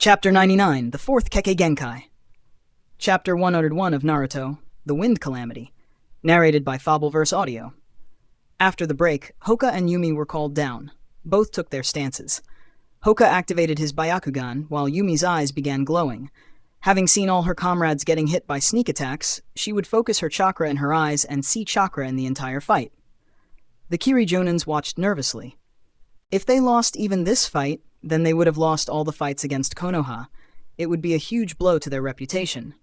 Chapter 99, the 4th Kekkei Genkai. Chapter 101 of Naruto, The Wind Calamity. Narrated by Fabelverse Audio. After the break, Hoka and Yumi were called down. Both took their stances. Hoka activated his Byakugan, while Yumi's eyes began glowing. Having seen all her comrades getting hit by sneak attacks, she would focus her chakra in her eyes and see chakra in the entire fight. The Kiri-jonins watched nervously. If they lost even this fight, then they would have lost all the fights against Konoha. It would be a huge blow to their reputation.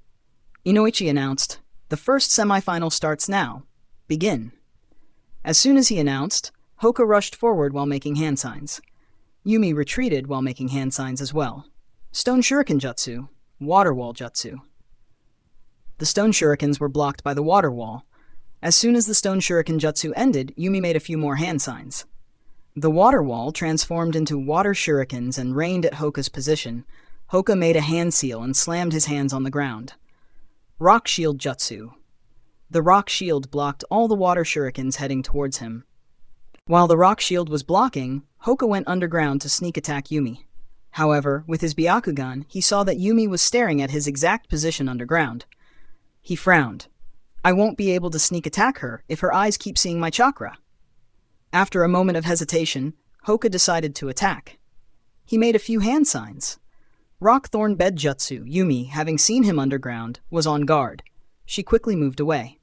Inoichi announced, "The first semifinal starts now. Begin." As soon as he announced, Hoka rushed forward while making hand signs. Yumi retreated while making hand signs as well. Stone Shuriken Jutsu, Water Wall Jutsu. The stone shurikens were blocked by the water wall. As soon as the stone shuriken jutsu ended, Yumi made a few more hand signs. The water wall transformed into water shurikens and rained at Hoka's position. Hoka made a hand seal and slammed his hands on the ground. Rock Shield Jutsu. The rock shield blocked all the water shurikens heading towards him. While the rock shield was blocking, Hoka went underground to sneak attack Yumi. However, with his Byakugan, he saw that Yumi was staring at his exact position underground. He frowned. "I won't be able to sneak attack her if her eyes keep seeing my chakra." After a moment of hesitation, Hoka decided to attack. He made a few hand signs. Rockthorn Bed Jutsu, Yumi, having seen him underground, was on guard. She quickly moved away.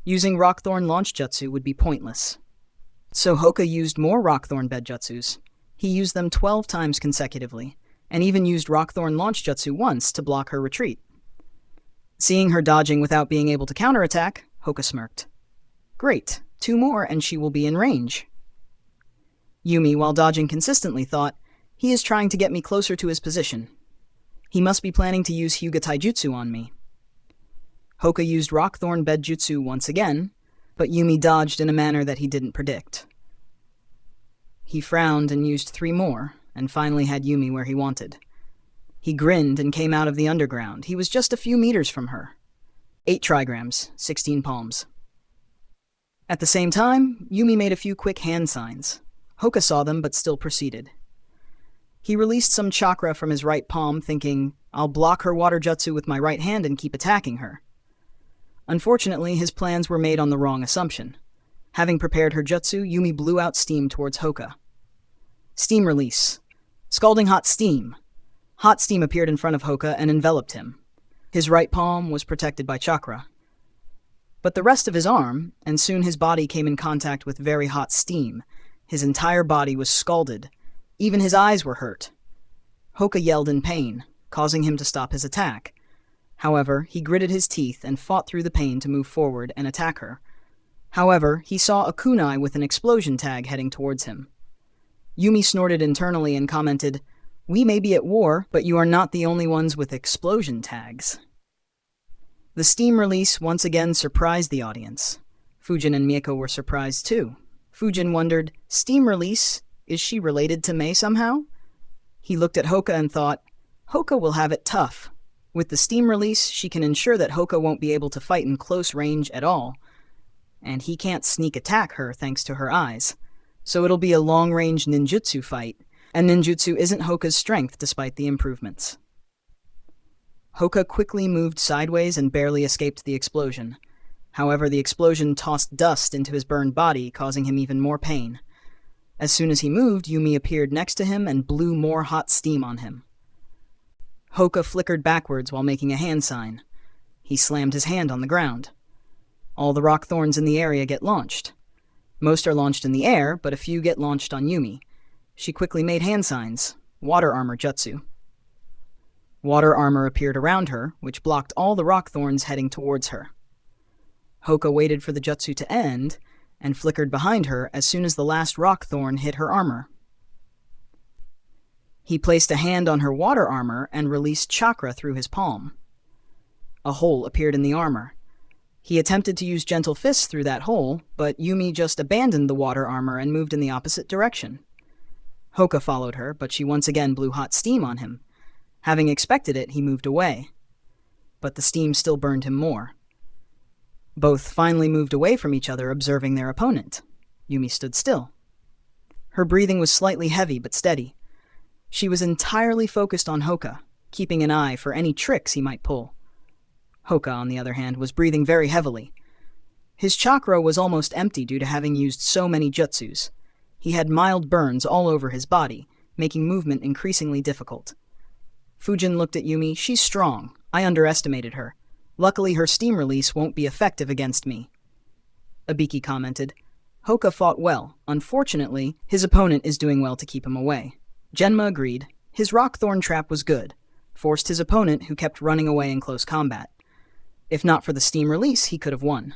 Using Rockthorn Launch Jutsu would be pointless. So Hoka used more Rockthorn Bed Jutsus. He used them 12 times consecutively, and even used Rockthorn Launch Jutsu once to block her retreat. Seeing her dodging without being able to counterattack, Hoka smirked. "Great, 2 more and she will be in range." Yumi, while dodging consistently, thought, "He is trying to get me closer to his position. He must be planning to use Hyuga Taijutsu on me." Hoka used Rockthorn Bed Jutsu once again, but Yumi dodged in a manner that he didn't predict. He frowned and used 3 more, and finally had Yumi where he wanted. He grinned and came out of the underground. He was just a few meters from her. 8 trigrams, 16 palms. At the same time, Yumi made a few quick hand signs. Hoka saw them but still proceeded. He released some chakra from his right palm, thinking, "I'll block her water jutsu with my right hand and keep attacking her." Unfortunately, his plans were made on the wrong assumption. Having prepared her jutsu, Yumi blew out steam towards Hoka. Steam release. Scalding hot steam. Hot steam appeared in front of Hoka and enveloped him. His right palm was protected by chakra. But the rest of his arm, and soon his body came in contact with very hot steam. His entire body was scalded. Even his eyes were hurt. Hoka yelled in pain, causing him to stop his attack. However, he gritted his teeth and fought through the pain to move forward and attack her. However, he saw a kunai with an explosion tag heading towards him. Yumi snorted internally and commented, "We may be at war, but you are not the only ones with explosion tags." The steam release once again surprised the audience. Fujin and Mieko were surprised too. Fujin wondered, "Steam release? Is she related to Mei somehow?" He looked at Hoka and thought, "Hoka will have it tough. With the steam release, she can ensure that Hoka won't be able to fight in close range at all. And he can't sneak attack her thanks to her eyes. So it'll be a long-range ninjutsu fight, and ninjutsu isn't Hoka's strength despite the improvements." Hoka quickly moved sideways and barely escaped the explosion. However, the explosion tossed dust into his burned body, causing him even more pain. As soon as he moved, Yumi appeared next to him and blew more hot steam on him. Hoka flickered backwards while making a hand sign. He slammed his hand on the ground. All the rock thorns in the area get launched. Most are launched in the air, but a few get launched on Yumi. She quickly made hand signs. Water Armor Jutsu. Water armor appeared around her, which blocked all the rock thorns heading towards her. Hoka waited for the jutsu to end, and flickered behind her as soon as the last rock thorn hit her armor. He placed a hand on her water armor and released chakra through his palm. A hole appeared in the armor. He attempted to use gentle fists through that hole, but Yumi just abandoned the water armor and moved in the opposite direction. Hoka followed her, but she once again blew hot steam on him. Having expected it, he moved away. But the steam still burned him more. Both finally moved away from each other, observing their opponent. Yumi stood still. Her breathing was slightly heavy but steady. She was entirely focused on Hoka, keeping an eye for any tricks he might pull. Hoka, on the other hand, was breathing very heavily. His chakra was almost empty due to having used so many jutsus. He had mild burns all over his body, making movement increasingly difficult. Fujin looked at Yumi. She's strong. I underestimated her. Luckily, her steam release won't be effective against me. Ibiki commented. Hoka fought well. Unfortunately, his opponent is doing well to keep him away. Genma agreed. His rock thorn trap was good. Forced his opponent, who kept running away in close combat. If not for the steam release, he could have won.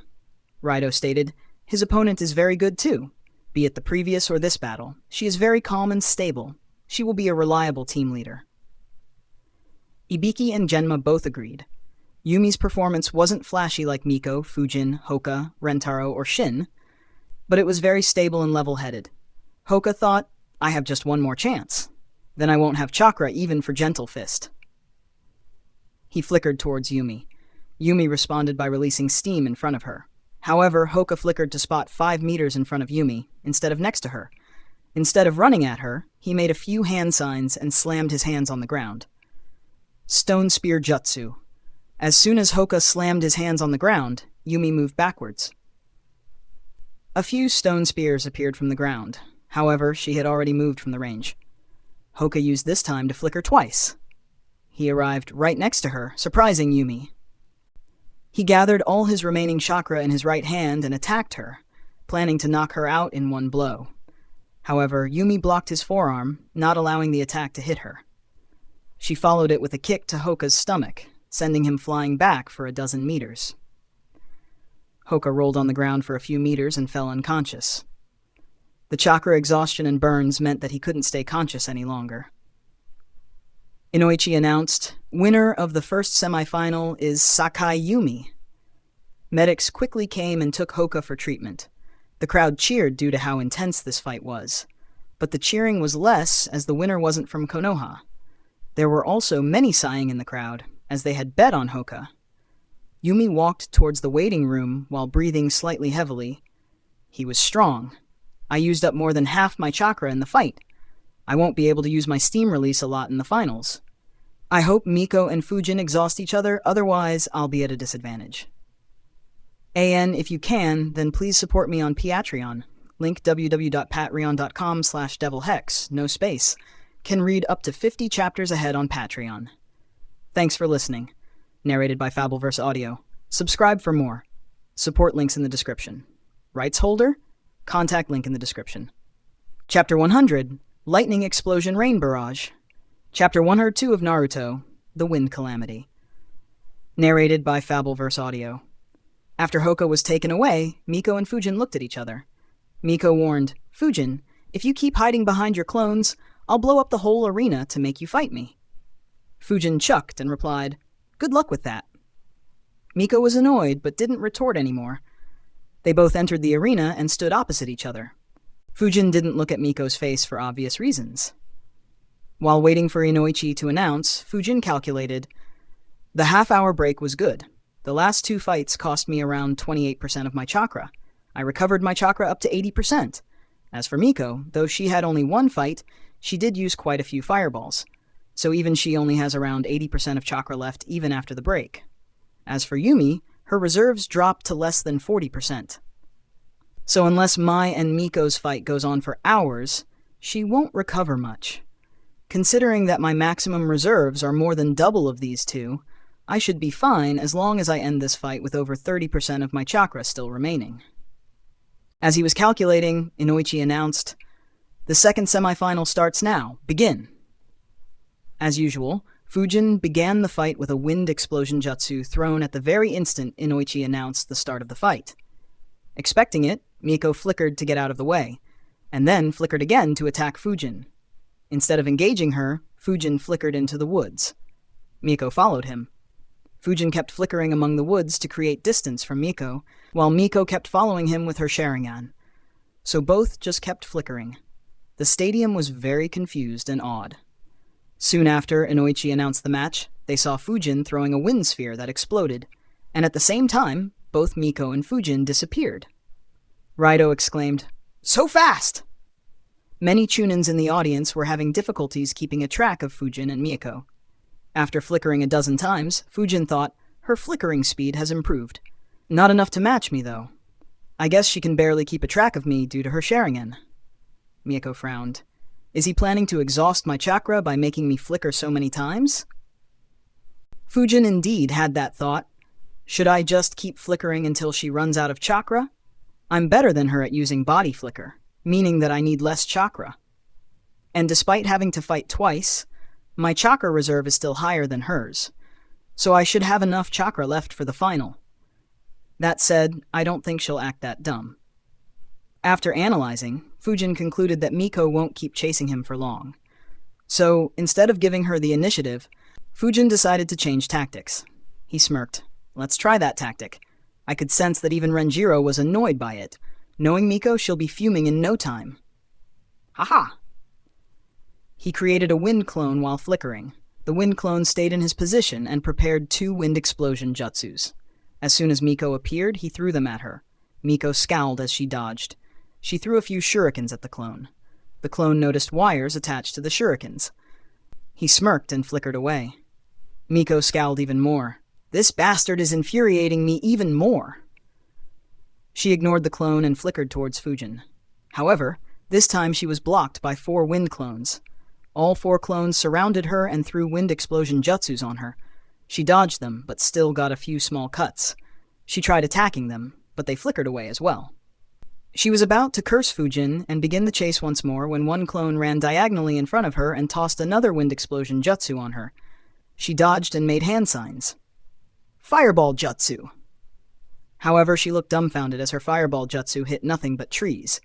Raido stated, his opponent is very good too. Be it the previous or this battle, she is very calm and stable. She will be a reliable team leader. Ibiki and Genma both agreed. Yumi's performance wasn't flashy like Miko, Fujin, Hoka, Rentaro, or Shin, but it was very stable and level-headed. Hoka thought, I have just one more chance. Then I won't have chakra even for Gentle Fist. He flickered towards Yumi. Yumi responded by releasing steam in front of her. However, Hoka flickered to spot 5 meters in front of Yumi, instead of next to her. Instead of running at her, he made a few hand signs and slammed his hands on the ground. Stone Spear Jutsu. As soon as Hoka slammed his hands on the ground, Yumi moved backwards. A few stone spears appeared from the ground. However, she had already moved from the range. Hoka used this time to flicker twice. He arrived right next to her, surprising Yumi. He gathered all his remaining chakra in his right hand and attacked her, planning to knock her out in one blow. However, Yumi blocked his forearm, not allowing the attack to hit her. She followed it with a kick to Hoka's stomach, sending him flying back for a dozen meters. Hoka rolled on the ground for a few meters and fell unconscious. The chakra exhaustion and burns meant that he couldn't stay conscious any longer. Inoichi announced, winner of the first semifinal is Sakai Yumi. Medics quickly came and took Hoka for treatment. The crowd cheered due to how intense this fight was, but the cheering was less as the winner wasn't from Konoha. There were also many sighing in the crowd, as they had bet on Hoka. Yumi walked towards the waiting room while breathing slightly heavily. He was strong. I used up more than half my chakra in the fight. I won't be able to use my steam release a lot in the finals. I hope Miko and Fujin exhaust each other, otherwise I'll be at a disadvantage. AN, if you can, then please support me on Patreon. Link www.patreon.com/devilhex, no space. Can read up to 50 chapters ahead on Patreon. Thanks for listening. Narrated by Fabelverse Audio. Subscribe for more. Support links in the description. Rights holder? Contact link in the description. Chapter 100, Lightning Explosion Rain Barrage. Chapter 102 of Naruto, The Wind Calamity. Narrated by Fabelverse Audio. After Hoka was taken away, Miko and Fujin looked at each other. Miko warned, Fujin, if you keep hiding behind your clones, I'll blow up the whole arena to make you fight me. Fujin chucked and replied, good luck with that. Miko was annoyed, but didn't retort anymore. They both entered the arena and stood opposite each other. Fujin didn't look at Miko's face for obvious reasons. While waiting for Inoichi to announce, Fujin calculated, the half-hour break was good. The last 2 fights cost me around 28% of my chakra. I recovered my chakra up to 80%. As for Miko, though she had only 1 fight, she did use quite a few fireballs. So even she only has around 80% of chakra left even after the break. As for Yumi, her reserves dropped to less than 40%. So unless Mai and Miko's fight goes on for hours, she won't recover much. Considering that my maximum reserves are more than double of these two, I should be fine as long as I end this fight with over 30% of my chakra still remaining. As he was calculating, Inoichi announced, the second semifinal starts now. Begin! As usual, Fujin began the fight with a wind explosion jutsu thrown at the very instant Inoichi announced the start of the fight. Expecting it, Miko flickered to get out of the way, and then flickered again to attack Fujin. Instead of engaging her, Fujin flickered into the woods. Miko followed him. Fujin kept flickering among the woods to create distance from Miko, while Miko kept following him with her Sharingan. So both just kept flickering. The stadium was very confused and awed. Soon after Inoichi announced the match, they saw Fujin throwing a wind sphere that exploded, and at the same time, both Miko and Fujin disappeared. Raido exclaimed, so fast! Many Chunins in the audience were having difficulties keeping a track of Fujin and Miko. After flickering a dozen times, Fujin thought, her flickering speed has improved. Not enough to match me, though. I guess she can barely keep a track of me due to her Sharingan. Miyako frowned. Is he planning to exhaust my chakra by making me flicker so many times? Fujin indeed had that thought. Should I just keep flickering until she runs out of chakra? I'm better than her at using body flicker, meaning that I need less chakra. And despite having to fight twice, my chakra reserve is still higher than hers, so I should have enough chakra left for the final. That said, I don't think she'll act that dumb. After analyzing, Fujin concluded that Miko won't keep chasing him for long. So, instead of giving her the initiative, Fujin decided to change tactics. He smirked. Let's try that tactic. I could sense that even Renjiro was annoyed by it. Knowing Miko, she'll be fuming in no time. Haha! He created a wind clone while flickering. The wind clone stayed in his position and prepared 2 wind explosion jutsus. As soon as Miko appeared, he threw them at her. Miko scowled as she dodged. She threw a few shurikens at the clone. The clone noticed wires attached to the shurikens. He smirked and flickered away. Miko scowled even more. This bastard is infuriating me even more. She ignored the clone and flickered towards Fujin. However, this time she was blocked by 4 wind clones. All 4 clones surrounded her and threw wind explosion jutsus on her. She dodged them, but still got a few small cuts. She tried attacking them, but they flickered away as well. She was about to curse Fujin and begin the chase once more when one clone ran diagonally in front of her and tossed another wind explosion jutsu on her. She dodged and made hand signs. Fireball jutsu! However, she looked dumbfounded as her fireball jutsu hit nothing but trees.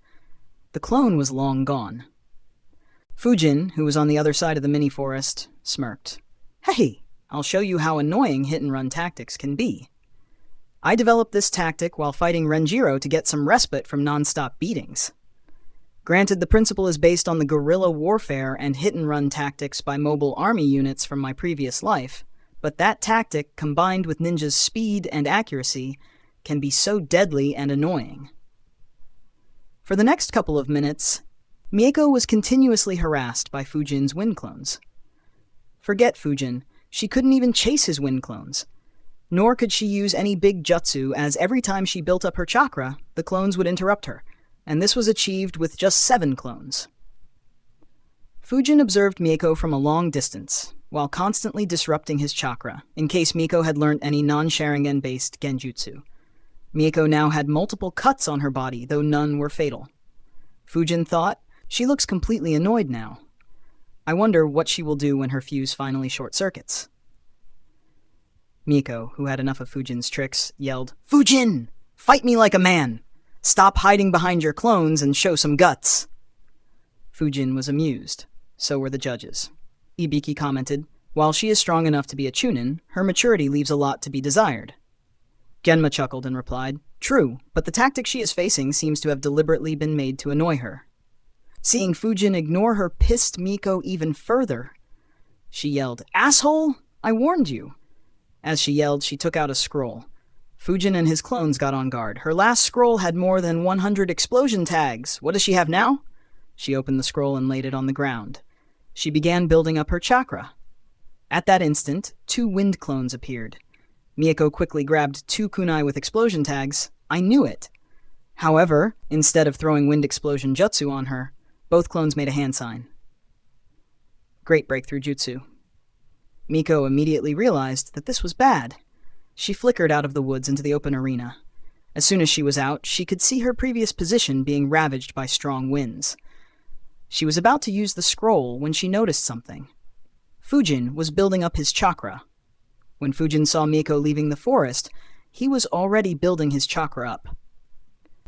The clone was long gone. Fujin, who was on the other side of the mini-forest, smirked. Hey, I'll show you how annoying hit-and-run tactics can be. I developed this tactic while fighting Renjiro to get some respite from non-stop beatings. Granted, the principle is based on the guerrilla warfare and hit-and-run tactics by mobile army units from my previous life, but that tactic, combined with ninja's speed and accuracy, can be so deadly and annoying. For the next couple of minutes, Miyako was continuously harassed by Fujin's wind clones. Forget Fujin, she couldn't even chase his wind clones. Nor could she use any big jutsu, as every time she built up her chakra, the clones would interrupt her, and this was achieved with just 7 clones. Fujin observed Miyako from a long distance, while constantly disrupting his chakra, in case Miko had learnt any non-Sharingan-based genjutsu. Miyako now had multiple cuts on her body, though none were fatal. Fujin thought, she looks completely annoyed now. I wonder what she will do when her fuse finally short-circuits. Miko, who had enough of Fujin's tricks, yelled, Fujin! Fight me like a man! Stop hiding behind your clones and show some guts! Fujin was amused. So were the judges. Ibiki commented, while she is strong enough to be a chunin, her maturity leaves a lot to be desired. Genma chuckled and replied, True, but the tactic she is facing seems to have deliberately been made to annoy her. Seeing Fujin ignore her pissed Miko even further. She yelled, Asshole! I warned you! As she yelled, she took out a scroll. Fujin and his clones got on guard. Her last scroll had more than 100 explosion tags. What does she have now? She opened the scroll and laid it on the ground. She began building up her chakra. At that instant, 2 wind clones appeared. Miyako quickly grabbed 2 kunai with explosion tags. I knew it. However, instead of throwing wind explosion jutsu on her, both clones made a hand sign. Great breakthrough jutsu. Miko immediately realized that this was bad. She flickered out of the woods into the open arena. As soon as she was out, she could see her previous position being ravaged by strong winds. She was about to use the scroll when she noticed something. Fujin was building up his chakra. When Fujin saw Miko leaving the forest, he was already building his chakra up.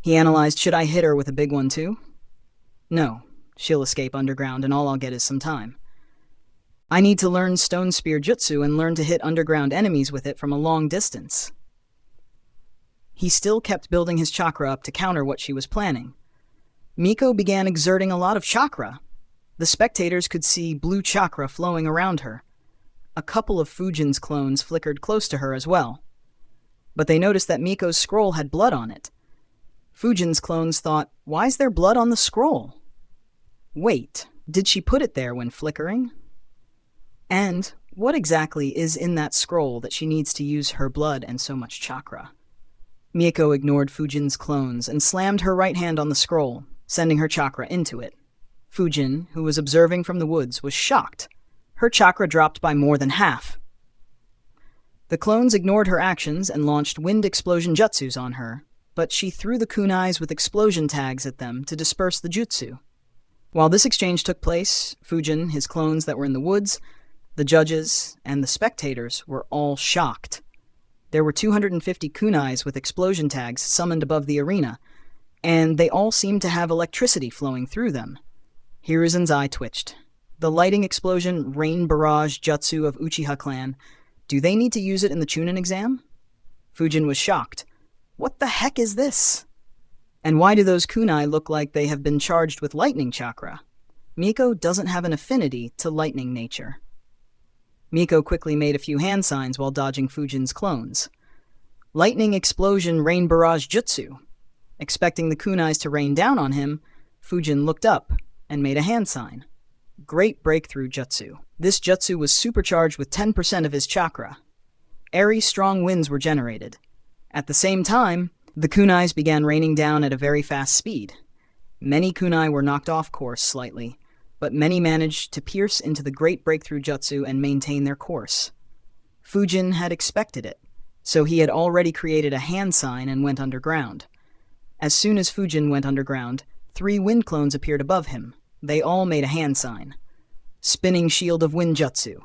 He analyzed, should I hit her with a big one too? No, she'll escape underground and all I'll get is some time. I need to learn Stone Spear Jutsu and learn to hit underground enemies with it from a long distance. He still kept building his chakra up to counter what she was planning. Miko began exerting a lot of chakra. The spectators could see blue chakra flowing around her. A couple of Fujin's clones flickered close to her as well. But they noticed that Miko's scroll had blood on it. Fujin's clones thought, why is there blood on the scroll? Wait, did she put it there when flickering? And what exactly is in that scroll that she needs to use her blood and so much chakra? Miko ignored Fujin's clones and slammed her right hand on the scroll, sending her chakra into it. Fujin, who was observing from the woods, was shocked. Her chakra dropped by more than half. The clones ignored her actions and launched wind explosion jutsus on her, but she threw the kunais with explosion tags at them to disperse the jutsu. While this exchange took place, Fujin, his clones that were in the woods, the judges, and the spectators were all shocked. There were 250 kunais with explosion tags summoned above the arena, and they all seemed to have electricity flowing through them. Hiruzen's eye twitched. The lighting explosion rain barrage jutsu of Uchiha clan. Do they need to use it in the Chunin exam? Fujin was shocked. What the heck is this? And why do those kunai look like they have been charged with lightning chakra? Miko doesn't have an affinity to lightning nature. Miko quickly made a few hand signs while dodging Fujin's clones. Lightning explosion rain barrage jutsu. Expecting the kunais to rain down on him, Fujin looked up and made a hand sign. Great breakthrough jutsu. This jutsu was supercharged with 10% of his chakra. Airy, strong winds were generated. At the same time, the kunais began raining down at a very fast speed. Many kunai were knocked off course slightly, but many managed to pierce into the great breakthrough jutsu and maintain their course. Fujin had expected it, so he had already created a hand sign and went underground. As soon as Fujin went underground, 3 wind clones appeared above him. They all made a hand sign. Spinning Shield of Wind Jutsu.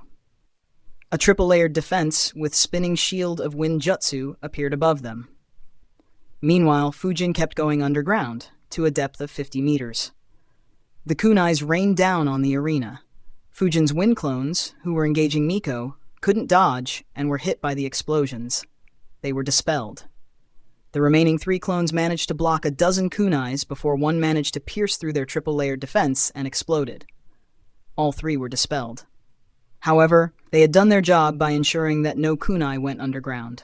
A triple-layered defense with Spinning Shield of Wind Jutsu appeared above them. Meanwhile, Fujin kept going underground, to a depth of 50 meters. The kunais rained down on the arena. Fujin's wind clones, who were engaging Miko, couldn't dodge and were hit by the explosions. They were dispelled. The remaining 3 clones managed to block a dozen kunais before one managed to pierce through their triple-layered defense and exploded. All 3 were dispelled. However, they had done their job by ensuring that no kunai went underground.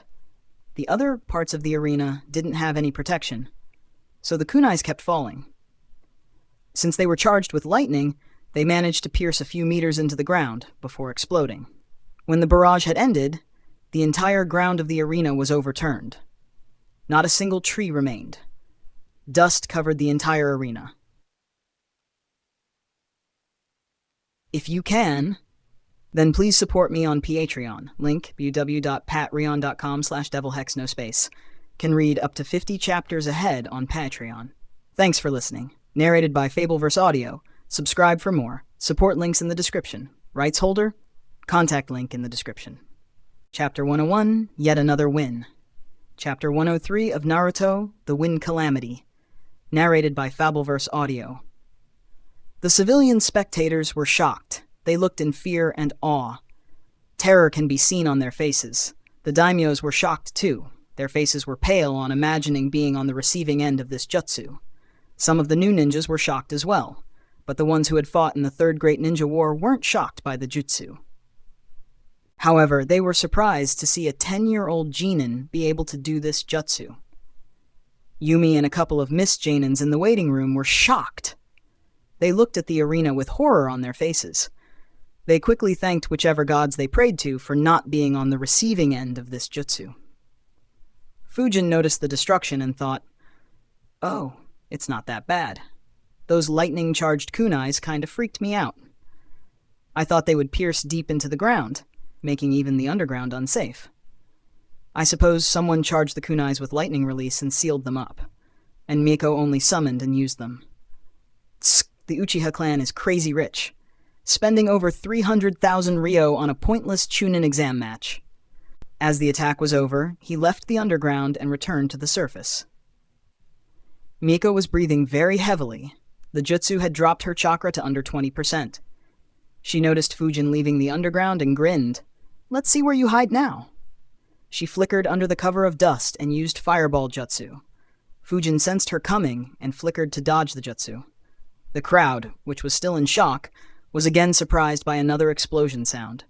The other parts of the arena didn't have any protection, so the kunais kept falling. Since they were charged with lightning, they managed to pierce a few meters into the ground before exploding. When the barrage had ended, the entire ground of the arena was overturned. Not a single tree remained. Dust covered the entire arena. If you can, then please support me on Patreon. Link, www.patreon.com/devilhexnospace. Can read up to 50 chapters ahead on Patreon. Thanks for listening. Narrated by Fabelverse Audio. Subscribe for more. Support links in the description. Rights holder? Contact link in the description. Chapter 101, Yet Another Win. Chapter 103 of Naruto, The Wind Calamity. Narrated by Fabelverse Audio. The civilian spectators were shocked. They looked in fear and awe. Terror can be seen on their faces. The daimyos were shocked too. Their faces were pale on imagining being on the receiving end of this jutsu. Some of the new ninjas were shocked as well, but the ones who had fought in the Third Great Ninja War weren't shocked by the jutsu. However, they were surprised to see a 10-year-old genin be able to do this jutsu. Yumi and a couple of Miss Janins in the waiting room were shocked. They looked at the arena with horror on their faces. They quickly thanked whichever gods they prayed to for not being on the receiving end of this jutsu. Fujin noticed the destruction and thought, "Oh, it's not that bad. Those lightning-charged kunais kind of freaked me out. I thought they would pierce deep into the ground, making even the underground unsafe. I suppose someone charged the kunais with lightning release and sealed them up, and Miko only summoned and used them. Tsk, the Uchiha clan is crazy rich, spending over 300,000 ryo on a pointless Chunin exam match." As the attack was over, he left the underground and returned to the surface. Miko was breathing very heavily. The jutsu had dropped her chakra to under 20%. She noticed Fujin leaving the underground and grinned. "Let's see where you hide now." She flickered under the cover of dust and used fireball jutsu. Fujin sensed her coming and flickered to dodge the jutsu. The crowd, which was still in shock, was again surprised by another explosion sound.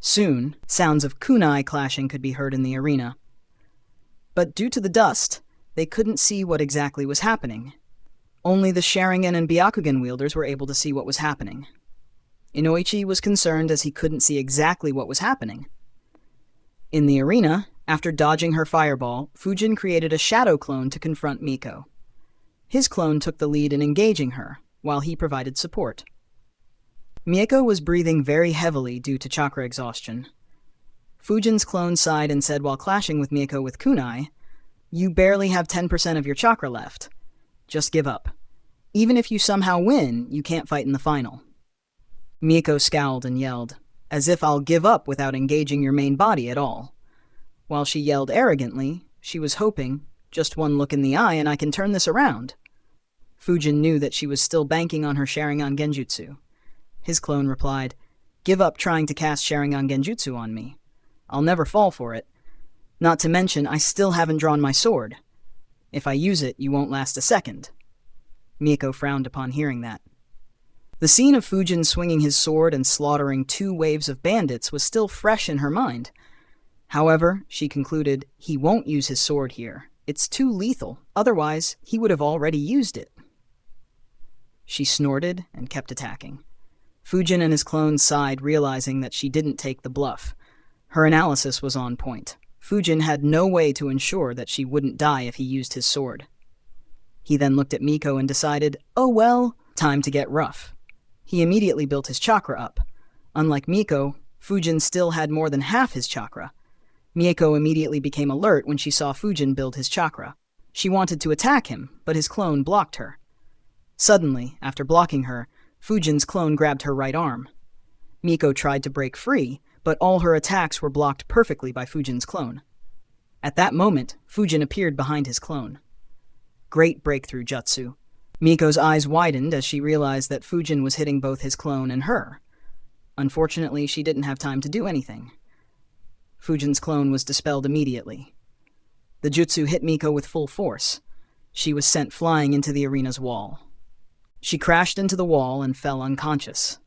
Soon, sounds of kunai clashing could be heard in the arena. But due to the dust, they couldn't see what exactly was happening. Only the Sharingan and Byakugan wielders were able to see what was happening. Inoichi was concerned as he couldn't see exactly what was happening. In the arena, after dodging her fireball, Fujin created a shadow clone to confront Miko. His clone took the lead in engaging her, while he provided support. Miko was breathing very heavily due to chakra exhaustion. Fujin's clone sighed and said while clashing with Miko with kunai, "You barely have 10% of your chakra left. Just give up. Even if you somehow win, you can't fight in the final." Miko scowled and yelled, "As if I'll give up without engaging your main body at all." While she yelled arrogantly, she was hoping, "Just one look in the eye and I can turn this around." Fujin knew that she was still banking on her Sharingan Genjutsu. His clone replied, "Give up trying to cast Sharingan Genjutsu on me. I'll never fall for it. Not to mention, I still haven't drawn my sword. If I use it, you won't last a second." Miko frowned upon hearing that. The scene of Fujin swinging his sword and slaughtering 2 waves of bandits was still fresh in her mind. However, she concluded, he won't use his sword here. It's too lethal, otherwise he would have already used it. She snorted and kept attacking. Fujin and his clone sighed, realizing that she didn't take the bluff. Her analysis was on point. Fujin had no way to ensure that she wouldn't die if he used his sword. He then looked at Miko and decided, oh well, time to get rough. He immediately built his chakra up. Unlike Miko, Fujin still had more than half his chakra. Miko immediately became alert when she saw Fujin build his chakra. She wanted to attack him, but his clone blocked her. Suddenly, after blocking her, Fujin's clone grabbed her right arm. Miko tried to break free, but all her attacks were blocked perfectly by Fujin's clone. At that moment, Fujin appeared behind his clone. Great breakthrough jutsu. Miko's eyes widened as she realized that Fujin was hitting both his clone and her. Unfortunately, she didn't have time to do anything. Fujin's clone was dispelled immediately. The jutsu hit Miko with full force. She was sent flying into the arena's wall. She crashed into the wall and fell unconscious.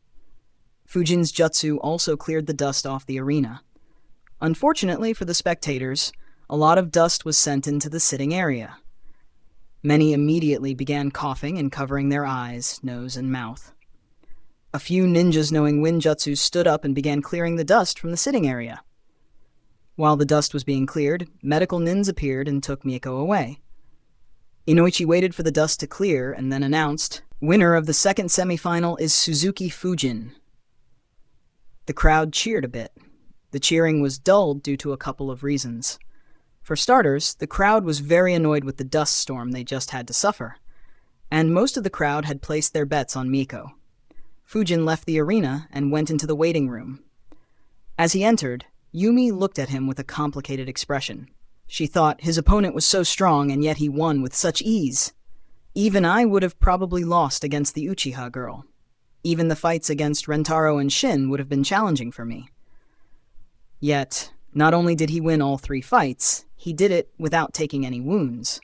Fujin's jutsu also cleared the dust off the arena. Unfortunately for the spectators, a lot of dust was sent into the sitting area. Many immediately began coughing and covering their eyes, nose, and mouth. A few ninjas knowing wind jutsu stood up and began clearing the dust from the sitting area. While the dust was being cleared, medical nins appeared and took Miko away. Inoichi waited for the dust to clear and then announced, "Winner of the second semifinal is Suzuki Fujin." The crowd cheered a bit. The cheering was dulled due to a couple of reasons. For starters, the crowd was very annoyed with the dust storm they just had to suffer, and most of the crowd had placed their bets on Miko. Fujin left the arena and went into the waiting room. As he entered, Yumi looked at him with a complicated expression. She thought his opponent was so strong and yet he won with such ease. Even I would have probably lost against the Uchiha girl. Even the fights against Rentaro and Shin would have been challenging for me. Yet, not only did he win all 3 fights, he did it without taking any wounds,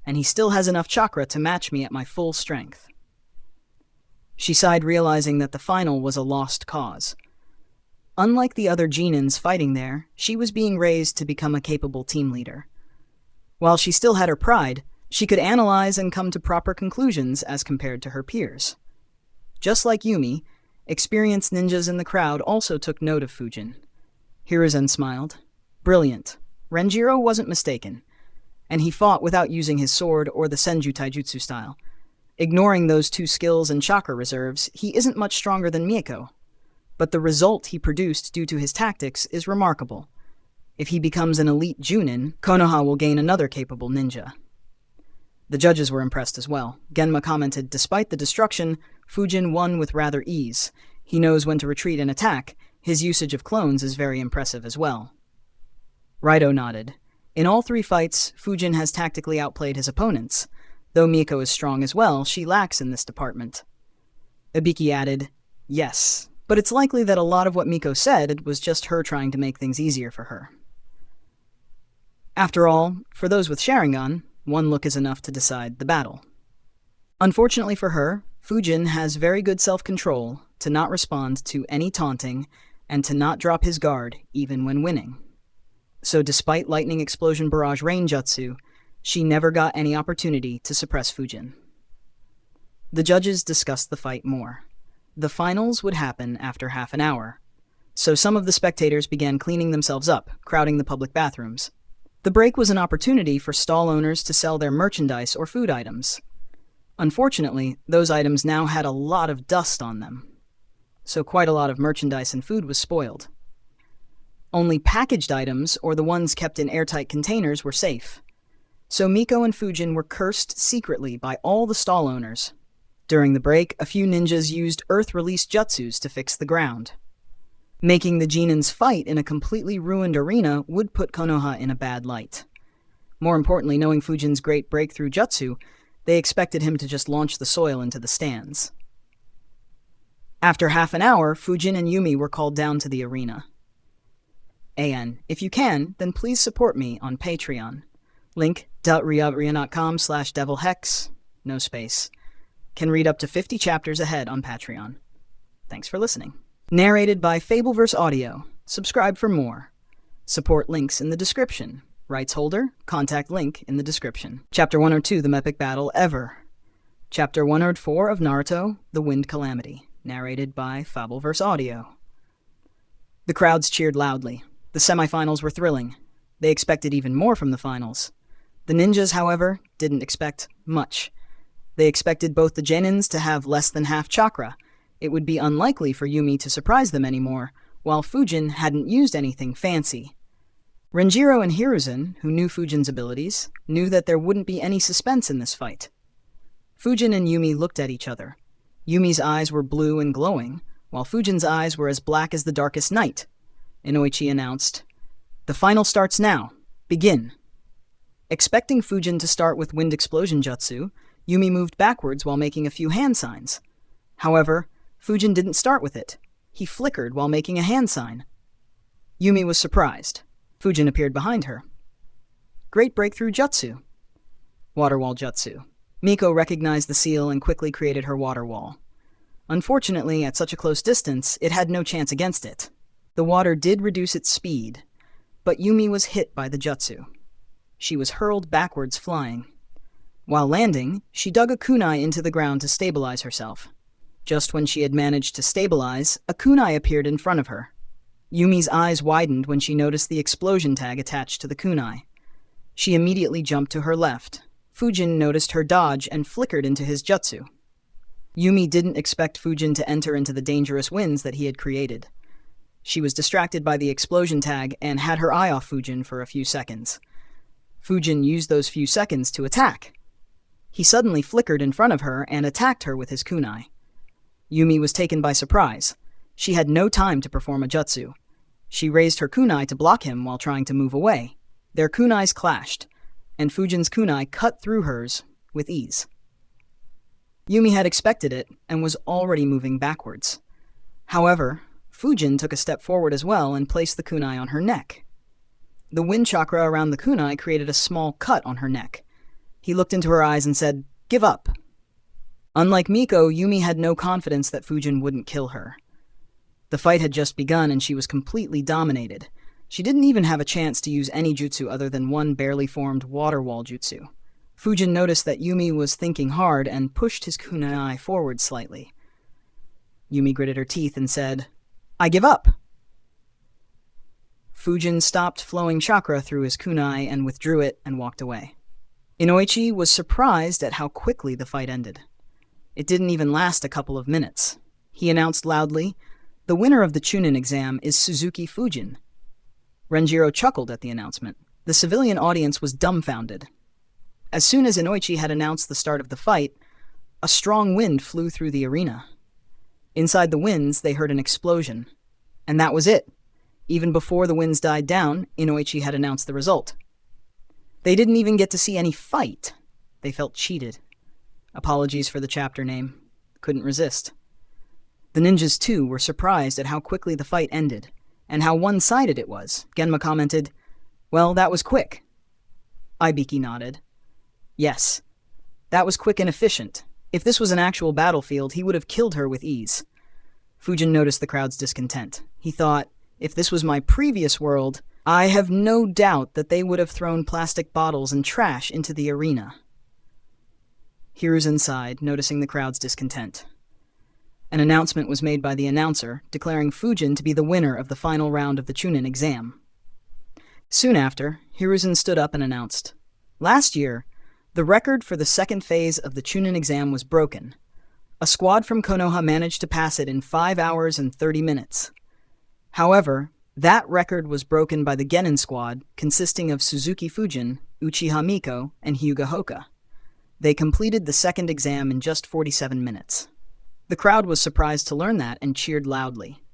and he still has enough chakra to match me at my full strength. She sighed, realizing that the final was a lost cause. Unlike the other Genins fighting there, she was being raised to become a capable team leader. While she still had her pride, she could analyze and come to proper conclusions as compared to her peers. Just like Yumi, experienced ninjas in the crowd also took note of Fujin. Hiruzen smiled. Brilliant. Renjiro wasn't mistaken, and he fought without using his sword or the Senju Taijutsu style. Ignoring those 2 skills and chakra reserves, he isn't much stronger than Miko. But the result he produced due to his tactics is remarkable. If he becomes an elite Junin, Konoha will gain another capable ninja. The judges were impressed as well. Genma commented, despite the destruction, Fujin won with rather ease. He knows when to retreat and attack. His usage of clones is very impressive as well. Raito nodded. In all 3 fights, Fujin has tactically outplayed his opponents. Though Miko is strong as well, she lacks in this department. Ibiki added, yes, but it's likely that a lot of what Miko said was just her trying to make things easier for her. After all, for those with Sharingan, one look is enough to decide the battle. Unfortunately for her, Fujin has very good self-control to not respond to any taunting and to not drop his guard even when winning. So despite Lightning Explosion Barrage Rain Jutsu, she never got any opportunity to suppress Fujin. The judges discussed the fight more. The finals would happen after half an hour, so some of the spectators began cleaning themselves up, crowding the public bathrooms. The break was an opportunity for stall owners to sell their merchandise or food items. Unfortunately, those items now had a lot of dust on them, so quite a lot of merchandise and food was spoiled. Only packaged items, or the ones kept in airtight containers, were safe. So Miko and Fujin were cursed secretly by all the stall owners. During the break, a few ninjas used earth-release jutsus to fix the ground. Making the Genins fight in a completely ruined arena would put Konoha in a bad light. More importantly, knowing Fujin's great breakthrough jutsu, they expected him to just launch the soil into the stands. After half an hour, Fujin and Yumi were called down to the arena. AN, if you can, then please support me on Patreon. Link.reabrian.com/devilhex, no space. Can read up to 50 chapters ahead on Patreon. Thanks for listening. Narrated by Fabelverse Audio. Subscribe for more. Support links in the description. Rights holder, contact link in the description. Chapter 102, The Epic Battle Ever. Chapter 104 of Naruto, The Wind Calamity. Narrated by Fabelverse Audio. The crowds cheered loudly. The semifinals were thrilling. They expected even more from the finals. The ninjas, however, didn't expect much. They expected both the Genins to have less than half chakra. It would be unlikely for Yumi to surprise them anymore, while Fujin hadn't used anything fancy. Renjiro and Hiruzen, who knew Fujin's abilities, knew that there wouldn't be any suspense in this fight. Fujin and Yumi looked at each other. Yumi's eyes were blue and glowing, while Fujin's eyes were as black as the darkest night. Inoichi announced, "The final starts now. Begin." Expecting Fujin to start with Wind Explosion Jutsu, Yumi moved backwards while making a few hand signs. However, Fujin didn't start with it. He flickered while making a hand sign. Yumi was surprised. Fujin appeared behind her. Great breakthrough jutsu. Water wall jutsu. Miko recognized the seal and quickly created her water wall. Unfortunately, at such a close distance, it had no chance against it. The water did reduce its speed, but Yumi was hit by the jutsu. She was hurled backwards flying. While landing, she dug a kunai into the ground to stabilize herself. Just when she had managed to stabilize, a kunai appeared in front of her. Yumi's eyes widened when she noticed the explosion tag attached to the kunai. She immediately jumped to her left. Fujin noticed her dodge and flickered into his jutsu. Yumi didn't expect Fujin to enter into the dangerous winds that he had created. She was distracted by the explosion tag and had her eye off Fujin for a few seconds. Fujin used those few seconds to attack. He suddenly flickered in front of her and attacked her with his kunai. Yumi was taken by surprise. She had no time to perform a jutsu. She raised her kunai to block him while trying to move away. Their kunais clashed, and Fujin's kunai cut through hers with ease. Yumi had expected it and was already moving backwards. However, Fujin took a step forward as well and placed the kunai on her neck. The wind chakra around the kunai created a small cut on her neck. He looked into her eyes and said, "Give up." Unlike Miko, Yumi had no confidence that Fujin wouldn't kill her. The fight had just begun and she was completely dominated. She didn't even have a chance to use any jutsu other than one barely formed water wall jutsu. Fujin noticed that Yumi was thinking hard and pushed his kunai forward slightly. Yumi gritted her teeth and said, "I give up." Fujin stopped flowing chakra through his kunai and withdrew it and walked away. Inoichi was surprised at how quickly the fight ended. It didn't even last a couple of minutes. He announced loudly, "The winner of the Chunin exam is Suzuki Fujin." Renjiro chuckled at the announcement. The civilian audience was dumbfounded. As soon as Inoichi had announced the start of the fight, a strong wind flew through the arena. Inside the winds, they heard an explosion. And that was it. Even before the winds died down, Inoichi had announced the result. They didn't even get to see any fight. They felt cheated. Apologies for the chapter name. Couldn't resist. The ninjas, too, were surprised at how quickly the fight ended, and how one-sided it was. Genma commented, "Well, that was quick." Ibiki nodded. "Yes, that was quick and efficient. If this was an actual battlefield, he would have killed her with ease." Fujin noticed the crowd's discontent. He thought, "If this was my previous world, I have no doubt that they would have thrown plastic bottles and trash into the arena." Hiruzen sighed, noticing the crowd's discontent. An announcement was made by the announcer, declaring Fujin to be the winner of the final round of the Chunin exam. Soon after, Hiruzen stood up and announced, "Last year, the record for the second phase of the Chunin exam was broken. A squad from Konoha managed to pass it in 5 hours and 30 minutes. However, that record was broken by the Genin squad, consisting of Suzuki Fujin, Uchiha Miko, and Hyuga Hoka. They completed the second exam in just 47 minutes. The crowd was surprised to learn that and cheered loudly.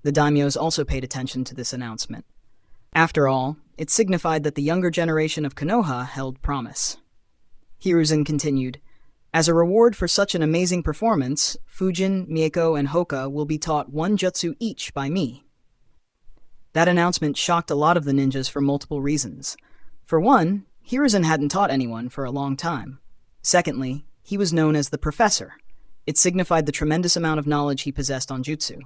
The daimyos also paid attention to this announcement. After all, it signified that the younger generation of Konoha held promise. Hiruzen continued, "As a reward for such an amazing performance, Fujin, Mieko, and Hoka will be taught one jutsu each by me." That announcement shocked a lot of the ninjas for multiple reasons. For one, Hiruzen hadn't taught anyone for a long time. Secondly, he was known as the Professor. It signified the tremendous amount of knowledge he possessed on jutsu.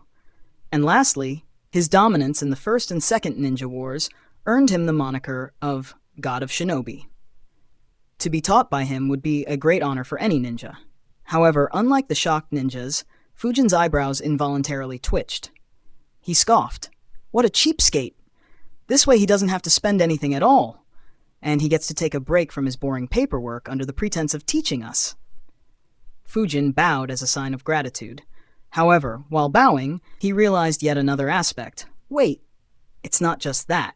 And lastly, his dominance in the first and second ninja wars earned him the moniker of God of Shinobi. To be taught by him would be a great honor for any ninja. However, unlike the shocked ninjas, Fujin's eyebrows involuntarily twitched. He scoffed. "What a cheapskate! This way he doesn't have to spend anything at all, and he gets to take a break from his boring paperwork under the pretense of teaching us." Fujin bowed as a sign of gratitude. However, while bowing, he realized yet another aspect. Wait, it's not just that.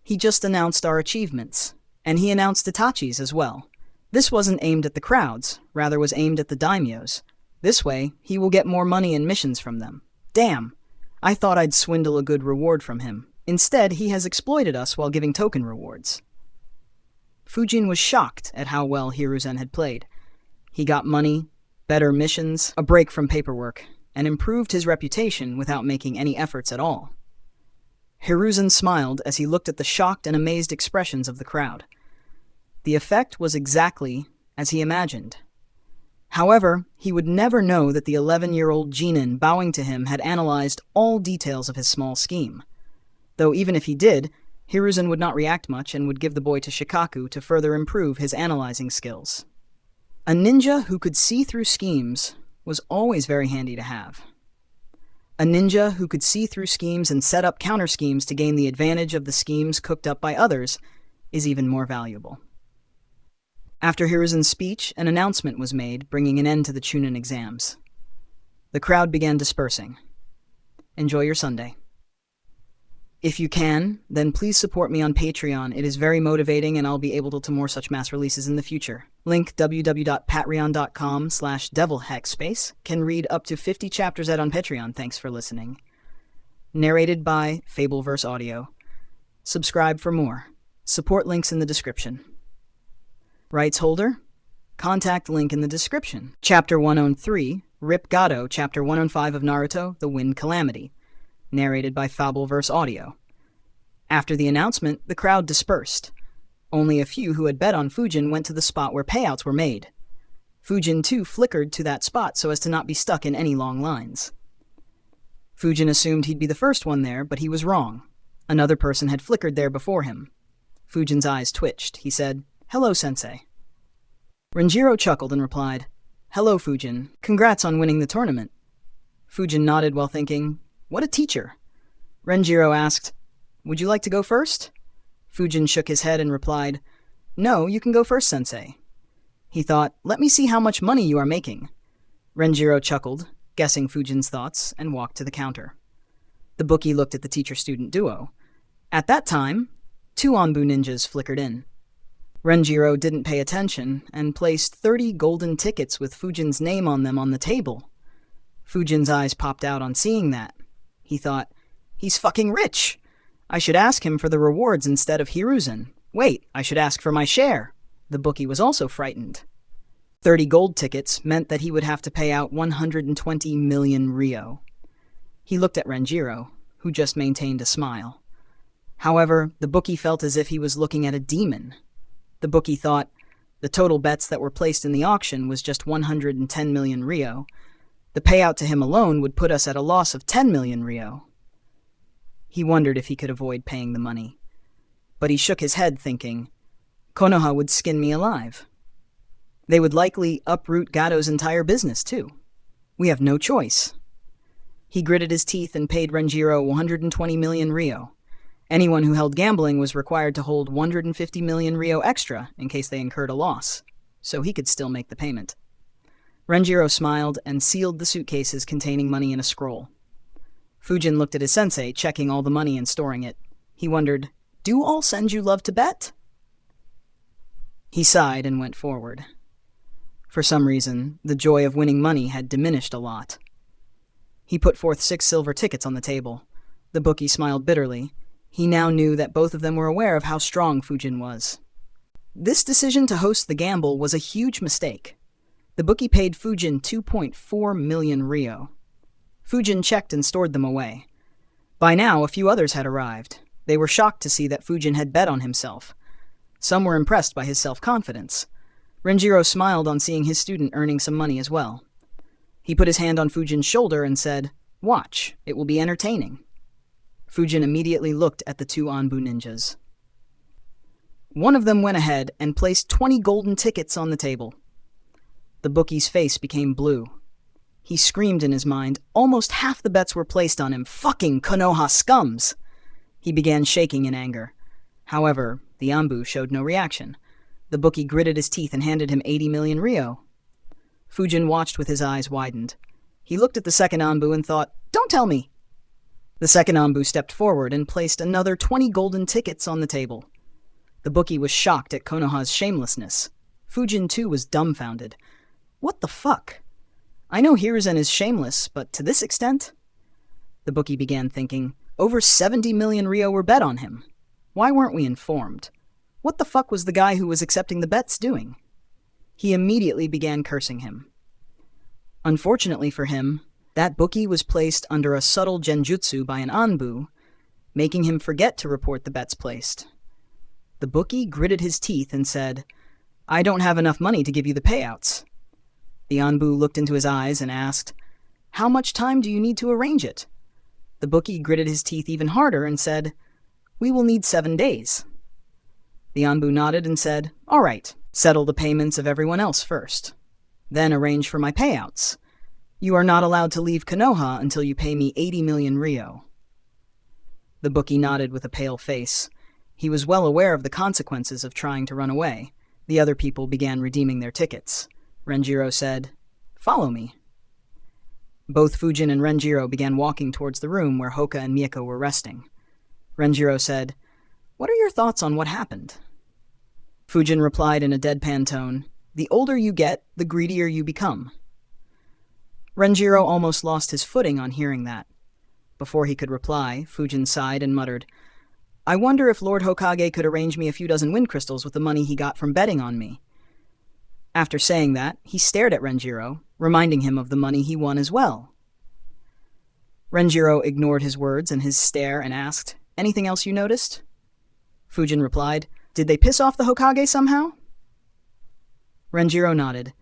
He just announced our achievements, and he announced Itachi's as well. This wasn't aimed at the crowds, rather was aimed at the daimyos. This way, he will get more money and missions from them. Damn, I thought I'd swindle a good reward from him. Instead, he has exploited us while giving token rewards. Fujin was shocked at how well Hiruzen had played. He got money, better missions, a break from paperwork, and improved his reputation without making any efforts at all. Hiruzen smiled as he looked at the shocked and amazed expressions of the crowd. The effect was exactly as he imagined. However, he would never know that the 11-year-old Jinin bowing to him had analyzed all details of his small scheme. Though even if he did, Hiruzen would not react much and would give the boy to Shikaku to further improve his analyzing skills. A ninja who could see through schemes was always very handy to have. A ninja who could see through schemes and set up counter-schemes to gain the advantage of the schemes cooked up by others is even more valuable. After Hiruzen's speech, an announcement was made, bringing an end to the Chunin exams. The crowd began dispersing. Enjoy your Sunday. If you can, then please support me on Patreon. It is very motivating and I'll be able to do more such mass releases in the future. Link www.patreon.com/devilhexspace can read up to 50 chapters on Patreon. Thanks for listening. Narrated by Fabelverse Audio. Subscribe for more. Support links in the description. Rights holder? Contact link in the description. Chapter 103, Rip Gato, Chapter 105 of Naruto, The Wind Calamity. Narrated by Fabelverse Audio. After the announcement, the crowd dispersed. Only a few who had bet on Fujin went to the spot where payouts were made. Fujin too flickered to that spot so as to not be stuck in any long lines. Fujin assumed he'd be the first one there, but he was wrong. Another person had flickered there before him. Fujin's eyes twitched. He said, "Hello, Sensei." Renjiro chuckled and replied, "Hello, Fujin. Congrats on winning the tournament." Fujin nodded while thinking, "What a teacher." Renjiro asked, "Would you like to go first?" Fujin shook his head and replied, "No, you can go first, Sensei." He thought, "Let me see how much money you are making." Renjiro chuckled, guessing Fujin's thoughts, and walked to the counter. The bookie looked at the teacher-student duo. At that time, 2 Anbu ninjas flickered in. Renjiro didn't pay attention and placed 30 golden tickets with Fujin's name on them on the table. Fujin's eyes popped out on seeing that. He thought, "He's fucking rich! I should ask him for the rewards instead of Hiruzen. Wait, I should ask for my share." The bookie was also frightened. 30 gold tickets meant that he would have to pay out 120 million ryo. He looked at Renjiro, who just maintained a smile. However, the bookie felt as if he was looking at a demon. The bookie thought, the total bets that were placed in the auction was just 110 million ryo. The payout to him alone would put us at a loss of 10 million ryo. He wondered if he could avoid paying the money. But he shook his head, thinking, Konoha would skin me alive. They would likely uproot Gato's entire business, too. We have no choice. He gritted his teeth and paid Renjiro 120 million Ryo. Anyone who held gambling was required to hold 150 million Ryo extra in case they incurred a loss, so he could still make the payment. Renjiro smiled and sealed the suitcases containing money in a scroll. Fujin looked at his sensei, checking all the money and storing it. He wondered, "Do all senju love to bet?" He sighed and went forward. For some reason, the joy of winning money had diminished a lot. He put forth 6 silver tickets on the table. The bookie smiled bitterly. He now knew that both of them were aware of how strong Fujin was. This decision to host the gamble was a huge mistake. The bookie paid Fujin 2.4 million Ryo. Fujin checked and stored them away. By now, a few others had arrived. They were shocked to see that Fujin had bet on himself. Some were impressed by his self-confidence. Renjiro smiled on seeing his student earning some money as well. He put his hand on Fujin's shoulder and said, "Watch, it will be entertaining." Fujin immediately looked at the 2 Anbu ninjas. One of them went ahead and placed 20 golden tickets on the table. The bookie's face became blue. He screamed in his mind, almost half the bets were placed on him. Fucking Konoha scums! He began shaking in anger. However, the Anbu showed no reaction. The bookie gritted his teeth and handed him 80 million Ryo. Fujin watched with his eyes widened. He looked at the second Anbu and thought, "Don't tell me!" The second Anbu stepped forward and placed another 20 golden tickets on the table. The bookie was shocked at Konoha's shamelessness. Fujin, too, was dumbfounded. What the fuck? I know Hiruzen is shameless, but to this extent? The bookie began thinking, over 70 million Ryo were bet on him. Why weren't we informed? What the fuck was the guy who was accepting the bets doing? He immediately began cursing him. Unfortunately for him, that bookie was placed under a subtle genjutsu by an Anbu, making him forget to report the bets placed. The bookie gritted his teeth and said, "I don't have enough money to give you the payouts." The Anbu looked into his eyes and asked, "How much time do you need to arrange it?" The bookie gritted his teeth even harder and said, "We will need 7 days." The Anbu nodded and said, "All right, settle the payments of everyone else first. Then arrange for my payouts. You are not allowed to leave Konoha until you pay me 80 million Ryo." The bookie nodded with a pale face. He was well aware of the consequences of trying to run away. The other people began redeeming their tickets. Renjiro said, "Follow me." Both Fujin and Renjiro began walking towards the room where Hoka and Miyako were resting. Renjiro said, "What are your thoughts on what happened?" Fujin replied in a deadpan tone, "The older you get, the greedier you become." Renjiro almost lost his footing on hearing that. Before he could reply, Fujin sighed and muttered, "I wonder if Lord Hokage could arrange me a few dozen wind crystals with the money he got from betting on me." After saying that, he stared at Renjiro, reminding him of the money he won as well. Renjiro ignored his words and his stare and asked, "Anything else you noticed?" Fujin replied, "Did they piss off the Hokage somehow?" Renjiro nodded.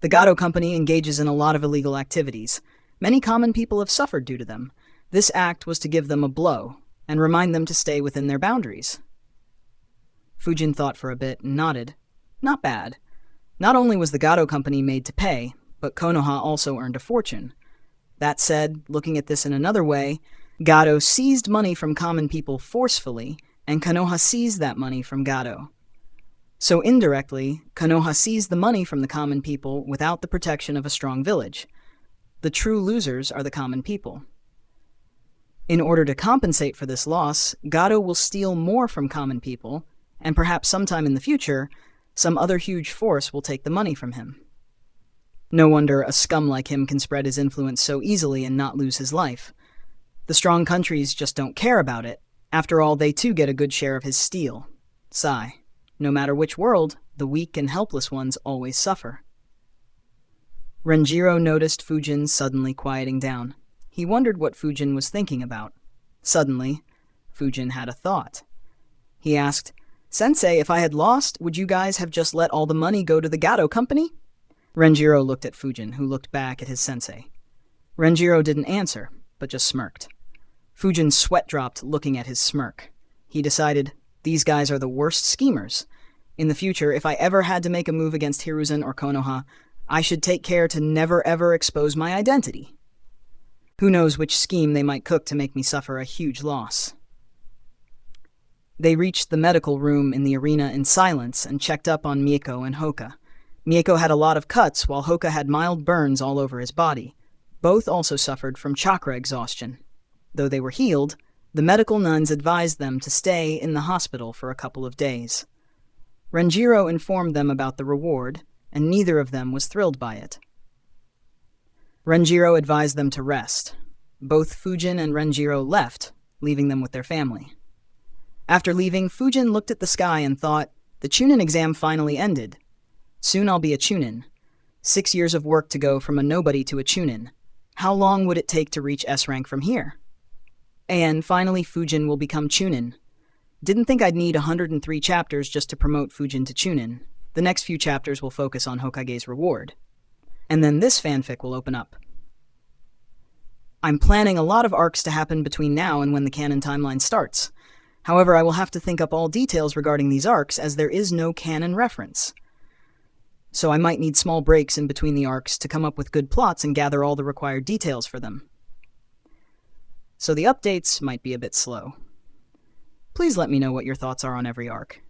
The Gado Company engages in a lot of illegal activities. Many common people have suffered due to them. This act was to give them a blow and remind them to stay within their boundaries. Fujin thought for a bit and nodded. Not bad. Not only was the Gado Company made to pay, but Konoha also earned a fortune. That said, looking at this in another way, Gado seized money from common people forcefully, and Konoha seized that money from Gado. So indirectly, Konoha seized the money from the common people without the protection of a strong village. The true losers are the common people. In order to compensate for this loss, Gado will steal more from common people, and perhaps sometime in the future, some other huge force will take the money from him. No wonder a scum like him can spread his influence so easily and not lose his life. The strong countries just don't care about it. After all, they too get a good share of his steal. Sigh. No matter which world, the weak and helpless ones always suffer. Renjiro noticed Fujin suddenly quieting down. He wondered what Fujin was thinking about. Suddenly, Fujin had a thought. He asked, "Sensei, if I had lost, would you guys have just let all the money go to the Gado Company?" Renjiro looked at Fujin, who looked back at his sensei. Renjiro didn't answer, but just smirked. Fujin's sweat dropped looking at his smirk. He decided, these guys are the worst schemers. In the future, if I ever had to make a move against Hiruzen or Konoha, I should take care to never ever expose my identity. Who knows which scheme they might cook to make me suffer a huge loss. They reached the medical room in the arena in silence and checked up on Mieko and Hoka. Mieko had a lot of cuts, while Hoka had mild burns all over his body. Both also suffered from chakra exhaustion. Though they were healed, the medical nuns advised them to stay in the hospital for a couple of days. Renjiro informed them about the reward, and neither of them was thrilled by it. Renjiro advised them to rest. Both Fujin and Renjiro left, leaving them with their family. After leaving, Fujin looked at the sky and thought, the Chunin exam finally ended. Soon I'll be a Chunin. 6 years of work to go from a nobody to a Chunin. How long would it take to reach S rank from here? And finally Fujin will become Chunin. Didn't think I'd need 103 chapters just to promote Fujin to Chunin. The next few chapters will focus on Hokage's reward. And then this fanfic will open up. I'm planning a lot of arcs to happen between now and when the canon timeline starts. However, I will have to think up all details regarding these arcs as there is no canon reference. So I might need small breaks in between the arcs to come up with good plots and gather all the required details for them. So the updates might be a bit slow. Please let me know what your thoughts are on every arc.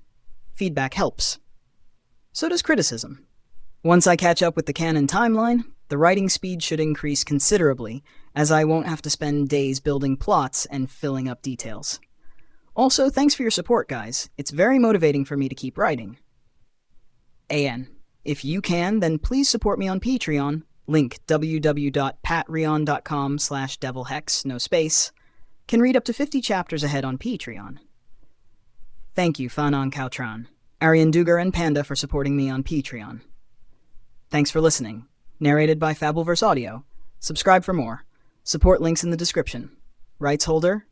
Feedback helps. So does criticism. Once I catch up with the canon timeline, the writing speed should increase considerably, as I won't have to spend days building plots and filling up details. Also, thanks for your support, guys. It's very motivating for me to keep writing. AN. If you can, then please support me on Patreon. Link www.patreon.com/devilhex, no space. Can read up to 50 chapters ahead on Patreon. Thank you, Fanon Cautran, Arian Dugar, and Panda for supporting me on Patreon. Thanks for listening. Narrated by Fabelverse Audio. Subscribe for more. Support links in the description. Rights holder?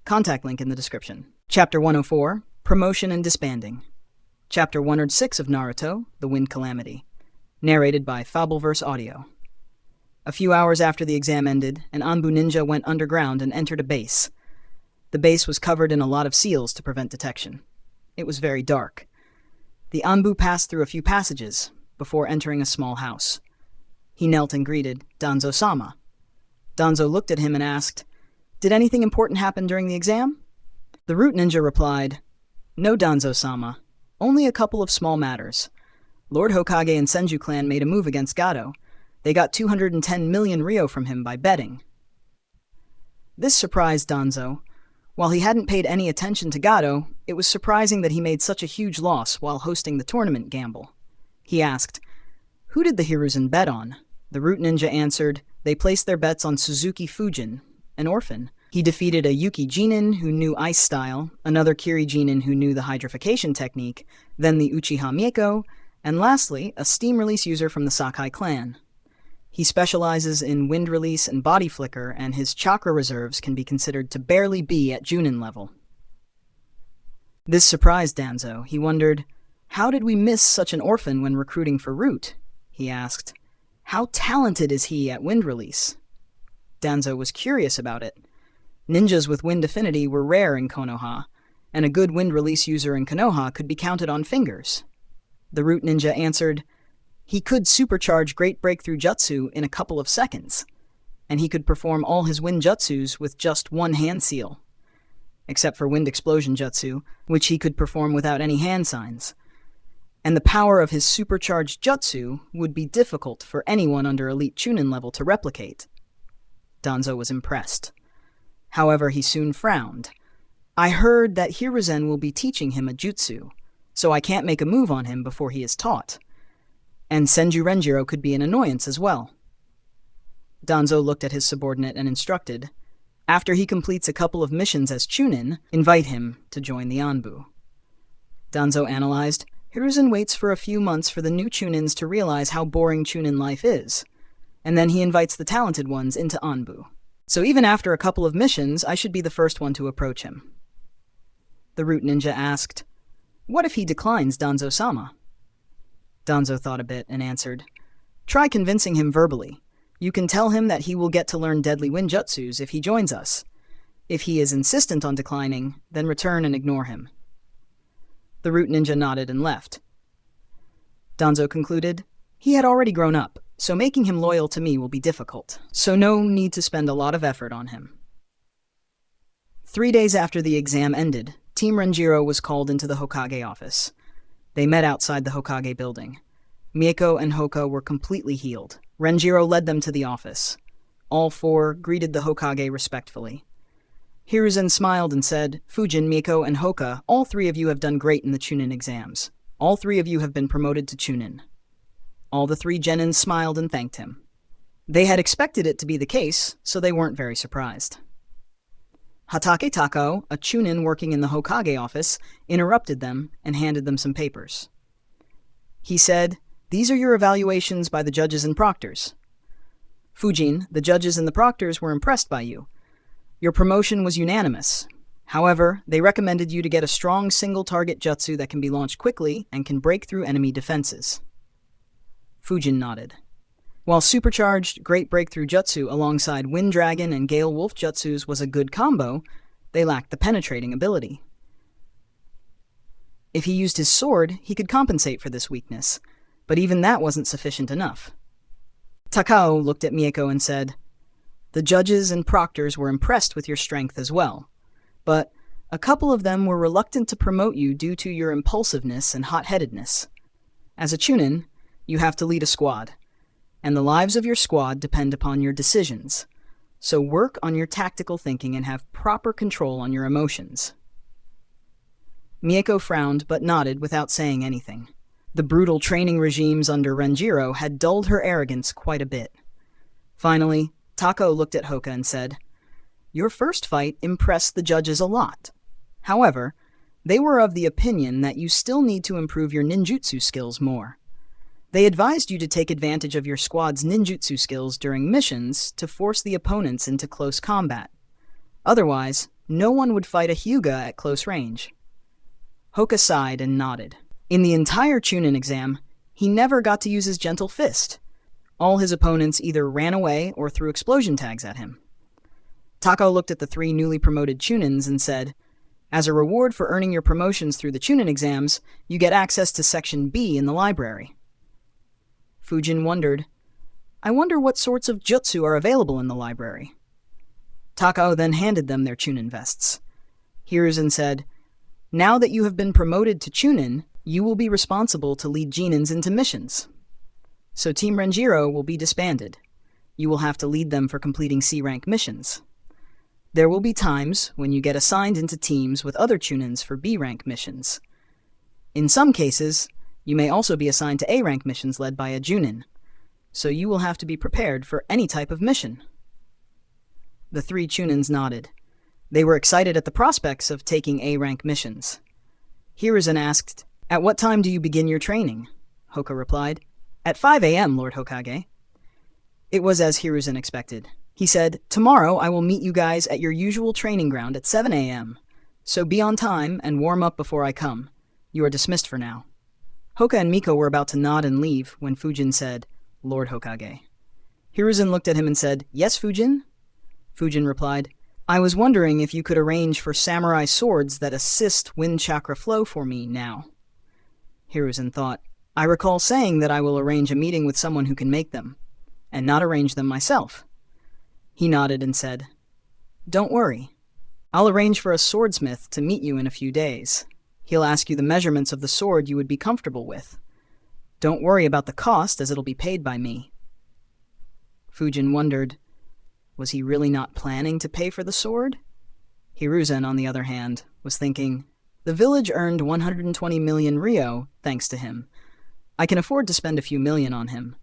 Contact link in the description. Chapter 104, Promotion and Disbanding. Chapter 106 of Naruto, The Wind Calamity. Narrated by Fabelverse Audio. A few hours after the exam ended, an Anbu ninja went underground and entered a base. The base was covered in a lot of seals to prevent detection. It was very dark. The Anbu passed through a few passages before entering a small house. He knelt and greeted Danzo-sama. Danzo looked at him and asked, "Did anything important happen during the exam?" The root ninja replied, "No, Danzo-sama. Only a couple of small matters. Lord Hokage and Senju clan made a move against Gado. They got 210 million ryo from him by betting." This surprised Danzo. While he hadn't paid any attention to Gado, it was surprising that he made such a huge loss while hosting the tournament gamble. He asked, "Who did the Hiruzen bet on?" The root ninja answered, "They placed their bets on Suzuki Fujin, an orphan. He defeated a Yuki Jinin who knew ice style, another Kiri Jinin who knew the hydrification technique, then the Uchiha Mieko, and lastly, a steam release user from the Sakai clan. He specializes in wind release and body flicker, and his chakra reserves can be considered to barely be at Junin level." This surprised Danzo. He wondered, "How did we miss such an orphan when recruiting for Root?" He asked, "How talented is he at wind release?" Danzo was curious about it. Ninjas with wind affinity were rare in Konoha, and a good wind release user in Konoha could be counted on fingers. The root ninja answered, "He could supercharge Great Breakthrough Jutsu in a couple of seconds, and he could perform all his wind jutsus with just one hand seal, except for Wind Explosion Jutsu, which he could perform without any hand signs. And the power of his supercharged jutsu would be difficult for anyone under Elite Chunin level to replicate." Danzo was impressed. However, he soon frowned. "I heard that Hiruzen will be teaching him a jutsu, so I can't make a move on him before he is taught. And Senju Renjiro could be an annoyance as well." Danzo looked at his subordinate and instructed, "After he completes a couple of missions as Chunin, invite him to join the Anbu." Danzo analyzed, "Hiruzen waits for a few months for the new Chunins to realize how boring Chunin life is, and then he invites the talented ones into Anbu. So even after a couple of missions, I should be the first one to approach him." The root ninja asked, "What if he declines Danzo-sama?" Danzo thought a bit and answered, "Try convincing him verbally. You can tell him that he will get to learn deadly wind jutsus if he joins us. If he is insistent on declining, then return and ignore him." The root ninja nodded and left. Danzo concluded, He had already grown up, so making him loyal to me will be difficult, so no need to spend a lot of effort on him. 3 days after the exam ended, Team Renjiro was called into the Hokage office. They met outside the Hokage building. Mieko and Hoka were completely healed. Renjiro led them to the office. All four greeted the Hokage respectfully. Hiruzen smiled and said, "Fujin, Mieko, and Hoka, all three of you have done great in the Chunin exams. All three of you have been promoted to Chunin." All the three genins smiled and thanked him. They had expected it to be the case, so they weren't very surprised. Hatake Tako, a Chunin working in the Hokage office, interrupted them and handed them some papers. He said, "These are your evaluations by the judges and proctors. Fujin, the judges and the proctors were impressed by you. Your promotion was unanimous. However, they recommended you to get a strong single-target jutsu that can be launched quickly and can break through enemy defenses." Fujin nodded. While supercharged Great Breakthrough Jutsu alongside Wind Dragon and Gale Wolf Jutsus was a good combo, they lacked the penetrating ability. If he used his sword, he could compensate for this weakness, but even that wasn't sufficient enough. Takao looked at Mieko and said, "The judges and proctors were impressed with your strength as well, but a couple of them were reluctant to promote you due to your impulsiveness and hot-headedness. As a Chunin, you have to lead a squad, and the lives of your squad depend upon your decisions, so work on your tactical thinking and have proper control on your emotions." Mieko frowned but nodded without saying anything. The brutal training regimes under Renjiro had dulled her arrogance quite a bit. Finally, Tako looked at Hoka and said, "Your first fight impressed the judges a lot. However, they were of the opinion that you still need to improve your ninjutsu skills more. They advised you to take advantage of your squad's ninjutsu skills during missions to force the opponents into close combat. Otherwise, no one would fight a Hyuga at close range." Hoka sighed and nodded. In the entire Chunin exam, he never got to use his gentle fist. All his opponents either ran away or threw explosion tags at him. Tako looked at the three newly promoted Chunins and said, "As a reward for earning your promotions through the Chunin exams, you get access to Section B in the library." Fujin wondered, "I wonder what sorts of jutsu are available in the library." Takao then handed them their Chunin vests. Hiruzen said, "Now that you have been promoted to Chunin, you will be responsible to lead Genins into missions. So Team Renjiro will be disbanded. You will have to lead them for completing C-rank missions. There will be times when you get assigned into teams with other Chunins for B-rank missions. In some cases, you may also be assigned to A-rank missions led by a Junin, so you will have to be prepared for any type of mission." The three Chunins nodded. They were excited at the prospects of taking A-rank missions. Hiruzen asked, "At what time do you begin your training?" Hoka replied, "At 5 a.m., Lord Hokage." It was as Hiruzen expected. He said, "Tomorrow I will meet you guys at your usual training ground at 7 a.m., so be on time and warm up before I come. You are dismissed for now." Hoka and Miko were about to nod and leave when Fujin said, "Lord Hokage." Hiruzen looked at him and said, "Yes, Fujin?" Fujin replied, "I was wondering if you could arrange for samurai swords that assist wind chakra flow for me now." Hiruzen thought, "I recall saying that I will arrange a meeting with someone who can make them, and not arrange them myself." He nodded and said, "Don't worry. I'll arrange for a swordsmith to meet you in a few days. He'll ask you the measurements of the sword you would be comfortable with. Don't worry about the cost, as it'll be paid by me." Fujin wondered, was he really not planning to pay for the sword? Hiruzen, on the other hand, was thinking, the village earned 120 million ryo thanks to him. I can afford to spend a few million on him.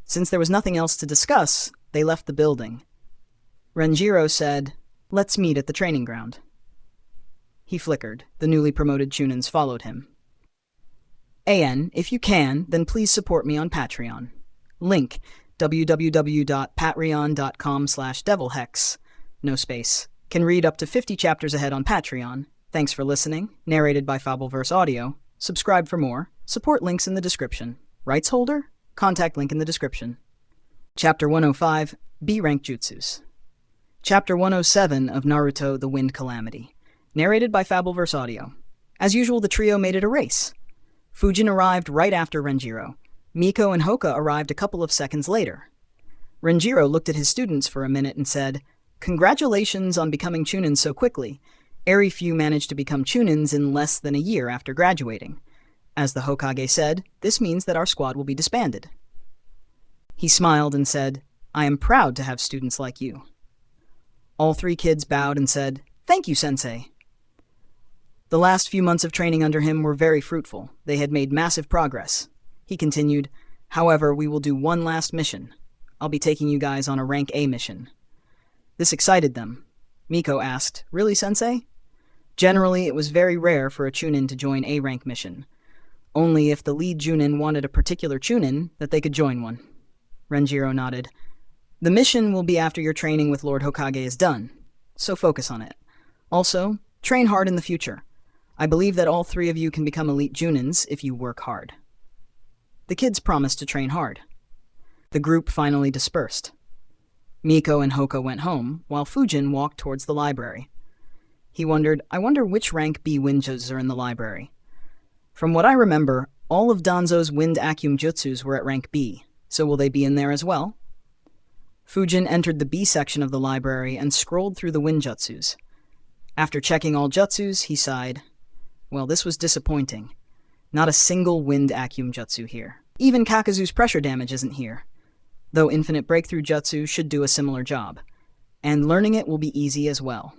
Since there was nothing else to discuss, they left the building. Renjiro said, "Let's meet at the training ground." He flickered. The newly promoted Chunins followed him. "AN, if you can, then please support me on Patreon. Link, www.patreon.com/devilhex. No space. Can read up to 50 chapters ahead on Patreon. Thanks for listening. Narrated by Fabelverse Audio. Subscribe for more. Support links in the description. Rights holder? Contact link in the description." Chapter 105, B-Rank Jutsus. Chapter 107 of Naruto The Wind Calamity. Narrated by Fabelverse Audio. As usual, the trio made it a race. Fujin arrived right after Renjiro. Miko and Hoka arrived a couple of seconds later. Renjiro looked at his students for a minute and said, "Congratulations on becoming Chunins so quickly. Very few managed to become Chunins in less than a year after graduating. As the Hokage said, this means that our squad will be disbanded." He smiled and said, "I am proud to have students like you." All three kids bowed and said, "Thank you, Sensei." The last few months of training under him were very fruitful. They had made massive progress. He continued, "However, we will do one last mission. I'll be taking you guys on a rank A mission." This excited them. Miko asked, "Really, Sensei?" Generally, it was very rare for a Chunin to join a rank mission. Only if the lead Chunin wanted a particular Chunin that they could join one. Renjiro nodded. "The mission will be after your training with Lord Hokage is done, so focus on it. Also, train hard in the future. I believe that all three of you can become elite Chunins if you work hard." The kids promised to train hard. The group finally dispersed. Miko and Hoka went home, while Fujin walked towards the library. He wondered, I wonder which rank B ninjas are in the library. From what I remember, all of Danzo's wind Akyum jutsus were at rank B, so will they be in there as well? Fujin entered the B section of the library and scrolled through the wind jutsus. After checking all jutsus, he sighed. Well, this was disappointing. Not a single wind Akyum jutsu here. Even Kakazu's pressure damage isn't here. Though infinite breakthrough jutsu should do a similar job. And learning it will be easy as well.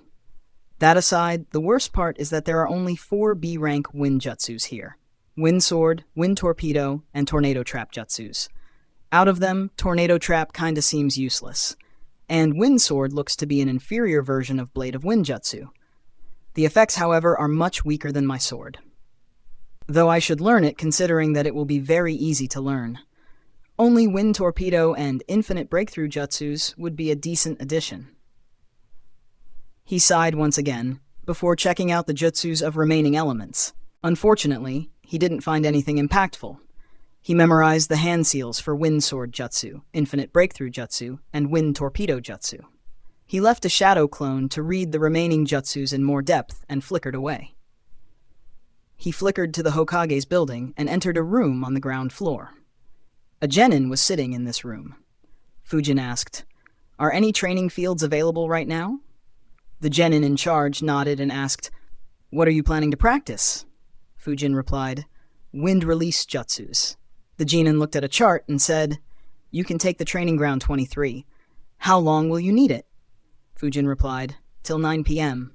That aside, the worst part is that there are only 4 B-rank wind jutsus here. Wind Sword, Wind Torpedo, and Tornado Trap jutsus. Out of them, Tornado Trap kinda seems useless. And Wind Sword looks to be an inferior version of Blade of Wind jutsu. The effects, however, are much weaker than my sword. Though I should learn it considering that it will be very easy to learn. Only Wind Torpedo and Infinite Breakthrough jutsus would be a decent addition. He sighed once again, before checking out the jutsus of remaining elements. Unfortunately, he didn't find anything impactful. He memorized the hand seals for Wind Sword jutsu, Infinite Breakthrough jutsu, and Wind Torpedo jutsu. He left a shadow clone to read the remaining jutsus in more depth and flickered away. He flickered to the Hokage's building and entered a room on the ground floor. A genin was sitting in this room. Fujin asked, "Are any training fields available right now?" The genin in charge nodded and asked, "What are you planning to practice?" Fujin replied, "Wind release jutsus." The genin looked at a chart and said, "You can take the training ground 23. How long will you need it?" Fujin replied, "Till 9 p.m.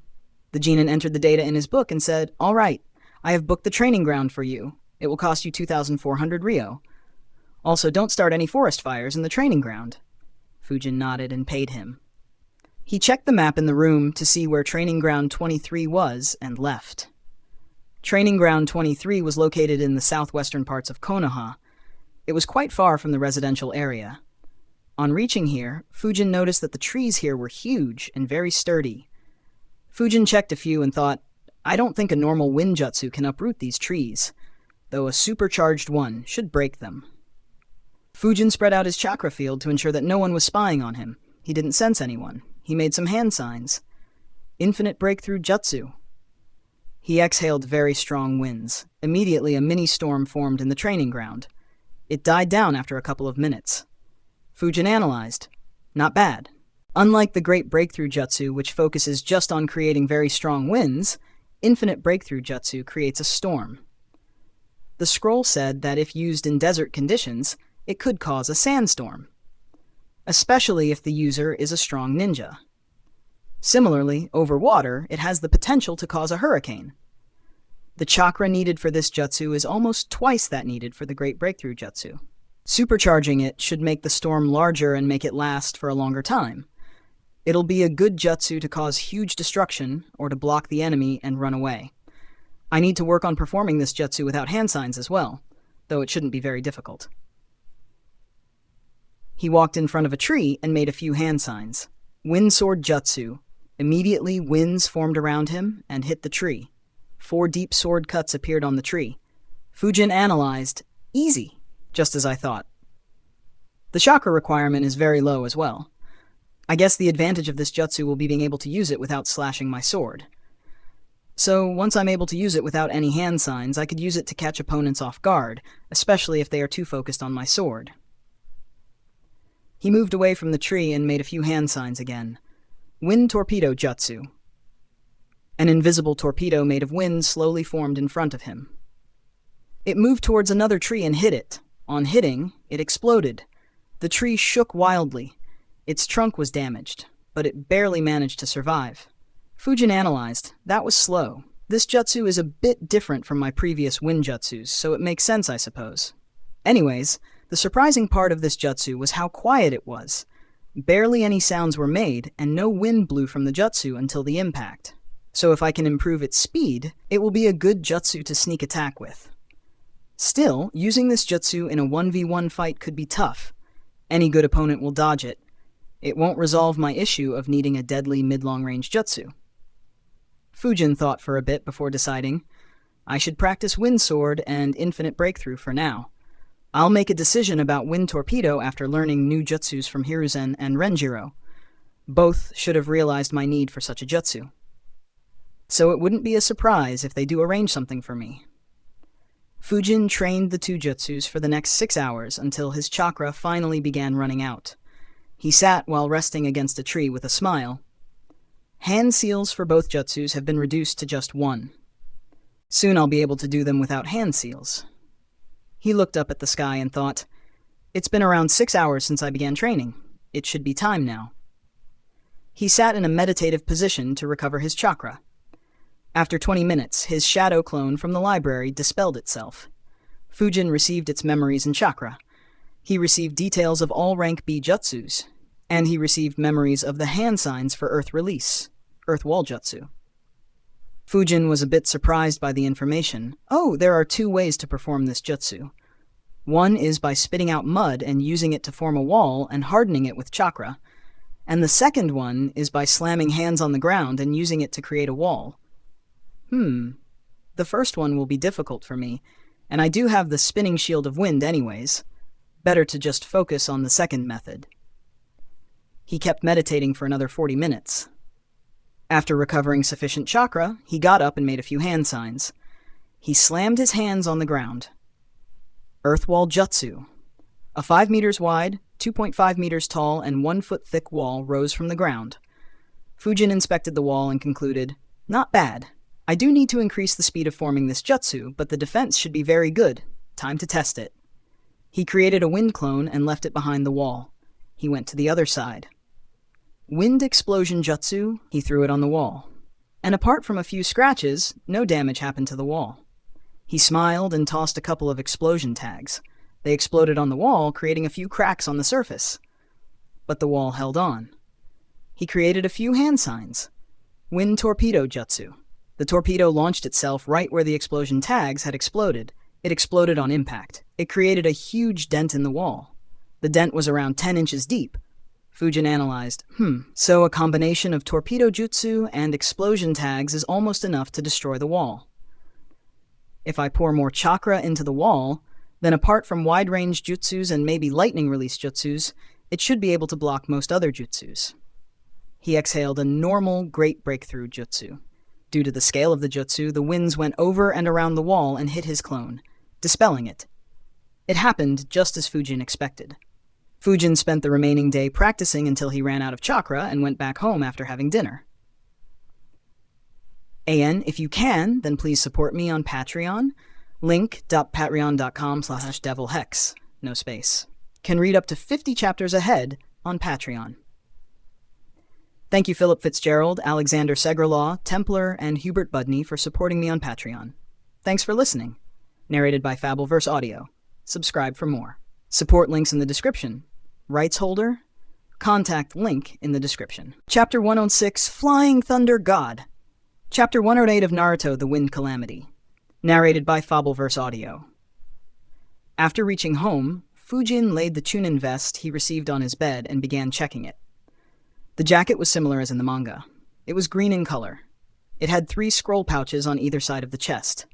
The genin entered the data in his book and said, "All right, I have booked the training ground for you. It will cost you 2,400 Ryo. Also, don't start any forest fires in the training ground." Fujin nodded and paid him. He checked the map in the room to see where Training Ground 23 was and left. Training Ground 23 was located in the southwestern parts of Konoha. It was quite far from the residential area. On reaching here, Fujin noticed that the trees here were huge and very sturdy. Fujin checked a few and thought, I don't think a normal wind jutsu can uproot these trees, though a supercharged one should break them. Fujin spread out his chakra field to ensure that no one was spying on him. He didn't sense anyone. He made some hand signs. Infinite Breakthrough Jutsu. He exhaled very strong winds. Immediately a mini-storm formed in the training ground. It died down after a couple of minutes. Fujin analyzed. Not bad. Unlike the Great Breakthrough Jutsu, which focuses just on creating very strong winds, Infinite Breakthrough Jutsu creates a storm. The scroll said that if used in desert conditions, it could cause a sandstorm, especially if the user is a strong ninja. Similarly, over water, it has the potential to cause a hurricane. The chakra needed for this jutsu is almost twice that needed for the Great Breakthrough Jutsu. Supercharging it should make the storm larger and make it last for a longer time. It'll be a good jutsu to cause huge destruction or to block the enemy and run away. I need to work on performing this jutsu without hand signs as well, though it shouldn't be very difficult. He walked in front of a tree and made a few hand signs. Wind Sword Jutsu. Immediately, winds formed around him and hit the tree. 4 deep sword cuts appeared on the tree. Fujin analyzed. Easy, just as I thought. The chakra requirement is very low as well. I guess the advantage of this jutsu will be being able to use it without slashing my sword. So once I'm able to use it without any hand signs, I could use it to catch opponents off guard, especially if they are too focused on my sword. He moved away from the tree and made a few hand signs again. Wind Torpedo Jutsu. An invisible torpedo made of wind slowly formed in front of him. It moved towards another tree and hit it. On hitting, it exploded. The tree shook wildly. Its trunk was damaged, but it barely managed to survive. Fujin analyzed. That was slow. This jutsu is a bit different from my previous wind jutsus, so it makes sense, I suppose. Anyways, the surprising part of this jutsu was how quiet it was. Barely any sounds were made, and no wind blew from the jutsu until the impact. So if I can improve its speed, it will be a good jutsu to sneak attack with. Still, using this jutsu in a 1v1 fight could be tough. Any good opponent will dodge it. It won't resolve my issue of needing a deadly mid-long range jutsu. Fujin thought for a bit before deciding, I should practice Wind Sword and Infinite Breakthrough for now. I'll make a decision about Wind Torpedo after learning new jutsus from Hiruzen and Renjiro. Both should have realized my need for such a jutsu. So it wouldn't be a surprise if they do arrange something for me. Fujin trained the two jutsus for the next 6 hours until his chakra finally began running out. He sat while resting against a tree with a smile. Hand seals for both jutsus have been reduced to just 1. Soon I'll be able to do them without hand seals. He looked up at the sky and thought, it's been around 6 hours since I began training. It should be time now. He sat in a meditative position to recover his chakra. After 20 minutes, his shadow clone from the library dispelled itself. Fujin received its memories and chakra. He received details of all rank B jutsus, and he received memories of the hand signs for Earth Release, Earth Wall Jutsu. Fujin was a bit surprised by the information. Oh, there are 2 ways to perform this jutsu. One is by spitting out mud and using it to form a wall and hardening it with chakra, and the second one is by slamming hands on the ground and using it to create a wall. The first one will be difficult for me, and I do have the spinning shield of wind anyways. Better to just focus on the second method. He kept meditating for another 40 minutes. After recovering sufficient chakra, he got up and made a few hand signs. He slammed his hands on the ground. Earth Wall Jutsu. A 5 meters wide, 2.5 meters tall, and 1 foot thick wall rose from the ground. Fujin inspected the wall and concluded, not bad. I do need to increase the speed of forming this jutsu, but the defense should be very good. Time to test it. He created a wind clone and left it behind the wall. He went to the other side. Wind Explosion Jutsu, he threw it on the wall. And apart from a few scratches, no damage happened to the wall. He smiled and tossed a couple of explosion tags. They exploded on the wall, creating a few cracks on the surface. But the wall held on. He created a few hand signs. Wind Torpedo Jutsu. The torpedo launched itself right where the explosion tags had exploded. It exploded on impact. It created a huge dent in the wall. The dent was around 10 inches deep. Fujin analyzed, so a combination of torpedo jutsu and explosion tags is almost enough to destroy the wall. If I pour more chakra into the wall, then apart from wide-range jutsus and maybe lightning release jutsus, it should be able to block most other jutsus. He exhaled a normal Great Breakthrough jutsu. Due to the scale of the jutsu, the winds went over and around the wall and hit his clone, dispelling it. It happened just as Fujin expected. Fujin spent the remaining day practicing until he ran out of chakra and went back home after having dinner. AN, if you can, then please support me on Patreon. Link.patreon.com/devilhex. No space. Can read up to 50 chapters ahead on Patreon. Thank you Philip Fitzgerald, Alexander Segerlaw, Templar, and Hubert Budney for supporting me on Patreon. Thanks for listening. Narrated by Fabelverse Audio. Subscribe for more. Support links in the description. Rights holder? Contact link in the description. Chapter 106, Flying Thunder God. Chapter 108 of Naruto, The Wind Calamity. Narrated by Fabelverse Audio. After reaching home, Fujin laid the Chunin vest he received on his bed and began checking it. The jacket was similar as in the manga. It was green in color. It had 3 scroll pouches on either side of the chest.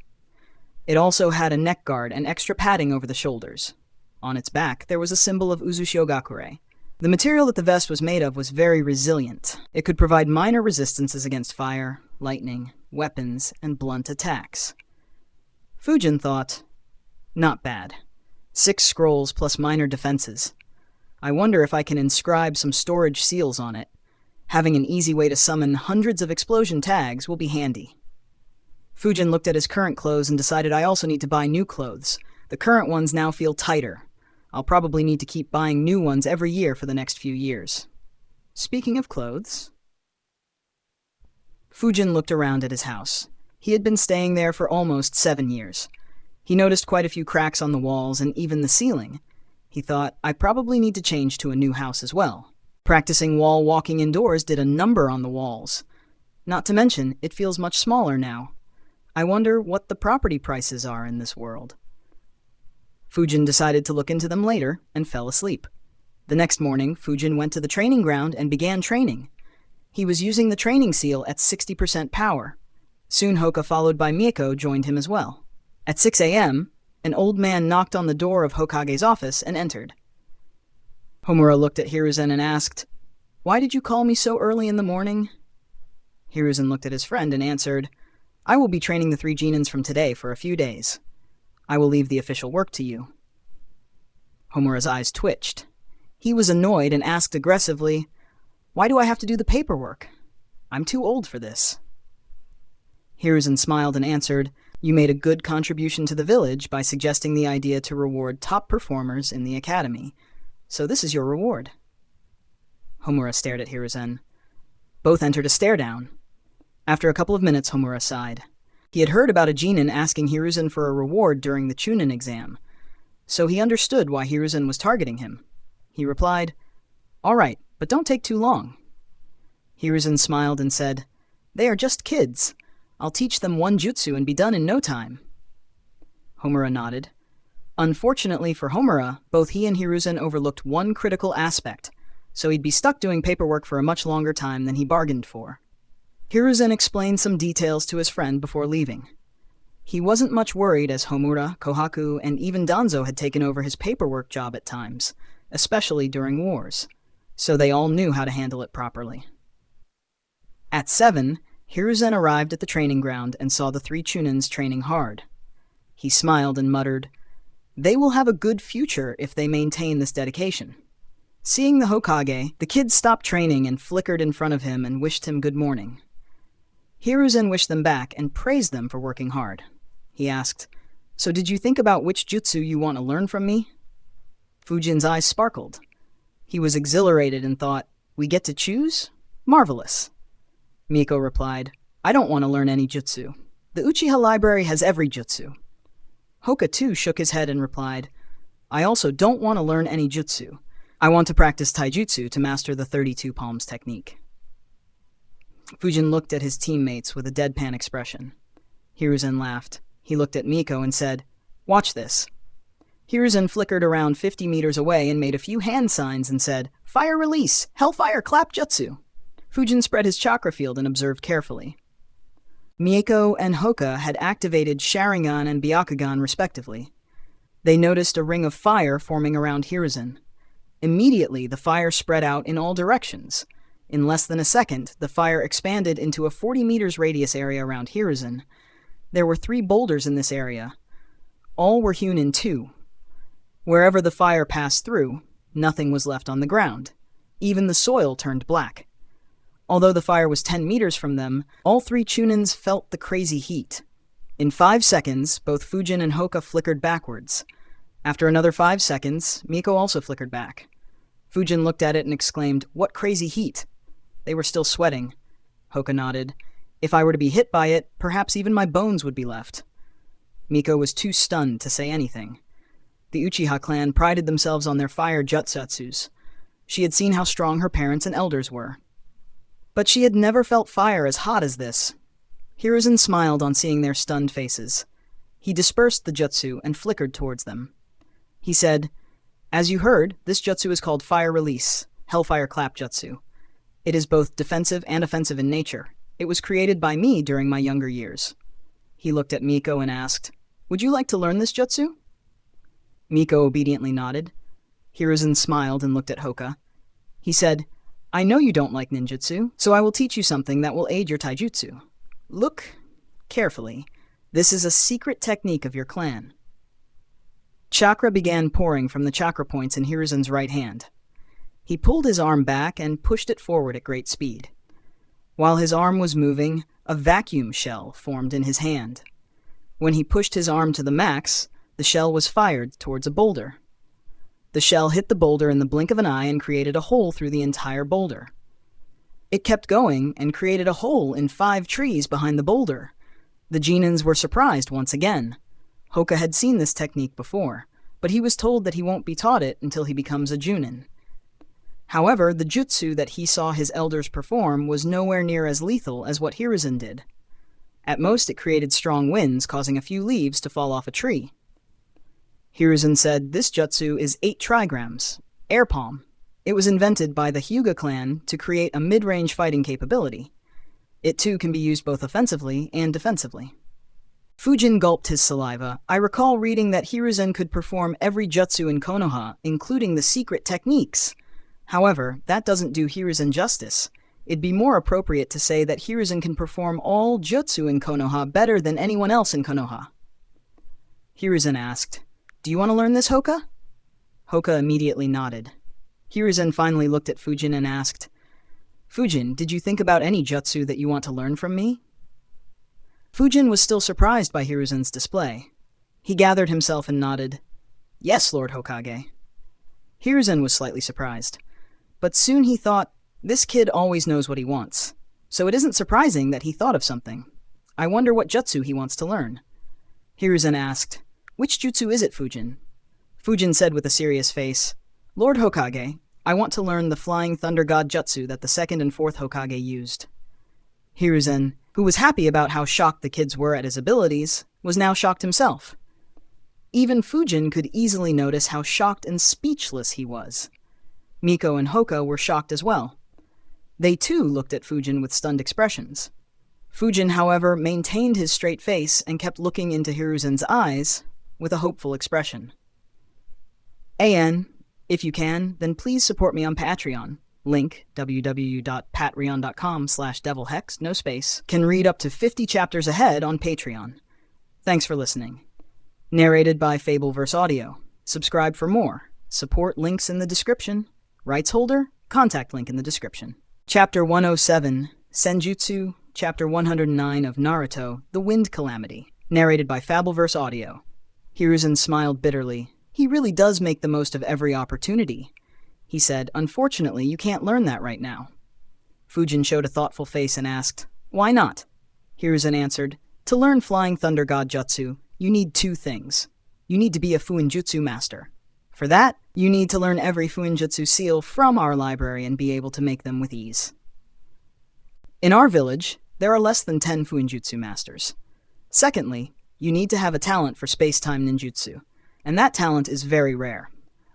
It also had a neck guard and extra padding over the shoulders. On its back, there was a symbol of Uzushio-gakure. The material that the vest was made of was very resilient. It could provide minor resistances against fire, lightning, weapons, and blunt attacks. Fujin thought, not bad. 6 scrolls plus minor defenses. I wonder if I can inscribe some storage seals on it. Having an easy way to summon hundreds of explosion tags will be handy. Fujin looked at his current clothes and decided I also need to buy new clothes. The current ones now feel tighter. I'll probably need to keep buying new ones every year for the next few years. Speaking of clothes... Fujin looked around at his house. He had been staying there for almost 7 years. He noticed quite a few cracks on the walls and even the ceiling. He thought, I probably need to change to a new house as well. Practicing wall walking indoors did a number on the walls. Not to mention, it feels much smaller now. I wonder what the property prices are in this world. Fujin decided to look into them later and fell asleep. The next morning, Fujin went to the training ground and began training. He was using the training seal at 60% power. Soon Hoka, followed by Miko, joined him as well. At 6 a.m., an old man knocked on the door of Hokage's office and entered. Homura looked at Hiruzen and asked, Why did you call me so early in the morning? Hiruzen looked at his friend and answered, I will be training the 3 Genins from today for a few days. I will leave the official work to you. Homura's eyes twitched. He was annoyed and asked aggressively, Why do I have to do the paperwork? I'm too old for this. Hiruzen smiled and answered, You made a good contribution to the village by suggesting the idea to reward top performers in the academy. So this is your reward. Homura stared at Hiruzen. Both entered a stare-down. After a couple of minutes, Homura sighed. He had heard about a Genin asking Hiruzen for a reward during the Chunin exam, so he understood why Hiruzen was targeting him. He replied, All right, but don't take too long. Hiruzen smiled and said, They are just kids. I'll teach them one jutsu and be done in no time. Homura nodded. Unfortunately for Homura, both he and Hiruzen overlooked one critical aspect, so he'd be stuck doing paperwork for a much longer time than he bargained for. Hiruzen explained some details to his friend before leaving. He wasn't much worried as Homura, Kohaku, and even Danzo had taken over his paperwork job at times, especially during wars, so they all knew how to handle it properly. At 7, Hiruzen arrived at the training ground and saw the 3 Chunins training hard. He smiled and muttered, They will have a good future if they maintain this dedication. Seeing the Hokage, the kids stopped training and flickered in front of him and wished him good morning. Hiruzen wished them back and praised them for working hard. He asked, So did you think about which jutsu you want to learn from me? Fujin's eyes sparkled. He was exhilarated and thought, We get to choose? Marvelous. Miko replied, I don't want to learn any jutsu. The Uchiha library has every jutsu. Hoka too shook his head and replied, I also don't want to learn any jutsu. I want to practice taijutsu to master the 32 palms technique. Fujin looked at his teammates with a deadpan expression. Hiruzen laughed. He looked at Miko and said, Watch this. Hiruzen flickered around 50 meters away and made a few hand signs and said, Fire release! Hellfire clap jutsu! Fujin spread his chakra field and observed carefully. Miko and Hoka had activated Sharingan and Byakugan respectively. They noticed a ring of fire forming around Hiruzen. Immediately, the fire spread out in all directions. In less than a second, the fire expanded into a 40 meters radius area around Hiruzen. There were 3 boulders in this area. All were hewn in 2. Wherever the fire passed through, nothing was left on the ground. Even the soil turned black. Although the fire was 10 meters from them, all 3 Chunins felt the crazy heat. In 5 seconds, both Fujin and Hoka flickered backwards. After another 5 seconds, Miko also flickered back. Fujin looked at it and exclaimed, What crazy heat! They were still sweating. Hoka nodded. If I were to be hit by it, perhaps even my bones would be left. Miko was too stunned to say anything. The Uchiha clan prided themselves on their fire jutsatsus. She had seen how strong her parents and elders were. But she had never felt fire as hot as this. Hiruzen smiled on seeing their stunned faces. He dispersed the jutsu and flickered towards them. He said, As you heard, this jutsu is called Fire Release, Hellfire Clap Jutsu. It is both defensive and offensive in nature. It was created by me during my younger years. He looked at Miko and asked, Would you like to learn this jutsu? Miko obediently nodded. Hiruzen smiled and looked at Hoka. He said, I know you don't like ninjutsu, so I will teach you something that will aid your taijutsu. Look carefully. This is a secret technique of your clan. Chakra began pouring from the chakra points in Hiruzen's right hand. He pulled his arm back and pushed it forward at great speed. While his arm was moving, a vacuum shell formed in his hand. When he pushed his arm to the max, the shell was fired towards a boulder. The shell hit the boulder in the blink of an eye and created a hole through the entire boulder. It kept going and created a hole in 5 trees behind the boulder. The Genins were surprised once again. Hoka had seen this technique before, but he was told that he won't be taught it until he becomes a Junin. However, the jutsu that he saw his elders perform was nowhere near as lethal as what Hiruzen did. At most, it created strong winds, causing a few leaves to fall off a tree. Hiruzen said this jutsu is 8 trigrams, air palm. It was invented by the Hyuga clan to create a mid-range fighting capability. It too can be used both offensively and defensively. Fujin gulped his saliva. I recall reading that Hiruzen could perform every jutsu in Konoha, including the secret techniques. However, that doesn't do Hiruzen justice. It'd be more appropriate to say that Hiruzen can perform all jutsu in Konoha better than anyone else in Konoha. Hiruzen asked, "Do you want to learn this, Hoka?" Hoka immediately nodded. Hiruzen finally looked at Fujin and asked, "Fujin, did you think about any jutsu that you want to learn from me?" Fujin was still surprised by Hiruzen's display. He gathered himself and nodded. "Yes, Lord Hokage." Hiruzen was slightly surprised, but soon he thought, this kid always knows what he wants, so it isn't surprising that he thought of something. I wonder what jutsu he wants to learn. Hiruzen asked, "Which jutsu is it, Fujin?" Fujin said with a serious face, "Lord Hokage, I want to learn the Flying Thunder God jutsu that the 2nd and 4th Hokage used." Hiruzen, who was happy about how shocked the kids were at his abilities, was now shocked himself. Even Fujin could easily notice how shocked and speechless he was. Miko and Hoka were shocked as well. They too looked at Fujin with stunned expressions. Fujin, however, maintained his straight face and kept looking into Hiruzen's eyes with a hopeful expression. "AN, if you can, then please support me on Patreon. Link, www.patreon.com/devilhex, no space, can read up to 50 chapters ahead on Patreon. Thanks for listening. Narrated by Fabelverse Audio. Subscribe for more. Support links in the description. Rights holder, contact link in the description." Chapter 107, Senjutsu, Chapter 109 of Naruto, The Wind Calamity. Narrated by Fabelverse Audio. Hiruzen smiled bitterly. He really does make the most of every opportunity. He said, "Unfortunately, you can't learn that right now." Fujin showed a thoughtful face and asked, "Why not?" Hiruzen answered, "To learn Flying Thunder God Jutsu, you need 2 things. You need to be a Fuinjutsu master. For that, you need to learn every Fuinjutsu seal from our library and be able to make them with ease. In our village, there are less than 10 Fuinjutsu masters. Secondly, you need to have a talent for space-time ninjutsu, and that talent is very rare.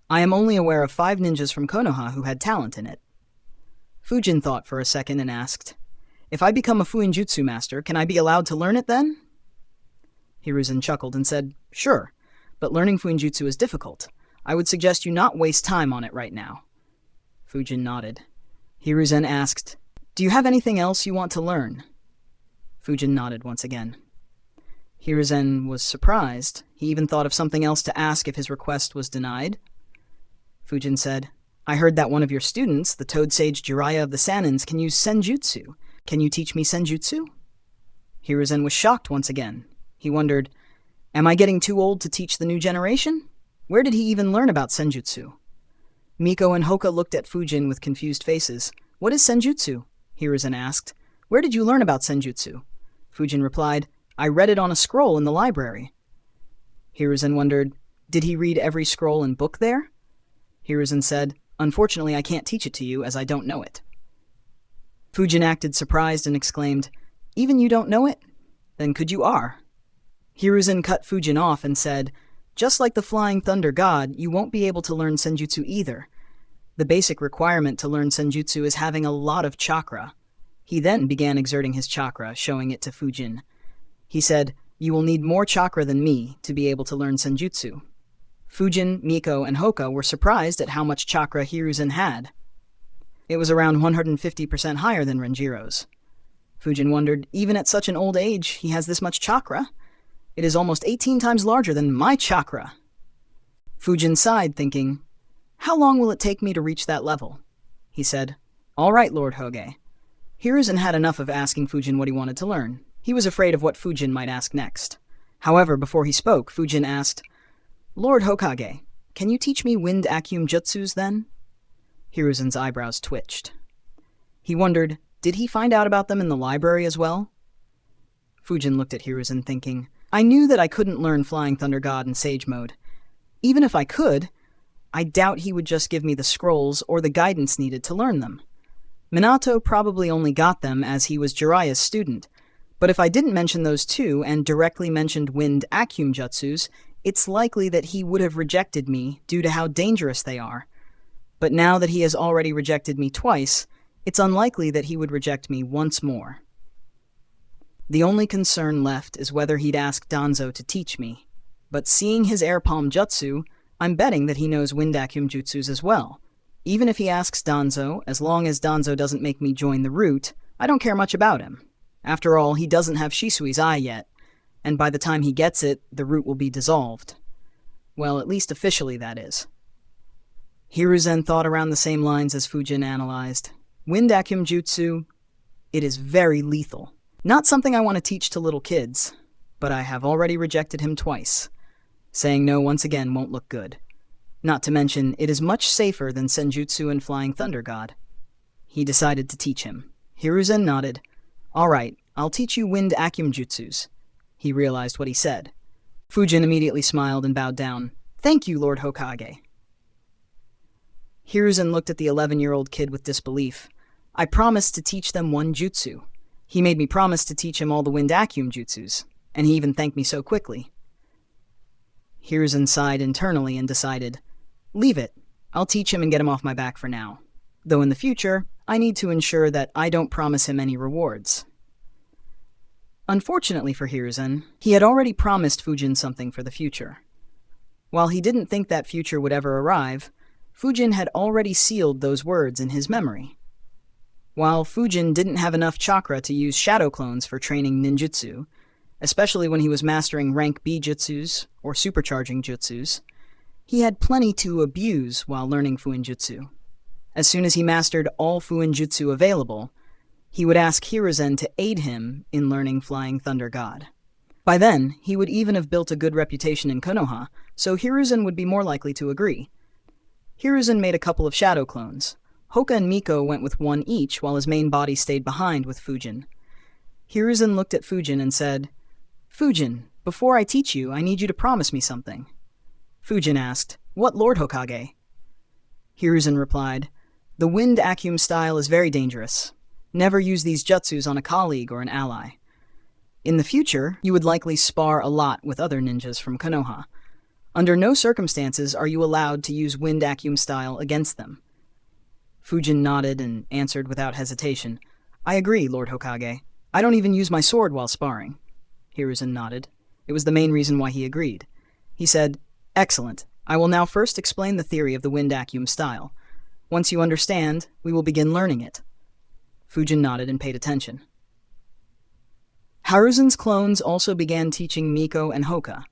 I am only aware of 5 ninjas from Konoha who had talent in it." Fujin thought for a second and asked, "If I become a Fuinjutsu master, can I be allowed to learn it then?" Hiruzen chuckled and said, "Sure, but learning Fuinjutsu is difficult. I would suggest you not waste time on it right now." Fujin nodded. Hiruzen asked, "Do you have anything else you want to learn?" Fujin nodded once again. Hiruzen was surprised. He even thought of something else to ask if his request was denied. Fujin said, "I heard that one of your students, the Toad Sage Jiraiya of the Sanins, can use Senjutsu. Can you teach me Senjutsu?" Hiruzen was shocked once again. He wondered, am I getting too old to teach the new generation? Where did he even learn about Senjutsu? Miko and Hoka looked at Fujin with confused faces. "What is Senjutsu?" Hiruzen asked. "Where did you learn about Senjutsu?" Fujin replied, "I read it on a scroll in the library." Hiruzen wondered, did he read every scroll and book there? Hiruzen said, "Unfortunately, I can't teach it to you as I don't know it." Fujin acted surprised and exclaimed, "Even you don't know it? Then could you are?" Hiruzen cut Fujin off and said, "Just like the Flying Thunder God, you won't be able to learn Senjutsu either. The basic requirement to learn Senjutsu is having a lot of chakra." He then began exerting his chakra, showing it to Fujin. He said, "You will need more chakra than me to be able to learn Senjutsu." Fujin, Miko, and Hoka were surprised at how much chakra Hiruzen had. It was around 150% higher than Renjiro's. Fujin wondered, even at such an old age, he has this much chakra? It is almost 18 times larger than my chakra. Fujin sighed, thinking, how long will it take me to reach that level? He said, all right, Lord Hoge. Hiruzen had enough of asking Fujin what he wanted to learn. He was afraid of what Fujin might ask next. However, before he spoke, Fujin asked, Lord Hokage, can you teach me wind Akyum jutsus then? Hiruzen's eyebrows twitched. He wondered, did he find out about them in the library as well? Fujin looked at Hiruzen, thinking, I knew that I couldn't learn Flying Thunder God in Sage Mode. Even if I could, I doubt he would just give me the scrolls or the guidance needed to learn them. Minato probably only got them as he was Jiraiya's student, but if I didn't mention those two and directly mentioned wind Akyum jutsus, it's likely that he would have rejected me due to how dangerous they are. But now that he has already rejected me twice, it's unlikely that he would reject me once more. The only concern left is whether he'd ask Danzo to teach me, but seeing his air palm jutsu, I'm betting that he knows wind Akyum jutsus as well. Even if he asks Danzo, as long as Danzo doesn't make me join the route, I don't care much about him. After all, he doesn't have Shisui's eye yet, and by the time he gets it, the root will be dissolved. Well, at least officially, that is. Hiruzen thought around the same lines as Fujin analyzed. Wind Akyum jutsu, it is very lethal. Not something I want to teach to little kids, but I have already rejected him twice. Saying no once again won't look good. Not to mention, it is much safer than Senjutsu and Flying Thunder God. He decided to teach him. Hiruzen nodded. All right, I'll teach you wind Akyum jutsus. He realized what he said. Fujin immediately smiled and bowed down. Thank you, Lord Hokage. Hiruzen looked at the 11-year-old kid with disbelief. I promised to teach them one jutsu. He made me promise to teach him all the wind Akyum jutsus, and he even thanked me so quickly. Hiruzen sighed internally and decided, leave it. I'll teach him and get him off my back for now. Though in the future, I need to ensure that I don't promise him any rewards. Unfortunately for Hiruzen, he had already promised Fujin something for the future. While he didn't think that future would ever arrive, Fujin had already sealed those words in his memory. While Fujin didn't have enough chakra to use shadow clones for training ninjutsu, especially when he was mastering rank B jutsus or supercharging jutsus, he had plenty to abuse while learning Fuinjutsu. As soon as he mastered all Fuinjutsu available, he would ask Hiruzen to aid him in learning Flying Thunder God. By then, he would even have built a good reputation in Konoha, so Hiruzen would be more likely to agree. Hiruzen made a couple of shadow clones. Hoka and Miko went with one each while his main body stayed behind with Fujin. Hiruzen looked at Fujin and said, Fujin, before I teach you, I need you to promise me something. Fujin asked, what, Lord Hokage? Hiruzen replied, the wind Akyum style is very dangerous. Never use these jutsus on a colleague or an ally. In the future, you would likely spar a lot with other ninjas from Konoha. Under no circumstances are you allowed to use wind Akyum style against them. Fujin nodded and answered without hesitation, I agree, Lord Hokage. I don't even use my sword while sparring. Hiruzen nodded. It was the main reason why he agreed. He said, excellent. I will now first explain the theory of the wind Akyum style. Once you understand, we will begin learning it. Fujin nodded and paid attention. Hiruzen's clones also began teaching Miko and Hoka.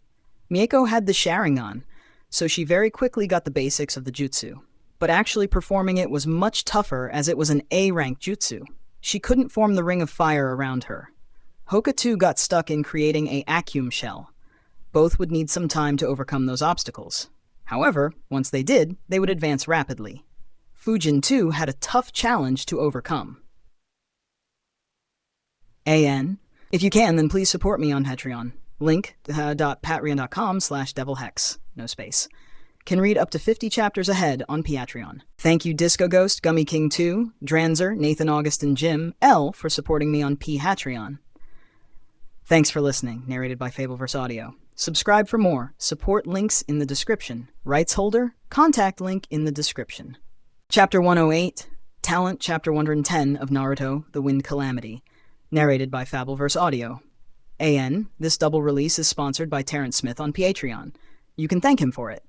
Miko had the Sharingan, so she very quickly got the basics of the jutsu. But actually performing it was much tougher as it was an A-rank jutsu. She couldn't form the ring of fire around her. Hoka too got stuck in creating a Akyum shell. Both would need some time to overcome those obstacles. However, once they did, they would advance rapidly. Fujin too had a tough challenge to overcome. AN. If you can, then please support me on Patreon. Link, patreon.com/devilhex. No space. Can read up to 50 chapters ahead on Patreon. Thank you Disco Ghost, Gummy King 2, Dranzer, Nathan August and Jim, L for supporting me on Patreon. Thanks for listening, narrated by Fabelverse Audio. Subscribe for more. Support links in the description. Rights holder, contact link in the description. Chapter 108, Talent Chapter 110 of Naruto, The Wind Calamity. Narrated by Fabelverse Audio. AN, this double release is sponsored by Terrence Smith on Patreon. You can thank him for it.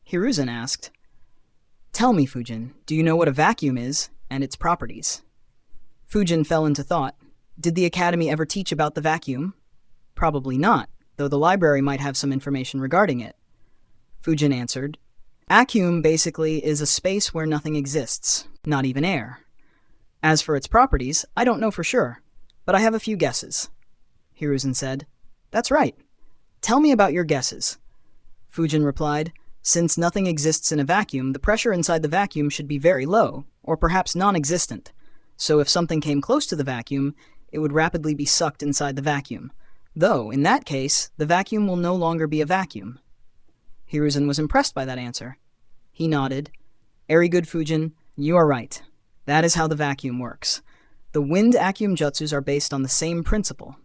Hiruzen asked, Tell me, Fujin, do you know what a vacuum is and its properties? Fujin fell into thought. Did the academy ever teach about the vacuum? Probably not, though the library might have some information regarding it. Fujin answered, Vacuum basically is a space where nothing exists, not even air. As for its properties, I don't know for sure, but I have a few guesses. Hiruzen said, That's right. Tell me about your guesses. Fujin replied, Since nothing exists in a vacuum, the pressure inside the vacuum should be very low, or perhaps non-existent. So if something came close to the vacuum, it would rapidly be sucked inside the vacuum. Though, in that case, the vacuum will no longer be a vacuum. Hiruzen was impressed by that answer. He nodded. Very good, Fujin. You are right. That is how the vacuum works. The wind vacuum jutsus are based on the same principle.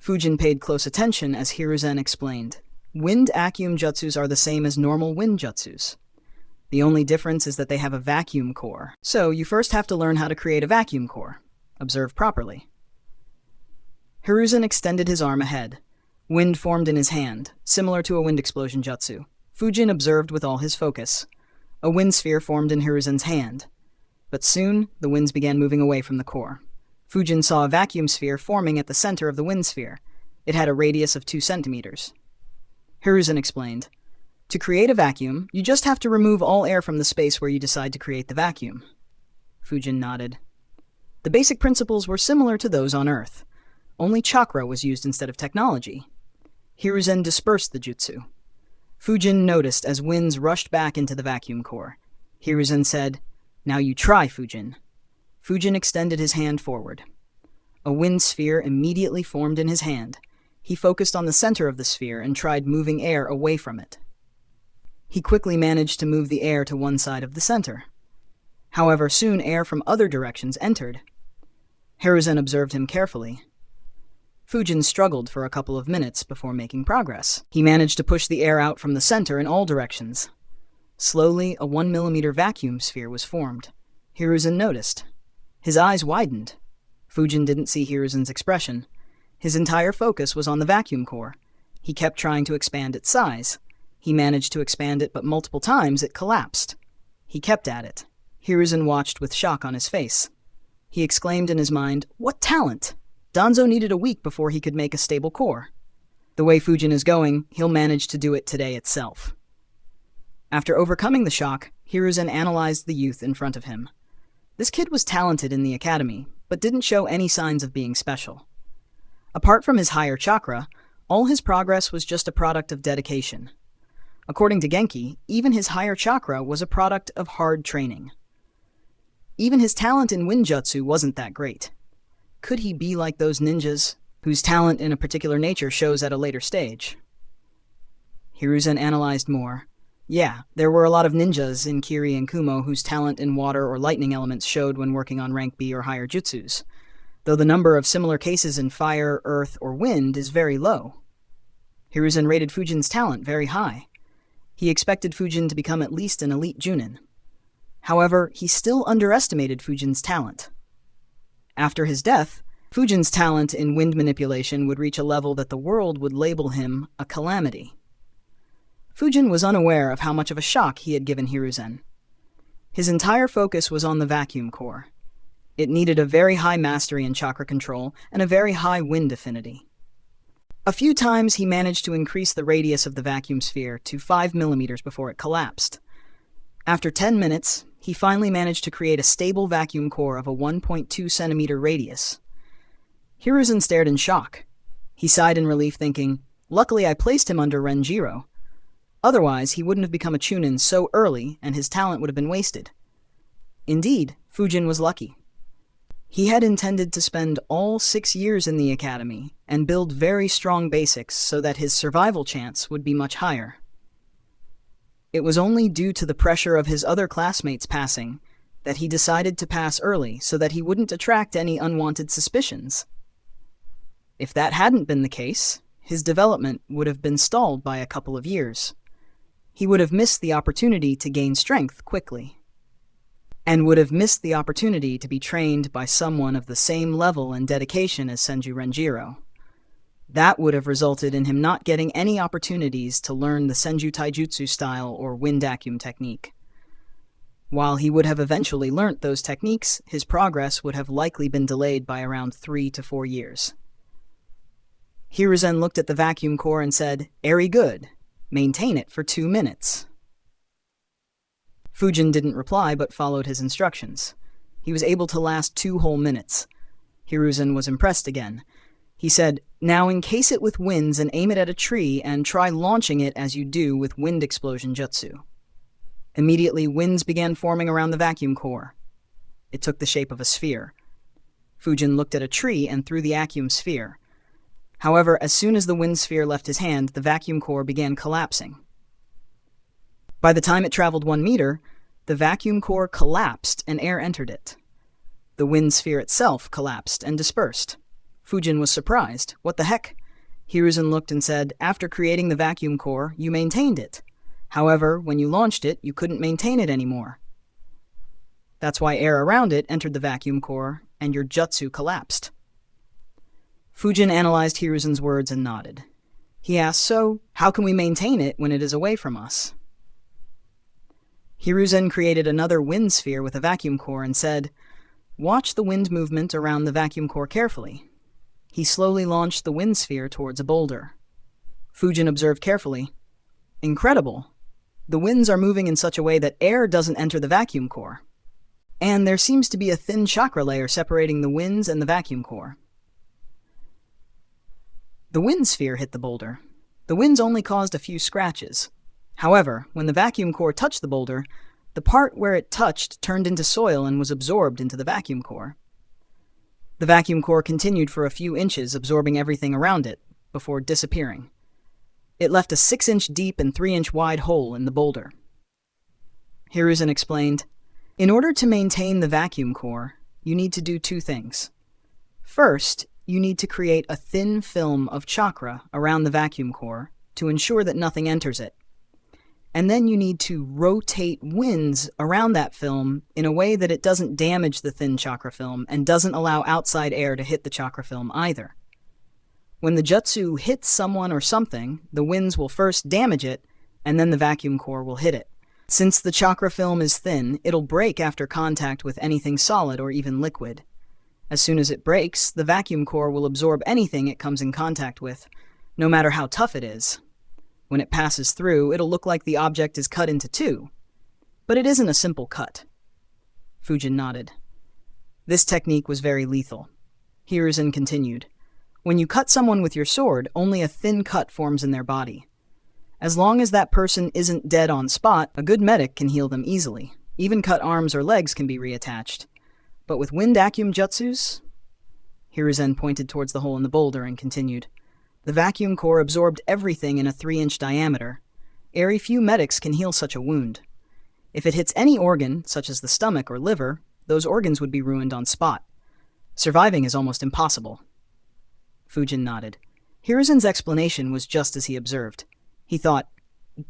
Fujin paid close attention as Hiruzen explained. Wind vacuum jutsus are the same as normal wind jutsus. The only difference is that they have a vacuum core. So you first have to learn how to create a vacuum core. Observe properly. Hiruzen extended his arm ahead. Wind formed in his hand, similar to a wind explosion jutsu. Fujin observed with all his focus. A wind sphere formed in Hiruzen's hand. But soon, the winds began moving away from the core. Fujin saw a vacuum sphere forming at the center of the wind sphere. It had a radius of 2 centimeters. Hiruzen explained, To create a vacuum, you just have to remove all air from the space where you decide to create the vacuum. Fujin nodded. The basic principles were similar to those on Earth. Only chakra was used instead of technology. Hiruzen dispersed the jutsu. Fujin noticed as winds rushed back into the vacuum core. Hiruzen said, Now you try, Fujin. Fujin extended his hand forward. A wind sphere immediately formed in his hand. He focused on the center of the sphere and tried moving air away from it. He quickly managed to move the air to one side of the center. However, soon air from other directions entered. Hiruzen observed him carefully. Fujin struggled for a couple of minutes before making progress. He managed to push the air out from the center in all directions. Slowly, a 1 millimeter vacuum sphere was formed. Hiruzen noticed. His eyes widened. Fujin didn't see Hiruzen's expression. His entire focus was on the vacuum core. He kept trying to expand its size. He managed to expand it, but multiple times it collapsed. He kept at it. Hiruzen watched with shock on his face. He exclaimed in his mind, What talent! Danzo needed a week before he could make a stable core. The way Fujin is going, he'll manage to do it today itself. After overcoming the shock, Hiruzen analyzed the youth in front of him. This kid was talented in the academy, but didn't show any signs of being special. Apart from his higher chakra, all his progress was just a product of dedication. According to Genki, even his higher chakra was a product of hard training. Even his talent in Winjutsu wasn't that great. Could he be like those ninjas, whose talent in a particular nature shows at a later stage? Hiruzen analyzed more. Yeah, there were a lot of ninjas in Kiri and Kumo whose talent in water or lightning elements showed when working on rank B or higher jutsus, though the number of similar cases in fire, earth, or wind is very low. Hiruzen rated Fujin's talent very high. He expected Fujin to become at least an elite Junin. However, he still underestimated Fujin's talent. After his death, Fujin's talent in wind manipulation would reach a level that the world would label him a calamity. Fujin was unaware of how much of a shock he had given Hiruzen. His entire focus was on the vacuum core. It needed a very high mastery in chakra control and a very high wind affinity. A few times he managed to increase the radius of the vacuum sphere to 5 millimeters before it collapsed. After 10 minutes, he finally managed to create a stable vacuum core of a 1.2 centimeter radius. Hiruzen stared in shock. He sighed in relief, thinking, Luckily I placed him under Renjiro. Otherwise, he wouldn't have become a Chunin so early, and his talent would have been wasted. Indeed, Fujin was lucky. He had intended to spend all 6 years in the academy and build very strong basics so that his survival chance would be much higher. It was only due to the pressure of his other classmates passing that he decided to pass early so that he wouldn't attract any unwanted suspicions. If that hadn't been the case, his development would have been stalled by a couple of years. He would have missed the opportunity to gain strength quickly, and would have missed the opportunity to be trained by someone of the same level and dedication as Senju Renjiro. That would have resulted in him not getting any opportunities to learn the Senju Taijutsu style or wind vacuum technique. While he would have eventually learnt those techniques, his progress would have likely been delayed by around 3 to 4 years. Hiruzen looked at the vacuum core and said, "Airy good. Maintain it for 2 minutes." Fujin didn't reply but followed his instructions. He was able to last 2 whole minutes. Hiruzen was impressed again. He said, "Now encase it with winds and aim it at a tree and try launching it as you do with wind explosion jutsu." Immediately, winds began forming around the vacuum core. It took the shape of a sphere. Fujin looked at a tree and threw the vacuum sphere. However, as soon as the wind sphere left his hand, the vacuum core began collapsing. By the time it traveled 1 meter, the vacuum core collapsed and air entered it. The wind sphere itself collapsed and dispersed. Fujin was surprised. What the heck? Hiruzen looked and said, "After creating the vacuum core, you maintained it. However, when you launched it, you couldn't maintain it anymore. That's why air around it entered the vacuum core, and your jutsu collapsed." Fujin analyzed Hiruzen's words and nodded. He asked, "So, how can we maintain it when it is away from us?" Hiruzen created another wind sphere with a vacuum core and said, "Watch the wind movement around the vacuum core carefully." He slowly launched the wind sphere towards a boulder. Fujin observed carefully. Incredible. The winds are moving in such a way that air doesn't enter the vacuum core. And there seems to be a thin chakra layer separating the winds and the vacuum core. The wind sphere hit the boulder. The winds only caused a few scratches. However, when the vacuum core touched the boulder, the part where it touched turned into soil and was absorbed into the vacuum core. The vacuum core continued for a few inches, absorbing everything around it, before disappearing. It left a 6-inch deep and 3-inch wide hole in the boulder. Hiruzen explained, "In order to maintain the vacuum core, you need to do 2 things. First, you need to create a thin film of chakra around the vacuum core to ensure that nothing enters it. And then you need to rotate winds around that film in a way that it doesn't damage the thin chakra film and doesn't allow outside air to hit the chakra film either. When the jutsu hits someone or something, the winds will first damage it, and then the vacuum core will hit it. Since the chakra film is thin, it'll break after contact with anything solid or even liquid. As soon as it breaks, the vacuum core will absorb anything it comes in contact with, no matter how tough it is. When it passes through, it'll look like the object is cut into 2. But it isn't a simple cut." Fujin nodded. This technique was very lethal. Hiruzen continued. "When you cut someone with your sword, only a thin cut forms in their body. As long as that person isn't dead on spot, a good medic can heal them easily. Even cut arms or legs can be reattached. But with wind vacuum jutsus..." Hiruzen pointed towards the hole in the boulder and continued. "The vacuum core absorbed everything in a 3-inch diameter. Very few medics can heal such a wound. If it hits any organ, such as the stomach or liver, those organs would be ruined on spot. Surviving is almost impossible." Fujin nodded. Hiruzen's explanation was just as he observed. He thought,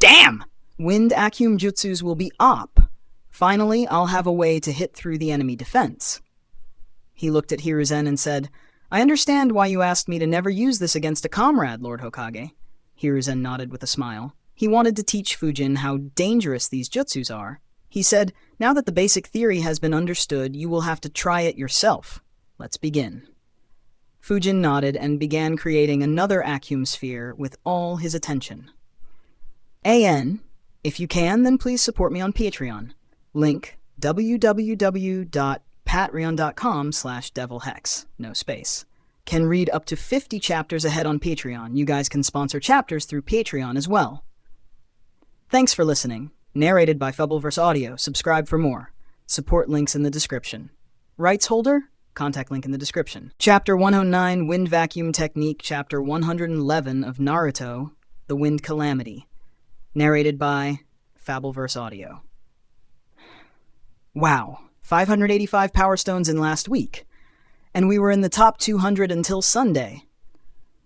"Damn! Wind vacuum jutsus will be op. Finally, I'll have a way to hit through the enemy defense." He looked at Hiruzen and said, "I understand why you asked me to never use this against a comrade, Lord Hokage." Hiruzen nodded with a smile. He wanted to teach Fujin how dangerous these jutsus are. He said, "Now that the basic theory has been understood, you will have to try it yourself. Let's begin." Fujin nodded and began creating another vacuum sphere with all his attention. AN, if you can, then please support me on Patreon. Link, www.patreon.com/devilhex, no space. Can read up to 50 chapters ahead on Patreon. You guys can sponsor chapters through Patreon as well. Thanks for listening. Narrated by Fabelverse Audio. Subscribe for more. Support links in the description. Rights holder? Contact link in the description. Chapter 109, Wind Vacuum Technique. Chapter 111 of Naruto, The Wind Calamity. Narrated by Fabelverse Audio. Wow, 585 Power Stones in last week. And we were in the top 200 until Sunday.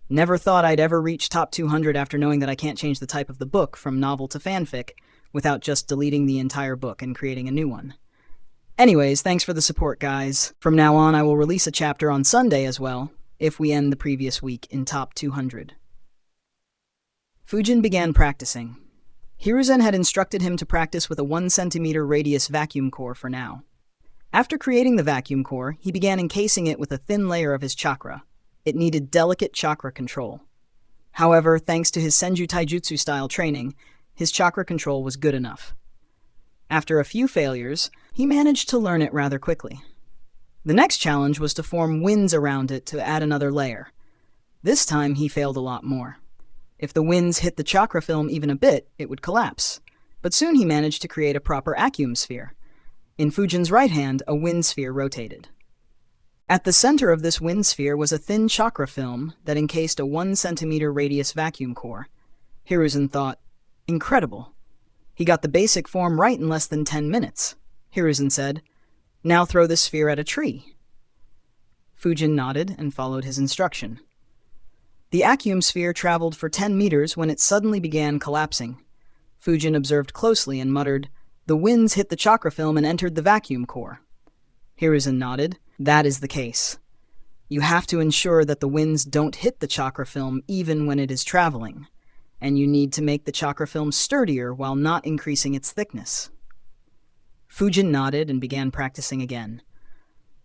Never thought I'd ever reach top 200 after knowing that I can't change the type of the book from novel to fanfic without just deleting the entire book and creating a new one. Anyways, thanks for the support, guys. From now on, I will release a chapter on Sunday as well, if we end the previous week in top 200. Fujin began practicing. Hiruzen had instructed him to practice with a 1 centimeter radius vacuum core for now. After creating the vacuum core, he began encasing it with a thin layer of his chakra. It needed delicate chakra control. However, thanks to his Senju Taijutsu-style training, his chakra control was good enough. After a few failures, he managed to learn it rather quickly. The next challenge was to form winds around it to add another layer. This time he failed a lot more. If the winds hit the chakra film even a bit, it would collapse. But soon he managed to create a proper vacuum sphere. In Fujin's right hand, a wind sphere rotated. At the center of this wind sphere was a thin chakra film that encased a 1 centimeter radius vacuum core. Hiruzen thought, incredible. He got the basic form right in less than 10 minutes. Hiruzen said, now throw the sphere at a tree. Fujin nodded and followed his instruction. The vacuum sphere traveled for 10 meters when it suddenly began collapsing. Fujin observed closely and muttered, the winds hit the chakra film and entered the vacuum core. Hiruzen nodded. That is the case. You have to ensure that the winds don't hit the chakra film even when it is traveling, and you need to make the chakra film sturdier while not increasing its thickness. Fujin nodded and began practicing again.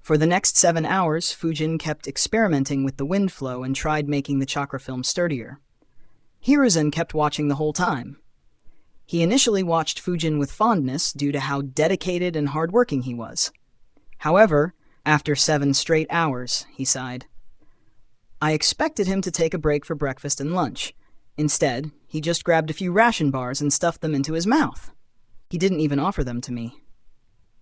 For the next 7 hours, Fujin kept experimenting with the wind flow and tried making the chakra film sturdier. Hiruzen kept watching the whole time. He initially watched Fujin with fondness due to how dedicated and hardworking he was. However, after 7 straight hours, he sighed. I expected him to take a break for breakfast and lunch. Instead, he just grabbed a few ration bars and stuffed them into his mouth. He didn't even offer them to me.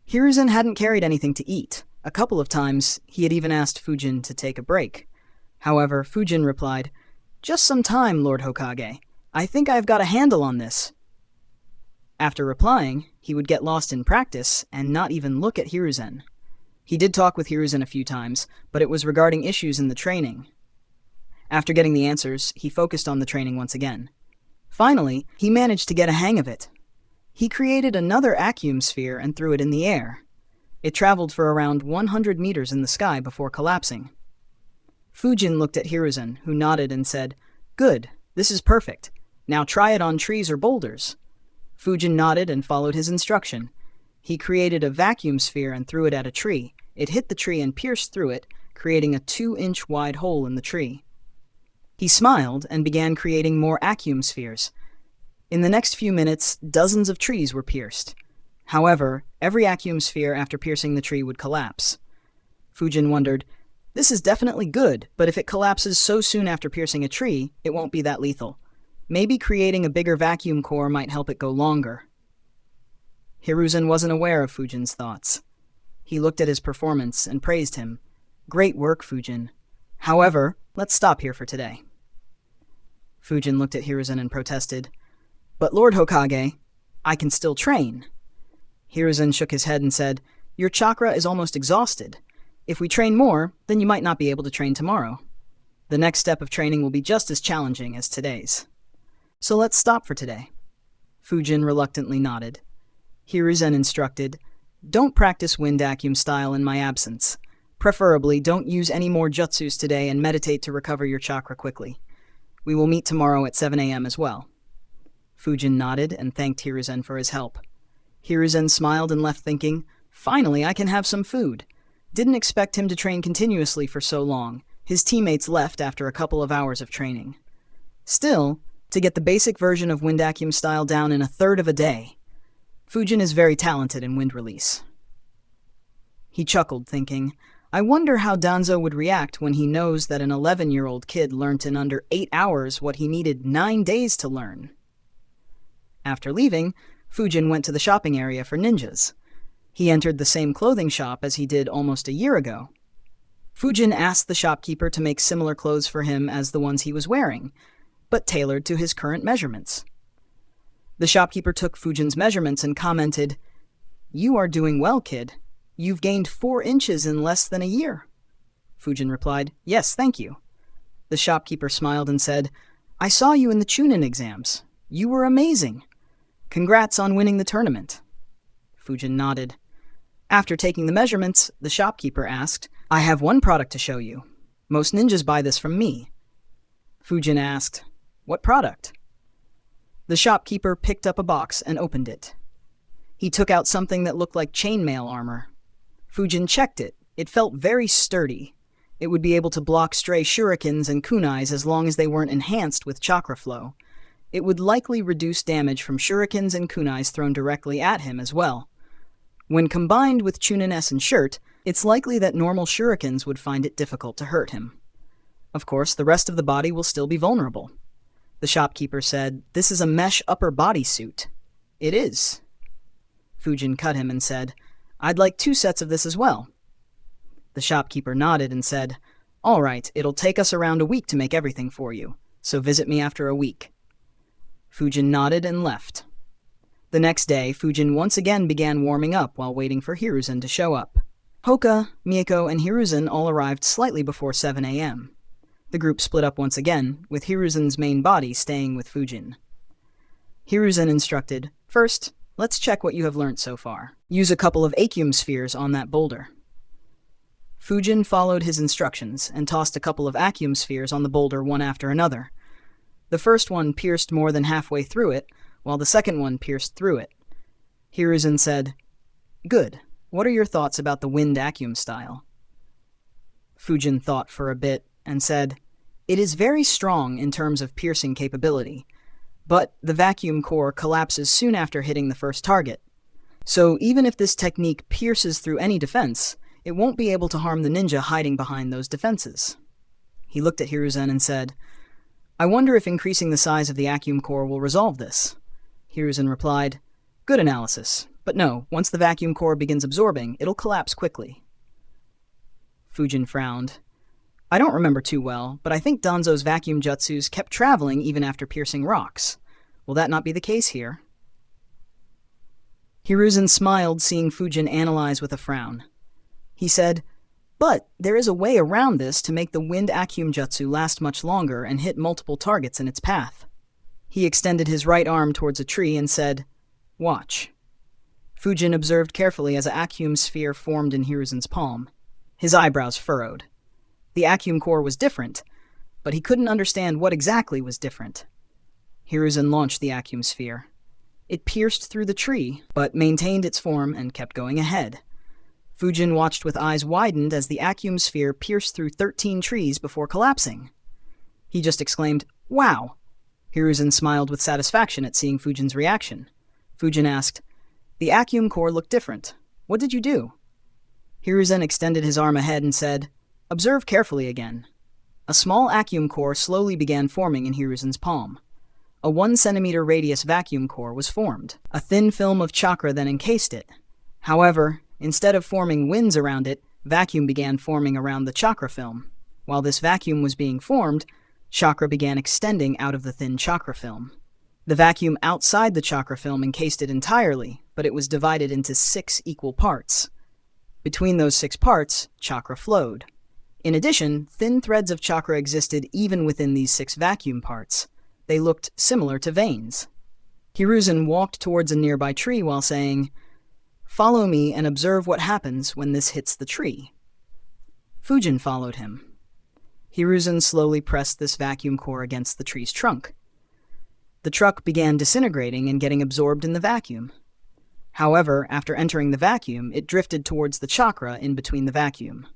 Hiruzen hadn't carried anything to eat. A couple of times, he had even asked Fujin to take a break. However, Fujin replied, just some time, Lord Hokage. I think I've got a handle on this. After replying, he would get lost in practice and not even look at Hiruzen. He did talk with Hiruzen a few times, but it was regarding issues in the training. After getting the answers, he focused on the training once again. Finally, he managed to get a hang of it. He created another vacuum sphere and threw it in the air. It traveled for around 100 meters in the sky before collapsing. Fujin looked at Hiruzen, who nodded and said, good, this is perfect. Now try it on trees or boulders. Fujin nodded and followed his instruction. He created a vacuum sphere and threw it at a tree. It hit the tree and pierced through it, creating a 2-inch wide hole in the tree. He smiled and began creating more vacuum spheres. In the next few minutes, dozens of trees were pierced. However, every vacuum sphere after piercing the tree would collapse. Fujin wondered, this is definitely good, but if it collapses so soon after piercing a tree, it won't be that lethal. Maybe creating a bigger vacuum core might help it go longer. Hiruzen wasn't aware of Fujin's thoughts. He looked at his performance and praised him. Great work, Fujin. However, let's stop here for today. Fujin looked at Hiruzen and protested. But Lord Hokage, I can still train. Hiruzen shook his head and said, your chakra is almost exhausted. If we train more, then you might not be able to train tomorrow. The next step of training will be just as challenging as today's. So let's stop for today. Fujin reluctantly nodded. Hiruzen instructed, don't practice wind vacuum style in my absence. Preferably, don't use any more jutsus today and meditate to recover your chakra quickly. We will meet tomorrow at 7 a.m. as well. Fujin nodded and thanked Hiruzen for his help. Hiruzen smiled and left thinking, finally I can have some food. Didn't expect him to train continuously for so long. His teammates left after a couple of hours of training. Still, to get the basic version of wind vacuum style down in a third of a day. Fujin is very talented in wind release. He chuckled, thinking, I wonder how Danzo would react when he knows that an 11-year-old kid learnt in under 8 hours what he needed 9 days to learn. After leaving, Fujin went to the shopping area for ninjas. He entered the same clothing shop as he did almost a year ago. Fujin asked the shopkeeper to make similar clothes for him as the ones he was wearing, but tailored to his current measurements. The shopkeeper took Fujin's measurements and commented, you are doing well, kid. You've gained 4 inches in less than a year. Fujin replied, yes, thank you. The shopkeeper smiled and said, I saw you in the Chunin exams. You were amazing. Congrats on winning the tournament. Fujin nodded. After taking the measurements, the shopkeeper asked, I have one product to show you. Most ninjas buy this from me. Fujin asked, what product? The shopkeeper picked up a box and opened it. He took out something that looked like chainmail armor. Fujin checked it. It felt very sturdy. It would be able to block stray shurikens and kunais as long as they weren't enhanced with chakra flow. It would likely reduce damage from shurikens and kunais thrown directly at him as well. When combined with Chunin and shirt, it's likely that normal shurikens would find it difficult to hurt him. Of course, the rest of the body will still be vulnerable. The shopkeeper said, "This is a mesh upper body suit." "It is." Fujin cut him and said, "I'd like 2 sets of this as well." The shopkeeper nodded and said, "All right, it'll take us around a week to make everything for you, so visit me after a week." Fujin nodded and left. The next day, Fujin once again began warming up while waiting for Hiruzen to show up. Hoka, Miyako, and Hiruzen all arrived slightly before 7 a.m. The group split up once again, with Hiruzen's main body staying with Fujin. Hiruzen instructed, "First, let's check what you have learned so far. Use a couple of Akium spheres on that boulder." Fujin followed his instructions and tossed a couple of Akium spheres on the boulder one after another. The first one pierced more than halfway through it, while the second one pierced through it. Hiruzen said, "Good. What are your thoughts about the wind Akium style?" Fujin thought for a bit and said, "It is very strong in terms of piercing capability, but the vacuum core collapses soon after hitting the first target. So even if this technique pierces through any defense, it won't be able to harm the ninja hiding behind those defenses." He looked at Hiruzen and said, "I wonder if increasing the size of the Akium core will resolve this." Hiruzen replied, "Good analysis, but no, once the vacuum core begins absorbing, it'll collapse quickly." Fujin frowned. "I don't remember too well, but I think Danzo's vacuum jutsus kept traveling even after piercing rocks. Will that not be the case here?" Hiruzen smiled, seeing Fujin analyze with a frown. He said, "But there is a way around this to make the wind Akium jutsu last much longer and hit multiple targets in its path." He extended his right arm towards a tree and said, "Watch." Fujin observed carefully as an Akium sphere formed in Hiruzen's palm. His eyebrows furrowed. The Akium core was different, but he couldn't understand what exactly was different. Hiruzen launched the Akium sphere. It pierced through the tree, but maintained its form and kept going ahead. Fujin watched with eyes widened as the Akium sphere pierced through 13 trees before collapsing. He just exclaimed, "Wow!" Hiruzen smiled with satisfaction at seeing Fujin's reaction. Fujin asked, "The Akium core looked different. What did you do?" Hiruzen extended his arm ahead and said, "Observe carefully again." A small Akium core slowly began forming in Hiruzen's palm. A 1 centimeter radius vacuum core was formed. A thin film of chakra then encased it. However, instead of forming winds around it, vacuum began forming around the chakra film. While this vacuum was being formed, chakra began extending out of the thin chakra film. The vacuum outside the chakra film encased it entirely, but it was divided into 6 equal parts. Between those 6 parts, chakra flowed. In addition, thin threads of chakra existed even within these 6 vacuum parts. They looked similar to veins. Hiruzen walked towards a nearby tree while saying, "Follow me and observe what happens when this hits the tree." Fujin followed him. Hiruzen slowly pressed this vacuum core against the tree's trunk. The trunk began disintegrating and getting absorbed in the vacuum. However, after entering the vacuum, it drifted towards the chakra in between the vacuum.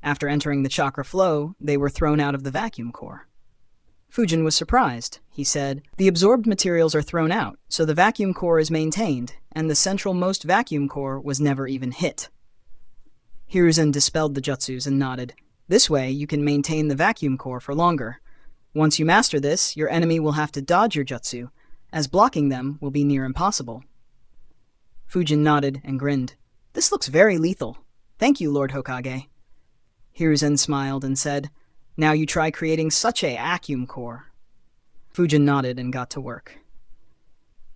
After entering the chakra flow, they were thrown out of the vacuum core. Fujin was surprised. He said, "The absorbed materials are thrown out, so the vacuum core is maintained, and the central-most vacuum core was never even hit." Hiruzen dispelled the jutsus and nodded. "This way, you can maintain the vacuum core for longer. Once you master this, your enemy will have to dodge your jutsu, as blocking them will be near impossible." Fujin nodded and grinned. "This looks very lethal. Thank you, Lord Hokage." Hiruzen smiled and said, "Now you try creating such a Akium core." Fujin nodded and got to work.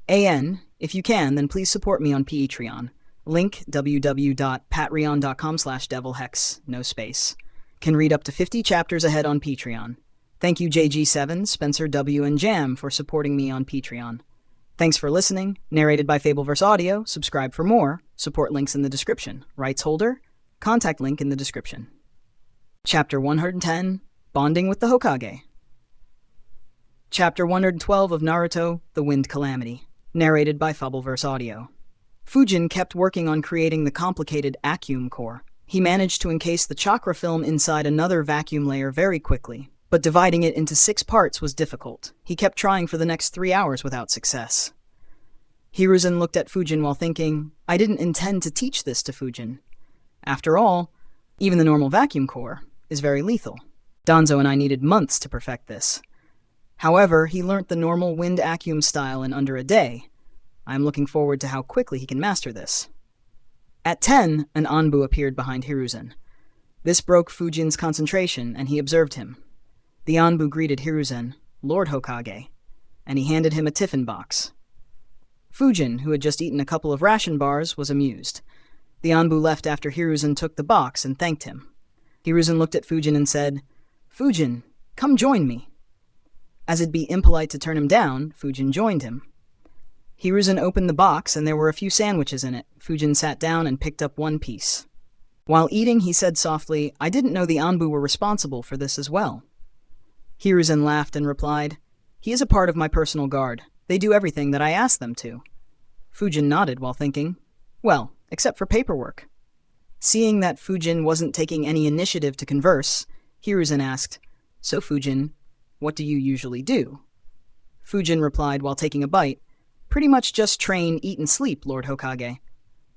AN, if you can, then please support me on Patreon. Link www.patreon.com/devilhex, no space. Can read up to 50 chapters ahead on Patreon. Thank you JG7, Spencer W, and Jam for supporting me on Patreon. Thanks for listening. Narrated by Fabelverse Audio. Subscribe for more. Support links in the description. Rights holder, contact link in the description. Chapter 110, Bonding with the Hokage. Chapter 112 of Naruto, The Wind Calamity, narrated by Fabelverse Audio. Fujin kept working on creating the complicated vacuum core. He managed to encase the chakra film inside another vacuum layer very quickly, but dividing it into 6 parts was difficult. He kept trying for the next 3 hours without success. Hiruzen looked at Fujin while thinking, I didn't intend to teach this to Fujin. After all, even the normal vacuum core is very lethal. Danzo and I needed months to perfect this. However, he learnt the normal wind vacuum style in under a day. I am looking forward to how quickly he can master this. At 10, an Anbu appeared behind Hiruzen. This broke Fujin's concentration, and he observed him. The Anbu greeted Hiruzen, Lord Hokage, and he handed him a tiffin box. Fujin, who had just eaten a couple of ration bars, was amused. The Anbu left after Hiruzen took the box and thanked him. Hiruzen looked at Fujin and said, Fujin, come join me. As it'd be impolite to turn him down, Fujin joined him. Hiruzen opened the box and there were a few sandwiches in it. Fujin sat down and picked up one piece. While eating, he said softly, I didn't know the Anbu were responsible for this as well. Hiruzen laughed and replied, He is a part of my personal guard. They do everything that I ask them to. Fujin nodded while thinking, well, except for paperwork. Seeing that Fujin wasn't taking any initiative to converse, Hiruzen asked, So Fujin, what do you usually do? Fujin replied while taking a bite, Pretty much just train, eat, and sleep, Lord Hokage.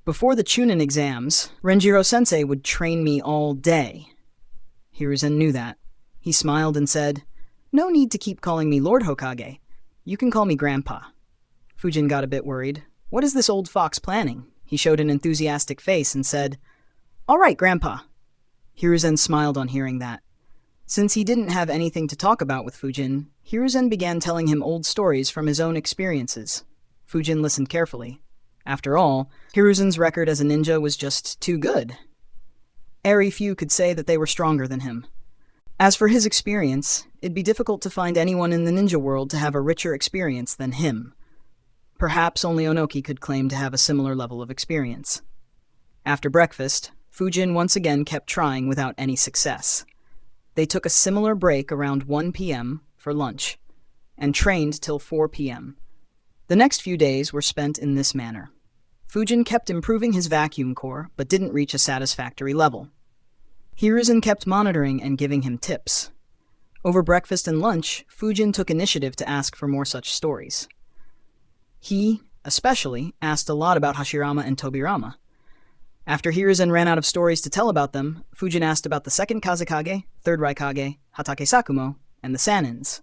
Before the Chunin exams, Renjiro-sensei would train me all day. Hiruzen knew that. He smiled and said, No need to keep calling me Lord Hokage. You can call me Grandpa. Fujin got a bit worried. What is this old fox planning? He showed an enthusiastic face and said, All right, Grandpa. Hiruzen smiled on hearing that. Since he didn't have anything to talk about with Fujin, Hiruzen began telling him old stories from his own experiences. Fujin listened carefully. After all, Hiruzen's record as a ninja was just too good. Very few could say that they were stronger than him. As for his experience, it'd be difficult to find anyone in the ninja world to have a richer experience than him. Perhaps only Onoki could claim to have a similar level of experience. After breakfast, Fujin once again kept trying without any success. They took a similar break around 1 p.m. for lunch, and trained till 4 p.m. The next few days were spent in this manner. Fujin kept improving his vacuum core, but didn't reach a satisfactory level. Hiruzen kept monitoring and giving him tips. Over breakfast and lunch, Fujin took initiative to ask for more such stories. He, especially, asked a lot about Hashirama and Tobirama. After Hiruzen ran out of stories to tell about them, Fujin asked about the second Kazekage, third Raikage, Hatake Sakumo, and the Sanins.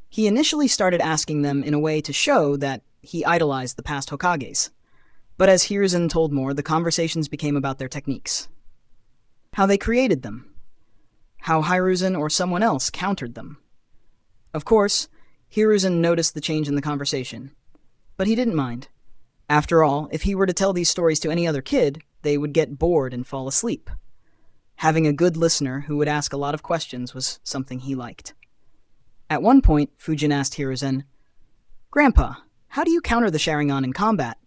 He initially started asking them in a way to show that he idolized the past Hokages. But as Hiruzen told more, the conversations became about their techniques. How they created them. How Hiruzen or someone else countered them. Of course, Hiruzen noticed the change in the conversation. But he didn't mind. After all, if he were to tell these stories to any other kid, they would get bored and fall asleep. Having a good listener who would ask a lot of questions was something he liked. At one point, Fujin asked Hiruzen, Grandpa, how do you counter the Sharingan in combat?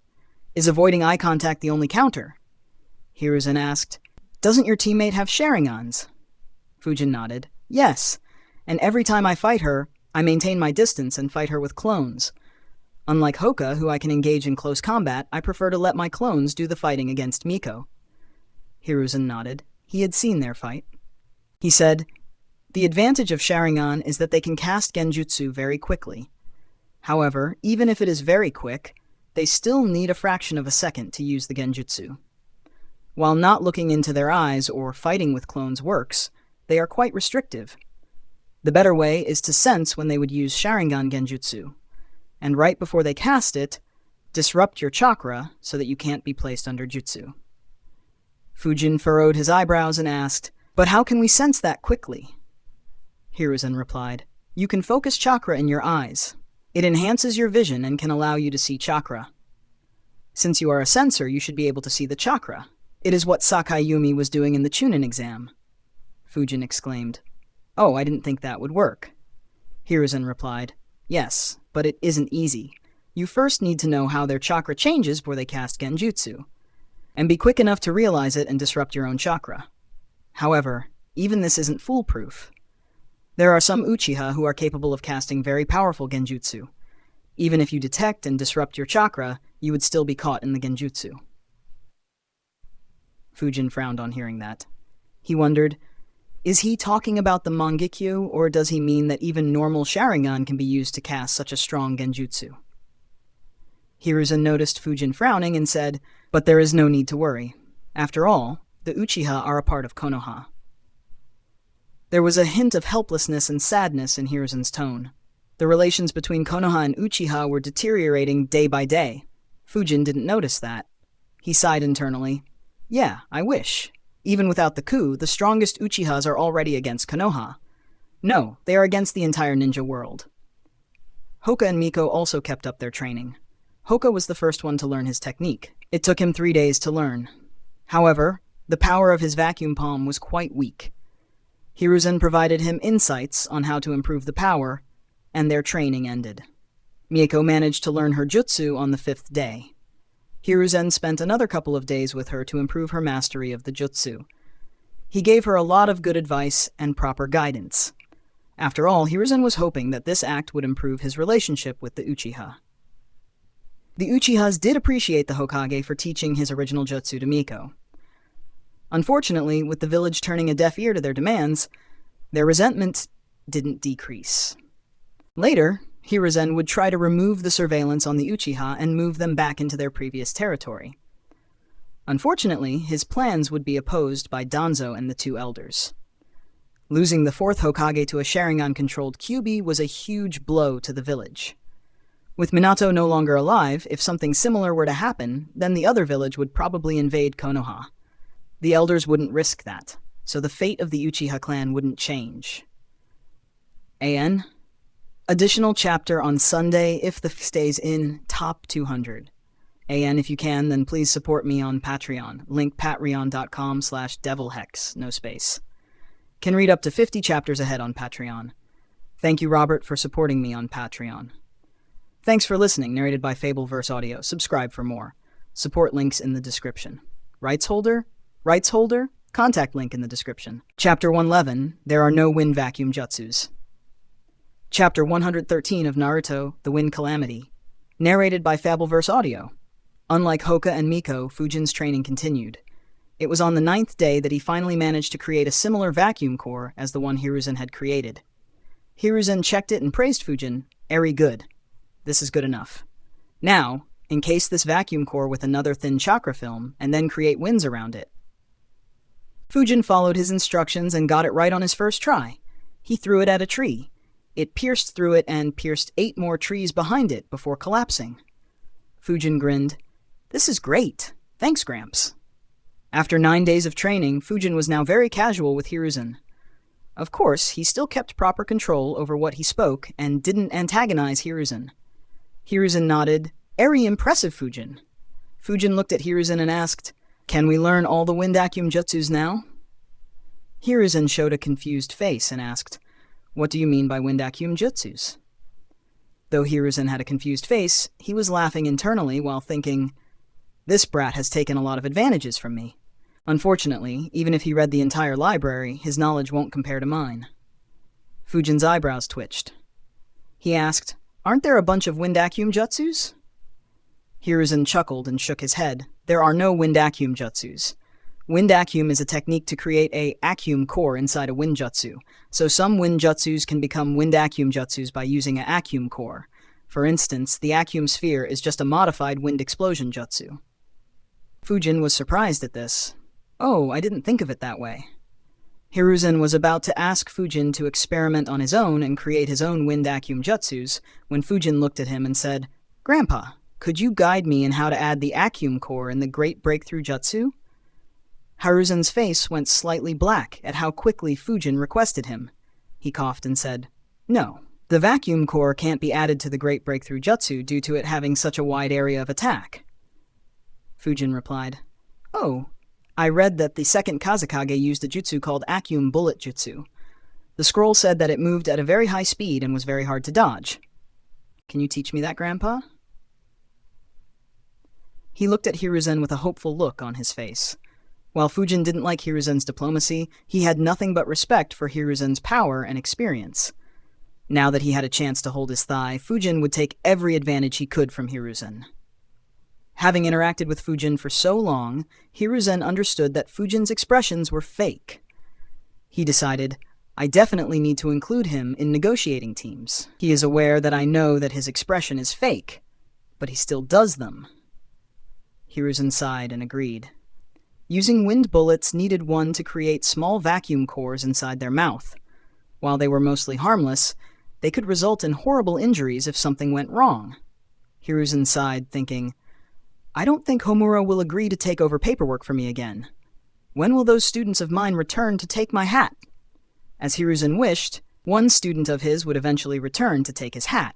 Is avoiding eye contact the only counter? Hiruzen asked, Doesn't your teammate have Sharingans? Fujin nodded, Yes, and every time I fight her, I maintain my distance and fight her with clones. Unlike Hoka, who I can engage in close combat, I prefer to let my clones do the fighting against Miko. Hiruzen nodded. He had seen their fight. He said, The advantage of Sharingan is that they can cast Genjutsu very quickly. However, even if it is very quick, they still need a fraction of a second to use the Genjutsu. While not looking into their eyes or fighting with clones works, they are quite restrictive. The better way is to sense when they would use Sharingan Genjutsu, and right before they cast it, disrupt your chakra so that you can't be placed under jutsu. Fujin furrowed his eyebrows and asked, But how can we sense that quickly? Hiruzen replied, You can focus chakra in your eyes. It enhances your vision and can allow you to see chakra. Since you are a sensor, you should be able to see the chakra. It is what Sakai Yumi was doing in the Chunin exam. Fujin exclaimed, Oh, I didn't think that would work. Hiruzen replied, Yes, but it isn't easy. You first need to know how their chakra changes before they cast Genjutsu, and be quick enough to realize it and disrupt your own chakra. However, even this isn't foolproof. There are some Uchiha who are capable of casting very powerful genjutsu. Even if you detect and disrupt your chakra, you would still be caught in the genjutsu. Fujin frowned on hearing that. He wondered, is he talking about the Mangekyo, or does he mean that even normal Sharingan can be used to cast such a strong genjutsu? Hiruzen noticed Fujin frowning and said, but there is no need to worry. After all, the Uchiha are a part of Konoha. There was a hint of helplessness and sadness in Hiruzen's tone. The relations between Konoha and Uchiha were deteriorating day by day. Fujin didn't notice that. He sighed internally. Yeah, I wish. Even without the coup, the strongest Uchihas are already against Konoha. No, they are against the entire ninja world. Hoka and Miko also kept up their training. Hoka was the first one to learn his technique. It took him 3 days to learn. However, the power of his vacuum palm was quite weak. Hiruzen provided him insights on how to improve the power, and their training ended. Miko managed to learn her jutsu on the 5th day. Hiruzen spent another couple of days with her to improve her mastery of the jutsu. He gave her a lot of good advice and proper guidance. After all, Hiruzen was hoping that this act would improve his relationship with the Uchiha. The Uchihas did appreciate the Hokage for teaching his original jutsu to Miko. Unfortunately, with the village turning a deaf ear to their demands, their resentment didn't decrease. Later, Hiruzen would try to remove the surveillance on the Uchiha and move them back into their previous territory. Unfortunately, his plans would be opposed by Danzo and the 2 elders. Losing the 4th Hokage to a Sharingan-controlled Kyuubi was a huge blow to the village. With Minato no longer alive, if something similar were to happen, then the other village would probably invade Konoha. The elders wouldn't risk that, so the fate of the Uchiha clan wouldn't change. AN? Additional chapter on Sunday if the stays in top 200. AN, if you can, then please support me on Patreon. Link patreon.com/devilhex, no space. Can read up to 50 chapters ahead on Patreon. Thank you, Robert, for supporting me on Patreon. Thanks for listening, narrated by Fabelverse Audio. Subscribe for more. Support links in the description. Rights holder? Rights holder? Contact link in the description. Chapter 111, There Are No Wind Vacuum Jutsus. Chapter 113 of Naruto, The Wind Calamity. Narrated by Fabelverse Audio. Unlike Hoka and Miko, Fujin's training continued. It was on the 9th day that he finally managed to create a similar vacuum core as the one Hiruzen had created. Hiruzen checked it and praised Fujin. Very good. This is good enough. Now, encase this vacuum core with another thin chakra film, and then create winds around it. Fujin followed his instructions and got it right on his first try. He threw it at a tree. It pierced through it and pierced 8 more trees behind it before collapsing. Fujin grinned. This is great. Thanks, Gramps. After 9 days of training, Fujin was now very casual with Hiruzen. Of course, he still kept proper control over what he spoke and didn't antagonize Hiruzen. Hiruzen nodded. Very impressive, Fujin. Fujin looked at Hiruzen and asked, Can we learn all the wind vacuum jutsus now? Hiruzen showed a confused face and asked, What do you mean by wind vacuum jutsus? Though Hiruzen had a confused face, he was laughing internally while thinking, This brat has taken a lot of advantages from me. Unfortunately, even if he read the entire library, his knowledge won't compare to mine. Fujin's eyebrows twitched. He asked, Aren't there a bunch of wind vacuum jutsus? Hiruzen chuckled and shook his head. There are no wind vacuum jutsus. Wind vacuum is a technique to create a vacuum core inside a wind jutsu, so some wind jutsus can become wind vacuum jutsus by using a vacuum core. For instance, the vacuum sphere is just a modified wind explosion jutsu. Fujin was surprised at this. Oh, I didn't think of it that way. Hiruzen was about to ask Fujin to experiment on his own and create his own wind vacuum jutsus when Fujin looked at him and said, Grandpa, could you guide me in how to add the vacuum core in the Great Breakthrough Jutsu? Hiruzen's face went slightly black at how quickly Fujin requested him. He coughed and said, No, the vacuum core can't be added to the Great Breakthrough Jutsu due to it having such a wide area of attack. Fujin replied, Oh, I read that the 2nd Kazekage used a jutsu called vacuum bullet jutsu. The scroll said that it moved at a very high speed and was very hard to dodge. Can you teach me that, Grandpa? He looked at Hiruzen with a hopeful look on his face. While Fujin didn't like Hiruzen's diplomacy, he had nothing but respect for Hiruzen's power and experience. Now that he had a chance to hold his thigh, Fujin would take every advantage he could from Hiruzen. Having interacted with Fujin for so long, Hiruzen understood that Fujin's expressions were fake. He decided, I definitely need to include him in negotiating teams. He is aware that I know that his expression is fake, but he still does them. Hiruzen sighed and agreed. Using wind bullets needed one to create small vacuum cores inside their mouth. While they were mostly harmless, they could result in horrible injuries if something went wrong. Hiruzen sighed, thinking, I don't think Homura will agree to take over paperwork for me again. When will those students of mine return to take my hat? As Hiruzen wished, one student of his would eventually return to take his hat,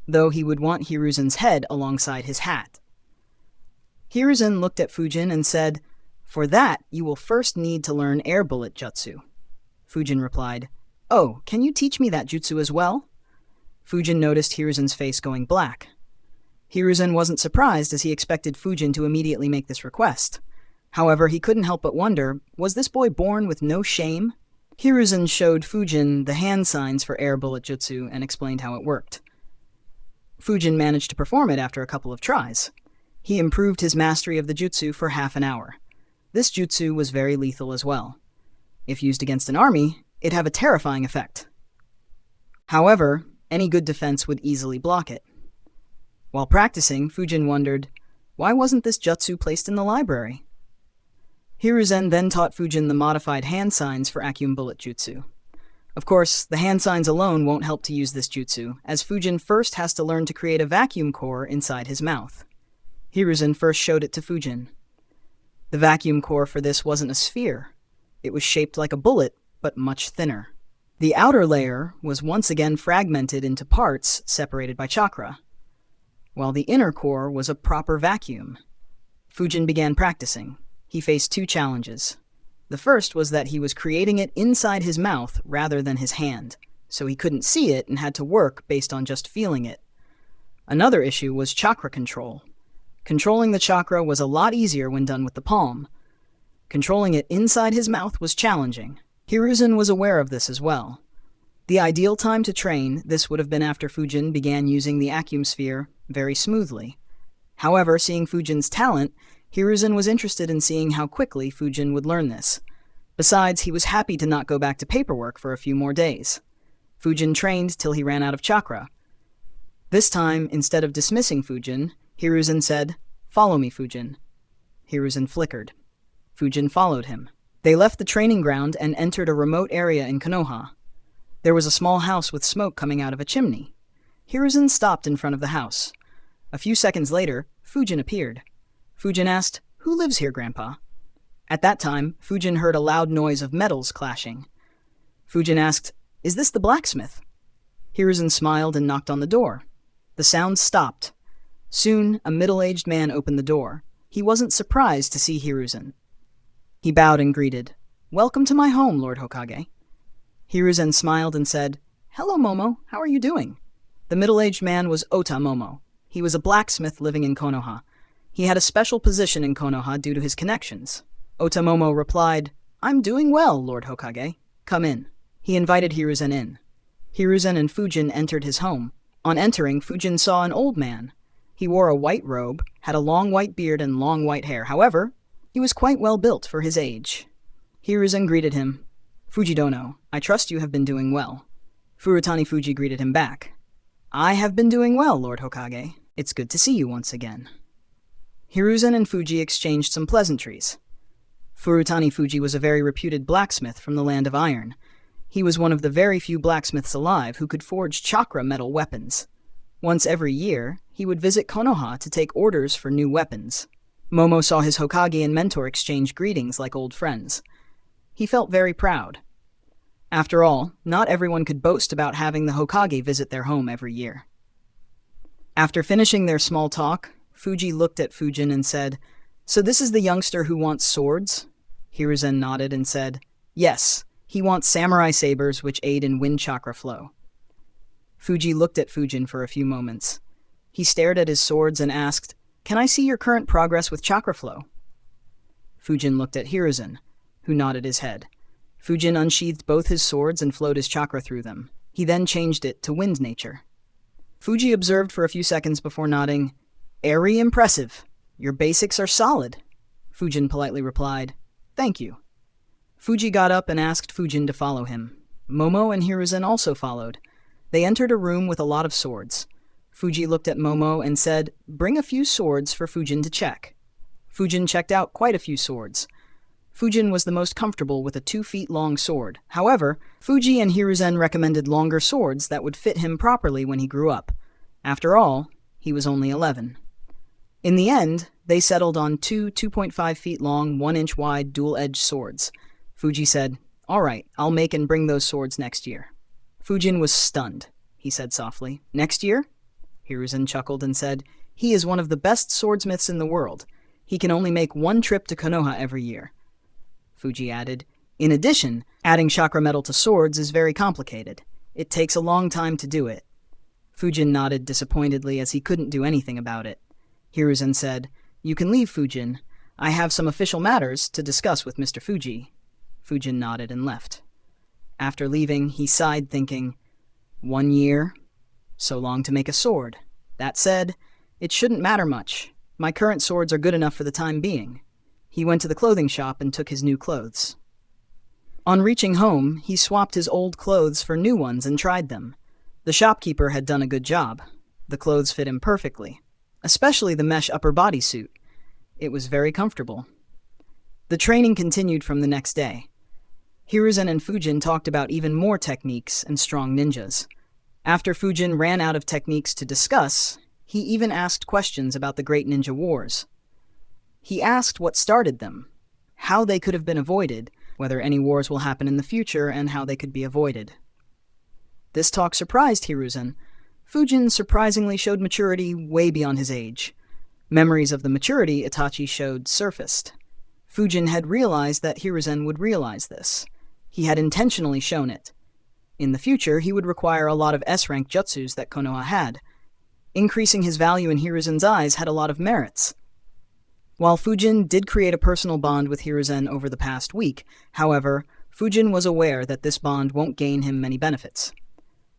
though he would want Hiruzen's head alongside his hat. Hiruzen looked at Fujin and said, For that, you will first need to learn air bullet jutsu. Fujin replied, Oh, can you teach me that jutsu as well? Fujin noticed Hiruzen's face going black. Hiruzen wasn't surprised as he expected Fujin to immediately make this request. However, he couldn't help but wonder, was this boy born with no shame? Hiruzen showed Fujin the hand signs for air bullet jutsu and explained how it worked. Fujin managed to perform it after a couple of tries. He improved his mastery of the jutsu for half an hour. This jutsu was very lethal as well. If used against an army, it'd have a terrifying effect. However, any good defense would easily block it. While practicing, Fujin wondered, why wasn't this jutsu placed in the library? Hiruzen then taught Fujin the modified hand signs for Akyum bullet jutsu. Of course, the hand signs alone won't help to use this jutsu, as Fujin first has to learn to create a vacuum core inside his mouth. Hiruzen first showed it to Fujin. The vacuum core for this wasn't a sphere. It was shaped like a bullet, but much thinner. The outer layer was once again fragmented into parts separated by chakra, while the inner core was a proper vacuum. Fujin began practicing. He faced two challenges. The first was that he was creating it inside his mouth rather than his hand, so he couldn't see it and had to work based on just feeling it. Another issue was chakra control. Controlling the chakra was a lot easier when done with the palm. Controlling it inside his mouth was challenging. Hiruzen was aware of this as well. The ideal time to train, this would have been after Fujin began using the Akyum sphere very smoothly. However, seeing Fujin's talent, Hiruzen was interested in seeing how quickly Fujin would learn this. Besides, he was happy to not go back to paperwork for a few more days. Fujin trained till he ran out of chakra. This time, instead of dismissing Fujin, Hiruzen said, "Follow me, Fujin." Hiruzen flickered. Fujin followed him. They left the training ground and entered a remote area in Konoha. There was a small house with smoke coming out of a chimney. Hiruzen stopped in front of the house. A few seconds later, Fujin appeared. Fujin asked, "Who lives here, Grandpa?" At that time, Fujin heard a loud noise of metals clashing. Fujin asked, "Is this the blacksmith?" Hiruzen smiled and knocked on the door. The sound stopped. Soon, a middle-aged man opened the door. He wasn't surprised to see Hiruzen. He bowed and greeted, "Welcome to my home, Lord Hokage." Hiruzen smiled and said, "Hello, Momo. How are you doing?" The middle-aged man was Ota Momo. He was a blacksmith living in Konoha. He had a special position in Konoha due to his connections. Ota Momo replied, "I'm doing well, Lord Hokage. Come in." He invited Hiruzen in. Hiruzen and Fujin entered his home. On entering, Fujin saw an old man. He wore a white robe, had a long white beard and long white hair. However, he was quite well built for his age. Hiruzen greeted him. "Fujidono, I trust you have been doing well." Furutani Fuji greeted him back. "I have been doing well, Lord Hokage. It's good to see you once again." Hiruzen and Fuji exchanged some pleasantries. Furutani Fuji was a very reputed blacksmith from the Land of Iron. He was one of the very few blacksmiths alive who could forge chakra metal weapons. Once every year, he would visit Konoha to take orders for new weapons. Momo saw his Hokage and mentor exchange greetings like old friends. He felt very proud. After all, not everyone could boast about having the Hokage visit their home every year. After finishing their small talk, Fuji looked at Fujin and said, "So this is the youngster who wants swords?" Hiruzen nodded and said, "Yes, he wants samurai sabers which aid in wind chakra flow." Fuji looked at Fujin for a few moments. He stared at his swords and asked, "Can I see your current progress with chakra flow?" Fujin looked at Hiruzen, who nodded his head. Fujin unsheathed both his swords and flowed his chakra through them. He then changed it to wind nature. Fuji observed for a few seconds before nodding. "Airy impressive. Your basics are solid." Fujin politely replied, "Thank you." Fuji got up and asked Fujin to follow him. Momo and Hiruzen also followed. They entered a room with a lot of swords. Fuji looked at Momo and said, "Bring a few swords for Fujin to check." Fujin checked out quite a few swords. Fujin was the most comfortable with a 2-feet-long sword. However, Fuji and Hiruzen recommended longer swords that would fit him properly when he grew up. After all, he was only 11. In the end, they settled on two 2.5-feet-long, 1-inch-wide dual-edged swords. Fuji said, "All right, I'll make and bring those swords next year." Fujin was stunned. He said softly, "Next year?" Hiruzen chuckled and said, "He is one of the best swordsmiths in the world. He can only make one trip to Konoha every year." Fuji added, "In addition, adding chakra metal to swords is very complicated. It takes a long time to do it." Fujin nodded disappointedly as he couldn't do anything about it. Hiruzen said, "You can leave, Fujin. I have some official matters to discuss with Mr. Fuji." Fujin nodded and left. After leaving, he sighed, thinking, 1 year? So long to make a sword. That said, it shouldn't matter much. My current swords are good enough for the time being. He went to the clothing shop and took his new clothes. On reaching home, he swapped his old clothes for new ones and tried them. The shopkeeper had done a good job. The clothes fit him perfectly, especially the mesh upper body suit. It was very comfortable. The training continued from the next day. Hiruzen and Fujin talked about even more techniques and strong ninjas. After Fujin ran out of techniques to discuss, he even asked questions about the Great Ninja Wars. He asked what started them, how they could have been avoided, whether any wars will happen in the future, and how they could be avoided. This talk surprised Hiruzen. Fujin surprisingly showed maturity way beyond his age. Memories of the maturity Itachi showed surfaced. Fujin had realized that Hiruzen would realize this. He had intentionally shown it. In the future, he would require a lot of S-rank jutsus that Konoha had. Increasing his value in Hiruzen's eyes had a lot of merits. While Fujin did create a personal bond with Hiruzen over the past week, however, Fujin was aware that this bond won't gain him many benefits.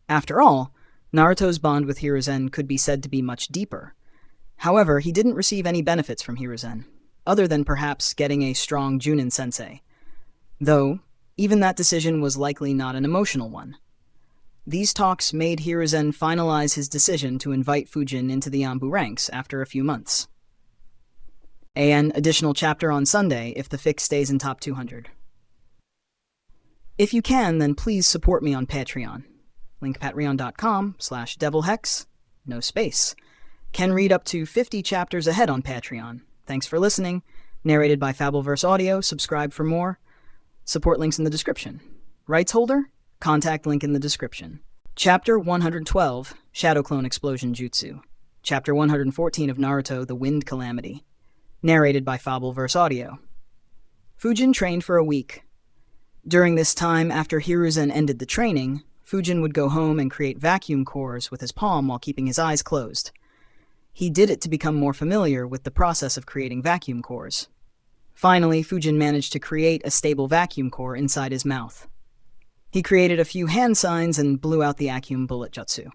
After all, Naruto's bond with Hiruzen could be said to be much deeper. However, he didn't receive any benefits from Hiruzen, other than perhaps getting a strong Junin sensei. Though, even that decision was likely not an emotional one. These talks made Hiruzen finalize his decision to invite Fujin into the Anbu ranks after a few months. An additional chapter on Sunday if the fic stays in top 200. If you can, then please support me on Patreon. Link patreon.com/devilhex, no space. Can read up to 50 chapters ahead on Patreon. Thanks for listening. Narrated by Fabelverse Audio. Subscribe for more. Support links in the description. Rights holder? Contact link in the description. Chapter 112, Shadow Clone Explosion Jutsu. Chapter 114 of Naruto, The Wind Calamity. Narrated by Fabelverse Audio. Fujin trained for a week. During this time, after Hiruzen ended the training, Fujin would go home and create vacuum cores with his palm while keeping his eyes closed. He did it to become more familiar with the process of creating vacuum cores. Finally, Fujin managed to create a stable vacuum core inside his mouth. He created a few hand signs and blew out the Acum bullet jutsu.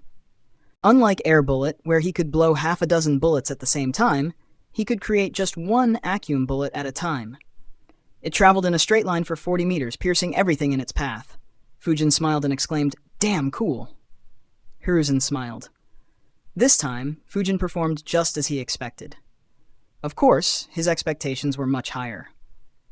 Unlike Air Bullet, where he could blow half a dozen bullets at the same time, he could create just one Acum bullet at a time. It traveled in a straight line for 40 meters, piercing everything in its path. Fujin smiled and exclaimed, "Damn cool." Hiruzen smiled. This time, Fujin performed just as he expected. Of course, his expectations were much higher.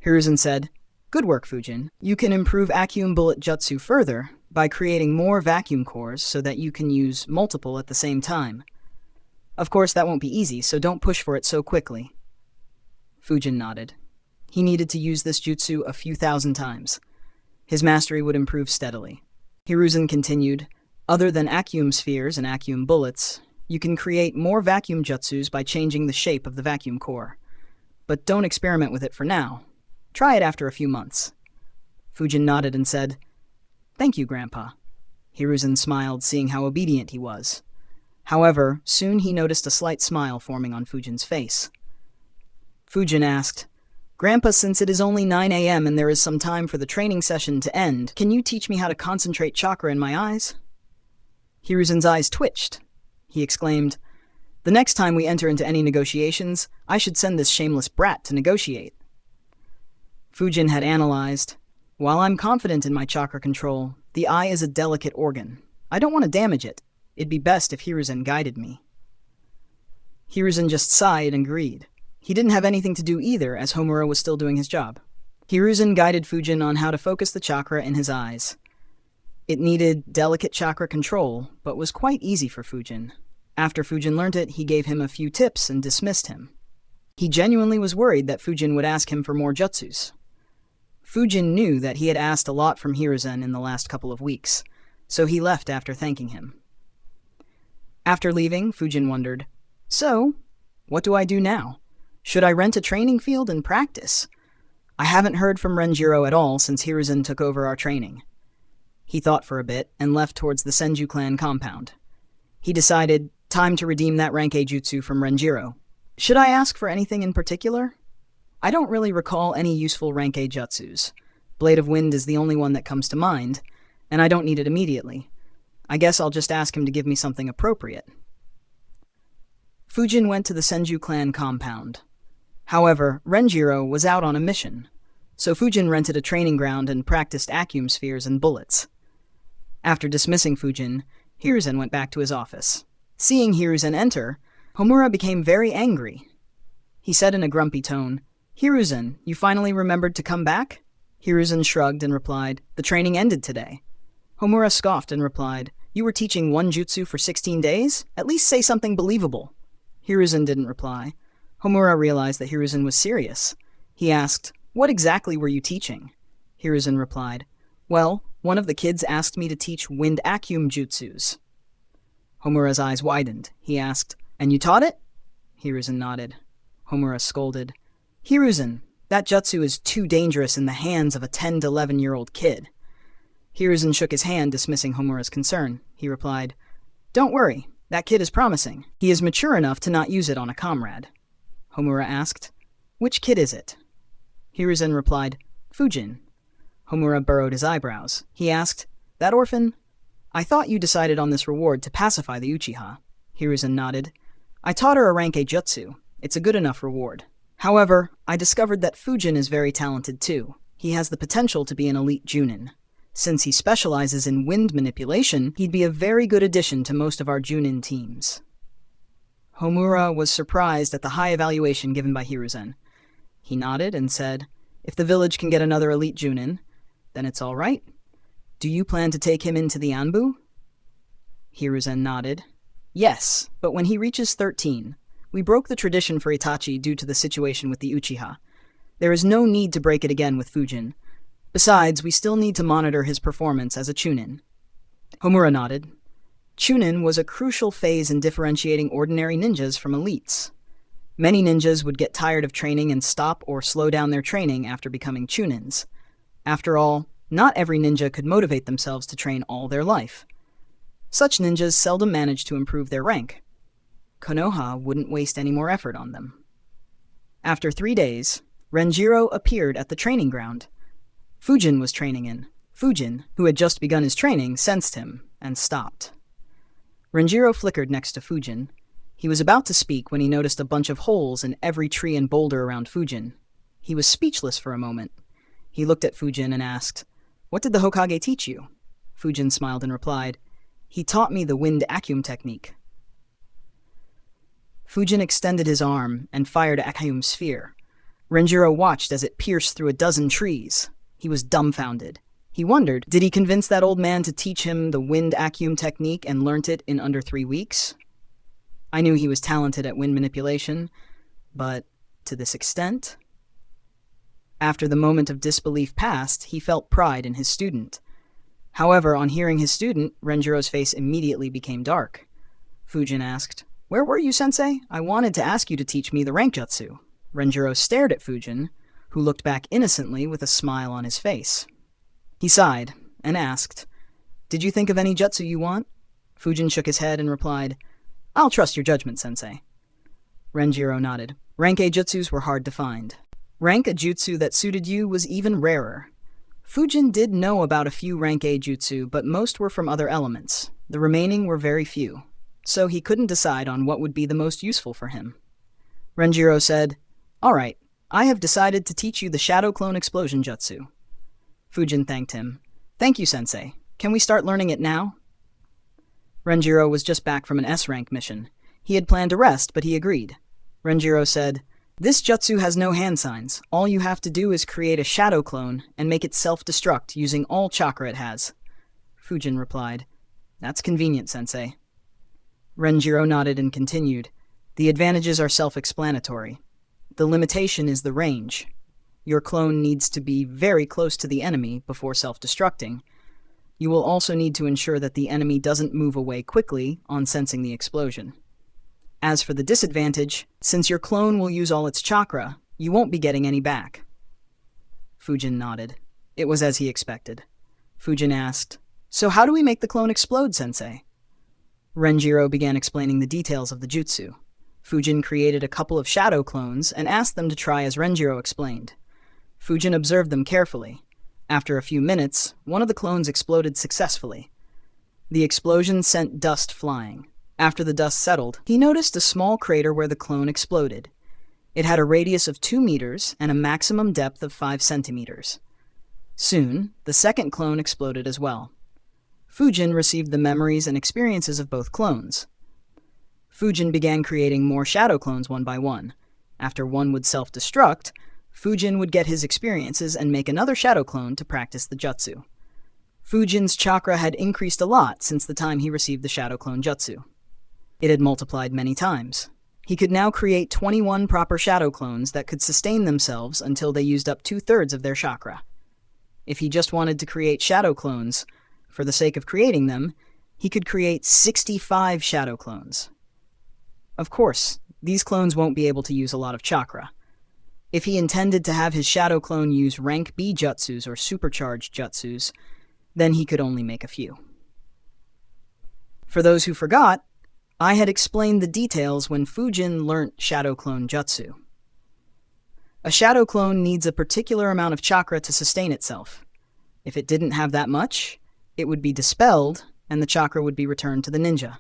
Hiruzen said, "Good work, Fujin. You can improve Acum bullet jutsu further by creating more vacuum cores so that you can use multiple at the same time. Of course, that won't be easy, so don't push for it so quickly." Fujin nodded. He needed to use this jutsu a few thousand times. His mastery would improve steadily. Hiruzen continued, "Other than Acum spheres and Acum bullets, you can create more vacuum jutsus by changing the shape of the vacuum core. But don't experiment with it for now. Try it after a few months." Fujin nodded and said, "Thank you, Grandpa." Hiruzen smiled, seeing how obedient he was. However, soon he noticed a slight smile forming on Fujin's face. Fujin asked, Grandpa, since it is only 9 a.m. and there is some time for the training session to end, can you teach me how to concentrate chakra in my eyes? Hiruzen's eyes twitched. He exclaimed, "The next time we enter into any negotiations, I should send this shameless brat to negotiate." Fujin had analyzed, "While I'm confident in my chakra control, the eye is a delicate organ. I don't want to damage it. It'd be best if Hiruzen guided me." Hiruzen just sighed and agreed. He didn't have anything to do either, as Homura was still doing his job. Hiruzen guided Fujin on how to focus the chakra in his eyes. It needed delicate chakra control, but was quite easy for Fujin. After Fujin learned it, he gave him a few tips and dismissed him. He genuinely was worried that Fujin would ask him for more jutsus. Fujin knew that he had asked a lot from Hiruzen in the last couple of weeks, so he left after thanking him. After leaving, Fujin wondered, "So, what do I do now? Should I rent a training field and practice? I haven't heard from Renjiro at all since Hiruzen took over our training." He thought for a bit and left towards the Senju clan compound. He decided, time to redeem that rank A jutsu from Renjiro. Should I ask for anything in particular? I don't really recall any useful rank A jutsus. Blade of Wind is the only one that comes to mind, and I don't need it immediately. I guess I'll just ask him to give me something appropriate. Fujin went to the Senju clan compound. However, Renjiro was out on a mission, so Fujin rented a training ground and practiced Acume spheres and bullets. After dismissing Fujin, Hiruzen went back to his office. Seeing Hiruzen enter, Homura became very angry. He said in a grumpy tone, "Hiruzen, you finally remembered to come back?" Hiruzen shrugged and replied, "The training ended today." Homura scoffed and replied, "You were teaching one jutsu for 16 days? At least say something believable." Hiruzen didn't reply. Homura realized that Hiruzen was serious. He asked, "What exactly were you teaching?" Hiruzen replied, "Well, one of the kids asked me to teach wind Acume jutsus." Homura's eyes widened. He asked, "And you taught it?" Hiruzen nodded. Homura scolded, "Hiruzen, that jutsu is too dangerous in the hands of a 10 to 11-year-old kid." Hiruzen shook his hand, dismissing Homura's concern. He replied, "Don't worry, that kid is promising. He is mature enough to not use it on a comrade." Homura asked, "Which kid is it?" Hiruzen replied, "Fujin." Homura burrowed his eyebrows. He asked, "That orphan?" "I thought you decided on this reward to pacify the Uchiha." Hiruzen nodded. "I taught her a rank A jutsu. It's a good enough reward. However, I discovered that Fujin is very talented too. He has the potential to be an elite Junin. Since he specializes in wind manipulation, he'd be a very good addition to most of our Junin teams." Homura was surprised at the high evaluation given by Hiruzen. He nodded and said, "If the village can get another elite Junin, then it's all right. Do you plan to take him into the Anbu?" Hiruzen nodded. "Yes, but when he reaches 13. We broke the tradition for Itachi due to the situation with the Uchiha. There is no need to break it again with Fujin. Besides, we still need to monitor his performance as a Chunin." Homura nodded. Chunin was a crucial phase in differentiating ordinary ninjas from elites. Many ninjas would get tired of training and stop or slow down their training after becoming Chunins. After all, not every ninja could motivate themselves to train all their life. Such ninjas seldom managed to improve their rank. Konoha wouldn't waste any more effort on them. After 3 days, Renjiro appeared at the training ground. Fujin was training in. Fujin, who had just begun his training, sensed him and stopped. Renjiro flickered next to Fujin. He was about to speak when he noticed a bunch of holes in every tree and boulder around Fujin. He was speechless for a moment. He looked at Fujin and asked, "What did the Hokage teach you?" Fujin smiled and replied, "He taught me the wind Acume technique." Fujin extended his arm and fired an Acume sphere. Renjiro watched as it pierced through a dozen trees. He was dumbfounded. He wondered, did he convince that old man to teach him the wind Acume technique and learnt it in under 3 weeks? I knew he was talented at wind manipulation, but to this extent? After the moment of disbelief passed, he felt pride in his student. However, on hearing his student, Renjiro's face immediately became dark. Fujin asked, "Where were you, sensei? I wanted to ask you to teach me the rank jutsu." Renjiro stared at Fujin, who looked back innocently with a smile on his face. He sighed and asked, "Did you think of any jutsu you want?" Fujin shook his head and replied, "I'll trust your judgment, sensei." Renjiro nodded. Rank A jutsus were hard to find. Rank a jutsu that suited you was even rarer. Fujin did know about a few rank A jutsu, but most were from other elements. The remaining were very few, so he couldn't decide on what would be the most useful for him. Renjiro said, "All right, I have decided to teach you the Shadow Clone Explosion Jutsu." Fujin thanked him. "Thank you, Sensei. Can we start learning it now?" Renjiro was just back from an S-rank mission. He had planned to rest, but he agreed. Renjiro said, "This jutsu has no hand signs. All you have to do is create a shadow clone and make it self-destruct using all chakra it has." Fujin replied, "That's convenient, Sensei." Renjiro nodded and continued, "The advantages are self-explanatory. The limitation is the range. Your clone needs to be very close to the enemy before self-destructing. You will also need to ensure that the enemy doesn't move away quickly on sensing the explosion. As for the disadvantage, since your clone will use all its chakra, you won't be getting any back." Fujin nodded. It was as he expected. Fujin asked, "So how do we make the clone explode, Sensei?" Renjiro began explaining the details of the jutsu. Fujin created a couple of shadow clones and asked them to try as Renjiro explained. Fujin observed them carefully. After a few minutes, one of the clones exploded successfully. The explosion sent dust flying. After the dust settled, he noticed a small crater where the clone exploded. It had a radius of 2 meters and a maximum depth of 5 centimeters. Soon, the second clone exploded as well. Fujin received the memories and experiences of both clones. Fujin began creating more shadow clones one by one. After one would self-destruct, Fujin would get his experiences and make another shadow clone to practice the jutsu. Fujin's chakra had increased a lot since the time he received the shadow clone jutsu. It had multiplied many times. He could now create 21 proper shadow clones that could sustain themselves until they used up 2/3 of their chakra. If he just wanted to create shadow clones, for the sake of creating them, he could create 65 shadow clones. Of course, these clones won't be able to use a lot of chakra. If he intended to have his shadow clone use rank B jutsus or supercharged jutsus, then he could only make a few. For those who forgot, I had explained the details when Fujin learnt Shadow Clone Jutsu. A shadow clone needs a particular amount of chakra to sustain itself. If it didn't have that much, it would be dispelled and the chakra would be returned to the ninja.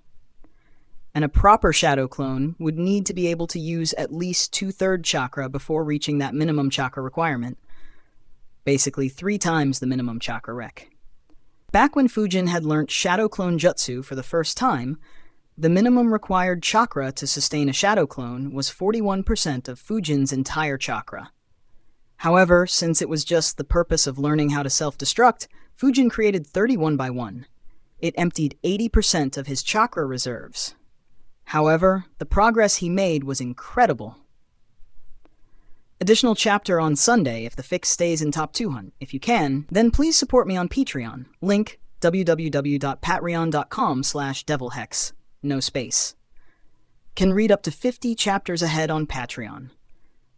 And a proper shadow clone would need to be able to use at least 2/3 chakra before reaching that minimum chakra requirement. Basically 3 times the minimum chakra rec. Back when Fujin had learnt Shadow Clone Jutsu for the first time, the minimum required chakra to sustain a shadow clone was 41% of Fujin's entire chakra. However, since it was just the purpose of learning how to self-destruct, Fujin created 31 by 1. It emptied 80% of his chakra reserves. However, the progress he made was incredible. Additional chapter on Sunday if the fix stays in top 200. If you can, then please support me on Patreon. Link www.patreon.com/devilhex. No space. Can read up to 50 chapters ahead on Patreon.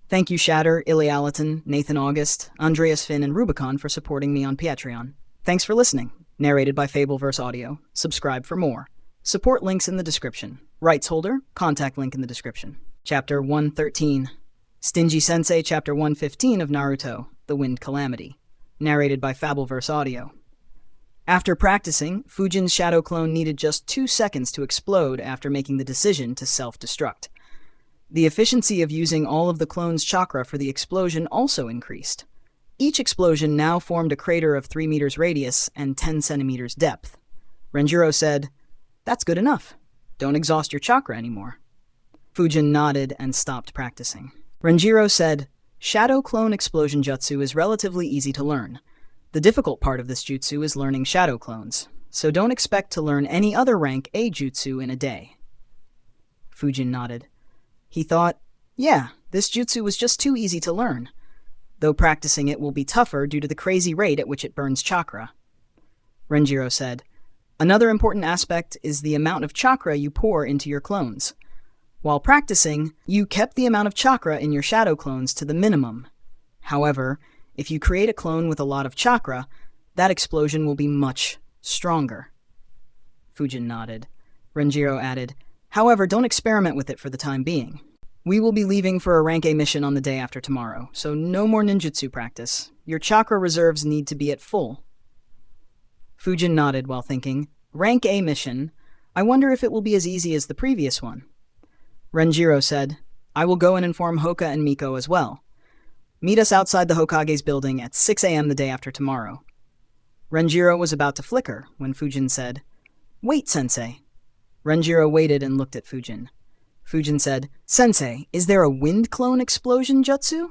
Thank you Shatter, Ilialaton, Nathan August, Andreas Finn, and Rubicon for supporting me on Patreon. Thanks for listening. Narrated by Fabelverse Audio. Subscribe for more. Support links in the description. Rights holder, contact link in the description. Chapter 113. Stingy Sensei Chapter 115 of Naruto, The Wind Calamity. Narrated by Fabelverse Audio. After practicing, Fujin's shadow clone needed just 2 seconds to explode after making the decision to self-destruct. The efficiency of using all of the clone's chakra for the explosion also increased. Each explosion now formed a crater of 3 meters radius and 10 centimeters depth. Renjiro said, "That's good enough. Don't exhaust your chakra anymore." Fujin nodded and stopped practicing. Renjiro said, "Shadow Clone Explosion Jutsu is relatively easy to learn. The difficult part of this jutsu is learning shadow clones, so don't expect to learn any other rank A jutsu in a day." Fujin nodded. He thought, yeah, this jutsu was just too easy to learn, though practicing it will be tougher due to the crazy rate at which it burns chakra. Renjiro said, "Another important aspect is the amount of chakra you pour into your clones. While practicing, you kept the amount of chakra in your shadow clones to the minimum. However, if you create a clone with a lot of chakra, that explosion will be much stronger." Fujin nodded. Renjiro added, "However, don't experiment with it for the time being." We will be leaving for a rank A mission on the day after tomorrow, so no more ninjutsu practice. Your chakra reserves need to be at full. Fujin nodded while thinking, rank A mission? I wonder if it will be as easy as the previous one. Renjiro said, I will go and inform Hoka and Miko as well. Meet us outside the Hokage's building at 6 a.m. the day after tomorrow. Renjiro was about to flicker when Fujin said, Wait, Sensei. Renjiro waited and looked at Fujin. Fujin said, Sensei, is there a wind clone explosion jutsu?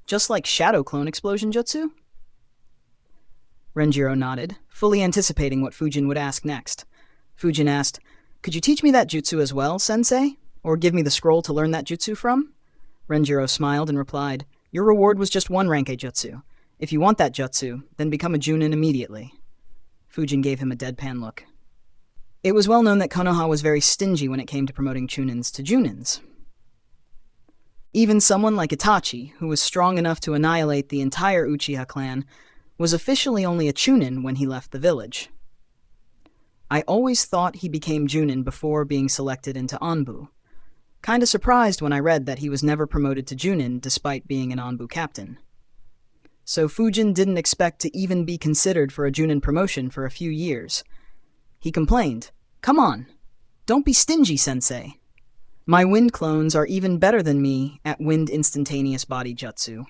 Just like shadow clone explosion jutsu? Renjiro nodded, fully anticipating what Fujin would ask next. Fujin asked, Could you teach me that jutsu as well, Sensei? Or give me the scroll to learn that jutsu from? Renjiro smiled and replied, Your reward was just one rank A jutsu. If you want that jutsu, then become a Junin immediately. Fujin gave him a deadpan look. It was well known that Konoha was very stingy when it came to promoting Chunins to Junins. Even someone like Itachi, who was strong enough to annihilate the entire Uchiha clan, was officially only a Chunin when he left the village. I always thought he became Junin before being selected into Anbu. Kinda surprised when I read that he was never promoted to Junin despite being an Anbu captain. So Fujin didn't expect to even be considered for a Junin promotion for a few years. He complained, Come on, don't be stingy, Sensei. My wind clones are even better than me at wind instantaneous body jutsu,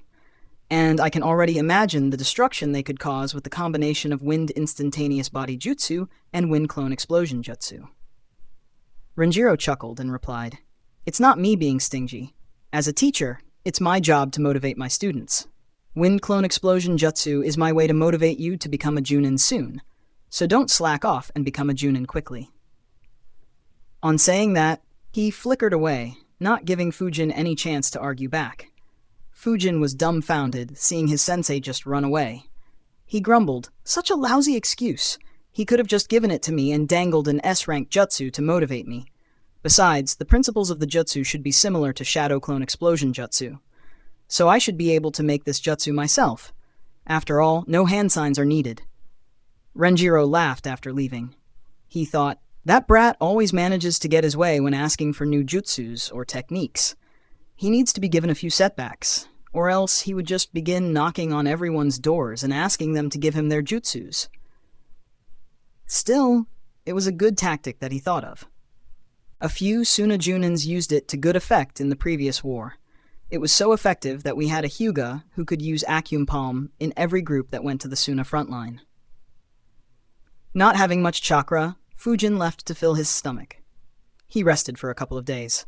and I can already imagine the destruction they could cause with the combination of wind instantaneous body jutsu and wind clone explosion jutsu. Renjiro chuckled and replied, It's not me being stingy. As a teacher, it's my job to motivate my students. Wind clone explosion jutsu is my way to motivate you to become a Junin soon. So don't slack off and become a Junin quickly. On saying that, he flickered away, not giving Fujin any chance to argue back. Fujin was dumbfounded, seeing his sensei just run away. He grumbled, Such a lousy excuse. He could have just given it to me and dangled an S-rank jutsu to motivate me. Besides, the principles of the jutsu should be similar to Shadow Clone Explosion jutsu. So I should be able to make this jutsu myself. After all, no hand signs are needed. Renjiro laughed after leaving. He thought, that brat always manages to get his way when asking for new jutsus or techniques. He needs to be given a few setbacks, or else he would just begin knocking on everyone's doors and asking them to give him their jutsus. Still, it was a good tactic that he thought of. A few Suna Junins used it to good effect in the previous war. It was so effective that we had a Hyuga who could use Acuum Palm in every group that went to the Suna frontline. Not having much chakra, Fujin left to fill his stomach. He rested for a couple of days.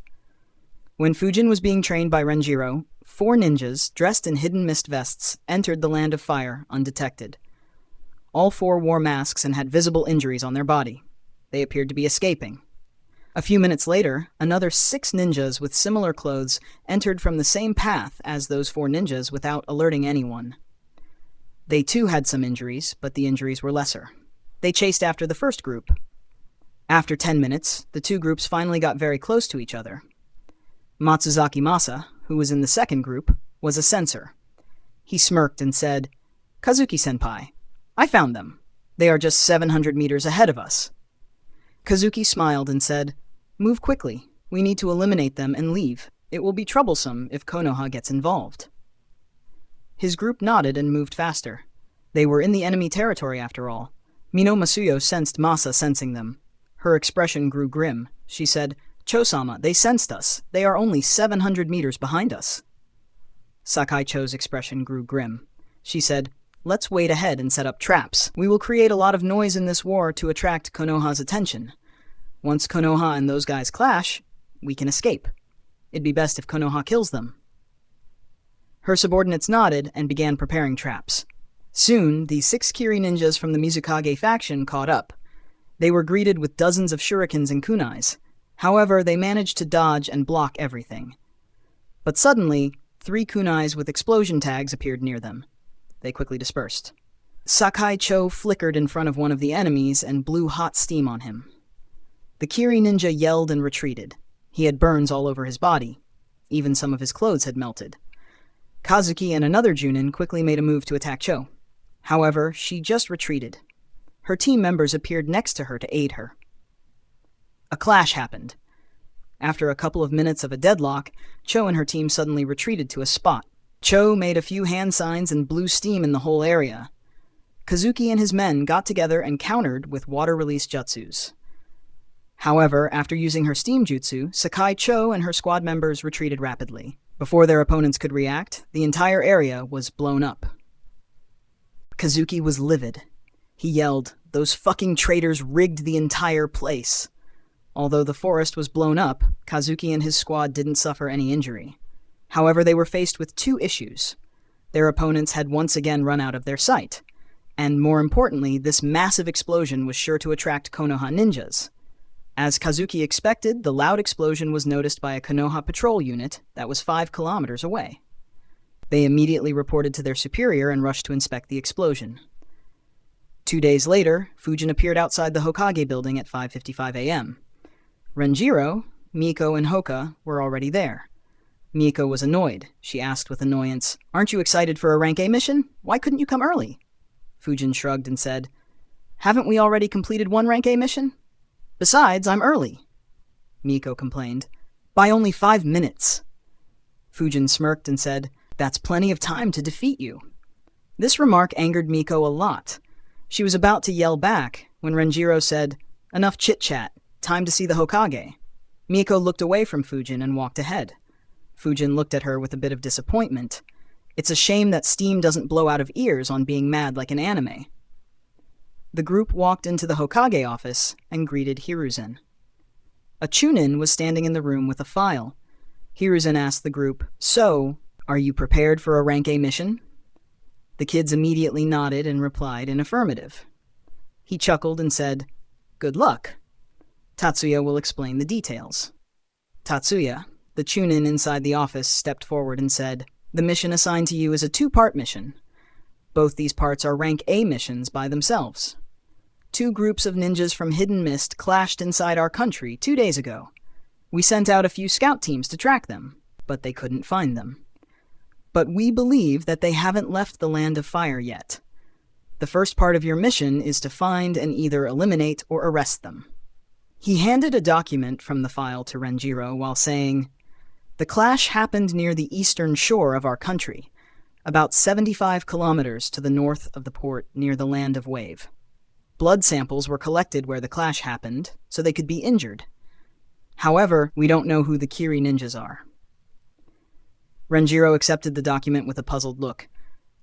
When Fujin was being trained by Renjiro, 4 ninjas, dressed in hidden mist vests, entered the Land of Fire undetected. All 4 wore masks and had visible injuries on their body. They appeared to be escaping. A few minutes later, another 6 ninjas with similar clothes entered from the same path as those 4 ninjas without alerting anyone. They too had some injuries, but the injuries were lesser. They chased after the first group. After 10 minutes, the 2 groups finally got very close to each other. Matsuzaki Masa, who was in the second group, was a censor. He smirked and said, Kazuki-senpai, I found them. They are just 700 meters ahead of us. Kazuki smiled and said, Move quickly. We need to eliminate them and leave. It will be troublesome if Konoha gets involved. His group nodded and moved faster. They were in the enemy territory after all. Mino Masuyo sensed Masa sensing them. Her expression grew grim. She said, Cho-sama, they sensed us. They are only 700 meters behind us. Sakai Cho's expression grew grim. She said, Let's wait ahead and set up traps. We will create a lot of noise in this war to attract Konoha's attention. Once Konoha and those guys clash, we can escape. It'd be best if Konoha kills them. Her subordinates nodded and began preparing traps. Soon, the 6 Kiri ninjas from the Mizukage faction caught up. They were greeted with dozens of shurikens and kunais. However, they managed to dodge and block everything. But suddenly, 3 kunais with explosion tags appeared near them. They quickly dispersed. Sakai Cho flickered in front of one of the enemies and blew hot steam on him. The Kiri ninja yelled and retreated. He had burns all over his body. Even some of his clothes had melted. Kazuki and another Junin quickly made a move to attack Cho. However, she just retreated. Her team members appeared next to her to aid her. A clash happened. After a couple of minutes of a deadlock, Cho and her team suddenly retreated to a spot. Cho made a few hand signs and blew steam in the whole area. Kazuki and his men got together and countered with water-release jutsus. However, after using her steam jutsu, Sakai Cho and her squad members retreated rapidly. Before their opponents could react, the entire area was blown up. Kazuki was livid. He yelled, "Those fucking traitors rigged the entire place." Although the forest was blown up, Kazuki and his squad didn't suffer any injury. However, they were faced with two issues. Their opponents had once again run out of their sight. And more importantly, this massive explosion was sure to attract Konoha ninjas. As Kazuki expected, the loud explosion was noticed by a Konoha patrol unit that was 5 kilometers away. They immediately reported to their superior and rushed to inspect the explosion. 2 days later, Fujin appeared outside the Hokage building at 5:55 a.m. Renjiro, Miko, and Hoka were already there. Miko was annoyed. She asked with annoyance, "Aren't you excited for a Rank A mission? Why couldn't you come early?" Fujin shrugged and said, "Haven't we already completed one Rank A mission? Besides, I'm early." Miko complained, "By only 5 minutes." Fujin smirked and said, "That's plenty of time to defeat you." This remark angered Miko a lot. She was about to yell back when Renjiro said, "Enough chit-chat. Time to see the Hokage." Miko looked away from Fujin and walked ahead. Fujin looked at her with a bit of disappointment. It's a shame that steam doesn't blow out of ears on being mad like an anime. The group walked into the Hokage office and greeted Hiruzen. A Chunin was standing in the room with a file. Hiruzen asked the group, "So, are you prepared for a Rank A mission?" The kids immediately nodded and replied in affirmative. He chuckled and said, "Good luck. Tatsuya will explain the details." Tatsuya, the Chunin inside the office, stepped forward and said, "The mission assigned to you is a 2-part mission. Both these parts are Rank A missions by themselves. 2 groups of ninjas from Hidden Mist clashed inside our country 2 days ago. We sent out a few scout teams to track them, but they couldn't find them. But we believe that they haven't left the Land of Fire yet. The first part of your mission is to find and either eliminate or arrest them." He handed a document from the file to Renjiro while saying, "The clash happened near the eastern shore of our country, about 75 kilometers to the north of the port near the Land of Wave. Blood samples were collected where the clash happened, so they could be injured. However, we don't know who the Kiri ninjas are." Renjiro accepted the document with a puzzled look.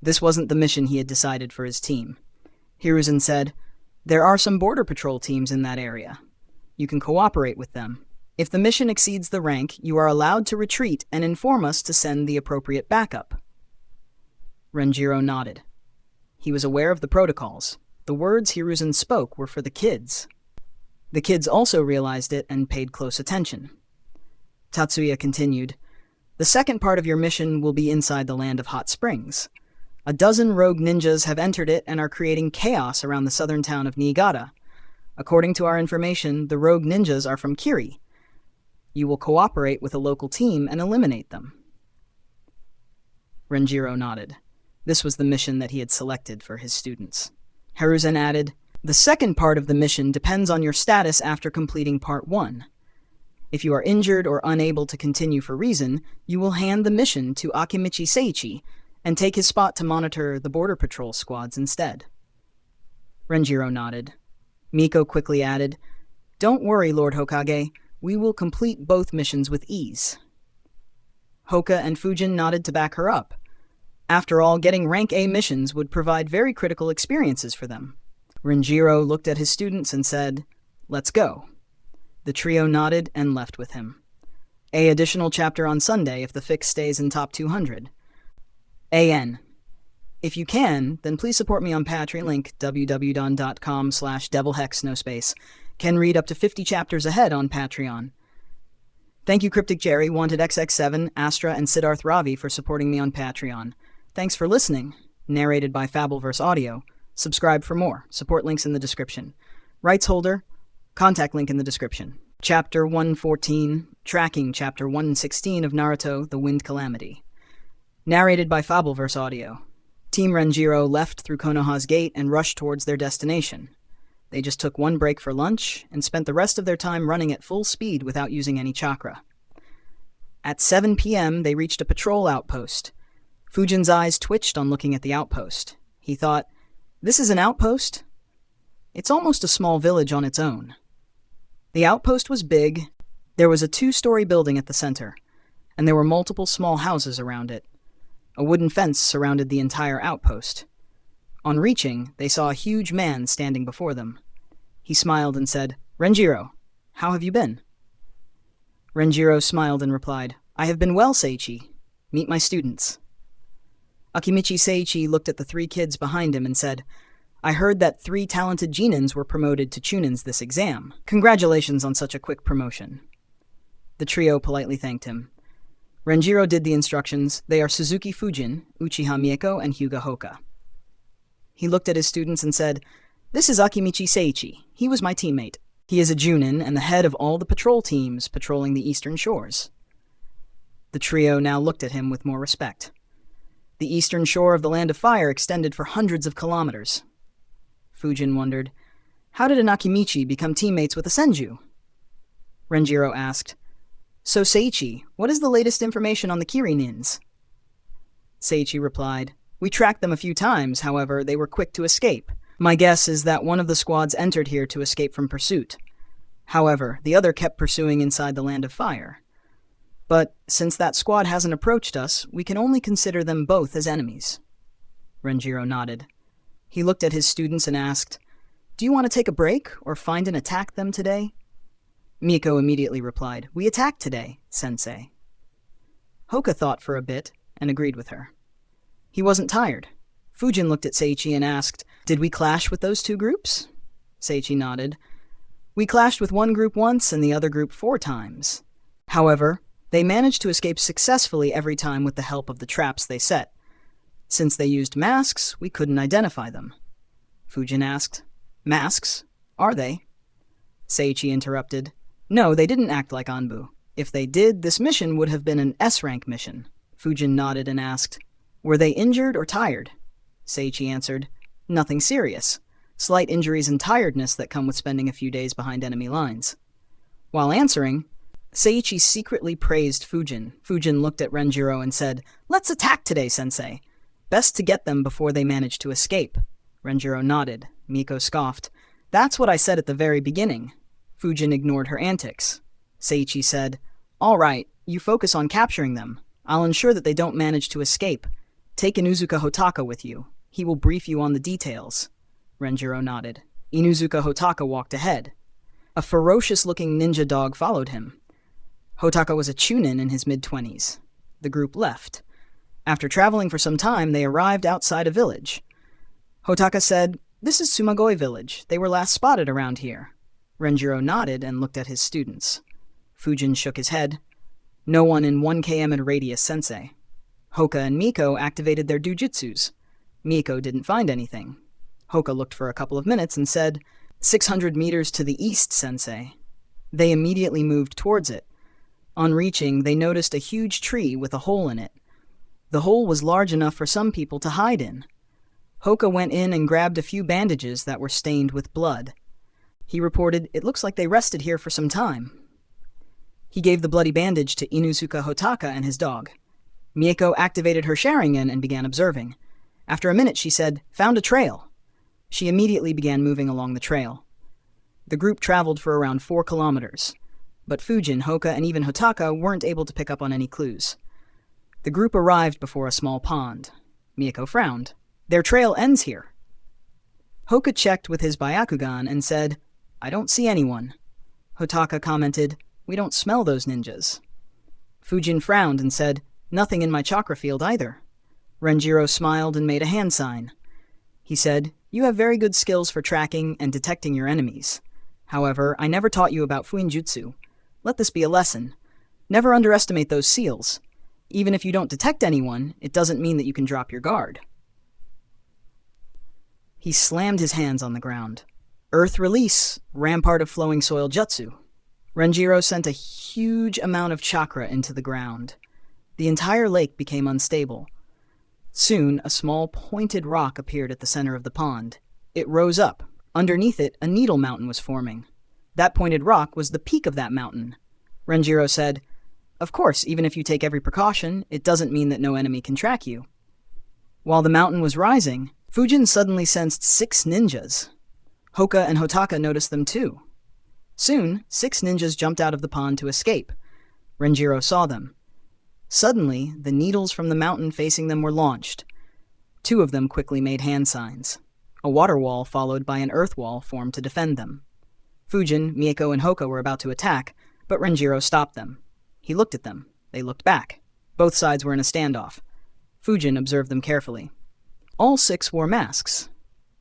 This wasn't the mission he had decided for his team. Hiruzen said, "There are some border patrol teams in that area. You can cooperate with them. If the mission exceeds the rank, you are allowed to retreat and inform us to send the appropriate backup." Renjiro nodded. He was aware of the protocols. The words Hiruzen spoke were for the kids. The kids also realized it and paid close attention. Tatsuya continued, "The second part of your mission will be inside the Land of Hot Springs. A dozen rogue ninjas have entered it and are creating chaos around the southern town of Niigata. According to our information, the rogue ninjas are from Kiri. You will cooperate with a local team and eliminate them." Renjiro nodded. This was the mission that he had selected for his students. Hiruzen added, "The second part of the mission depends on your status after completing Part 1. If you are injured or unable to continue for reason, you will hand the mission to Akimichi Seiichi and take his spot to monitor the border patrol squads instead." Renjiro nodded. Miko quickly added, "Don't worry, Lord Hokage. We will complete both missions with ease." Hoka and Fujin nodded to back her up. After all, getting Rank A missions would provide very critical experiences for them. Renjiro looked at his students and said, "Let's go." The trio nodded and left with him. A additional chapter on Sunday if the fic stays in top 200. AN. If you can, then please support me on Patreon, link www.com/devilhex, no space. Can read up to 50 chapters ahead on Patreon. Thank you Cryptic Jerry, Wanted XX7, Astra, and Siddharth Ravi for supporting me on Patreon. Thanks for listening. Narrated by Fabelverse Audio. Subscribe for more. Support links in the description. Rights holder, contact link in the description. Chapter 114, tracking Chapter 116 of Naruto, The Wind Calamity. Narrated by Fabelverse Audio. Team Renjiro left through Konoha's gate and rushed towards their destination. They just took one break for lunch and spent the rest of their time running at full speed without using any chakra. At 7 p.m., they reached a patrol outpost. Fujin's eyes twitched on looking at the outpost. He thought, "This is an outpost? It's almost a small village on its own." The outpost was big. There was a 2-story building at the center, and there were multiple small houses around it. A wooden fence surrounded the entire outpost. On reaching, they saw a huge man standing before them. He smiled and said, "Renjiro, how have you been?" Renjiro smiled and replied, "I have been well, Seiichi. Meet my students." Akimichi Seiichi looked at the 3 kids behind him and said, "I heard that 3 talented Jinins were promoted to Chunins this exam. Congratulations on such a quick promotion." The trio politely thanked him. Renjiro did the instructions. They are Suzuki Fujin, Uchiha Mieko, and Hyuga Hoka. He looked at his students and said, "This is Akimichi Seiichi. He was my teammate. He is a Junin and the head of all the patrol teams patrolling the eastern shores." The trio now looked at him with more respect. The eastern shore of the Land of Fire extended for hundreds of kilometers. Fujin wondered, how did an Akimichi become teammates with a Senju? Renjiro asked, "So Seiichi, what is the latest information on the Kirinins?" Seiichi replied, "We tracked them a few times, however, they were quick to escape. My guess is that one of the squads entered here to escape from pursuit. However, the other kept pursuing inside the Land of Fire. But since that squad hasn't approached us, we can only consider them both as enemies." Renjiro nodded. He looked at his students and asked, "Do you want to take a break or find and attack them today?" Miko immediately replied, "We attacked today, sensei." Hoka thought for a bit and agreed with her. He wasn't tired. Fujin looked at Seiichi and asked, "Did we clash with those 2 groups?" Seiichi nodded. "We clashed with one group once and the other group 4 times. However, they managed to escape successfully every time with the help of the traps they set. Since they used masks, we couldn't identify them." Fujin asked, "Masks? Are they?" Seiichi interrupted, "No, they didn't act like Anbu. If they did, this mission would have been an S-rank mission." Fujin nodded and asked, "Were they injured or tired?" Seiichi answered, "Nothing serious. Slight injuries and tiredness that come with spending a few days behind enemy lines." While answering, Seiichi secretly praised Fujin. Fujin looked at Renjiro and said, "Let's attack today, sensei. Best to get them before they manage to escape." Renjiro nodded. Miko scoffed, "That's what I said at the very beginning." Fujin ignored her antics. Seiichi said, "All right, you focus on capturing them. I'll ensure that they don't manage to escape. Take Inuzuka Hotaka with you. He will brief you on the details." Renjiro nodded. Inuzuka Hotaka walked ahead. A ferocious-looking ninja dog followed him. Hotaka was a Chunin in his mid-20s. The group left. After traveling for some time, they arrived outside a village. Hotaka said, "This is Sumagoi village. They were last spotted around here." Renjiro nodded and looked at his students. Fujin shook his head. "No one in 1 km in radius, sensei." Hoka and Miko activated their dujutsus. Miko didn't find anything. Hoka looked for a couple of minutes and said, 600 meters to the east, sensei." They immediately moved towards it. On reaching, they noticed a huge tree with a hole in it. The hole was large enough for some people to hide in. Hoka went in and grabbed a few bandages that were stained with blood. He reported, "It looks like they rested here for some time." He gave the bloody bandage to Inuzuka Hotaka and his dog. Mieko activated her Sharingan and began observing. After a minute, she said, "Found a trail." She immediately began moving along the trail. The group traveled for around 4 kilometers. But Fujin, Hoka, and even Hotaka weren't able to pick up on any clues. The group arrived before a small pond. Mieko frowned. "Their trail ends here." Hoka checked with his Byakugan and said, "I don't see anyone." Hotaka commented, "We don't smell those ninjas." Fujin frowned and said, "Nothing in my chakra field either." Renjiro smiled and made a hand sign. He said, "You have very good skills for tracking and detecting your enemies. However, I never taught you about Fuinjutsu. Let this be a lesson. Never underestimate those seals. Even if you don't detect anyone, it doesn't mean that you can drop your guard." He slammed his hands on the ground. "Earth release, rampart of flowing soil jutsu." Renjiro sent a huge amount of chakra into the ground. The entire lake became unstable. Soon, a small pointed rock appeared at the center of the pond. It rose up, Underneath it, a needle mountain was forming. That pointed rock was the peak of that mountain. Renjiro said, "Of course, even if you take every precaution, it doesn't mean that no enemy can track you." While the mountain was rising, Fujin suddenly sensed 6 ninjas. Hoka and Hotaka noticed them too. Soon, 6 ninjas jumped out of the pond to escape. Renjiro saw them. Suddenly, the needles from the mountain facing them were launched. 2 of them quickly made hand signs. A water wall followed by an earth wall formed to defend them. Fujin, Mieko, and Hoka were about to attack, but Renjiro stopped them. He looked at them. They looked back. Both sides were in a standoff. Fujin observed them carefully. All 6 wore masks.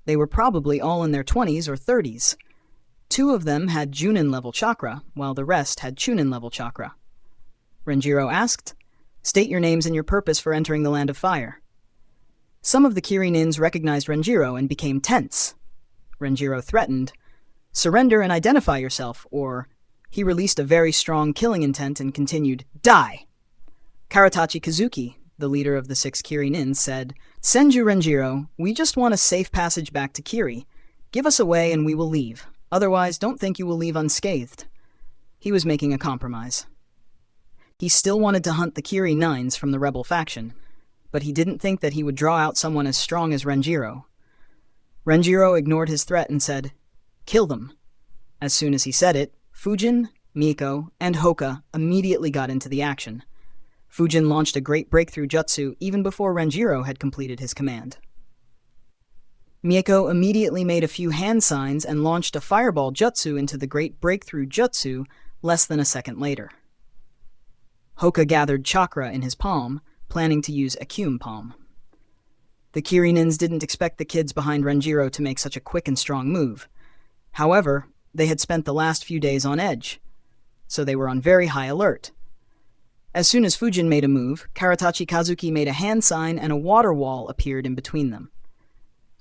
They were probably all in their 20s or 30s. 2 of them had Junin-level chakra, while the rest had Chunin-level chakra. Renjiro asked, "State your names and your purpose for entering the Land of Fire." Some of the Kirinins recognized Renjiro and became tense. Renjiro threatened, "Surrender and identify yourself," or he released a very strong killing intent and continued, "Die!" Karatachi Kazuki, the leader of the 6 Kirinins, said, "Senju Renjiro, we just want a safe passage back to Kiri. Give us away and we will leave. Otherwise, don't think you will leave unscathed." He was making a compromise. He still wanted to hunt the Kiri Nines from the rebel faction, but he didn't think that he would draw out someone as strong as Renjiro. Renjiro ignored his threat and said, "Kill them." As soon as he said it, Fujin, Mieko, and Hoka immediately got into the action. Fujin launched a great breakthrough jutsu even before Renjiro had completed his command. Mieko immediately made a few hand signs and launched a fireball jutsu into the great breakthrough jutsu less than a second later. Hoka gathered chakra in his palm, planning to use Akyum palm. The Kirinins didn't expect the kids behind Renjiro to make such a quick and strong move. However, they had spent the last few days on edge, so they were on very high alert. As soon as Fujin made a move, Karatachi Kazuki made a hand sign and a water wall appeared in between them.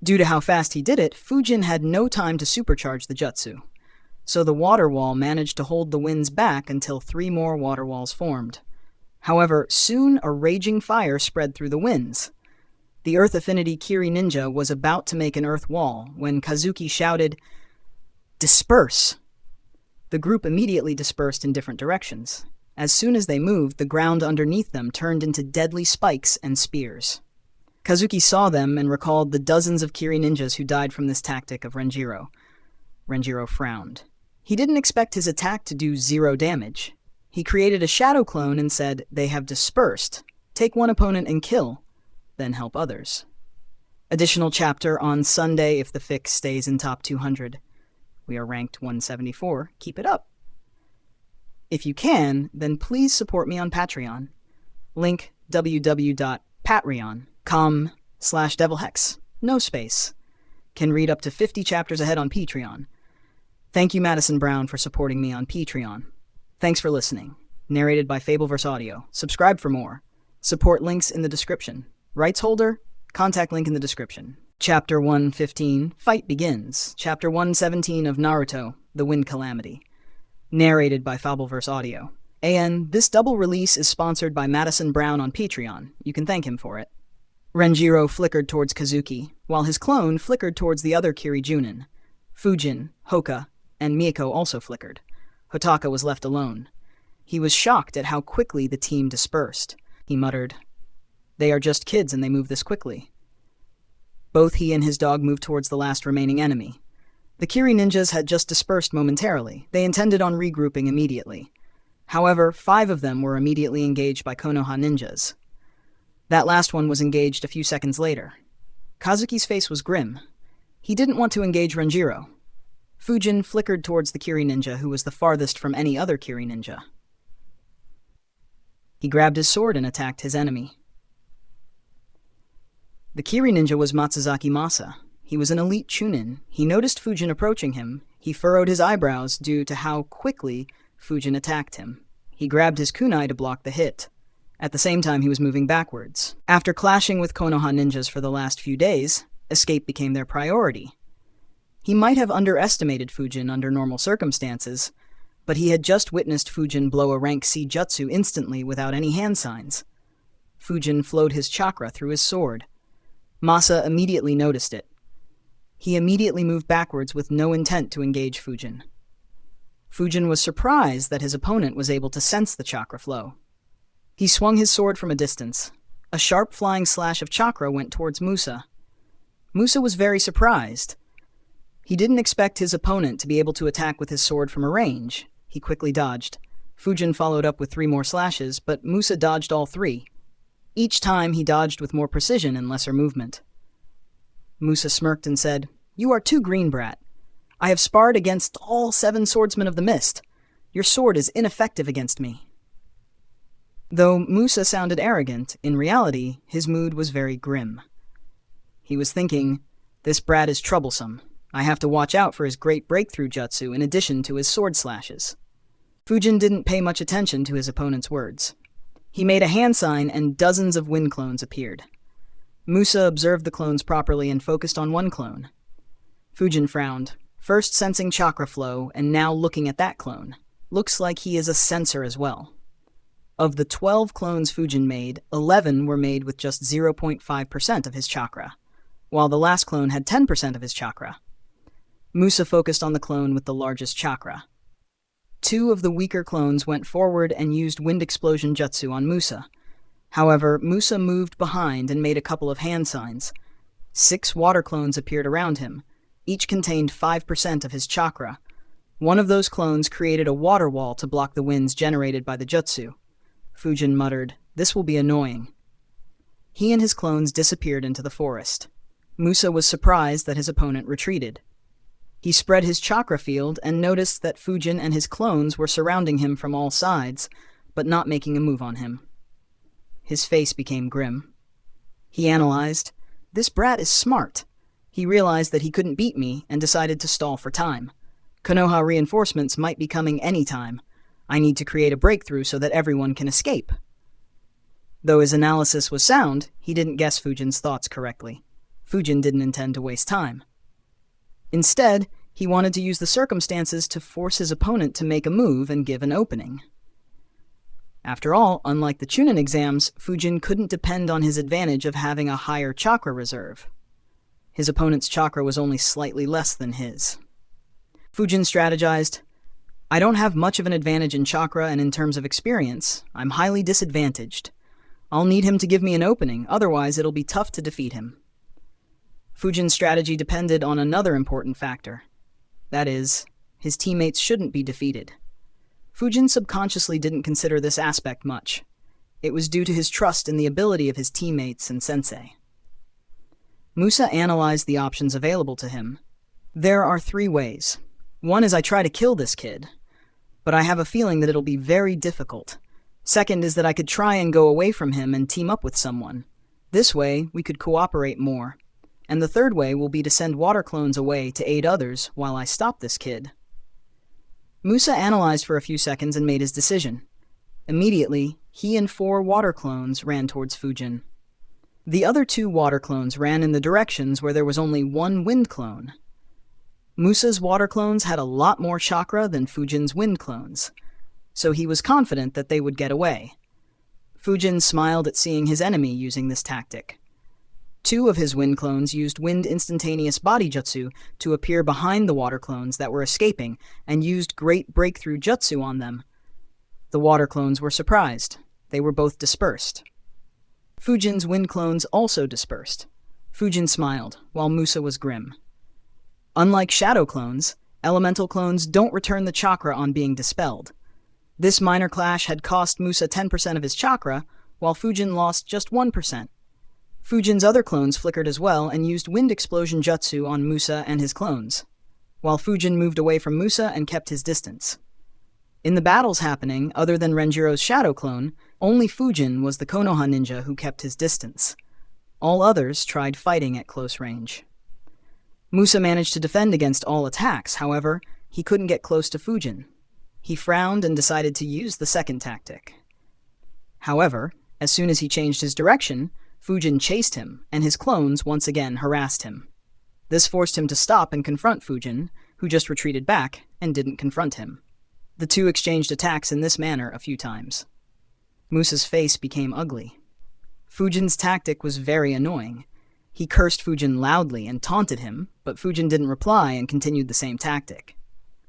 Due to how fast he did it, Fujin had no time to supercharge the jutsu, so the water wall managed to hold the winds back until 3 more water walls formed. However, soon a raging fire spread through the winds. The Earth Affinity Kiri Ninja was about to make an earth wall when Kazuki shouted, "Disperse!" The group immediately dispersed in different directions. As soon as they moved, the ground underneath them turned into deadly spikes and spears. Kazuki saw them and recalled the dozens of Kiri ninjas who died from this tactic of Renjiro. Renjiro frowned. He didn't expect his attack to do 0 damage. He created a shadow clone and said, "They have dispersed. Take one opponent and kill, then help others." Additional chapter on Sunday if the fic stays in top 200. We are ranked 174. Keep it up. If you can, then please support me on Patreon. Link www.patreon.com/devilhex. No space. Can read up to 50 chapters ahead on Patreon. Thank you, Madison Brown, for supporting me on Patreon. Thanks for listening. Narrated by Fabelverse Audio. Subscribe for more. Support links in the description. Rights holder? Contact link in the description. Chapter 115, Fight Begins. Chapter 117 of Naruto, The Wind Calamity. Narrated by Fabelverse Audio. And this double release is sponsored by Madison Brown on Patreon. You can thank him for it. Renjiro flickered towards Kazuki, while his clone flickered towards the other Kiri Junin. Fujin, Hoka, and Mieko also flickered. Hotaka was left alone. He was shocked at how quickly the team dispersed. He muttered, "They are just kids and they move this quickly." Both he and his dog moved towards the last remaining enemy. The Kiri ninjas had just dispersed momentarily. They intended on regrouping immediately. However, 5 of them were immediately engaged by Konoha ninjas. That last one was engaged a few seconds later. Kazuki's face was grim. He didn't want to engage Renjiro. Fujin flickered towards the Kiri ninja who was the farthest from any other Kiri ninja. He grabbed his sword and attacked his enemy. The Kiri ninja was Matsuzaki Masa. He was an elite Chunin. He noticed Fujin approaching him. He furrowed his eyebrows due to how quickly Fujin attacked him. He grabbed his kunai to block the hit. At the same time, he was moving backwards. After clashing with Konoha ninjas for the last few days, escape became their priority. He might have underestimated Fujin under normal circumstances, but he had just witnessed Fujin blow a rank C jutsu instantly without any hand signs. Fujin flowed his chakra through his sword. Masa immediately noticed it. He immediately moved backwards with no intent to engage Fujin. Fujin was surprised that his opponent was able to sense the chakra flow. He swung his sword from a distance. A sharp flying slash of chakra went towards Musa. Musa was very surprised. He didn't expect his opponent to be able to attack with his sword from a range. He quickly dodged. Fujin followed up with 3 more slashes, but Musa dodged all 3. Each time he dodged with more precision and lesser movement. Musa smirked and said, "You are too green, brat. I have sparred against all 7 swordsmen of the mist. Your sword is ineffective against me." Though Musa sounded arrogant, in reality, his mood was very grim. He was thinking, this brat is troublesome. I have to watch out for his great breakthrough jutsu in addition to his sword slashes. Fujin didn't pay much attention to his opponent's words. He made a hand sign and dozens of wind clones appeared. Musa observed the clones properly and focused on one clone. Fujin frowned, first sensing chakra flow and now looking at that clone. Looks like he is a sensor as well. Of the 12 clones Fujin made, 11 were made with just 0.5% of his chakra, while the last clone had 10% of his chakra. Musa focused on the clone with the largest chakra. 2 of the weaker clones went forward and used wind explosion jutsu on Musa. However, Musa moved behind and made a couple of hand signs. 6 water clones appeared around him. Each contained 5% of his chakra. One of those clones created a water wall to block the winds generated by the jutsu. Fujin muttered, "This will be annoying." He and his clones disappeared into the forest. Musa was surprised that his opponent retreated. He spread his chakra field and noticed that Fujin and his clones were surrounding him from all sides, but not making a move on him. His face became grim. He analyzed, "This brat is smart." He realized that he couldn't beat me and decided to stall for time. Konoha reinforcements might be coming any time. I need to create a breakthrough so that everyone can escape. Though his analysis was sound, he didn't guess Fujin's thoughts correctly. Fujin didn't intend to waste time. Instead, he wanted to use the circumstances to force his opponent to make a move and give an opening. After all, unlike the Chunin exams, Fujin couldn't depend on his advantage of having a higher chakra reserve. His opponent's chakra was only slightly less than his. Fujin strategized, "I don't have much of an advantage in chakra and in terms of experience. I'm highly disadvantaged. I'll need him to give me an opening, otherwise it'll be tough to defeat him." Fujin's strategy depended on another important factor. That is, his teammates shouldn't be defeated. Fujin subconsciously didn't consider this aspect much. It was due to his trust in the ability of his teammates and sensei. Musa analyzed the options available to him. There are 3 ways. One is I try to kill this kid, but I have a feeling that it'll be very difficult. Second is that I could try and go away from him and team up with someone. This way, we could cooperate more. And the third way will be to send water clones away to aid others while I stop this kid. Musa analyzed for a few seconds and made his decision. Immediately, he and 4 water clones ran towards Fujin. The other 2 water clones ran in the directions where there was only 1 wind clone. Musa's water clones had a lot more chakra than Fujin's wind clones, so he was confident that they would get away. Fujin smiled at seeing his enemy using this tactic. 2 of his wind clones used wind instantaneous body jutsu to appear behind the water clones that were escaping and used great breakthrough jutsu on them. The water clones were surprised. They were both dispersed. Fujin's wind clones also dispersed. Fujin smiled, while Musa was grim. Unlike shadow clones, elemental clones don't return the chakra on being dispelled. This minor clash had cost Musa 10% of his chakra, while Fujin lost just 1%. Fujin's other clones flickered as well and used wind explosion jutsu on Musa and his clones, while Fujin moved away from Musa and kept his distance. In the battles happening, other than Renjiro's shadow clone, only Fujin was the Konoha ninja who kept his distance. All others tried fighting at close range. Musa managed to defend against all attacks, however, he couldn't get close to Fujin. He frowned and decided to use the second tactic. However, as soon as he changed his direction, Fujin chased him, and his clones once again harassed him. This forced him to stop and confront Fujin, who just retreated back and didn't confront him. The 2 exchanged attacks in this manner a few times. Musa's face became ugly. Fujin's tactic was very annoying. He cursed Fujin loudly and taunted him, but Fujin didn't reply and continued the same tactic.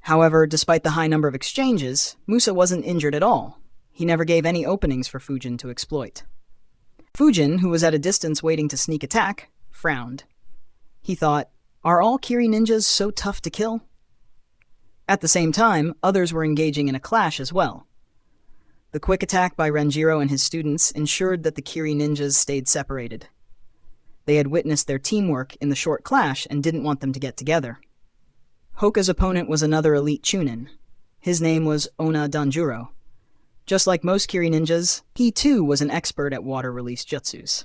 However, despite the high number of exchanges, Musa wasn't injured at all. He never gave any openings for Fujin to exploit. Fujin, who was at a distance waiting to sneak attack, frowned. He thought, are all Kiri ninjas so tough to kill? At the same time, others were engaging in a clash as well. The quick attack by Renjiro and his students ensured that the Kiri ninjas stayed separated. They had witnessed their teamwork in the short clash and didn't want them to get together. Hoka's opponent was another elite Chunin. His name was Ona Danjuro. Just like most Kiri ninjas, he too was an expert at water-release jutsus.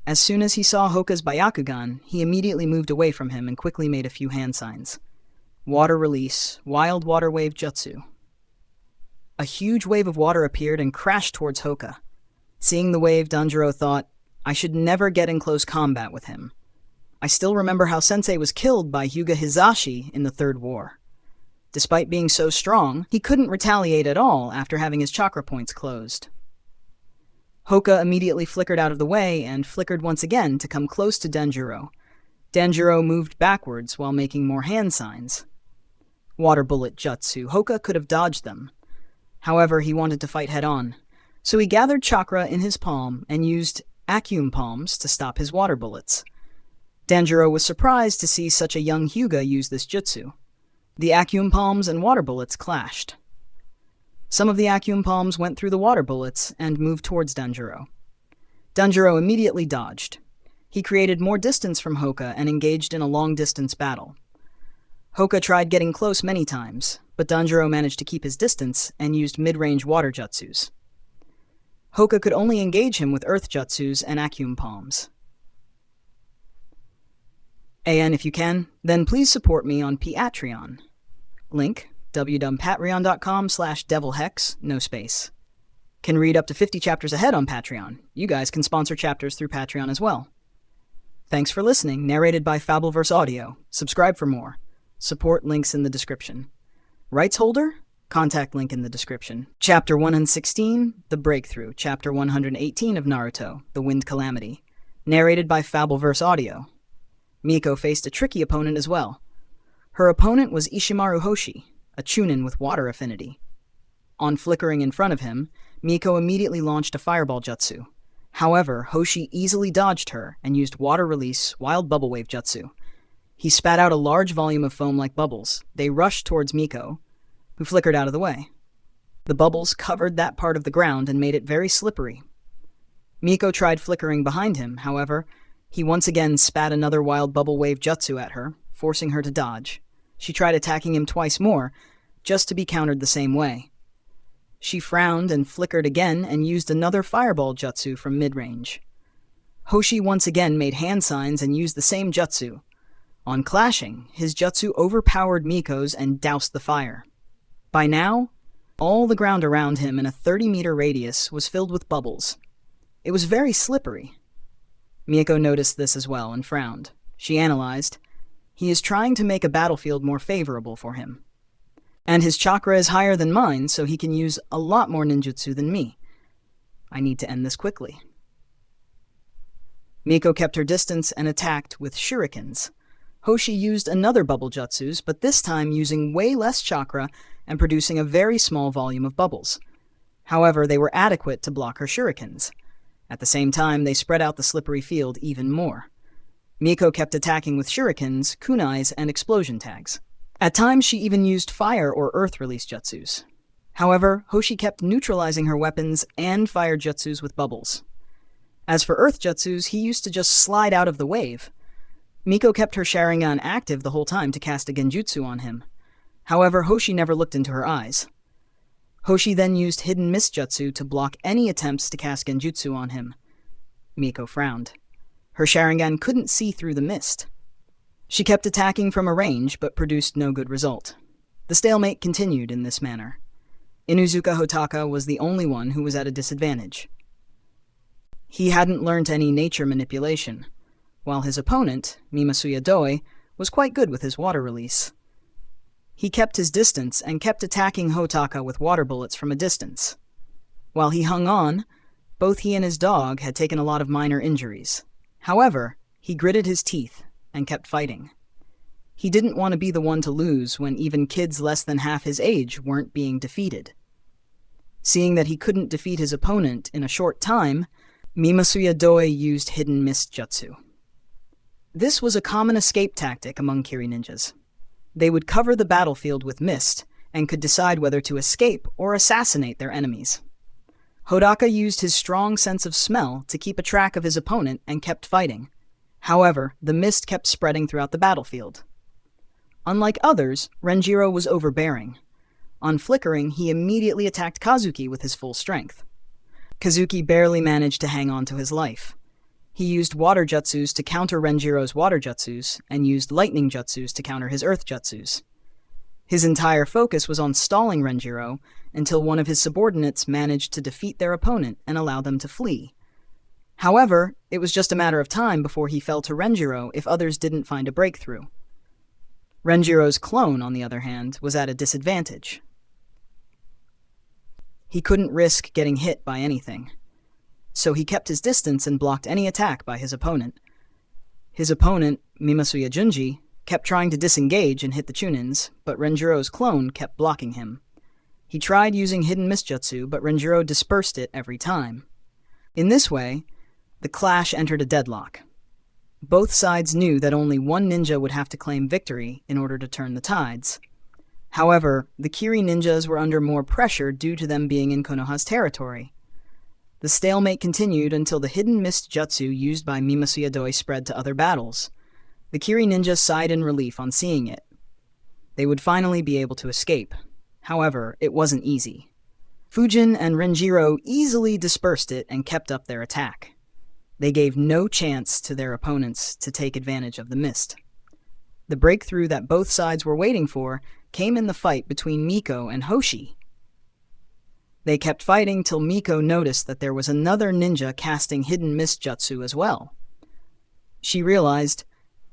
As soon as he saw Hoka's Byakugan, he immediately moved away from him and quickly made a few hand signs. Water release, wild water wave jutsu. A huge wave of water appeared and crashed towards Hoka. Seeing the wave, Danjuro thought, I should never get in close combat with him. I still remember how Sensei was killed by Hyuga Hizashi in the Third War. Despite being so strong, he couldn't retaliate at all after having his chakra points closed. Hoka immediately flickered out of the way and flickered once again to come close to Danjuro. Danjuro moved backwards while making more hand signs. Water bullet jutsu, Hoka could have dodged them. However, he wanted to fight head-on, so he gathered chakra in his palm and used Acum palms to stop his water bullets. Danjuro was surprised to see such a young Hyuga use this jutsu. The Acum palms and water bullets clashed. Some of the Acum palms went through the water bullets and moved towards Danjuro. Danjuro immediately dodged. He created more distance from Hoka and engaged in a long-distance battle. Hoka tried getting close many times, but Danjuro managed to keep his distance and used mid-range water jutsus. Hoka could only engage him with earth jutsus and Acum palms. And if you can, then please support me on Patreon. Link, www.patreon.com/devilhex, no space. Can read up to 50 chapters ahead on Patreon. You guys can sponsor chapters through Patreon as well. Thanks for listening, narrated by Fabelverse Audio. Subscribe for more. Support links in the description. Rights holder? Contact link in the description. Chapter 116, The Breakthrough. Chapter 118 of Naruto, The Wind Calamity. Narrated by Fabelverse Audio. Miko faced a tricky opponent as well. Her opponent was Ishimaru Hoshi, a Chunin with water affinity. On flickering in front of him, Miko immediately launched a fireball jutsu. However, Hoshi easily dodged her and used water release wild bubble wave jutsu. He spat out a large volume of foam like bubbles. They rushed towards Miko, who flickered out of the way. The bubbles covered that part of the ground and made it very slippery. Miko tried flickering behind him, however, he once again spat another wild bubble wave jutsu at her, forcing her to dodge. She tried attacking him twice more, just to be countered the same way. She frowned and flickered again and used another fireball jutsu from mid-range. Hoshi once again made hand signs and used the same jutsu. On clashing, his jutsu overpowered Miko's and doused the fire. By now, all the ground around him in a 30-meter radius was filled with bubbles. It was very slippery. Miko noticed this as well and frowned. She analyzed. He is trying to make a battlefield more favorable for him. And his chakra is higher than mine, so he can use a lot more ninjutsu than me. I need to end this quickly. Miko kept her distance and attacked with shurikens. Hoshi used another bubble jutsus, but this time using way less chakra and producing a very small volume of bubbles. However, they were adequate to block her shurikens. At the same time, they spread out the slippery field even more. Miko kept attacking with shurikens, kunais, and explosion tags. At times, she even used fire or earth release jutsus. However, Hoshi kept neutralizing her weapons and fire jutsus with bubbles. As for earth jutsus, he used to just slide out of the wave. Miko kept her Sharingan active the whole time to cast a genjutsu on him. However, Hoshi never looked into her eyes. Hoshi then used hidden mist jutsu to block any attempts to cast genjutsu on him. Miko frowned. Her Sharingan couldn't see through the mist. She kept attacking from a range, but produced no good result. The stalemate continued in this manner. Inuzuka Hotaka was the only one who was at a disadvantage. He hadn't learnt any nature manipulation, while his opponent, Mimasuya Doi, was quite good with his water release. He kept his distance and kept attacking Hotaka with water bullets from a distance. While he hung on, both he and his dog had taken a lot of minor injuries. However, He gritted his teeth and kept fighting. He didn't want to be the one to lose when even kids less than half his age weren't being defeated. Seeing that he couldn't defeat his opponent in a short time, Mimasuya Doi used Hidden Mist Jutsu. This was a common escape tactic among Kiri ninjas. They would cover the battlefield with mist and could decide whether to escape or assassinate their enemies. Hodaka used his strong sense of smell to keep a track of his opponent and kept fighting. However, the mist kept spreading throughout the battlefield. Unlike others, Renjiro was overbearing. On flickering, he immediately attacked Kazuki with his full strength. Kazuki barely managed to hang on to his life. He used water jutsus to counter Renjiro's water jutsus, and used lightning jutsus to counter his earth jutsus. His entire focus was on stalling Renjiro until one of his subordinates managed to defeat their opponent and allow them to flee. However, it was just a matter of time before he fell to Renjiro if others didn't find a breakthrough. Renjiro's clone, on the other hand, was at a disadvantage. He couldn't risk getting hit by anything, so he kept his distance and blocked any attack by his opponent. His opponent, Mimasuya Junji, kept trying to disengage and hit the Chunins, but Renjiro's clone kept blocking him. He tried using Hidden Mist Jutsu, but Renjiro dispersed it every time. In this way, the clash entered a deadlock. Both sides knew that only one ninja would have to claim victory in order to turn the tides. However, the Kiri ninjas were under more pressure due to them being in Konoha's territory. The stalemate continued until the Hidden Mist Jutsu used by Mimasuya Doi spread to other battles. The Kiri ninjas sighed in relief on seeing it. They would finally be able to escape. However, it wasn't easy. Fujin and Renjiro easily dispersed it and kept up their attack. They gave no chance to their opponents to take advantage of the mist. The breakthrough that both sides were waiting for came in the fight between Miko and Hoshi. They kept fighting till Miko noticed that there was another ninja casting Hidden Mist Jutsu as well. She realized,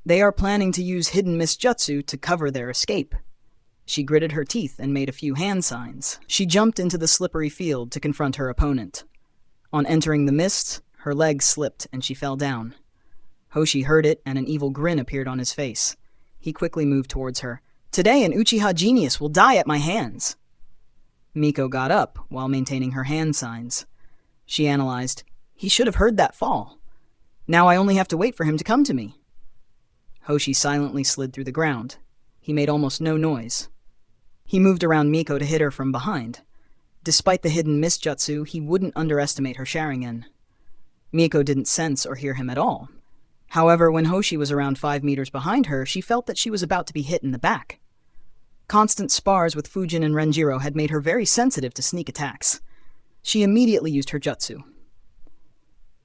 they are planning to use Hidden Mist Jutsu to cover their escape. She gritted her teeth and made a few hand signs. She jumped into the slippery field to confront her opponent. On entering the mist, her leg slipped and she fell down. Hoshi heard it and an evil grin appeared on his face. He quickly moved towards her. "Today an Uchiha genius will die at my hands." Miko got up while maintaining her hand signs. She analyzed, "He should have heard that fall. Now I only have to wait for him to come to me." Hoshi silently slid through the ground. He made almost no noise. He moved around Miko to hit her from behind. Despite the Hidden Mist Jutsu, he wouldn't underestimate her Sharingan. Miko didn't sense or hear him at all. However, when Hoshi was around 5 meters behind her, she felt that she was about to be hit in the back. Constant spars with Fujin and Renjiro had made her very sensitive to sneak attacks. She immediately used her jutsu.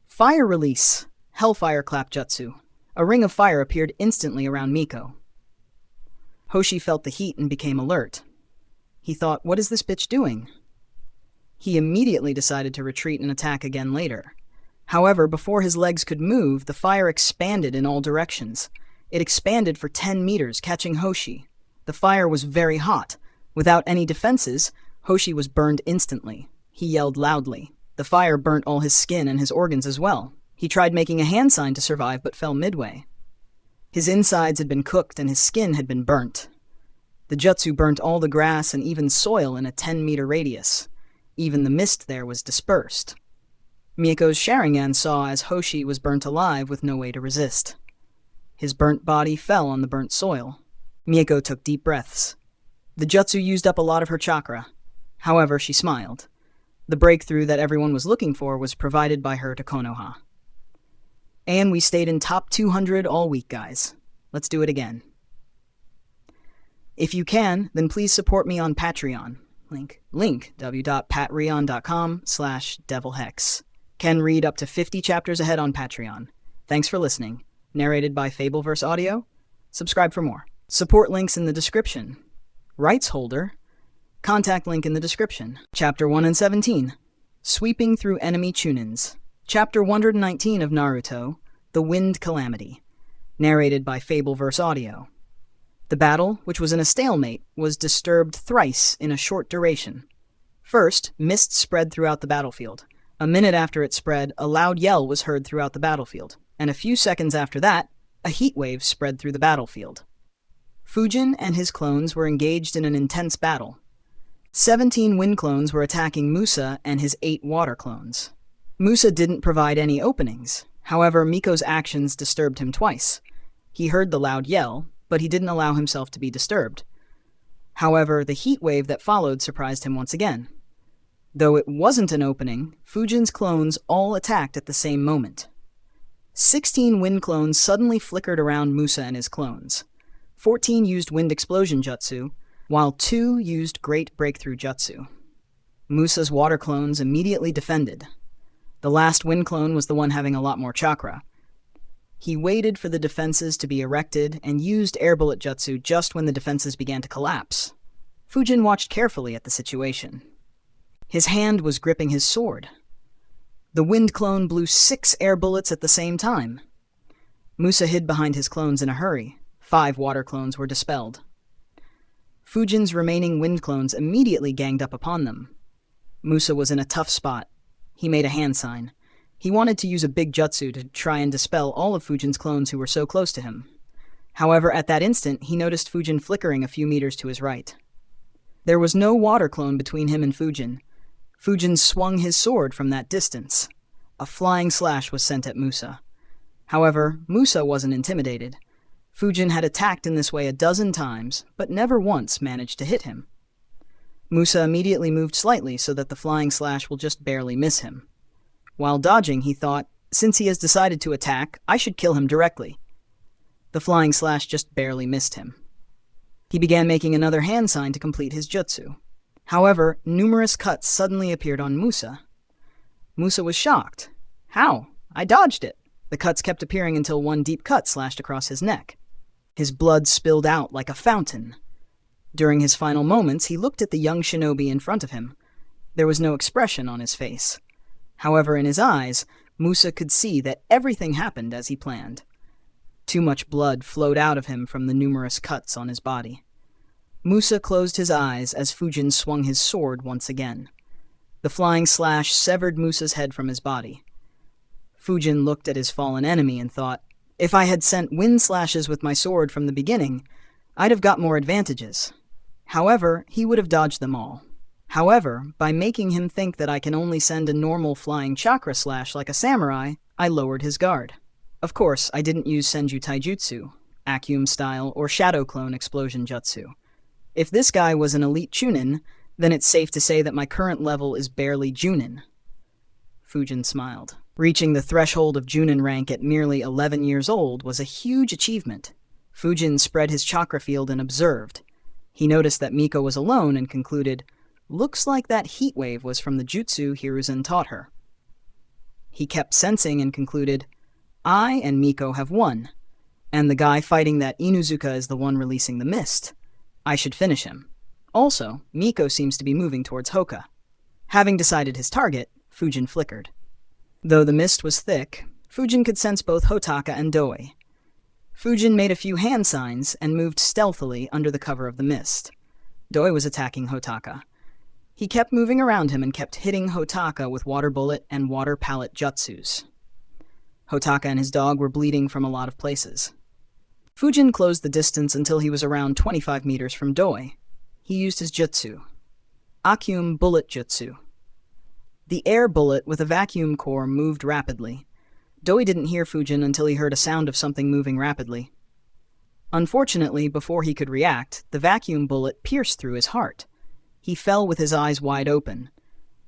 Fire Release, Hellfire Clap Jutsu. A ring of fire appeared instantly around Miko. Hoshi felt the heat and became alert. He thought, what is this bitch doing? He immediately decided to retreat and attack again later. However, before his legs could move, the fire expanded in all directions. It expanded for 10 meters, catching Hoshi. The fire was very hot. Without any defenses, Hoshi was burned instantly. He yelled loudly. The fire burnt all his skin and his organs as well. He tried making a hand sign to survive, but fell midway. His insides had been cooked and his skin had been burnt. The jutsu burnt all the grass and even soil in a 10-meter radius. Even the mist there was dispersed. Miko's Sharingan saw as Hoshi was burnt alive with no way to resist. His burnt body fell on the burnt soil. Miko took deep breaths. The jutsu used up a lot of her chakra. However, she smiled. The breakthrough that everyone was looking for was provided by her to Konoha. And we stayed in top 200 all week, guys. Let's do it again. If you can, then please support me on Patreon. Link w.patreon.com/devilhex. Can read up to 50 chapters ahead on Patreon. Thanks for listening. Narrated by Fabelverse Audio. Subscribe for more. Support links in the description. Rights holder. Contact link in the description. Chapter 1 and 17. Sweeping through enemy Chunins. Chapter 119 of Naruto. The Wind Calamity. Narrated by Fabelverse Audio. The battle, which was in a stalemate, was disturbed thrice in a short duration. First, mist spread throughout the battlefield. A minute after it spread, a loud yell was heard throughout the battlefield, and a few seconds after that, a heat wave spread through the battlefield. Fujin and his clones were engaged in an intense battle. 17 wind clones were attacking Musa and his 8 water clones. Musa didn't provide any openings. However, Miko's actions disturbed him twice. He heard the loud yell, but he didn't allow himself to be disturbed. However, the heat wave that followed surprised him once again. Though it wasn't an opening, Fujin's clones all attacked at the same moment. 16 wind clones suddenly flickered around Musa and his clones. 14 used wind explosion jutsu, while 2 used great breakthrough jutsu. Musa's water clones immediately defended. The last wind clone was the one having a lot more chakra. He waited for the defenses to be erected and used air bullet jutsu just when the defenses began to collapse. Fujin watched carefully at the situation. His hand was gripping his sword. The wind clone blew 6 air bullets at the same time. Musa hid behind his clones in a hurry. 5 water clones were dispelled. Fujin's remaining wind clones immediately ganged up upon them. Musa was in a tough spot. He made a hand sign. He wanted to use a big jutsu to try and dispel all of Fujin's clones who were so close to him. However, at that instant, he noticed Fujin flickering a few meters to his right. There was no water clone between him and Fujin. Fujin swung his sword from that distance. A flying slash was sent at Musa. However, Musa wasn't intimidated. Fujin had attacked in this way a dozen times, but never once managed to hit him. Musa immediately moved slightly so that the flying slash will just barely miss him. While dodging, he thought, since he has decided to attack, I should kill him directly. The flying slash just barely missed him. He began making another hand sign to complete his jutsu. However, numerous cuts suddenly appeared on Musa. Musa was shocked. How? I dodged it. The cuts kept appearing until one deep cut slashed across his neck. His blood spilled out like a fountain. During his final moments, he looked at the young shinobi in front of him. There was no expression on his face. However, in his eyes, Musa could see that everything happened as he planned. Too much blood flowed out of him from the numerous cuts on his body. Musa closed his eyes as Fujin swung his sword once again. The flying slash severed Musa's head from his body. Fujin looked at his fallen enemy and thought, if I had sent wind slashes with my sword from the beginning, I'd have got more advantages. However, he would have dodged them all. However, by making him think that I can only send a normal flying chakra slash like a samurai, I lowered his guard. Of course, I didn't use Senju Taijutsu, Akyum style, or Shadow Clone Explosion Jutsu. If this guy was an elite Chunin, then it's safe to say that my current level is barely Junin. Fujin smiled. Reaching the threshold of Junin rank at merely 11 years old was a huge achievement. Fujin spread his chakra field and observed. He noticed that Miko was alone and concluded, looks like that heat wave was from the jutsu Hiruzen taught her. He kept sensing and concluded, I and Miko have won, and the guy fighting that Inuzuka is the one releasing the mist. I should finish him. Also, Miko seems to be moving towards Hoka. Having decided his target, Fujin flickered. Though the mist was thick, Fujin could sense both Hotaka and Doi. Fujin made a few hand signs and moved stealthily under the cover of the mist. Doi was attacking Hotaka. He kept moving around him and kept hitting Hotaka with water bullet and water pallet jutsus. Hotaka and his dog were bleeding from a lot of places. Fujin closed the distance until he was around 25 meters from Doi. He used his jutsu. Akyum bullet jutsu. The air bullet with a vacuum core moved rapidly. Doi didn't hear Fujin until he heard a sound of something moving rapidly. Unfortunately, before he could react, the vacuum bullet pierced through his heart. He fell with his eyes wide open.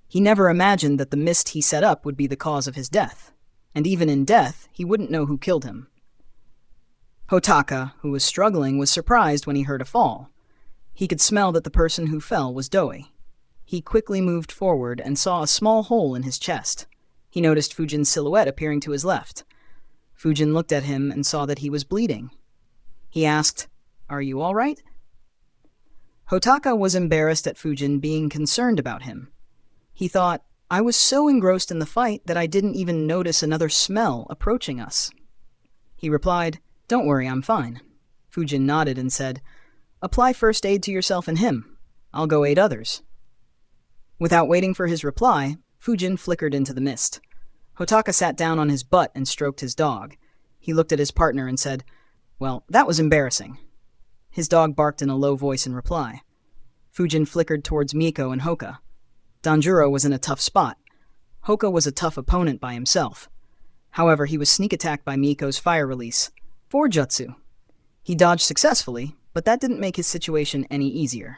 He never imagined that the mist he set up would be the cause of his death. And even in death, he wouldn't know who killed him. Hotaka, who was struggling, was surprised when he heard a fall. He could smell that the person who fell was Doi. He quickly moved forward and saw a small hole in his chest. He noticed Fujin's silhouette appearing to his left. Fujin looked at him and saw that he was bleeding. He asked, "Are you all right?" Hotaka was embarrassed at Fujin being concerned about him. He thought, I was so engrossed in the fight that I didn't even notice another smell approaching us. He replied, "Don't worry, I'm fine." Fujin nodded and said, "Apply first aid to yourself and him. I'll go aid others." Without waiting for his reply, Fujin flickered into the mist. Hotaka sat down on his butt and stroked his dog. He looked at his partner and said, "Well, that was embarrassing." His dog barked in a low voice in reply. Fujin flickered towards Miko and Hoka. Danjuro was in a tough spot. Hoka was a tough opponent by himself. However, he was sneak attacked by Miko's fire release, Forjutsu. He dodged successfully, but that didn't make his situation any easier.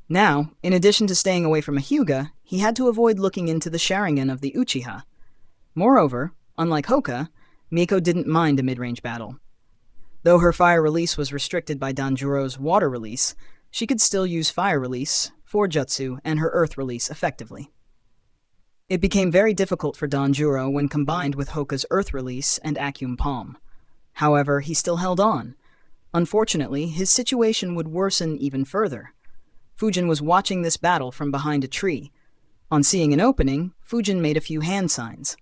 Now, in addition to staying away from a Hyuga, he had to avoid looking into the Sharingan of the Uchiha. Moreover, unlike Hoka, Miko didn't mind a mid-range battle. Though her fire release was restricted by Danjuro's water release, she could still use fire release, Forjutsu, and her earth release effectively. It became very difficult for Danjuro when combined with Hoka's earth release and Acume Palm. However, he still held on. Unfortunately, his situation would worsen even further. Fujin was watching this battle from behind a tree. On seeing an opening, Fujin made a few hand signs.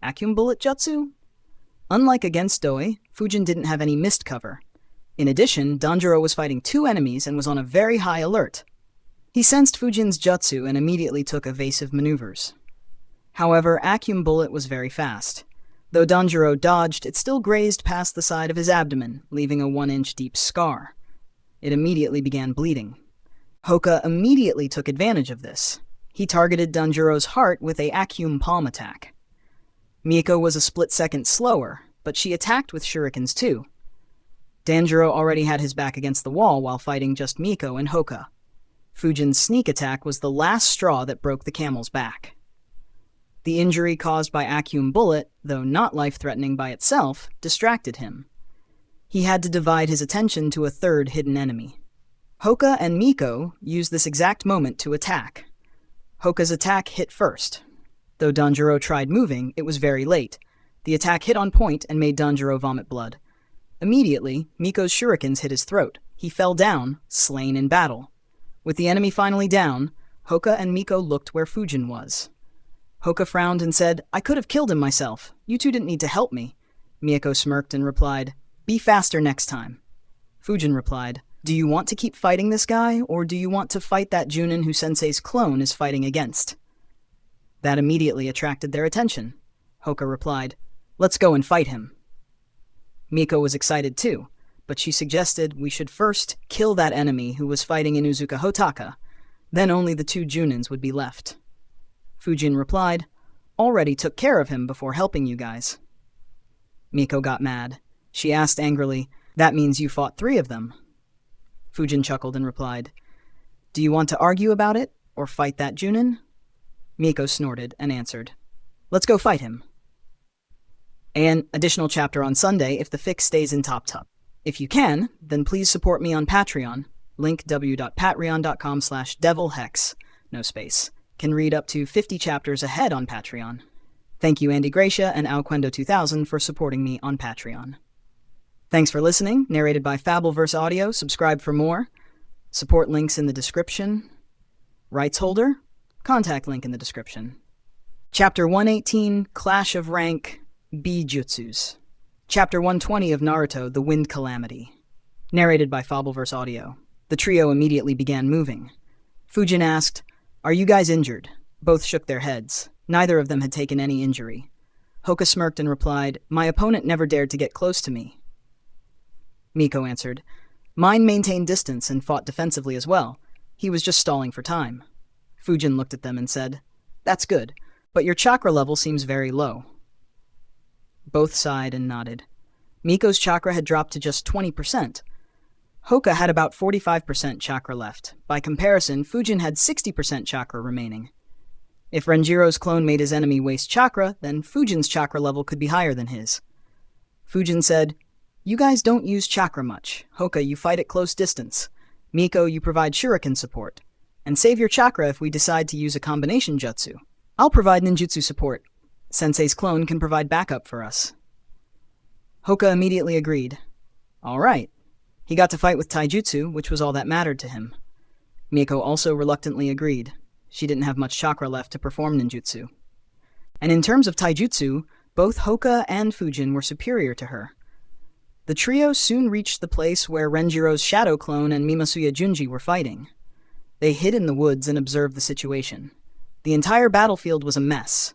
Acume Bullet Jutsu? Unlike against Doi, Fujin didn't have any mist cover. In addition, Danjuro was fighting two enemies and was on a very high alert. He sensed Fujin's jutsu and immediately took evasive maneuvers. However, Acume Bullet was very fast. Though Danjuro dodged, it still grazed past the side of his abdomen, leaving a 1-inch deep scar. It immediately began bleeding. Hoka immediately took advantage of this. He targeted Danjuro's heart with a Acume Palm attack. Miko was a split second slower, but she attacked with shurikens too. Danjuro already had his back against the wall while fighting just Miko and Hoka. Fujin's sneak attack was the last straw that broke the camel's back. The injury caused by Acume Bullet, though not life-threatening by itself, distracted him. He had to divide his attention to a third hidden enemy. Hoka and Miko used this exact moment to attack. Hoka's attack hit first. Though Danjuro tried moving, it was very late. The attack hit on point and made Danjuro vomit blood. Immediately, Miko's shurikens hit his throat. He fell down, slain in battle. With the enemy finally down, Hoka and Miko looked where Fujin was. Hoka frowned and said, "I could have killed him myself. You two didn't need to help me." Miko smirked and replied, "Be faster next time." Fujin replied, "Do you want to keep fighting this guy, or do you want to fight that Junin who Sensei's clone is fighting against?" That immediately attracted their attention. Hoka replied, "Let's go and fight him." Miko was excited too, but she suggested we should first kill that enemy who was fighting Inuzuka Hotaka, then only the two Junins would be left. Fujin replied, "Already took care of him before helping you guys." Miko got mad. She asked angrily, "That means you fought 3 of them?" Fujin chuckled and replied, "Do you want to argue about it, or fight that Junin?" Miko snorted and answered, "Let's go fight him." An additional chapter on Sunday if the fic stays in top. If you can, then please support me on Patreon. Link w.patreon.com/devilhex, no space. Can read up to 50 chapters ahead on Patreon. Thank you Andy Gracia and Alquendo2000 for supporting me on Patreon. Thanks for listening, narrated by Fabelverse Audio. Subscribe for more. Support links in the description. Rights holder? Contact link in the description. Chapter 118, Clash of Rank, B-Jutsus. Chapter 120 of Naruto, The Wind Calamity. Narrated by Fabelverse Audio. The trio immediately began moving. Fujin asked, "Are you guys injured?" Both shook their heads. Neither of them had taken any injury. Hoka smirked and replied, "My opponent never dared to get close to me." Miko answered, "Mine maintained distance and fought defensively as well. He was just stalling for time." Fujin looked at them and said, "That's good, but your chakra level seems very low." Both sighed and nodded. Miko's chakra had dropped to just 20%. Hoka had about 45% chakra left. By comparison, Fujin had 60% chakra remaining. If Renjiro's clone made his enemy waste chakra, then Fujin's chakra level could be higher than his. Fujin said, "You guys don't use chakra much. Hoka, you fight at close distance. Miko, you provide shuriken support. And save your chakra if we decide to use a combination jutsu. I'll provide ninjutsu support. Sensei's clone can provide backup for us." Hoka immediately agreed. All right. He got to fight with taijutsu, which was all that mattered to him. Miko also reluctantly agreed. She didn't have much chakra left to perform ninjutsu. And in terms of taijutsu, both Hoka and Fujin were superior to her. The trio soon reached the place where Renjiro's shadow clone and Mimasuya Junji were fighting. They hid in the woods and observed the situation. The entire battlefield was a mess.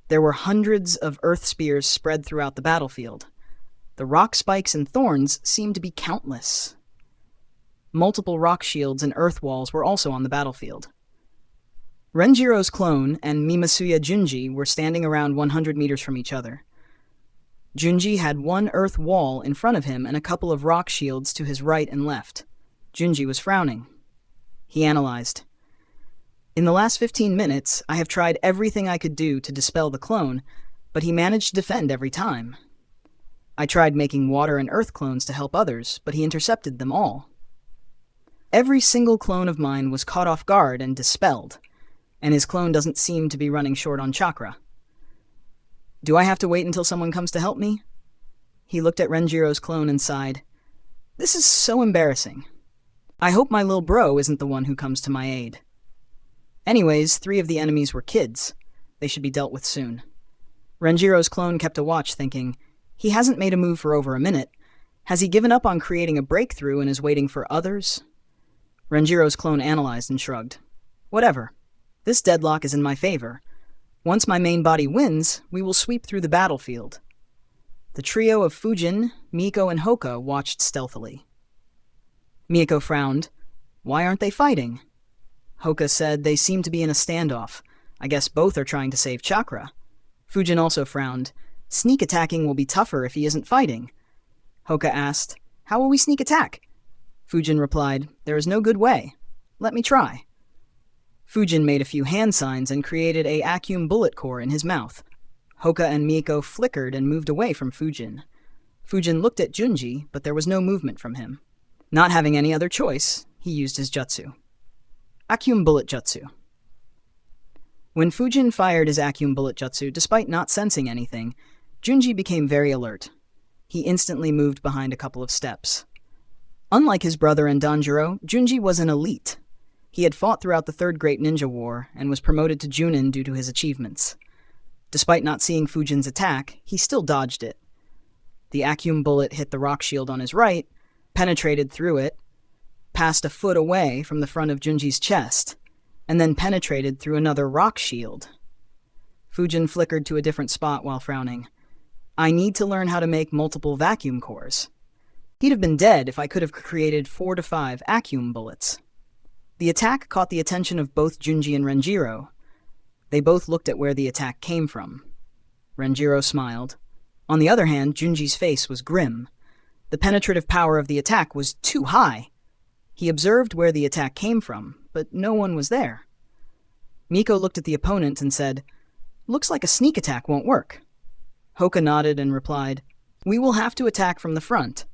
There were hundreds of earth spears spread throughout the battlefield. The rock spikes and thorns seemed to be countless. Multiple rock shields and earth walls were also on the battlefield. Renjiro's clone and Mimasuya Junji were standing around 100 meters from each other. Junji had one earth wall in front of him and a couple of rock shields to his right and left. Junji was frowning. He analyzed. In the last 15 minutes, I have tried everything I could do to dispel the clone, but he managed to defend every time. I tried making water and earth clones to help others, but he intercepted them all. Every single clone of mine was caught off guard and dispelled, and his clone doesn't seem to be running short on chakra. Do I have to wait until someone comes to help me? He looked at Renjiro's clone and sighed. This is so embarrassing. I hope my little bro isn't the one who comes to my aid. Anyways, 3 of the enemies were kids. They should be dealt with soon. Renjiro's clone kept a watch, thinking, he hasn't made a move for over a minute. Has he given up on creating a breakthrough and is waiting for others? Renjiro's clone analyzed and shrugged. Whatever. This deadlock is in my favor. Once my main body wins, we will sweep through the battlefield. The trio of Fujin, Miko, and Hoka watched stealthily. Miko frowned. Why aren't they fighting? Hoka said they seem to be in a standoff. I guess both are trying to save chakra. Fujin also frowned. Sneak attacking will be tougher if he isn't fighting. Hoka asked, how will we sneak attack? Fujin replied, there is no good way. Let me try. Fujin made a few hand signs and created a vacuum bullet core in his mouth. Hoka and Miko flickered and moved away from Fujin. Fujin looked at Junji, but there was no movement from him. Not having any other choice, he used his jutsu. Vacuum bullet jutsu. When Fujin fired his vacuum bullet jutsu, despite not sensing anything, Junji became very alert. He instantly moved behind a couple of steps. Unlike his brother and Danjiro, Junji was an elite. He had fought throughout the Third Great Ninja War and was promoted to Junin due to his achievements. Despite not seeing Fujin's attack, he still dodged it. The vacuum bullet hit the rock shield on his right, penetrated through it, passed a foot away from the front of Junji's chest, and then penetrated through another rock shield. Fujin flickered to a different spot while frowning. I need to learn how to make multiple vacuum cores. He'd have been dead if I could have created 4 to 5 vacuum bullets. The attack caught the attention of both Junji and Renjiro. They both looked at where the attack came from. Renjiro smiled. On the other hand, Junji's face was grim. The penetrative power of the attack was too high. He observed where the attack came from, but no one was there. Miko looked at the opponent and said, looks like a sneak attack won't work. Hoka nodded and replied, we will have to attack from the front.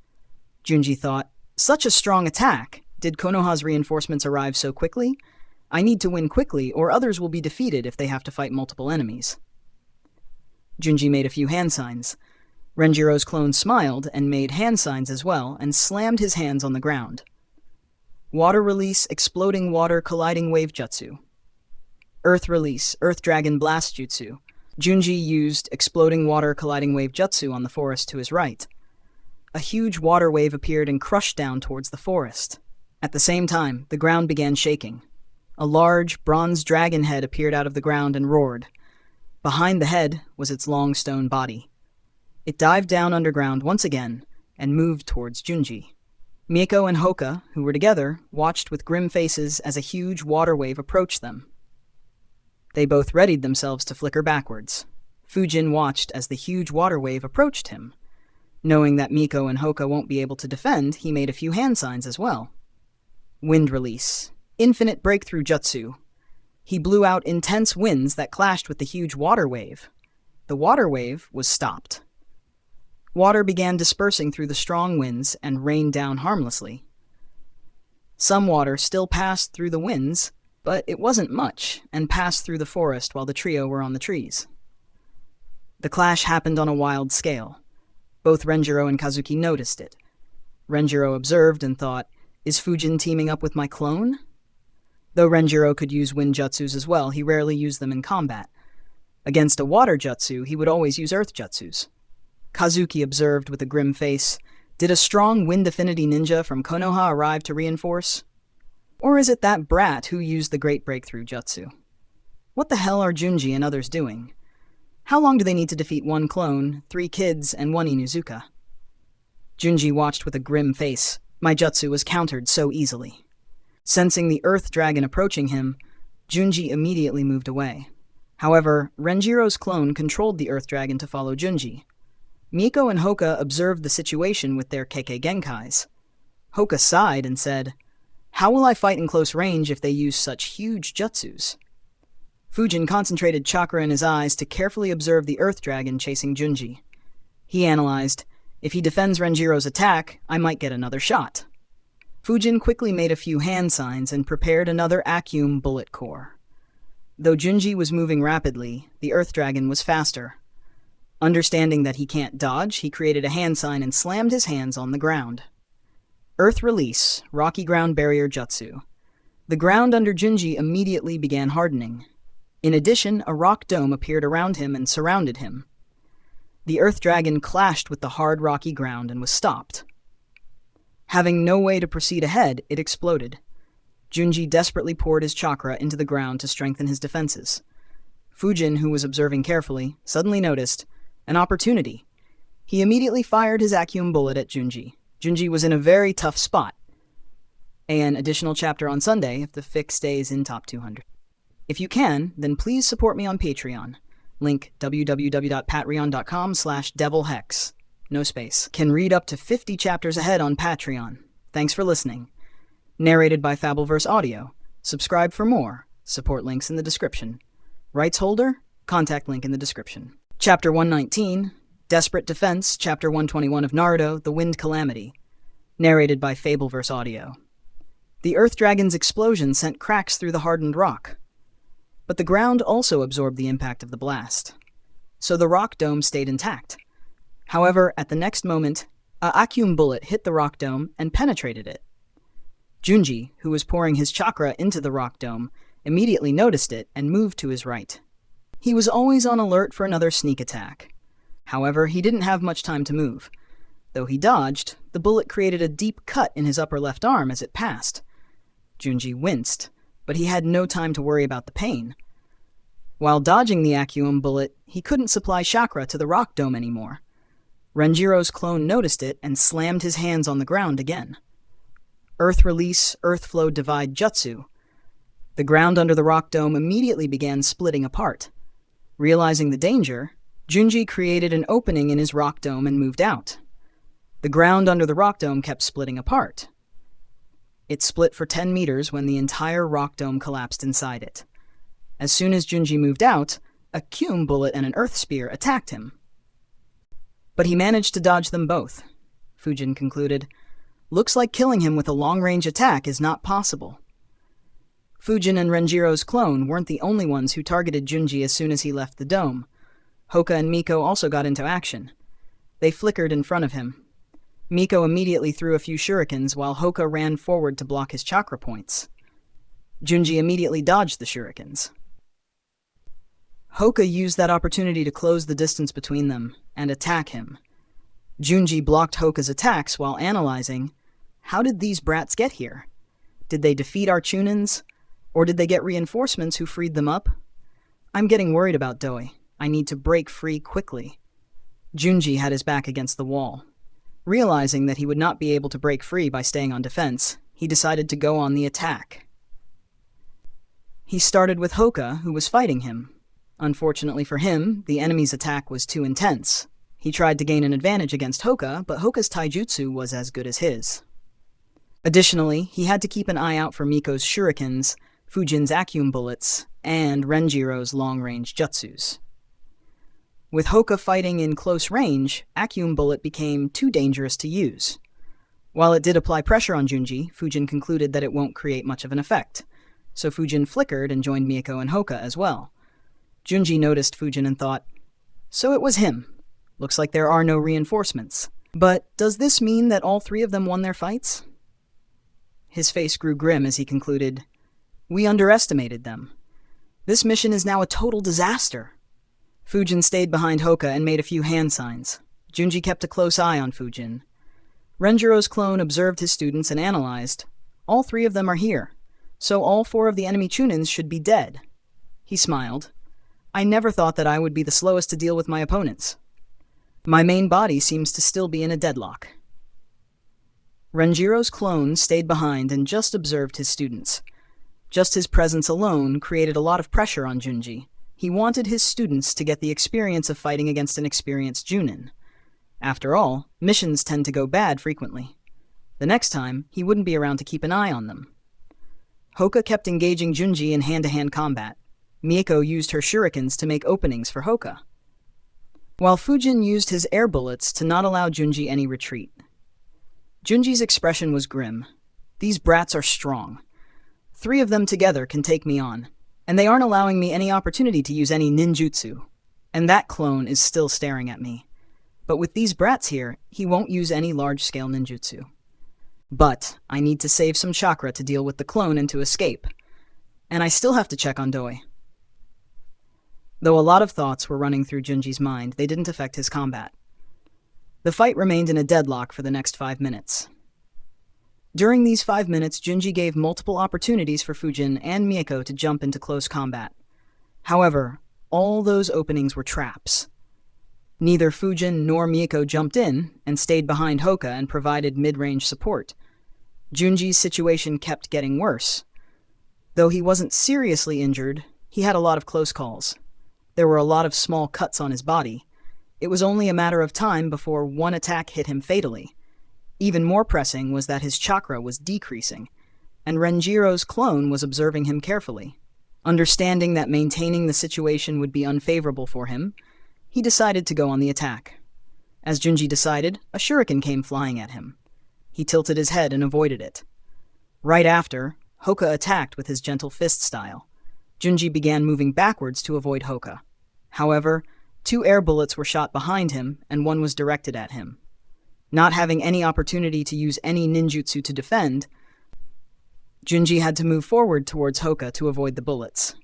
Junji thought, such a strong attack. Did Konoha's reinforcements arrive so quickly? I need to win quickly, or others will be defeated if they have to fight multiple enemies. Junji made a few hand signs. Renjiro's clone smiled and made hand signs as well, and slammed his hands on the ground. Water release, exploding water, colliding wave jutsu. Earth release, earth dragon blast jutsu. Junji used exploding water, colliding wave jutsu on the forest to his right. A huge water wave appeared and crushed down towards the forest. At the same time, the ground began shaking. A large, bronze dragon head appeared out of the ground and roared. Behind the head was its long stone body. It dived down underground once again and moved towards Junji. Miko and Hoka, who were together, watched with grim faces as a huge water wave approached them. They both readied themselves to flicker backwards. Fujin watched as the huge water wave approached him. Knowing that Miko and Hoka won't be able to defend, he made a few hand signs as well. Wind release. Infinite breakthrough jutsu. He blew out intense winds that clashed with the huge water wave. The water wave was stopped. Water began dispersing through the strong winds and rained down harmlessly. Some water still passed through the winds, but it wasn't much, and passed through the forest while the trio were on the trees. The clash happened on a wild scale. Both Renjiro and Kazuki noticed it. Renjiro observed and thought, is Fujin teaming up with my clone? Though Renjiro could use wind jutsus as well, he rarely used them in combat. Against a water jutsu, he would always use earth jutsus. Kazuki observed with a grim face, did a strong wind affinity ninja from Konoha arrive to reinforce? Or is it that brat who used the great breakthrough jutsu? What the hell are Junji and others doing? How long do they need to defeat one clone, 3 kids, and 1 Inuzuka? Junji watched with a grim face. My jutsu was countered so easily. Sensing the earth dragon approaching him, Junji immediately moved away. However, Renjiro's clone controlled the earth dragon to follow Junji. Miko and Hoka observed the situation with their Kekkei Genkais. Hoka sighed and said, "How will I fight in close range if they use such huge jutsus?" Fujin concentrated chakra in his eyes to carefully observe the earth dragon chasing Junji. He analyzed, "If he defends Renjiro's attack, I might get another shot." Fujin quickly made a few hand signs and prepared another Acume bullet core. Though Junji was moving rapidly, the earth dragon was faster. Understanding that he can't dodge, he created a hand sign and slammed his hands on the ground. Earth Release, Rocky Ground Barrier Jutsu. The ground under Junji immediately began hardening. In addition, a rock dome appeared around him and surrounded him. The earth dragon clashed with the hard rocky ground and was stopped. Having no way to proceed ahead, it exploded. Junji desperately poured his chakra into the ground to strengthen his defenses. Fujin, who was observing carefully, suddenly noticed an opportunity. He immediately fired his Acume bullet at Junji. Junji was in a very tough spot. An additional chapter on Sunday if the fic stays in top 200. If you can, then please support me on Patreon. Link www.patreon.com/devilhex. No space. Can read up to 50 chapters ahead on Patreon. Thanks for listening. Narrated by Fabelverse Audio. Subscribe for more. Support links in the description. Rights holder? Contact link in the description. Chapter 119, Desperate Defense, Chapter 121 of Naruto, The Wind Calamity. Narrated by Fabelverse Audio. The Earth Dragon's explosion sent cracks through the hardened rock. But the ground also absorbed the impact of the blast. So the rock dome stayed intact. However, at the next moment, a Acume bullet hit the rock dome and penetrated it. Junji, who was pouring his chakra into the rock dome, immediately noticed it and moved to his right. He was always on alert for another sneak attack. However, he didn't have much time to move. Though he dodged, the bullet created a deep cut in his upper left arm as it passed. Junji winced, but he had no time to worry about the pain. While dodging the Acume bullet, he couldn't supply chakra to the rock dome anymore. Renjiro's clone noticed it and slammed his hands on the ground again. Earth Release, Earth Flow Divide Jutsu. The ground under the rock dome immediately began splitting apart. Realizing the danger, Junji created an opening in his rock dome and moved out. The ground under the rock dome kept splitting apart. It split for 10 meters when the entire rock dome collapsed inside it. As soon as Junji moved out, a Acume bullet and an earth spear attacked him. But he managed to dodge them both. Fujin concluded, "Looks like killing him with a long-range attack is not possible." Fujin and Renjiro's clone weren't the only ones who targeted Junji as soon as he left the dome. Hoka and Miko also got into action. They flickered in front of him. Miko immediately threw a few shurikens while Hoka ran forward to block his chakra points. Junji immediately dodged the shurikens. Hoka used that opportunity to close the distance between them and attack him. Junji blocked Hoka's attacks while analyzing, how did these brats get here? Did they defeat our Chunins? Or did they get reinforcements who freed them up? I'm getting worried about Doi. I need to break free quickly. Junji had his back against the wall. Realizing that he would not be able to break free by staying on defense, he decided to go on the attack. He started with Hoka, who was fighting him. Unfortunately for him, the enemy's attack was too intense. He tried to gain an advantage against Hoka, but Hoka's taijutsu was as good as his. Additionally, he had to keep an eye out for Miko's shurikens, Fujin's Acume bullets, and Renjiro's long-range jutsus. With Hoka fighting in close range, Acume bullet became too dangerous to use. While it did apply pressure on Junji, Fujin concluded that it won't create much of an effect, so Fujin flickered and joined Miko and Hoka as well. Junji noticed Fujin and thought, so it was him. Looks like there are no reinforcements. But does this mean that all 3 of them won their fights? His face grew grim as he concluded, we underestimated them. This mission is now a total disaster. Fujin stayed behind Hoka and made a few hand signs. Junji kept a close eye on Fujin. Renjiro's clone observed his students and analyzed. All 3 of them are here, so all 4 of the enemy Chunins should be dead. He smiled. I never thought that I would be the slowest to deal with my opponents. My main body seems to still be in a deadlock. Renjiro's clone stayed behind and just observed his students. Just his presence alone created a lot of pressure on Junji. He wanted his students to get the experience of fighting against an experienced Junin. After all, missions tend to go bad frequently. The next time, he wouldn't be around to keep an eye on them. Hoka kept engaging Junji in hand-to-hand combat. Mieko used her shurikens to make openings for Hoka, while Fujin used his air bullets to not allow Junji any retreat. Junji's expression was grim. These brats are strong. 3 of them together can take me on, and they aren't allowing me any opportunity to use any ninjutsu. And that clone is still staring at me. But with these brats here, he won't use any large-scale ninjutsu. But I need to save some chakra to deal with the clone and to escape. And I still have to check on Doi. Though a lot of thoughts were running through Junji's mind, they didn't affect his combat. The fight remained in a deadlock for the next 5 minutes. During these 5 minutes, Junji gave multiple opportunities for Fujin and Mieko to jump into close combat. However, all those openings were traps. Neither Fujin nor Mieko jumped in and stayed behind Hoka and provided mid-range support. Junji's situation kept getting worse. Though he wasn't seriously injured, he had a lot of close calls. There were a lot of small cuts on his body. It was only a matter of time before one attack hit him fatally. Even more pressing was that his chakra was decreasing, and Renjiro's clone was observing him carefully. Understanding that maintaining the situation would be unfavorable for him, he decided to go on the attack. As Junji decided, a shuriken came flying at him. He tilted his head and avoided it. Right after, Hoka attacked with his gentle fist style. Junji began moving backwards to avoid Hoka. However, 2 air bullets were shot behind him, and one was directed at him. Not having any opportunity to use any ninjutsu to defend, Junji had to move forward towards Hoka to avoid the bullets.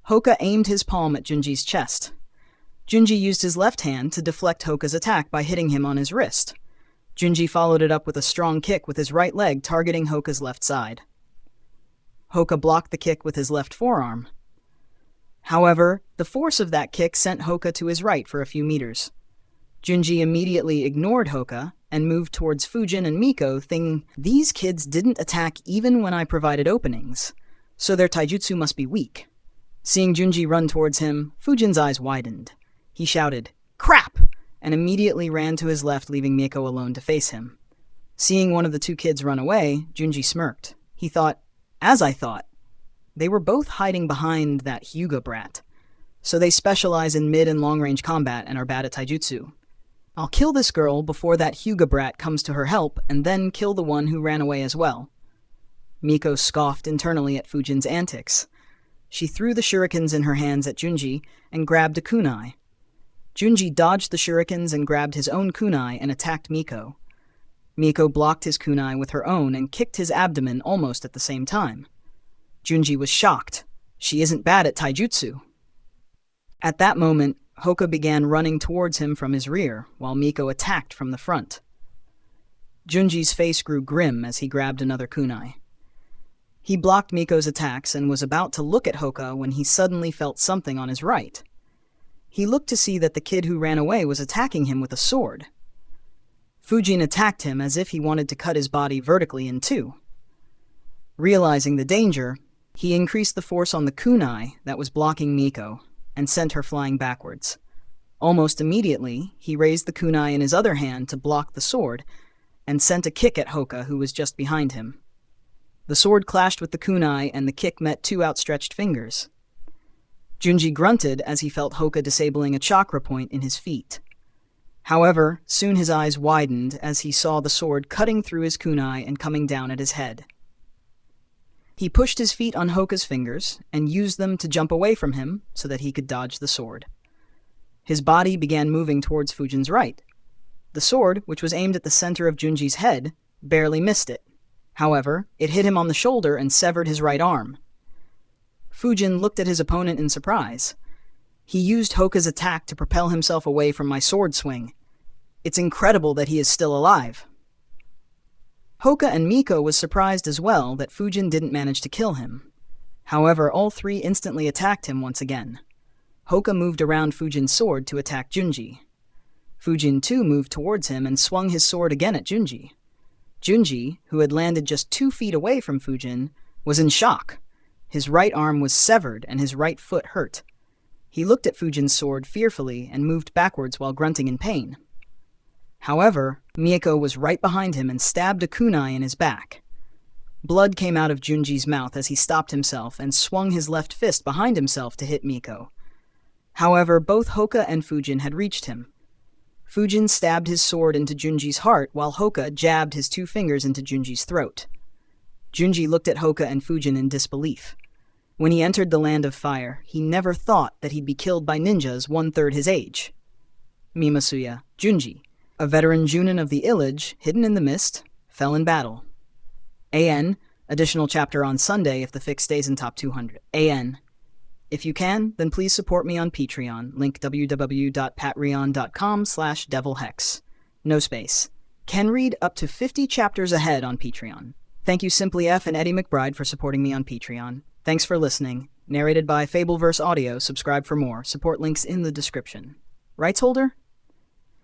Hoka aimed his palm at Junji's chest. Junji used his left hand to deflect Hoka's attack by hitting him on his wrist. Junji followed it up with a strong kick with his right leg targeting Hoka's left side. Hoka blocked the kick with his left forearm. However, the force of that kick sent Hoka to his right for a few meters. Junji immediately ignored Hoka and moved towards Fujin and Mieko, thinking, these kids didn't attack even when I provided openings, so their taijutsu must be weak. Seeing Junji run towards him, Fujin's eyes widened. He shouted, "Crap!" and immediately ran to his left, leaving Mieko alone to face him. Seeing one of the 2 kids run away, Junji smirked. He thought, as I thought. They were both hiding behind that Hyuga brat, so they specialize in mid and long-range combat and are bad at taijutsu. I'll kill this girl before that Hyuga brat comes to her help, and then kill the one who ran away as well. Mieko scoffed internally at Fujin's antics. She threw the shurikens in her hands at Junji and grabbed a kunai. Junji dodged the shurikens and grabbed his own kunai and attacked Mieko. Mieko blocked his kunai with her own and kicked his abdomen almost at the same time. Junji was shocked. She isn't bad at taijutsu. At that moment, Hoka began running towards him from his rear, while Mieko attacked from the front. Junji's face grew grim as he grabbed another kunai. He blocked Miko's attacks and was about to look at Hoka when he suddenly felt something on his right. He looked to see that the kid who ran away was attacking him with a sword. Fujin attacked him as if he wanted to cut his body vertically in 2. Realizing the danger, he increased the force on the kunai that was blocking Mieko and sent her flying backwards. Almost immediately, he raised the kunai in his other hand to block the sword and sent a kick at Hoka, who was just behind him. The sword clashed with the kunai and the kick met 2 outstretched fingers. Junji grunted as he felt Hoka disabling a chakra point in his feet. However, soon his eyes widened as he saw the sword cutting through his kunai and coming down at his head. He pushed his feet on Hoka's fingers and used them to jump away from him so that he could dodge the sword. His body began moving towards Fujin's right. The sword, which was aimed at the center of Junji's head, barely missed it. However, it hit him on the shoulder and severed his right arm. Fujin looked at his opponent in surprise. He used Hoka's attack to propel himself away from my sword swing. It's incredible that he is still alive. Hoka and Mieko was surprised as well that Fujin didn't manage to kill him. However, all three instantly attacked him once again. Hoka moved around Fujin's sword to attack Junji. Fujin too moved towards him and swung his sword again at Junji. Junji, who had landed just 2 feet away from Fujin, was in shock. His right arm was severed and his right foot hurt. He looked at Fujin's sword fearfully and moved backwards while grunting in pain. However, Miyako was right behind him and stabbed a kunai in his back. Blood came out of Junji's mouth as he stopped himself and swung his left fist behind himself to hit Miko. However, both Hoka and Fujin had reached him. Fujin stabbed his sword into Junji's heart while Hoka jabbed his 2 fingers into Junji's throat. Junji looked at Hoka and Fujin in disbelief. When he entered the Land of Fire, he never thought that he'd be killed by ninjas 1/3 his age. Mimasuya, Junji, a veteran Junin of the Illage, hidden in the mist, fell in battle. AN, additional chapter on Sunday if the fic stays in top 200. AN. If you can, then please support me on Patreon. Link www.patreon.com/devilhex. No space. Can read up to 50 chapters ahead on Patreon. Thank you Simply F and Eddie McBride for supporting me on Patreon. Thanks for listening. Narrated by Fabelverse Audio. Subscribe for more. Support links in the description. Rights holder?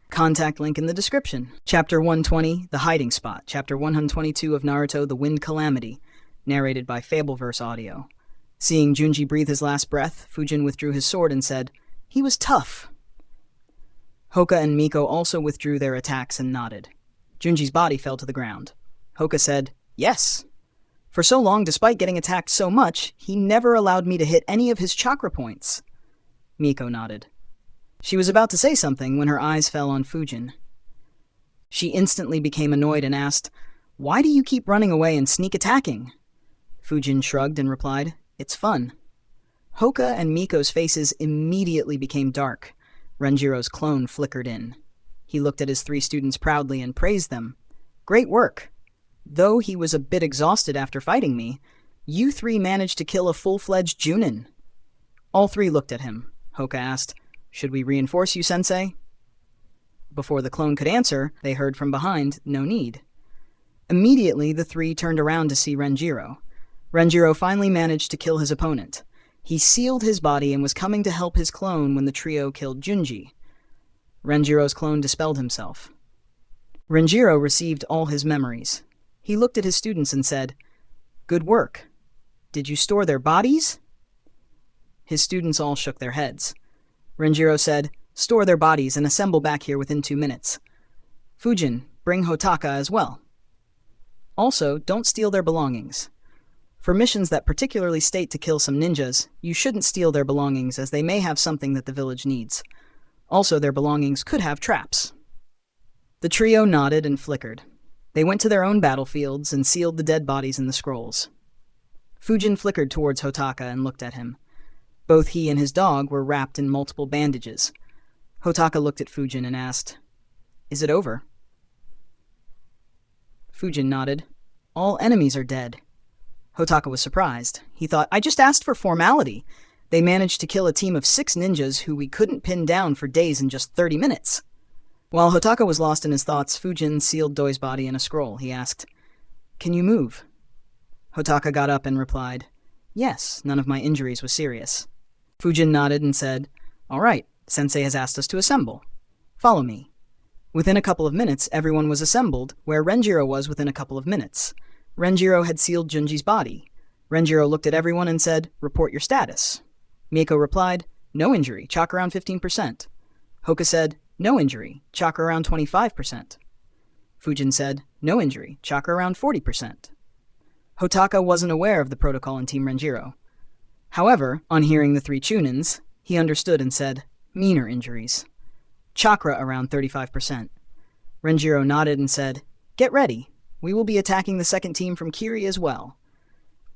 Contact link in the description. Chapter 120, The Hiding Spot. Chapter 122 of Naruto, The Wind Calamity. Narrated by Fabelverse Audio. Seeing Junji breathe his last breath, Fujin withdrew his sword and said, "He was tough." Hoka and Miko also withdrew their attacks and nodded. Junji's body fell to the ground. Hoka said, "Yes. For so long, despite getting attacked so much, he never allowed me to hit any of his chakra points." Miko nodded. She was about to say something when her eyes fell on Fujin. She instantly became annoyed and asked, "Why do you keep running away and sneak attacking?" Fujin shrugged and replied, "It's fun." Hoka and Miko's faces immediately became dark. Renjiro's clone flickered in. He looked at his 3 students proudly and praised them. "Great work. Though he was a bit exhausted after fighting me, you 3 managed to kill a full-fledged Junin." All 3 looked at him. Hoka asked, "Should we reinforce you, sensei?" Before the clone could answer, they heard from behind, "No need." Immediately, the 3 turned around to see Renjiro. Renjiro finally managed to kill his opponent. He sealed his body and was coming to help his clone when the trio killed Junji. Renjiro's clone dispelled himself. Renjiro received all his memories. He looked at his students and said, "Good work. Did you store their bodies?" His students all shook their heads. Renjiro said, "Store their bodies and assemble back here within 2 minutes. Fujin, bring Hotaka as well. Also, don't steal their belongings. For missions that particularly state to kill some ninjas, you shouldn't steal their belongings as they may have something that the village needs. Also, their belongings could have traps." The trio nodded and flickered. They went to their own battlefields and sealed the dead bodies in the scrolls. Fujin flickered towards Hotaka and looked at him. Both he and his dog were wrapped in multiple bandages. Hotaka looked at Fujin and asked, "Is it over?" Fujin nodded. "All enemies are dead." Hotaka was surprised. He thought, "I just asked for formality. They managed to kill a team of 6 ninjas who we couldn't pin down for days in just 30 minutes. While Hotaka was lost in his thoughts, Fujin sealed Doi's body in a scroll. He asked, "Can you move?" Hotaka got up and replied, "Yes, none of my injuries was serious." Fujin nodded and said, "All right, Sensei has asked us to assemble. Follow me." Within a couple of minutes, everyone was assembled, where Renjiro was within a couple of minutes. Renjiro had sealed Junji's body. Renjiro looked at everyone and said, "Report your status." Miko replied, "No injury, chakra around 15%. Hoka said, "No injury, chakra around 25%. Fujin said, "No injury, chakra around 40%. Hotaka wasn't aware of the protocol in Team Renjiro. However, on hearing the 3 Chunins, he understood and said, "Meaner injuries. Chakra around 35%. Renjiro nodded and said, "Get ready. We will be attacking the second team from Kiri as well."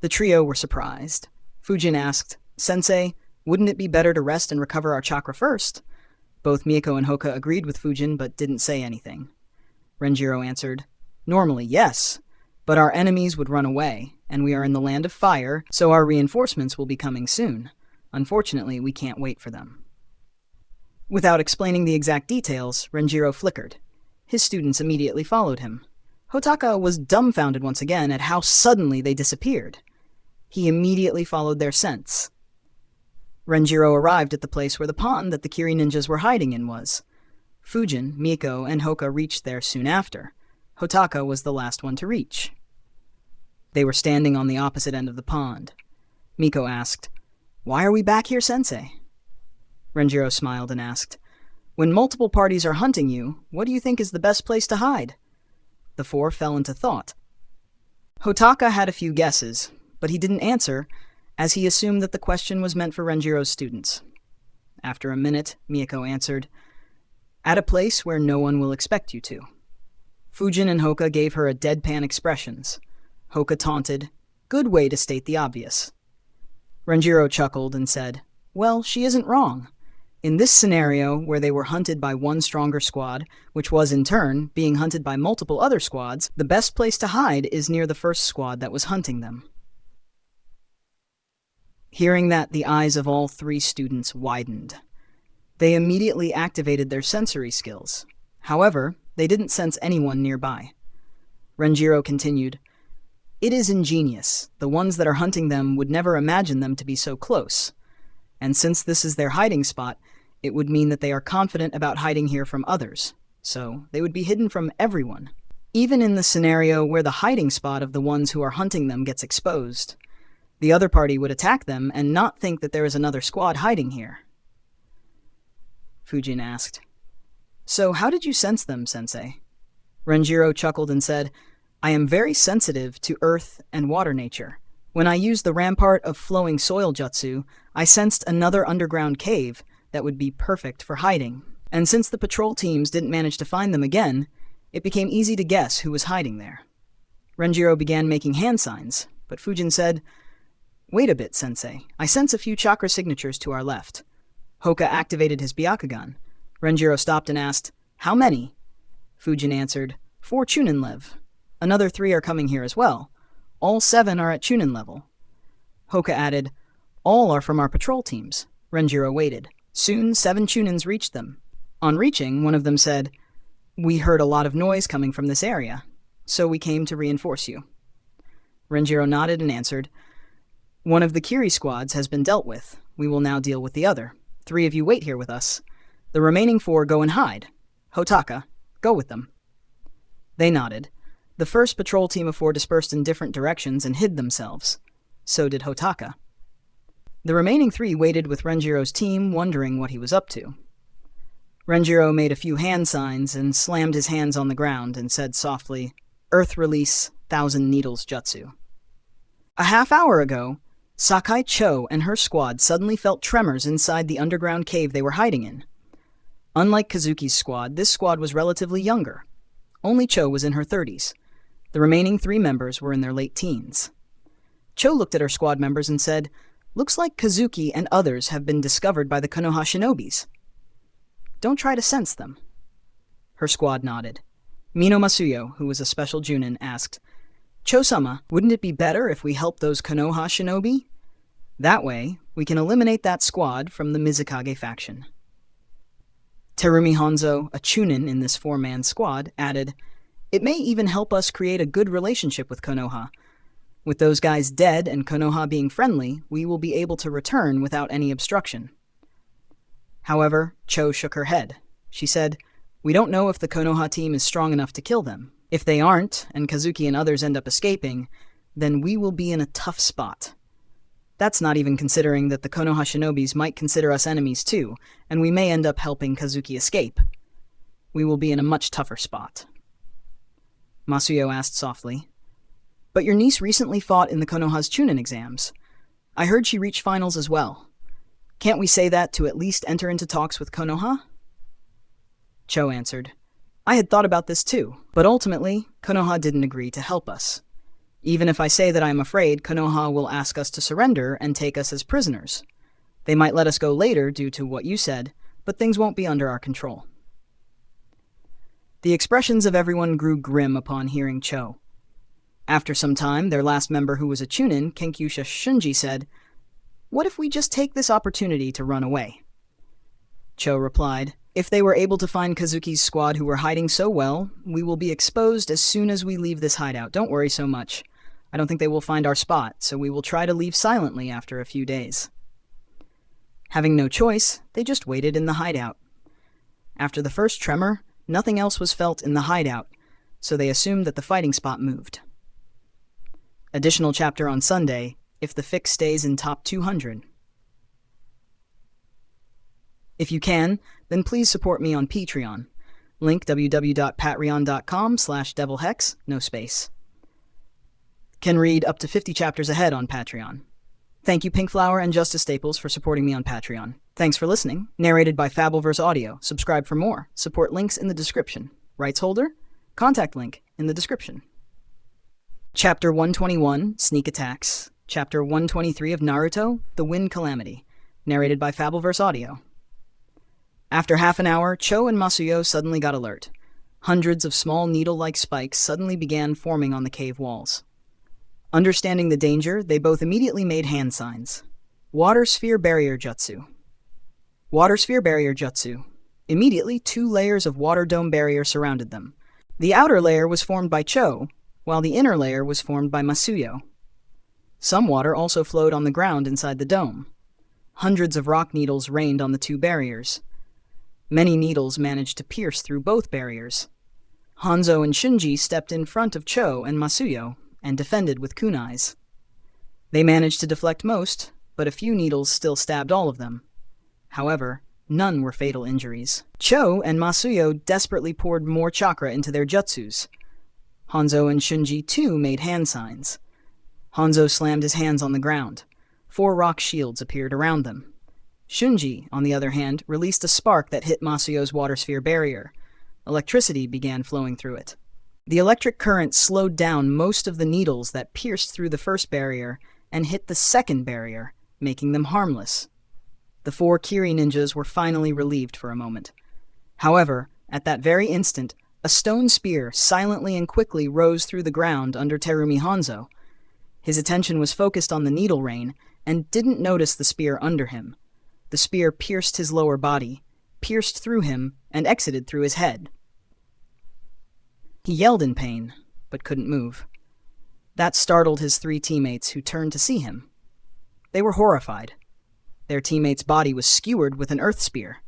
The trio were surprised. Fujin asked, "Sensei, wouldn't it be better to rest and recover our chakra first?" Both Miko and Hoka agreed with Fujin but didn't say anything. Renjiro answered, "Normally, yes, but our enemies would run away, and we are in the Land of Fire, so our reinforcements will be coming soon. Unfortunately, we can't wait for them." Without explaining the exact details, Renjiro flickered. His students immediately followed him. Hotaka was dumbfounded once again at how suddenly they disappeared. He immediately followed their scents. Renjiro arrived at the place where the pond that the Kiri ninjas were hiding in was. Fujin, Miko, and Hoka reached there soon after. Hotaka was the last one to reach. They were standing on the opposite end of the pond. Miko asked, "Why are we back here, sensei?" Renjiro smiled and asked, "When multiple parties are hunting you, what do you think is the best place to hide?" The four fell into thought. Hotaka had a few guesses, but he didn't answer, as he assumed that the question was meant for Renjiro's students. After a minute, Miko answered, "At a place where no one will expect you to." Fujin and Hoka gave her a deadpan expressions. Hoka taunted, "Good way to state the obvious." Renjiro chuckled and said, "Well, she isn't wrong. In this scenario, where they were hunted by one stronger squad, which was in turn being hunted by multiple other squads, the best place to hide is near the first squad that was hunting them." Hearing that, the eyes of all three students widened. They immediately activated their sensory skills. However, they didn't sense anyone nearby. Renjiro continued, "It is ingenious. The ones that are hunting them would never imagine them to be so close. And since this is their hiding spot, it would mean that they are confident about hiding here from others. So they would be hidden from everyone. Even in the scenario where the hiding spot of the ones who are hunting them gets exposed, the other party would attack them and not think that there is another squad hiding here." Fujin asked, "So how did you sense them, sensei?" Renjiro chuckled and said, "I am very sensitive to earth and water nature. When I used the rampart of flowing soil jutsu, I sensed another underground cave that would be perfect for hiding. And since the patrol teams didn't manage to find them again, it became easy to guess who was hiding there." Renjiro began making hand signs, but Fujin said, "Wait a bit, sensei. I sense a few chakra signatures to our left." Hoka activated his Byakugan. Renjiro stopped and asked, "How many?" Fujin answered, 4 Chunin lev. Another 3 are coming here as well. All 7 are at Chunin level." Hoka added, "All are from our patrol teams." Renjiro waited. Soon 7 Chunins reached them. On reaching, one of them said, "We heard a lot of noise coming from this area, so we came to reinforce you." Renjiro nodded and answered, "One of the Kiri squads has been dealt with. We will now deal with the other. 3 of you wait here with us. The remaining 4 go and hide. Hotaka, go with them." They nodded. The first patrol team of 4 dispersed in different directions and hid themselves. So did Hotaka. The remaining 3 waited with Renjiro's team, wondering what he was up to. Renjiro made a few hand signs and slammed his hands on the ground and said softly, "Earth release, 1,000 needles jutsu." A half hour ago, Sakai Cho and her squad suddenly felt tremors inside the underground cave they were hiding in. Unlike Kazuki's squad, this squad was relatively younger. Only Cho was in her 30s. The remaining 3 members were in their late teens. Cho looked at her squad members and said, "Looks like Kazuki and others have been discovered by the Konoha shinobis. Don't try to sense them." Her squad nodded. Mino Masuyo, who was a special Junin, asked, "Cho-sama, wouldn't it be better if we help those Konoha shinobi? That way, we can eliminate that squad from the Mizukage faction." Terumi Hanzo, a Chunin in this 4-man squad, added, "It may even help us create a good relationship with Konoha. With those guys dead and Konoha being friendly, we will be able to return without any obstruction." However, Cho shook her head. She said, "We don't know if the Konoha team is strong enough to kill them. If they aren't, and Kazuki and others end up escaping, then we will be in a tough spot. That's not even considering that the Konoha shinobis might consider us enemies too, and we may end up helping Kazuki escape. We will be in a much tougher spot." Masuyo asked softly, "But your niece recently fought in the Konoha's Chunin exams. I heard she reached finals as well. Can't we say that to at least enter into talks with Konoha?" Cho answered, "I had thought about this too, but ultimately, Konoha didn't agree to help us. Even if I say that I am afraid, Konoha will ask us to surrender and take us as prisoners. They might let us go later due to what you said, but things won't be under our control." The expressions of everyone grew grim upon hearing Cho. After some time, their last member, who was a Chunin, Kenkyusha Shunji, said, "What if we just take this opportunity to run away?" Cho replied, "If they were able to find Kazuki's squad who were hiding so well, we will be exposed as soon as we leave this hideout. Don't worry so much. I don't think they will find our spot, so we will try to leave silently after a few days." Having no choice, they just waited in the hideout. After the first tremor, nothing else was felt in the hideout, so they assumed that the fighting spot moved. Additional chapter on Sunday, if the fic stays in top 200. If you can, then please support me on Patreon. Link www.patreon.com/devilhex, no space. Can read up to 50 chapters ahead on Patreon. Thank you, Pink Flower and Justice Staples, for supporting me on Patreon. Thanks for listening. Narrated by Fabelverse Audio. Subscribe for more. Support links in the description. Rights holder? Contact link in the description. Chapter 121, Sneak Attacks. Chapter 123 of Naruto, The Wind Calamity. Narrated by Fabelverse Audio. After half an hour, Cho and Masuyo suddenly got alert. Hundreds of small needle-like spikes suddenly began forming on the cave walls. Understanding the danger, they both immediately made hand signs. Water Sphere Barrier Jutsu. Water Sphere Barrier Jutsu. Immediately, 2 layers of water dome barrier surrounded them. The outer layer was formed by Cho, while the inner layer was formed by Masuyo. Some water also flowed on the ground inside the dome. Hundreds of rock needles rained on the 2 barriers. Many needles managed to pierce through both barriers. Hanzo and Shinji stepped in front of Cho and Masuyo and defended with kunais. They managed to deflect most, but a few needles still stabbed all of them. However, none were fatal injuries. Cho and Masuyo desperately poured more chakra into their jutsus. Hanzo and Shinji too made hand signs. Hanzo slammed his hands on the ground. 4 rock shields appeared around them. Shinji, on the other hand, released a spark that hit Masuyo's water sphere barrier. Electricity began flowing through it. The electric current slowed down most of the needles that pierced through the first barrier and hit the second barrier, making them harmless. The 4 Kiri ninjas were finally relieved for a moment. However, at that very instant, a stone spear silently and quickly rose through the ground under Terumi Hanzo. His attention was focused on the needle rain and didn't notice the spear under him. The spear pierced his lower body, pierced through him, and exited through his head. He yelled in pain, but couldn't move. That startled his 3 teammates, who turned to see him. They were horrified. Their teammate's body was skewered with an earth spear.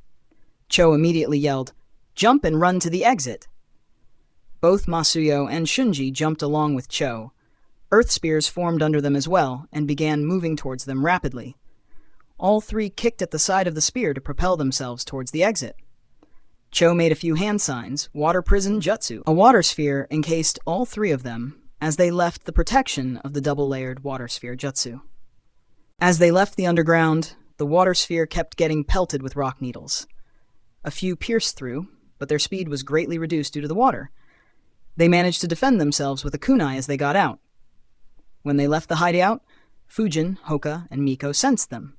Cho immediately yelled, "Jump and run to the exit!" Both Masuyo and Shinji jumped along with Cho. Earth spears formed under them as well and began moving towards them rapidly. All 3 kicked at the side of the spear to propel themselves towards the exit. Cho made a few hand signs, water prison jutsu. A water sphere encased all 3 of them as they left the protection of the double-layered water sphere jutsu. As they left the underground, the water sphere kept getting pelted with rock needles. A few pierced through, but their speed was greatly reduced due to the water. They managed to defend themselves with a kunai as they got out. When they left the hideout, Fujin, Hoka, and Miko sensed them.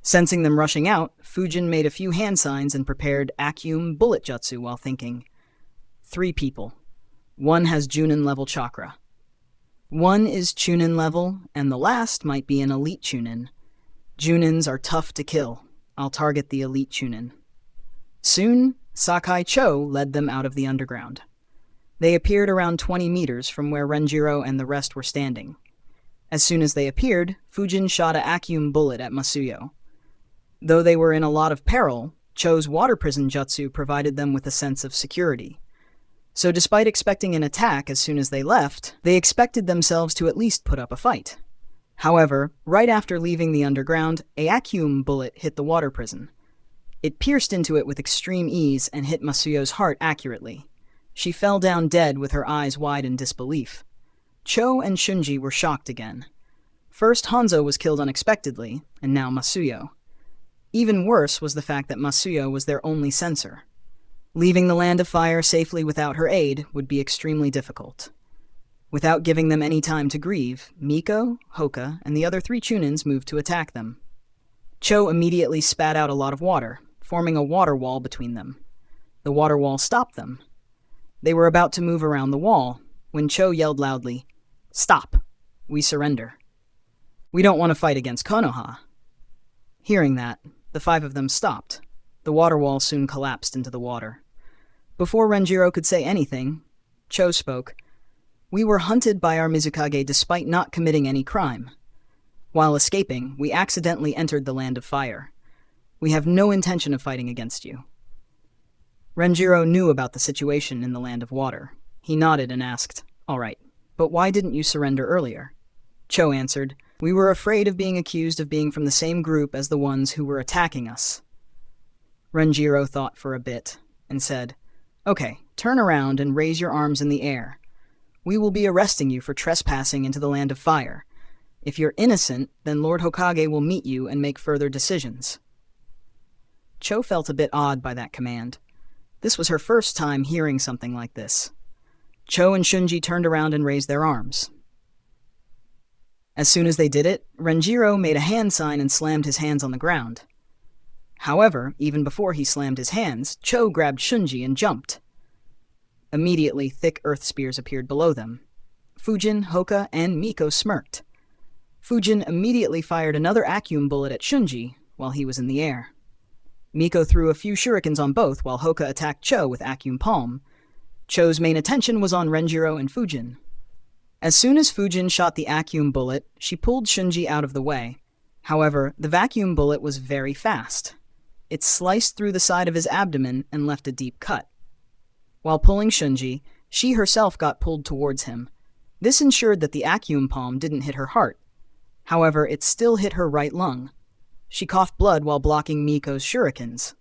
Sensing them rushing out, Fujin made a few hand signs and prepared Akyum bullet jutsu while thinking, 3 people. 1 has Junin level chakra. 1 is Chunin level, and the last might be an elite Chunin. Junins are tough to kill. I'll target the elite Chunin. Soon, Sakai Cho led them out of the underground. They appeared around 20 meters from where Renjiro and the rest were standing. As soon as they appeared, Fujin shot a Akyum bullet at Masuyo. Though they were in a lot of peril, Cho's water prison jutsu provided them with a sense of security. So despite expecting an attack as soon as they left, they expected themselves to at least put up a fight. However, right after leaving the underground, a Akyum bullet hit the water prison. It pierced into it with extreme ease and hit Masuyo's heart accurately. She fell down dead with her eyes wide in disbelief. Cho and Shinji were shocked again. First Hanzo was killed unexpectedly, and now Masuyo. Even worse was the fact that Masuyo was their only censor. Leaving the Land of Fire safely without her aid would be extremely difficult. Without giving them any time to grieve, Miko, Hoka, and the other 3 Chunins moved to attack them. Cho immediately spat out a lot of water, forming a water wall between them. The water wall stopped them. They were about to move around the wall, when Cho yelled loudly, "Stop! We surrender. We don't want to fight against Konoha." Hearing that, the 5 of them stopped. The water wall soon collapsed into the water. Before Renjiro could say anything, Cho spoke. We were hunted by our Mizukage despite not committing any crime. While escaping, we accidentally entered the land of fire. We have no intention of fighting against you." Renjiro knew about the situation in the land of water. He nodded and asked, "All right, but why didn't you surrender earlier?" Cho answered, "We were afraid of being accused of being from the same group as the ones who were attacking us." Renjiro thought for a bit and said, "Okay, turn around and raise your arms in the air. We will be arresting you for trespassing into the land of fire. If you're innocent, then Lord Hokage will meet you and make further decisions." Cho felt a bit odd by that command. This was her first time hearing something like this. Cho and Shunji turned around and raised their arms. As soon as they did it, Renjiro made a hand sign and slammed his hands on the ground. However, even before he slammed his hands, Cho grabbed Shunji and jumped. Immediately, thick earth spears appeared below them. Fujin, Hoka, and Miko smirked. Fujin immediately fired another Acum bullet at Shunji while he was in the air. Miko threw a few shurikens on both while Hoka attacked Cho with Acum Palm. Cho's main attention was on Renjiro and Fujin. As soon as Fujin shot the Acum bullet, she pulled Shunji out of the way. However, the vacuum bullet was very fast. It sliced through the side of his abdomen and left a deep cut. While pulling Shunji, she herself got pulled towards him. This ensured that the Acum Palm didn't hit her heart. However, it still hit her right lung. She coughed blood while blocking Miko's shurikens.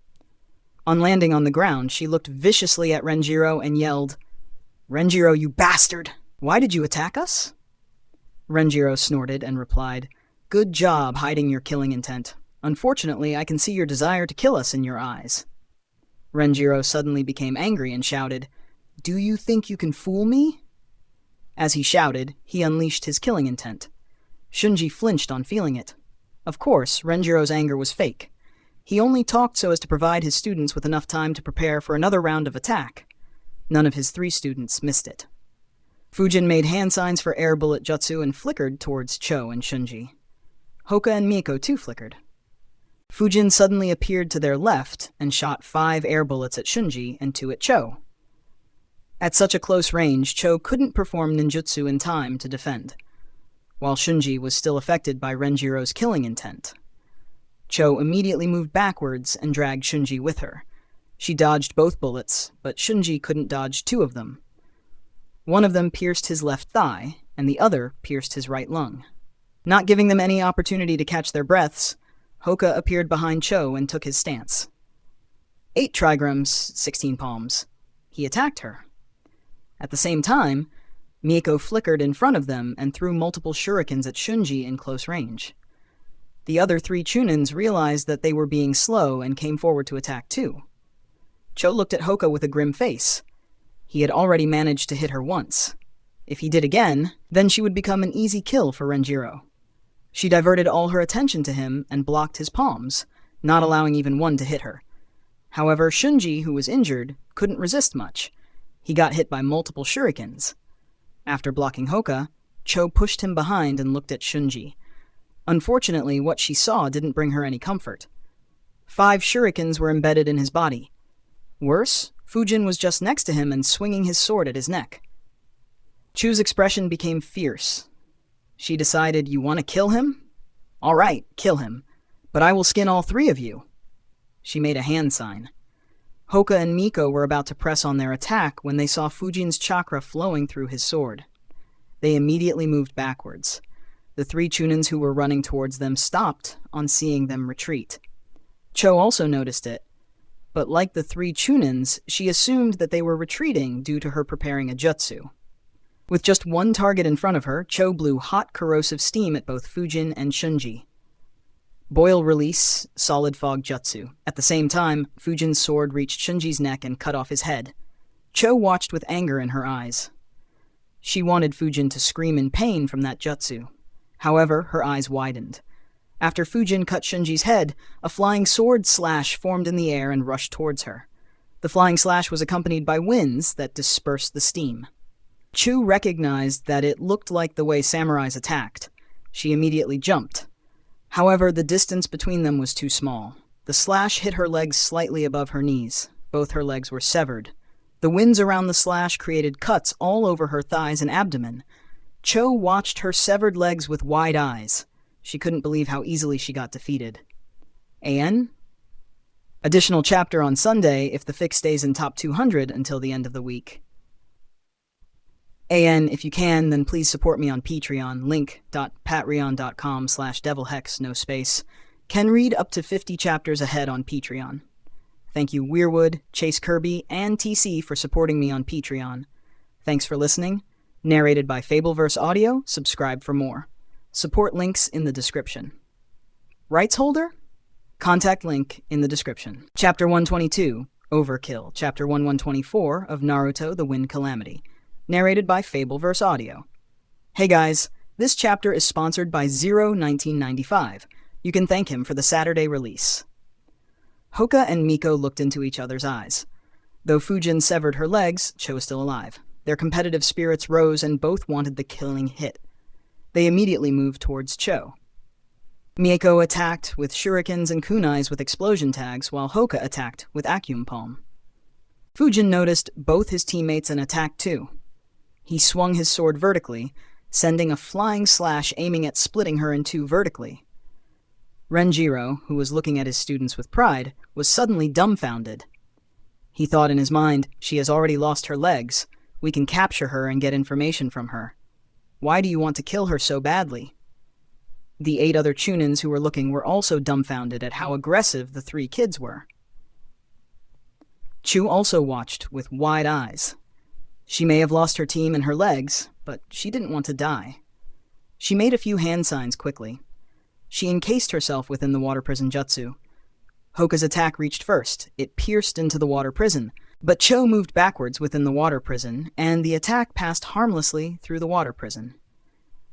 On landing on the ground, she looked viciously at Renjiro and yelled, "Renjiro, you bastard! Why did you attack us?" Renjiro snorted and replied, "Good job hiding your killing intent. Unfortunately, I can see your desire to kill us in your eyes." Renjiro suddenly became angry and shouted, "Do you think you can fool me?" As he shouted, he unleashed his killing intent. Shunji flinched on feeling it. Of course, Renjiro's anger was fake. He only talked so as to provide his students with enough time to prepare for another round of attack. None of his 3 students missed it. Fujin made hand signs for air bullet jutsu and flickered towards Cho and Shunji. Hoka and Miko too flickered. Fujin suddenly appeared to their left and shot 5 air bullets at Shunji and 2 at Cho. At such a close range, Cho couldn't perform ninjutsu in time to defend, while Shunji was still affected by Renjiro's killing intent. Cho immediately moved backwards and dragged Shunji with her. She dodged both bullets, but Shunji couldn't dodge 2 of them. One of them pierced his left thigh, and the other pierced his right lung. Not giving them any opportunity to catch their breaths, Hoka appeared behind Cho and took his stance. 8 trigrams, 16 palms. He attacked her. At the same time, Miko flickered in front of them and threw multiple shurikens at Shunji in close range. The other 3 Chunins realized that they were being slow and came forward to attack too. Cho looked at Hoka with a grim face. He had already managed to hit her once. If he did again, then she would become an easy kill for Renjiro. She diverted all her attention to him and blocked his palms, not allowing even one to hit her. However, Shunji, who was injured, couldn't resist much. He got hit by multiple shurikens. After blocking Hoka, Cho pushed him behind and looked at Shunji. Unfortunately, what she saw didn't bring her any comfort. 5 shurikens were embedded in his body. Worse, Fujin was just next to him and swinging his sword at his neck. Chu's expression became fierce. She decided, "You want to kill him? All right, kill him. But I will skin all 3 of you." She made a hand sign. Hoka and Miko were about to press on their attack when they saw Fujin's chakra flowing through his sword. They immediately moved backwards. The 3 Chunins who were running towards them stopped on seeing them retreat. Cho also noticed it, but like the 3 Chunins, she assumed that they were retreating due to her preparing a jutsu. With just one target in front of her, Cho blew hot corrosive steam at both Fujin and Shunji. Boil release, solid fog jutsu. At the same time, Fujin's sword reached Shunji's neck and cut off his head. Cho watched with anger in her eyes. She wanted Fujin to scream in pain from that jutsu. However, her eyes widened. After Fujin cut Shunji's head, a flying sword slash formed in the air and rushed towards her. The flying slash was accompanied by winds that dispersed the steam. Chu recognized that it looked like the way samurais attacked. She immediately jumped. However, the distance between them was too small. The slash hit her legs slightly above her knees. Both her legs were severed. The winds around the slash created cuts all over her thighs and abdomen. Cho watched her severed legs with wide eyes. She couldn't believe how easily she got defeated. AN? Additional chapter on Sunday if the fic stays in top 200 until the end of the week. AN, if you can, then please support me on Patreon, link.patreon.com/devilhex, no space. Can read up to 50 chapters ahead on Patreon. Thank you Weirwood, Chase Kirby, and TC for supporting me on Patreon. Thanks for listening. Narrated by Fabelverse Audio. Subscribe for more. Support links in the description. Rights holder? Contact link in the description. Chapter 122, Overkill. Chapter 1124 of Naruto, The Wind Calamity. Narrated by Fabelverse Audio. Hey guys, this chapter is sponsored by 1995. You can thank him for the Saturday release. Hoka and Miko looked into each other's eyes. Though Fujin severed her legs, Cho was still alive. Their competitive spirits rose and both wanted the killing hit. They immediately moved towards Cho. Miko attacked with shurikens and kunais with explosion tags, while Hoka attacked with Acuum Palm. Fujin noticed both his teammates and attacked too. He swung his sword vertically, sending a flying slash aiming at splitting her in two vertically. Renjiro, who was looking at his students with pride, was suddenly dumbfounded. He thought in his mind, she has already lost her legs. We can capture her and get information from her. Why do you want to kill her so badly? The 8 other Chunins who were looking were also dumbfounded at how aggressive the 3 kids were. Chu also watched with wide eyes. She may have lost her team and her legs, but she didn't want to die. She made a few hand signs quickly. She encased herself within the water prison jutsu. Hoka's attack reached first. It pierced into the water prison, but Cho moved backwards within the water prison, and the attack passed harmlessly through the water prison.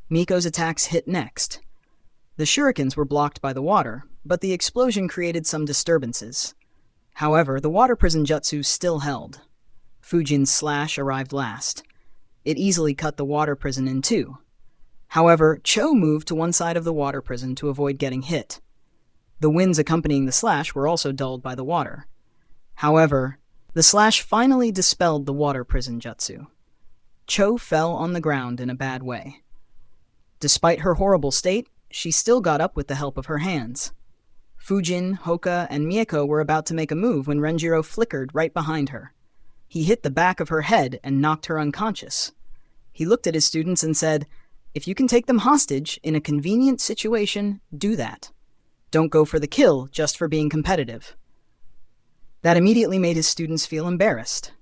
Miko's attacks hit next. The shurikens were blocked by the water, but the explosion created some disturbances. However, the water prison jutsu still held. Fujin's slash arrived last. It easily cut the water prison in two. However, Cho moved to one side of the water prison to avoid getting hit. The winds accompanying the slash were also dulled by the water. However, the slash finally dispelled the water prison jutsu. Cho fell on the ground in a bad way. Despite her horrible state, she still got up with the help of her hands. Fujin, Hoka, and Miko were about to make a move when Renjiro flickered right behind her. He hit the back of her head and knocked her unconscious. He looked at his students and said, "If you can take them hostage in a convenient situation, do that. Don't go for the kill just for being competitive." That immediately made his students feel embarrassed.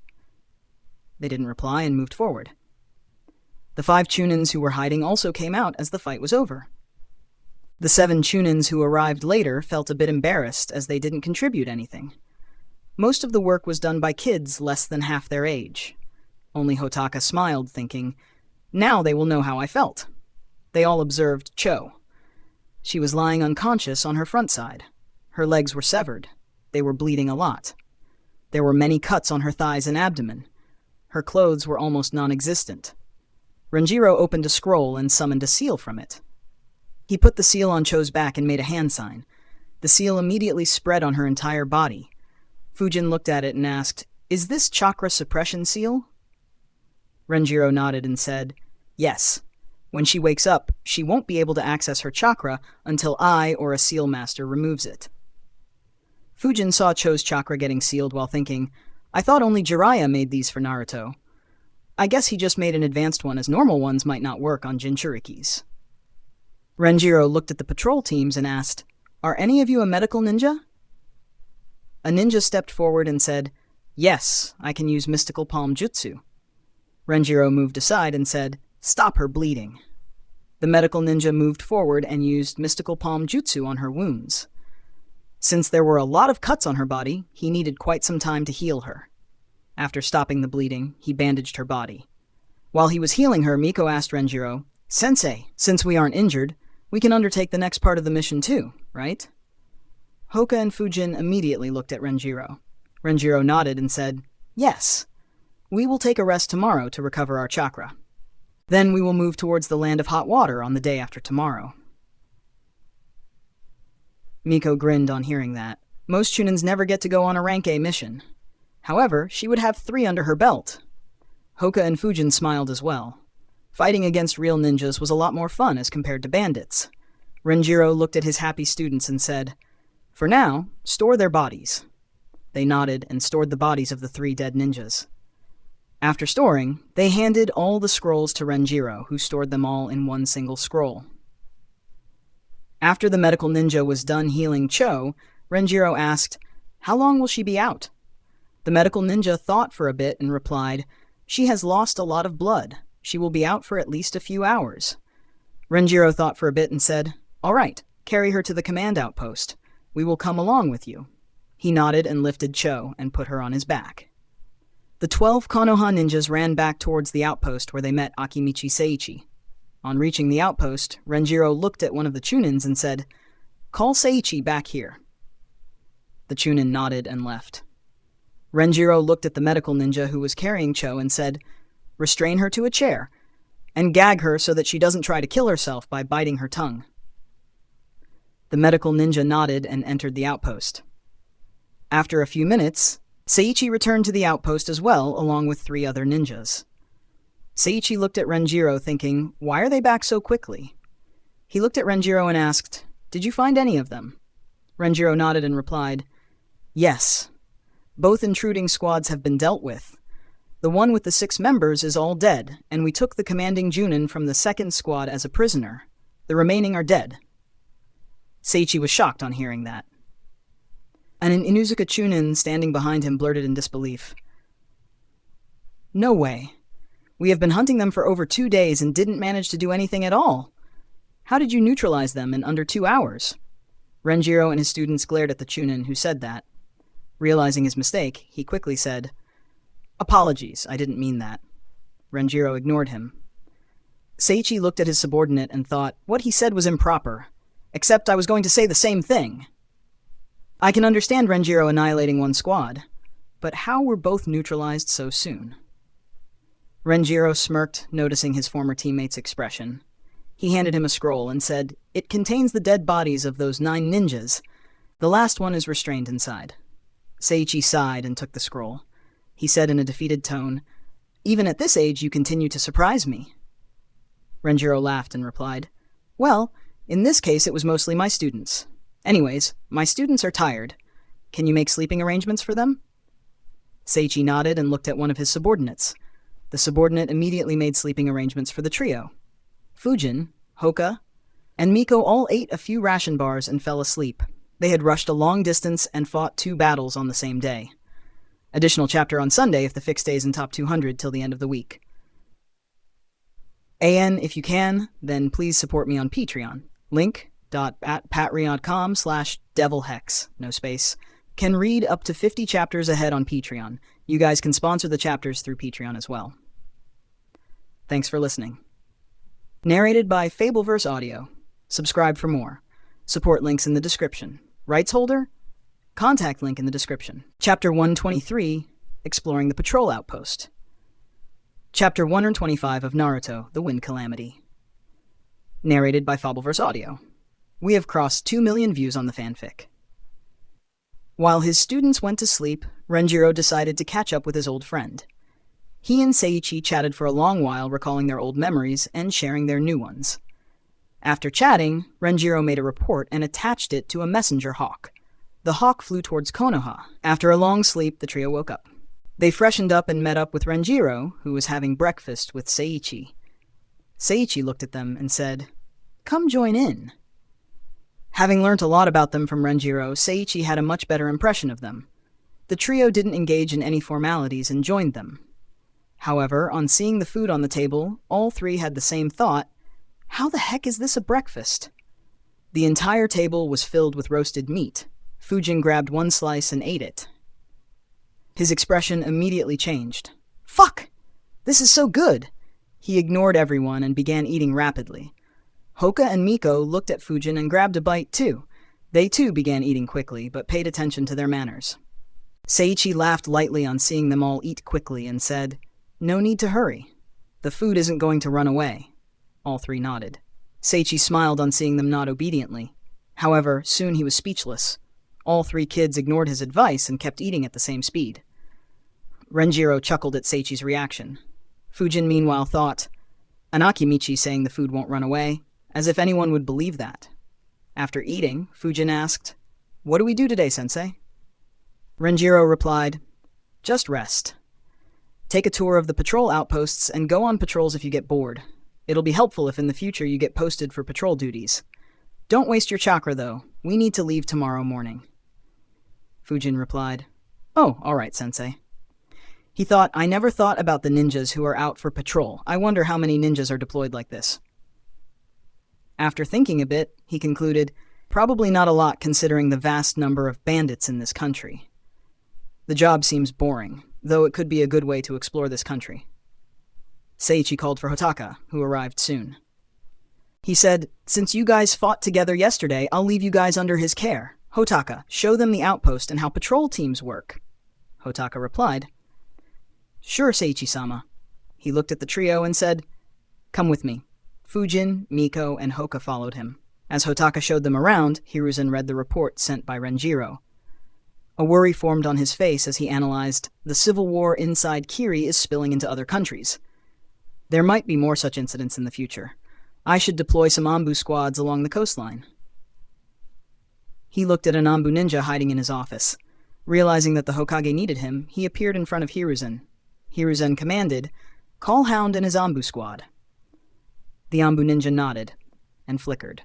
They didn't reply and moved forward. The 5 Chunins who were hiding also came out as the fight was over. The 7 Chunins who arrived later felt a bit embarrassed as they didn't contribute anything. Most of the work was done by kids less than half their age. Only Hotaka smiled, thinking, "Now they will know how I felt." They all observed Cho. She was lying unconscious on her front side. Her legs were severed. They were bleeding a lot. There were many cuts on her thighs and abdomen. Her clothes were almost non-existent. Renjiro opened a scroll and summoned a seal from it. He put the seal on Cho's back and made a hand sign. The seal immediately spread on her entire body. Fujin looked at it and asked, "Is this chakra suppression seal?" Renjiro nodded and said, "Yes. When she wakes up, she won't be able to access her chakra until I or a seal master removes it." Fujin saw Cho's chakra getting sealed while thinking, "I thought only Jiraiya made these for Naruto. I guess he just made an advanced one as normal ones might not work on Jinchurikis." Renjiro looked at the patrol teams and asked, "Are any of you a medical ninja?" A ninja stepped forward and said, "Yes, I can use mystical palm jutsu." Renjiro moved aside and said, "Stop her bleeding." The medical ninja moved forward and used mystical palm jutsu on her wounds. Since there were a lot of cuts on her body, he needed quite some time to heal her. After stopping the bleeding, he bandaged her body. While he was healing her, Miko asked Renjiro, "Sensei, since we aren't injured, we can undertake the next part of the mission too, right?" Hoka and Fujin immediately looked at Renjiro. Renjiro nodded and said, "Yes. We will take a rest tomorrow to recover our chakra. Then we will move towards the land of hot water on the day after tomorrow." Miko grinned on hearing that. Most Chunins never get to go on a rank A mission. However, she would have 3 under her belt. Hoka and Fujin smiled as well. Fighting against real ninjas was a lot more fun as compared to bandits. Renjiro looked at his happy students and said, "For now, store their bodies." They nodded and stored the bodies of the 3 dead ninjas. After storing, they handed all the scrolls to Renjiro, who stored them all in one single scroll. After the medical ninja was done healing Cho, Renjiro asked, "How long will she be out?" The medical ninja thought for a bit and replied, "She has lost a lot of blood. She will be out for at least a few hours." Renjiro thought for a bit and said, "All right, carry her to the command outpost. We will come along with you." He nodded and lifted Cho and put her on his back. The 12 Konoha ninjas ran back towards the outpost where they met Akimichi Seiichi. On reaching the outpost, Renjiro looked at one of the Chunins and said, "Call Seiichi back here." The Chunin nodded and left. Renjiro looked at the medical ninja who was carrying Cho and said, "Restrain her to a chair, and gag her so that she doesn't try to kill herself by biting her tongue." The medical ninja nodded and entered the outpost. After a few minutes, Seiichi returned to the outpost as well, along with 3 other ninjas. Seiichi looked at Renjiro thinking, why are they back so quickly? He looked at Renjiro and asked, "Did you find any of them?" Renjiro nodded and replied, "Yes. Both intruding squads have been dealt with. The one with the 6 members is all dead, and we took the commanding Junin from the 2nd squad as a prisoner. The remaining are dead." Seiichi was shocked on hearing that. And an Inuzuka Chunin standing behind him blurted in disbelief, "No way. We have been hunting them for over 2 days and didn't manage to do anything at all. How did you neutralize them in under 2 hours? Renjiro and his students glared at the Chunin who said that. Realizing his mistake, he quickly said, "Apologies, I didn't mean that." Renjiro ignored him. Seiichi looked at his subordinate and thought, what he said was improper, except I was going to say the same thing. I can understand Renjiro annihilating one squad, but how were both neutralized so soon? Renjiro smirked, noticing his former teammate's expression. He handed him a scroll and said, "It contains the dead bodies of those 9 ninjas. The last one is restrained inside." Seiichi sighed and took the scroll. He said in a defeated tone, "Even at this age you continue to surprise me." Renjiro laughed and replied, "Well, in this case it was mostly my students. Anyways, my students are tired. Can you make sleeping arrangements for them?" Seiichi nodded and looked at one of his subordinates. The subordinate immediately made sleeping arrangements for the trio. Fujin, Hoka, and Miko all ate a few ration bars and fell asleep. They had rushed a long distance and fought 2 battles on the same day. Additional chapter on Sunday if the fic stays in top 200 till the end of the week. AN, if you can, then please support me on Patreon. Link.patreon.com/devilhex, no space. Can read up to 50 chapters ahead on Patreon. You guys can sponsor the chapters through Patreon as well. Thanks for listening. Narrated by Fabelverse Audio. Subscribe for more. Support links in the description. Rights holder? Contact link in the description. Chapter 123, Exploring the Patrol Outpost. Chapter 125 of Naruto, The Wind Calamity. Narrated by Fabelverse Audio. We have crossed 2 million views on the fanfic. While his students went to sleep, Renjiro decided to catch up with his old friend. He and Seiichi chatted for a long while, recalling their old memories and sharing their new ones. After chatting, Renjiro made a report and attached it to a messenger hawk. The hawk flew towards Konoha. After a long sleep, the trio woke up. They freshened up and met up with Renjiro, who was having breakfast with Seiichi. Seiichi looked at them and said, "Come join in." Having learnt a lot about them from Renjiro, Seiichi had a much better impression of them. The trio didn't engage in any formalities and joined them. However, on seeing the food on the table, all 3 had the same thought, how the heck is this a breakfast? The entire table was filled with roasted meat. Fujin grabbed one slice and ate it. His expression immediately changed. "Fuck! This is so good!" He ignored everyone and began eating rapidly. Hoka and Miko looked at Fujin and grabbed a bite too. They too began eating quickly, but paid attention to their manners. Seiichi laughed lightly on seeing them all eat quickly and said, "No need to hurry. The food isn't going to run away." All 3 nodded. Seiichi smiled on seeing them nod obediently. However, soon he was speechless. All 3 kids ignored his advice and kept eating at the same speed. Renjiro chuckled at Seiichi's reaction. Fujin meanwhile thought, Anakimichi saying the food won't run away, as if anyone would believe that. After eating, Fujin asked, "What do we do today, sensei?" Renjiro replied, "Just rest. Take a tour of the patrol outposts and go on patrols if you get bored. It'll be helpful if in the future you get posted for patrol duties. Don't waste your chakra, though. We need to leave tomorrow morning." Fujin replied, "Oh, all right, sensei." He thought, I never thought about the ninjas who are out for patrol. I wonder how many ninjas are deployed like this. After thinking a bit, he concluded, probably not a lot considering the vast number of bandits in this country. The job seems boring, though it could be a good way to explore this country. Seiichi called for Hotaka, who arrived soon. He said, "Since you guys fought together yesterday, I'll leave you guys under his care. Hotaka, show them the outpost and how patrol teams work." Hotaka replied, "Sure, Seiichi-sama." He looked at the trio and said, "Come with me." Fujin, Miko, and Hoka followed him. As Hotaka showed them around, Hiruzen read the report sent by Renjiro. A worry formed on his face as he analyzed, the civil war inside Kiri is spilling into other countries. There might be more such incidents in the future. I should deploy some Anbu squads along the coastline. He looked at an Anbu ninja hiding in his office. Realizing that the Hokage needed him, he appeared in front of Hiruzen. Hiruzen commanded, "Call Hound and his Anbu squad." The Anbu ninja nodded and flickered.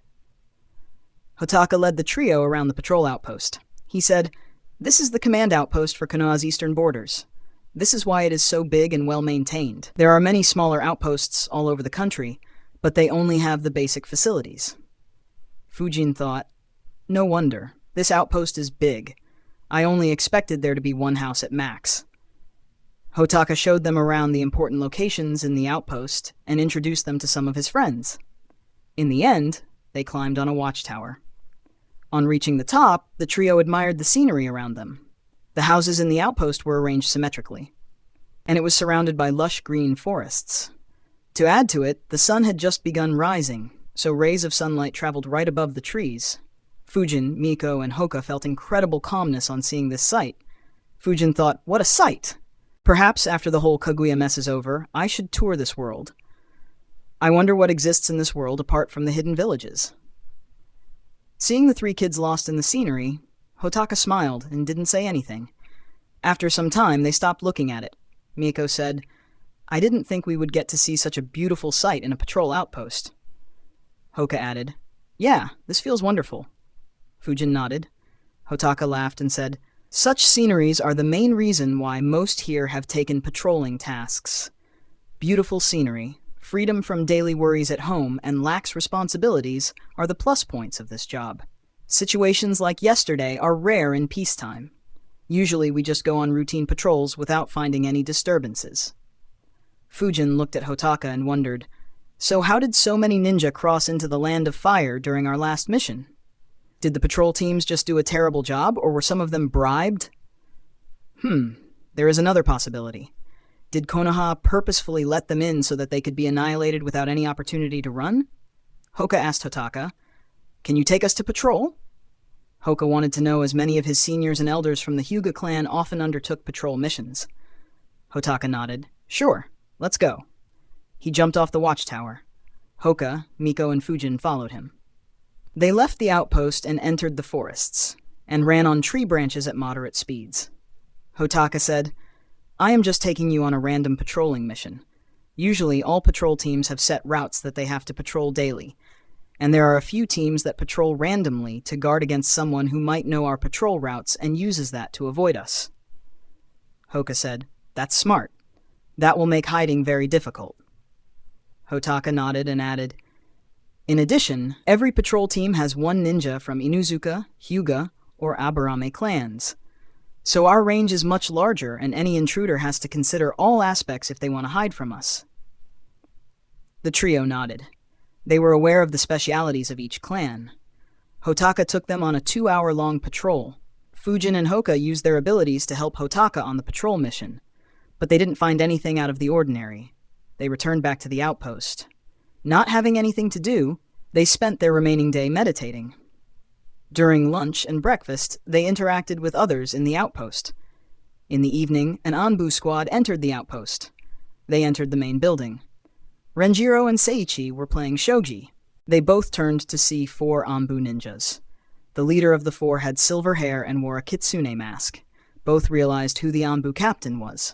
Hotaka led the trio around the patrol outpost. He said, "This is the command outpost for Konoha's eastern borders. This is why it is so big and well-maintained. There are many smaller outposts all over the country, but they only have the basic facilities." Fujin thought, "No wonder. This outpost is big. I only expected there to be one house at max." Hotaka showed them around the important locations in the outpost and introduced them to some of his friends. In the end, they climbed on a watchtower. On reaching the top, the trio admired the scenery around them. The houses in the outpost were arranged symmetrically, and it was surrounded by lush green forests. To add to it, the sun had just begun rising, so rays of sunlight traveled right above the trees. Fujin, Miko, and Hoka felt incredible calmness on seeing this sight. Fujin thought, what a sight! Perhaps after the whole Kaguya mess is over, I should tour this world. I wonder what exists in this world apart from the hidden villages. Seeing the three kids lost in the scenery, Hotaka smiled and didn't say anything. After some time, they stopped looking at it. Miko said, "I didn't think we would get to see such a beautiful sight in a patrol outpost." Hoka added, "Yeah, this feels wonderful." Fujin nodded. Hotaka laughed and said, "Such sceneries are the main reason why most here have taken patrolling tasks. Beautiful scenery, freedom from daily worries at home, and lax responsibilities are the plus points of this job. Situations like yesterday are rare in peacetime. Usually we just go on routine patrols without finding any disturbances." Fujin looked at Hotaka and wondered, "So how did so many ninja cross into the Land of Fire during our last mission? Did the patrol teams just do a terrible job, or were some of them bribed? There is another possibility. Did Konoha purposefully let them in so that they could be annihilated without any opportunity to run?" Hoka asked Hotaka, "Can you take us to patrol?" Hoka wanted to know as many of his seniors and elders from the Hyuga clan often undertook patrol missions. Hotaka nodded. "Sure, let's go." He jumped off the watchtower. Hoka, Miko, and Fujin followed him. They left the outpost and entered the forests, and ran on tree branches at moderate speeds. Hotaka said, "I am just taking you on a random patrolling mission. Usually all patrol teams have set routes that they have to patrol daily, and there are a few teams that patrol randomly to guard against someone who might know our patrol routes and uses that to avoid us." Hoka said, "That's smart. That will make hiding very difficult." Hotaka nodded and added, "In addition, every patrol team has one ninja from Inuzuka, Hyuga, or Aburame clans. So our range is much larger, and any intruder has to consider all aspects if they want to hide from us." The trio nodded. They were aware of the specialities of each clan. Hotaka took them on a 2-hour-long patrol. Fujin and Hoka used their abilities to help Hotaka on the patrol mission, but they didn't find anything out of the ordinary. They returned back to the outpost. Not having anything to do, they spent their remaining day meditating. During lunch and breakfast, they interacted with others in the outpost. In the evening, an Anbu squad entered the outpost. They entered the main building. Renjiro and Seiichi were playing shogi. They both turned to see 4 Anbu ninjas. The leader of the 4 had silver hair and wore a kitsune mask. Both realized who the Anbu captain was.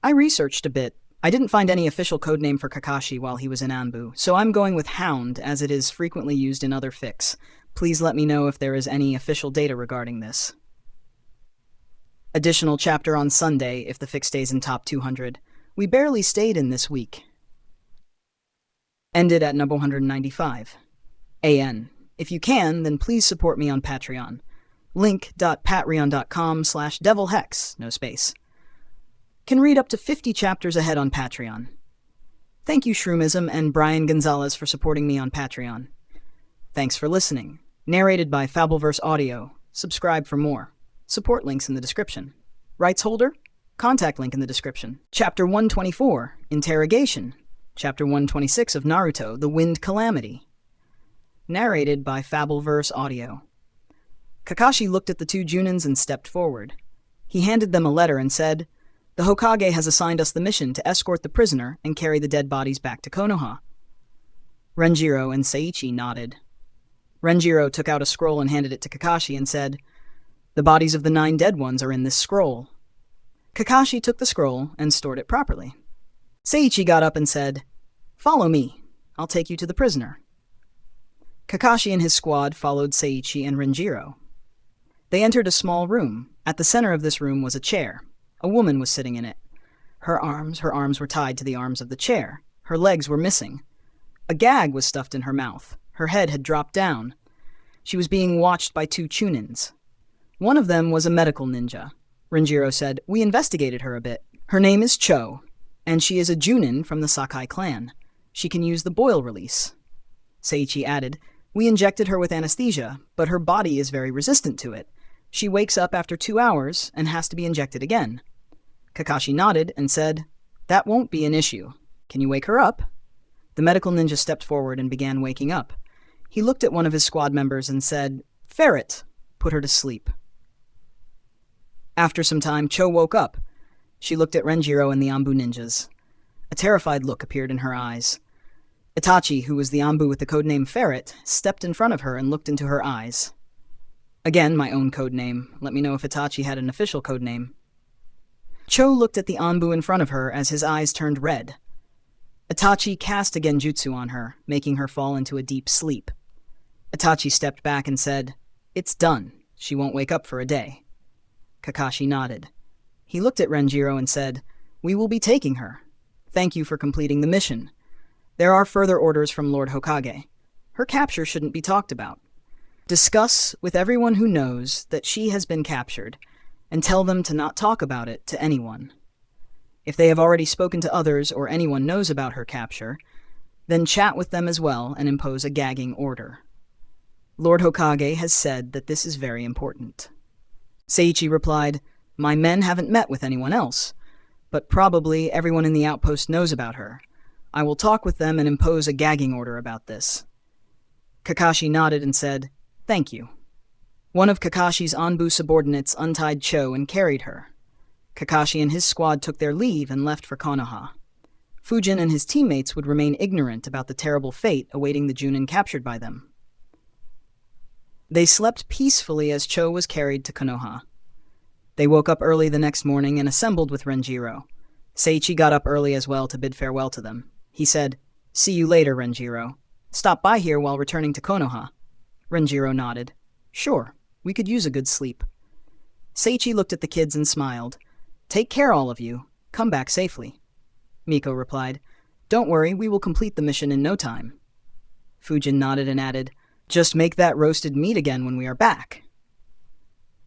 I researched a bit. I didn't find any official codename for Kakashi while he was in Anbu, so I'm going with Hound as it is frequently used in other fics. Please let me know if there is any official data regarding this. Additional chapter on Sunday if the fic stays in top 200. We barely stayed in this week. Ended at number 195. AN. If you can, then please support me on Patreon. Link.patreon.com/devilhex, no space. Can read up to 50 chapters ahead on Patreon. Thank you, Shroomism and Brian Gonzalez, for supporting me on Patreon. Thanks for listening. Narrated by Fabelverse Audio. Subscribe for more. Support links in the description. Rights holder? Contact link in the description. Chapter 124, Interrogation. Chapter 126 of Naruto, The Wind Calamity. Narrated by Fabelverse Audio. Kakashi looked at the 2 Junins and stepped forward. He handed them a letter and said, "The Hokage has assigned us the mission to escort the prisoner and carry the dead bodies back to Konoha." Renjiro and Seiichi nodded. Renjiro took out a scroll and handed it to Kakashi and said, "The bodies of the 9 dead ones are in this scroll." Kakashi took the scroll and stored it properly. Seiichi got up and said, "Follow me. I'll take you to the prisoner." Kakashi and his squad followed Seiichi and Renjiro. They entered a small room. At the center of this room was a chair. A woman was sitting in it. Her arms were tied to the arms of the chair. Her legs were missing. A gag was stuffed in her mouth. Her head had dropped down. She was being watched by 2 Chunins. One of them was a medical ninja. Renjiro said, "We investigated her a bit. Her name is Cho, and she is a Junin from the Sakai clan. She can use the boil release." Seiichi added, "We injected her with anesthesia, but her body is very resistant to it. She wakes up after 2 hours and has to be injected again." Kakashi nodded and said, "That won't be an issue. Can you wake her up?" The medical ninja stepped forward and began waking up. He looked at one of his squad members and said, "Ferret, put her to sleep." After some time, Cho woke up. She looked at Renjiro and the Anbu ninjas. A terrified look appeared in her eyes. Itachi, who was the Anbu with the codename Ferret, stepped in front of her and looked into her eyes. Again, my own codename. Let me know if Itachi had an official codename. Cho looked at the Anbu in front of her as his eyes turned red. Itachi cast a genjutsu on her, making her fall into a deep sleep. Itachi stepped back and said, "It's done. She won't wake up for a day." Kakashi nodded. He looked at Renjiro and said, "We will be taking her. Thank you for completing the mission. There are further orders from Lord Hokage. Her capture shouldn't be talked about. Discuss with everyone who knows that she has been captured, and tell them to not talk about it to anyone. If they have already spoken to others or anyone knows about her capture, then chat with them as well and impose a gagging order. Lord Hokage has said that this is very important." Seiichi replied, "My men haven't met with anyone else, but probably everyone in the outpost knows about her. I will talk with them and impose a gagging order about this." Kakashi nodded and said, "Thank you." One of Kakashi's Anbu subordinates untied Cho and carried her. Kakashi and his squad took their leave and left for Konoha. Fujin and his teammates would remain ignorant about the terrible fate awaiting the Junin captured by them. They slept peacefully as Cho was carried to Konoha. They woke up early the next morning and assembled with Renjiro. Seiichi got up early as well to bid farewell to them. He said, "See you later, Renjiro. Stop by here while returning to Konoha." Renjiro nodded. "Sure, we could use a good sleep." Seiichi looked at the kids and smiled. "Take care, all of you. Come back safely." Miko replied, "Don't worry, we will complete the mission in no time." Fujin nodded and added, "Just make that roasted meat again when we are back."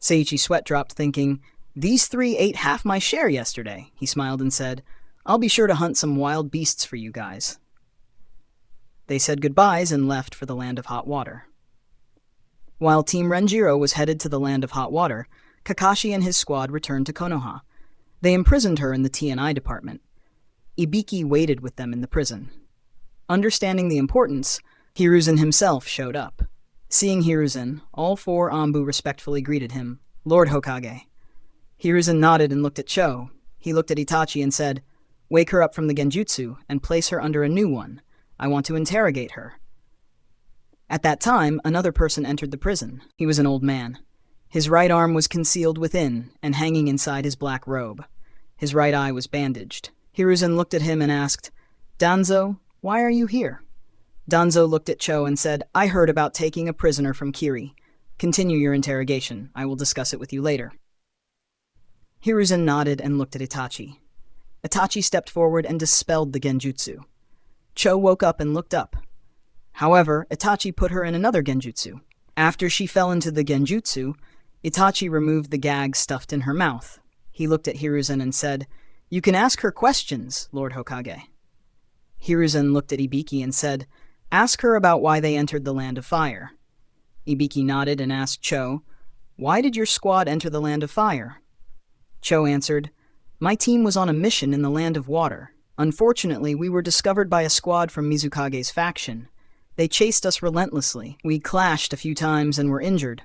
Seiichi sweat dropped, thinking, "These 3 ate half my share yesterday." He smiled and said, "I'll be sure to hunt some wild beasts for you guys." They said goodbyes and left for the land of hot water. While Team Renjiro was headed to the land of hot water, Kakashi and his squad returned to Konoha. They imprisoned her in the T&I department. Ibiki waited with them in the prison. Understanding the importance, Hiruzen himself showed up. Seeing Hiruzen, all 4 Anbu respectfully greeted him, "Lord Hokage." Hiruzen nodded and looked at Cho. He looked at Itachi and said, "Wake her up from the genjutsu and place her under a new one. I want to interrogate her." At that time, another person entered the prison. He was an old man. His right arm was concealed within and hanging inside his black robe. His right eye was bandaged. Hiruzen looked at him and asked, "Danzo, why are you here?" Danzo looked at Cho and said, "I heard about taking a prisoner from Kiri. Continue your interrogation. I will discuss it with you later." Hiruzen nodded and looked at Itachi. Itachi stepped forward and dispelled the genjutsu. Cho woke up and looked up. However, Itachi put her in another genjutsu. After she fell into the genjutsu, Itachi removed the gag stuffed in her mouth. He looked at Hiruzen and said, "You can ask her questions, Lord Hokage." Hiruzen looked at Ibiki and said, "Ask her about why they entered the Land of Fire." Ibiki nodded and asked Cho, "Why did your squad enter the Land of Fire?" Cho answered, "My team was on a mission in the Land of Water. Unfortunately, we were discovered by a squad from Mizukage's faction. They chased us relentlessly. We clashed a few times and were injured.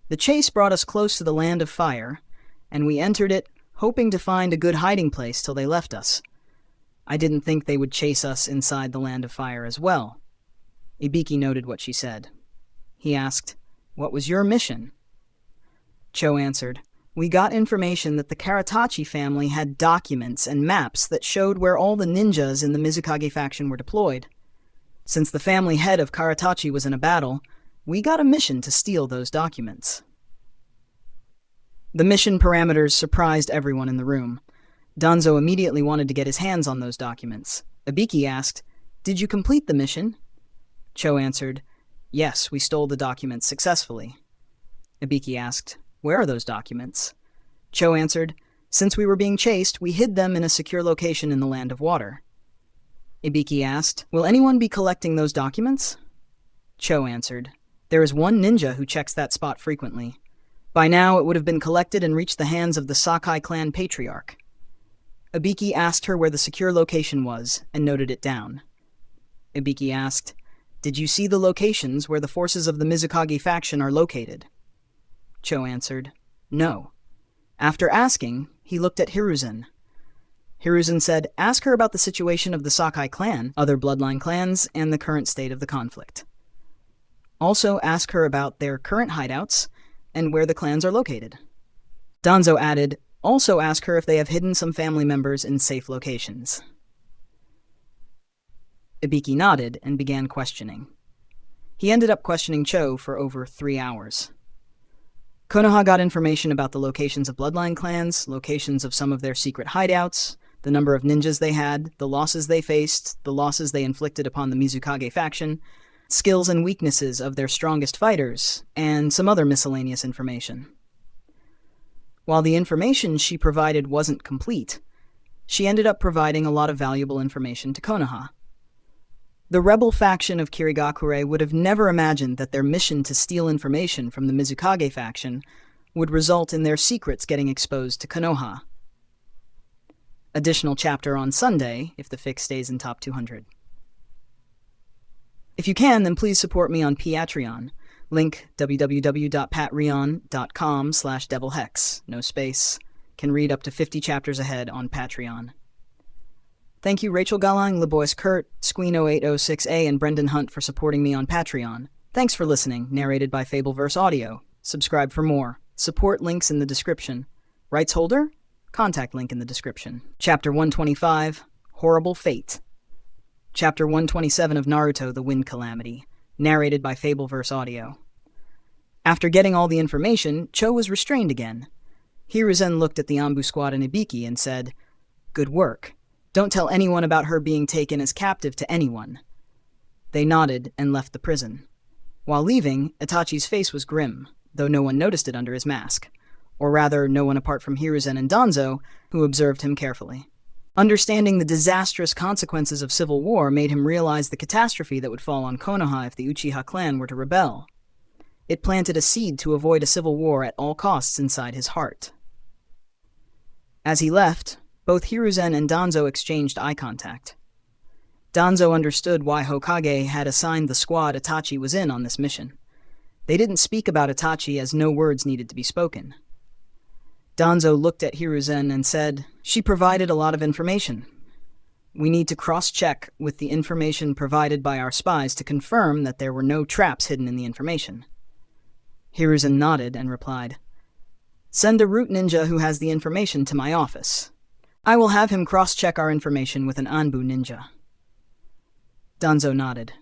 The chase brought us close to the Land of Fire, and we entered it, hoping to find a good hiding place till they left us. I didn't think they would chase us inside the Land of Fire as well." Ibiki noted what she said. He asked, "What was your mission?" Cho answered, "We got information that the Karatachi family had documents and maps that showed where all the ninjas in the Mizukage faction were deployed. Since the family head of Karatachi was in a battle, we got a mission to steal those documents." The mission parameters surprised everyone in the room. Danzo immediately wanted to get his hands on those documents. Ibiki asked, "Did you complete the mission?" Cho answered, "Yes, we stole the documents successfully." Ibiki asked, "Where are those documents?" Cho answered, "Since we were being chased, we hid them in a secure location in the Land of Water." Ibiki asked, "Will anyone be collecting those documents?" Cho answered, "There is one ninja who checks that spot frequently. By now, it would have been collected and reached the hands of the Sakai clan patriarch." Ibiki asked her where the secure location was and noted it down. Ibiki asked, "Did you see the locations where the forces of the Mizukage faction are located?" Cho answered, "No." After asking, he looked at Hiruzen. Hiruzen said, "Ask her about the situation of the Sakai clan, other bloodline clans, and the current state of the conflict. Also ask her about their current hideouts and where the clans are located." Danzo added, "Also ask her if they have hidden some family members in safe locations." Ibiki nodded and began questioning. He ended up questioning Cho for over 3 hours. Konoha got information about the locations of bloodline clans, locations of some of their secret hideouts, the number of ninjas they had, the losses they faced, the losses they inflicted upon the Mizukage faction, skills and weaknesses of their strongest fighters, and some other miscellaneous information. While the information she provided wasn't complete, she ended up providing a lot of valuable information to Konoha. The rebel faction of Kirigakure would have never imagined that their mission to steal information from the Mizukage faction would result in their secrets getting exposed to Konoha. Additional chapter on Sunday, if the fic stays in top 200. If you can, then please support me on Patreon. Link www.patreon.com/devilhex. No space. Can read up to 50 chapters ahead on Patreon. Thank you Rachel Galang, LeBois Kurt, Squeeno806A, and Brendan Hunt for supporting me on Patreon. Thanks for listening, narrated by Fabelverse Audio. Subscribe for more. Support links in the description. Rights holder? Contact link in the description. Chapter 125, Horrible Fate. Chapter 127 of Naruto, The Wind Calamity. Narrated by Fabelverse Audio. After getting all the information, Cho was restrained again. Hiruzen looked at the Anbu squad and Ibiki and said, "Good work. Don't tell anyone about her being taken as captive to anyone." They nodded and left the prison. While leaving, Itachi's face was grim, though no one noticed it under his mask. Or rather, no one apart from Hiruzen and Danzo, who observed him carefully. Understanding the disastrous consequences of civil war made him realize the catastrophe that would fall on Konoha if the Uchiha clan were to rebel. It planted a seed to avoid a civil war at all costs inside his heart. As he left, both Hiruzen and Danzo exchanged eye contact. Danzo understood why Hokage had assigned the squad Itachi was in on this mission. They didn't speak about Itachi as no words needed to be spoken. Danzo looked at Hiruzen and said, "She provided a lot of information. We need to cross-check with the information provided by our spies to confirm that there were no traps hidden in the information." Hiruzen nodded and replied, "Send a root ninja who has the information to my office. I will have him cross-check our information with an Anbu ninja." Danzo nodded.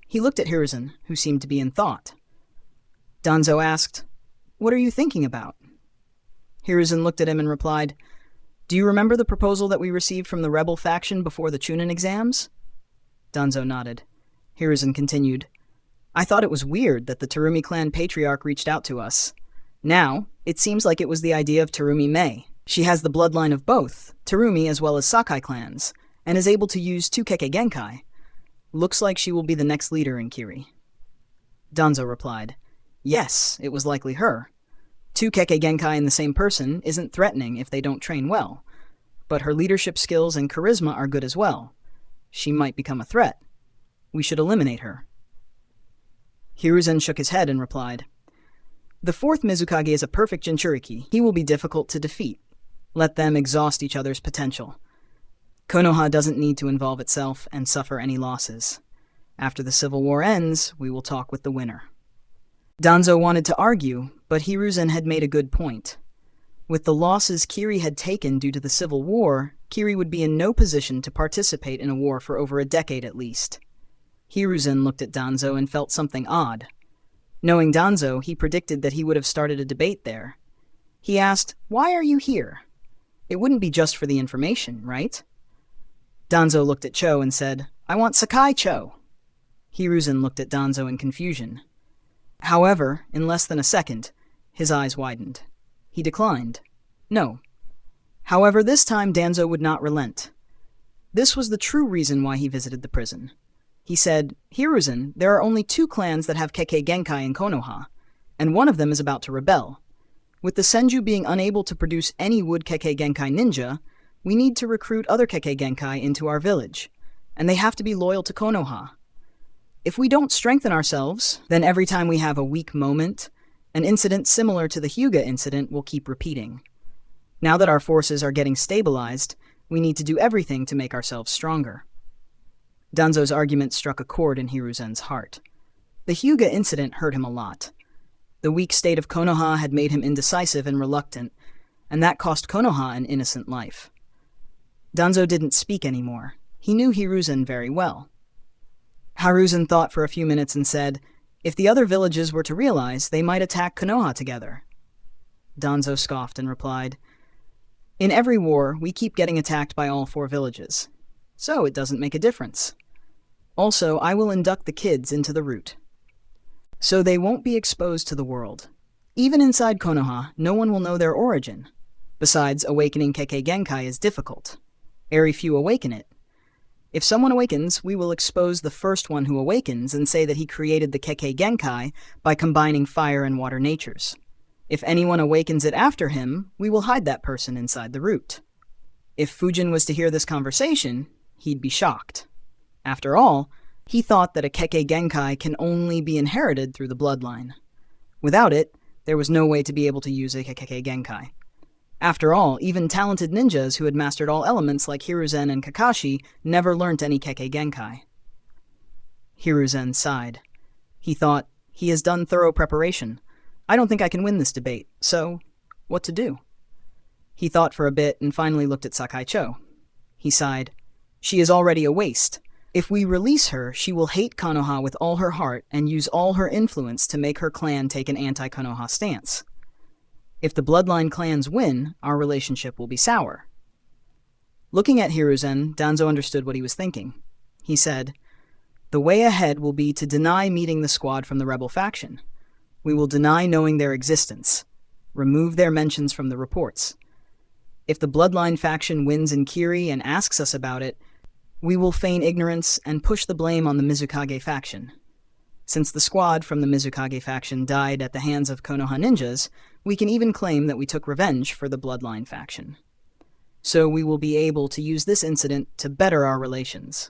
He looked at Hiruzen, who seemed to be in thought. Danzo asked, "What are you thinking about?" Hiruzen looked at him and replied, "Do you remember the proposal that we received from the rebel faction before the Chunin exams?" Danzo nodded. Hiruzen continued, "I thought it was weird that the Terumi clan patriarch reached out to us. Now, it seems like it was the idea of Terumi Mei. She has the bloodline of both, Terumi as well as Sakai clans, and is able to use 2 Kekkei Genkai. Looks like she will be the next leader in Kiri." Danzo replied, "Yes, it was likely her. 2 Kekkei Genkai in the same person isn't threatening if they don't train well, but her leadership skills and charisma are good as well. She might become a threat. We should eliminate her." Hiruzen shook his head and replied, "The 4th Mizukage is a perfect Jinchuriki. He will be difficult to defeat. Let them exhaust each other's potential. Konoha doesn't need to involve itself and suffer any losses. After the civil war ends, we will talk with the winner." Danzo wanted to argue, but Hiruzen had made a good point. With the losses Kiri had taken due to the civil war, Kiri would be in no position to participate in a war for over a decade at least. Hiruzen looked at Danzo and felt something odd. Knowing Danzo, he predicted that he would have started a debate there. He asked, "Why are you here? It wouldn't be just for the information, right?" Danzo looked at Cho and said, "I want Sakai Cho." Hiruzen looked at Danzo in confusion. However, in less than a second, his eyes widened. He declined. No. However, this time Danzo would not relent. This was the true reason why he visited the prison. He said, "Hiruzen, there are only 2 clans that have Kekkei Genkai in Konoha, and one of them is about to rebel. With the Senju being unable to produce any wood Kekkei Genkai ninja, we need to recruit other Kekkei Genkai into our village, and they have to be loyal to Konoha. If we don't strengthen ourselves, then every time we have a weak moment, an incident similar to the Hyuga incident will keep repeating. Now that our forces are getting stabilized, we need to do everything to make ourselves stronger." Danzo's argument struck a chord in Hiruzen's heart. The Hyuga incident hurt him a lot. The weak state of Konoha had made him indecisive and reluctant, and that cost Konoha an innocent life. Danzo didn't speak anymore. He knew Hiruzen very well. Hiruzen thought for a few minutes and said, "If the other villages were to realize, they might attack Konoha together." Danzo scoffed and replied, "In every war, we keep getting attacked by all 4 villages. So it doesn't make a difference. Also, I will induct the kids into the root. So they won't be exposed to the world. Even inside Konoha, no one will know their origin. Besides, awakening Kekkei Genkai is difficult. Very few awaken it. If someone awakens, we will expose the first one who awakens and say that he created the Kekkei Genkai by combining fire and water natures. If anyone awakens it after him, we will hide that person inside the root. If Fujin was to hear this conversation, he'd be shocked. After all, he thought that a Kekkei Genkai can only be inherited through the bloodline. Without it, there was no way to be able to use a Kekkei Genkai. After all, even talented ninjas who had mastered all elements like Hiruzen and Kakashi never learnt any Kekkei Genkai. Hiruzen sighed. He thought, he has done thorough preparation. I don't think I can win this debate, so what to do? He thought for a bit and finally looked at Sakai Cho. He sighed. She is already a waste. If we release her, she will hate Konoha with all her heart and use all her influence to make her clan take an anti-Konoha stance. If the bloodline clans win, our relationship will be sour. Looking at Hiruzen, Danzo understood what he was thinking. He said, "The way ahead will be to deny meeting the squad from the rebel faction. We will deny knowing their existence. Remove their mentions from the reports. If the bloodline faction wins in Kiri and asks us about it, we will feign ignorance and push the blame on the Mizukage faction. Since the squad from the Mizukage faction died at the hands of Konoha ninjas, we can even claim that we took revenge for the bloodline faction. So we will be able to use this incident to better our relations.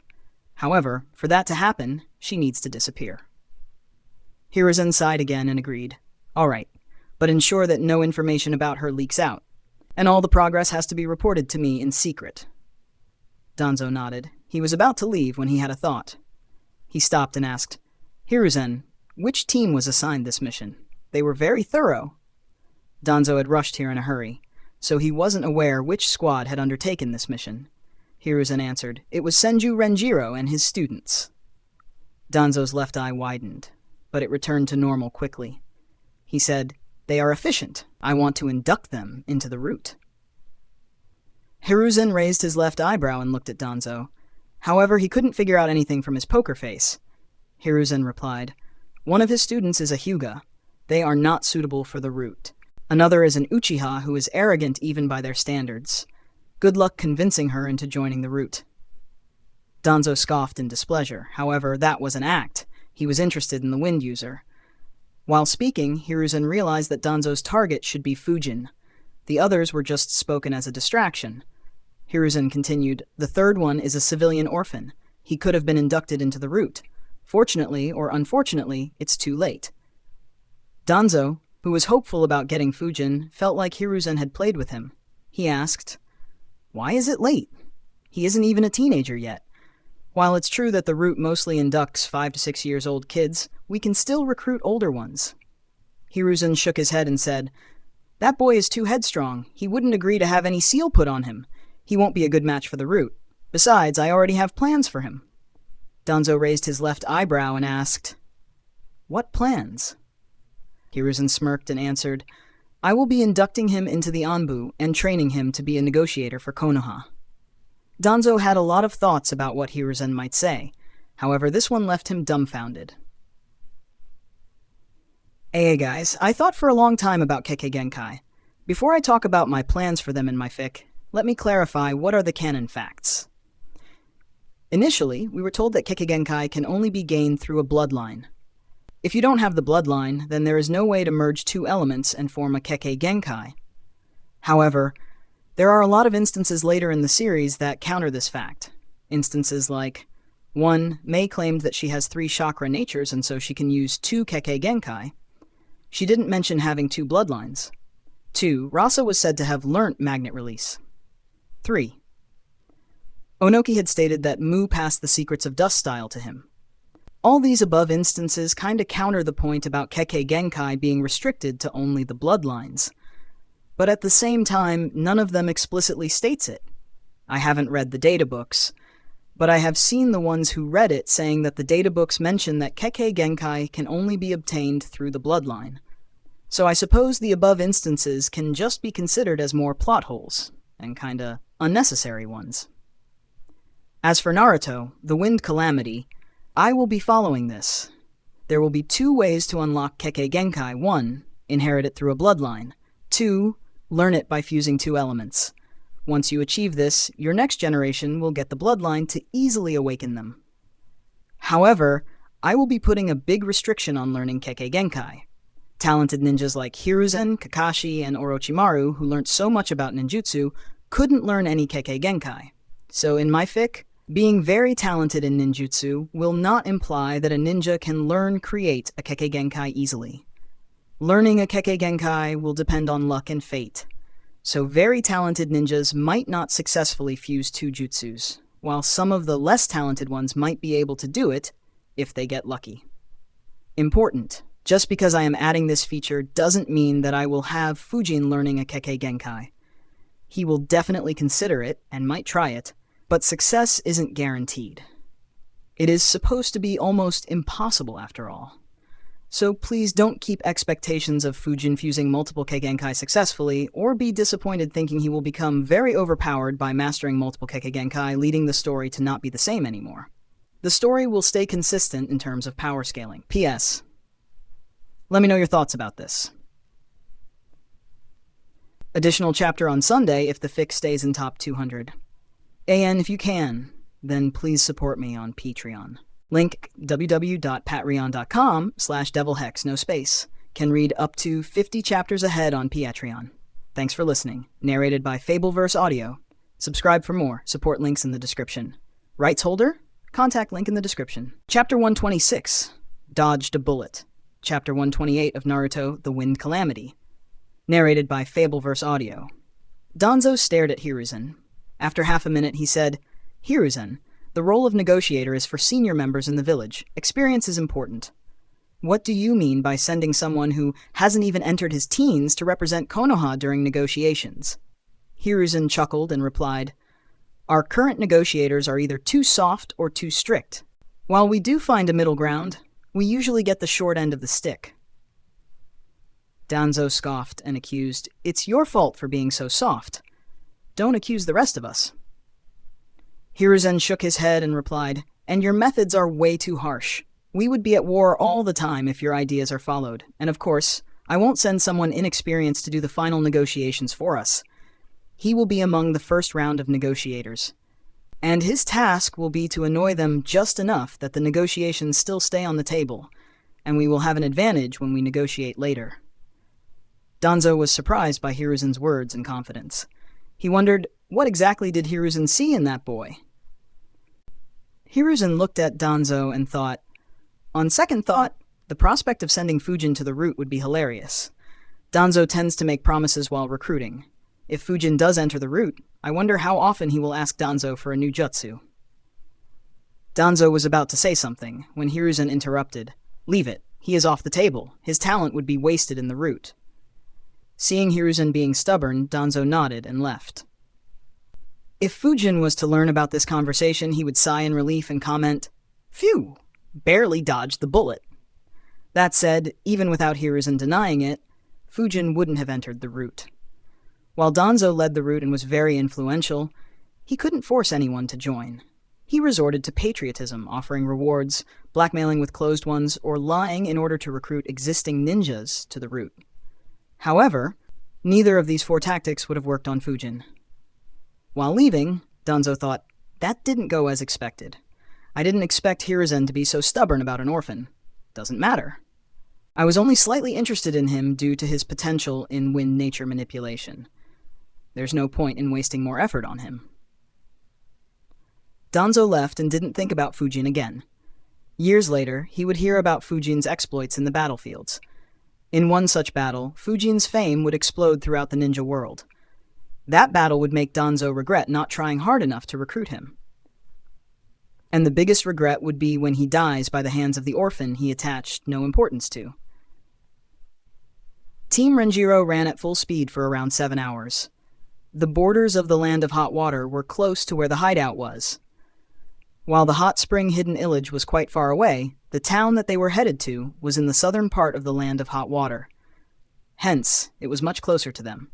However, for that to happen, she needs to disappear." Hiruzen sighed again and agreed. "All right, but ensure that no information about her leaks out. And all the progress has to be reported to me in secret. Danzo nodded. He was about to leave when he had a thought. He stopped and asked, Hiruzen, which team was assigned this mission? They were very thorough. Danzo had rushed here in a hurry, so he wasn't aware which squad had undertaken this mission. Hiruzen answered, It was Senju Renjiro and his students. Danzo's left eye widened, but it returned to normal quickly. He said, They are efficient. I want to induct them into the route. Hiruzen raised his left eyebrow and looked at Danzo. However, he couldn't figure out anything from his poker face. Hiruzen replied, One of his students is a Hyuga. They are not suitable for the route. Another is an Uchiha who is arrogant even by their standards. Good luck convincing her into joining the route. Danzo scoffed in displeasure. However, that was an act. He was interested in the wind user. While speaking, Hiruzen realized that Danzo's target should be Fujin. The others were just spoken as a distraction. Hiruzen continued, The third one is a civilian orphan. He could have been inducted into the route. Fortunately, or unfortunately, it's too late. Danzo, who was hopeful about getting Fujin, felt like Hiruzen had played with him. He asked, Why is it late? He isn't even a teenager yet. While it's true that the route mostly inducts 5 to 6 years old kids, we can still recruit older ones. Hiruzen shook his head and said, That boy is too headstrong. He wouldn't agree to have any seal put on him. He won't be a good match for the route. Besides, I already have plans for him. Danzo raised his left eyebrow and asked, What plans? Hiruzen smirked and answered, I will be inducting him into the Anbu and training him to be a negotiator for Konoha. Danzo had a lot of thoughts about what Hiruzen might say. However, this one left him dumbfounded. Hey guys, I thought for a long time about Kekkei Genkai. Before I talk about my plans for them in my fic, let me clarify what are the canon facts. Initially, we were told that Kekkei Genkai can only be gained through a bloodline. If you don't have the bloodline, then there is no way to merge two elements and form a Kekkei Genkai. However, there are a lot of instances later in the series that counter this fact. Instances like 1. Mei claimed that she has 3 chakra natures and so she can use 2 Kekkei Genkai. She didn't mention having 2 bloodlines. 2. Rasa was said to have learnt magnet release. 3. Onoki had stated that Mu passed the secrets of dust style to him. All these above instances kinda counter the point about Kekkei Genkai being restricted to only the bloodlines. But at the same time, none of them explicitly states it. I haven't read the data books, but I have seen the ones who read it saying that the data books mention that Kekkei Genkai can only be obtained through the bloodline. So I suppose the above instances can just be considered as more plot holes, and kinda unnecessary ones. As for Naruto, the Wind Calamity, I will be following this. There will be 2 ways to unlock Kekkei Genkai. 1. Inherit it through a bloodline. 2. Learn it by fusing 2 elements. Once you achieve this, your next generation will get the bloodline to easily awaken them. However, I will be putting a big restriction on learning Kekkei Genkai. Talented ninjas like Hiruzen, Kakashi, and Orochimaru, who learned so much about ninjutsu, couldn't learn any Kekkei Genkai. So in my fic, being very talented in ninjutsu will not imply that a ninja can create a Kekkei Genkai easily. Learning a Kekkei Genkai will depend on luck and fate. So very talented ninjas might not successfully fuse 2 jutsus, while some of the less talented ones might be able to do it if they get lucky. Important. Just because I am adding this feature doesn't mean that I will have Fujin learning a Kekkei Genkai. He will definitely consider it and might try it, but success isn't guaranteed. It is supposed to be almost impossible after all. So please don't keep expectations of Fujin fusing multiple Kekkei Genkai successfully, or be disappointed thinking he will become very overpowered by mastering multiple Kekkei Genkai, leading the story to not be the same anymore. The story will stay consistent in terms of power scaling. P.S. Let me know your thoughts about this. Additional chapter on Sunday if the fic stays in top 200. And if you can, then please support me on Patreon. Link www.patreon.com/devilhex, no space. Can read up to 50 chapters ahead on Patreon. Thanks for listening. Narrated by Fabelverse Audio. Subscribe for more. Support links in the description. Rights holder? Contact link in the description. Chapter 126. Dodged a Bullet. Chapter 128 of Naruto, The Wind Calamity. Narrated by Fabelverse Audio. Danzo stared at Hiruzen. After half a minute, he said, "Hiruzen, the role of negotiator is for senior members in the village. Experience is important. What do you mean by sending someone who hasn't even entered his teens to represent Konoha during negotiations?" Hiruzen chuckled and replied, "Our current negotiators are either too soft or too strict. While we do find a middle ground, we usually get the short end of the stick." Danzo scoffed and accused, "It's your fault for being so soft. Don't accuse the rest of us." Hiruzen shook his head and replied, "And your methods are way too harsh. We would be at war all the time if your ideas are followed. And of course, I won't send someone inexperienced to do the final negotiations for us. He will be among the first round of negotiators. And his task will be to annoy them just enough that the negotiations still stay on the table, and we will have an advantage when we negotiate later." Danzo was surprised by Hiruzen's words and confidence. He wondered, what exactly did Hiruzen see in that boy? Hiruzen looked at Danzo and thought, on second thought, the prospect of sending Fujin to the route would be hilarious. Danzo tends to make promises while recruiting. If Fujin does enter the route, I wonder how often he will ask Danzo for a new jutsu. Danzo was about to say something when Hiruzen interrupted. "Leave it. He is off the table. His talent would be wasted in the route." Seeing Hiruzen being stubborn, Danzo nodded and left. If Fujin was to learn about this conversation, he would sigh in relief and comment, "Phew, barely dodged the bullet." That said, even without Hiruzen denying it, Fujin wouldn't have entered the route. While Danzo led the route and was very influential, he couldn't force anyone to join. He resorted to patriotism, offering rewards, blackmailing with closed ones, or lying in order to recruit existing ninjas to the route. However, neither of these 4 tactics would have worked on Fujin. While leaving, Danzo thought, that didn't go as expected. I didn't expect Hiruzen to be so stubborn about an orphan. Doesn't matter. I was only slightly interested in him due to his potential in wind nature manipulation. There's no point in wasting more effort on him. Danzo left and didn't think about Fujin again. Years later, he would hear about Fujin's exploits in the battlefields. In one such battle, Fujin's fame would explode throughout the ninja world. That battle would make Danzo regret not trying hard enough to recruit him. And the biggest regret would be when he dies by the hands of the orphan he attached no importance to. Team Renjiro ran at full speed for around 7 hours. The borders of the Land of Hot Water were close to where the hideout was. While the hot spring hidden village was quite far away, the town that they were headed to was in the southern part of the Land of Hot Water. Hence, it was much closer to them.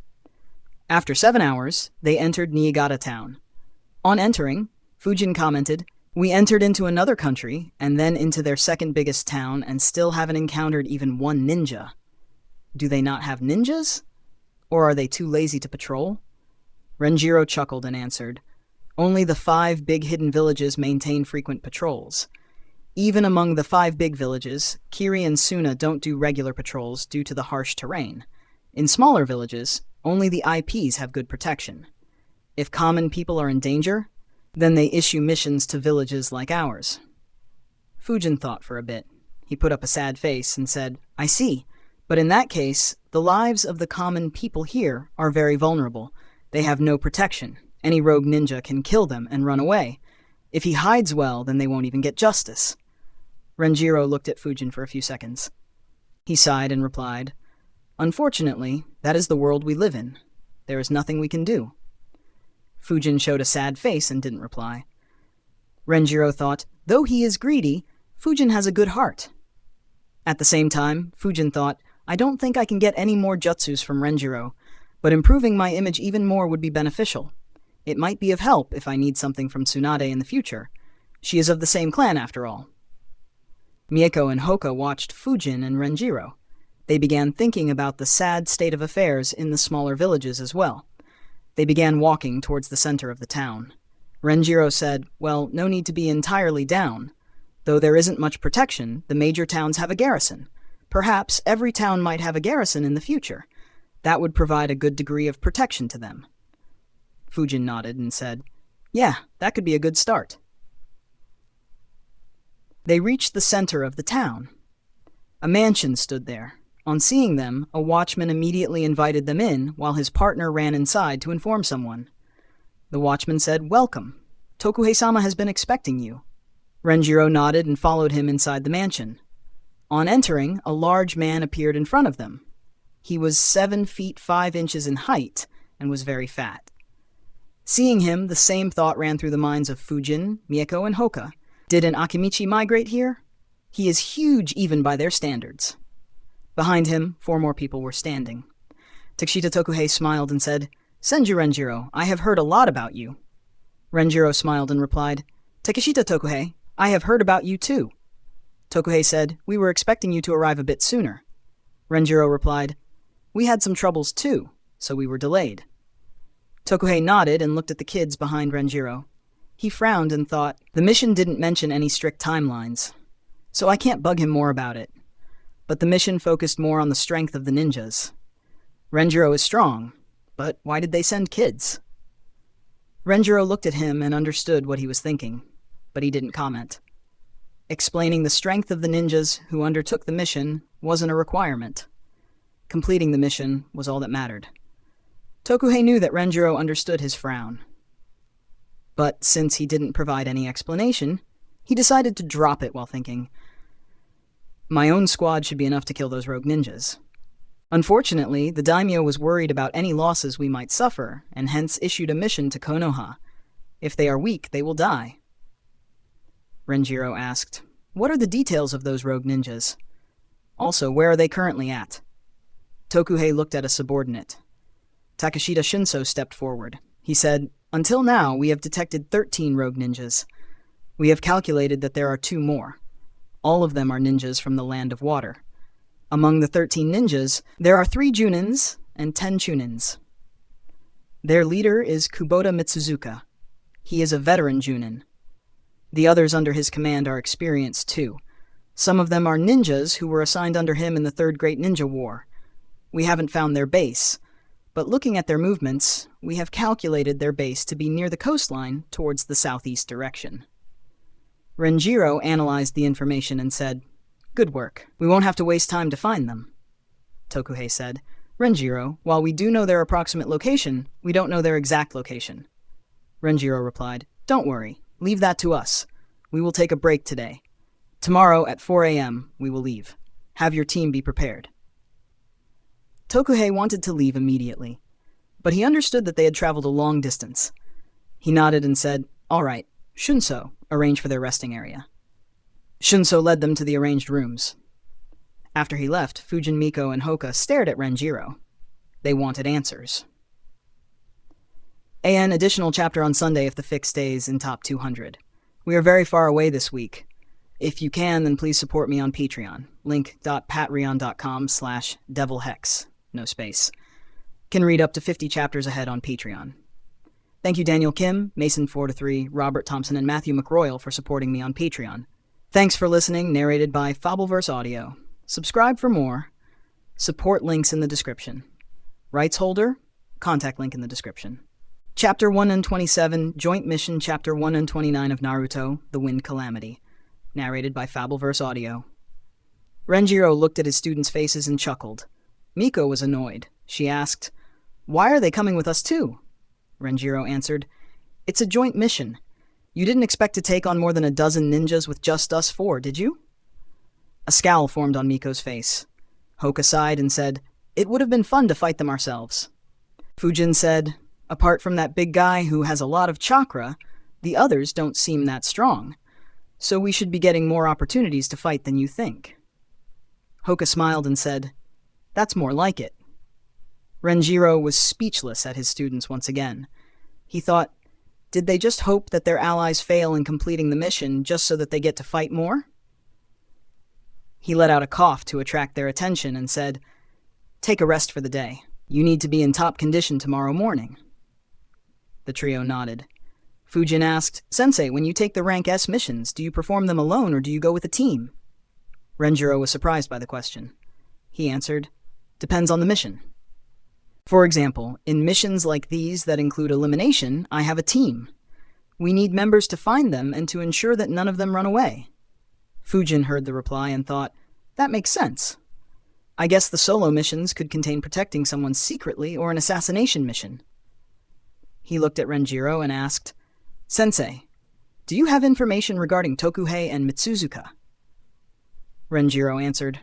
After 7 hours, they entered Niigata town. On entering, Fujin commented, "We entered into another country, and then into their second biggest town, and still haven't encountered even one ninja. Do they not have ninjas? Or are they too lazy to patrol?" Renjiro chuckled and answered, "Only the 5 big hidden villages maintain frequent patrols. Even among the 5 big villages, Kiri and Suna don't do regular patrols due to the harsh terrain. In smaller villages, only the IPs have good protection. If common people are in danger, then they issue missions to villages like ours." Fujin thought for a bit. He put up a sad face and said, "I see, but in that case, the lives of the common people here are very vulnerable. They have no protection. Any rogue ninja can kill them and run away. If he hides well, then they won't even get justice." Renjiro looked at Fujin for a few seconds. He sighed and replied, "Unfortunately, that is the world we live in. There is nothing we can do." Fujin showed a sad face and didn't reply. Renjiro thought, though he is greedy, Fujin has a good heart. At the same time, Fujin thought, I don't think I can get any more jutsus from Renjiro, but improving my image even more would be beneficial. It might be of help if I need something from Tsunade in the future. She is of the same clan after all. Mieko and Hoka watched Fujin and Renjiro. They began thinking about the sad state of affairs in the smaller villages as well. They began walking towards the center of the town. Renjiro said, well, no need to be entirely down. Though there isn't much protection, the major towns have a garrison. Perhaps every town might have a garrison in the future. That would provide a good degree of protection to them. Fujin nodded and said, yeah, that could be a good start. They reached the center of the town. A mansion stood there. On seeing them, a watchman immediately invited them in while his partner ran inside to inform someone. The watchman said, "Welcome. Tokuhei-sama has been expecting you." Renjiro nodded and followed him inside the mansion. On entering, a large man appeared in front of them. He was 7 feet 5 inches in height and was very fat. Seeing him, the same thought ran through the minds of Fujin, Mieko, and Hoka. Did an Akimichi migrate here? He is huge even by their standards. Behind him, 4 more people were standing. Takeshita Tokuhei smiled and said, "Senju Renjiro, I have heard a lot about you." Renjiro smiled and replied, "Takeshita Tokuhei, I have heard about you too." Tokuhei said, "We were expecting you to arrive a bit sooner." Renjiro replied, "We had some troubles too, so we were delayed." Tokuhei nodded and looked at the kids behind Renjiro. He frowned and thought, the mission didn't mention any strict timelines, so I can't bug him more about it. But the mission focused more on the strength of the ninjas. Renjiro is strong, but why did they send kids? Renjiro looked at him and understood what he was thinking, but he didn't comment. Explaining the strength of the ninjas who undertook the mission wasn't a requirement. Completing the mission was all that mattered. Tokuhei knew that Renjiro understood his frown. But since he didn't provide any explanation, he decided to drop it while thinking, my own squad should be enough to kill those rogue ninjas. Unfortunately, the daimyo was worried about any losses we might suffer, and hence issued a mission to Konoha. If they are weak, they will die. Renjiro asked, "What are the details of those rogue ninjas? Also, where are they currently at?" Tokuhei looked at a subordinate. Takeshita Shinso stepped forward. He said, "Until now, we have detected 13 rogue ninjas. We have calculated that there are 2 more. All of them are ninjas from the Land of Water. Among the 13 ninjas, there are 3 Junins and 10 Chunins. Their leader is Kubota Mitsuzuka. He is a veteran Junin. The others under his command are experienced too. Some of them are ninjas who were assigned under him in the Third Great Ninja War. We haven't found their base, but looking at their movements, we have calculated their base to be near the coastline towards the southeast direction." Renjiro analyzed the information and said, "Good work. We won't have to waste time to find them." Tokuhei said, "Renjiro, while we do know their approximate location, we don't know their exact location." Renjiro replied, "Don't worry. Leave that to us. We will take a break today. Tomorrow at 4 a.m. we will leave. Have your team be prepared." Tokuhei wanted to leave immediately, but he understood that they had traveled a long distance. He nodded and said, "All right, Shunso, arrange for their resting area." Shunso led them to the arranged rooms. After he left, Fujin, Miko, and Hoka stared at Renjiro. They wanted answers. AN additional chapter on Sunday if the fic stays in top 200. We are very far away this week. If you can, then please support me on Patreon. link.patreon.com/devilhex. No space. Can read up to 50 chapters ahead on Patreon. Thank you Daniel Kim, Mason4-3, Robert Thompson, and Matthew McRoyal for supporting me on Patreon. Thanks for listening, narrated by Fabelverse Audio. Subscribe for more. Support links in the description. Rights holder, contact link in the description. Chapter 127, Joint Mission Chapter 129 of Naruto, The Wind Calamity. Narrated by Fabelverse Audio. Renjiro looked at his students' faces and chuckled. Miko was annoyed. She asked, "Why are they coming with us too?" Renjiro answered, "It's a joint mission. You didn't expect to take on more than a dozen ninjas with just us 4, did you?" A scowl formed on Miko's face. Hoka sighed and said, "It would have been fun to fight them ourselves." Fujin said, "Apart from that big guy who has a lot of chakra, the others don't seem that strong. So we should be getting more opportunities to fight than you think." Hoka smiled and said, "That's more like it." Renjiro was speechless at his students once again. He thought, did they just hope that their allies fail in completing the mission just so that they get to fight more? He let out a cough to attract their attention and said, "Take a rest for the day. You need to be in top condition tomorrow morning." The trio nodded. Fujin asked, "Sensei, when you take the rank S missions, do you perform them alone or do you go with a team?" Renjiro was surprised by the question. He answered, "Depends on the mission. For example, in missions like these that include elimination, I have a team. We need members to find them and to ensure that none of them run away." Fujin heard the reply and thought, that makes sense. I guess the solo missions could contain protecting someone secretly or an assassination mission. He looked at Renjiro and asked, Sensei, do you have information regarding Tokuhei and Mitsuzuka? Renjiro answered,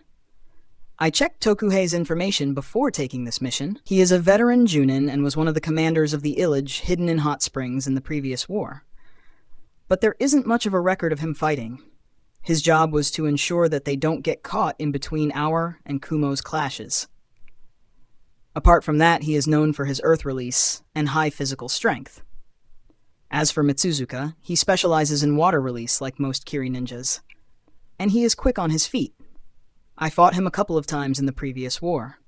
I checked Tokuhei's information before taking this mission. He is a veteran Junin and was one of the commanders of the Illage hidden in hot springs in the previous war. But there isn't much of a record of him fighting. His job was to ensure that they don't get caught in between our and Kumo's clashes. Apart from that, he is known for his earth release and high physical strength. As for Mitsuzuka, he specializes in water release like most Kiri ninjas. And he is quick on his feet. I fought him a couple of times in the previous war.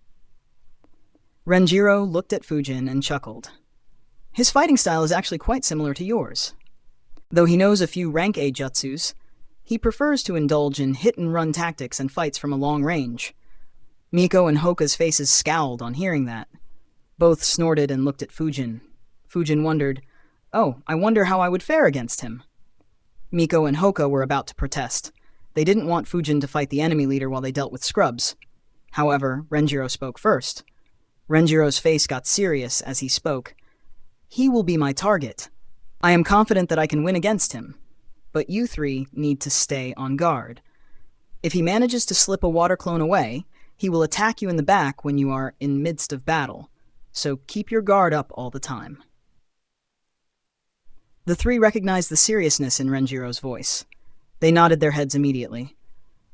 Renjiro looked at Fujin and chuckled. His fighting style is actually quite similar to yours. Though he knows a few rank A jutsus, he prefers to indulge in hit-and-run tactics and fights from a long range. Miko and Hoka's faces scowled on hearing that. Both snorted and looked at Fujin. Fujin wondered, oh, I wonder how I would fare against him. Miko and Hoka were about to protest. They didn't want Fujin to fight the enemy leader while they dealt with scrubs. However, Renjiro spoke first. Renjiro's face got serious as he spoke. He will be my target. I am confident that I can win against him. But you three need to stay on guard. If he manages to slip a water clone away, he will attack you in the back when you are in midst of battle. So keep your guard up all the time. The three recognized the seriousness in Renjiro's voice. They nodded their heads immediately.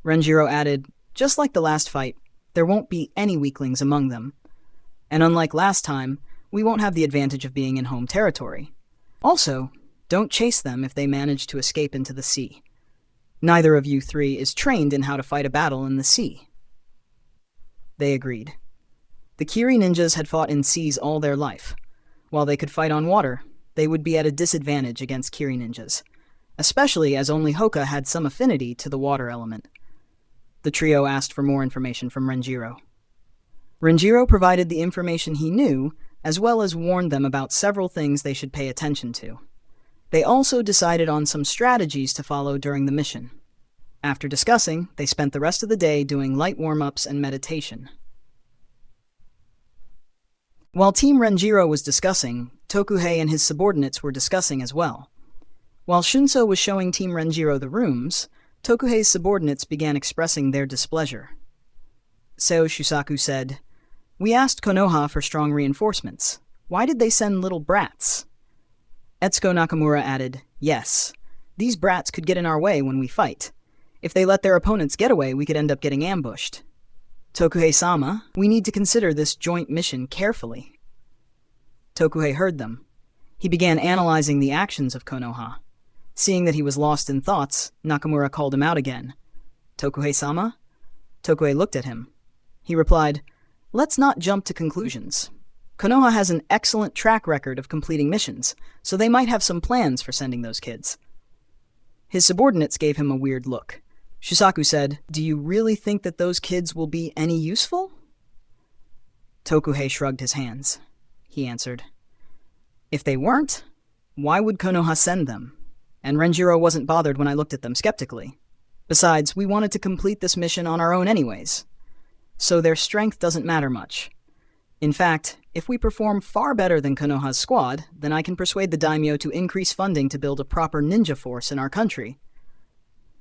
Renjiro added, just like the last fight, there won't be any weaklings among them. And unlike last time, we won't have the advantage of being in home territory. Also, don't chase them if they manage to escape into the sea. Neither of you three is trained in how to fight a battle in the sea. They agreed. The Kiri ninjas had fought in seas all their life. While they could fight on water, they would be at a disadvantage against Kiri ninjas, especially as only Hoka had some affinity to the water element. The trio asked for more information from Renjiro. Renjiro provided the information he knew, as well as warned them about several things they should pay attention to. They also decided on some strategies to follow during the mission. After discussing, they spent the rest of the day doing light warm-ups and meditation. While Team Renjiro was discussing, Tokuhei and his subordinates were discussing as well. While Shunso was showing Team Renjiro the rooms, Tokuhei's subordinates began expressing their displeasure. Seo Shusaku said, We asked Konoha for strong reinforcements. Why did they send little brats? Etsuko Nakamura added, Yes, these brats could get in our way when we fight. If they let their opponents get away, we could end up getting ambushed. Tokuhei-sama, we need to consider this joint mission carefully. Tokuhei heard them. He began analyzing the actions of Konoha. Seeing that he was lost in thoughts, Nakamura called him out again. Tokuhei-sama? Tokuhei looked at him. He replied, Let's not jump to conclusions. Konoha has an excellent track record of completing missions, so they might have some plans for sending those kids. His subordinates gave him a weird look. Shusaku said, Do you really think that those kids will be any useful? Tokuhei shrugged his hands. He answered, If they weren't, why would Konoha send them? And Renjiro wasn't bothered when I looked at them skeptically. Besides, we wanted to complete this mission on our own anyways. So their strength doesn't matter much. In fact, if we perform far better than Konoha's squad, then I can persuade the daimyo to increase funding to build a proper ninja force in our country.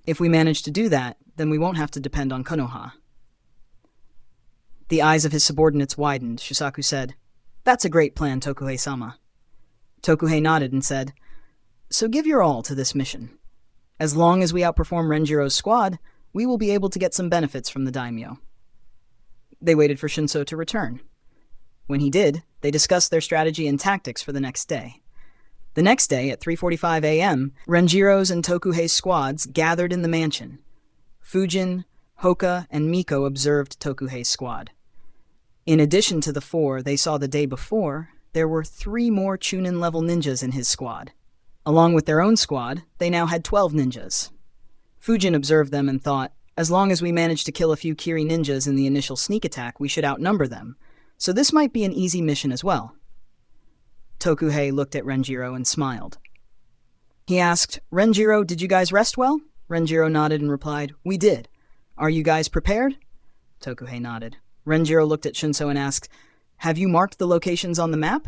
If we manage to do that, then we won't have to depend on Konoha. The eyes of his subordinates widened. Shusaku said, That's a great plan, Tokuhei-sama. Tokuhei nodded and said, So give your all to this mission. As long as we outperform Renjiro's squad, we will be able to get some benefits from the daimyo. They waited for Shunso to return. When he did, they discussed their strategy and tactics for the next day. The next day, at 3:45 a.m., Renjiro's and Tokuhei's squads gathered in the mansion. Fujin, Hoka, and Miko observed Tokuhei's squad. In addition to the 4 they saw the day before, there were 3 more Chunin-level ninjas in his squad. Along with their own squad, they now had 12 ninjas. Fujin observed them and thought, as long as we manage to kill a few Kiri ninjas in the initial sneak attack, we should outnumber them, so this might be an easy mission as well. Tokuhei looked at Renjiro and smiled. He asked, Renjiro, did you guys rest well? Renjiro nodded and replied, We did. Are you guys prepared? Tokuhei nodded. Renjiro looked at Shunso and asked, "Have you marked the locations on the map?"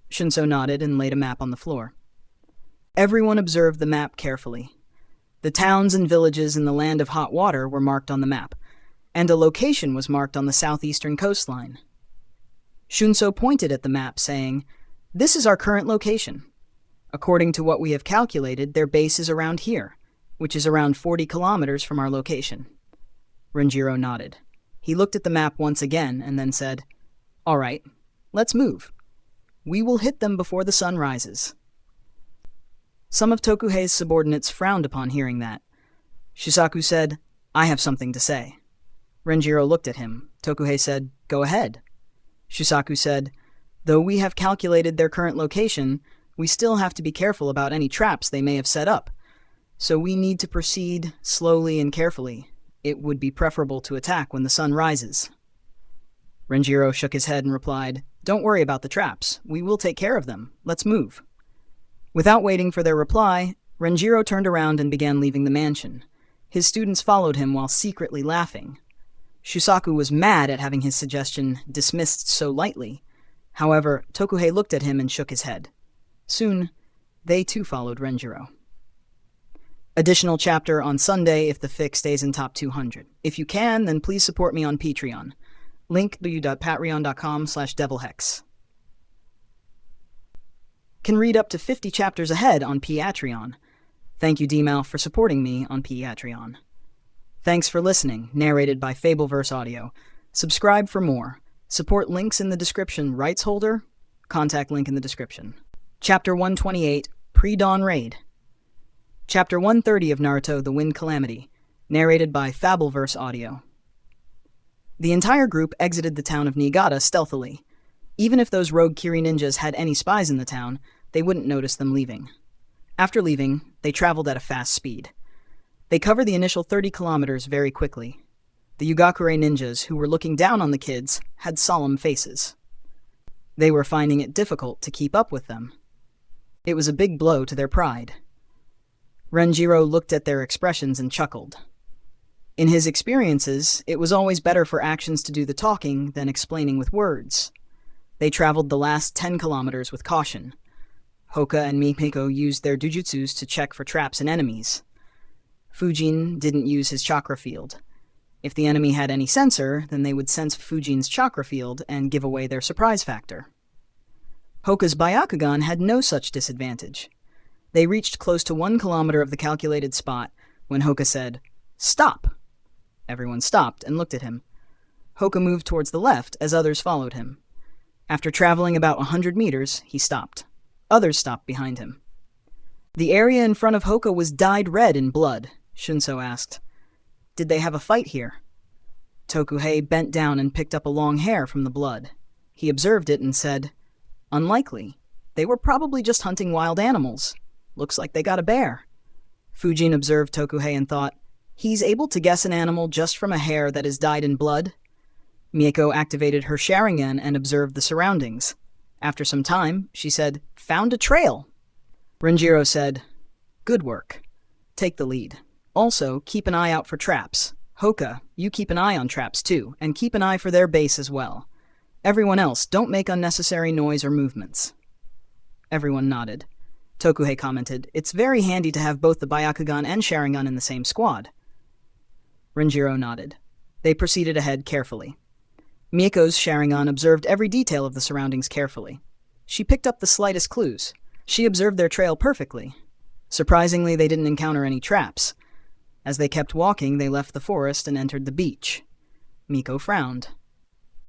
Shunso nodded and laid a map on the floor. Everyone observed the map carefully. The towns and villages in the land of hot water were marked on the map, and a location was marked on the southeastern coastline. Shunso pointed at the map, saying, "This is our current location. According to what we have calculated, their base is around here, which is around 40 kilometers from our location." Renjiro nodded. He looked at the map once again and then said, "All right, let's move. We will hit them before the sun rises." Some of Tokuhei's subordinates frowned upon hearing that. Shisaku said, "I have something to say." Renjiro looked at him. Tokuhei said, "Go ahead." Shisaku said, "Though we have calculated their current location, we still have to be careful about any traps they may have set up. So we need to proceed slowly and carefully. It would be preferable to attack when the sun rises." Renjiro shook his head and replied, "Don't worry about the traps. We will take care of them. Let's move." Without waiting for their reply, Renjiro turned around and began leaving the mansion. His students followed him while secretly laughing. Shisaku was mad at having his suggestion dismissed so lightly. However, Tokuhei looked at him and shook his head. Soon, they too followed Renjiro. Additional chapter on Sunday if the fic stays in top 200. If you can, then please support me on Patreon. Link www.patreon.com/devilhex. Can read up to 50 chapters ahead on Patreon. Thank you, DMAL, for supporting me on Patreon. Thanks for listening, narrated by Fabelverse Audio. Subscribe for more. Support links in the description. Rights holder? Contact link in the description. Chapter 128, Pre-Dawn Raid. Chapter 130 of Naruto, The Wind Calamity, narrated by Fabelverse Audio. The entire group exited the town of Niigata stealthily. Even if those rogue Kiri ninjas had any spies in the town, they wouldn't notice them leaving. After leaving, they traveled at a fast speed. They covered the initial 30 kilometers very quickly. The Yugakure ninjas, who were looking down on the kids, had solemn faces. They were finding it difficult to keep up with them. It was a big blow to their pride. Renjiro looked at their expressions and chuckled. In his experiences, it was always better for actions to do the talking than explaining with words. They traveled the last 10 kilometers with caution. Hoka and Mikiko used their dujutsus to check for traps and enemies. Fujin didn't use his chakra field. If the enemy had any sensor, then they would sense Fujin's chakra field and give away their surprise factor. Hoka's Byakugan had no such disadvantage. They reached close to 1 kilometer of the calculated spot when Hoka said, "Stop!" Everyone stopped and looked at him. Hoka moved towards the left as others followed him. After traveling about 100 meters, he stopped. Others stopped behind him. The area in front of Hoka was dyed red in blood. Shunso asked, "Did they have a fight here?" Tokuhei bent down and picked up a long hair from the blood. He observed it and said, "Unlikely. They were probably just hunting wild animals. Looks like they got a bear." Fujin observed Tokuhei and thought, "He's able to guess an animal just from a hair that is dyed in blood?" Mieko activated her Sharingan and observed the surroundings. After some time, she said, "Found a trail." Renjiro said, "Good work. Take the lead. Also, keep an eye out for traps. Hoka, you keep an eye on traps too, and keep an eye for their base as well. Everyone else, don't make unnecessary noise or movements." Everyone nodded. Tokuhei commented, "It's very handy to have both the Byakugan and Sharingan in the same squad." Renjiro nodded. They proceeded ahead carefully. Mieko's Sharingan observed every detail of the surroundings carefully. She picked up the slightest clues. She observed their trail perfectly. Surprisingly, they didn't encounter any traps. As they kept walking, they left the forest and entered the beach. Mieko frowned.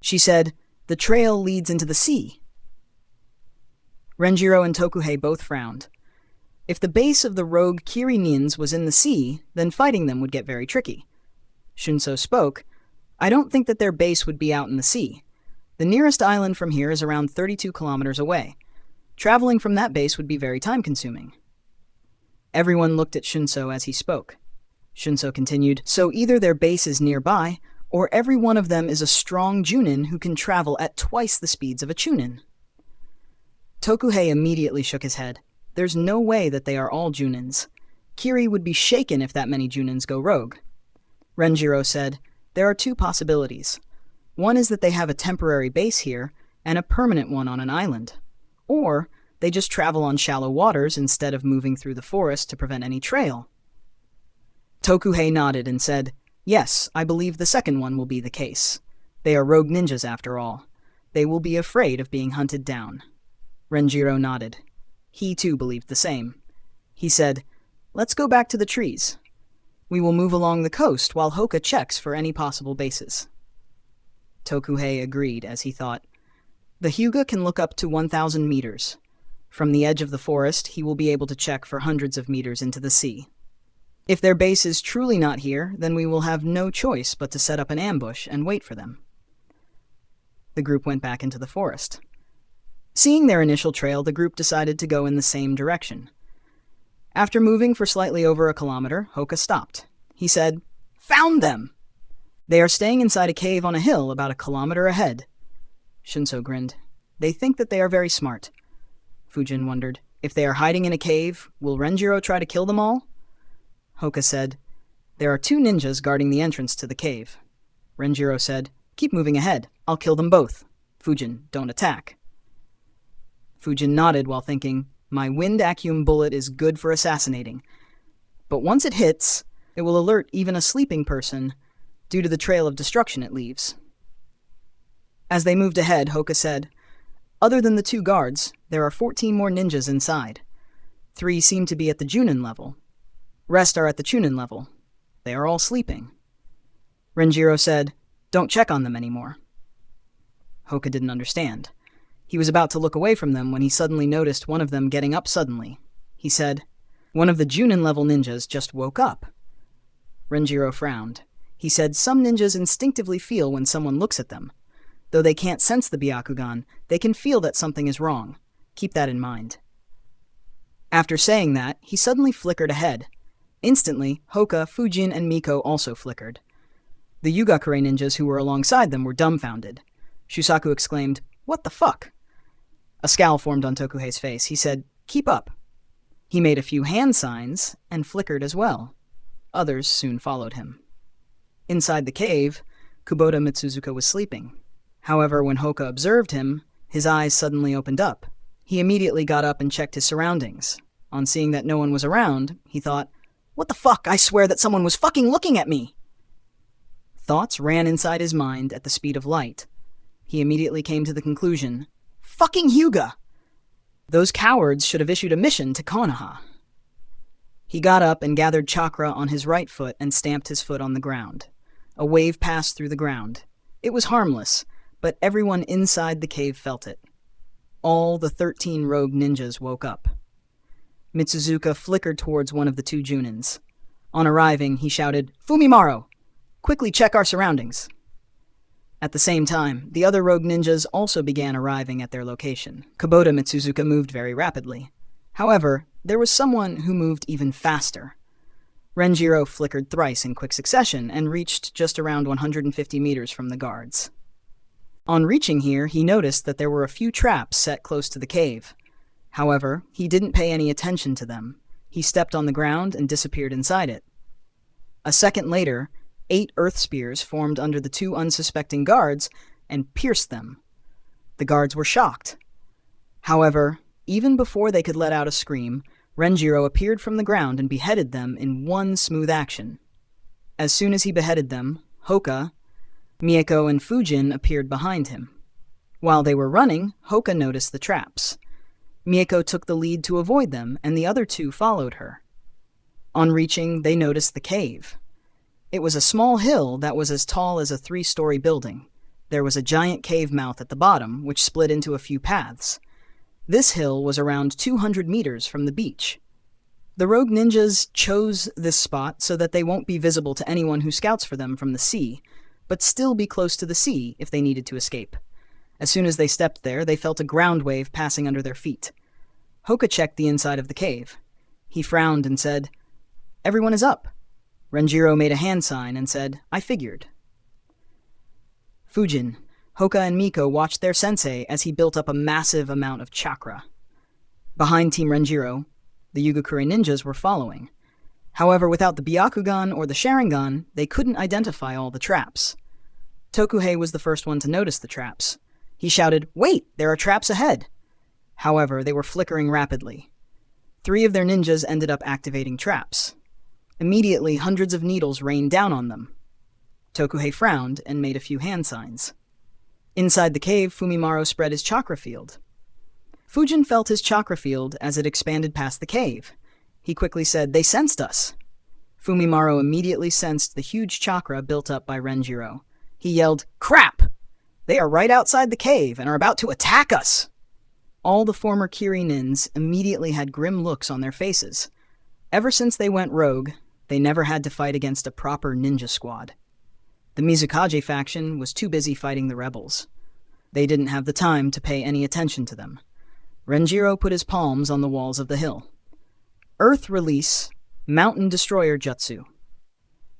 She said, "The trail leads into the sea." Renjiro and Tokuhei both frowned. If the base of the rogue Kiri nins was in the sea, then fighting them would get very tricky. Shunso spoke, "I don't think that their base would be out in the sea. The nearest island from here is around 32 kilometers away. Traveling from that base would be very time-consuming." Everyone looked at Shunso as he spoke. Shunso continued, "So either their base is nearby, or every one of them is a strong Junin who can travel at twice the speeds of a Chunin." Tokuhei immediately shook his head. There's no way that they are all Junins. Kiri would be shaken if that many Junins go rogue. Renjiro said, There are two possibilities. One is that they have a temporary base here and a permanent one on an island. Or they just travel on shallow waters instead of moving through the forest to prevent any trail. Tokuhei nodded and said, "Yes, I believe the second one will be the case. They are rogue ninjas after all. They will be afraid of being hunted down." Renjiro nodded. He too believed the same. He said, "Let's go back to the trees. We will move along the coast while Hoka checks for any possible bases." Tokuhei agreed as he thought, "The Hyuga can look up to 1,000 meters. From the edge of the forest, he will be able to check for hundreds of meters into the sea. If their base is truly not here, then we will have no choice but to set up an ambush and wait for them." The group went back into the forest. Seeing their initial trail, the group decided to go in the same direction. After moving for slightly over a kilometer, Hoka stopped. He said, "Found them! They are staying inside a cave on a hill about a kilometer ahead." Shunso grinned. "They think that they are very smart." Fujin wondered, "If they are hiding in a cave, will Renjiro try to kill them all?" Hoka said, "There are 2 ninjas guarding the entrance to the cave." Renjiro said, "Keep moving ahead. I'll kill them both. Fujin, don't attack." Fujin nodded while thinking, "My wind acuum bullet is good for assassinating. But once it hits, it will alert even a sleeping person due to the trail of destruction it leaves." As they moved ahead, Hoka said, "Other than the 2 guards, there are 14 more ninjas inside. 3 seem to be at the Junin level. Rest are at the Chunin level. They are all sleeping." Renjiro said, "Don't check on them anymore." Hoka didn't understand. He was about to look away from them when he suddenly noticed one of them getting up suddenly. He said, "One of the Junin level ninjas just woke up." Renjiro frowned. He said some ninjas instinctively feel when someone looks at them. Though they can't sense the Byakugan, they can feel that something is wrong. Keep that in mind. After saying that, he suddenly flickered ahead. Instantly, Hoka, Fujin, and Miko also flickered. The Yugakure ninjas who were alongside them were dumbfounded. Shusaku exclaimed, "What the fuck?" A scowl formed on Tokuhei's face. He said, "Keep up." He made a few hand signs and flickered as well. Others soon followed him. Inside the cave, Kubota Mitsuzuka was sleeping. However, when Hoka observed him, his eyes suddenly opened up. He immediately got up and checked his surroundings. On seeing that no one was around, he thought, "What the fuck? I swear that someone was fucking looking at me!" Thoughts ran inside his mind at the speed of light. He immediately came to the conclusion, "Fucking Hyuga! Those cowards should have issued a mission to Konoha." He got up and gathered chakra on his right foot and stamped his foot on the ground. A wave passed through the ground. It was harmless, but everyone inside the cave felt it. All the 13 rogue ninjas woke up. Mitsuzuka flickered towards one of the 2 Junins. On arriving, he shouted, "Fumimaro! Quickly check our surroundings." At the same time, the other rogue ninjas also began arriving at their location. Kubota Mitsuzuka moved very rapidly. However, there was someone who moved even faster. Renjiro flickered thrice in quick succession and reached just around 150 meters from the guards. On reaching here, he noticed that there were a few traps set close to the cave. However, he didn't pay any attention to them. He stepped on the ground and disappeared inside it. A second later, 8 earth spears formed under the 2 unsuspecting guards and pierced them. The guards were shocked. However, even before they could let out a scream, Renjiro appeared from the ground and beheaded them in one smooth action. As soon as he beheaded them, Hoka, Mieko, and Fujin appeared behind him. While they were running, Hoka noticed the traps. Mieko took the lead to avoid them, and the other 2 followed her. On reaching, they noticed the cave. It was a small hill that was as tall as a 3-story building. There was a giant cave mouth at the bottom, which split into a few paths. This hill was around 200 meters from the beach. The rogue ninjas chose this spot so that they won't be visible to anyone who scouts for them from the sea, but still be close to the sea if they needed to escape. As soon as they stepped there, they felt a ground wave passing under their feet. Hoka checked the inside of the cave. He frowned and said, "Everyone is up." Renjiro made a hand sign and said, "I figured." Fujin, Hoka, and Miko watched their sensei as he built up a massive amount of chakra. Behind Team Renjiro, the Yugakure ninjas were following. However, without the Byakugan or the Sharingan, they couldn't identify all the traps. Tokuhei was the first one to notice the traps. He shouted, "Wait, there are traps ahead!" However, they were flickering rapidly. 3 of their ninjas ended up activating traps. Immediately, hundreds of needles rained down on them. Tokuhei frowned and made a few hand signs. Inside the cave, Fumimaru spread his chakra field. Fujin felt his chakra field as it expanded past the cave. He quickly said, "They sensed us." Fumimaru immediately sensed the huge chakra built up by Renjiro. He yelled, "Crap! They are right outside the cave and are about to attack us!" All the former Kirinins immediately had grim looks on their faces. Ever since they went rogue, they never had to fight against a proper ninja squad. The Mizukage faction was too busy fighting the rebels. They didn't have the time to pay any attention to them. Renjiro put his palms on the walls of the hill. Earth Release, Mountain Destroyer Jutsu.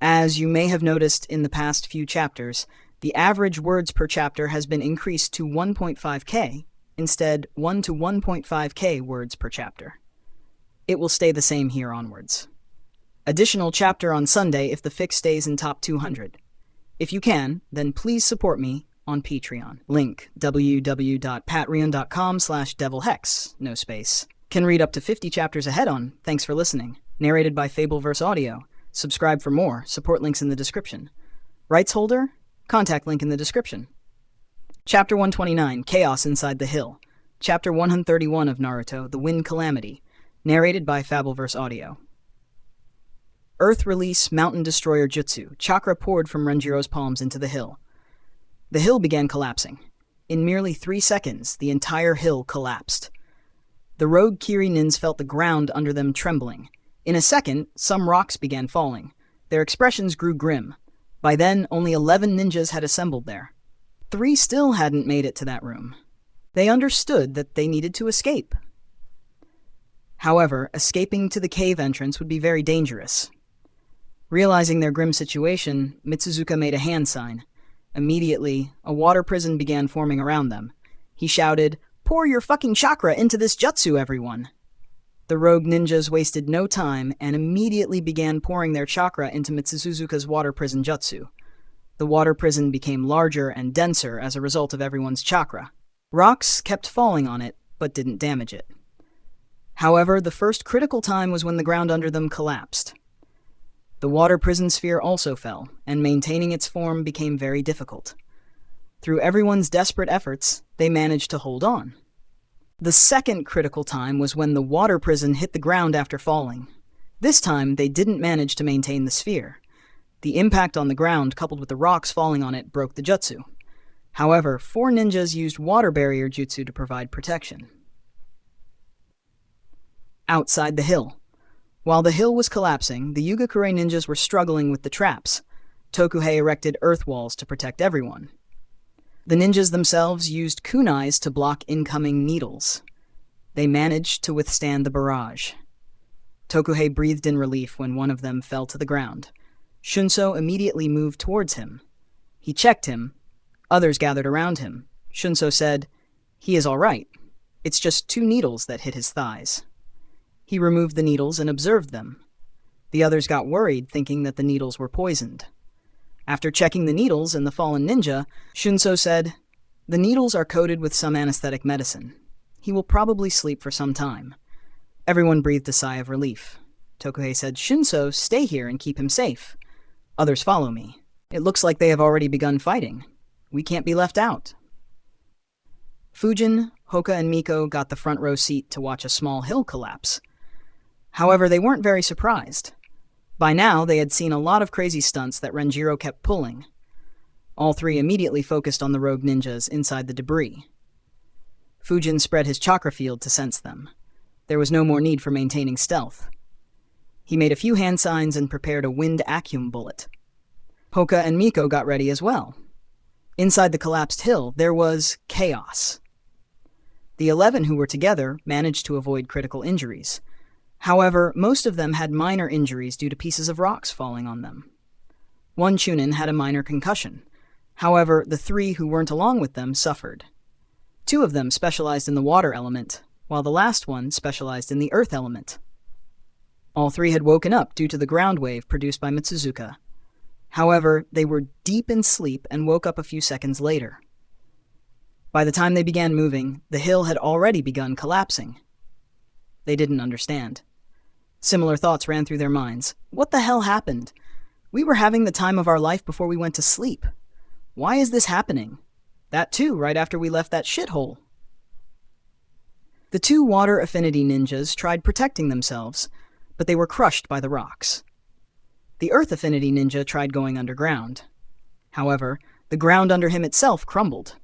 As you may have noticed in the past few chapters, the average words per chapter has been increased to 1.5k, instead 1 to 1.5k words per chapter. It will stay the same here onwards. Additional chapter on Sunday if the fic stays in top 200. If you can, then please support me on Patreon. Link www.patreon.com/devilhex, no space. Can read up to 50 chapters ahead on. Thanks for listening. Narrated by Fabelverse Audio. Subscribe for more. Support links in the description. Rights holder? Contact link in the description. Chapter 129, Chaos Inside the Hill. Chapter 131 of Naruto, The Wind Calamity. Narrated by Fabelverse Audio. Earth Release, Mountain Destroyer Jutsu. Chakra poured from Renjiro's palms into the hill. The hill began collapsing. In merely 3 seconds, the entire hill collapsed. The rogue Kirinins felt the ground under them trembling. In a second, some rocks began falling. Their expressions grew grim. By then, only 11 ninjas had assembled there. 3 still hadn't made it to that room. They understood that they needed to escape. However, escaping to the cave entrance would be very dangerous. Realizing their grim situation, Mitsuzuka made a hand sign. Immediately, a water prison began forming around them. He shouted, "Pour your fucking chakra into this jutsu, everyone!" The rogue ninjas wasted no time and immediately began pouring their chakra into Mitsuzuka's water prison jutsu. The water prison became larger and denser as a result of everyone's chakra. Rocks kept falling on it, but didn't damage it. However, the first critical time was when the ground under them collapsed. The water prison sphere also fell, and maintaining its form became very difficult. Through everyone's desperate efforts, they managed to hold on. The second critical time was when the water prison hit the ground after falling. This time, they didn't manage to maintain the sphere. The impact on the ground, coupled with the rocks falling on it, broke the jutsu. However, 4 ninjas used water barrier jutsu to provide protection. Outside the hill. While the hill was collapsing, the Yugakure ninjas were struggling with the traps. Tokuhei erected earth walls to protect everyone. The ninjas themselves used kunais to block incoming needles. They managed to withstand the barrage. Tokuhei breathed in relief when one of them fell to the ground. Shunso immediately moved towards him. He checked him. Others gathered around him. Shunso said, "He is all right. It's just 2 needles that hit his thighs." He removed the needles and observed them. The others got worried, thinking that the needles were poisoned. After checking the needles and the fallen ninja, Shunso said, "The needles are coated with some anesthetic medicine. He will probably sleep for some time." Everyone breathed a sigh of relief. Tokuhei said, "Shunso, stay here and keep him safe. Others follow me. It looks like they have already begun fighting. We can't be left out." Fujin, Hoka, and Miko got the front row seat to watch a small hill collapse. However, they weren't very surprised. By now, they had seen a lot of crazy stunts that Renjiro kept pulling. All 3 immediately focused on the rogue ninjas inside the debris. Fujin spread his chakra field to sense them. There was no more need for maintaining stealth. He made a few hand signs and prepared a wind acuum bullet. Hoka and Miko got ready as well. Inside the collapsed hill, there was chaos. The 11 who were together managed to avoid critical injuries. However, most of them had minor injuries due to pieces of rocks falling on them. One Chunin had a minor concussion. However, the 3 who weren't along with them suffered. 2 of them specialized in the water element, while the last one specialized in the earth element. All three had woken up due to the ground wave produced by Mitsuzuka. However, they were deep in sleep and woke up a few seconds later. By the time they began moving, the hill had already begun collapsing. They didn't understand. Similar thoughts ran through their minds. What the hell happened? We were having the time of our life before we went to sleep. Why is this happening? That too, right after we left that shithole. The two water affinity ninjas tried protecting themselves, but they were crushed by the rocks. The earth affinity ninja tried going underground. However, the ground under him itself crumbled,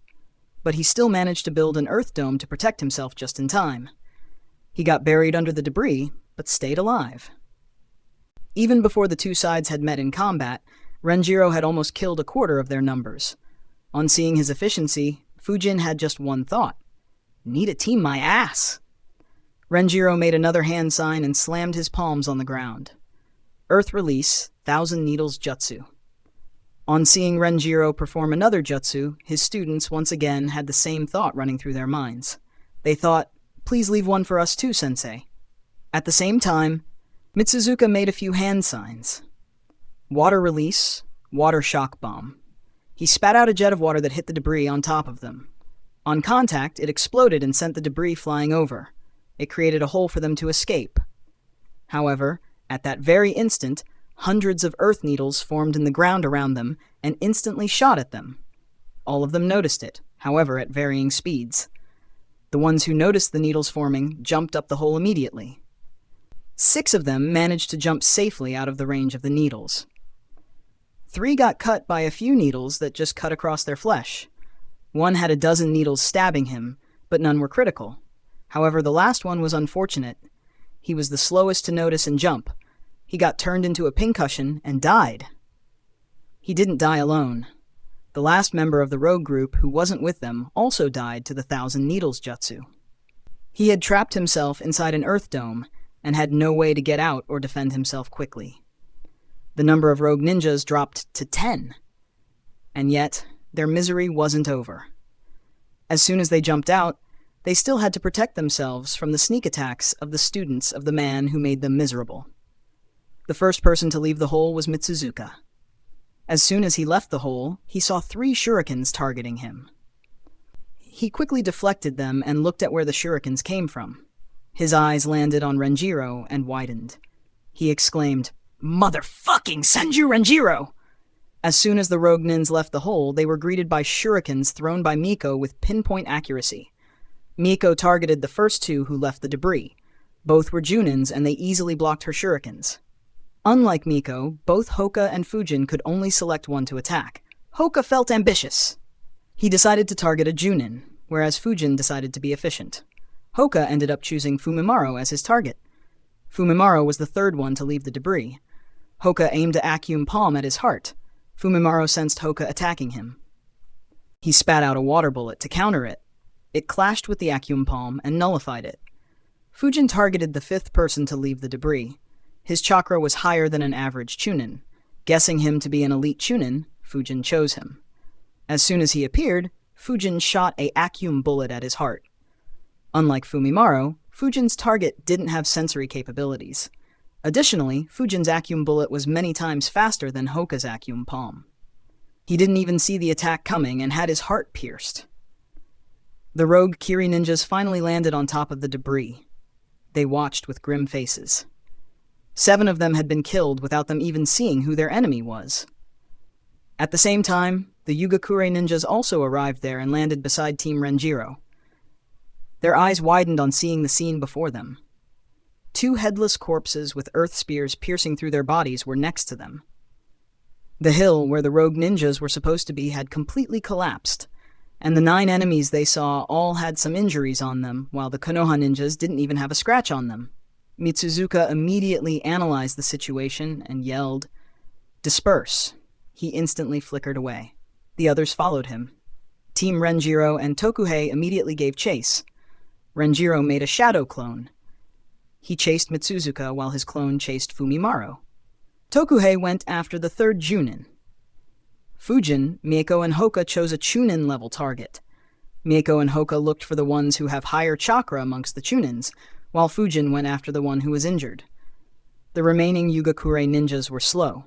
but he still managed to build an earth dome to protect himself just in time. He got buried under the debris, but stayed alive. Even before the two sides had met in combat, Renjiro had almost killed a quarter of their numbers. On seeing his efficiency, Fujin had just one thought: need to team my ass. Renjiro made another hand sign and slammed his palms on the ground. Earth release, 1,000 needles jutsu. On seeing Renjiro perform another jutsu, his students once again had the same thought running through their minds. They thought, please leave one for us too, sensei. At the same time, Mitsuzuka made a few hand signs. Water release, water shock bomb. He spat out a jet of water that hit the debris on top of them. On contact, it exploded and sent the debris flying over. It created a hole for them to escape. However, at that very instant, hundreds of earth needles formed in the ground around them and instantly shot at them. All of them noticed it, however, at varying speeds. The ones who noticed the needles forming jumped up the hole immediately. 6 of them managed to jump safely out of the range of the needles. 3 got cut by a few needles that just cut across their flesh. 1 had a dozen needles stabbing him, but none were critical. However, the last one was unfortunate. He was the slowest to notice and jump. He got turned into a pincushion and died. He didn't die alone. The last member of the rogue group who wasn't with them also died to the 1,000 needles jutsu. He had trapped himself inside an earth dome and had no way to get out or defend himself quickly. The number of rogue ninjas dropped to 10. And yet, their misery wasn't over. As soon as they jumped out, they still had to protect themselves from the sneak attacks of the students of the man who made them miserable. The first person to leave the hole was Mitsuzuka. As soon as he left the hole, he saw 3 shurikens targeting him. He quickly deflected them and looked at where the shurikens came from. His eyes landed on Renjiro and widened. He exclaimed, "Motherfucking Senju Renjiro!" As soon as the rogue nins left the hole, they were greeted by shurikens thrown by Miko with pinpoint accuracy. Miko targeted the first 2 who left the debris. Both were Junins, and they easily blocked her shurikens. Unlike Miko, both Hoka and Fujin could only select one to attack. Hoka felt ambitious. He decided to target a Junin, whereas Fujin decided to be efficient. Hoka ended up choosing Fumimaro as his target. Fumimaro was the third one to leave the debris. Hoka aimed a Akyum palm at his heart. Fumimaro sensed Hoka attacking him. He spat out a water bullet to counter it. It clashed with the Akyum palm and nullified it. Fujin targeted the 5th person to leave the debris. His chakra was higher than an average Chunin. Guessing him to be an elite Chunin, Fujin chose him. As soon as he appeared, Fujin shot a Akyum bullet at his heart. Unlike Fumimaro, Fujin's target didn't have sensory capabilities. Additionally, Fujin's Akyum bullet was many times faster than Hoka's Akyum palm. He didn't even see the attack coming and had his heart pierced. The rogue Kiri ninjas finally landed on top of the debris. They watched with grim faces. 7 of them had been killed without them even seeing who their enemy was. At the same time, the Yugakure ninjas also arrived there and landed beside Team Renjiro. Their eyes widened on seeing the scene before them. 2 headless corpses with earth spears piercing through their bodies were next to them. The hill where the rogue ninjas were supposed to be had completely collapsed, and the 9 enemies they saw all had some injuries on them, while the Konoha ninjas didn't even have a scratch on them. Mitsuzuka immediately analyzed the situation and yelled, "Disperse." He instantly flickered away. The others followed him. Team Renjiro and Tokuhei immediately gave chase. Renjiro made a shadow clone. He chased Mitsuzuka while his clone chased Fumimaro. Tokuhei went after the 3rd Junin. Fujin, Mieko, and Hoka chose a Chunin-level target. Mieko and Hoka looked for the ones who have higher chakra amongst the Chunins, while Fujin went after the one who was injured. The remaining Yugakure ninjas were slow.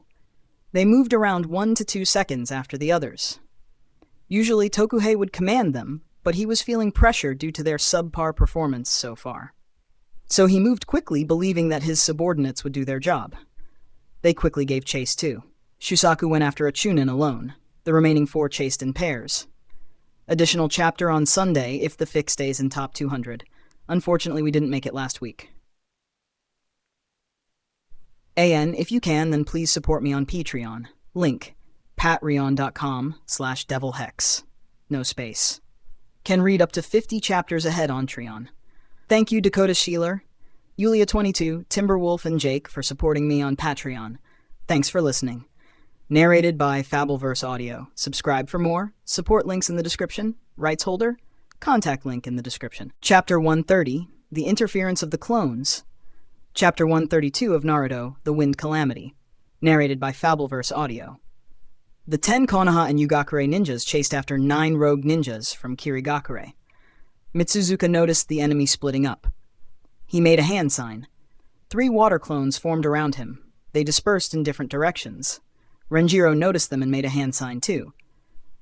They moved around 1 to 2 seconds after the others. Usually Tokuhei would command them, but he was feeling pressure due to their subpar performance so far. So he moved quickly, believing that his subordinates would do their job. They quickly gave chase too. Shusaku went after a Chunin alone. The remaining 4 chased in pairs. Additional chapter on Sunday if the fic stays in top 200. Unfortunately, we didn't make it last week. AN, if you can, then please support me on Patreon. Link, patreon.com/devilhex. No space. Can read up to 50 chapters ahead on Treon. Thank you Dakota Sheeler, Yulia22, Timberwolf, and Jake for supporting me on Patreon. Thanks for listening. Narrated by Fabelverse Audio. Subscribe for more. Support links in the description. Rights holder. Contact link in the description. Chapter 130, The Interference of the Clones. Chapter 132 of Naruto, The Wind Calamity. Narrated by Fabelverse Audio. The 10 Konoha and Yugakure ninjas chased after 9 rogue ninjas from Kirigakure. Mitsuzuka noticed the enemy splitting up. He made a hand sign. 3 water clones formed around him. They dispersed in different directions. Renjiro noticed them and made a hand sign too.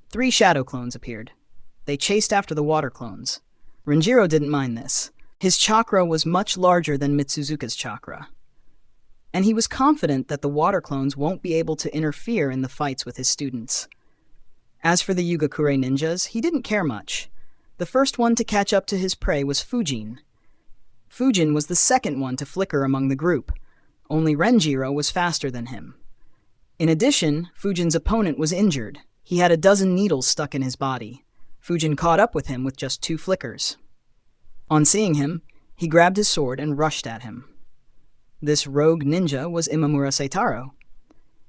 3 shadow clones appeared. They chased after the water clones. Renjiro didn't mind this. His chakra was much larger than Mitsuzuka's chakra. And he was confident that the water clones won't be able to interfere in the fights with his students. As for the Yugakure ninjas, he didn't care much. The first one to catch up to his prey was Fujin. Fujin was the second one to flicker among the group. Only Renjiro was faster than him. In addition, Fujin's opponent was injured. He had a dozen needles stuck in his body. Fujin caught up with him with just 2 flickers. On seeing him, he grabbed his sword and rushed at him. This rogue ninja was Imamura Seitaro.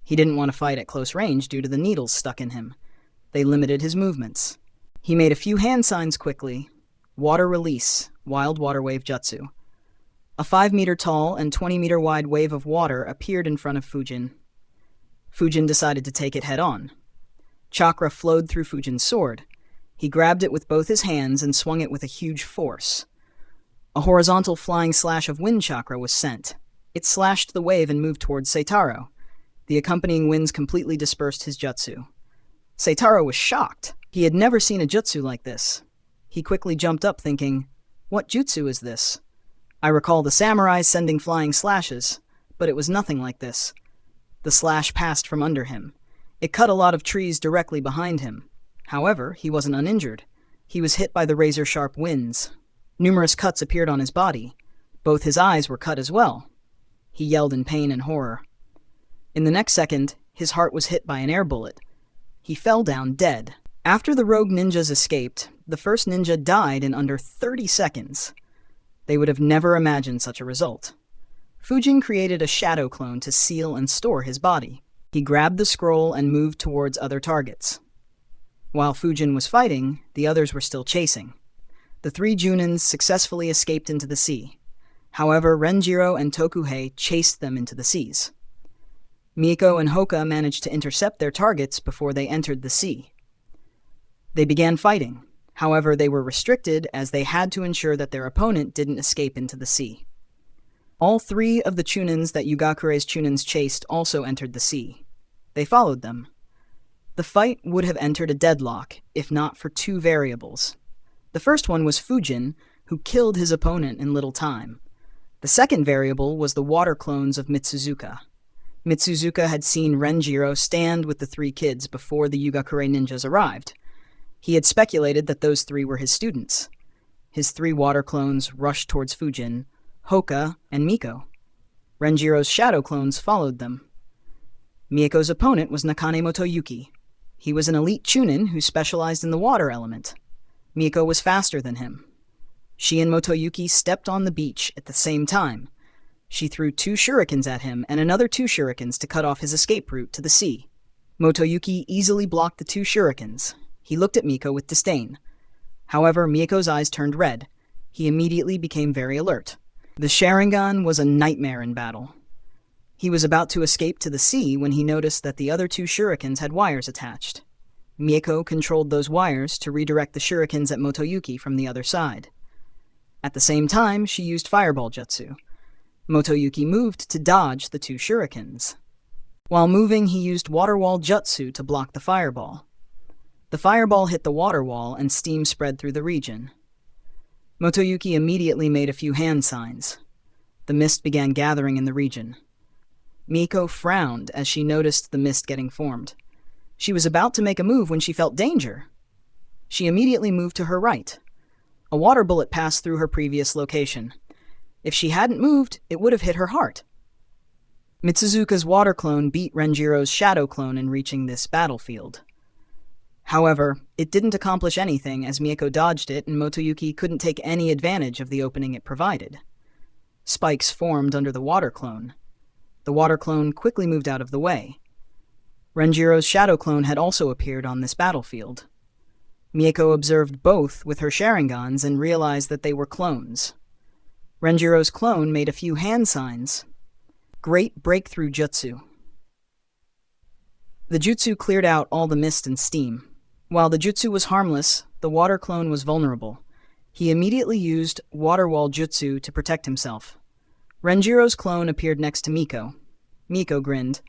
He didn't want to fight at close range due to the needles stuck in him. They limited his movements. He made a few hand signs quickly. Water release, wild water wave jutsu. A 5-meter tall and 20-meter wide wave of water appeared in front of Fujin. Fujin decided to take it head-on. Chakra flowed through Fujin's sword. He grabbed it with both his hands and swung it with a huge force. A horizontal flying slash of wind chakra was sent. It slashed the wave and moved towards Seitaro. The accompanying winds completely dispersed his jutsu. Seitaro was shocked. He had never seen a jutsu like this. He quickly jumped up thinking, "What jutsu is this? I recall the samurais sending flying slashes, but it was nothing like this." The slash passed from under him. It cut a lot of trees directly behind him. However, he wasn't uninjured. He was hit by the razor-sharp winds. Numerous cuts appeared on his body. Both his eyes were cut as well. He yelled in pain and horror. In the next second, his heart was hit by an air bullet. He fell down dead. After the rogue ninjas escaped, the first ninja died in under 30 seconds. They would have never imagined such a result. Fujin created a shadow clone to seal and store his body. He grabbed the scroll and moved towards other targets. While Fujin was fighting, the others were still chasing. The 3 Junins successfully escaped into the sea. However, Renjiro and Tokuhei chased them into the seas. Miko and Hoka managed to intercept their targets before they entered the sea. They began fighting. However, they were restricted as they had to ensure that their opponent didn't escape into the sea. All 3 of the Chunins that Yugakure's Chunins chased also entered the sea. They followed them. The fight would have entered a deadlock, if not for 2 variables. The first one was Fujin, who killed his opponent in little time. The second variable was the water clones of Mitsuzuka. Mitsuzuka had seen Renjiro stand with the 3 kids before the Yugakure ninjas arrived. He had speculated that those 3 were his students. His 3 water clones rushed towards Fujin, Hoka, and Miko. Renjiro's shadow clones followed them. Miko's opponent was Nakane Motoyuki. He was an elite Chunin who specialized in the water element. Miko was faster than him. She and Motoyuki stepped on the beach at the same time. She threw 2 shurikens at him and another 2 shurikens to cut off his escape route to the sea. Motoyuki easily blocked the 2 shurikens. He looked at Miko with disdain. However, Miko's eyes turned red. He immediately became very alert. The Sharingan was a nightmare in battle. He was about to escape to the sea when he noticed that the other 2 shurikens had wires attached. Miko controlled those wires to redirect the shurikens at Motoyuki from the other side. At the same time, she used Fireball Jutsu. Motoyuki moved to dodge the two shurikens. While moving, he used water wall jutsu to block the fireball. The fireball hit the water wall and steam spread through the region. Motoyuki immediately made a few hand signs. The mist began gathering in the region. Miko frowned as she noticed the mist getting formed. She was about to make a move when she felt danger. She immediately moved to her right. A water bullet passed through her previous location. If she hadn't moved, it would have hit her heart. Mitsuzuka's water clone beat Renjiro's shadow clone in reaching this battlefield. However, it didn't accomplish anything as Miko dodged it and Motoyuki couldn't take any advantage of the opening it provided. Spikes formed under the water clone. The water clone quickly moved out of the way. Renjiro's shadow clone had also appeared on this battlefield. Miko observed both with her Sharingans and realized that they were clones. Renjiro's clone made a few hand signs. Great Breakthrough Jutsu. The jutsu cleared out all the mist and steam. While the jutsu was harmless, the water clone was vulnerable. He immediately used water wall jutsu to protect himself. Renjiro's clone appeared next to Miko. Miko grinned.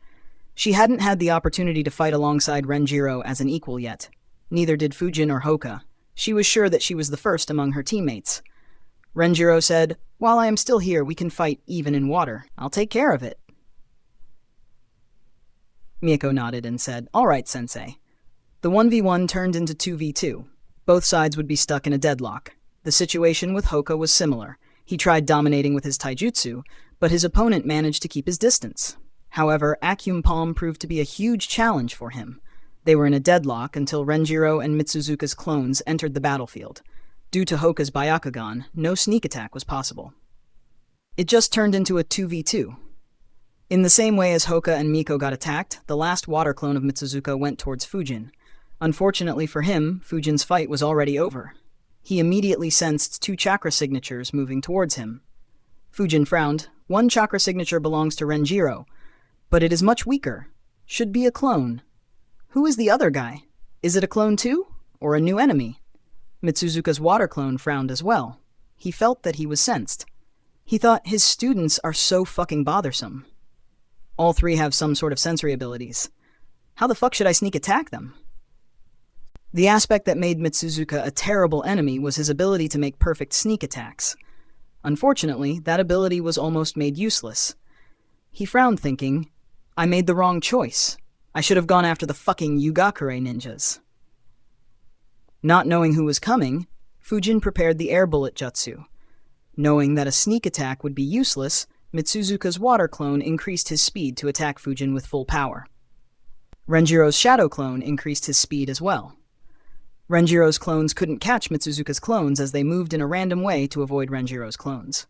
She hadn't had the opportunity to fight alongside Renjiro as an equal yet. Neither did Fujin or Hoka. She was sure that she was the first among her teammates. Renjiro said, "While I am still here, we can fight even in water. I'll take care of it." Miko nodded and said, "All right, sensei." The 1v1 turned into 2v2. Both sides would be stuck in a deadlock. The situation with Hoka was similar. He tried dominating with his taijutsu, but his opponent managed to keep his distance. However, Akyum Palm proved to be a huge challenge for him. They were in a deadlock until Renjiro and Mitsuzuka's clones entered the battlefield. Due to Hoka's Byakugan, no sneak attack was possible. It just turned into a 2v2. In the same way as Hoka and Miko got attacked, the last water clone of Mitsuzuka went towards Fujin. Unfortunately for him, Fujin's fight was already over. He immediately sensed two chakra signatures moving towards him. Fujin frowned. One chakra signature belongs to Renjiro, but it is much weaker. Should be a clone. Who is the other guy? Is it a clone too? Or a new enemy? Mitsuzuka's water clone frowned as well. He felt that he was sensed. He thought his students are so fucking bothersome. All three have some sort of sensory abilities. How the fuck should I sneak attack them? The aspect that made Mitsuzuka a terrible enemy was his ability to make perfect sneak attacks. Unfortunately, that ability was almost made useless. He frowned thinking, I made the wrong choice. I should have gone after the fucking Yugakure ninjas. Not knowing who was coming, Fujin prepared the air bullet jutsu. Knowing that a sneak attack would be useless, Mitsuzuka's water clone increased his speed to attack Fujin with full power. Renjiro's shadow clone increased his speed as well. Renjiro's clones couldn't catch Mitsuzuka's clones as they moved in a random way to avoid Renjiro's clones.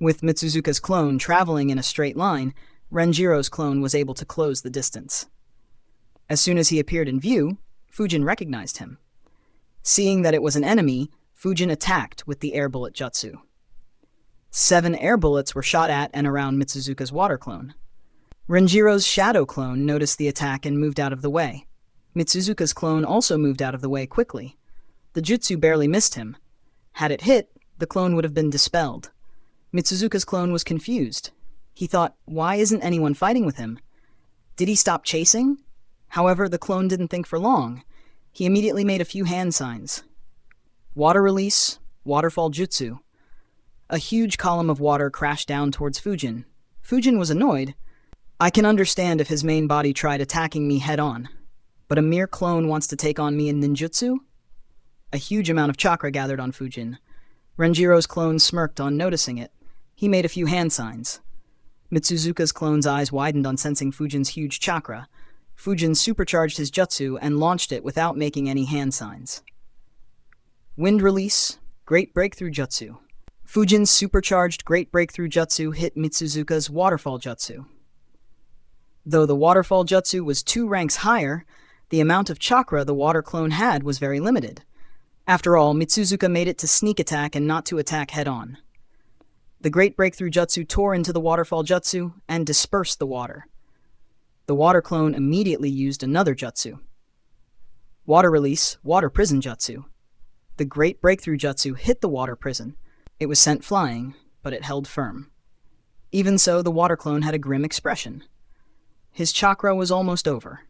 With Mitsuzuka's clone traveling in a straight line, Renjiro's clone was able to close the distance. As soon as he appeared in view, Fujin recognized him. Seeing that it was an enemy, Fujin attacked with the air bullet jutsu. 7 air bullets were shot at and around Mitsuzuka's water clone. Renjiro's shadow clone noticed the attack and moved out of the way. Mitsuzuka's clone also moved out of the way quickly. The jutsu barely missed him. Had it hit, the clone would have been dispelled. Mitsuzuka's clone was confused. He thought, why isn't anyone fighting with him? Did he stop chasing? However, the clone didn't think for long. He immediately made a few hand signs. Water release, waterfall jutsu. A huge column of water crashed down towards Fujin. Fujin was annoyed. I can understand if his main body tried attacking me head-on. But a mere clone wants to take on me in ninjutsu? A huge amount of chakra gathered on Fujin. Renjiro's clone smirked on noticing it. He made a few hand signs. Mitsuzuka's clone's eyes widened on sensing Fujin's huge chakra. Fujin supercharged his jutsu and launched it without making any hand signs. Wind release, Great Breakthrough Jutsu. Fujin's supercharged Great Breakthrough Jutsu hit Mitsuzuka's waterfall jutsu. Though the waterfall jutsu was 2 ranks higher, the amount of chakra the water clone had was very limited. After all, Mitsuzuka made it to sneak attack and not to attack head-on. The Great Breakthrough Jutsu tore into the waterfall jutsu and dispersed the water. The water clone immediately used another jutsu. Water release, Water Prison Jutsu. The Great Breakthrough Jutsu hit the water prison. It was sent flying, but it held firm. Even so, the water clone had a grim expression. His chakra was almost over.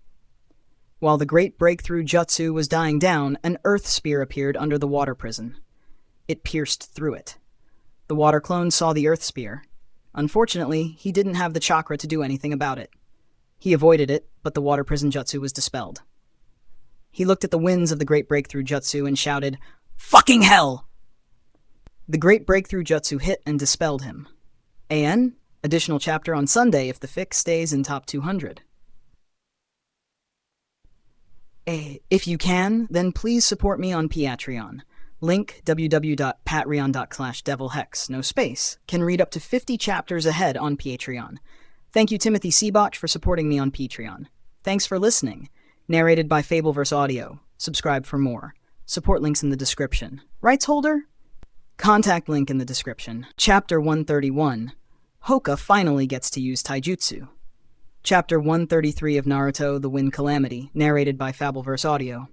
While the great breakthrough jutsu was dying down, an earth spear appeared under the water prison. It pierced through it. The water clone saw the earth spear. Unfortunately, he didn't have the chakra to do anything about it. He avoided it, but the water prison jutsu was dispelled. He looked at the winds of the great breakthrough jutsu and shouted, "Fucking hell!" The great breakthrough jutsu hit and dispelled him. AN? Additional chapter on Sunday if the fic stays in top 200. If you can, then please support me on Patreon. Link www.patreon.com/devilhex, no space, can read up to 50 chapters ahead on Patreon. Thank you Timothy Seabotch for supporting me on Patreon. Thanks for listening. Narrated by Fabelverse Audio. Subscribe for more. Support links in the description. Rights holder? Contact link in the description. Chapter 131. Hoka finally gets to use taijutsu. Chapter 133 of Naruto, The Wind Calamity, narrated by Fabelverse Audio.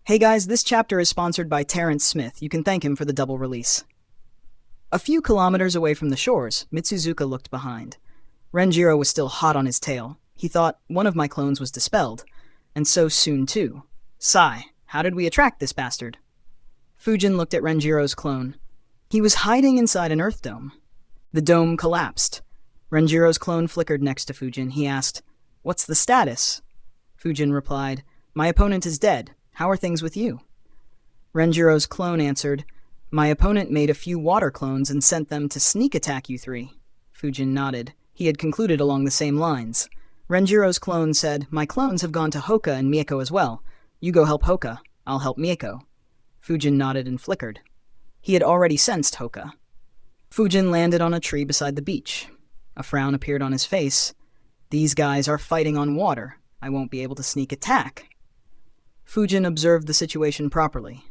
Hey guys, this chapter is sponsored by Terrence Smith. You can thank him for the double release. A few kilometers away from the shores, Mitsuzuka looked behind. Renjiro was still hot on his tail. He thought, one of my clones was dispelled. And so soon too. Sigh, how did we attract this bastard? Fujin looked at Renjiro's clone. He was hiding inside an earth dome. The dome collapsed. Renjiro's clone flickered next to Fujin. He asked, "What's the status?" Fujin replied, "My opponent is dead. How are things with you?" Renjiro's clone answered, "My opponent made a few water clones and sent them to sneak attack you three." Fujin nodded. He had concluded along the same lines. Renjiro's clone said, "My clones have gone to Hoka and Mieko as well. You go help Hoka. I'll help Mieko." Fujin nodded and flickered. He had already sensed Hoka. Fujin landed on a tree beside the beach. A frown appeared on his face. "These guys are fighting on water. I won't be able to sneak attack." Fujin observed the situation properly.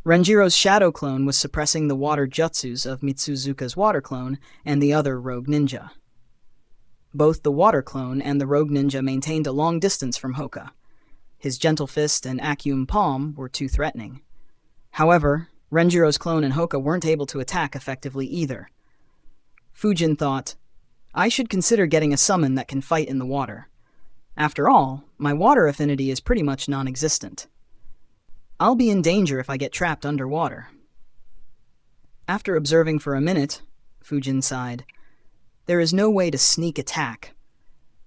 Renjiro's shadow clone was suppressing the water jutsus of Mitsuzuka's water clone and the other rogue ninja. Both the water clone and the rogue ninja maintained a long distance from Hoka. His gentle fist and Akyum palm were too threatening. However, Renjiro's clone and Hoka weren't able to attack effectively either. Fujin thought, I should consider getting a summon that can fight in the water. After all, my water affinity is pretty much non-existent. I'll be in danger if I get trapped underwater. After observing for a minute, Fujin sighed. There is no way to sneak attack.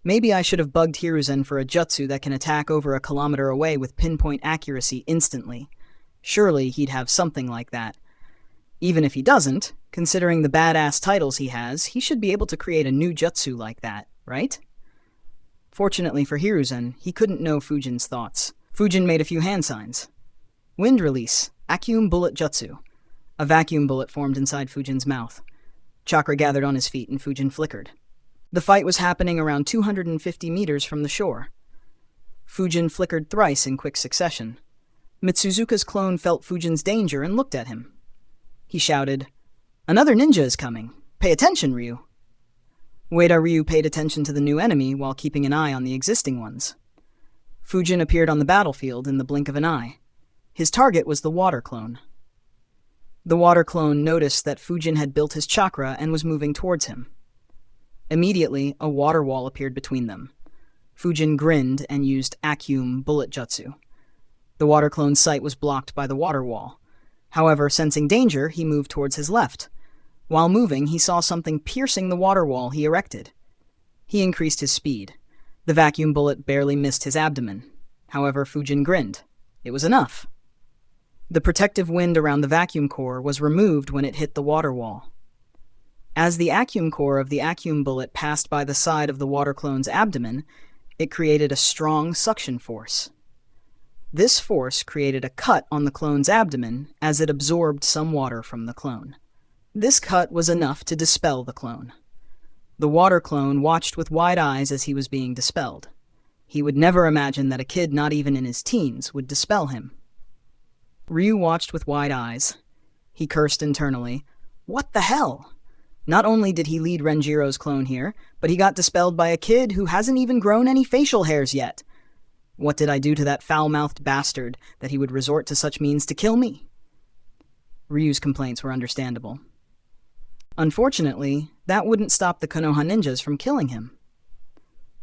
Maybe I should have bugged Hiruzen for a jutsu that can attack over a kilometer away with pinpoint accuracy instantly. Surely he'd have something like that. Even if he doesn't, considering the badass titles he has, he should be able to create a new jutsu like that, right? Fortunately for Hiruzen, he couldn't know Fujin's thoughts. Fujin made a few hand signs. Wind release, Akyum bullet jutsu. A vacuum bullet formed inside Fujin's mouth. Chakra gathered on his feet and Fujin flickered. The fight was happening around 250 meters from the shore. Fujin flickered thrice in quick succession. Mitsuzuka's clone felt Fujin's danger and looked at him. He shouted, "Another ninja is coming. Pay attention, Ryu." Ueda Ryu paid attention to the new enemy while keeping an eye on the existing ones. Fujin appeared on the battlefield in the blink of an eye. His target was the water clone. The water clone noticed that Fujin had built his chakra and was moving towards him. Immediately, a water wall appeared between them. Fujin grinned and used Akyum bullet jutsu. The water clone's sight was blocked by the water wall. However, sensing danger, he moved towards his left. While moving, he saw something piercing the water wall he erected. He increased his speed. The vacuum bullet barely missed his abdomen. However, Fujin grinned. It was enough. The protective wind around the vacuum core was removed when it hit the water wall. As the Akyum core of the Akyum bullet passed by the side of the water clone's abdomen, it created a strong suction force. This force created a cut on the clone's abdomen as it absorbed some water from the clone. This cut was enough to dispel the clone. The water clone watched with wide eyes as he was being dispelled. He would never imagine that a kid not even in his teens would dispel him. Ryu watched with wide eyes. He cursed internally. What the hell? Not only did he lead Renjiro's clone here, but he got dispelled by a kid who hasn't even grown any facial hairs yet. What did I do to that foul-mouthed bastard that he would resort to such means to kill me? Ryu's complaints were understandable. Unfortunately, That wouldn't stop the Konoha ninjas from killing him.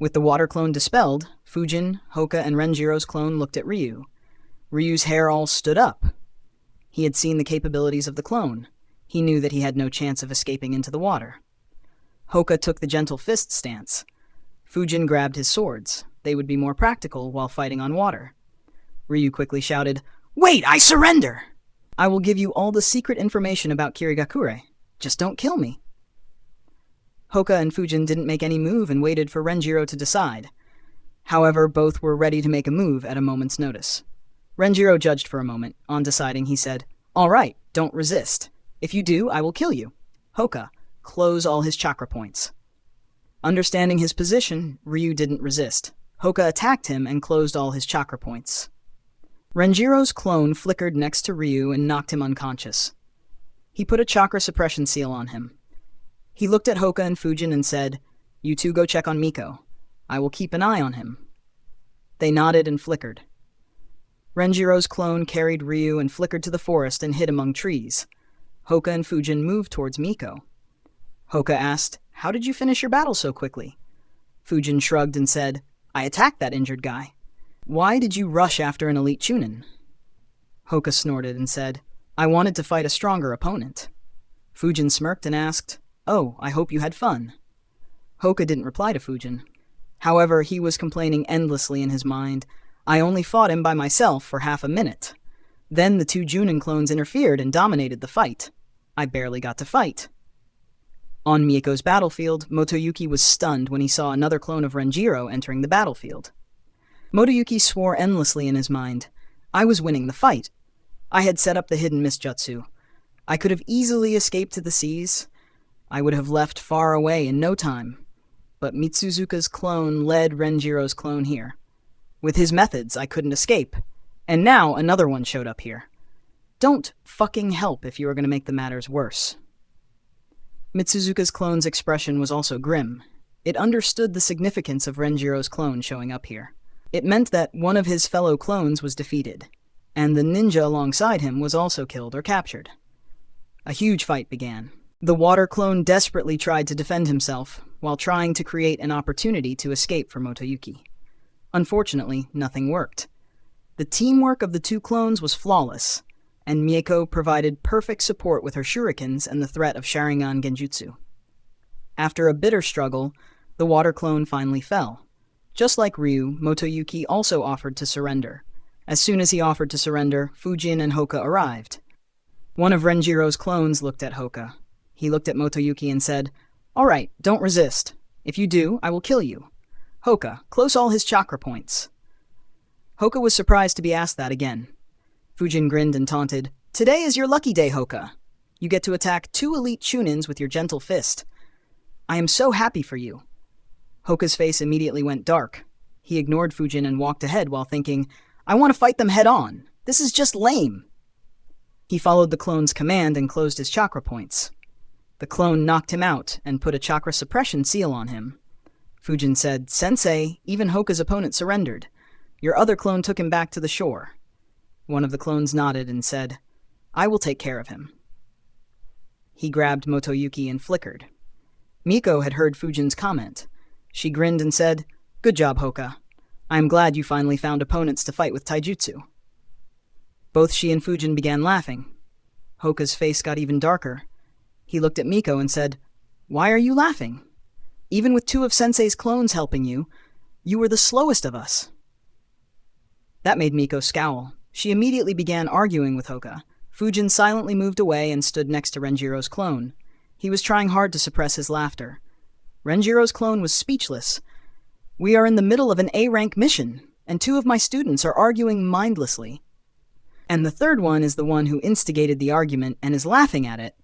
With the water clone dispelled, Fujin, Hoka, and Renjiro's clone looked at Ryu. Ryu's hair all stood up. He had seen the capabilities of the clone. He knew that he had no chance of escaping into the water. Hoka took the gentle fist stance. Fujin grabbed his swords. They would be more practical while fighting on water. Ryu quickly shouted, "Wait, I surrender! I will give you all the secret information about Kirigakure. Just don't kill me." Hoka and Fujin didn't make any move and waited for Renjiro to decide. However, both were ready to make a move at a moment's notice. Renjiro judged for a moment. On deciding, he said, "All right, don't resist. If you do, I will kill you. Hoka, close all his chakra points." Understanding his position, Ryu didn't resist. Hoka attacked him and closed all his chakra points. Renjiro's clone flickered next to Ryu and knocked him unconscious. He put a chakra suppression seal on him. He looked at Hoka and Fujin and said, "You two go check on Miko. I will keep an eye on him." They nodded and flickered. Renjiro's clone carried Ryu and flickered to the forest and hid among trees. Hoka and Fujin moved towards Miko. Hoka asked, "How did you finish your battle so quickly?" Fujin shrugged and said, "I attacked that injured guy." "Why did you rush after an elite Chunin?" Hoka snorted and said, "I wanted to fight a stronger opponent." Fujin smirked and asked, "Oh, I hope you had fun." Hoka didn't reply to Fujin. However, he was complaining endlessly in his mind. "I only fought him by myself for half a minute. Then the two Junin clones interfered and dominated the fight. I barely got to fight." On Mieko's battlefield, Motoyuki was stunned when he saw another clone of Renjiro entering the battlefield. Motoyuki swore endlessly in his mind. "I was winning the fight. I had set up the hidden misjutsu. I could have easily escaped to the seas. I would have left far away in no time. But Mitsuzuka's clone led Renjiro's clone here. With his methods, I couldn't escape. And now another one showed up here. Don't fucking help if you are going to make the matters worse." Mitsuzuka's clone's expression was also grim. It understood the significance of Renjiro's clone showing up here. It meant that one of his fellow clones was defeated, and the ninja alongside him was also killed or captured. A huge fight began. The water clone desperately tried to defend himself, while trying to create an opportunity to escape for Motoyuki. Unfortunately, nothing worked. The teamwork of the two clones was flawless, and Mieko provided perfect support with her shurikens and the threat of Sharingan Genjutsu. After a bitter struggle, the water clone finally fell. Just like Ryu, Motoyuki also offered to surrender. As soon as he offered to surrender, Fujin and Hoka arrived. One of Renjiro's clones looked at Hoka. He looked at Motoyuki and said, "All right, don't resist. If you do, I will kill you. Hoka, close all his chakra points." Hoka was surprised to be asked that again. Fujin grinned and taunted, "Today is your lucky day, Hoka. You get to attack 2 elite Chunins with your gentle fist. I am so happy for you." Hoka's face immediately went dark. He ignored Fujin and walked ahead while thinking, "I want to fight them head on. This is just lame." He followed the clone's command and closed his chakra points. The clone knocked him out and put a chakra suppression seal on him. Fujin said, "Sensei, even Hoka's opponent surrendered. Your other clone took him back to the shore." One of the clones nodded and said, "I will take care of him." He grabbed Motoyuki and flickered. Miko had heard Fujin's comment. She grinned and said, "Good job, Hoka. I am glad you finally found opponents to fight with taijutsu." Both she and Fujin began laughing. Hoka's face got even darker. He looked at Miko and said, "Why are you laughing? Even with 2 of Sensei's clones helping you, you were the slowest of us." That made Miko scowl. She immediately began arguing with Hoka. Fujin silently moved away and stood next to Renjiro's clone. He was trying hard to suppress his laughter. Renjiro's clone was speechless. "We are in the middle of an A-rank mission, and 2 of my students are arguing mindlessly. And the third one is the one who instigated the argument and is laughing at it.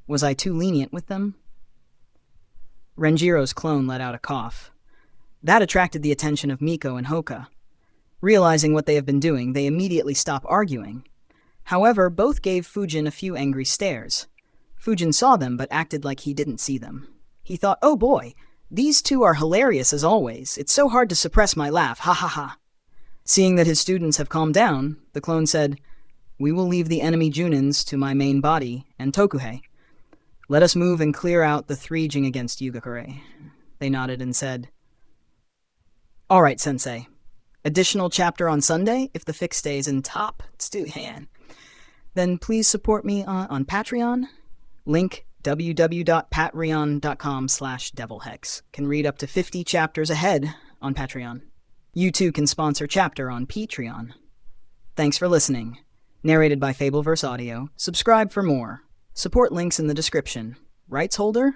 Was I too lenient with them?" Renjiro's clone let out a cough. That attracted the attention of Miko and Hoka. Realizing what they have been doing, they immediately stopped arguing. However, both gave Fujin a few angry stares. Fujin saw them but acted like he didn't see them. He thought, "Oh boy, these 2 are hilarious as always. It's so hard to suppress my laugh, ha ha ha." Seeing that his students have calmed down, the clone said, "We will leave the enemy Junins to my main body and Tokuhei." Let us move and clear out the 3 jing against Yugakure. They nodded and said, All right, Sensei. Additional chapter on Sunday if the fic stays in top. Then please support me on Patreon. Link www.patreon.com/devilhex. Can read up to 50 chapters ahead on Patreon. You too can sponsor chapter on Patreon. Thanks for listening. Narrated by Fabelverse Audio. Subscribe for more. Support links in the description. Rights holder?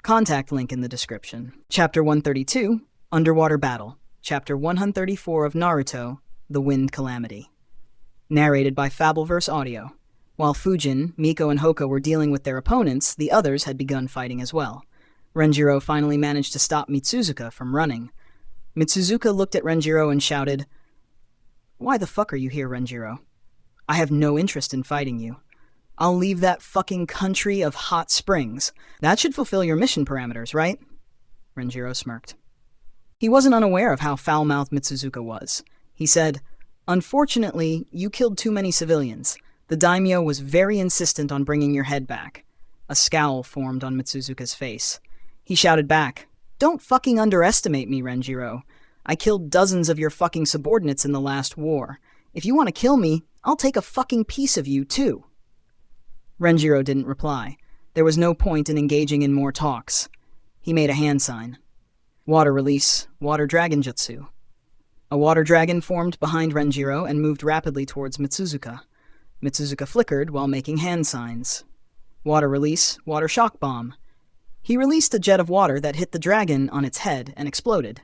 Contact link in the description. Chapter 132, Underwater Battle. Chapter 134 of Naruto, The Wind Calamity. Narrated by Fabelverse Audio. While Fujin, Miko, and Hoka were dealing with their opponents, the others had begun fighting as well. Renjiro finally managed to stop Mitsuzuka from running. Mitsuzuka looked at Renjiro and shouted, Why the fuck are you here, Renjiro? I have no interest in fighting you. I'll leave that fucking country of hot springs. That should fulfill your mission parameters, right? Renjiro smirked. He wasn't unaware of how foul-mouthed Mitsuzuka was. He said, Unfortunately, you killed too many civilians. The daimyo was very insistent on bringing your head back. A scowl formed on Mitsuzuka's face. He shouted back, Don't fucking underestimate me, Renjiro. I killed dozens of your fucking subordinates in the last war. If you want to kill me, I'll take a fucking piece of you, too. Renjiro didn't reply. There was no point in engaging in more talks. He made a hand sign. Water release, water dragon jutsu. A water dragon formed behind Renjiro and moved rapidly towards Mitsuzuka. Mitsuzuka flickered while making hand signs. Water release, water shock bomb. He released a jet of water that hit the dragon on its head and exploded.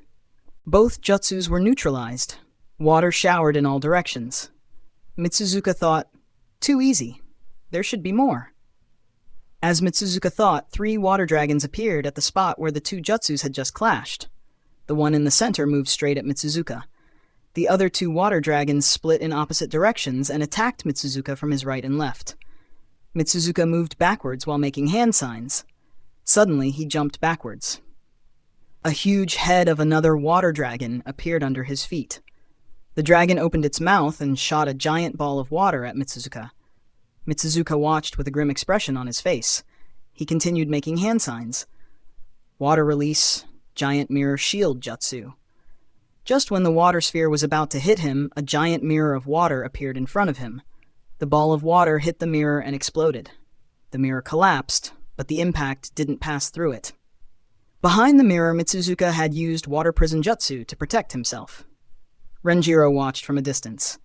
Both jutsus were neutralized. Water showered in all directions. Mitsuzuka thought, Too easy. There should be more. As Mitsuzuka thought, 3 water dragons appeared at the spot where the 2 jutsus had just clashed. The one in the center moved straight at Mitsuzuka. The other 2 water dragons split in opposite directions and attacked Mitsuzuka from his right and left. Mitsuzuka moved backwards while making hand signs. Suddenly, he jumped backwards. A huge head of another water dragon appeared under his feet. The dragon opened its mouth and shot a giant ball of water at Mitsuzuka. Mitsuzuka watched with a grim expression on his face. He continued making hand signs. Water release, giant mirror shield jutsu. Just when the water sphere was about to hit him, a giant mirror of water appeared in front of him. The ball of water hit the mirror and exploded. The mirror collapsed, but the impact didn't pass through it. Behind the mirror, Mitsuzuka had used water prison jutsu to protect himself. Renjiro watched from a distance.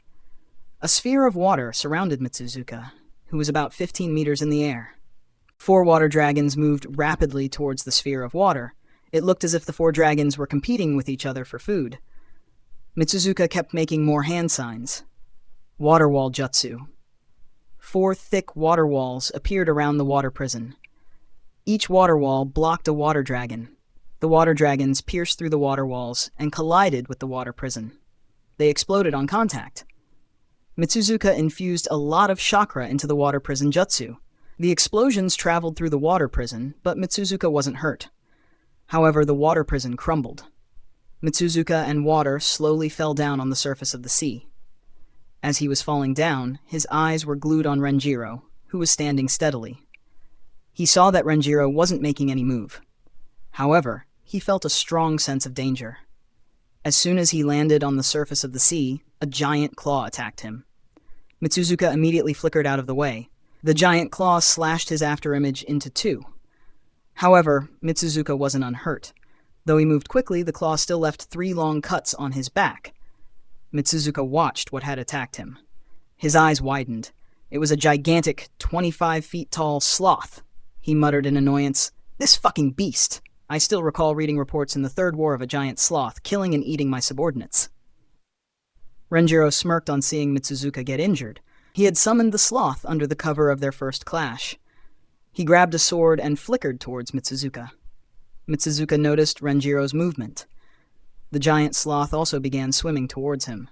A sphere of water surrounded Mitsuzuka, who was about 15 meters in the air. 4 water dragons moved rapidly towards the sphere of water. It looked as if the 4 dragons were competing with each other for food. Mitsuzuka kept making more hand signs. Water wall jutsu. 4 thick water walls appeared around the water prison. Each water wall blocked a water dragon. The water dragons pierced through the water walls and collided with the water prison. They exploded on contact. Mitsuzuka infused a lot of chakra into the water prison jutsu. The explosions traveled through the water prison, but Mitsuzuka wasn't hurt. However, the water prison crumbled. Mitsuzuka and water slowly fell down on the surface of the sea. As he was falling down, his eyes were glued on Renjiro, who was standing steadily. He saw that Renjiro wasn't making any move. However, he felt a strong sense of danger. As soon as he landed on the surface of the sea, a giant claw attacked him. Mitsuzuka immediately flickered out of the way. The giant claw slashed his afterimage into 2. However, Mitsuzuka wasn't unhurt. Though he moved quickly, the claw still left 3 long cuts on his back. Mitsuzuka watched what had attacked him. His eyes widened. It was a gigantic, 25 feet tall sloth. He muttered in annoyance, This fucking beast! I still recall reading reports in the Third War of a giant sloth killing and eating my subordinates. Renjiro smirked on seeing Mitsuzuka get injured. He had summoned the sloth under the cover of their first clash. He grabbed a sword and flickered towards Mitsuzuka. Mitsuzuka noticed Renjiro's movement. The giant sloth also began swimming towards him.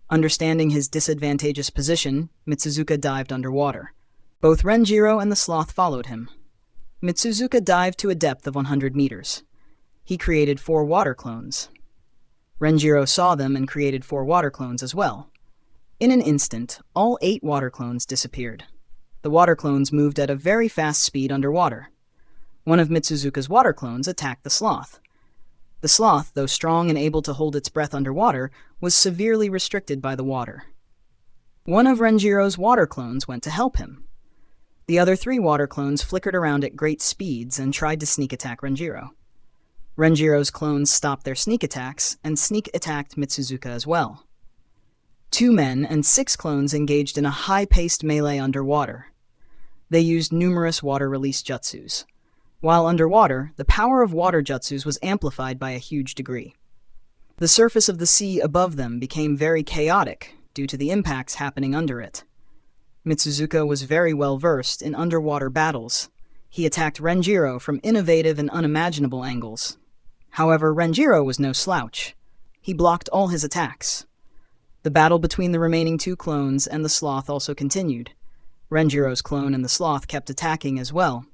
Understanding his disadvantageous position, Mitsuzuka dived underwater. Both Renjiro and the sloth followed him. Mitsuzuka dived to a depth of 100 meters. He created 4 water clones. Renjiro saw them and created 4 water clones as well. In an instant, all 8 water clones disappeared. The water clones moved at a very fast speed underwater. One of Mitsuzuka's water clones attacked the sloth. The sloth, though strong and able to hold its breath underwater, was severely restricted by the water. One of Renjiro's water clones went to help him. The other 3 water clones flickered around at great speeds and tried to sneak attack Renjiro. Renjiro's clones stopped their sneak attacks and sneak attacked Mitsuzuka as well. 2 men and 6 clones engaged in a high-paced melee underwater. They used numerous water release jutsus. While underwater, the power of water jutsus was amplified by a huge degree. The surface of the sea above them became very chaotic due to the impacts happening under it. Mitsuzuka was very well versed in underwater battles. He attacked Renjiro from innovative and unimaginable angles. However, Renjiro was no slouch. He blocked all his attacks. The battle between the remaining 2 clones and the sloth also continued. Renjiro's clone and the sloth kept attacking as well.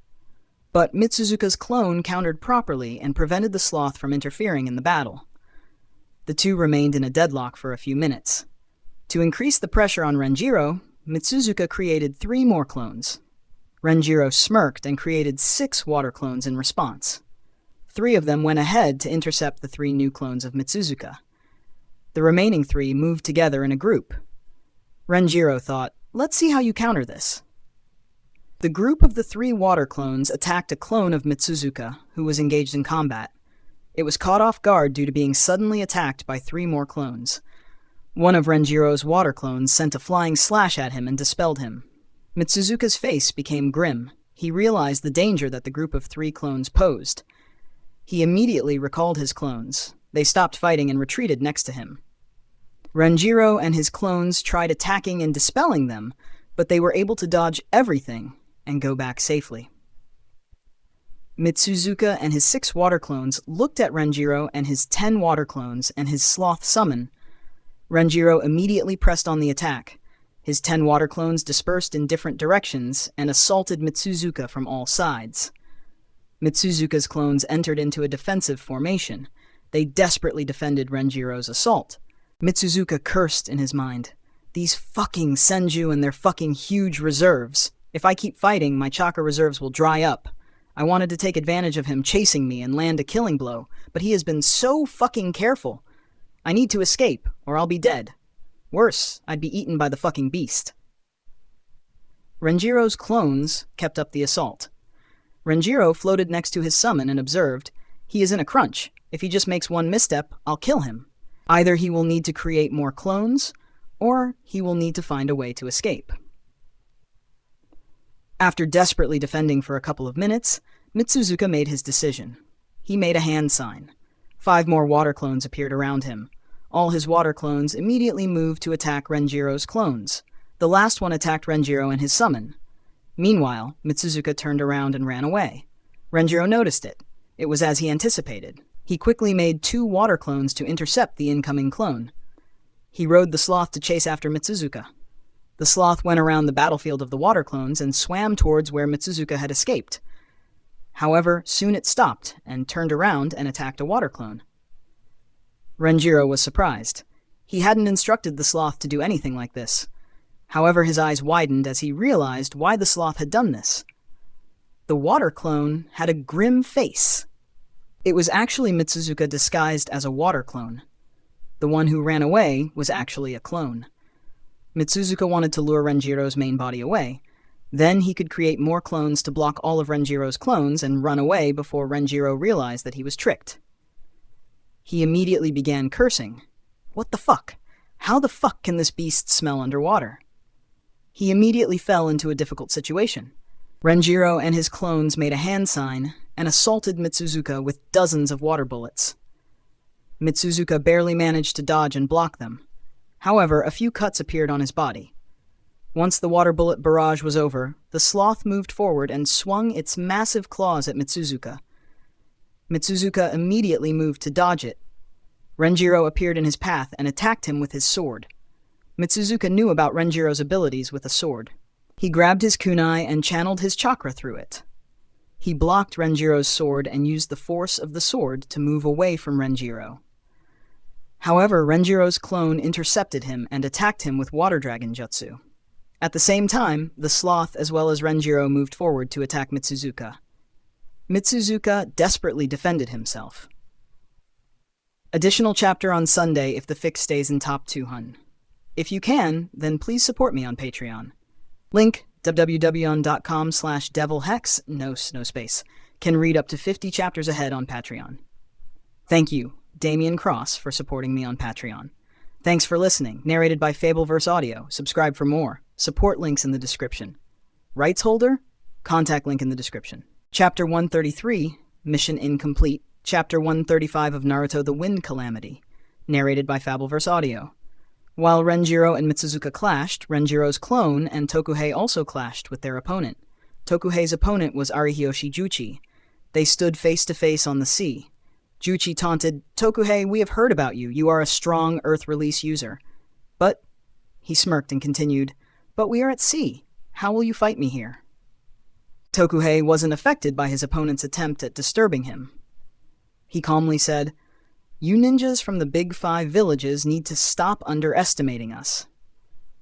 But Mitsuzuka's clone countered properly and prevented the sloth from interfering in the battle. The 2 remained in a deadlock for a few minutes. To increase the pressure on Renjiro, Mitsuzuka created 3 more clones. Renjiro smirked and created 6 water clones in response. 3 of them went ahead to intercept the 3 new clones of Mitsuzuka. The remaining 3 moved together in a group. Renjiro thought, "Let's see how you counter this." The group of the 3 water clones attacked a clone of Mitsuzuka, who was engaged in combat. It was caught off guard due to being suddenly attacked by 3 more clones. One of Renjiro's water clones sent a flying slash at him and dispelled him. Mitsuzuka's face became grim. He realized the danger that the group of 3 clones posed. He immediately recalled his clones. They stopped fighting and retreated next to him. Renjiro and his clones tried attacking and dispelling them, but they were able to dodge everything and go back safely. Mitsuzuka and his 6 water clones looked at Renjiro and his 10 water clones and his sloth summon. Renjiro immediately pressed on the attack. His 10 water clones dispersed in different directions and assaulted Mitsuzuka from all sides. Mitsuzuka's clones entered into a defensive formation. They desperately defended Renjiro's assault. Mitsuzuka cursed in his mind. "These fucking Senju and their fucking huge reserves. If I keep fighting, my chakra reserves will dry up. I wanted to take advantage of him chasing me and land a killing blow, but he has been so fucking careful. I need to escape, or I'll be dead. Worse, I'd be eaten by the fucking beast." Renjiro's clones kept up the assault. Renjiro floated next to his summon and observed, "He is in a crunch. If he just makes one misstep, I'll kill him. Either he will need to create more clones, or he will need to find a way to escape." After desperately defending for a couple of minutes, Mitsuzuka made his decision. He made a hand sign. 5 more water clones appeared around him. All his water clones immediately moved to attack Renjiro's clones. The last one attacked Renjiro and his summon. Meanwhile, Mitsuzuka turned around and ran away. Renjiro noticed it. It was as he anticipated. He quickly made 2 water clones to intercept the incoming clone. He rode the sloth to chase after Mitsuzuka. The sloth went around the battlefield of the water clones and swam towards where Mitsuzuka had escaped. However, soon it stopped and turned around and attacked a water clone. Renjiro was surprised. He hadn't instructed the sloth to do anything like this. However, his eyes widened as he realized why the sloth had done this. The water clone had a grim face. It was actually Mitsuzuka disguised as a water clone. The one who ran away was actually a clone. Mitsuzuka wanted to lure Renjiro's main body away. Then he could create more clones to block all of Renjiro's clones and run away before Renjiro realized that he was tricked. He immediately began cursing. What the fuck? How the fuck can this beast smell underwater? He immediately fell into a difficult situation. Renjiro and his clones made a hand sign and assaulted Mitsuzuka with dozens of water bullets. Mitsuzuka barely managed to dodge and block them. However, a few cuts appeared on his body. Once the water bullet barrage was over, the sloth moved forward and swung its massive claws at Mitsuzuka. Mitsuzuka immediately moved to dodge it. Renjiro appeared in his path and attacked him with his sword. Mitsuzuka knew about Renjiro's abilities with a sword. He grabbed his kunai and channeled his chakra through it. He blocked Renjiro's sword and used the force of the sword to move away from Renjiro. However, Renjiro's clone intercepted him and attacked him with Water Dragon Jutsu. At the same time, the sloth as well as Renjiro moved forward to attack Mitsuzuka. Mitsuzuka desperately defended himself. Additional chapter on Sunday if the fic stays in top 200. If you can, then please support me on Patreon. Link www.com/devilhex, no space, can read up to 50 chapters ahead on Patreon. Thank you, Damian Cross, for supporting me on Patreon. Thanks for listening. Narrated by Fabelverse Audio. Subscribe for more. Support links in the description. Rights holder? Contact link in the description. Chapter 133, Mission Incomplete. Chapter 135 of Naruto the Wind Calamity. Narrated by Fabelverse Audio. While Renjiro and Mitsuzuka clashed, Renjiro's clone and Tokuhei also clashed with their opponent. Tokuhei's opponent was Arihiyoshi Juchi. They stood face to face on the sea. Juchi taunted, "Tokuhei, we have heard about you. You are a strong Earth Release user." But, he smirked and continued, "But we are at sea. How will you fight me here?" Tokuhei wasn't affected by his opponent's attempt at disturbing him. He calmly said, "You ninjas from the Big Five villages need to stop underestimating us."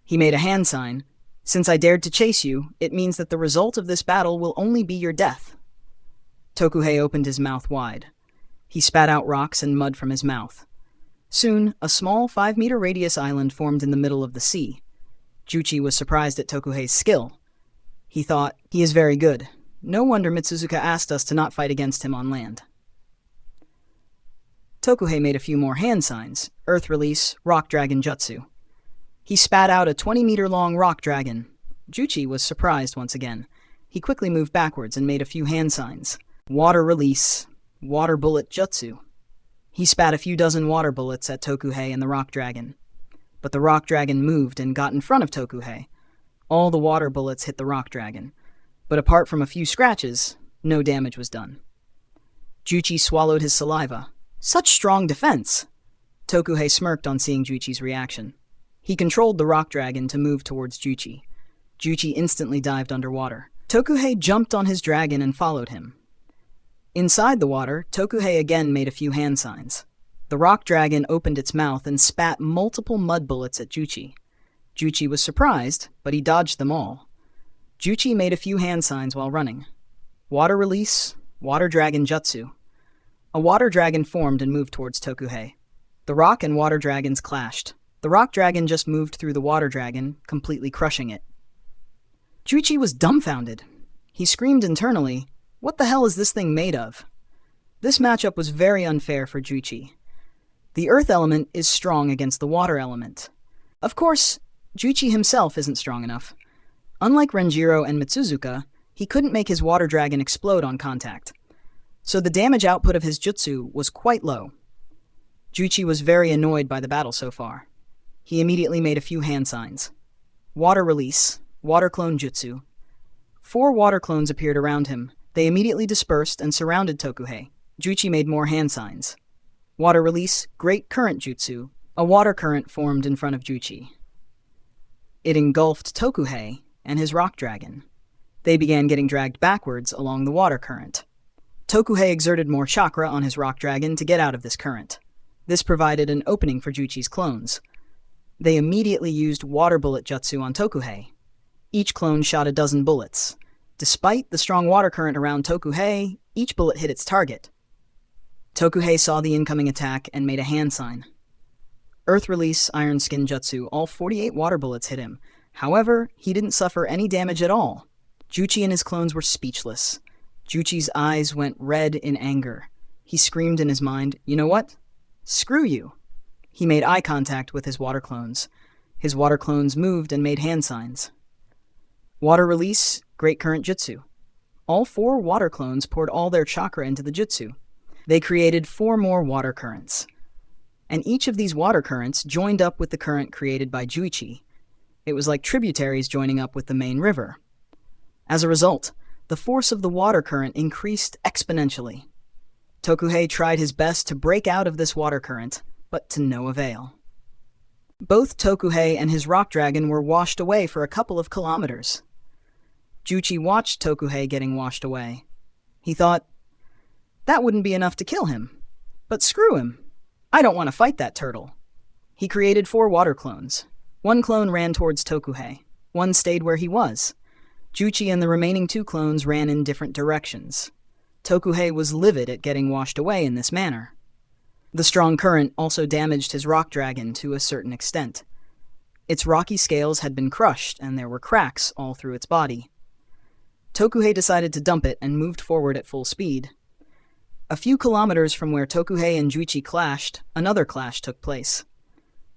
He made a hand sign. "Since I dared to chase you, it means that the result of this battle will only be your death." Tokuhei opened his mouth wide. He spat out rocks and mud from his mouth. Soon, a small 5-meter radius island formed in the middle of the sea. Juchi was surprised at Tokuhei's skill. He thought, "He is very good. No wonder Mitsuzuka asked us to not fight against him on land." Tokuhei made a few more hand signs, Earth Release, Rock Dragon Jutsu. He spat out a 20-meter-long rock dragon. Juchi was surprised once again. He quickly moved backwards and made a few hand signs. Water Release, Water Bullet Jutsu. He spat a few dozen water bullets at Tokuhei and the rock dragon. But the rock dragon moved and got in front of Tokuhei. All the water bullets hit the rock dragon. But apart from a few scratches, no damage was done. Juchi swallowed his saliva. Such strong defense! Tokuhei smirked on seeing Juchi's reaction. He controlled the rock dragon to move towards Juchi. Juchi instantly dived underwater. Tokuhei jumped on his dragon and followed him. Inside the water, Tokuhei again made a few hand signs. The rock dragon opened its mouth and spat multiple mud bullets at Juchi. Juchi was surprised, but he dodged them all. Juchi made a few hand signs while running. Water Release, Water Dragon Jutsu. A water dragon formed and moved towards Tokuhei. The rock and water dragons clashed. The rock dragon just moved through the water dragon, completely crushing it. Juchi was dumbfounded. He screamed internally, "What the hell is this thing made of?" This matchup was very unfair for Juchi. The earth element is strong against the water element. Of course, Juchi himself isn't strong enough. Unlike Renjiro and Mitsuzuka, he couldn't make his water dragon explode on contact. So the damage output of his jutsu was quite low. Juchi was very annoyed by the battle so far. He immediately made a few hand signs. Water Release, Water Clone Jutsu. 4 water clones appeared around him. They immediately dispersed and surrounded Tokuhei. Juchi made more hand signs. Water Release, Great Current Jutsu. A water current formed in front of Juchi. It engulfed Tokuhei and his rock dragon. They began getting dragged backwards along the water current. Tokuhei exerted more chakra on his rock dragon to get out of this current. This provided an opening for Juchi's clones. They immediately used Water Bullet Jutsu on Tokuhei. Each clone shot a dozen bullets. Despite the strong water current around Tokuhei, each bullet hit its target. Tokuhei saw the incoming attack and made a hand sign. Earth Release, Iron Skin Jutsu, all 48 water bullets hit him. However, he didn't suffer any damage at all. Juchi and his clones were speechless. Juchi's eyes went red in anger. He screamed in his mind, "You know what? Screw you." He made eye contact with his water clones. His water clones moved and made hand signs. Water Release, Great Current Jutsu. All 4 water clones poured all their chakra into the jutsu. They created 4 more water currents. And each of these water currents joined up with the current created by Juchi. It was like tributaries joining up with the main river. As a result, the force of the water current increased exponentially. Tokuhei tried his best to break out of this water current, but to no avail. Both Tokuhei and his rock dragon were washed away for a couple of kilometers. Juchi watched Tokuhei getting washed away. He thought, that wouldn't be enough to kill him. But screw him. I don't want to fight that turtle. He created 4 water clones. One clone ran towards Tokuhei. One stayed where he was. Juchi and the remaining 2 clones ran in different directions. Tokuhei was livid at getting washed away in this manner. The strong current also damaged his rock dragon to a certain extent. Its rocky scales had been crushed, and there were cracks all through its body. Tokuhei decided to dump it and moved forward at full speed. A few kilometers from where Tokuhei and Juichi clashed, another clash took place.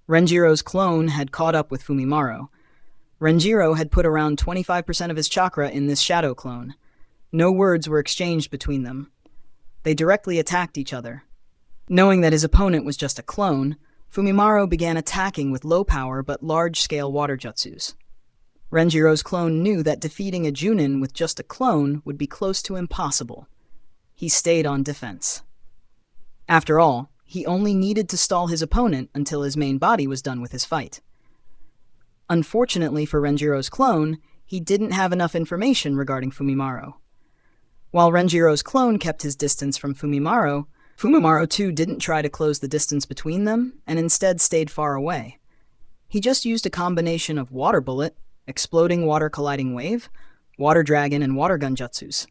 Renjiro's clone had caught up with Fumimaro. Renjiro had put around 25% of his chakra in this shadow clone. No words were exchanged between them. They directly attacked each other. Knowing that his opponent was just a clone, Fumimaro began attacking with low-power but large-scale water jutsus. Renjiro's clone knew that defeating a Junin with just a clone would be close to impossible. He stayed on defense. After all, he only needed to stall his opponent until his main body was done with his fight. Unfortunately for Renjiro's clone, he didn't have enough information regarding Fumimaro. While Renjiro's clone kept his distance from Fumimaro, Fumimaro too didn't try to close the distance between them, and instead stayed far away. He just used a combination of water bullet, exploding water colliding wave, water dragon, and water gun jutsus.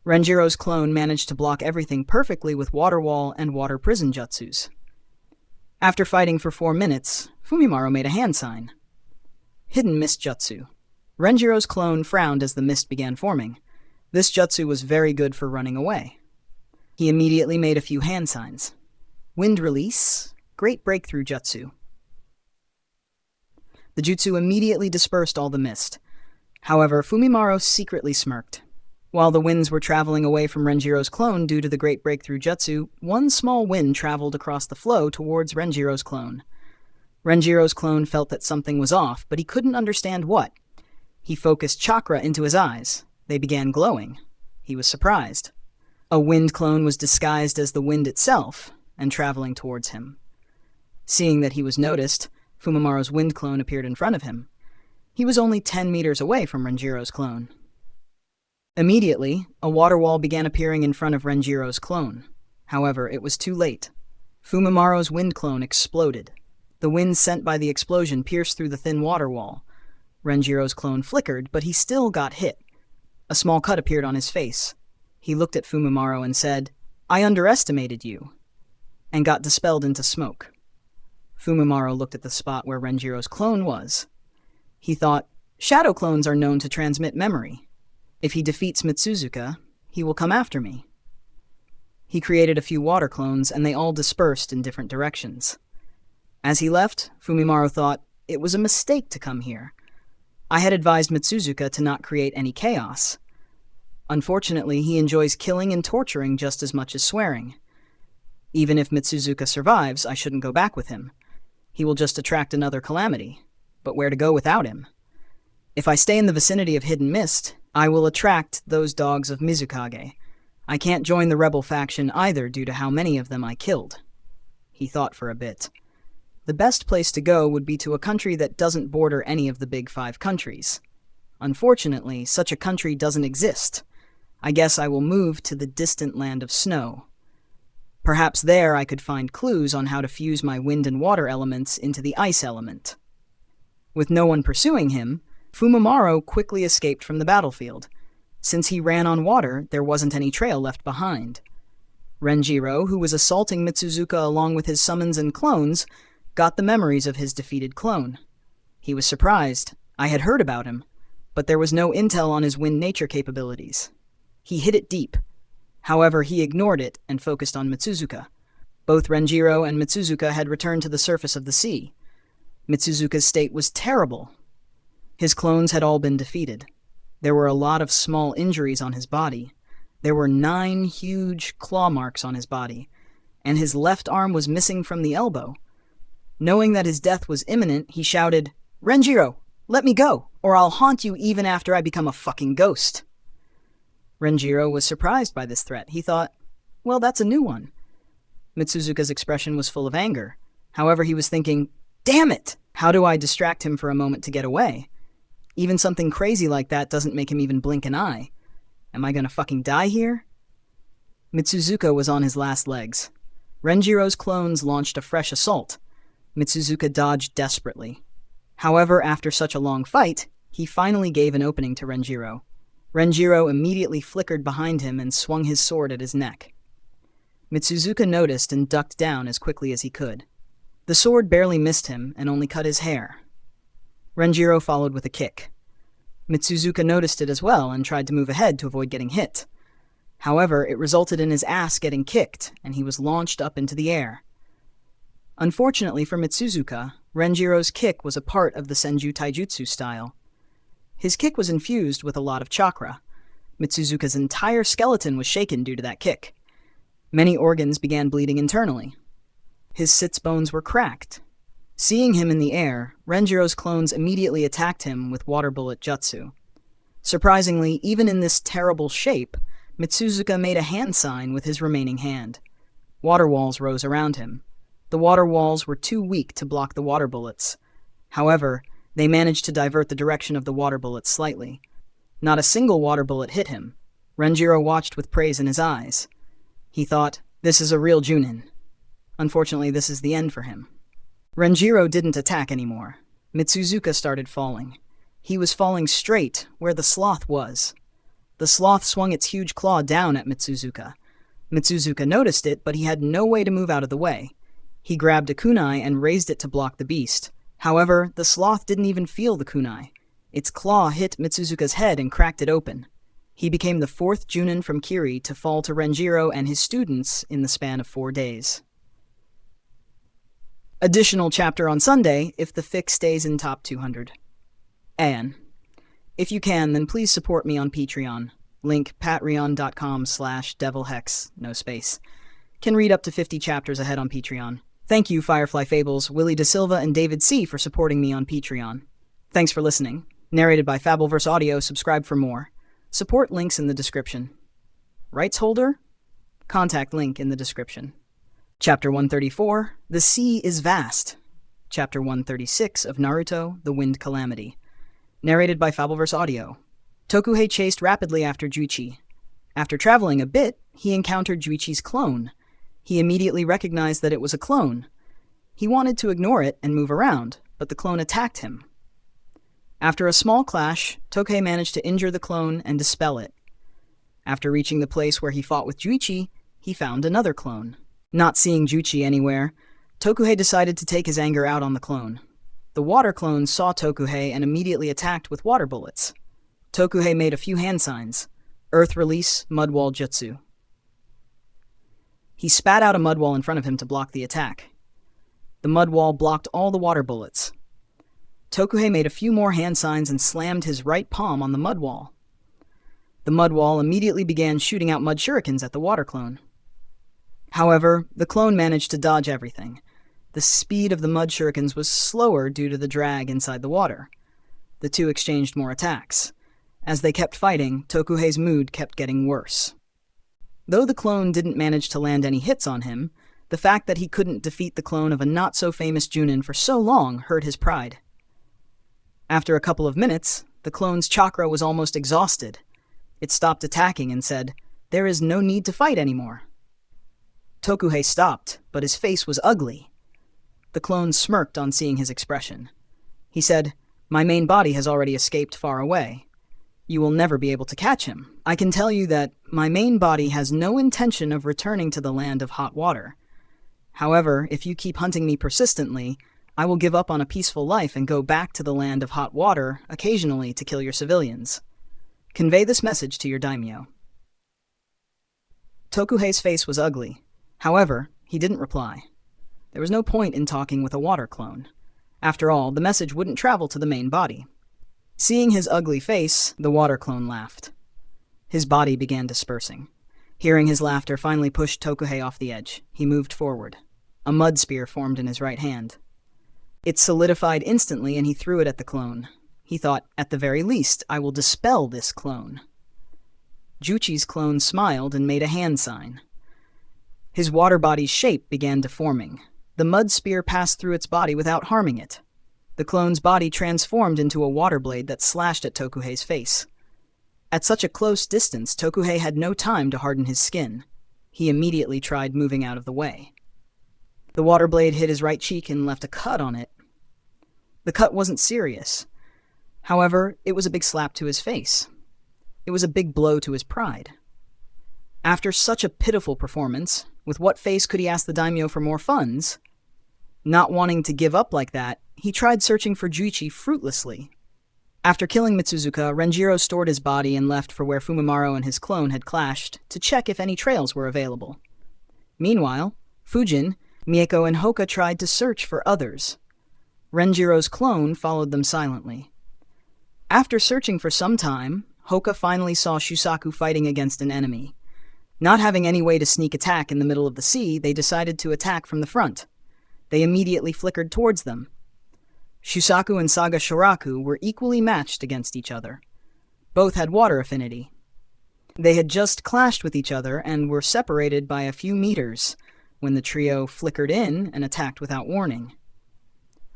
Renjiro's clone managed to block everything perfectly with water wall and water prison jutsus. After fighting for 4 minutes, Fumimaro made a hand sign. Hidden Mist Jutsu. Renjiro's clone frowned as the mist began forming. This jutsu was very good for running away. He immediately made a few hand signs. Wind Release, Great Breakthrough Jutsu. The jutsu immediately dispersed all the mist. However, Fumimaro secretly smirked. While the winds were traveling away from Renjiro's clone due to the Great Breakthrough Jutsu, one small wind traveled across the flow towards Renjiro's clone. Renjiro's clone felt that something was off, but he couldn't understand what. He focused chakra into his eyes. They began glowing. He was surprised. A wind clone was disguised as the wind itself and traveling towards him. Seeing that he was noticed, Fumimaro's wind clone appeared in front of him. He was only 10 meters away from Renjiro's clone. Immediately, a water wall began appearing in front of Renjiro's clone. However, it was too late. Fumimaro's wind clone exploded. The wind sent by the explosion pierced through the thin water wall. Renjiro's clone flickered, but he still got hit. A small cut appeared on his face. He looked at Fumimaro and said, "I underestimated you," and got dispelled into smoke. Fumimaro looked at the spot where Renjiro's clone was. He thought, shadow clones are known to transmit memory. If he defeats Mitsuzuka, he will come after me. He created a few water clones, and they all dispersed in different directions. As he left, Fumimaro thought, it was a mistake to come here. I had advised Mitsuzuka to not create any chaos. Unfortunately, he enjoys killing and torturing just as much as swearing. Even if Mitsuzuka survives, I shouldn't go back with him. He will just attract another calamity. But where to go without him? If I stay in the vicinity of Hidden Mist, I will attract those dogs of Mizukage. I can't join the rebel faction either due to how many of them I killed. He thought for a bit. The best place to go would be to a country that doesn't border any of the big 5 countries. Unfortunately, such a country doesn't exist. I guess I will move to the distant land of snow. Perhaps there I could find clues on how to fuse my wind and water elements into the ice element. With no one pursuing him, Fumimaro quickly escaped from the battlefield. Since he ran on water, there wasn't any trail left behind. Renjiro, who was assaulting Mitsuzuka along with his summons and clones, got the memories of his defeated clone. He was surprised. I had heard about him, but there was no intel on his wind nature capabilities. He hid it deep. However, he ignored it and focused on Mitsuzuka. Both Renjiro and Mitsuzuka had returned to the surface of the sea. Mitsuzuka's state was terrible. His clones had all been defeated. There were a lot of small injuries on his body. There were 9 huge claw marks on his body, and his left arm was missing from the elbow. Knowing that his death was imminent, he shouted, "Renjiro, let me go, or I'll haunt you even after I become a fucking ghost." Renjiro was surprised by this threat. He thought, well, that's a new one. Mitsuzuka's expression was full of anger. However, he was thinking, damn it! How do I distract him for a moment to get away? Even something crazy like that doesn't make him even blink an eye. Am I gonna fucking die here? Mitsuzuka was on his last legs. Renjiro's clones launched a fresh assault. Mitsuzuka dodged desperately. However, after such a long fight, He finally gave an opening to Renjiro. Renjiro immediately flickered behind him and swung his sword at his neck. Mitsuzuka noticed and ducked down as quickly as he could. The sword barely missed him and only cut his hair. Renjiro followed with a kick. Mitsuzuka noticed it as well and tried to move ahead to avoid getting hit. However, it resulted in his ass getting kicked, and he was launched up into the air. Unfortunately for Mitsuzuka, Renjiro's kick was a part of the Senju Taijutsu style. His kick was infused with a lot of chakra. Mitsuzuka's entire skeleton was shaken due to that kick. Many organs began bleeding internally. His sits bones were cracked. Seeing him in the air, Renjiro's clones immediately attacked him with water bullet jutsu. Surprisingly, even in this terrible shape, Mitsuzuka made a hand sign with his remaining hand. Water walls rose around him. The water walls were too weak to block the water bullets. However, they managed to divert the direction of the water bullets slightly. Not a single water bullet hit him. Renjiro watched with praise in his eyes. He thought, "This is a real Junin." Unfortunately, this is the end for him. Renjiro didn't attack anymore. Mitsuzuka started falling. He was falling straight where the sloth was. The sloth swung its huge claw down at Mitsuzuka. Mitsuzuka noticed it, but he had no way to move out of the way. He grabbed a kunai and raised it to block the beast. However, the sloth didn't even feel the kunai. Its claw hit Mitsuzuka's head and cracked it open. He became the fourth Junin from Kiri to fall to Renjiro and his students in the span of 4 days. Additional chapter on Sunday if the fic stays in top 200. And if you can, then please support me on Patreon. Link patreon.com/devilhex, no space. Can read up to 50 chapters ahead on Patreon. Thank you, Firefly Fables, Willie Da Silva, and David C. for supporting me on Patreon. Thanks for listening. Narrated by Fabelverse Audio. Subscribe for more. Support links in the description. Rights holder? Contact link in the description. Chapter 134, The Sea is Vast. Chapter 136 of Naruto, The Wind Calamity. Narrated by Fabelverse Audio. Tokuhei chased rapidly after Juichi. After traveling a bit, he encountered Juichi's clone. He immediately recognized that it was a clone. He wanted to ignore it and move around, but the clone attacked him. After a small clash, Tokuhei managed to injure the clone and dispel it. After reaching the place where he fought with Juichi, he found another clone. Not seeing Juichi anywhere, Tokuhei decided to take his anger out on the clone. The water clone saw Tokuhei and immediately attacked with water bullets. Tokuhei made a few hand signs. Earth Release, Mud Wall Jutsu. He spat out a mud wall in front of him to block the attack. The mud wall blocked all the water bullets. Tokuhei made a few more hand signs and slammed his right palm on the mud wall. The mud wall immediately began shooting out mud shurikens at the water clone. However, the clone managed to dodge everything. The speed of the mud shurikens was slower due to the drag inside the water. The two exchanged more attacks. As they kept fighting, Tokuhei's mood kept getting worse. Though the clone didn't manage to land any hits on him, the fact that he couldn't defeat the clone of a not-so-famous Junin for so long hurt his pride. After a couple of minutes, the clone's chakra was almost exhausted. It stopped attacking and said, "There is no need to fight anymore." Tokuhei stopped, but his face was ugly. The clone smirked on seeing his expression. He said, "My main body has already escaped far away. You will never be able to catch him. I can tell you that my main body has no intention of returning to the land of hot water. However, if you keep hunting me persistently, I will give up on a peaceful life and go back to the land of hot water occasionally to kill your civilians. Convey this message to your daimyo." Tokuhei's face was ugly. However, he didn't reply. There was no point in talking with a water clone. After all, the message wouldn't travel to the main body. Seeing his ugly face, the water clone laughed. His body began dispersing. Hearing his laughter finally pushed Tokuhei off the edge. He moved forward. A mud spear formed in his right hand. It solidified instantly and he threw it at the clone. He thought, "At the very least, I will dispel this clone." Juichi's clone smiled and made a hand sign. His water body's shape began deforming. The mud spear passed through its body without harming it. The clone's body transformed into a water blade that slashed at Tokuhei's face. At such a close distance, Tokuhei had no time to harden his skin. He immediately tried moving out of the way. The water blade hit his right cheek and left a cut on it. The cut wasn't serious. However, it was a big slap to his face. It was a big blow to his pride. After such a pitiful performance, with what face could he ask the daimyo for more funds? Not wanting to give up like that, he tried searching for Juichi fruitlessly. After killing Mitsuzuka, Renjiro stored his body and left for where Fumimaro and his clone had clashed to check if any trails were available. Meanwhile, Fujin, Mieko, and Hoka tried to search for others. Renjiro's clone followed them silently. After searching for some time, Hoka finally saw Shusaku fighting against an enemy. Not having any way to sneak attack in the middle of the sea, they decided to attack from the front. They immediately flickered towards them. Shusaku and Saga Shoraku were equally matched against each other. Both had water affinity. They had just clashed with each other and were separated by a few meters when the trio flickered in and attacked without warning.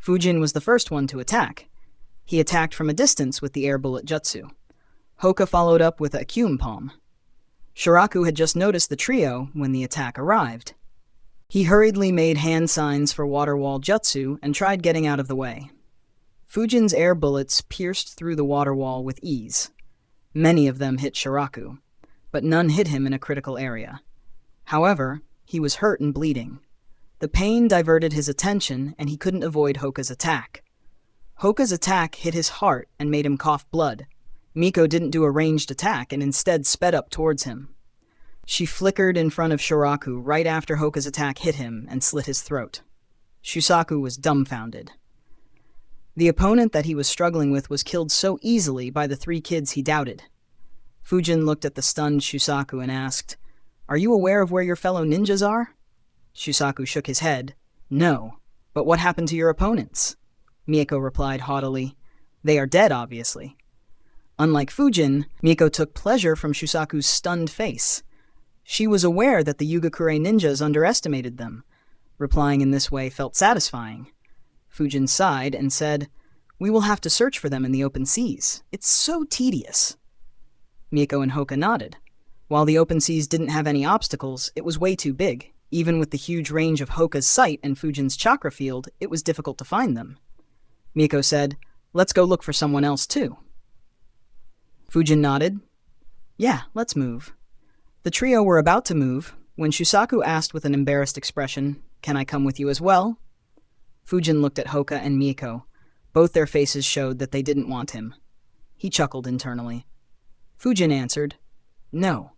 Fujin was the first one to attack. He attacked from a distance with the air bullet jutsu. Hoka followed up with a Kyum palm. Shoraku had just noticed the trio when the attack arrived. He hurriedly made hand signs for water wall jutsu and tried getting out of the way. Fujin's air bullets pierced through the water wall with ease. Many of them hit Shoraku, but none hit him in a critical area. However, he was hurt and bleeding. The pain diverted his attention and he couldn't avoid Hoka's attack. Hoka's attack hit his heart and made him cough blood. Miko didn't do a ranged attack and instead sped up towards him. She flickered in front of Shoraku right after Hoka's attack hit him and slit his throat. Shusaku was dumbfounded. The opponent that he was struggling with was killed so easily by the three kids he doubted. Fujin looked at the stunned Shusaku and asked, "Are you aware of where your fellow ninjas are?" Shusaku shook his head. "No, but what happened to your opponents?" Mieko replied haughtily, "They are dead, obviously." Unlike Fujin, Mieko took pleasure from Shusaku's stunned face. She was aware that the Yugakure ninjas underestimated them. Replying in this way felt satisfying. Fujin sighed and said, "We will have to search for them in the open seas. It's so tedious." Mieko and Hoka nodded. While the open seas didn't have any obstacles, it was way too big. Even with the huge range of Hoka's sight and Fujin's chakra field, it was difficult to find them. Mieko said, "Let's go look for someone else too." Fujin nodded. "Yeah, let's move." The trio were about to move when Shusaku asked with an embarrassed expression, "Can I come with you as well?" Fujin looked at Hoka and Mieko. Both their faces showed that they didn't want him. He chuckled internally. Fujin answered, "No.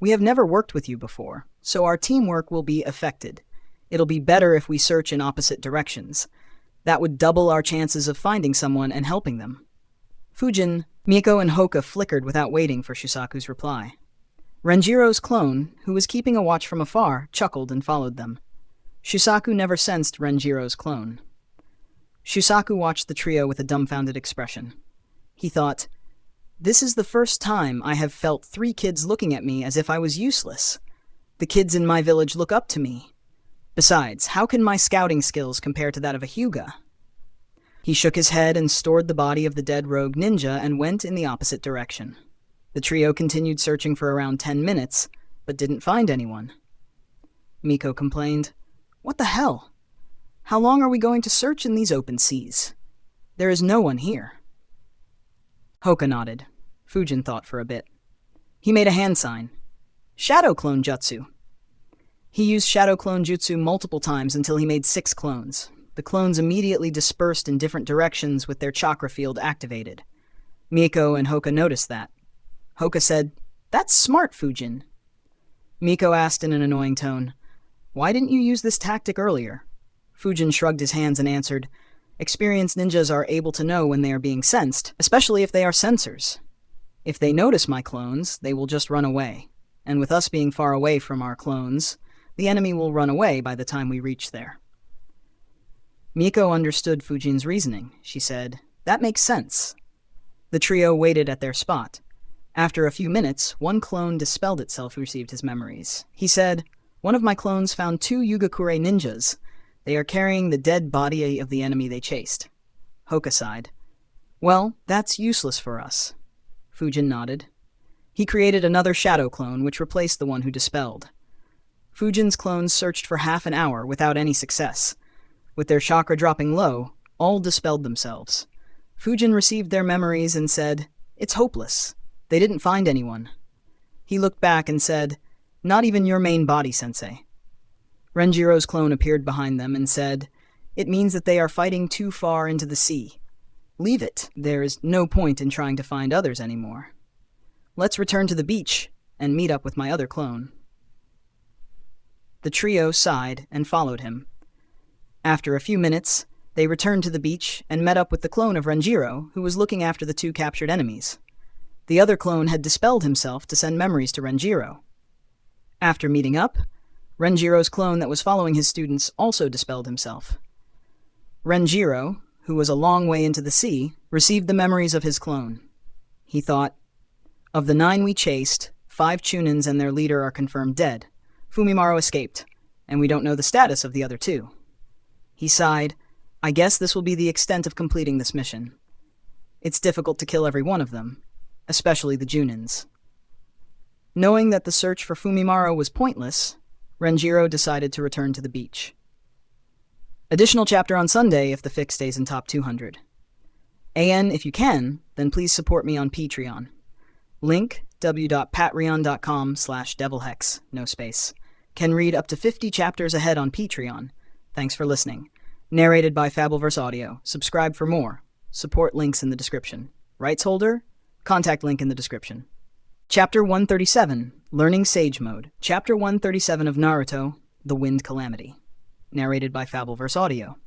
We have never worked with you before, so our teamwork will be affected. It'll be better if we search in opposite directions. That would double our chances of finding someone and helping them." Fujin, Mieko, and Hoka flickered without waiting for Shusaku's reply. Renjiro's clone, who was keeping a watch from afar, chuckled and followed them. Shusaku never sensed Renjiro's clone. Shusaku watched the trio with a dumbfounded expression. He thought, "This is the first time I have felt three kids looking at me as if I was useless. The kids in my village look up to me. Besides, how can my scouting skills compare to that of a Hyuga?" He shook his head and stored the body of the dead rogue ninja and went in the opposite direction. The trio continued searching for around 10 minutes, but didn't find anyone. Mieko complained, "What the hell? How long are we going to search in these open seas? There is no one here." Hoka nodded. Fujin thought for a bit. He made a hand sign. "Shadow clone jutsu." He used shadow clone jutsu multiple times until he made 6 clones. The clones immediately dispersed in different directions with their chakra field activated. Mieko and Hoka noticed that. Hoka said, "That's smart, Fujin." Mieko asked in an annoying tone, "Why didn't you use this tactic earlier?" Fujin shrugged his hands and answered, "Experienced ninjas are able to know when they are being sensed, especially if they are sensors. If they notice my clones, they will just run away. And with us being far away from our clones, the enemy will run away by the time we reach there." Mieko understood Fujin's reasoning. She said, "That makes sense." The trio waited at their spot. After a few minutes, one clone dispelled itself who received his memories. He said, "One of my clones found 2 Yugakure ninjas. They are carrying the dead body of the enemy they chased." Hoka sighed. "Well, that's useless for us." Fujin nodded. He created another shadow clone, which replaced the one who dispelled. Fujin's clones searched for half an hour without any success. With their chakra dropping low, all dispelled themselves. Fujin received their memories and said, "It's hopeless. They didn't find anyone." He looked back and said, "Not even your main body, sensei." Renjiro's clone appeared behind them and said, "It means that they are fighting too far into the sea. Leave it. There is no point in trying to find others anymore. Let's return to the beach and meet up with my other clone." The trio sighed and followed him. After a few minutes, they returned to the beach and met up with the clone of Renjiro, who was looking after the two captured enemies. The other clone had dispelled himself to send memories to Renjiro. After meeting up, Renjiro's clone that was following his students also dispelled himself. Renjiro, who was a long way into the sea, received the memories of his clone. He thought, "Of the 9 we chased, 5 Chunins and their leader are confirmed dead. Fumimaru escaped, and we don't know the status of the other 2. He sighed, "I guess this will be the extent of completing this mission. It's difficult to kill every one of them, especially the Junins." Knowing that the search for Fumimaru was pointless, Renjiro decided to return to the beach. Additional chapter on Sunday if the fic stays in top 200. AN, if you can, then please support me on Patreon. Link w.patreon.com/devilhex, no space. Can read up to 50 chapters ahead on Patreon. Thanks for listening. Narrated by Fabelverse Audio. Subscribe for more. Support links in the description. Rights holder? Contact link in the description. Chapter 137, Learning Sage Mode. Chapter 137 of Naruto, The Wind Calamity. Narrated by Fabelverse Audio.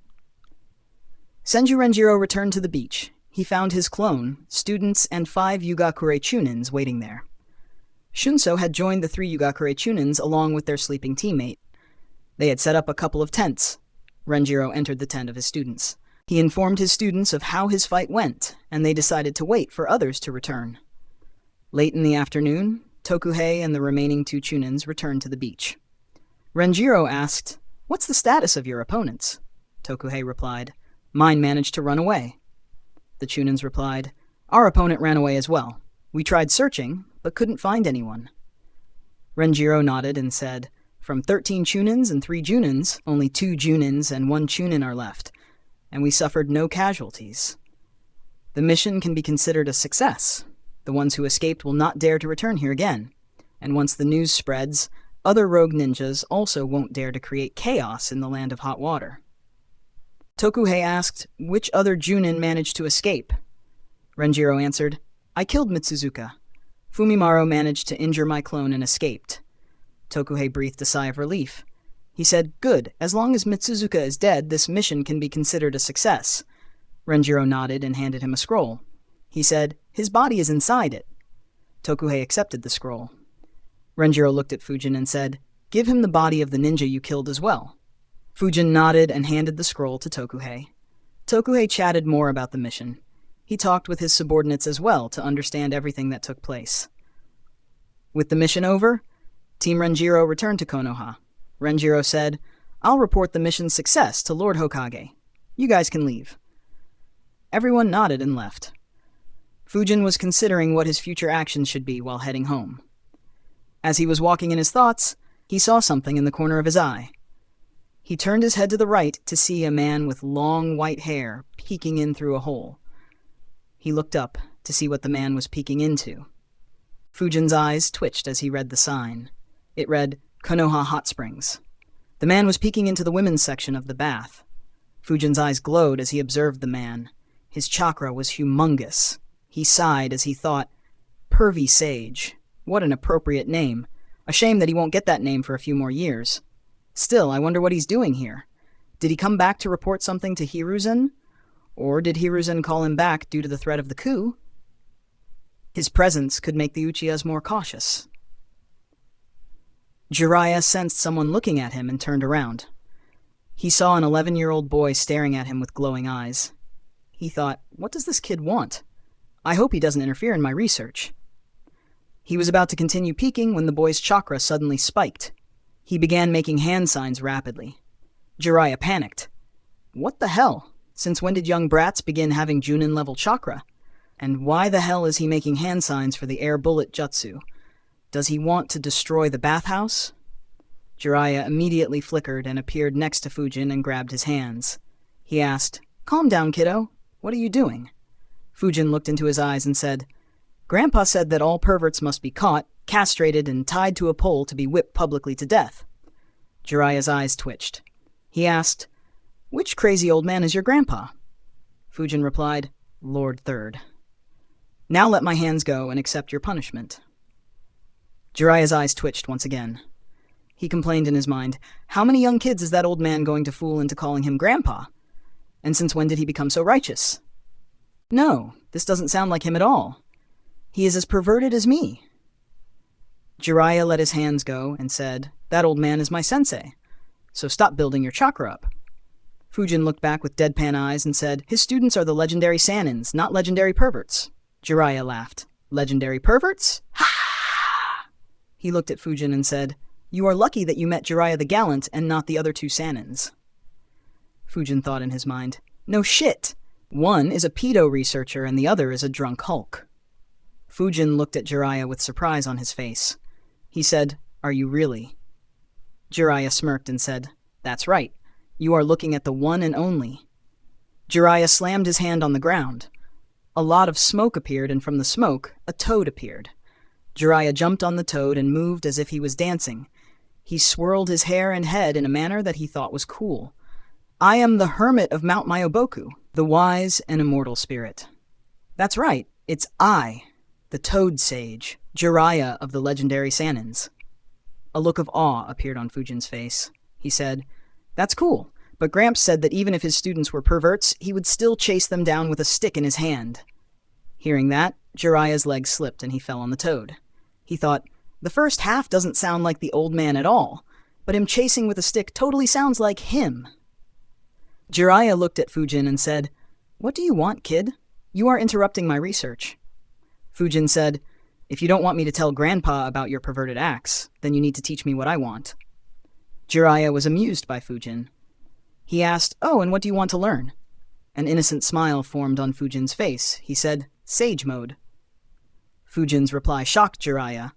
Senju Renjiro returned to the beach. He found his clone, students, and 5 Yugakure Chunins waiting there. Shunso had joined the 3 Yugakure Chunins along with their sleeping teammate. They had set up a couple of tents. Renjiro entered the tent of his students. He informed his students of how his fight went, and they decided to wait for others to return. Late in the afternoon, Tokuhei and the remaining 2 Chunins returned to the beach. Renjiro asked, "What's the status of your opponents?" Tokuhei replied, "Mine managed to run away." The Chunins replied, "Our opponent ran away as well. We tried searching, but couldn't find anyone." Renjiro nodded and said, "From 13 Chunins and 3 Junins, only 2 Junins and 1 Chunin are left, and we suffered no casualties. The mission can be considered a success. The ones who escaped will not dare to return here again, and once the news spreads, other rogue ninjas also won't dare to create chaos in the land of hot water." Tokuhei asked, "Which other Junin managed to escape?" Renjiro answered, "I killed Mitsuzuka. Fumimaru managed to injure my clone and escaped." Tokuhei breathed a sigh of relief. He said, "Good, as long as Mitsuzuka is dead, this mission can be considered a success." Renjiro nodded and handed him a scroll. He said, "His body is inside it." Tokuhei accepted the scroll. Renjiro looked at Fujin and said, "Give him the body of the ninja you killed as well." Fujin nodded and handed the scroll to Tokuhei. Tokuhei chatted more about the mission. He talked with his subordinates as well to understand everything that took place. With the mission over, Team Renjiro returned to Konoha. Renjiro said, "I'll report the mission's success to Lord Hokage. You guys can leave." Everyone nodded and left. Fujin was considering what his future actions should be while heading home. As he was walking in his thoughts, he saw something in the corner of his eye. He turned his head to the right to see a man with long white hair peeking in through a hole. He looked up to see what the man was peeking into. Fujin's eyes twitched as he read the sign. It read, Konoha Hot Springs. The man was peeking into the women's section of the bath. Fujin's eyes glowed as he observed the man. His chakra was humongous. He sighed as he thought, "Pervy Sage. What an appropriate name. A shame that he won't get that name for a few more years. Still, I wonder what he's doing here. Did he come back to report something to Hiruzen? Or did Hiruzen call him back due to the threat of the coup? His presence could make the Uchihas more cautious." Jiraiya sensed someone looking at him and turned around. He saw an 11-year-old boy staring at him with glowing eyes. He thought, "What does this kid want? I hope he doesn't interfere in my research." He was about to continue peeking when the boy's chakra suddenly spiked. He began making hand signs rapidly. Jiraiya panicked. What the hell? Since when did young brats begin having Junin-level chakra? And why the hell is he making hand signs for the air bullet jutsu? Does he want to destroy the bathhouse? Jiraiya immediately flickered and appeared next to Fujin and grabbed his hands. He asked, "Calm down, kiddo. What are you doing?" Fujin looked into his eyes and said, Grandpa said that all perverts must be caught, castrated, and tied to a pole to be whipped publicly to death. Jiraiya's eyes twitched. He asked, Which crazy old man is your grandpa? Fujin replied, Lord Third. Now let my hands go and accept your punishment. Jiraiya's eyes twitched once again. He complained in his mind, How many young kids is that old man going to fool into calling him grandpa? And since when did he become so righteous? No, this doesn't sound like him at all. He is as perverted as me. Jiraiya let his hands go and said, That old man is my sensei, so stop building your chakra up. Fujin looked back with deadpan eyes and said, His students are the legendary Sanins, not legendary perverts. Jiraiya laughed. Legendary perverts? Ha! He looked at Fujin and said, You are lucky that you met Jiraiya the Gallant and not the other two Sanins. Fujin thought in his mind, No shit! One is a pedo researcher and the other is a drunk Hulk. Fujin looked at Jiraiya with surprise on his face. He said, Are you really? Jiraiya smirked and said, That's right. You are looking at the one and only. Jiraiya slammed his hand on the ground. A lot of smoke appeared, and from the smoke, a toad appeared. Jiraiya jumped on the toad and moved as if he was dancing. He swirled his hair and head in a manner that he thought was cool. I am the hermit of Mount Myoboku, the wise and immortal spirit. That's right, it's I, the Toad Sage, Jiraiya of the legendary Sanins. A look of awe appeared on Fujin's face. He said, That's cool, but Gramps said that even if his students were perverts, he would still chase them down with a stick in his hand. Hearing that, Jiraiya's leg slipped and he fell on the toad. He thought, The first half doesn't sound like the old man at all, but him chasing with a stick totally sounds like him. Jiraiya looked at Fujin and said, What do you want, kid? You are interrupting my research. Fujin said, If you don't want me to tell Grandpa about your perverted acts, then you need to teach me what I want. Jiraiya was amused by Fujin. He asked, Oh, and what do you want to learn? An innocent smile formed on Fujin's face. He said, Sage mode. Fujin's reply shocked Jiraiya.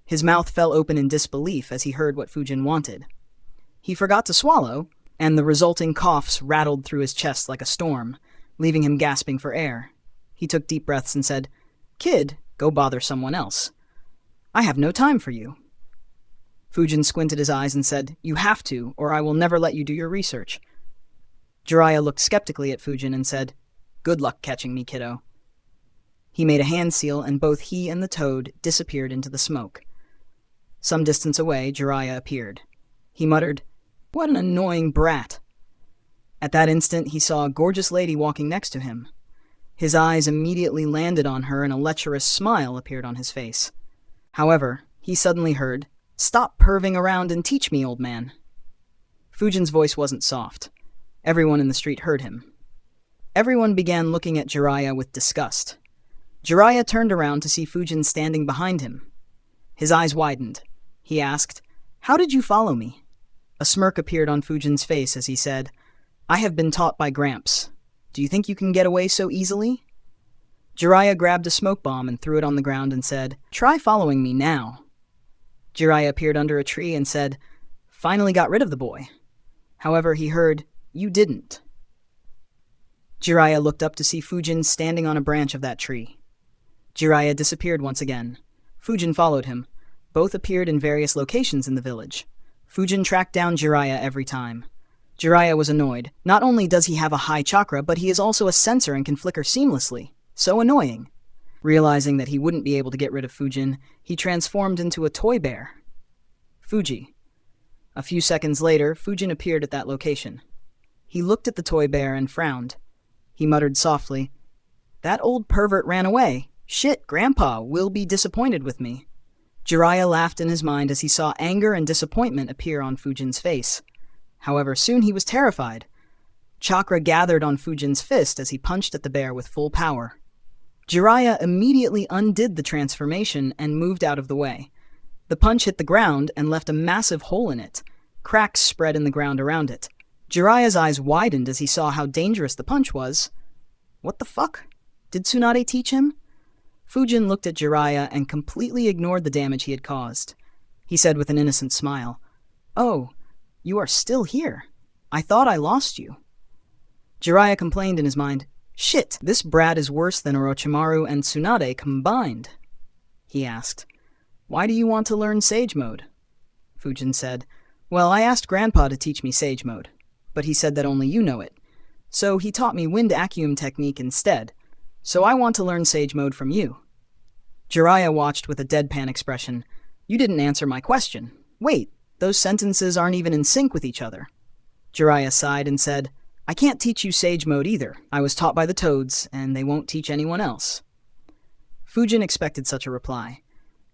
His mouth fell open in disbelief as he heard what Fujin wanted. He forgot to swallow, and the resulting coughs rattled through his chest like a storm, leaving him gasping for air. He took deep breaths and said, Kid, go bother someone else. I have no time for you. Fujin squinted his eyes and said, You have to, or I will never let you do your research. Jiraiya looked skeptically at Fujin and said, Good luck catching me, kiddo. He made a hand seal, and both he and the toad disappeared into the smoke. Some distance away, Jiraiya appeared. He muttered, What an annoying brat. At that instant, he saw a gorgeous lady walking next to him. His eyes immediately landed on her, and a lecherous smile appeared on his face. However, he suddenly heard, Stop perving around and teach me, old man. Fujin's voice wasn't soft. Everyone in the street heard him. Everyone began looking at Jiraiya with disgust. Jiraiya turned around to see Fujin standing behind him. His eyes widened. He asked, How did you follow me? A smirk appeared on Fujin's face as he said, I have been taught by Gramps. Do you think you can get away so easily? Jiraiya grabbed a smoke bomb and threw it on the ground and said, Try following me now. Jiraiya appeared under a tree and said, Finally got rid of the boy. However, he heard, You didn't. Jiraiya looked up to see Fujin standing on a branch of that tree. Jiraiya disappeared once again. Fujin followed him. Both appeared in various locations in the village. Fujin tracked down Jiraiya every time. Jiraiya was annoyed. Not only does he have a high chakra, but he is also a sensor and can flicker seamlessly. So annoying. Realizing that he wouldn't be able to get rid of Fujin, he transformed into a toy bear. Fuji. A few seconds later, Fujin appeared at that location. He looked at the toy bear and frowned. He muttered softly, That old pervert ran away. Shit, Grandpa will be disappointed with me. Jiraiya laughed in his mind as he saw anger and disappointment appear on Fujin's face. However, soon he was terrified. Chakra gathered on Fujin's fist as he punched at the bear with full power. Jiraiya immediately undid the transformation and moved out of the way. The punch hit the ground and left a massive hole in it. Cracks spread in the ground around it. Jiraiya's eyes widened as he saw how dangerous the punch was. What the fuck? Did Tsunade teach him? Fujin looked at Jiraiya and completely ignored the damage he had caused. He said with an innocent smile, Oh, you are still here. I thought I lost you. Jiraiya complained in his mind, Shit, this brat is worse than Orochimaru and Tsunade combined. He asked, "Why do you want to learn Sage Mode?" Fujin said, "Well, I asked Grandpa to teach me Sage Mode, but he said that only you know it. So he taught me Wind Acuum technique instead. So I want to learn Sage Mode from you." Jiraiya watched with a deadpan expression. "You didn't answer my question. Wait, those sentences aren't even in sync with each other." Jiraiya sighed and said, "I can't teach you Sage Mode either. I was taught by the Toads, and they won't teach anyone else." Fujin expected such a reply.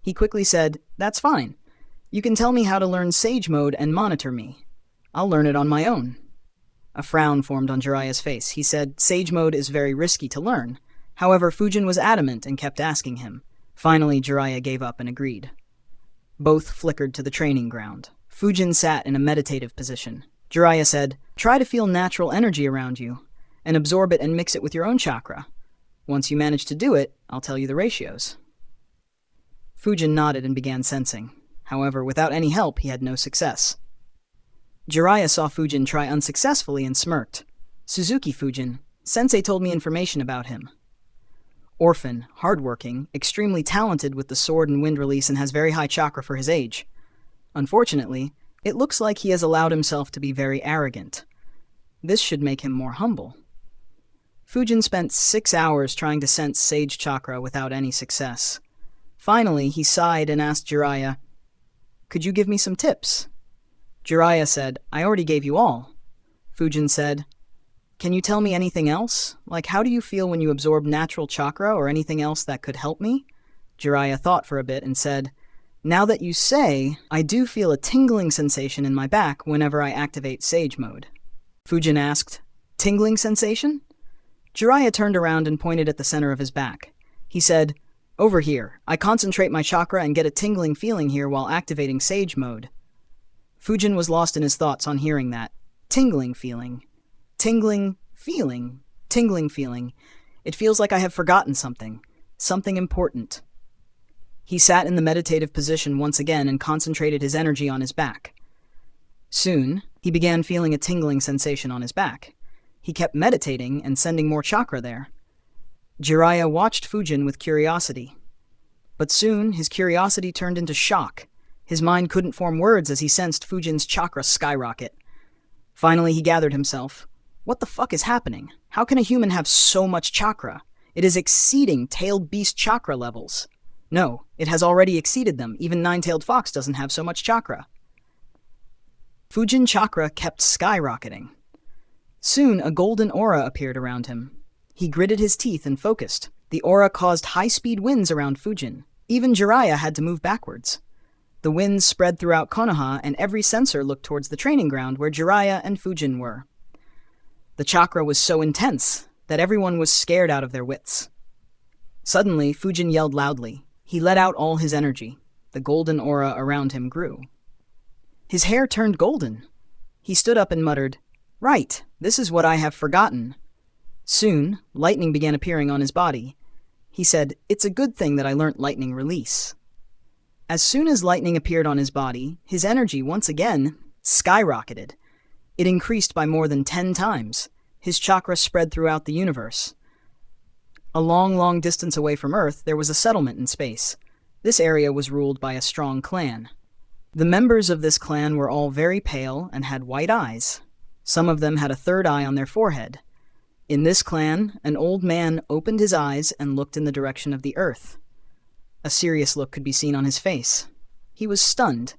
He quickly said, "That's fine. You can tell me how to learn Sage Mode and monitor me. I'll learn it on my own." A frown formed on Jiraiya's face. He said, "Sage Mode is very risky to learn." However, Fujin was adamant and kept asking him. Finally, Jiraiya gave up and agreed. Both flickered to the training ground. Fujin sat in a meditative position. Jiraiya said, "Try to feel natural energy around you, and absorb it and mix it with your own chakra. Once you manage to do it, I'll tell you the ratios." Fujin nodded and began sensing. However, without any help, he had no success. Jiraiya saw Fujin try unsuccessfully and smirked. "Suzuki Fujin, Sensei told me information about him. Orphan, hardworking, extremely talented with the sword and wind release and has very high chakra for his age. Unfortunately, it looks like he has allowed himself to be very arrogant. This should make him more humble." Fujin spent 6 hours trying to sense Sage Chakra without any success. Finally, he sighed and asked Jiraiya, "Could you give me some tips?" Jiraiya said, "I already gave you all." Fujin said, "Can you tell me anything else? Like, how do you feel when you absorb natural chakra or anything else that could help me?" Jiraiya thought for a bit and said, "Now that you say, I do feel a tingling sensation in my back whenever I activate Sage Mode." Fujin asked, "Tingling sensation?" Jiraiya turned around and pointed at the center of his back. He said, "Over here. I concentrate my chakra and get a tingling feeling here while activating Sage Mode." Fujin was lost in his thoughts on hearing that. Tingling feeling. Tingling feeling. Tingling feeling. It feels like I have forgotten something. Something important. He sat in the meditative position once again and concentrated his energy on his back. Soon, he began feeling a tingling sensation on his back. He kept meditating and sending more chakra there. Jiraiya watched Fujin with curiosity. But soon, his curiosity turned into shock. His mind couldn't form words as he sensed Fujin's chakra skyrocket. Finally, he gathered himself. What the fuck is happening? How can a human have so much chakra? It is exceeding tailed beast chakra levels. No, it has already exceeded them. Even nine-tailed fox doesn't have so much chakra. Fujin chakra kept skyrocketing. Soon, a golden aura appeared around him. He gritted his teeth and focused. The aura caused high-speed winds around Fujin. Even Jiraiya had to move backwards. The winds spread throughout Konoha, and every sensor looked towards the training ground where Jiraiya and Fujin were. The chakra was so intense that everyone was scared out of their wits. Suddenly, Fujin yelled loudly. He let out all his energy. The golden aura around him grew. His hair turned golden. He stood up and muttered, "Right, this is what I have forgotten." Soon, lightning began appearing on his body. He said, "It's a good thing that I learnt lightning release." As soon as lightning appeared on his body, his energy once again skyrocketed. It increased by more than 10 times. His chakra spread throughout the universe. A long distance away from Earth, there was a settlement in space. This area was ruled by a strong clan. The members of this clan were all very pale and had white eyes. Some of them had a third eye on their forehead. In this clan, an old man opened his eyes and looked in the direction of the Earth. A serious look could be seen on his face. He was stunned.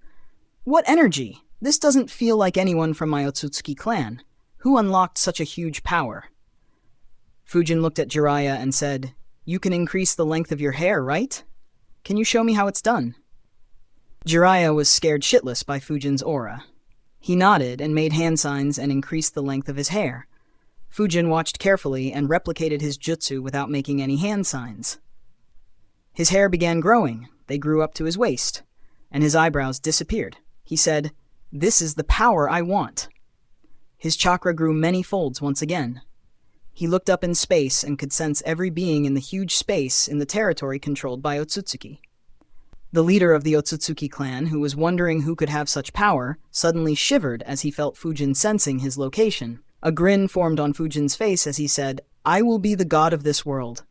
"What energy? This doesn't feel like anyone from my Otsutsuki clan. Who unlocked such a huge power?" Fujin looked at Jiraiya and said, "You can increase the length of your hair, right? Can you show me how it's done?" Jiraiya was scared shitless by Fujin's aura. He nodded and made hand signs and increased the length of his hair. Fujin watched carefully and replicated his jutsu without making any hand signs. His hair began growing. They grew up to his waist, and his eyebrows disappeared. He said, "This is the power I want." His chakra grew many folds once again. He looked up in space and could sense every being in the huge space in the territory controlled by Otsutsuki. The leader of the Otsutsuki clan, who was wondering who could have such power, suddenly shivered as he felt Fujin sensing his location. A grin formed on Fujin's face as he said, I will be the god of this world.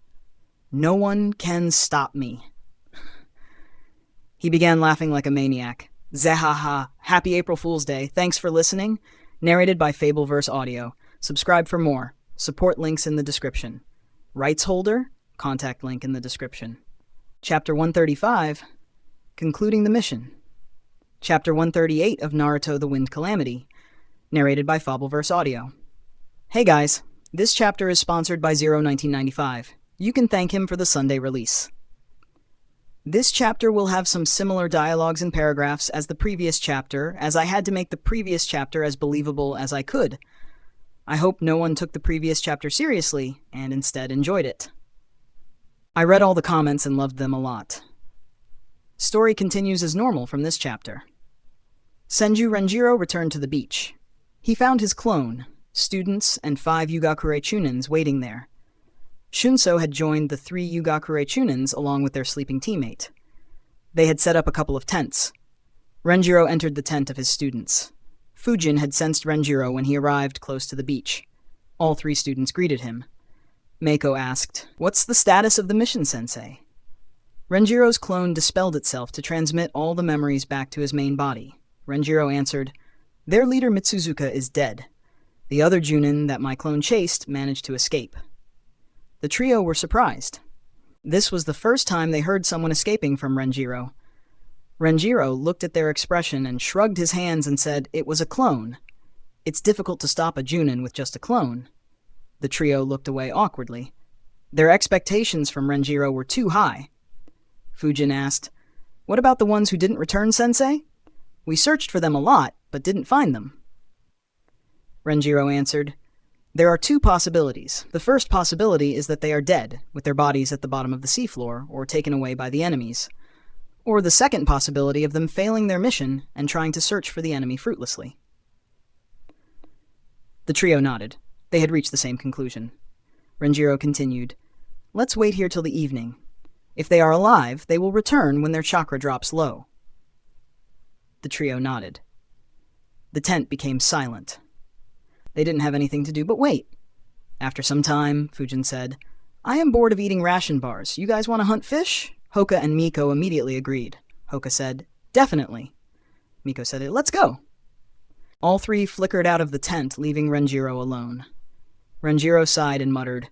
No one can stop me. He began laughing like a maniac. Zahaha. Happy April Fool's Day. Thanks for listening. Narrated by Fabelverse Audio. Subscribe for more. Support links in the description. Rights holder? Contact link in the description. Chapter 135. Concluding the mission. Chapter 138 of Naruto the Wind Calamity. Narrated by Fabelverse Audio. Hey guys, this chapter is sponsored by 1995. You can thank him for the Sunday release. This chapter will have some similar dialogues and paragraphs as the previous chapter, as I had to make the previous chapter as believable as I could. I hope no one took the previous chapter seriously, and instead enjoyed it. I read all the comments and loved them a lot. Story continues as normal from this chapter. Senju Renjiro returned to the beach. He found his clone, students, and 5 Yugakure Chunins waiting there. Shunso had joined the 3 Yugakure Chunins along with their sleeping teammate. They had set up a couple of tents. Renjiro entered the tent of his students. Fujin had sensed Renjiro when he arrived close to the beach. All 3 students greeted him. Mako asked, "What's the status of the mission, Sensei?" Renjiro's clone dispelled itself to transmit all the memories back to his main body. Renjiro answered, "Their leader Mitsuzuka is dead. The other Junin that my clone chased managed to escape." The trio were surprised. This was the first time they heard someone escaping from Renjiro. Renjiro looked at their expression and shrugged his hands and said it was a clone. It's difficult to stop a Junin with just a clone. The trio looked away awkwardly. Their expectations from Renjiro were too high. Fujin asked, "What about the ones who didn't return, Sensei? We searched for them a lot, but didn't find them." Renjiro answered, "There are 2 possibilities. The first possibility is that they are dead, with their bodies at the bottom of the seafloor, or taken away by the enemies. Or the second possibility of them failing their mission and trying to search for the enemy fruitlessly." The trio nodded. They had reached the same conclusion. Renjiro continued, "Let's wait here till the evening. If they are alive, they will return when their chakra drops low." The trio nodded. The tent became silent. They didn't have anything to do but wait. After some time, Fujin said, "I am bored of eating ration bars. You guys want to hunt fish?" Hoka and Miko immediately agreed. Hoka said, "Definitely." Miko said, "Let's go." All 3 flickered out of the tent, leaving Renjiro alone. Renjiro sighed and muttered,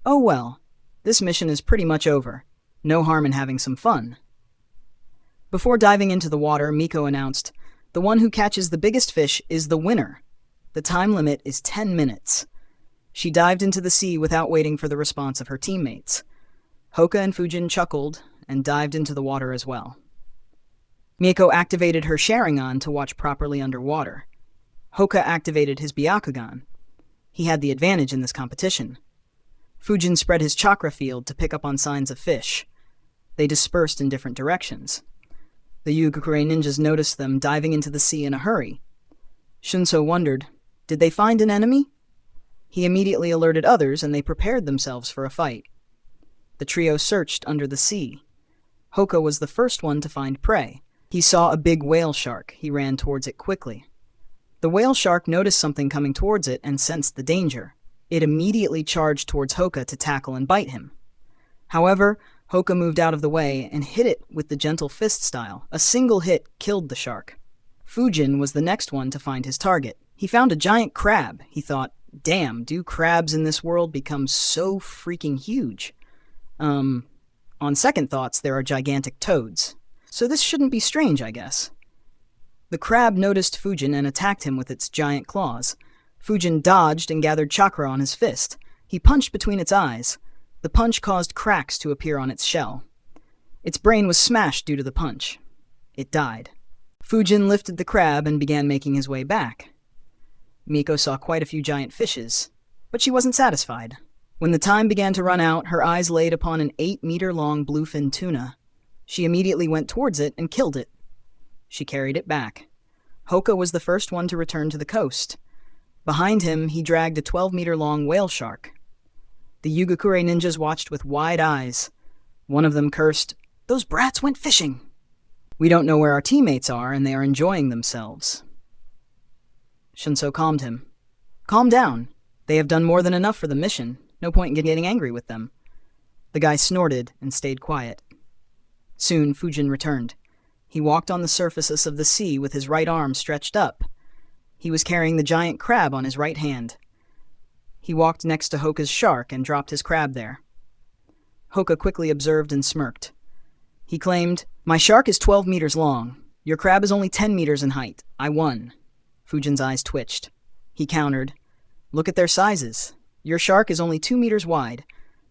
"Oh well, this mission is pretty much over. No harm in having some fun." Before diving into the water, Miko announced, "The one who catches the biggest fish is the winner. The time limit is 10 minutes. She dived into the sea without waiting for the response of her teammates. Hoka and Fujin chuckled and dived into the water as well. Miko activated her Sharingan to watch properly underwater. Hoka activated his Byakugan. He had the advantage in this competition. Fujin spread his chakra field to pick up on signs of fish. They dispersed in different directions. The Yugakure ninjas noticed them diving into the sea in a hurry. Shunso wondered, did they find an enemy? He immediately alerted others, and they prepared themselves for a fight. The trio searched under the sea. Hoka was the first one to find prey. He saw a big whale shark. He ran towards it quickly. The whale shark noticed something coming towards it and sensed the danger. It immediately charged towards Hoka to tackle and bite him. However, Hoka moved out of the way and hit it with the gentle fist style. A single hit killed the shark. Fujin was the next one to find his target. He found a giant crab. He thought, damn, do crabs in this world become so freaking huge? On second thoughts, there are gigantic toads. So this shouldn't be strange, I guess. The crab noticed Fujin and attacked him with its giant claws. Fujin dodged and gathered chakra on his fist. He punched between its eyes. The punch caused cracks to appear on its shell. Its brain was smashed due to the punch. It died. Fujin lifted the crab and began making his way back. Miko saw quite a few giant fishes, but she wasn't satisfied. When the time began to run out, her eyes laid upon an 8-meter-long bluefin tuna. She immediately went towards it and killed it. She carried it back. Hoka was the first one to return to the coast. Behind him, he dragged a 12-meter-long whale shark. The Yugakure ninjas watched with wide eyes. One of them cursed, "Those brats went fishing." "We don't know where our teammates are, and they are enjoying themselves." Shunso calmed him. "Calm down. They have done more than enough for the mission. No point in getting angry with them. The guy snorted and stayed quiet. Soon, Fujin returned. He walked on the surfaces of the sea with his right arm stretched up. He was carrying the giant crab on his right hand. He walked next to Hoka's shark and dropped his crab there. Hoka quickly observed and smirked. He claimed, "My shark is 12 meters long. Your crab is only 10 meters in height. I won." Fujin's eyes twitched. He countered, "Look at their sizes. Your shark is only 2 meters wide.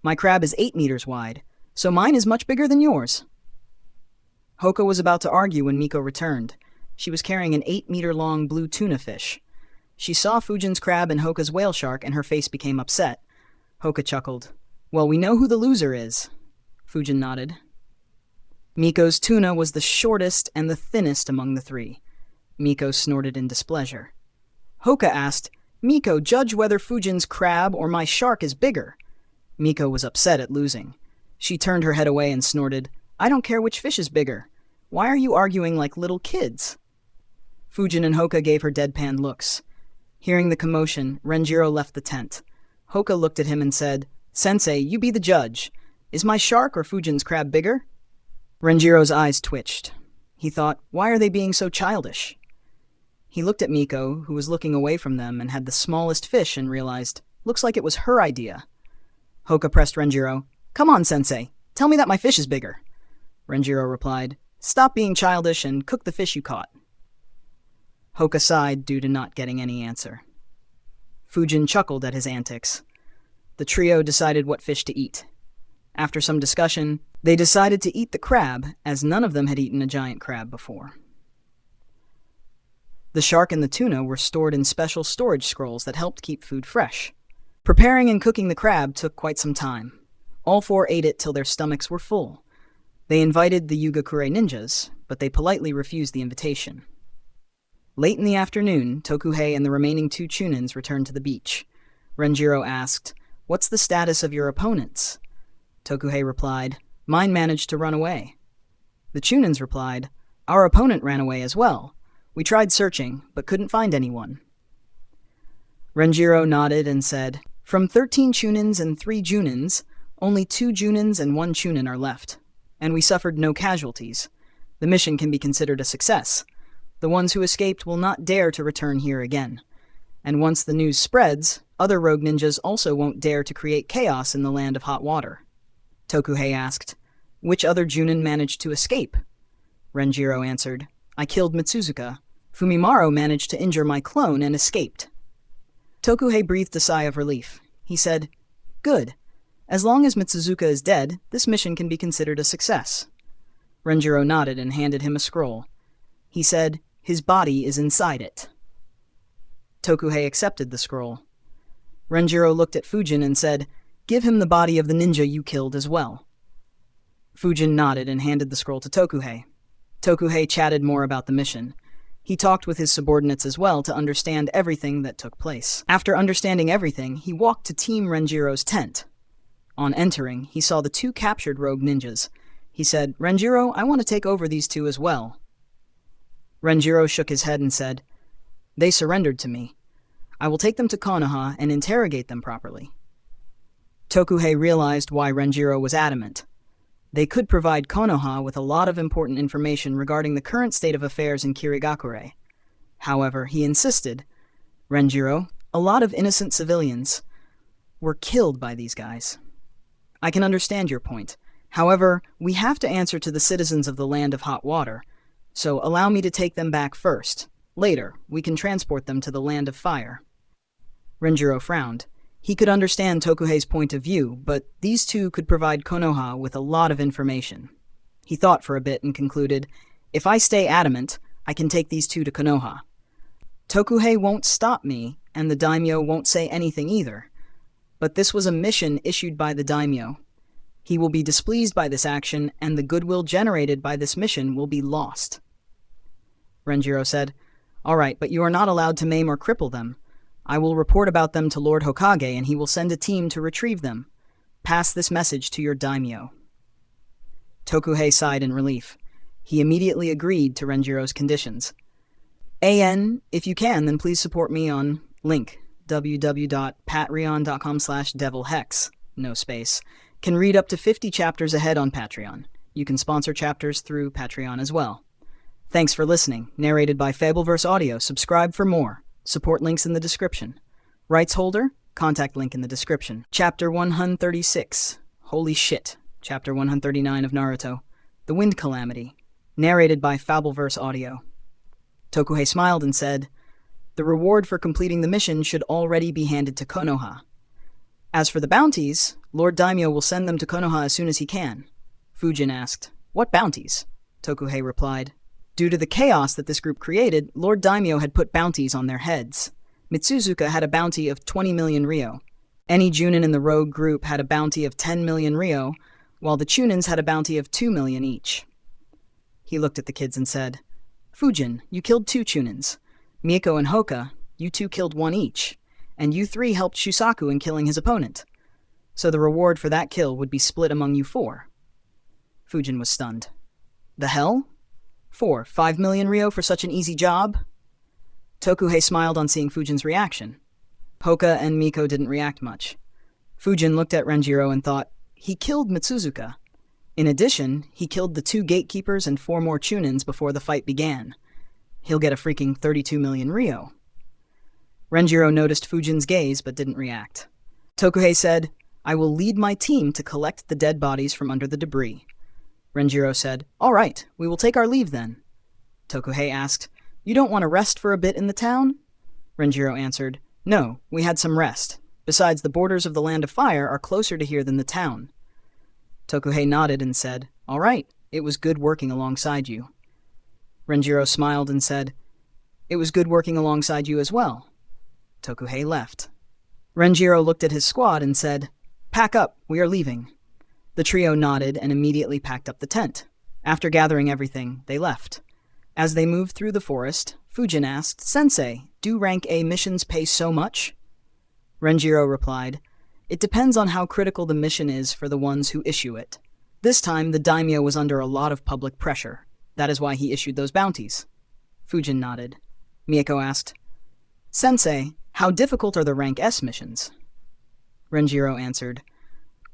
My crab is 8 meters wide, so mine is much bigger than yours." Hoka was about to argue when Miko returned. She was carrying an 8-meter-long blue tuna fish. She saw Fujin's crab and Hoka's whale shark, and her face became upset. Hoka chuckled. "Well, we know who the loser is." Fujin nodded. Miko's tuna was the shortest and the thinnest among the three. Miko snorted in displeasure. Hoka asked, "Miko, judge whether Fujin's crab or my shark is bigger." Miko was upset at losing. She turned her head away and snorted, "I don't care which fish is bigger. Why are you arguing like little kids?" Fujin and Hoka gave her deadpan looks. Hearing the commotion, Renjiro left the tent. Hoka looked at him and said, "Sensei, you be the judge. Is my shark or Fujin's crab bigger?" Renjiro's eyes twitched. He thought, why are they being so childish? He looked at Miko, who was looking away from them and had the smallest fish, and realized, looks like it was her idea. Hoka pressed Renjiro. "Come on, Sensei. Tell me that my fish is bigger." Renjiro replied, "Stop being childish and cook the fish you caught." Hoka sighed due to not getting any answer. Fujin chuckled at his antics. The trio decided what fish to eat. After some discussion, they decided to eat the crab, as none of them had eaten a giant crab before. The shark and the tuna were stored in special storage scrolls that helped keep food fresh. Preparing and cooking the crab took quite some time. All four ate it till their stomachs were full. They invited the Yugakure ninjas, but they politely refused the invitation. Late in the afternoon, Tokuhei and the remaining two Chunins returned to the beach. Renjiro asked, "What's the status of your opponents?" Tokuhei replied, "Mine managed to run away." The Chunins replied, "Our opponent ran away as well. We tried searching, but couldn't find anyone." Renjiro nodded and said, "From 13 Chunins and 3 Junins, only 2 Junins and 1 Chunin are left, and we suffered no casualties. The mission can be considered a success. The ones who escaped will not dare to return here again. And once the news spreads, other rogue ninjas also won't dare to create chaos in the land of hot water." Tokuhei asked, "Which other Junin managed to escape?" Renjiro answered, "I killed Mitsuzuka. Fumimaro managed to injure my clone and escaped." Tokuhei breathed a sigh of relief. He said, "Good. As long as Mitsuzuka is dead, this mission can be considered a success." Renjiro nodded and handed him a scroll. He said, "His body is inside it." Tokuhei accepted the scroll. Renjiro looked at Fujin and said, "Give him the body of the ninja you killed as well." Fujin nodded and handed the scroll to Tokuhei. Tokuhei chatted more about the mission. He talked with his subordinates as well to understand everything that took place. After understanding everything, he walked to Team Renjiro's tent. On entering, he saw the 2 captured rogue ninjas. He said, "Renjiro, I want to take over these 2 as well." Renjiro shook his head and said, "They surrendered to me. I will take them to Konoha and interrogate them properly." Tokuhei realized why Renjiro was adamant. They could provide Konoha with a lot of important information regarding the current state of affairs in Kirigakure. However, he insisted, "Renjiro, a lot of innocent civilians were killed by these guys. I can understand your point. However, we have to answer to the citizens of the land of hot water, so allow me to take them back first. Later, we can transport them to the land of fire." Renjiro frowned. He could understand Tokuhei's point of view, but these 2 could provide Konoha with a lot of information. He thought for a bit and concluded, "If I stay adamant, I can take these 2 to Konoha. Tokuhei won't stop me, and the daimyo won't say anything either. But this was a mission issued by the daimyo. He will be displeased by this action, and the goodwill generated by this mission will be lost." Renjiro said, "All right, but you are not allowed to maim or cripple them. I will report about them to Lord Hokage, and he will send a team to retrieve them. Pass this message to your daimyo." Tokuhei sighed in relief. He immediately agreed to Renjiro's conditions. "AN, if you can, then please support me on link www.patreon.com/devilhex, no space, can read up to 50 chapters ahead on Patreon. You can sponsor chapters through Patreon as well. Thanks for listening. Narrated by Fabelverse Audio. Subscribe for more. Support links in the description. Rights holder? Contact link in the description. Chapter 136. Holy shit. Chapter 139 of Naruto. The Wind Calamity. Narrated by Fabelverse Audio. Tokuhei smiled and said, "The reward for completing the mission should already be handed to Konoha. As for the bounties, Lord Daimyo will send them to Konoha as soon as he can." Fujin asked, "What bounties?" Tokuhei replied, "Due to the chaos that this group created, Lord Daimyo had put bounties on their heads. Mitsuzuka had a bounty of 20 million ryo. Any Junin in the rogue group had a bounty of 10 million ryo, while the Chunins had a bounty of 2 million each." He looked at the kids and said, "Fujin, you killed 2 Chunins. Mieko and Hoka, you 2 killed 1 each, and you 3 helped Shusaku in killing his opponent. So the reward for that kill would be split among you 4. Fujin was stunned. "The hell? 5 million ryo for such an easy job?" Tokuhei smiled on seeing Fujin's reaction. Hoka and Miko didn't react much. Fujin looked at Renjiro and thought, he killed Mitsuzuka. In addition, he killed the 2 gatekeepers and 4 more Chunins before the fight began. He'll get a freaking 32 million ryo. Renjiro noticed Fujin's gaze but didn't react. Tokuhei said, "I will lead my team to collect the dead bodies from under the debris." Renjiro said, "All right, we will take our leave then." Tokuhei asked, "You don't want to rest for a bit in the town?" Renjiro answered, "No, we had some rest. Besides, the borders of the Land of Fire are closer to here than the town." Tokuhei nodded and said, "All right, it was good working alongside you." Renjiro smiled and said, "It was good working alongside you as well." Tokuhei left. Renjiro looked at his squad and said, "Pack up, we are leaving." The trio nodded and immediately packed up the tent. After gathering everything, they left. As they moved through the forest, Fujin asked, "Sensei, do rank A missions pay so much?" Renjiro replied, "It depends on how critical the mission is for the ones who issue it. This time, the daimyo was under a lot of public pressure. That is why he issued those bounties." Fujin nodded. Mieko asked, "Sensei, how difficult are the rank S missions?" Renjiro answered,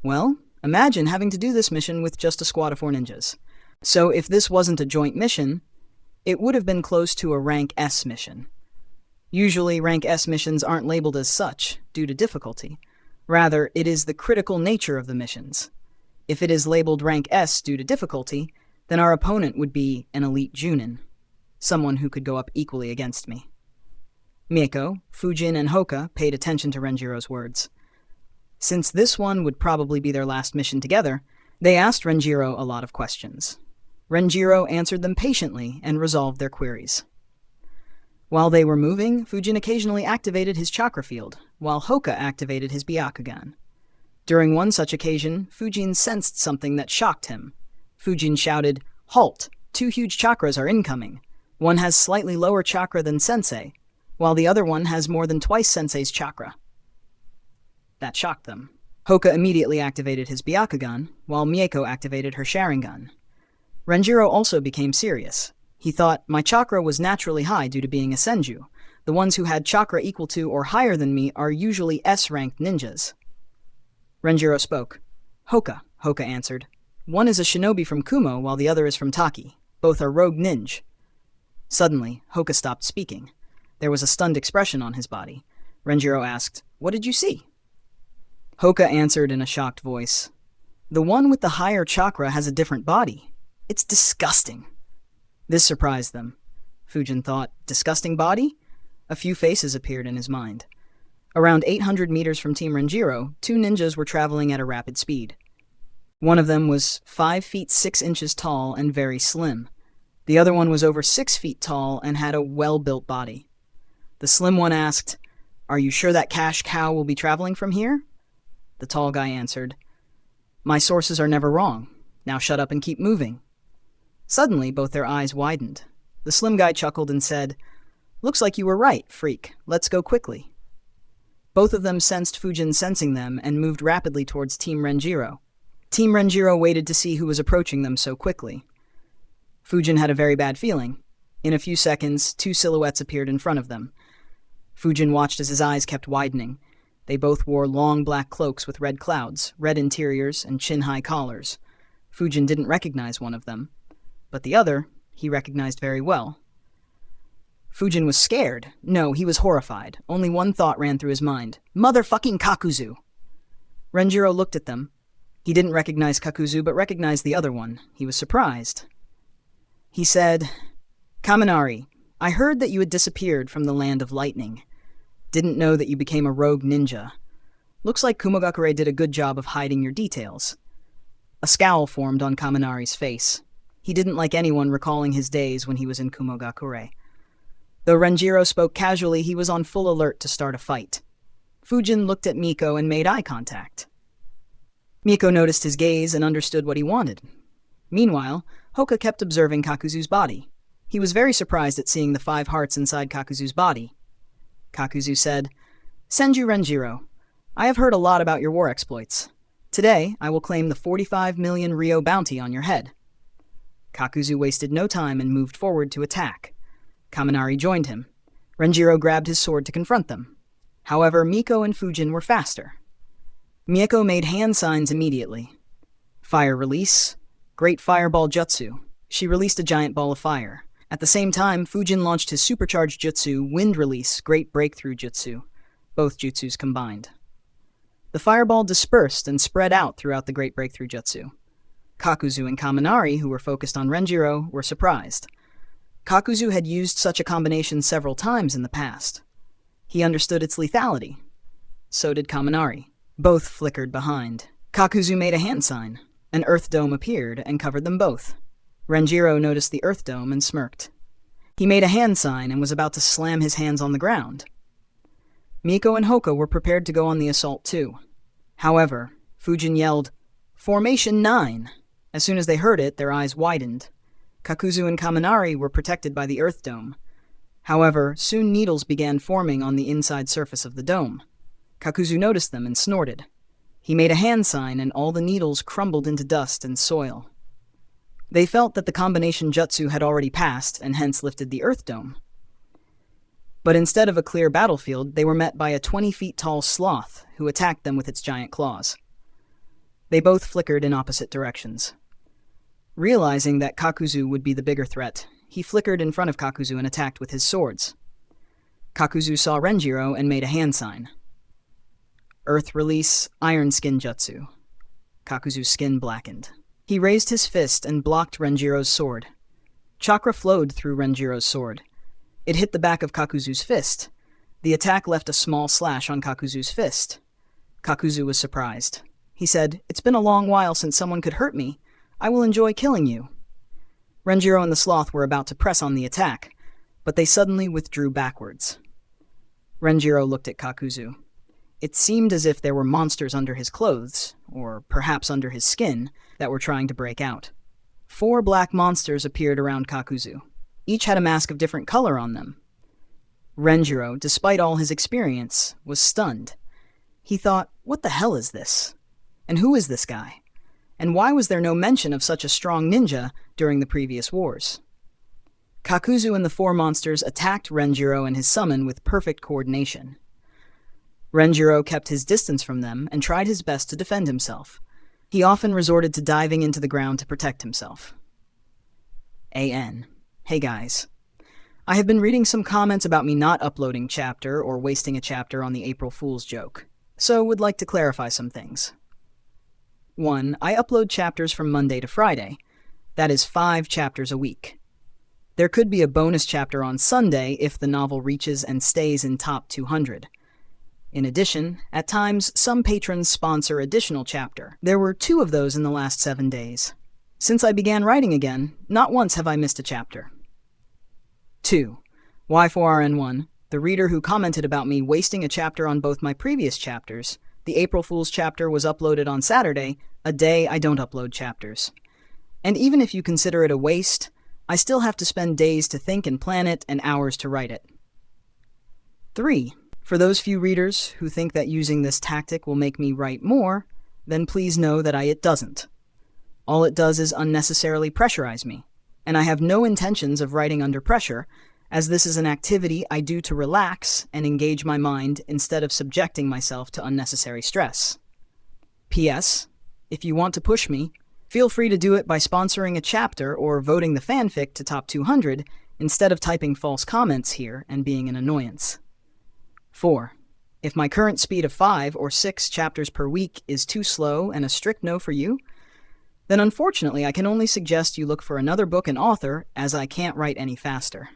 "Well, imagine having to do this mission with just a squad of 4 ninjas. So if this wasn't a joint mission, it would have been close to a rank S mission. Usually, rank S missions aren't labeled as such, due to difficulty. Rather, it is the critical nature of the missions. If it is labeled rank S due to difficulty, then our opponent would be an elite Junin, someone who could go up equally against me." Mieko, Fujin, and Hoka paid attention to Renjiro's words. Since this one would probably be their last mission together, they asked Renjiro a lot of questions. Renjiro answered them patiently and resolved their queries. While they were moving, Fujin occasionally activated his chakra field, while Hoka activated his Byakugan. During one such occasion, Fujin sensed something that shocked him. Fujin shouted, "Halt! 2 huge chakras are incoming. One has slightly lower chakra than Sensei, while the other one has more than twice Sensei's chakra." That shocked them. Hoka immediately activated his Byakugan, while Mieko activated her Sharingan. Renjiro also became serious. He thought, "My chakra was naturally high due to being a senju. The ones who had chakra equal to or higher than me are usually S-ranked ninjas." Renjiro spoke. "Hoka," Hoka answered. "One is a shinobi from Kumo, while the other is from Taki. Both are rogue ninja." Suddenly, Hoka stopped speaking. There was a stunned expression on his body. Renjiro asked, "What did you see?" Hoka answered in a shocked voice, "The one with the higher chakra has a different body. It's disgusting." This surprised them. Fujin thought, disgusting body? A few faces appeared in his mind. Around 800 meters from Team Renjiro, 2 ninjas were traveling at a rapid speed. One of them was 5 feet 6 inches tall and very slim. The other one was over 6 feet tall and had a well-built body. The slim one asked, "Are you sure that cash cow will be traveling from here?" The tall guy answered, "My sources are never wrong. Now shut up and keep moving." Suddenly, both their eyes widened. The slim guy chuckled and said, "Looks like you were right, freak. Let's go quickly." Both of them sensed Fujin sensing them and moved rapidly towards Team Renjiro. Team Renjiro waited to see who was approaching them so quickly. Fujin had a very bad feeling. In a few seconds, 2 silhouettes appeared in front of them. Fujin watched as his eyes kept widening. They both wore long black cloaks with red clouds, red interiors, and chin-high collars. Fujin didn't recognize one of them, but the other he recognized very well. Fujin was scared. No, he was horrified. Only one thought ran through his mind. Motherfucking Kakuzu! Renjiro looked at them. He didn't recognize Kakuzu, but recognized the other one. He was surprised. He said, Kaminari, I heard that you had disappeared from the land of lightning. Didn't know that you became a rogue ninja. Looks like Kumogakure did a good job of hiding your details. A scowl formed on Kaminari's face. He didn't like anyone recalling his days when he was in Kumogakure. Though Renjiro spoke casually, he was on full alert to start a fight. Fujin looked at Miko and made eye contact. Miko noticed his gaze and understood what he wanted. Meanwhile, Hoka kept observing Kakuzu's body. He was very surprised at seeing the 5 hearts inside Kakuzu's body. Kakuzu said, Senju Renjiro, I have heard a lot about your war exploits. Today, I will claim the 45 million Ryo bounty on your head. Kakuzu wasted no time and moved forward to attack. Kaminari joined him. Renjiro grabbed his sword to confront them. However, Miko and Fujin were faster. Miko made hand signs immediately. Fire release. Great fireball jutsu. She released a giant ball of fire. At the same time, Fujin launched his supercharged jutsu, wind release, great breakthrough jutsu. Both jutsus combined. The fireball dispersed and spread out throughout the great breakthrough jutsu. Kakuzu and Kaminari, who were focused on Renjiro, were surprised. Kakuzu had used such a combination several times in the past. He understood its lethality. So did Kaminari. Both flickered behind. Kakuzu made a hand sign. An earth dome appeared and covered them both. Renjiro noticed the earth dome and smirked. He made a hand sign and was about to slam his hands on the ground. Miko and Hoka were prepared to go on the assault too. However, Fujin yelled, Formation 9! As soon as they heard it, their eyes widened. Kakuzu and Kaminari were protected by the earth dome. However, soon needles began forming on the inside surface of the dome. Kakuzu noticed them and snorted. He made a hand sign and all the needles crumbled into dust and soil. They felt that the combination jutsu had already passed and hence lifted the earth dome. But instead of a clear battlefield, they were met by a 20 feet tall sloth who attacked them with its giant claws. They both flickered in opposite directions. Realizing that Kakuzu would be the bigger threat, he flickered in front of Kakuzu and attacked with his swords. Kakuzu saw Renjiro and made a hand sign. Earth release, iron skin jutsu. Kakuzu's skin blackened. He raised his fist and blocked Renjiro's sword. Chakra flowed through Renjiro's sword. It hit the back of Kakuzu's fist. The attack left a small slash on Kakuzu's fist. Kakuzu was surprised. He said, It's been a long while since someone could hurt me. I will enjoy killing you. Renjiro and the sloth were about to press on the attack, but they suddenly withdrew backwards. Renjiro looked at Kakuzu. It seemed as if there were monsters under his clothes, or perhaps under his skin, that were trying to break out. 4 black monsters appeared around Kakuzu. Each had a mask of different color on them. Renjiro, despite all his experience, was stunned. He thought, what the hell is this? And who is this guy? And why was there no mention of such a strong ninja during the previous wars? Kakuzu and the 4 monsters attacked Renjiro and his summon with perfect coordination. Renjiro kept his distance from them and tried his best to defend himself. He often resorted to diving into the ground to protect himself. AN. Hey guys. I have been reading some comments about me not uploading chapter or wasting a chapter on the April Fool's joke, so would like to clarify some things. 1. I upload chapters from Monday to Friday. That is 5 chapters a week. There could be a bonus chapter on Sunday if the novel reaches and stays in top 200. In addition, at times, some patrons sponsor additional chapter. There were 2 of those in the last 7 days. Since I began writing again, not once have I missed a chapter. 2. Y4RN1, the reader who commented about me wasting a chapter on both my previous chapters. The April Fool's chapter was uploaded on Saturday, a day I don't upload chapters. And even if you consider it a waste, I still have to spend days to think and plan it and hours to write it. 3. For those few readers who think that using this tactic will make me write more, then please know that it doesn't. All it does is unnecessarily pressurize me, and I have no intentions of writing under pressure, as this is an activity I do to relax and engage my mind instead of subjecting myself to unnecessary stress. P.S. If you want to push me, feel free to do it by sponsoring a chapter or voting the fanfic to top 200 instead of typing false comments here and being an annoyance. 4. If my current speed of 5 or 6 chapters per week is too slow and a strict no for you, then unfortunately I can only suggest you look for another book and author, as I can't write any faster.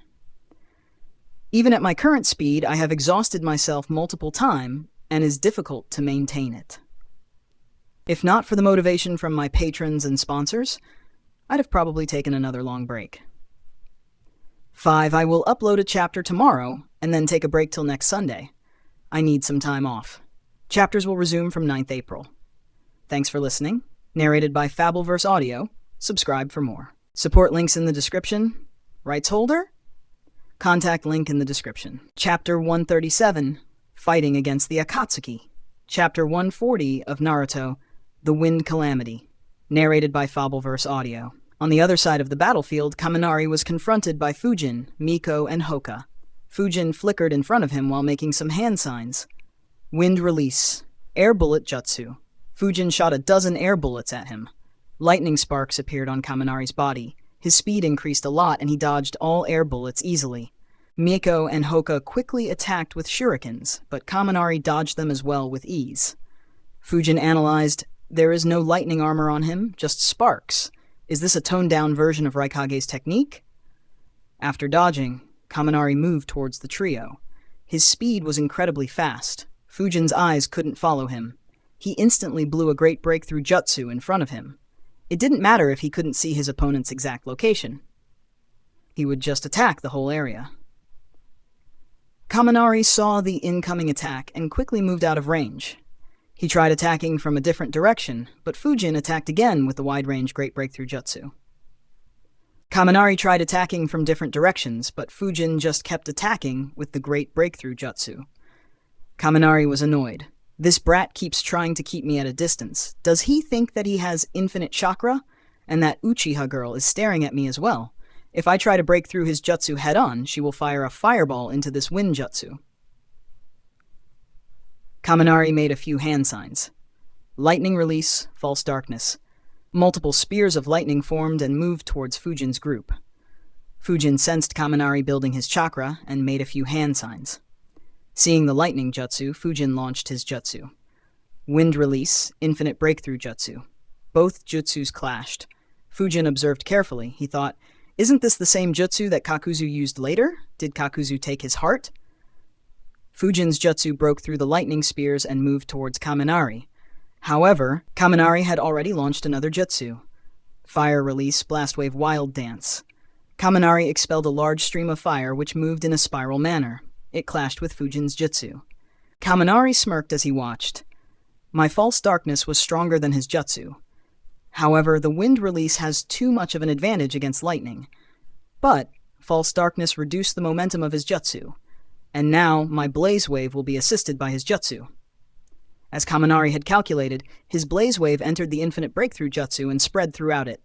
Even at my current speed, I have exhausted myself multiple times and is difficult to maintain it. If not for the motivation from my patrons and sponsors, I'd have probably taken another long break. 5. I will upload a chapter tomorrow and then take a break till next Sunday. I need some time off. Chapters will resume from 9th April. Thanks for listening. Narrated by Fabelverse Audio. Subscribe for more. Support links in the description. Rights holder? Contact link in the description. Chapter 137, Fighting Against the Akatsuki. Chapter 140 of Naruto, The Wind Calamity. Narrated by Fabelverse Audio. On the other side of the battlefield, Kaminari was confronted by Fujin, Miko, and Hoka. Fujin flickered in front of him while making some hand signs. Wind release. Air bullet jutsu. Fujin shot a dozen air bullets at him. Lightning sparks appeared on Kaminari's body. His speed increased a lot and he dodged all air bullets easily. Miko and Hoka quickly attacked with shurikens, but Kaminari dodged them as well with ease. Fujin analyzed, there is no lightning armor on him, just sparks. Is this a toned-down version of Raikage's technique? After dodging, Kaminari moved towards the trio. His speed was incredibly fast. Fujin's eyes couldn't follow him. He instantly blew a great breakthrough jutsu in front of him. It didn't matter if he couldn't see his opponent's exact location. He would just attack the whole area. Kaminari saw the incoming attack and quickly moved out of range. He tried attacking from a different direction, but Fujin attacked again with the wide-range Great Breakthrough Jutsu. Kaminari tried attacking from different directions, but Fujin just kept attacking with the Great Breakthrough Jutsu. Kaminari was annoyed. This brat keeps trying to keep me at a distance. Does he think that he has infinite chakra? And that Uchiha girl is staring at me as well. If I try to break through his jutsu head-on, she will fire a fireball into this wind jutsu. Kaminari made a few hand signs. Lightning release, false darkness. Multiple spears of lightning formed and moved towards Fujin's group. Fujin sensed Kaminari building his chakra and made a few hand signs. Seeing the lightning jutsu, Fujin launched his jutsu. Wind release, infinite breakthrough jutsu. Both jutsus clashed. Fujin observed carefully. He thought, isn't this the same jutsu that Kakuzu used later? Did Kakuzu take his heart? Fujin's jutsu broke through the lightning spears and moved towards Kaminari. However, Kaminari had already launched another jutsu. Fire release, blast wave wild dance. Kaminari expelled a large stream of fire which moved in a spiral manner. It clashed with Fujin's jutsu. Kaminari smirked as he watched. My false darkness was stronger than his jutsu. However, the wind release has too much of an advantage against lightning. But false darkness reduced the momentum of his jutsu, and now my blaze wave will be assisted by his jutsu. As Kaminari had calculated, his blaze wave entered the infinite breakthrough jutsu and spread throughout it.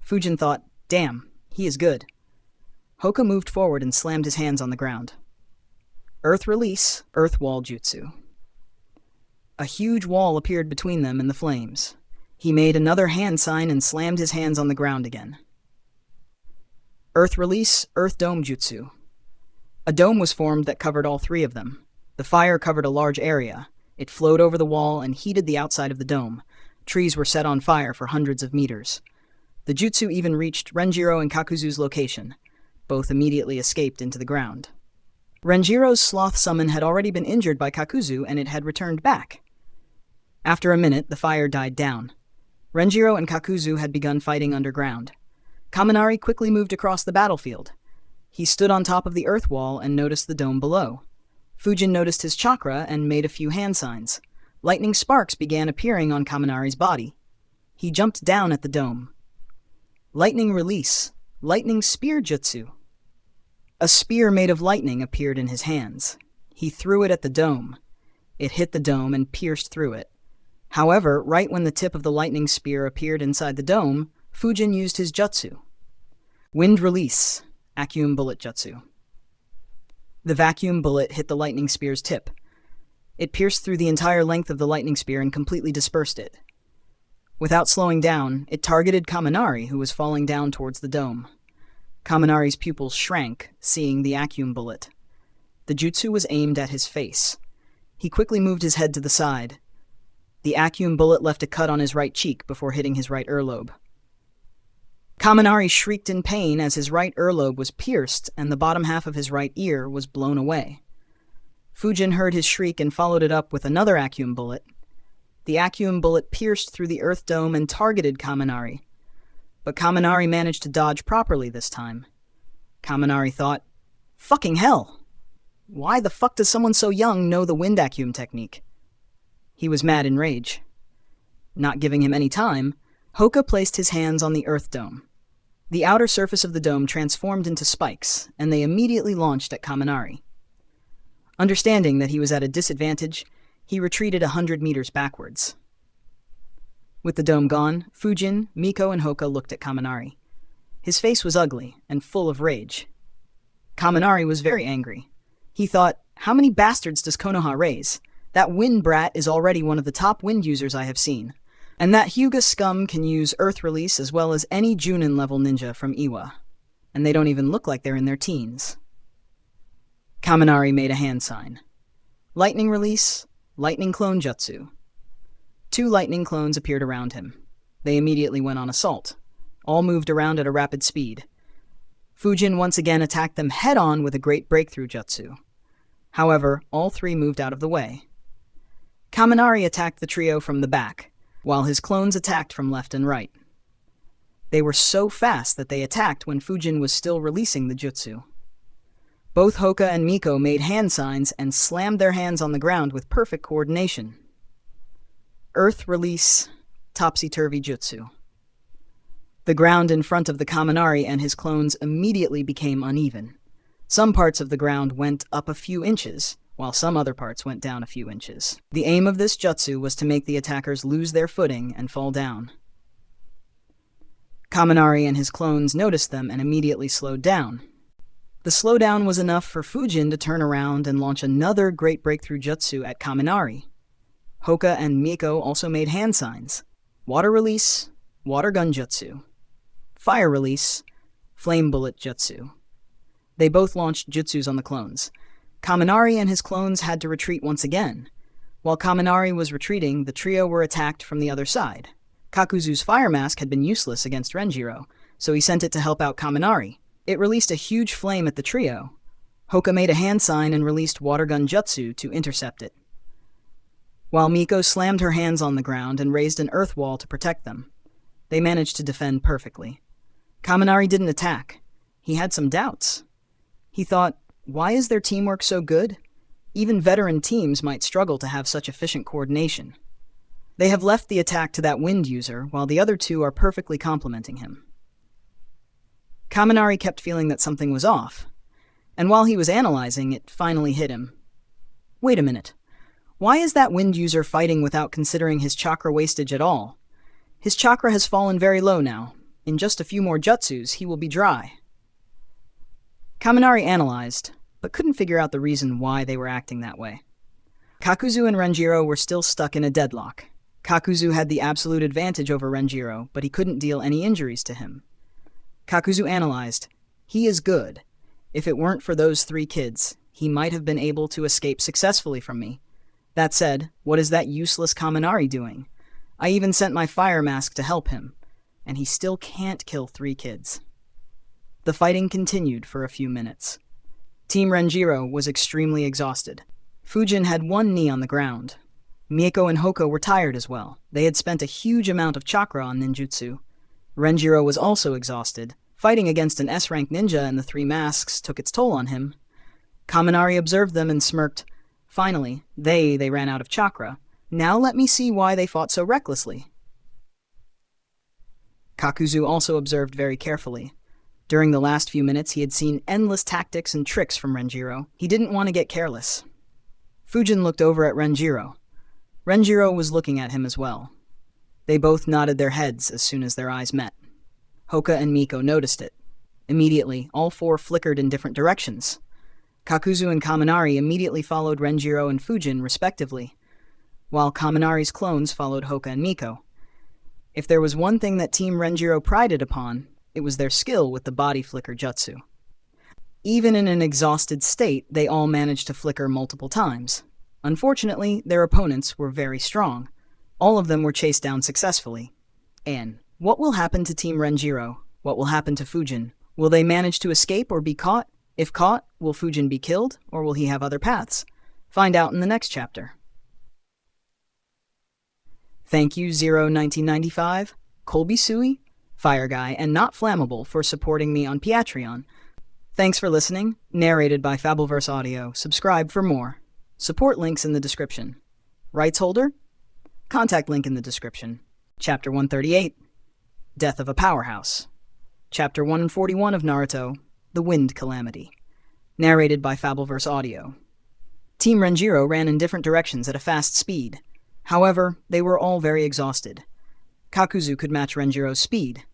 Fujin thought, damn, he is good. Hoka moved forward and slammed his hands on the ground. Earth release, earth wall jutsu. A huge wall appeared between them and the flames. He made another hand sign and slammed his hands on the ground again. Earth release, earth dome jutsu. A dome was formed that covered all three of them. The fire covered a large area. It flowed over the wall and heated the outside of the dome. Trees were set on fire for hundreds of meters. The jutsu even reached Renjiro and Kakuzu's location. Both immediately escaped into the ground. Renjiro's sloth summon had already been injured by Kakuzu and it had returned back. After a minute, the fire died down. Renjiro and Kakuzu had begun fighting underground. Kaminari quickly moved across the battlefield. He stood on top of the earth wall and noticed the dome below. Fujin noticed his chakra and made a few hand signs. Lightning sparks began appearing on Kaminari's body. He jumped down at the dome. Lightning release. Lightning spear jutsu. A spear made of lightning appeared in his hands. He threw it at the dome. It hit the dome and pierced through it. However, right when the tip of the lightning spear appeared inside the dome, Fujin used his jutsu. Wind release. Vacuum Bullet Jutsu. The vacuum bullet hit the lightning spear's tip. It pierced through the entire length of the lightning spear and completely dispersed it. Without slowing down, it targeted Kaminari, who was falling down towards the dome. Kaminari's pupils shrank, seeing the vacuum bullet. The jutsu was aimed at his face. He quickly moved his head to the side. The vacuum bullet left a cut on his right cheek before hitting his right earlobe. Kaminari shrieked in pain as his right earlobe was pierced and the bottom half of his right ear was blown away. Fujin heard his shriek and followed it up with another vacuum bullet. The vacuum bullet pierced through the earth dome and targeted Kaminari. But Kaminari managed to dodge properly this time. Kaminari thought, "Fucking hell! Why the fuck does someone so young know the wind vacuum technique?" He was mad in rage. Not giving him any time, Hoka placed his hands on the earth dome. The outer surface of the dome transformed into spikes, and they immediately launched at Kaminari. Understanding that he was at a disadvantage, he retreated 100 meters backwards. With the dome gone, Fujin, Miko, and Hoka looked at Kaminari. His face was ugly and full of rage. Kaminari was very angry. He thought, "How many bastards does Konoha raise? That wind brat is already one of the top wind users I have seen. And that Hyuga scum can use Earth Release as well as any Junin-level ninja from Iwa. And they don't even look like they're in their teens." Kaminari made a hand sign. Lightning Release, Lightning Clone Jutsu. 2 lightning clones appeared around him. They immediately went on assault. All moved around at a rapid speed. Fujin once again attacked them head-on with a great breakthrough jutsu. However, all 3 moved out of the way. Kaminari attacked the trio from the back, while his clones attacked from left and right. They were so fast that they attacked when Fujin was still releasing the jutsu. Both Hoka and Miko made hand signs and slammed their hands on the ground with perfect coordination. Earth Release, Topsy-Turvy Jutsu. The ground in front of the Kaminari and his clones immediately became uneven. Some parts of the ground went up a few inches, while some other parts went down a few inches. The aim of this jutsu was to make the attackers lose their footing and fall down. Kaminari and his clones noticed them and immediately slowed down. The slowdown was enough for Fujin to turn around and launch another great breakthrough jutsu at Kaminari. Hoka and Miko also made hand signs. Water Release, Water Gun Jutsu. Fire Release, Flame Bullet Jutsu. They both launched jutsus on the clones. Kaminari and his clones had to retreat once again. While Kaminari was retreating, the trio were attacked from the other side. Kakuzu's fire mask had been useless against Renjiro, so he sent it to help out Kaminari. It released a huge flame at the trio. Hoka made a hand sign and released Water Gun Jutsu to intercept it, while Miko slammed her hands on the ground and raised an earth wall to protect them. They managed to defend perfectly. Kaminari didn't attack. He had some doubts. He thought, why is their teamwork so good? Even veteran teams might struggle to have such efficient coordination. They have left the attack to that wind user, while the other 2 are perfectly complementing him. Kaminari kept feeling that something was off, and while he was analyzing, it finally hit him. Wait a minute. Why is that wind user fighting without considering his chakra wastage at all? His chakra has fallen very low now. In just a few more jutsus, he will be dry. Kaminari analyzed, but couldn't figure out the reason why they were acting that way. Kakuzu and Renjiro were still stuck in a deadlock. Kakuzu had the absolute advantage over Renjiro, but he couldn't deal any injuries to him. Kakuzu analyzed, he is good. If it weren't for those 3 kids, he might have been able to escape successfully from me. That said, what is that useless Kaminari doing? I even sent my fire mask to help him, and he still can't kill 3 kids. The fighting continued for a few minutes. Team Renjiro was extremely exhausted. Fujin had 1 knee on the ground. Miko and Hoka were tired as well. They had spent a huge amount of chakra on ninjutsu. Renjiro was also exhausted. Fighting against an S-rank ninja and the 3 masks took its toll on him. Kaminari observed them and smirked. Finally, they ran out of chakra. Now let me see why they fought so recklessly. Kakuzu also observed very carefully. During the last few minutes, he had seen endless tactics and tricks from Renjiro. He didn't want to get careless. Fujin looked over at Renjiro. Renjiro was looking at him as well. They both nodded their heads as soon as their eyes met. Hoka and Miko noticed it. Immediately, all four flickered in different directions. Kakuzu and Kaminari immediately followed Renjiro and Fujin, respectively, while Kaminari's clones followed Hoka and Miko. If there was one thing that Team Renjiro prided upon, it was their skill with the body flicker jutsu. Even in an exhausted state, they all managed to flicker multiple times. Unfortunately, their opponents were very strong. All of them were chased down successfully. And what will happen to Team Renjiro? What will happen to Fujin? Will they manage to escape or be caught? If caught, will Fujin be killed, or will he have other paths? Find out in the next chapter. Thank you, 1995, Colby Sui, Fire Guy, and Not Flammable for supporting me on Patreon. Thanks for listening. Narrated by Fabelverse Audio. Subscribe for more. Support links in the description. Rights holder? Contact link in the description. Chapter 138, Death of a Powerhouse. Chapter 141 of Naruto, The Wind Calamity. Narrated by Fabelverse Audio. Team Renjiro ran in different directions at a fast speed. However, they were all very exhausted. Kakuzu could match Renjiro's speed,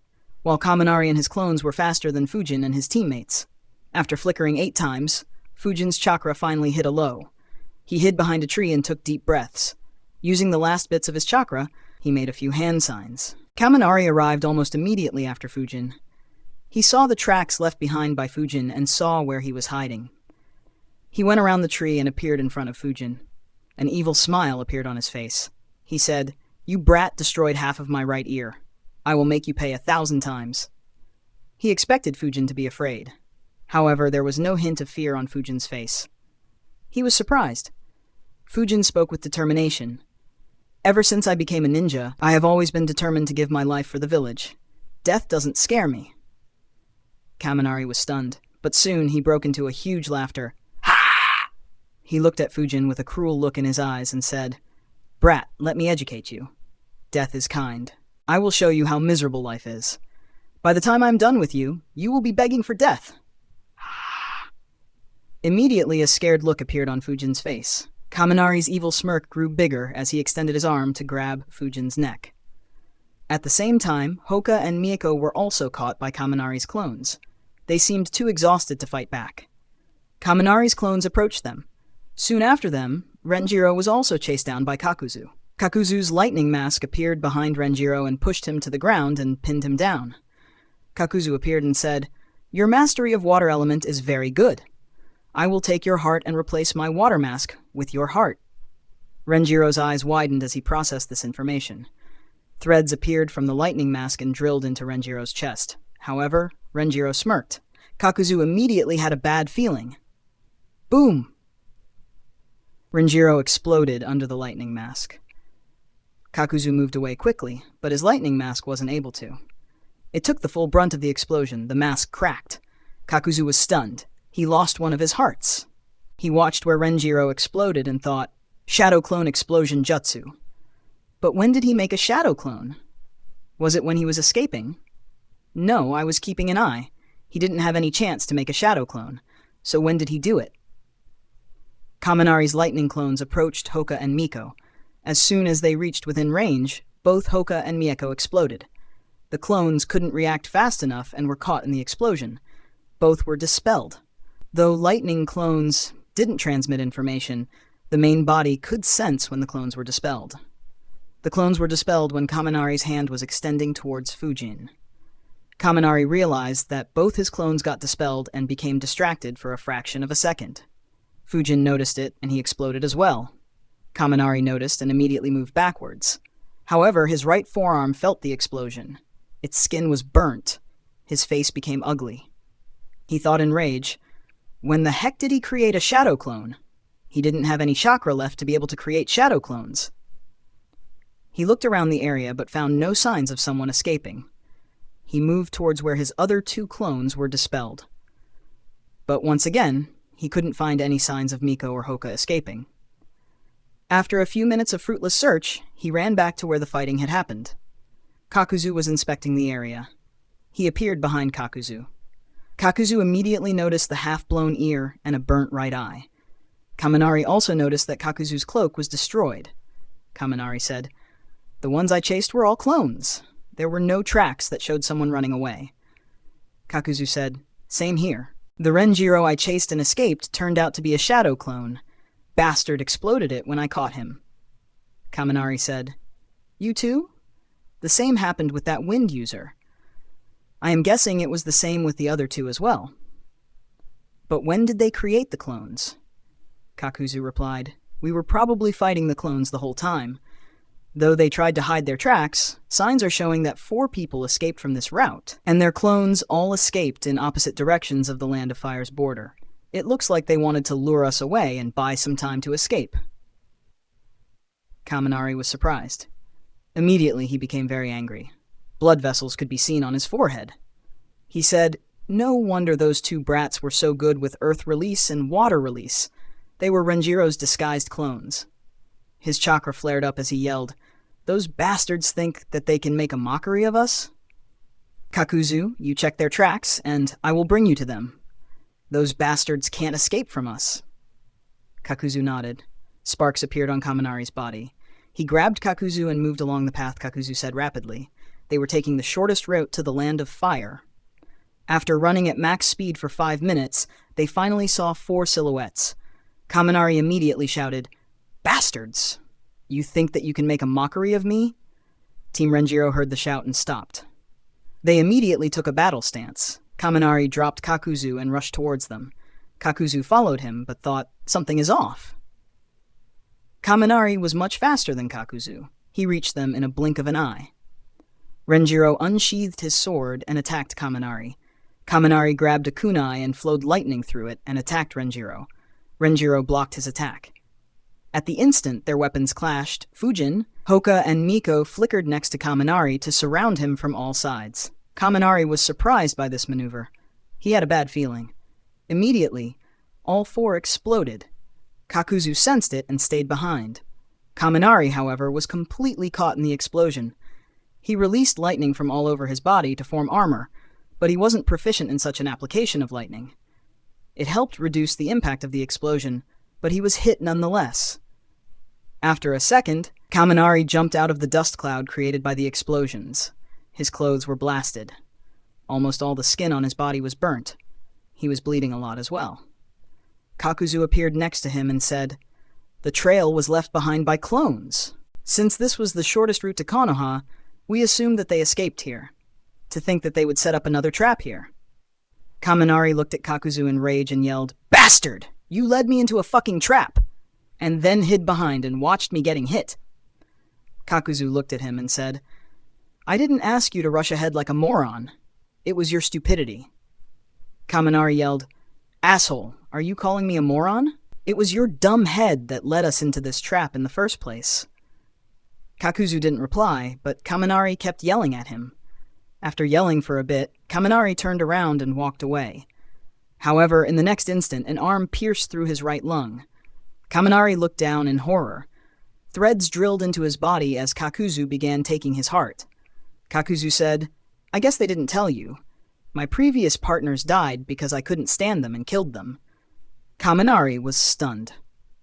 while Kaminari and his clones were faster than Fujin and his teammates. After flickering 8 times, Fujin's chakra finally hit a low. He hid behind a tree and took deep breaths. Using the last bits of his chakra, he made a few hand signs. Kaminari arrived almost immediately after Fujin. He saw the tracks left behind by Fujin and saw where he was hiding. He went around the tree and appeared in front of Fujin. An evil smile appeared on his face. He said, "You brat destroyed half of my right ear. I will make you pay 1,000 times." He expected Fujin to be afraid. However, there was no hint of fear on Fujin's face. He was surprised. Fujin spoke with determination. "Ever since I became a ninja, I have always been determined to give my life for the village. Death doesn't scare me." Kaminari was stunned, but soon he broke into a huge laughter. Ha! He looked at Fujin with a cruel look in his eyes and said, "Brat, let me educate you. Death is kind. I will show you how miserable life is. By the time I'm done with you, you will be begging for death." Immediately, a scared look appeared on Fujin's face. Kaminari's evil smirk grew bigger as he extended his arm to grab Fujin's neck. At the same time, Hoka and Miko were also caught by Kaminari's clones. They seemed too exhausted to fight back. Kaminari's clones approached them. Soon after them, Renjiro was also chased down by Kakuzu. Kakuzu's lightning mask appeared behind Renjiro and pushed him to the ground and pinned him down. Kakuzu appeared and said, "Your mastery of water element is very good. I will take your heart and replace my water mask with your heart." Renjiro's eyes widened as he processed this information. Threads appeared from the lightning mask and drilled into Renjiro's chest. However, Renjiro smirked. Kakuzu immediately had a bad feeling. Boom! Renjiro exploded under the lightning mask. Kakuzu moved away quickly, but his lightning mask wasn't able to. It took the full brunt of the explosion. The mask cracked. Kakuzu was stunned. He lost one of his hearts. He watched where Renjiro exploded and thought, "Shadow clone explosion jutsu." But when did he make a shadow clone? Was it when he was escaping? No, I was keeping an eye. He didn't have any chance to make a shadow clone. So when did he do it? Kaminari's lightning clones approached Hoka and Miko. As soon as they reached within range, both Hoka and Miko exploded. The clones couldn't react fast enough and were caught in the explosion. Both were dispelled. Though lightning clones didn't transmit information, the main body could sense when the clones were dispelled. The clones were dispelled when Kaminari's hand was extending towards Fujin. Kaminari realized that both his clones got dispelled and became distracted for a fraction of a second. Fujin noticed it, and he exploded as well. Kaminari noticed and immediately moved backwards. However, his right forearm felt the explosion. Its skin was burnt. His face became ugly. He thought in rage, when the heck did he create a shadow clone? He didn't have any chakra left to be able to create shadow clones. He looked around the area but found no signs of someone escaping. He moved towards where his other 2 clones were dispelled. But once again, he couldn't find any signs of Miko or Hoka escaping. After a few minutes of fruitless search, he ran back to where the fighting had happened. Kakuzu was inspecting the area. He appeared behind Kakuzu. Kakuzu immediately noticed the half-blown ear and a burnt right eye. Kaminari also noticed that Kakuzu's cloak was destroyed. Kaminari said, "The ones I chased were all clones. There were no tracks that showed someone running away." Kakuzu said. Same here. The Renjiro I chased and escaped turned out to be a shadow clone. Bastard exploded it when I caught him. Kaminari said. You too? The same happened with that wind user. I am guessing it was the same with the other two as well. But when did they create the clones? Kakuzu replied. We were probably fighting the clones the whole time. Though they tried to hide their tracks, signs are showing that 4 people escaped from this route, and their clones all escaped in opposite directions of the Land of Fire's border. It looks like they wanted to lure us away and buy some time to escape. Kaminari was surprised. Immediately he became very angry. Blood vessels could be seen on his forehead. He said, no wonder those 2 brats were so good with earth release and water release. They were Renjiro's disguised clones. His chakra flared up as he yelled, those bastards think that they can make a mockery of us? Kakuzu, you check their tracks, and I will bring you to them. Those bastards can't escape from us. Kakuzu nodded. Sparks appeared on Kaminari's body. He grabbed Kakuzu and moved along the path, Kakuzu said rapidly. They were taking the shortest route to the Land of Fire. After running at max speed for 5 minutes, they finally saw 4 silhouettes. Kaminari immediately shouted, Bastards! You think that you can make a mockery of me? Team Renjiro heard the shout and stopped. They immediately took a battle stance. Kaminari dropped Kakuzu and rushed towards them. Kakuzu followed him, but thought, something is off. Kaminari was much faster than Kakuzu. He reached them in a blink of an eye. Renjiro unsheathed his sword and attacked Kaminari. Kaminari grabbed a kunai and flowed lightning through it and attacked Renjiro. Renjiro blocked his attack. At the instant their weapons clashed, Fujin, Hoka, and Miko flickered next to Kaminari to surround him from all sides. Kaminari was surprised by this maneuver. He had a bad feeling. Immediately, all 4 exploded. Kakuzu sensed it and stayed behind. Kaminari, however, was completely caught in the explosion. He released lightning from all over his body to form armor, but he wasn't proficient in such an application of lightning. It helped reduce the impact of the explosion, but he was hit nonetheless. After a second, Kaminari jumped out of the dust cloud created by the explosions. His clothes were blasted. Almost all the skin on his body was burnt. He was bleeding a lot as well. Kakuzu appeared next to him and said, The trail was left behind by clones. Since this was the shortest route to Konoha, we assumed that they escaped here. To think that they would set up another trap here. Kaminari looked at Kakuzu in rage and yelled, Bastard! You led me into a fucking trap! And then hid behind and watched me getting hit. Kakuzu looked at him and said, I didn't ask you to rush ahead like a moron. It was your stupidity. Kaminari yelled, Asshole, are you calling me a moron? It was your dumb head that led us into this trap in the first place. Kakuzu didn't reply, but Kaminari kept yelling at him. After yelling for a bit, Kaminari turned around and walked away. However, in the next instant, an arm pierced through his right lung. Kaminari looked down in horror. Threads drilled into his body as Kakuzu began taking his heart. Kakuzu said, I guess they didn't tell you. My previous partners died because I couldn't stand them and killed them. Kaminari was stunned.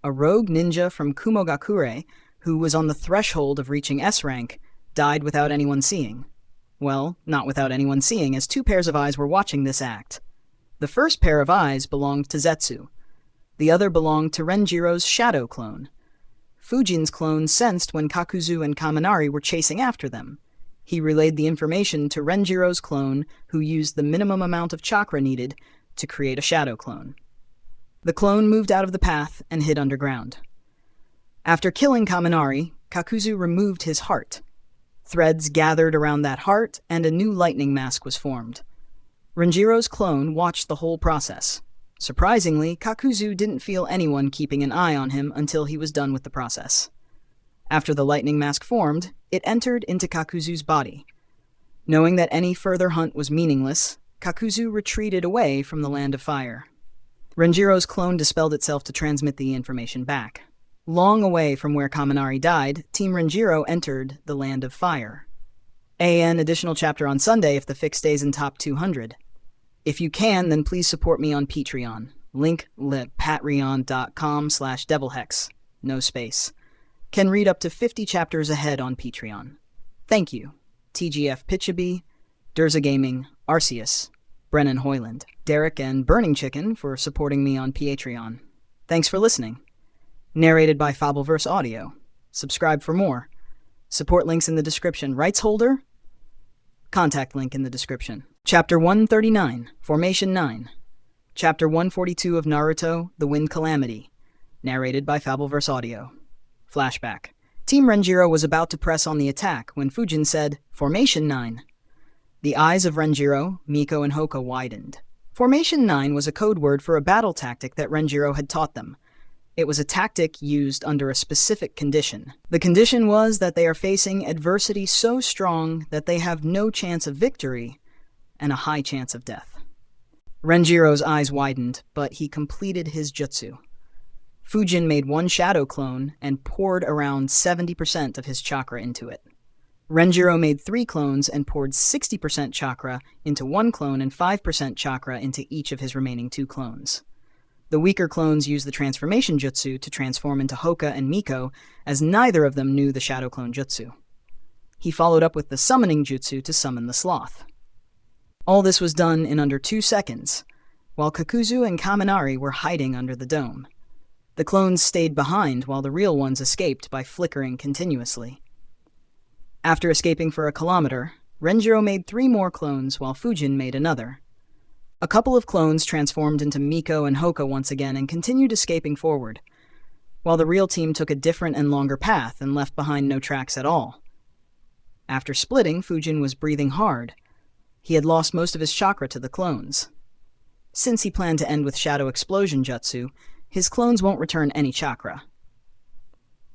A rogue ninja from Kumogakure, who was on the threshold of reaching S rank, died without anyone seeing. Well, not without anyone seeing, as 2 pairs of eyes were watching this act. The first pair of eyes belonged to Zetsu. The other belonged to Renjiro's shadow clone. Fujin's clone sensed when Kakuzu and Kaminari were chasing after them. He relayed the information to Renjiro's clone, who used the minimum amount of chakra needed to create a shadow clone. The clone moved out of the path and hid underground. After killing Kaminari, Kakuzu removed his heart. Threads gathered around that heart, and a new lightning mask was formed. Renjiro's clone watched the whole process. Surprisingly, Kakuzu didn't feel anyone keeping an eye on him until he was done with the process. After the lightning mask formed, it entered into Kakuzu's body. Knowing that any further hunt was meaningless, Kakuzu retreated away from the Land of Fire. Renjiro's clone dispelled itself to transmit the information back. Long away from where Kaminari died, Team Renjiro entered the Land of Fire. An additional chapter on Sunday if the fic stays in top 200. If you can, then please support me on Patreon. Link patreon.com/devilhex. No space. Can read up to 50 chapters ahead on Patreon. Thank you. TGF Pitchaby, Durza Gaming, Arceus. Brennan Hoyland, Derek, and Burning Chicken for supporting me on Patreon. Thanks for listening. Narrated by Fabelverse Audio. Subscribe for more. Support links in the description. Rights holder? Contact link in the description. Chapter 139, Formation 9. Chapter 142 of Naruto, The Wind Calamity. Narrated by Fabelverse Audio. Flashback. Team Renjiro was about to press on the attack when Fujin said, "Formation 9." The eyes of Renjiro, Miko, and Hoka widened. Formation 9 was a code word for a battle tactic that Renjiro had taught them. It was a tactic used under a specific condition. The condition was that they are facing adversity so strong that they have no chance of victory and a high chance of death. Renjiro's eyes widened, but he completed his jutsu. Fujin made one shadow clone and poured around 70% of his chakra into it. Renjiro made 3 clones and poured 60% chakra into one clone and 5% chakra into each of his remaining 2 clones. The weaker clones used the transformation jutsu to transform into Hoka and Miko, as neither of them knew the shadow clone jutsu. He followed up with the summoning jutsu to summon the sloth. All this was done in under 2 seconds, while Kakuzu and Kaminari were hiding under the dome. The clones stayed behind while the real ones escaped by flickering continuously. After escaping for a kilometer, Renjiro made 3 more clones while Fujin made another. A couple of clones transformed into Miko and Hoka once again and continued escaping forward, while the real team took a different and longer path and left behind no tracks at all. After splitting, Fujin was breathing hard. He had lost most of his chakra to the clones. Since he planned to end with Shadow Explosion Jutsu, his clones won't return any chakra.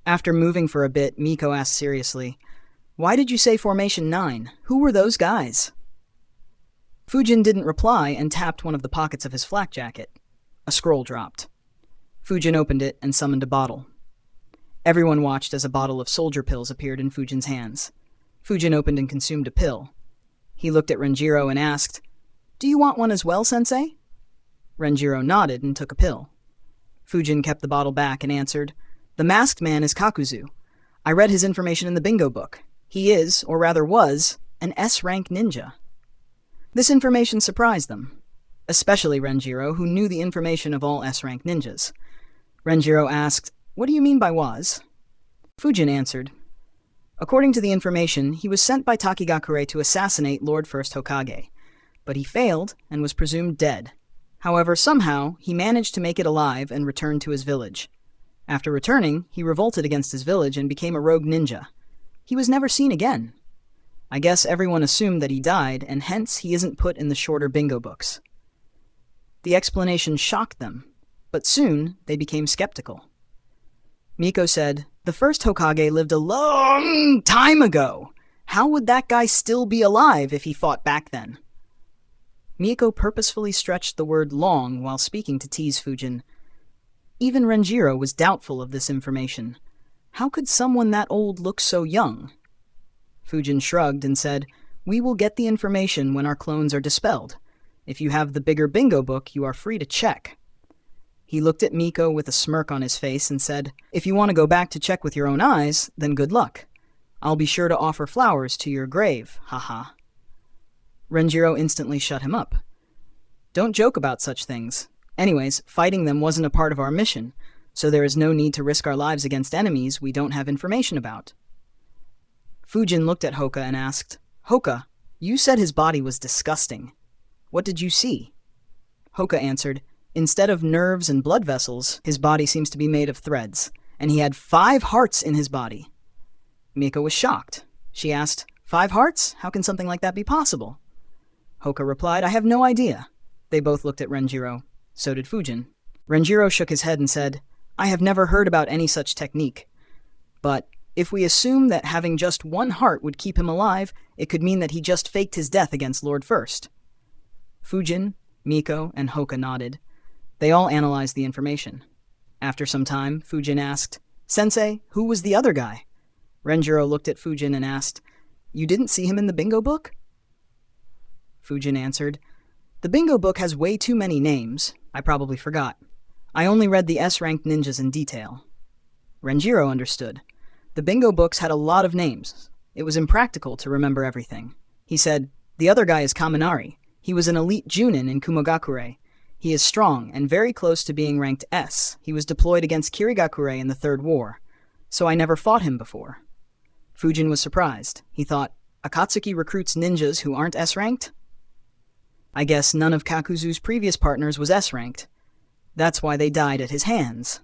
After moving for a bit, Miko asked seriously, "Why did you say Formation 9? Who were those guys?" Fujin didn't reply and tapped one of the pockets of his flak jacket. A scroll dropped. Fujin opened it and summoned a bottle. Everyone watched as a bottle of soldier pills appeared in Fujin's hands. Fujin opened and consumed a pill. He looked at Renjiro and asked, "Do you want one as well, Sensei?" Renjiro nodded and took a pill. Fujin kept the bottle back and answered, "The masked man is Kakuzu. I read his information in the bingo book. He is, or rather was, an S-rank ninja." This information surprised them, especially Renjiro, who knew the information of all S-rank ninjas. Renjiro asked, "What do you mean by was?" Fujin answered, "According to the information, he was sent by Takigakure to assassinate Lord First Hokage, but he failed and was presumed dead. However, somehow, he managed to make it alive and return to his village. After returning, he revolted against his village and became a rogue ninja. He was never seen again. I guess everyone assumed that he died, and hence he isn't put in the shorter bingo books." The explanation shocked them, but soon they became skeptical. Miko said, "The first Hokage lived a long time ago. How would that guy still be alive if he fought back then?" Miko purposefully stretched the word long while speaking to tease Fujin. Even Renjiro was doubtful of this information. How could someone that old look so young? Fujin shrugged and said, "We will get the information when our clones are dispelled. If you have the bigger bingo book, you are free to check." He looked at Miko with a smirk on his face and said, "If you want to go back to check with your own eyes, then good luck. I'll be sure to offer flowers to your grave, haha." Renjiro instantly shut him up. "Don't joke about such things. Anyways, fighting them wasn't a part of our mission, so there is no need to risk our lives against enemies we don't have information about." Fujin looked at Hoka and asked, "Hoka, you said his body was disgusting. What did you see?" Hoka answered, "Instead of nerves and blood vessels, his body seems to be made of threads, and he had 5 hearts in his body." Miko was shocked. She asked, "5 hearts? How can something like that be possible?" Hoka replied, "I have no idea." They both looked at Renjiro. So did Fujin. Renjiro shook his head and said, "I have never heard about any such technique. But if we assume that having just 1 heart would keep him alive, it could mean that he just faked his death against Lord First." Fujin, Miko, and Hoka nodded. They all analyzed the information. After some time, Fujin asked, "Sensei, who was the other guy?" Renjiro looked at Fujin and asked, "You didn't see him in the bingo book?" Fujin answered, "The bingo book has way too many names. I probably forgot. I only read the S-ranked ninjas in detail." Renjiro understood. The bingo books had a lot of names. It was impractical to remember everything. He said, "The other guy is Kaminari. He was an elite Junin in Kumogakure. He is strong and very close to being ranked S. He was deployed against Kirigakure in the Third War, so I never fought him before. Fujin was surprised. He thought, Akatsuki recruits ninjas who aren't S-ranked? I guess none of Kakuzu's previous partners was S-ranked. That's why they died at his hands.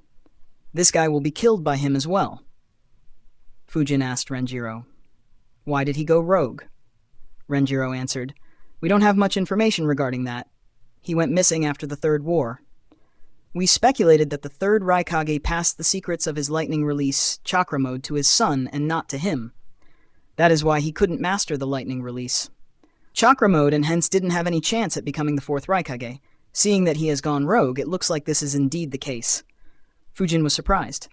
This guy will be killed by him as well. Fujin asked Renjiro, why did he go rogue? Renjiro answered, we don't have much information regarding that. He went missing after the Third War. We speculated that the third Raikage passed the secrets of his lightning release chakra mode to his son and not to him. That is why he couldn't master the lightning release chakra mode and hence didn't have any chance at becoming the fourth Raikage. Seeing that he has gone rogue, it looks like this is indeed the case. Fujin was surprised.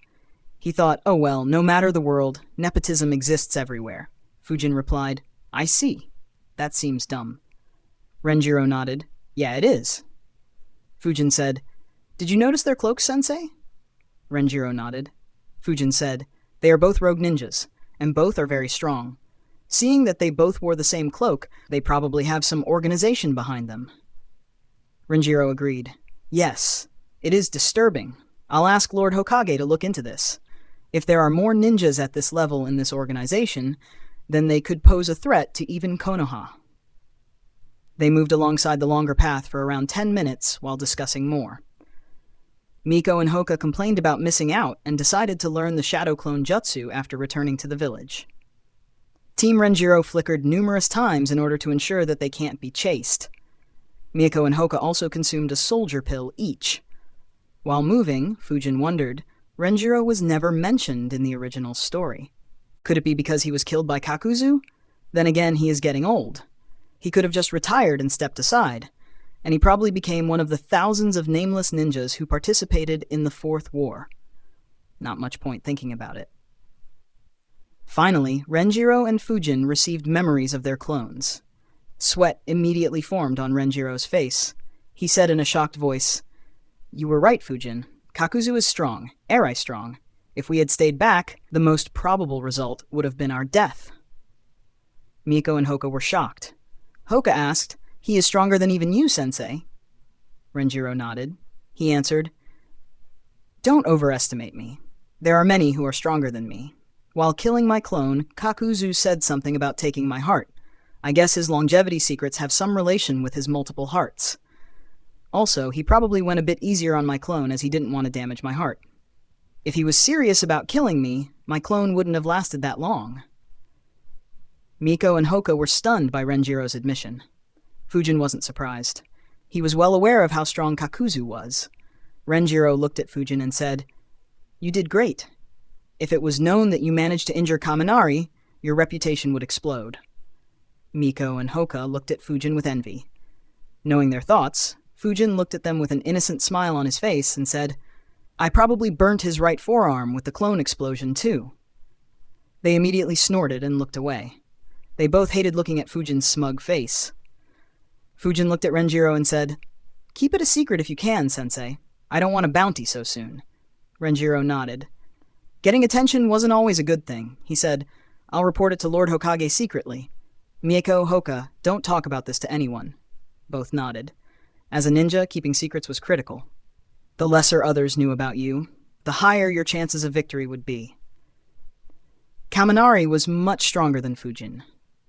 He thought, oh well, no matter the world, nepotism exists everywhere. Fujin replied, I see. That seems dumb. Renjiro nodded. Yeah, it is. Fujin said, did you notice their cloaks, sensei? Renjiro nodded. Fujin said, they are both rogue ninjas, and both are very strong. Seeing that they both wore the same cloak, they probably have some organization behind them. Renjiro agreed. Yes, it is disturbing. I'll ask Lord Hokage to look into this. If there are more ninjas at this level in this organization, then they could pose a threat to even Konoha. They moved alongside the longer path for around 10 minutes while discussing more. Miko and Hoka complained about missing out and decided to learn the Shadow Clone Jutsu after returning to the village. Team Renjiro flickered numerous times in order to ensure that they can't be chased. Miko and Hoka also consumed a soldier pill each. While moving, Fujin wondered, Renjiro was never mentioned in the original story. Could it be because he was killed by Kakuzu? Then again, he is getting old. He could have just retired and stepped aside, and he probably became one of the thousands of nameless ninjas who participated in the Fourth War. Not much point thinking about it. Finally, Renjiro and Fujin received memories of their clones. Sweat immediately formed on Renjiro's face. He said in a shocked voice, you were right, Fujin. Kakuzu is strong, Eri strong. If we had stayed back, the most probable result would have been our death. Miko and Hoka were shocked. Hoka asked, he is stronger than even you, sensei. Renjiro nodded. He answered, don't overestimate me. There are many who are stronger than me. While killing my clone, Kakuzu said something about taking my heart. I guess his longevity secrets have some relation with his multiple hearts. Also, he probably went a bit easier on my clone as he didn't want to damage my heart. If he was serious about killing me, my clone wouldn't have lasted that long. Miko and Hoka were stunned by Renjiro's admission. Fujin wasn't surprised. He was well aware of how strong Kakuzu was. Renjiro looked at Fujin and said, you did great. If it was known that you managed to injure Kaminari, your reputation would explode. Miko and Hoka looked at Fujin with envy. Knowing their thoughts, Fujin looked at them with an innocent smile on his face and said, I probably burnt his right forearm with the clone explosion too. They immediately snorted and looked away. They both hated looking at Fujin's smug face. Fujin looked at Renjiro and said, keep it a secret if you can, sensei. I don't want a bounty so soon. Renjiro nodded. Getting attention wasn't always a good thing. He said, I'll report it to Lord Hokage secretly. Miko, Hoka, don't talk about this to anyone. Both nodded. As a ninja, keeping secrets was critical. The lesser others knew about you, the higher your chances of victory would be. Kaminari was much stronger than Fujin.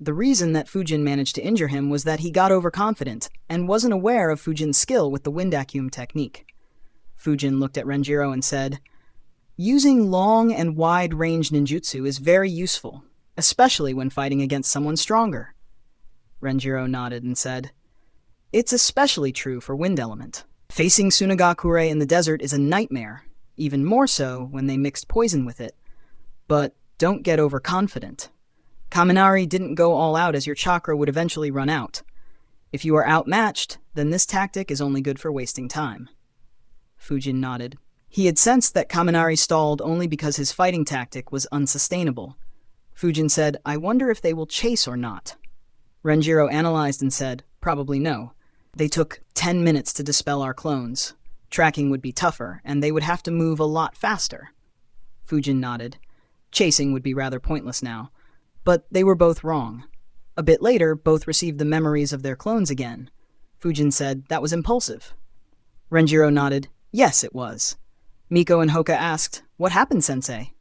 The reason that Fujin managed to injure him was that he got overconfident and wasn't aware of Fujin's skill with the wind acume technique. Fujin looked at Renjiro and said, using long and wide-range ninjutsu is very useful, especially when fighting against someone stronger. Renjiro nodded and said, it's especially true for wind element. Facing Sunagakure in the desert is a nightmare, even more so when they mixed poison with it. But don't get overconfident. Kaminari didn't go all out as your chakra would eventually run out. If you are outmatched, then this tactic is only good for wasting time. Fujin nodded. He had sensed that Kaminari stalled only because his fighting tactic was unsustainable. Fujin said, I wonder if they will chase or not. Renjiro analyzed and said, probably no. They took 10 minutes to dispel our clones. Tracking would be tougher, and they would have to move a lot faster. Fujin nodded. Chasing would be rather pointless now. But they were both wrong. A bit later, both received the memories of their clones again. Fujin said that was impulsive. Renjiro nodded. Yes, it was. Miko and Hoka asked, "What happened, sensei?"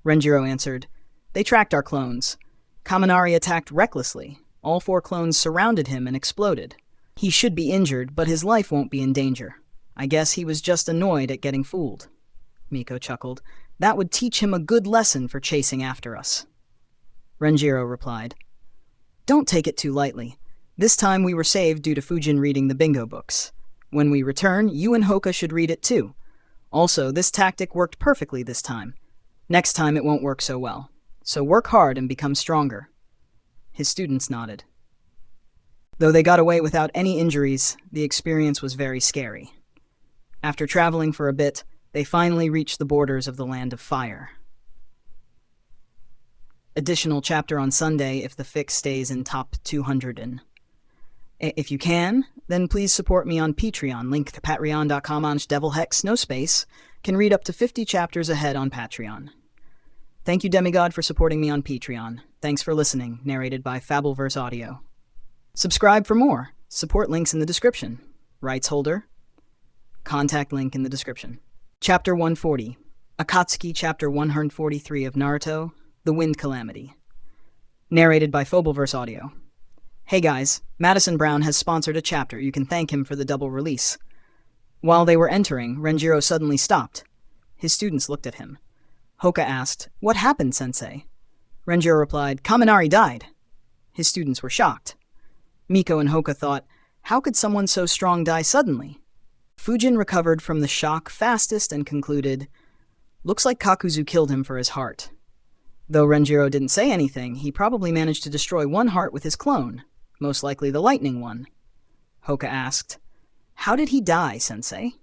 Renjiro answered, "They tracked our clones. Kaminari attacked recklessly. All 4 clones surrounded him and exploded. He should be injured, but his life won't be in danger. I guess he was just annoyed at getting fooled." Miko chuckled. "That would teach him a good lesson for chasing after us." Renjiro replied, "Don't take it too lightly. This time we were saved due to Fujin reading the bingo books. When we return, you and Hoka should read it too. Also, this tactic worked perfectly this time. Next time it won't work so well. So work hard and become stronger." His students nodded. Though they got away without any injuries, the experience was very scary. After traveling for a bit, they finally reached the borders of the Land of Fire. Additional chapter on Sunday if the fic stays in top 200. If you can, then please support me on Patreon. Link to patreon.com/devilhex, no space. Can read up to 50 chapters ahead on Patreon. Thank you, Demigod, for supporting me on Patreon. Thanks for listening. Narrated by Fabelverse Audio. Subscribe for more. Support links in the description. Rights holder. Contact link in the description. Chapter 140. Akatsuki Chapter 143 of Naruto, The Wind Calamity. Narrated by Fabelverse Audio. Hey guys, Madison Brown has sponsored a chapter. You can thank him for the double release. While they were entering, Renjiro suddenly stopped. His students looked at him. Hoka asked, "What happened, sensei?" Renjiro replied, "Kaminari died." His students were shocked. Miko and Hoka thought, how could someone so strong die suddenly? Fujin recovered from the shock fastest and concluded, "Looks like Kakuzu killed him for his heart." Though Renjiro didn't say anything, he probably managed to destroy one heart with his clone, most likely the lightning one. Hoka asked, "How did he die, sensei?"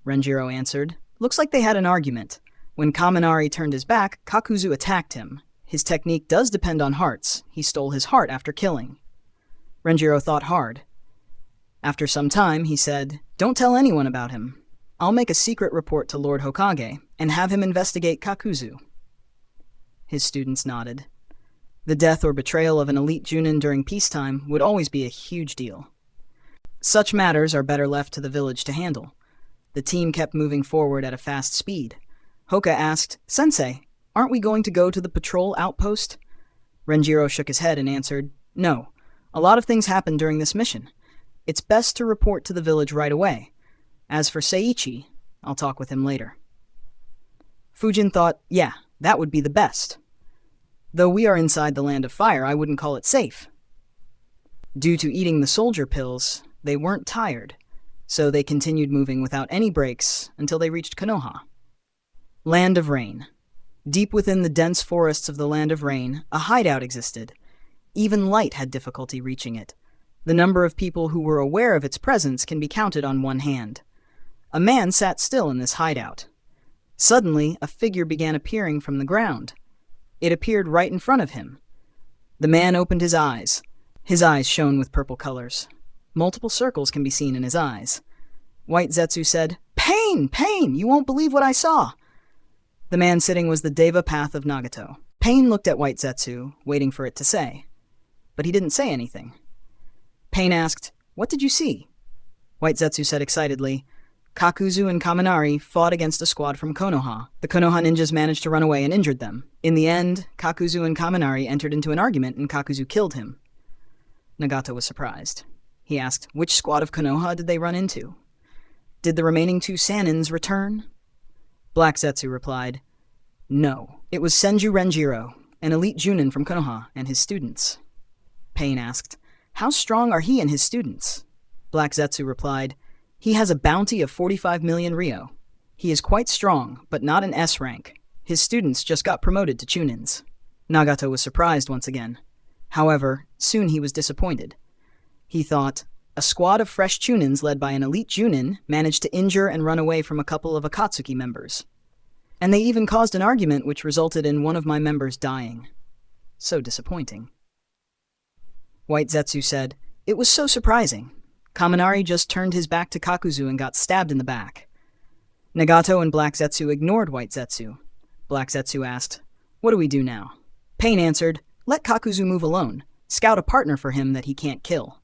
Renjiro answered, "Looks like they had an argument. When Kaminari turned his back, Kakuzu attacked him. His technique does depend on hearts. He stole his heart after killing." Renjiro thought hard. After some time, he said, "Don't tell anyone about him. I'll make a secret report to Lord Hokage and have him investigate Kakuzu." His students nodded. The death or betrayal of an elite Junin during peacetime would always be a huge deal. Such matters are better left to the village to handle. The team kept moving forward at a fast speed. Hoka asked, "Sensei, aren't we going to go to the patrol outpost?" Renjiro shook his head and answered, "No. A lot of things happened during this mission. It's best to report to the village right away. As for Seiichi, I'll talk with him later." Fujin thought, yeah, that would be the best. Though we are inside the Land of Fire, I wouldn't call it safe. Due to eating the soldier pills, they weren't tired, so they continued moving without any breaks until they reached Konoha. Land of Rain. Deep within the dense forests of the Land of Rain, a hideout existed. Even light had difficulty reaching it. The number of people who were aware of its presence can be counted on one hand. A man sat still in this hideout. Suddenly, a figure began appearing from the ground. It appeared right in front of him. The man opened his eyes. His eyes shone with purple colors. Multiple circles can be seen in his eyes. White Zetsu said, "Pain! Pain! You won't believe what I saw!" The man sitting was the Deva Path of Nagato. Pain looked at White Zetsu, waiting for it to say. But he didn't say anything. Pain asked, "What did you see?" White Zetsu said excitedly, "Kakuzu and Kaminari fought against a squad from Konoha. The Konoha ninjas managed to run away and injured them. In the end, Kakuzu and Kaminari entered into an argument and Kakuzu killed him." Nagato was surprised. He asked, "Which squad of Konoha did they run into? Did the remaining 2 Sanins return?" Black Zetsu replied, "No. It was Senju Renjiro, an elite Junin from Konoha, and his students." Pain asked, "How strong are he and his students?" Black Zetsu replied, "He has a bounty of 45 million Ryo. He is quite strong, but not an S rank. His students just got promoted to Chunins." Nagato was surprised once again. However, soon he was disappointed. He thought, a squad of fresh Chunins led by an elite Junin managed to injure and run away from a couple of Akatsuki members. And they even caused an argument which resulted in one of my members dying. So disappointing. White Zetsu said, "It was so surprising. Kaminari just turned his back to Kakuzu and got stabbed in the back." Nagato and Black Zetsu ignored White Zetsu. Black Zetsu asked, "What do we do now?" Pain answered, "Let Kakuzu move alone. Scout a partner for him that he can't kill."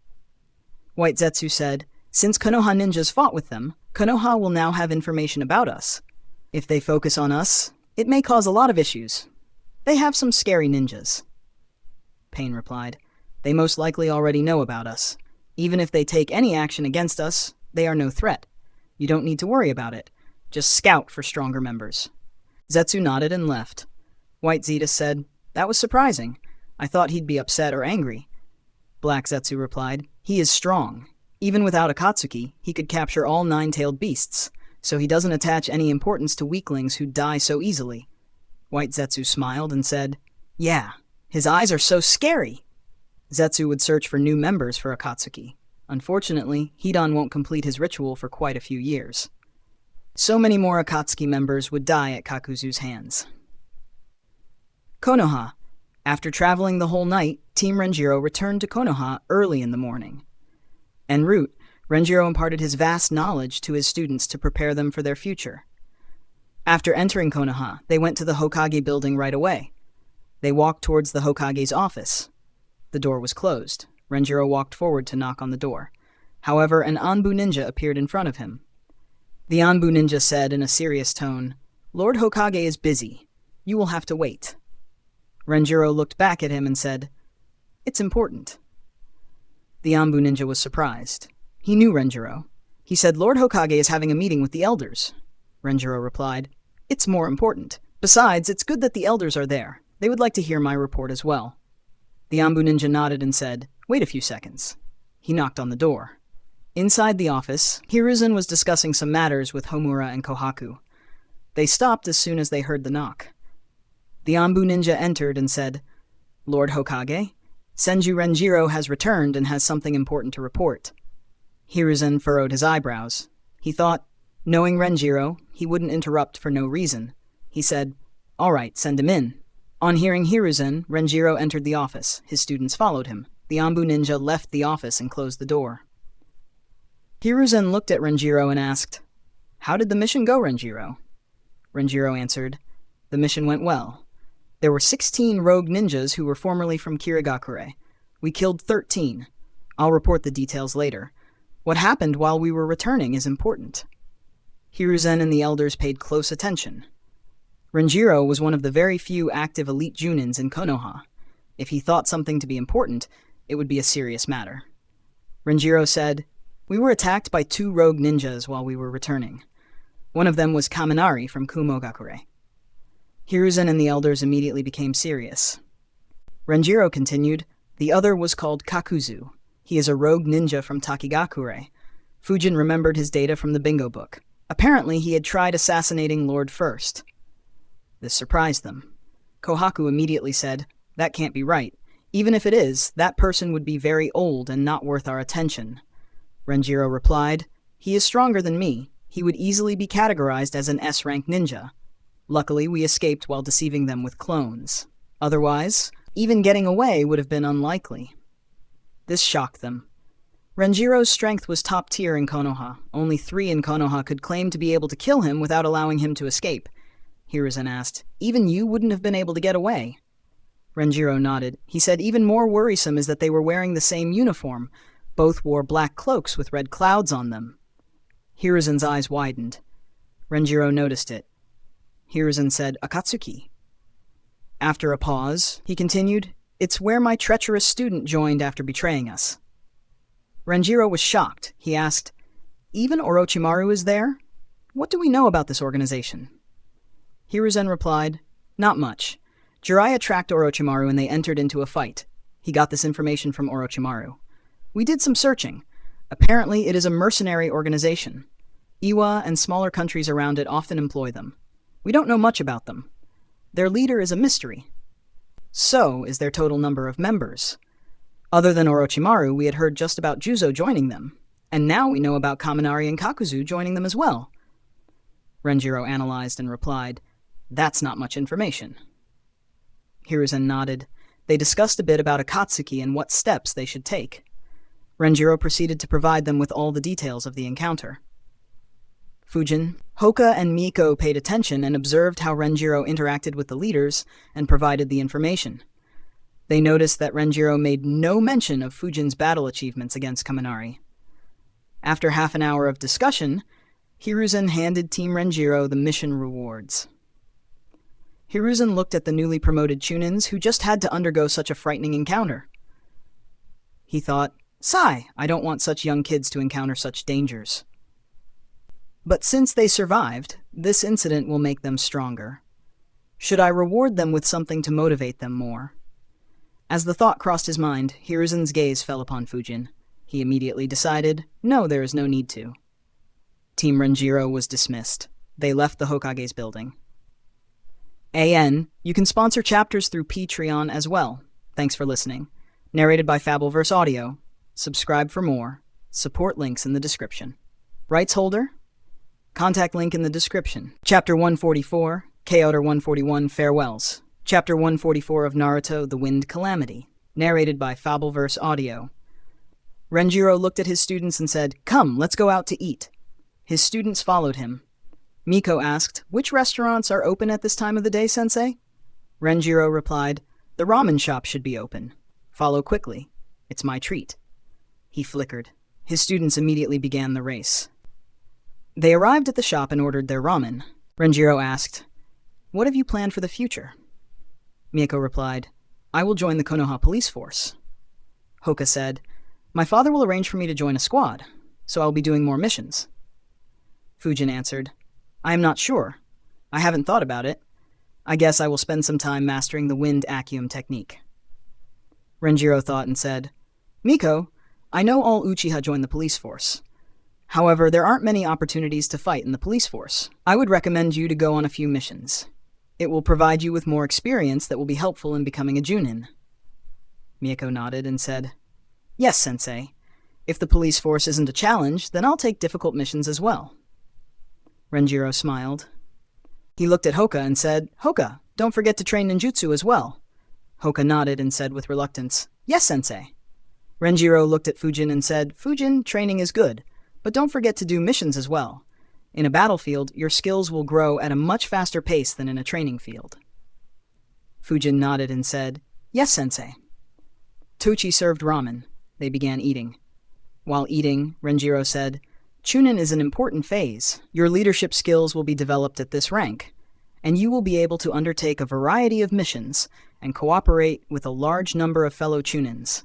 White Zetsu said, "Since Konoha ninjas fought with them, Konoha will now have information about us. If they focus on us, it may cause a lot of issues. They have some scary ninjas." Pain replied, "They most likely already know about us. Even if they take any action against us, they are no threat. You don't need to worry about it. Just scout for stronger members." Zetsu nodded and left. White Zeta said, "That was surprising. I thought he'd be upset or angry." Black Zetsu replied, "He is strong. Even without Akatsuki, he could capture all nine-tailed beasts, so he doesn't attach any importance to weaklings who die so easily." White Zetsu smiled and said, "Yeah, his eyes are so scary." Zetsu would search for new members for Akatsuki. Unfortunately, Hidan won't complete his ritual for quite a few years. So many more Akatsuki members would die at Kakuzu's hands. Konoha. After traveling the whole night, Team Renjiro returned to Konoha early in the morning. En route, Renjiro imparted his vast knowledge to his students to prepare them for their future. After entering Konoha, they went to the Hokage building right away. They walked towards the Hokage's office. The door was closed. Renjiro walked forward to knock on the door. However, an Anbu ninja appeared in front of him. The Anbu ninja said in a serious tone, "Lord Hokage is busy. You will have to wait." Renjiro looked back at him and said, "It's important." The Anbu ninja was surprised. He knew Renjiro. He said, "Lord Hokage is having a meeting with the elders." Renjiro replied, "It's more important. Besides, it's good that the elders are there. They would like to hear my report as well." The Anbu ninja nodded and said, "Wait a few seconds." He knocked on the door. Inside the office, Hiruzen was discussing some matters with Homura and Kohaku. They stopped as soon as they heard the knock. The Anbu ninja entered and said, "Lord Hokage, Senju Renjiro has returned and has something important to report." Hiruzen furrowed his eyebrows. He thought, knowing Renjiro, he wouldn't interrupt for no reason. He said, "All right, send him in." On hearing Hiruzen, Renjiro entered the office. His students followed him. The Anbu ninja left the office and closed the door. Hiruzen looked at Renjiro and asked, "How did the mission go, Renjiro?" Renjiro answered, "The mission went well. There were 16 rogue ninjas who were formerly from Kirigakure. We killed 13. I'll report the details later. What happened while we were returning is important." Hiruzen and the elders paid close attention. Renjiro was one of the very few active elite Junins in Konoha. If he thought something to be important, it would be a serious matter. Renjiro said, "We were attacked by 2 rogue ninjas while we were returning. One of them was Kaminari from Kumogakure." Hiruzen and the elders immediately became serious. Renjiro continued, "The other was called Kakuzu. He is a rogue ninja from Takigakure. Fujin remembered his data from the bingo book. Apparently, he had tried assassinating Lord first." This surprised them. Kohaku immediately said, "That can't be right. Even if it is, that person would be very old and not worth our attention." Renjiro replied, "He is stronger than me. He would easily be categorized as an S-rank ninja. Luckily, we escaped while deceiving them with clones. Otherwise, even getting away would have been unlikely." This shocked them. Renjiro's strength was top tier in Konoha. Only 3 in Konoha could claim to be able to kill him without allowing him to escape. Hiruzen asked, "Even you wouldn't have been able to get away?" Renjiro nodded. He said even more worrisome is that they were wearing the same uniform. Both wore black cloaks with red clouds on them. Hiruzen's eyes widened. Renjiro noticed it. Hiruzen said, "Akatsuki." After a pause, he continued, "It's where my treacherous student joined after betraying us." Renjiro was shocked. He asked, "Even Orochimaru is there? What do we know about this organization?" Hiruzen replied, "Not much. Jiraiya tracked Orochimaru and they entered into a fight. He got this information from Orochimaru. We did some searching. Apparently it is a mercenary organization. Iwa and smaller countries around it often employ them. We don't know much about them. Their leader is a mystery. So is their total number of members. Other than Orochimaru, we had heard just about Juzo joining them, and now we know about Kaminari and Kakuzu joining them as well." Renjiro analyzed and replied, "That's not much information." Hiruzen nodded. They discussed a bit about Akatsuki and what steps they should take. Renjiro proceeded to provide them with all the details of the encounter. Fujin, Hoka, and Miko paid attention and observed how Renjiro interacted with the leaders and provided the information. They noticed that Renjiro made no mention of Fujin's battle achievements against Kaminari. After half an hour of discussion, Hiruzen handed Team Renjiro the mission rewards. Hiruzen looked at the newly promoted Chunins who just had to undergo such a frightening encounter. He thought, "Sigh, I don't want such young kids to encounter such dangers." But since they survived, this incident will make them stronger. Should I reward them with something to motivate them more? As the thought crossed his mind, Hiruzen's gaze fell upon Fujin. He immediately decided, no, there is no need to. Team Renjiro was dismissed. They left the Hokage's building. AN, you can sponsor chapters through Patreon as well. Thanks for listening. Narrated by Fabelverse Audio. Subscribe for more. Support links in the description. Rights holder? Contact link in the description. Chapter 144, K-Outer 141, Farewells. Chapter 144 of Naruto, The Wind Calamity. Narrated by Fabelverse Audio. Renjiro looked at his students and said, "Come, let's go out to eat." His students followed him. Miko asked, "Which restaurants are open at this time of the day, sensei?" Renjiro replied, "The ramen shop should be open. Follow quickly. It's my treat." He flickered. His students immediately began the race. They arrived at the shop and ordered their ramen. Renjiro asked, "What have you planned for the future?" Miko replied, "I will join the Konoha police force." Hoka said, "My father will arrange for me to join a squad, so I'll be doing more missions." Fujin answered, "I am not sure. I haven't thought about it. I guess I will spend some time mastering the wind Accium technique." Renjiro thought and said, "Miko, I know all Uchiha join the police force. However, there aren't many opportunities to fight in the police force. I would recommend you to go on a few missions. It will provide you with more experience that will be helpful in becoming a Junin." Miko nodded and said, "Yes, sensei. If the police force isn't a challenge, then I'll take difficult missions as well." Renjiro smiled. He looked at Hoka and said, "Hoka, don't forget to train ninjutsu as well." Hoka nodded and said with reluctance, "Yes, sensei." Renjiro looked at Fujin and said, "Fujin, training is good, but don't forget to do missions as well. In a battlefield, your skills will grow at a much faster pace than in a training field." Fujin nodded and said, "Yes, sensei." Tochi served ramen. They began eating. While eating, Renjiro said, "Chunin is an important phase. Your leadership skills will be developed at this rank, and you will be able to undertake a variety of missions and cooperate with a large number of fellow Chunins.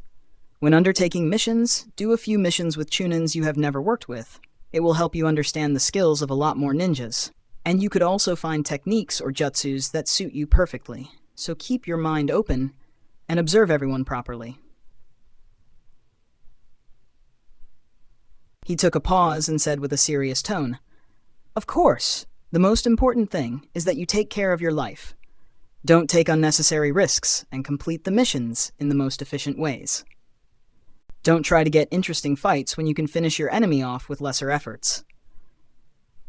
When undertaking missions, do a few missions with Chunins you have never worked with. It will help you understand the skills of a lot more ninjas, and you could also find techniques or jutsus that suit you perfectly, so keep your mind open and observe everyone properly." He took a pause and said with a serious tone, "Of course, the most important thing is that you take care of your life. Don't take unnecessary risks and complete the missions in the most efficient ways. Don't try to get interesting fights when you can finish your enemy off with lesser efforts."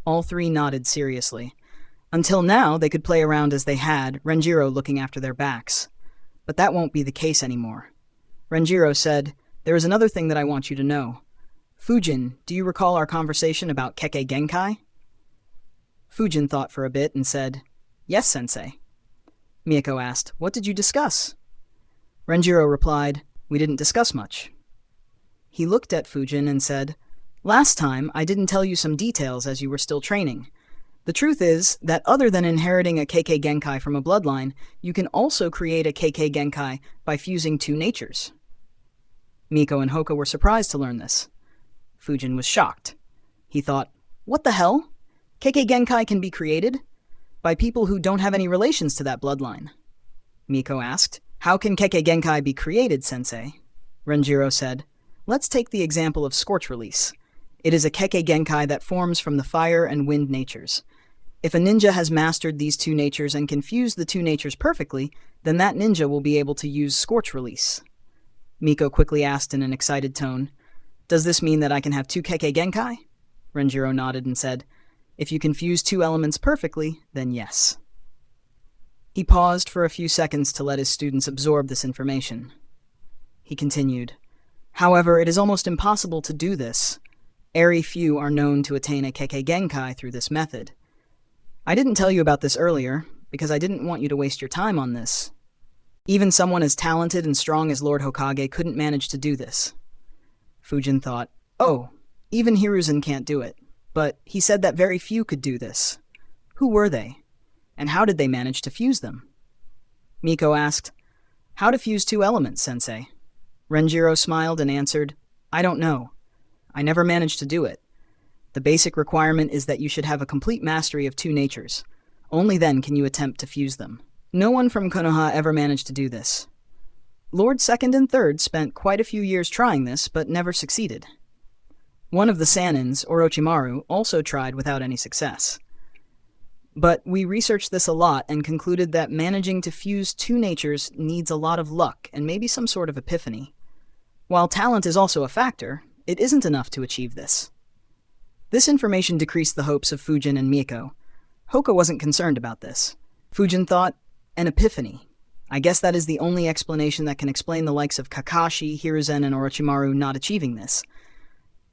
All three nodded seriously. Until now, they could play around as they had, Renjiro looking after their backs. But that won't be the case anymore. Renjiro said, "There is another thing that I want you to know. Fujin, do you recall our conversation about Kekkei Genkai?" Fujin thought for a bit and said, "Yes, sensei." Miyako asked, "What did you discuss?" Renjiro replied, "We didn't discuss much." He looked at Fujin and said, "Last time, I didn't tell you some details as you were still training. The truth is that other than inheriting a Kekkei Genkai from a bloodline, you can also create a Kekkei Genkai by fusing two natures." Miko and Hoka were surprised to learn this. Fujin was shocked. He thought, "What the hell? Kekkei Genkai can be created? By people who don't have any relations to that bloodline." Miko asked, "How can Kekkei Genkai be created, sensei?" Renjiro said, "Let's take the example of Scorch Release. It is a Kekkei Genkai that forms from the fire and wind natures. If a ninja has mastered these two natures and can fuse the two natures perfectly, then that ninja will be able to use Scorch Release." Miko quickly asked in an excited tone, "Does this mean that I can have two Kekkei Genkai?" Renjiro nodded and said, "If you can fuse two elements perfectly, then yes." He paused for a few seconds to let his students absorb this information. He continued, "However, it is almost impossible to do this. Very few are known to attain a Kekkei Genkai through this method. I didn't tell you about this earlier, because I didn't want you to waste your time on this. Even someone as talented and strong as Lord Hokage couldn't manage to do this." Fujin thought, "Oh, Even Hiruzen can't do it, but he said that very few could do this. Who were they? And how did they manage to fuse them? Miko asked, "How to fuse two elements, sensei?" Renjiro smiled and answered, "I don't know. I never managed to do it. The basic requirement is that you should have a complete mastery of two natures. Only then can you attempt to fuse them. No one from Konoha ever managed to do this. Lord Second and Third spent quite a few years trying this, but never succeeded. One of the Sanins, Orochimaru, also tried without any success. But we researched this a lot and concluded that managing to fuse two natures needs a lot of luck and maybe some sort of epiphany. While talent is also a factor, it isn't enough to achieve this." This information decreased the hopes of Fujin and Miko. Hoka wasn't concerned about this. Fujin thought, an epiphany. I guess that is the only explanation that can explain the likes of Kakashi, Hiruzen, and Orochimaru not achieving this.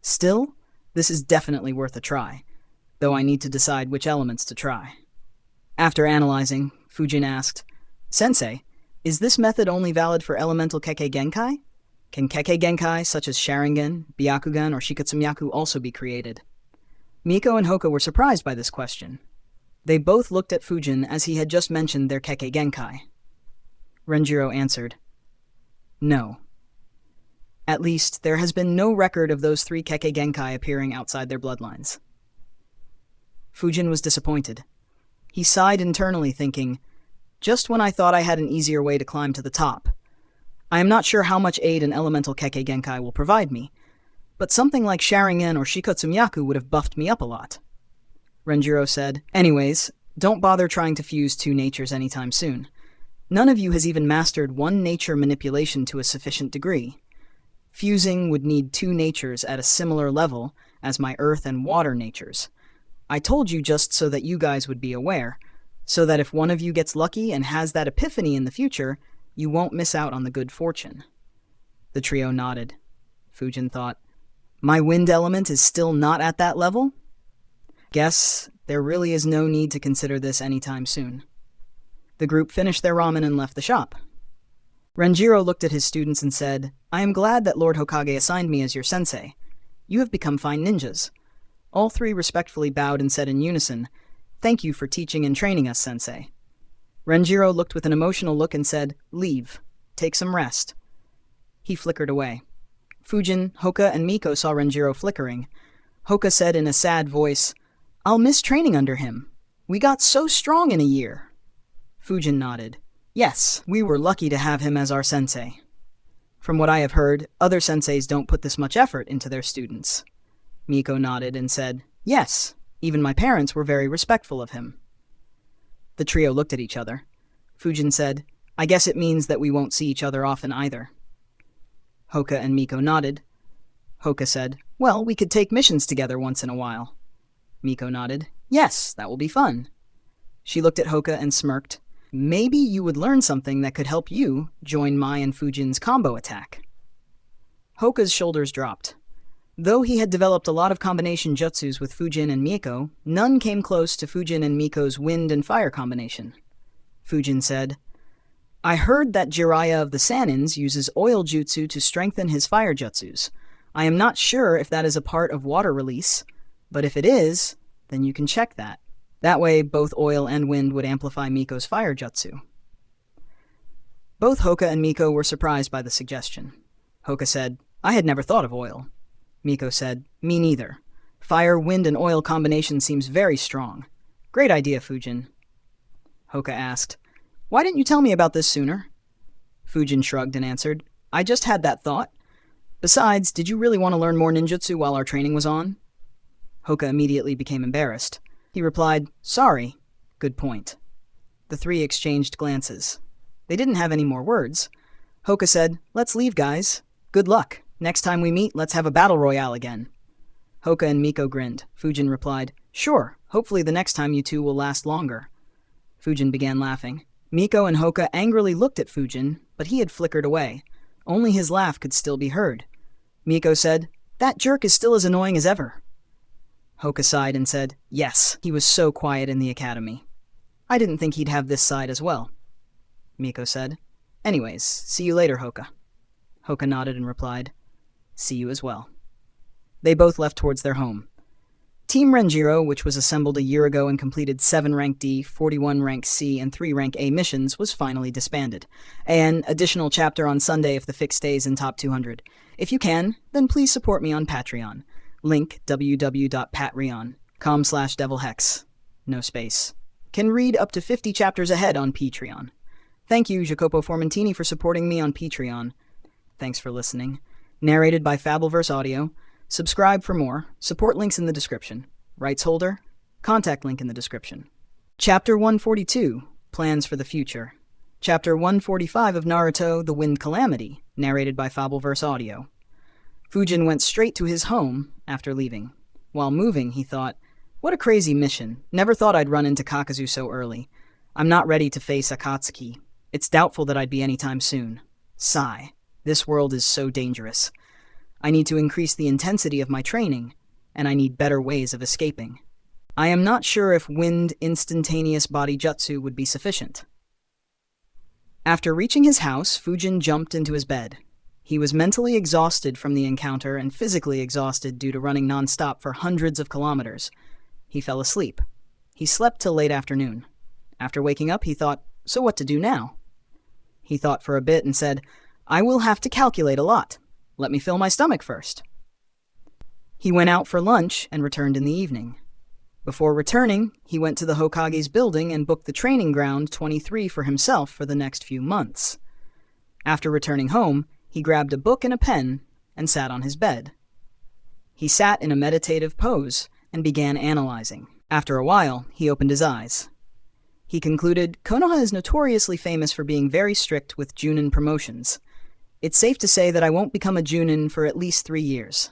Still, this is definitely worth a try, though I need to decide which elements to try. After analyzing, Fujin asked, "Sensei, is this method only valid for elemental Kekkei Genkai? Can Kekkei Genkai such as Sharingan, Byakugan, or Shikatsumiyaku also be created?" Miko and Hoka were surprised by this question. They both looked at Fujin as he had just mentioned their Kekkei Genkai. Renjiro answered, "No. At least, there has been no record of those three Kekkei Genkai appearing outside their bloodlines." Fujin was disappointed. He sighed internally, thinking, "Just when I thought I had an easier way to climb to the top. I am not sure how much aid an elemental Kekkei Genkai will provide me, but something like Sharingan or Shikatsumiyaku would have buffed me up a lot." Renjiro said, "Anyways, don't bother trying to fuse two natures anytime soon. None of you has even mastered one nature manipulation to a sufficient degree. Fusing would need two natures at a similar level as my earth and water natures. I told you just so that you guys would be aware, so that if one of you gets lucky and has that epiphany in the future, you won't miss out on the good fortune." The trio nodded. Fujin thought, "My wind element is still not at that level? Guess there really is no need to consider this anytime soon." The group finished their ramen and left the shop. Renjiro looked at his students and said, "I am glad that Lord Hokage assigned me as your sensei. You have become fine ninjas." All three respectfully bowed and said in unison, "Thank you for teaching and training us, sensei." Renjiro looked with an emotional look and said, "Leave. Take some rest." He flickered away. Fujin, Hoka, and Miko saw Renjiro flickering. Hoka said in a sad voice, "I'll miss training under him. We got so strong in a year." Fujin nodded. "Yes, we were lucky to have him as our sensei. From what I have heard, other senseis don't put this much effort into their students." Miko nodded and said, "Yes, even my parents were very respectful of him." The trio looked at each other. Fujin said, "I guess it means that we won't see each other often either." Hoka and Miko nodded. Hoka said, "Well, we could take missions together once in a while." Miko nodded. "Yes, that will be fun." She looked at Hoka and smirked. "Maybe you would learn something that could help you join Mai and Fujin's combo attack." Hoka's shoulders dropped. Though he had developed a lot of combination jutsus with Fujin and Miko, none came close to Fujin and Miko's wind and fire combination. Fujin said, "I heard that Jiraiya of the Sanins uses oil jutsu to strengthen his fire jutsus. I am not sure if that is a part of water release, but if it is, then you can check that. That way, both oil and wind would amplify Miko's fire jutsu." Both Hoka and Miko were surprised by the suggestion. Hoka said, "I had never thought of oil." Miko said, "Me neither. Fire, wind, and oil combination seems very strong. Great idea, Fujin." Hoka asked, "Why didn't you tell me about this sooner?" Fujin shrugged and answered, "I just had that thought. Besides, did you really want to learn more ninjutsu while our training was on?" Hoka immediately became embarrassed. He replied, "Sorry. Good point." The three exchanged glances. They didn't have any more words. Hoka said, "Let's leave, guys. Good luck. Next time we meet, let's have a battle royale again." Hoka and Miko grinned. Fujin replied, "Sure. Hopefully the next time you two will last longer." Fujin began laughing. Miko and Hoka angrily looked at Fujin, but he had flickered away. Only his laugh could still be heard. Miko said, "That jerk is still as annoying as ever." Hoka sighed and said, "Yes, he was so quiet in the academy. I didn't think he'd have this side as well." Miko said, "Anyways, see you later, Hoka." Hoka nodded and replied, "See you as well." They both left towards their home. Team Renjiro, which was assembled a year ago and completed 7 Rank D, 41 Rank C, and 3 Rank A missions, was finally disbanded. An additional chapter on Sunday if the fic stays in top 200. If you can, then please support me on Patreon. Link www.patreon.com/devilhex. No space. Can read up to 50 chapters ahead on Patreon. Thank you, Jacopo Formentini, for supporting me on Patreon. Thanks for listening. Narrated by Fabelverse Audio. Subscribe for more. Support links in the description. Rights holder? Contact link in the description. Chapter 142, Plans for the Future. Chapter 145 of Naruto, The Wind Calamity, narrated by Fabelverse Audio. Fujin went straight to his home after leaving. While moving, he thought, what a crazy mission. Never thought I'd run into Kakazu so early. I'm not ready to face Akatsuki. It's doubtful that I'd be anytime soon. Sigh. This world is so dangerous. I need to increase the intensity of my training, and I need better ways of escaping. I am not sure if wind instantaneous body jutsu would be sufficient. After reaching his house, Fujin jumped into his bed. He was mentally exhausted from the encounter and physically exhausted due to running non-stop for hundreds of kilometers. He fell asleep. He slept till late afternoon. After waking up, he thought, so what to do now? He thought for a bit and said, I will have to calculate a lot. Let me fill my stomach first. He went out for lunch and returned in the evening. Before returning, he went to the Hokage's building and booked the training ground 23 for himself for the next few months. After returning home, he grabbed a book and a pen and sat on his bed. He sat in a meditative pose and began analyzing. After a while, he opened his eyes. He concluded, Konoha is notoriously famous for being very strict with Junin promotions. It's safe to say that I won't become a Junin for at least 3 years.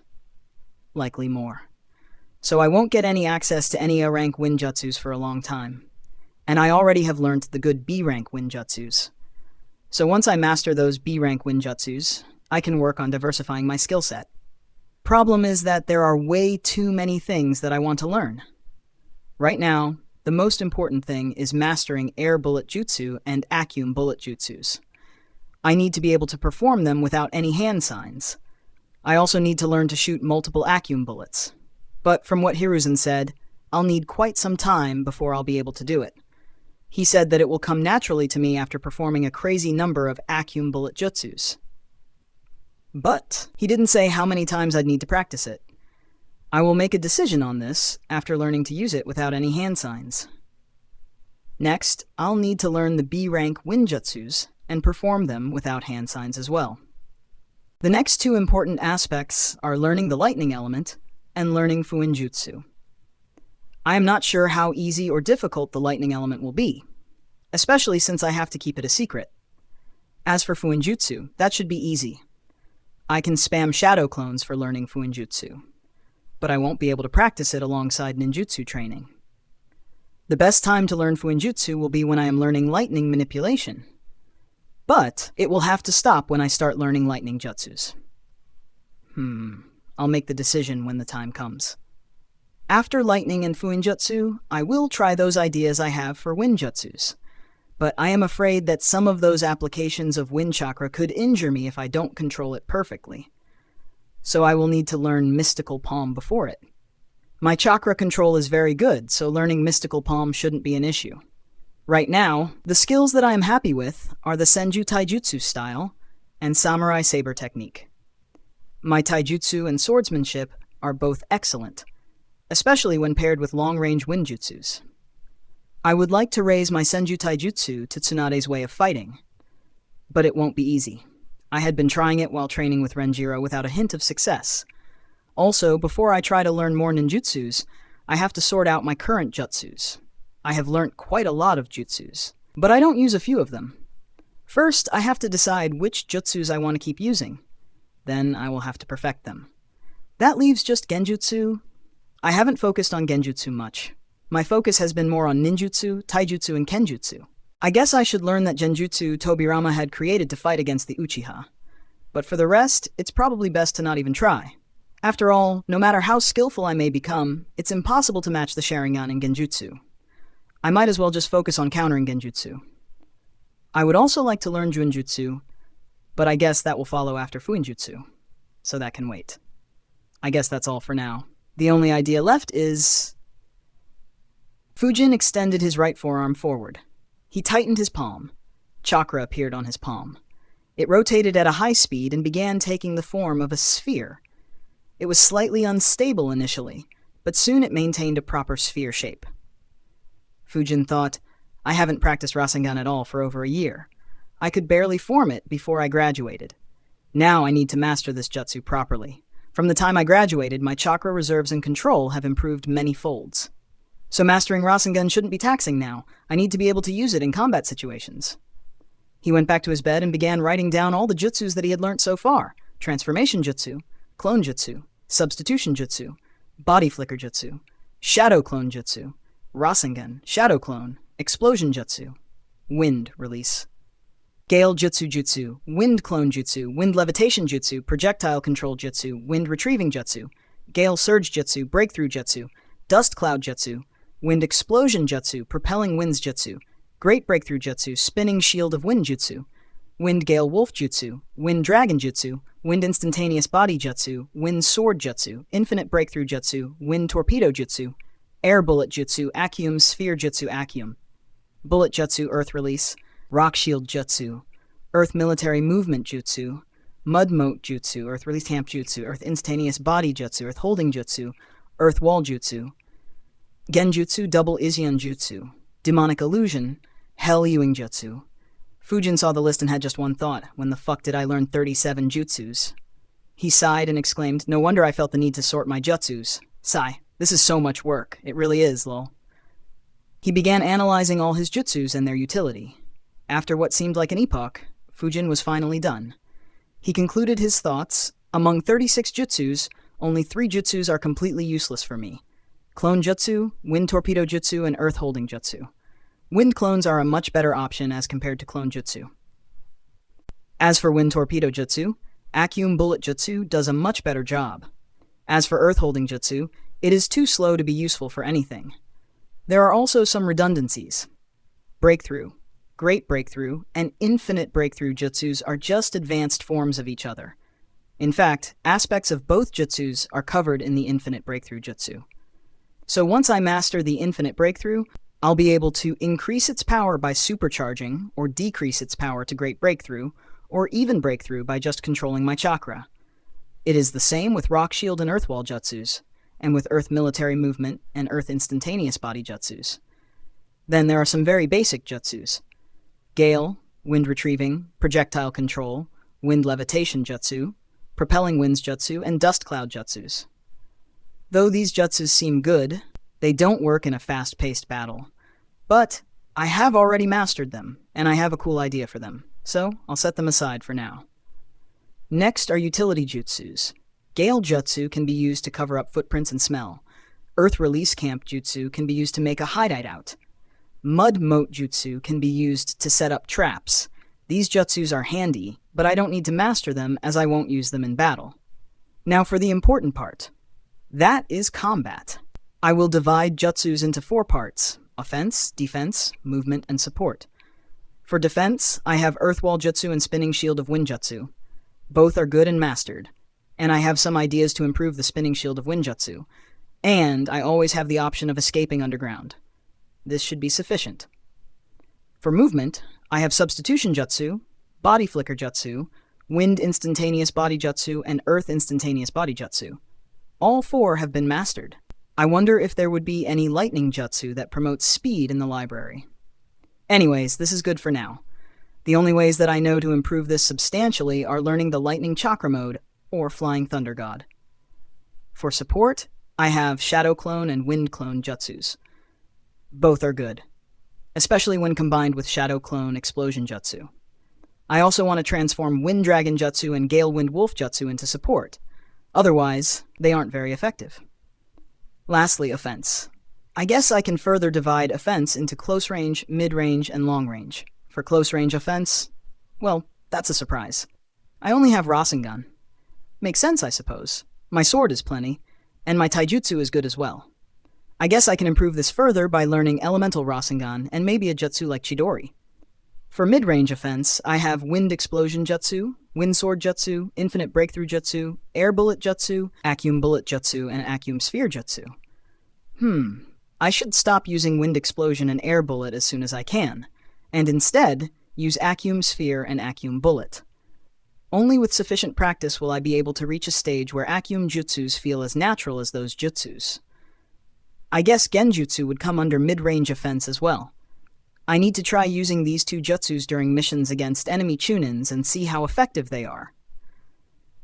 Likely more. So I won't get any access to any A-rank Winjutsus for a long time. And I already have learned the good B-rank Winjutsus. So once I master those B-rank Winjutsus, I can work on diversifying my skill set. Problem is that there are way too many things that I want to learn. Right now, the most important thing is mastering Air Bullet Jutsu and Acum Bullet Jutsus. I need to be able to perform them without any hand signs. I also need to learn to shoot multiple Acum bullets. But from what Hiruzen said, I'll need quite some time before I'll be able to do it. He said that it will come naturally to me after performing a crazy number of Acum Bullet Jutsus. But he didn't say how many times I'd need to practice it. I will make a decision on this after learning to use it without any hand signs. Next, I'll need to learn the B-rank Winjutsus and perform them without hand signs as well. The next 2 important aspects are learning the lightning element and learning Fuinjutsu. I am not sure how easy or difficult the lightning element will be, especially since I have to keep it a secret. As for Fuinjutsu, that should be easy. I can spam shadow clones for learning Fuinjutsu, but I won't be able to practice it alongside ninjutsu training. The best time to learn Fuinjutsu will be when I am learning lightning manipulation. But it will have to stop when I start learning lightning jutsus. I'll make the decision when the time comes. After lightning and Fuinjutsu, I will try those ideas I have for Winjutsus. But I am afraid that some of those applications of wind chakra could injure me if I don't control it perfectly. So I will need to learn Mystical Palm before it. My chakra control is very good, so learning Mystical Palm shouldn't be an issue. Right now, the skills that I am happy with are the Senju Taijutsu style and Samurai Saber technique. My Taijutsu and swordsmanship are both excellent, especially when paired with long-range Winjutsus. I would like to raise my Senju Taijutsu to Tsunade's way of fighting, but it won't be easy. I had been trying it while training with Renjiro without a hint of success. Also, before I try to learn more ninjutsus, I have to sort out my current jutsus. I have learnt quite a lot of jutsus, but I don't use a few of them. First, I have to decide which jutsus I want to keep using. Then I will have to perfect them. That leaves just genjutsu. I haven't focused on genjutsu much. My focus has been more on ninjutsu, taijutsu, and kenjutsu. I guess I should learn that genjutsu Tobirama had created to fight against the Uchiha. But for the rest, it's probably best to not even try. After all, no matter how skillful I may become, it's impossible to match the Sharingan in genjutsu. I might as well just focus on countering genjutsu. I would also like to learn Junjutsu, but I guess that will follow after Fuinjutsu, so that can wait. I guess that's all for now. The only idea left is... Fujin extended his right forearm forward. He tightened his palm. Chakra appeared on his palm. It rotated at a high speed and began taking the form of a sphere. It was slightly unstable initially, but soon it maintained a proper sphere shape. Fujin thought, I haven't practiced Rasengan at all for over a year. I could barely form it before I graduated. Now I need to master this jutsu properly. From the time I graduated, my chakra reserves and control have improved many folds. So mastering Rasengan shouldn't be taxing now. I need to be able to use it in combat situations. He went back to his bed and began writing down all the jutsus that he had learnt so far. Transformation jutsu, clone jutsu, substitution jutsu, body flicker jutsu, shadow clone jutsu, Rasengan, shadow clone, explosion jutsu, wind release, gale jutsu, wind clone jutsu, wind levitation jutsu, projectile control jutsu, wind retrieving jutsu, gale surge jutsu, breakthrough jutsu, dust cloud jutsu, wind explosion jutsu, propelling winds jutsu, great breakthrough jutsu, spinning shield of wind jutsu, wind gale wolf jutsu, wind dragon jutsu, wind instantaneous body jutsu, wind sword jutsu, infinite breakthrough jutsu, wind torpedo jutsu, air bullet jutsu, Accium sphere jutsu Accium, bullet jutsu earth release, rock shield jutsu, earth military movement jutsu, mud moat jutsu, earth release camp jutsu, earth instantaneous body jutsu, earth holding jutsu, earth wall jutsu, genjutsu double Izion jutsu, demonic illusion, hell Ewing jutsu. Fujin saw the list and had just one thought. When the fuck did I learn 37 jutsus? He sighed and exclaimed, no wonder I felt the need to sort my jutsus. Sigh. This is so much work. It really is, lol. He began analyzing all his jutsus and their utility. After what seemed like an epoch, Fujin was finally done. He concluded his thoughts. Among 36 jutsus, only 3 jutsus are completely useless for me. Clone jutsu, wind torpedo jutsu, and earth holding jutsu. Wind clones are a much better option as compared to clone jutsu. As for wind torpedo jutsu, Accium bullet jutsu does a much better job. As for earth holding jutsu, it is too slow to be useful for anything. There are also some redundancies. Breakthrough, great breakthrough, and infinite breakthrough jutsus are just advanced forms of each other. In fact, aspects of both jutsus are covered in the infinite breakthrough jutsu. So once I master the infinite breakthrough, I'll be able to increase its power by supercharging, or decrease its power to great breakthrough, or even breakthrough by just controlling my chakra. It is the same with rock shield and earth wall jutsus, and with earth military movement and earth instantaneous body jutsus. Then there are some very basic jutsus. Gale, wind retrieving, projectile control, wind levitation jutsu, propelling winds jutsu, and dust cloud jutsus. Though these jutsus seem good, they don't work in a fast-paced battle. But I have already mastered them, and I have a cool idea for them, so I'll set them aside for now. Next are utility jutsus. Gale jutsu can be used to cover up footprints and smell. Earth release camp jutsu can be used to make a hideout. Mud moat jutsu can be used to set up traps. These jutsus are handy, but I don't need to master them as I won't use them in battle. Now for the important part. That is combat. I will divide jutsus into 4 parts: offense, defense, movement, and support. For defense, I have Earthwall Jutsu and Spinning Shield of Wind Jutsu. Both are good and mastered, and I have some ideas to improve the Spinning Shield of Wind Jutsu, and I always have the option of escaping underground. This should be sufficient. For movement, I have Substitution Jutsu, Body Flicker Jutsu, Wind Instantaneous Body Jutsu, and Earth Instantaneous Body Jutsu. All 4 have been mastered. I wonder if there would be any lightning jutsu that promotes speed in the library. Anyways, this is good for now. The only ways that I know to improve this substantially are learning the lightning chakra mode or flying thunder god. For support, I have shadow clone and wind clone jutsus. Both are good, especially when combined with shadow clone explosion jutsu. I also want to transform wind dragon jutsu and gale wind wolf jutsu into support. Otherwise, they aren't very effective. Lastly, offense. I guess I can further divide offense into close range, mid-range, and long range. For close range offense, well, that's a surprise. I only have Rasengan. Makes sense, I suppose. My sword is plenty, and my taijutsu is good as well. I guess I can improve this further by learning elemental Rasengan and maybe a jutsu like Chidori. For mid-range offense, I have wind explosion jutsu, Wind Sword Jutsu, Infinite Breakthrough Jutsu, Air Bullet Jutsu, Acume Bullet Jutsu, and Acume Sphere Jutsu. I should stop using Wind Explosion and Air Bullet as soon as I can, and instead use Acume Sphere and Acume Bullet. Only with sufficient practice will I be able to reach a stage where Acume Jutsus feel as natural as those jutsus. I guess Genjutsu would come under mid-range offense as well. I need to try using these two jutsus during missions against enemy Chunins and see how effective they are.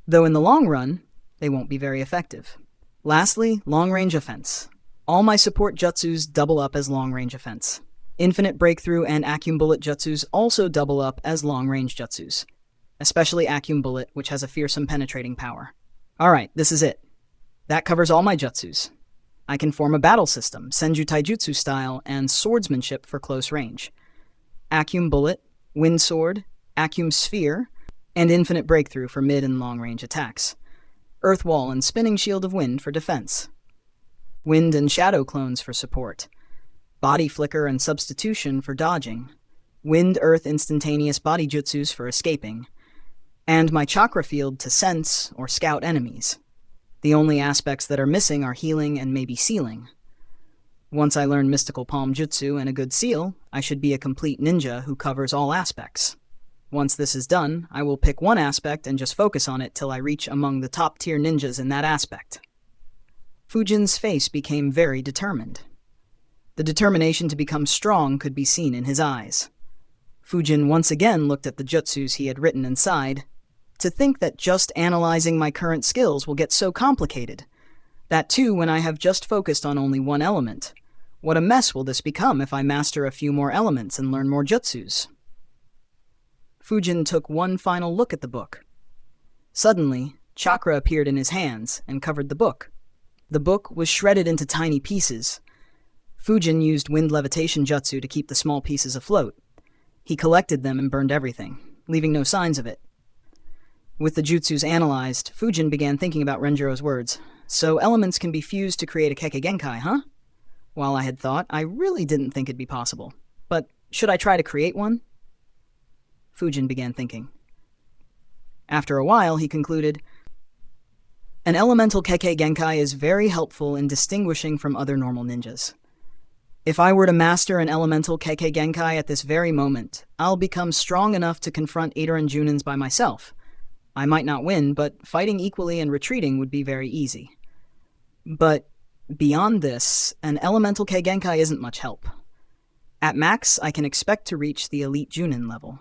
Though in the long run, they won't be very effective. Lastly, long-range offense. All my support jutsus double up as long-range offense. Infinite Breakthrough and Acume Bullet jutsus also double up as long-range jutsus, especially Acume Bullet, which has a fearsome penetrating power. Alright, this is it. That covers all my jutsus. I can form a battle system, Senju Taijutsu style, and swordsmanship for close range. Acume Bullet, Wind Sword, Acume Sphere, and Infinite Breakthrough for mid and long range attacks. Earth Wall and Spinning Shield of Wind for defense. Wind and Shadow Clones for support. Body Flicker and Substitution for dodging. Wind Earth Instantaneous Body Jutsus for escaping. And my chakra field to sense or scout enemies. The only aspects that are missing are healing and maybe sealing. Once I learn Mystical Palm Jutsu and a good seal, I should be a complete ninja who covers all aspects. Once this is done, I will pick one aspect and just focus on it till I reach among the top-tier ninjas in that aspect. Fujin's face became very determined. The determination to become strong could be seen in his eyes. Fujin once again looked at the jutsus he had written and sighed. To think that just analyzing my current skills will get so complicated. That too when I have just focused on only one element. What a mess will this become if I master a few more elements and learn more jutsus? Fujin took one final look at the book. Suddenly, chakra appeared in his hands and covered the book. The book was shredded into tiny pieces. Fujin used wind levitation jutsu to keep the small pieces afloat. He collected them and burned everything, leaving no signs of it. With the jutsus analyzed, Fujin began thinking about Renjiro's words. So elements can be fused to create a Kekkei Genkai, huh? While I had thought, I really didn't think it'd be possible. But should I try to create one? Fujin began thinking. After a while, he concluded, an elemental Kekkei Genkai is very helpful in distinguishing from other normal ninjas. If I were to master an elemental Kekkei Genkai at this very moment, I'll become strong enough to confront Eitoren Junins by myself. I might not win, but fighting equally and retreating would be very easy. But beyond this, an elemental Kei Genkai isn't much help. At max, I can expect to reach the elite Junin level.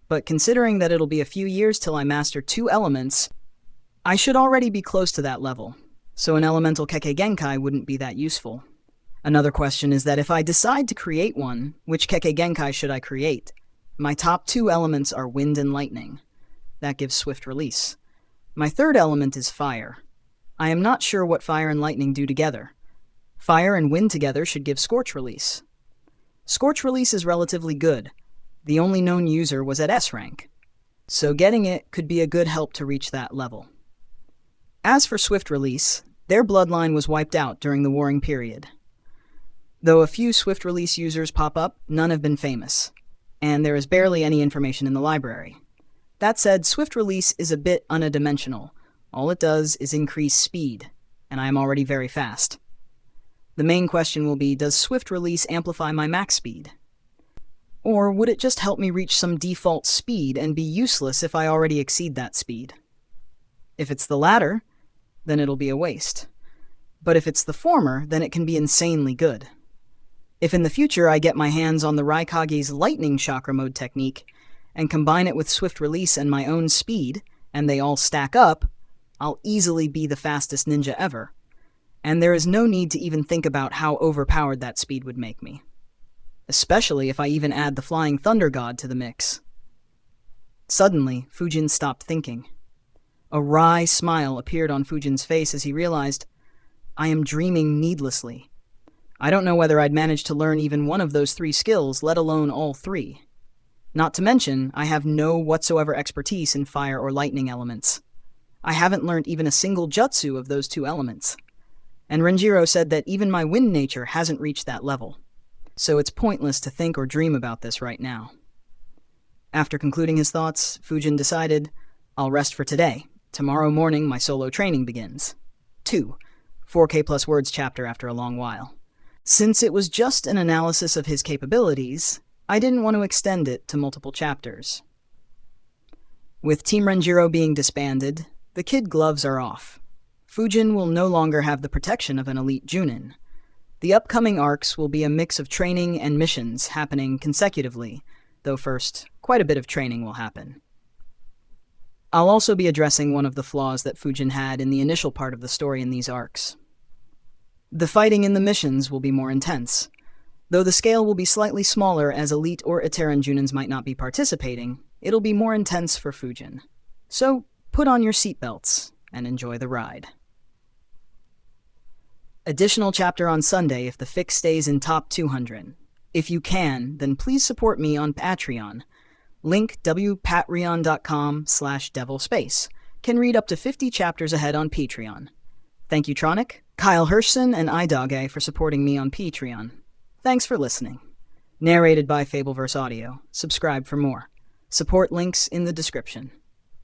But considering that it'll be a few years till I master 2 elements, I should already be close to that level, so an elemental Kekkei Genkai wouldn't be that useful. Another question is that if I decide to create one, which Kekkei Genkai should I create? My top 2 elements are wind and lightning. That gives swift release. My third element is fire. I am not sure what fire and lightning do together. Fire and wind together should give scorch release. Scorch release is relatively good. The only known user was at S rank. So getting it could be a good help to reach that level. As for swift release, their bloodline was wiped out during the warring period. Though a few swift release users pop up, none have been famous. And there is barely any information in the library. That said, swift release is a bit unidimensional. All it does is increase speed, and I am already very fast. The main question will be, does swift release amplify my max speed? Or would it just help me reach some default speed and be useless if I already exceed that speed? If it's the latter, then it'll be a waste. But if it's the former, then it can be insanely good. If in the future I get my hands on the Raikage's lightning chakra mode technique, and combine it with swift release and my own speed, and they all stack up, I'll easily be the fastest ninja ever. And there is no need to even think about how overpowered that speed would make me. Especially if I even add the Flying Thunder God to the mix. Suddenly, Fujin stopped thinking. A wry smile appeared on Fujin's face as he realized, I am dreaming needlessly. I don't know whether I'd manage to learn even one of those 3 skills, let alone all 3. Not to mention, I have no whatsoever expertise in fire or lightning elements. I haven't learned even a single jutsu of those 2 elements. And Renjiro said that even my wind nature hasn't reached that level. So it's pointless to think or dream about this right now. After concluding his thoughts, Fujin decided, I'll rest for today. Tomorrow morning, my solo training begins. 2. 4K plus words chapter after a long while. Since it was just an analysis of his capabilities, I didn't want to extend it to multiple chapters. With Team Renjiro being disbanded, the kid gloves are off. Fujin will no longer have the protection of an elite Junin. The upcoming arcs will be a mix of training and missions happening consecutively, though first, quite a bit of training will happen. I'll also be addressing one of the flaws that Fujin had in the initial part of the story in these arcs. The fighting in the missions will be more intense. Though the scale will be slightly smaller as elite or Iteran Junins might not be participating, it'll be more intense for Fujin. So, put on your seatbelts and enjoy the ride. Additional chapter on Sunday if the fic stays in top 200. If you can, then please support me on Patreon. Link wpatreon.com/devilspace. Can read up to 50 chapters ahead on Patreon. Thank you, Tronic, Kyle Hirschson, and iDogA for supporting me on Patreon. Thanks for listening. Narrated by Fabelverse Audio. Subscribe for more. Support links in the description.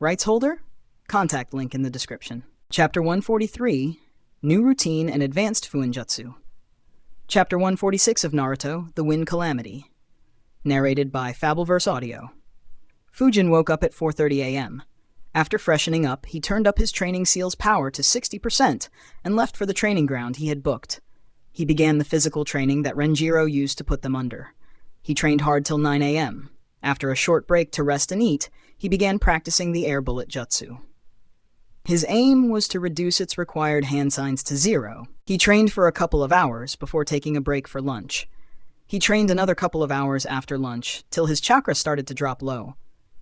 Rights holder? Contact link in the description. Chapter 143, New Routine and Advanced Fuinjutsu. Chapter 146 of Naruto, The Wind Calamity. Narrated by Fabelverse Audio. Fujin woke up at 4:30 a.m. After freshening up, he turned up his training seal's power to 60% and left for the training ground he had booked. He began the physical training that Renjiro used to put them under. He trained hard till 9 a.m. After a short break to rest and eat, he began practicing the air bullet jutsu. His aim was to reduce its required hand signs to 0. He trained for a couple of hours before taking a break for lunch. He trained another couple of hours after lunch, till his chakra started to drop low.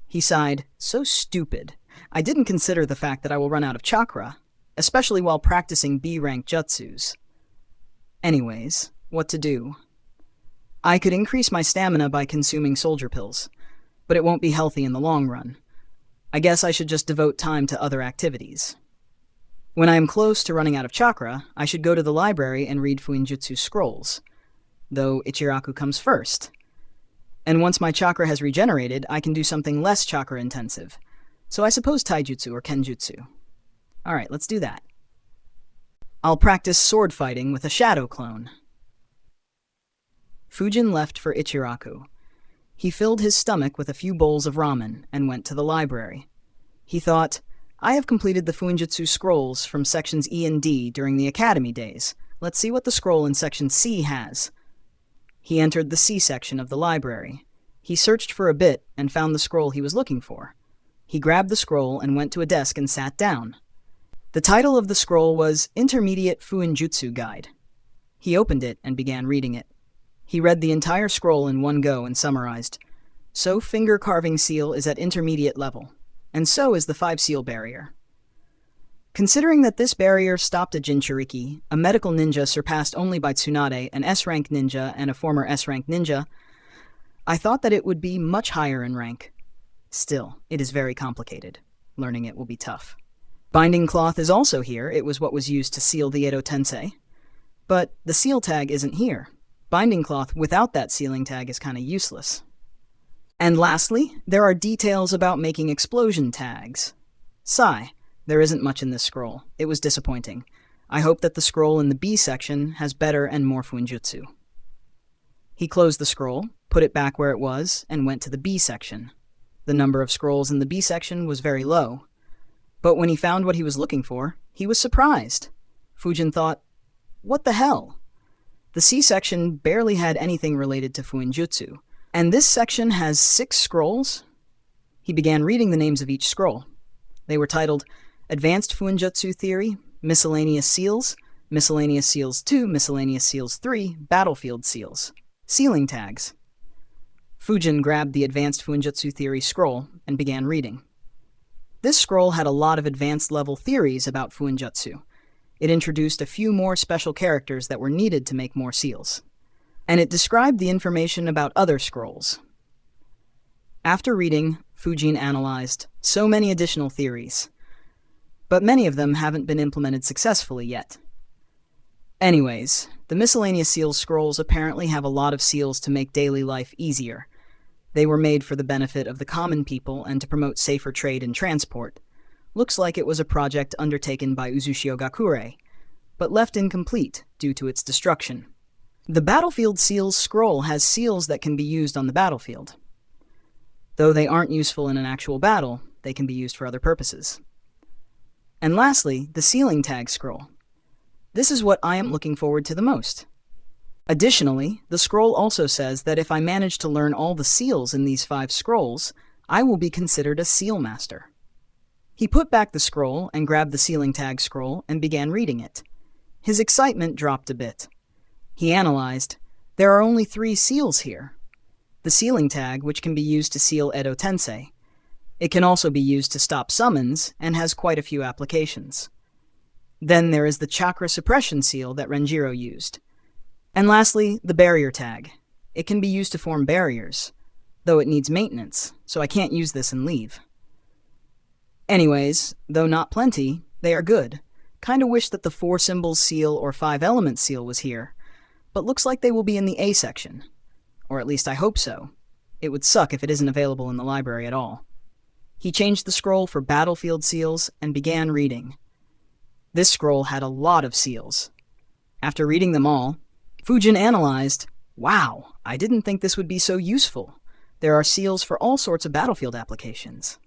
He sighed, "So stupid. I didn't consider the fact that I will run out of chakra, especially while practicing B-rank jutsus. Anyways, what to do? I could increase my stamina by consuming soldier pills, but it won't be healthy in the long run. I guess I should just devote time to other activities. When I am close to running out of chakra, I should go to the library and read Fuinjutsu scrolls, though Ichiraku comes first. And once my chakra has regenerated, I can do something less chakra-intensive. So I suppose taijutsu or kenjutsu. Alright, let's do that. I'll practice sword fighting with a shadow clone." Fujin left for Ichiraku. He filled his stomach with a few bowls of ramen and went to the library. He thought, I have completed the Fuinjutsu scrolls from sections E and D during the academy days. Let's see what the scroll in section C has. He entered the C section of the library. He searched for a bit and found the scroll he was looking for. He grabbed the scroll and went to a desk and sat down. The title of the scroll was Intermediate Fuinjutsu Guide. He opened it and began reading it. He read the entire scroll in one go and summarized, "So finger carving seal is at intermediate level, and so is the 5-seal barrier. Considering that this barrier stopped a Jinchuriki, a medical ninja surpassed only by Tsunade, an S-rank ninja, and a former S-rank ninja, I thought that it would be much higher in rank. Still, it is very complicated. Learning it will be tough. Binding cloth is also here. It was what was used to seal the Edo Tensei. But the seal tag isn't here. Binding cloth without that sealing tag is kind of useless. And lastly, there are details about making explosion tags. Sigh. There isn't much in this scroll. It was disappointing. I hope that the scroll in the B section has better and more Fuinjutsu." He closed the scroll, put it back where it was, and went to the B section. The number of scrolls in the B section was very low. But when he found what he was looking for, he was surprised. Fujin thought, what the hell? The C section barely had anything related to Fuinjutsu, and this section has 6 scrolls? He began reading the names of each scroll. They were titled Advanced Fuinjutsu Theory, Miscellaneous Seals, Miscellaneous Seals 2, Miscellaneous Seals 3, Battlefield Seals. Sealing tags. Fujin grabbed the Advanced Fuinjutsu Theory scroll and began reading. This scroll had a lot of advanced level theories about Fuinjutsu. It introduced a few more special characters that were needed to make more seals. And it described the information about other scrolls. After reading, Fujin analyzed so many additional theories, but many of them haven't been implemented successfully yet. Anyways, the miscellaneous seals scrolls apparently have a lot of seals to make daily life easier. They were made for the benefit of the common people and to promote safer trade and transport. Looks like it was a project undertaken by Uzushio Gakure, but left incomplete due to its destruction. The Battlefield Seals scroll has seals that can be used on the battlefield. Though they aren't useful in an actual battle, they can be used for other purposes. And lastly, the Sealing Tag scroll. This is what I am looking forward to the most. Additionally, the scroll also says that if I manage to learn all the seals in these 5 scrolls, I will be considered a seal master. He put back the scroll and grabbed the Sealing Tag scroll and began reading it. His excitement dropped a bit. He analyzed, there are only 3 seals here. The Sealing Tag, which can be used to seal Edo Tensei. It can also be used to stop summons and has quite a few applications. Then there is the chakra suppression seal that Renjiro used. And lastly, the Barrier Tag. It can be used to form barriers, though it needs maintenance, so I can't use this and leave. Anyways, though not plenty, they are good. Kinda wish that the 4 symbols seal or 5 elements seal was here, but looks like they will be in the A section. Or at least I hope so. It would suck if it isn't available in the library at all. He changed the scroll for battlefield seals and began reading. This scroll had a lot of seals. After reading them all, Fujin analyzed, wow, I didn't think this would be so useful. There are seals for all sorts of battlefield applications.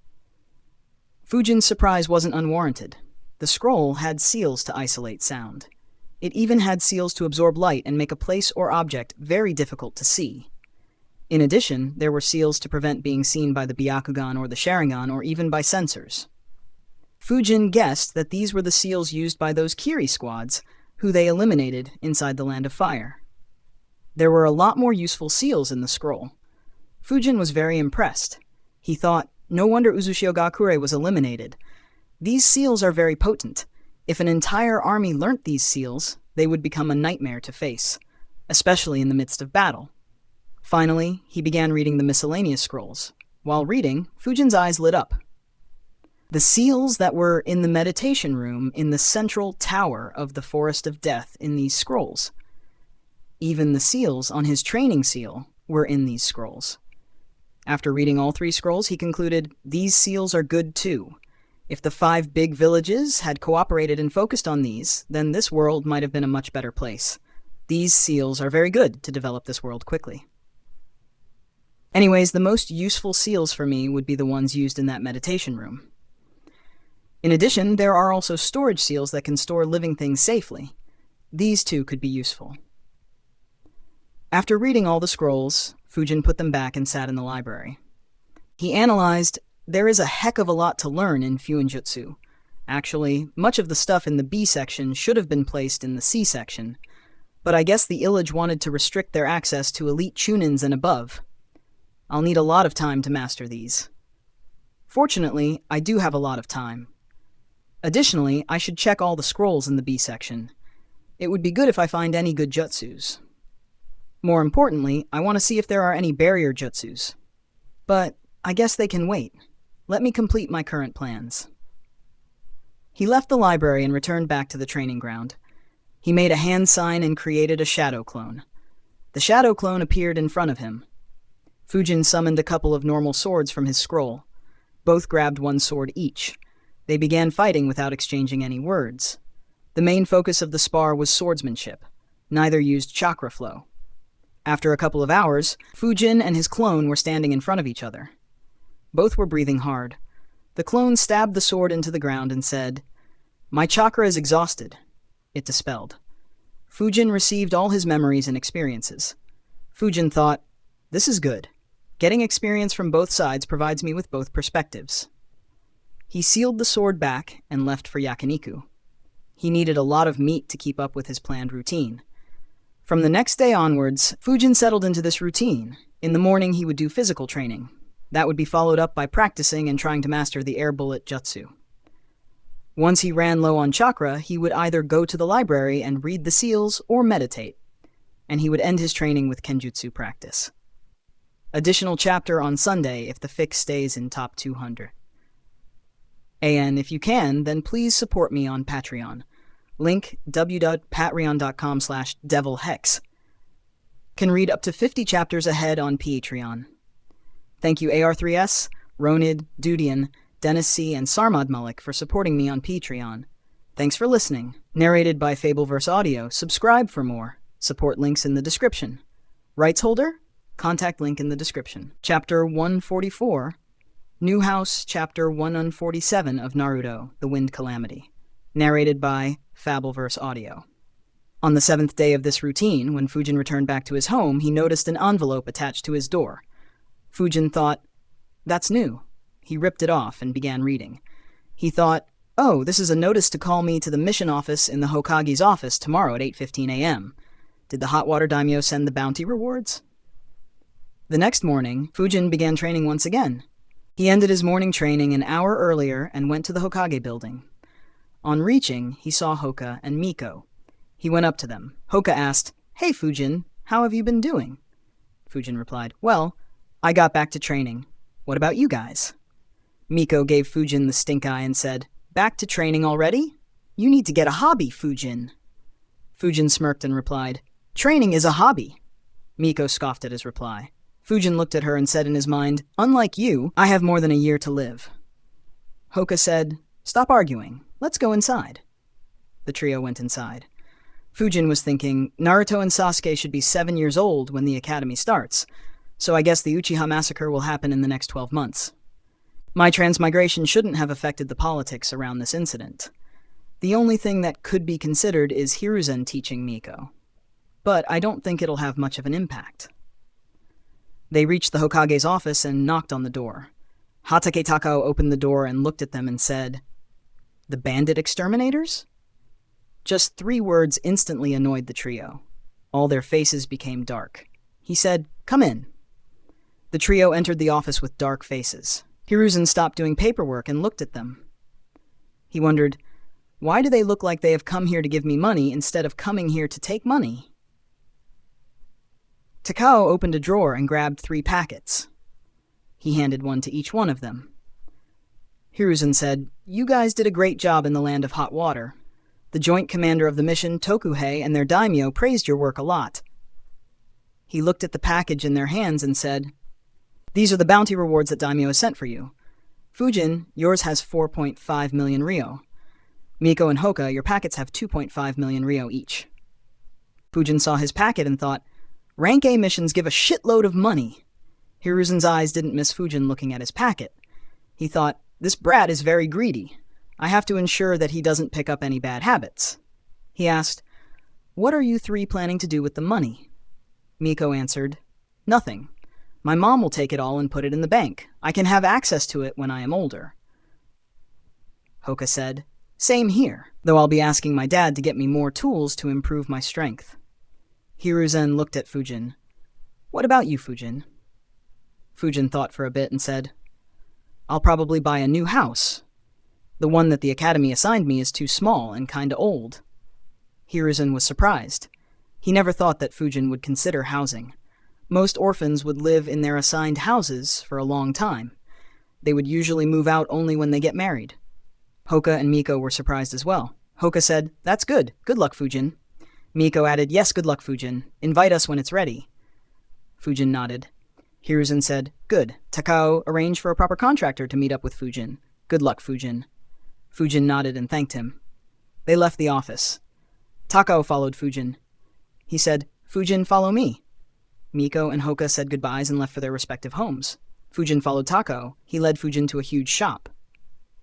Fujin's surprise wasn't unwarranted. The scroll had seals to isolate sound. It even had seals to absorb light and make a place or object very difficult to see. In addition, there were seals to prevent being seen by the Byakugan or the Sharingan or even by sensors. Fujin guessed that these were the seals used by those Kiri squads, who they eliminated inside the Land of Fire. There were a lot more useful seals in the scroll. Fujin was very impressed. He thought, no wonder Uzushio Gakure was eliminated. These seals are very potent. If an entire army learnt these seals, they would become a nightmare to face, especially in the midst of battle. Finally, he began reading the miscellaneous scrolls. While reading, Fujin's eyes lit up. The seals that were in the meditation room in the central tower of the Forest of Death in these scrolls. Even the seals on his training seal were in these scrolls. After reading all 3 scrolls, he concluded, these seals are good too. If the 5 big villages had cooperated and focused on these, then this world might have been a much better place. These seals are very good to develop this world quickly. Anyways, the most useful seals for me would be the ones used in that meditation room. In addition, there are also storage seals that can store living things safely. These too could be useful. After reading all the scrolls, Fujin put them back and sat in the library. He analyzed, there is a heck of a lot to learn in Fuinjutsu. Actually, much of the stuff in the B section should have been placed in the C section, but I guess the Illage wanted to restrict their access to elite Chunins and above. I'll need a lot of time to master these. Fortunately, I do have a lot of time. Additionally, I should check all the scrolls in the B section. It would be good if I find any good jutsus. More importantly, I want to see if there are any barrier jutsus. But I guess they can wait. Let me complete my current plans. He left the library and returned back to the training ground. He made a hand sign and created a shadow clone. The shadow clone appeared in front of him. Fujin summoned a couple of normal swords from his scroll. Both grabbed 1 sword each. They began fighting without exchanging any words. The main focus of the spar was swordsmanship. Neither used chakra flow. After a couple of hours, Fujin and his clone were standing in front of each other. Both were breathing hard. The clone stabbed the sword into the ground and said, "My chakra is exhausted." It dispelled. Fujin received all his memories and experiences. Fujin thought, this is good. Getting experience from both sides provides me with both perspectives. He sealed the sword back and left for yakiniku. He needed a lot of meat to keep up with his planned routine. From the next day onwards, Fujin settled into this routine. In the morning, he would do physical training. That would be followed up by practicing and trying to master the air bullet jutsu. Once he ran low on chakra, he would either go to the library and read the seals or meditate, and he would end his training with kenjutsu practice. Additional chapter on Sunday if the fic stays in top 200. And if you can, then please support me on Patreon. Link www.patreon.com/devilhex. Can read up to 50 chapters ahead on Patreon. Thank you AR3S, Ronid, Dudian, Dennis C., and Sarmad Malik for supporting me on Patreon. Thanks for listening. Narrated by Fabelverse Audio. Subscribe for more. Support links in the description. Rights holder? Contact link in the description. Chapter 144. New House, Chapter 147 of Naruto, The Wind Calamity. Narrated by Fabelverse Audio. On the 7th day of this routine, when Fujin returned back to his home, he noticed an envelope attached to his door. Fujin thought, "That's new." He ripped it off and began reading. He thought, "Oh, this is a notice to call me to the mission office in the Hokage's office tomorrow at 8:15 a.m. Did the hot water daimyo send the bounty rewards?" The next morning, Fujin began training once again. He ended his morning training an hour earlier and went to the Hokage building. On reaching, he saw Hoka and Miko. He went up to them. Hoka asked, "Hey Fujin, how have you been doing?" Fujin replied, "Well, I got back to training. What about you guys?" Miko gave Fujin the stink eye and said, "Back to training already? You need to get a hobby, Fujin." Fujin smirked and replied, "Training is a hobby." Miko scoffed at his reply. Fujin looked at her and said in his mind, "Unlike you, I have more than a year to live." Hoka said, "Stop arguing. Let's go inside." The trio went inside. Fujin was thinking, Naruto and Sasuke should be 7 years old when the academy starts, so I guess the Uchiha massacre will happen in the next 12 months. My transmigration shouldn't have affected the politics around this incident. The only thing that could be considered is Hiruzen teaching Miko. But I don't think it'll have much of an impact. They reached the Hokage's office and knocked on the door. Hatake Takao opened the door and looked at them and said, "The bandit exterminators?" Just 3 words instantly annoyed the trio. All their faces became dark. He said, "Come in." The trio entered the office with dark faces. Hiruzen stopped doing paperwork and looked at them. He wondered, why do they look like they have come here to give me money instead of coming here to take money? Takao opened a drawer and grabbed 3 packets. He handed one to each one of them. Hiruzen said, "You guys did a great job in the land of hot water. The joint commander of the mission, Tokuhei, and their daimyo praised your work a lot." He looked at the package in their hands and said, "These are the bounty rewards that daimyo has sent for you. Fujin, yours has 4.5 million ryo. Miko and Hoka, your packets have 2.5 million ryo each." Fujin saw his packet and thought, Rank A missions give a shitload of money. Hiruzen's eyes didn't miss Fujin looking at his packet. He thought, this brat is very greedy. I have to ensure that he doesn't pick up any bad habits. He asked, "What are you 3 planning to do with the money?" Miko answered, "Nothing. My mom will take it all and put it in the bank. I can have access to it when I am older." Hoka said, "Same here, though I'll be asking my dad to get me more tools to improve my strength." Hiruzen looked at Fujin. "What about you, Fujin?" Fujin thought for a bit and said, "I'll probably buy a new house. The one that the academy assigned me is too small and kinda old." Hiruzen was surprised. He never thought that Fujin would consider housing. Most orphans would live in their assigned houses for a long time. They would usually move out only when they get married. Hoka and Miko were surprised as well. Hoka said, "That's good. Good luck, Fujin." Miko added, "Yes, good luck, Fujin. Invite us when it's ready." Fujin nodded. Hiruzen said, "Good. Takao, arrange for a proper contractor to meet up with Fujin. Good luck, Fujin." Fujin nodded and thanked him. They left the office. Takao followed Fujin. He said, "Fujin, follow me." Miko and Hoka said goodbyes and left for their respective homes. Fujin followed Takao. He led Fujin to a huge shop.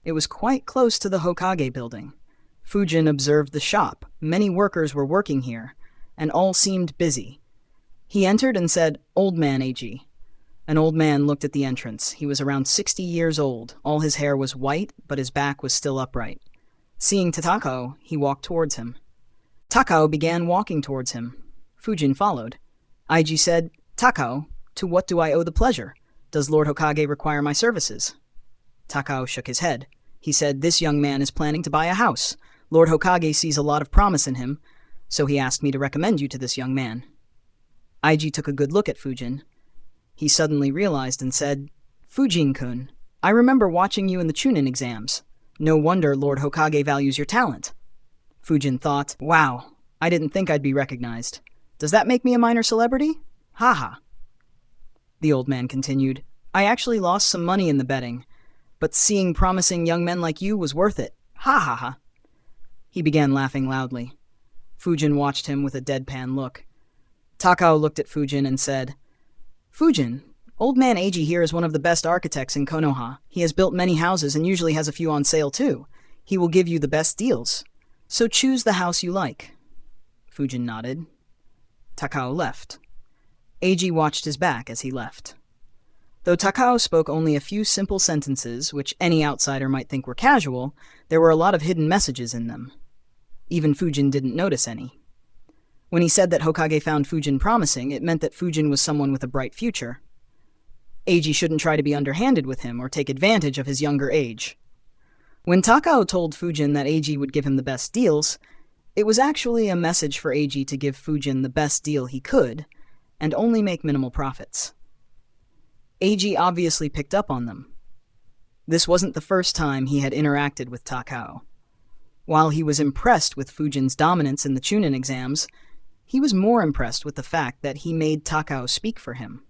It was quite close to the Hokage building. Fujin observed the shop. Many workers were working here, and all seemed busy. He entered and said, "Old man, AG." An old man looked at the entrance. He was around 60 years old. All his hair was white, but his back was still upright. Seeing Takao, he walked towards him. Takao began walking towards him. Fujin followed. IG said, "Takao, to what do I owe the pleasure? Does Lord Hokage require my services?" Takao shook his head. He said, "This young man is planning to buy a house. Lord Hokage sees a lot of promise in him, so he asked me to recommend you to this young man." IG took a good look at Fujin. He suddenly realized and said, "Fujin-kun, I remember watching you in the Chunin exams. No wonder Lord Hokage values your talent." Fujin thought, "Wow, I didn't think I'd be recognized. Does that make me a minor celebrity? Haha." The old man continued, I actually lost some money in the betting, but seeing promising young men like you was worth it. Ha ha ha. He began laughing loudly. Fujin watched him with a deadpan look. Takao looked at Fujin and said, Fujin, old man Eiji here is one of the best architects in Konoha. He has built many houses and usually has a few on sale too. He will give you the best deals. So choose the house you like. Fujin nodded. Takao left. Eiji watched his back as he left. Though Takao spoke only a few simple sentences, which any outsider might think were casual, there were a lot of hidden messages in them. Even Fujin didn't notice any. When he said that Hokage found Fujin promising, it meant that Fujin was someone with a bright future. Eiji shouldn't try to be underhanded with him or take advantage of his younger age. When Takao told Fujin that Eiji would give him the best deals, it was actually a message for Eiji to give Fujin the best deal he could, and only make minimal profits. Eiji obviously picked up on them. This wasn't the first time he had interacted with Takao. While he was impressed with Fujin's dominance in the Chunin exams, he was more impressed with the fact that he made Takao speak for him.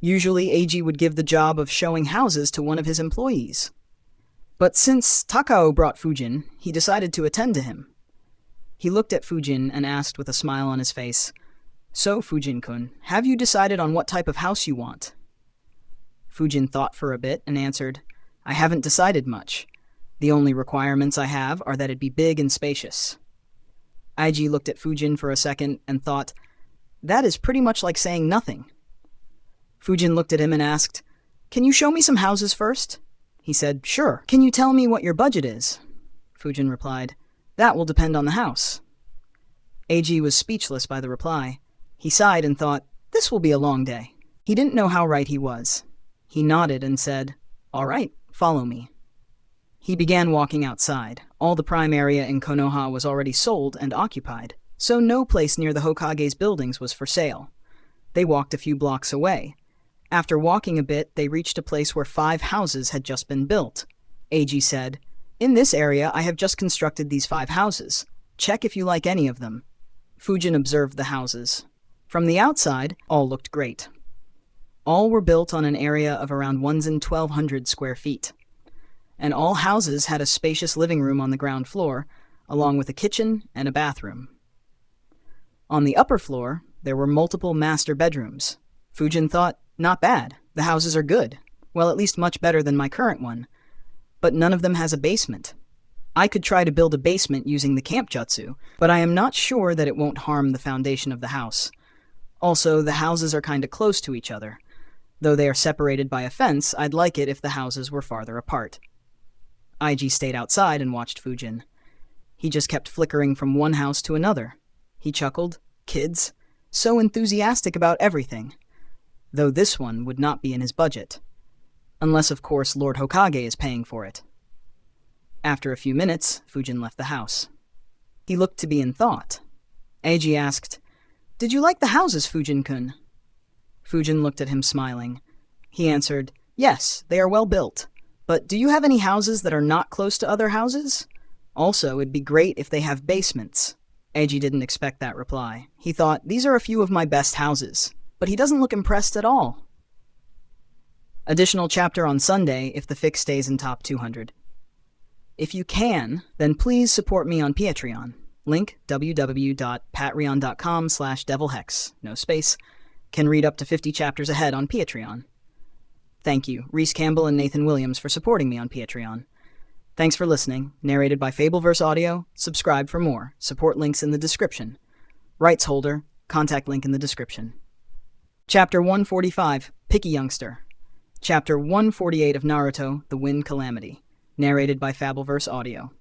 Usually, Eiji would give the job of showing houses to one of his employees. But since Takao brought Fujin, he decided to attend to him. He looked at Fujin and asked with a smile on his face, So, Fujin-kun, have you decided on what type of house you want? Fujin thought for a bit and answered, I haven't decided much. The only requirements I have are that it be big and spacious. Eiji looked at Fujin for a second and thought, that is pretty much like saying nothing. Fujin looked at him and asked, Can you show me some houses first? He said, Sure. Can you tell me what your budget is? Fujin replied, That will depend on the house. Eiji was speechless by the reply. He sighed and thought, This will be a long day. He didn't know how right he was. He nodded and said, All right, follow me. He began walking outside. All the prime area in Konoha was already sold and occupied, so no place near the Hokage's buildings was for sale. They walked a few blocks away. After walking a bit, they reached a place where 5 houses had just been built. Eiji said, In this area, I have just constructed these 5 houses. Check if you like any of them. Fujin observed the houses. From the outside, all looked great. All were built on an area of around 1,200 square feet. And all houses had a spacious living room on the ground floor, along with a kitchen and a bathroom. On the upper floor, there were multiple master bedrooms. Fujin thought, not bad, the houses are good. Well, at least much better than my current one. But none of them has a basement. I could try to build a basement using the camp jutsu, but I am not sure that it won't harm the foundation of the house. Also, the houses are kinda close to each other. Though they are separated by a fence, I'd like it if the houses were farther apart. Eiji stayed outside and watched Fujin. He just kept flickering from one house to another. He chuckled, kids, so enthusiastic about everything. Though this one would not be in his budget. Unless, of course, Lord Hokage is paying for it. After a few minutes, Fujin left the house. He looked to be in thought. Eiji asked, Did you like the houses, Fujin-kun? Fujin looked at him smiling. He answered, Yes, they are well built. But do you have any houses that are not close to other houses? Also, it'd be great if they have basements. Eiji didn't expect that reply. He thought, these are a few of my best houses. But he doesn't look impressed at all. Additional chapter on Sunday if the fic stays in top 200. If you can, then please support me on Patreon. Link www.patreon.com/devilhex, no space. Can read up to 50 chapters ahead on Patreon. Thank you, Reese Campbell and Nathan Williams, for supporting me on Patreon. Thanks for listening. Narrated by Fabelverse Audio. Subscribe for more. Support links in the description. Rights holder. Contact link in the description. Chapter 145, Picky Youngster. Chapter 148 of Naruto, The Wind Calamity. Narrated by Fabelverse Audio.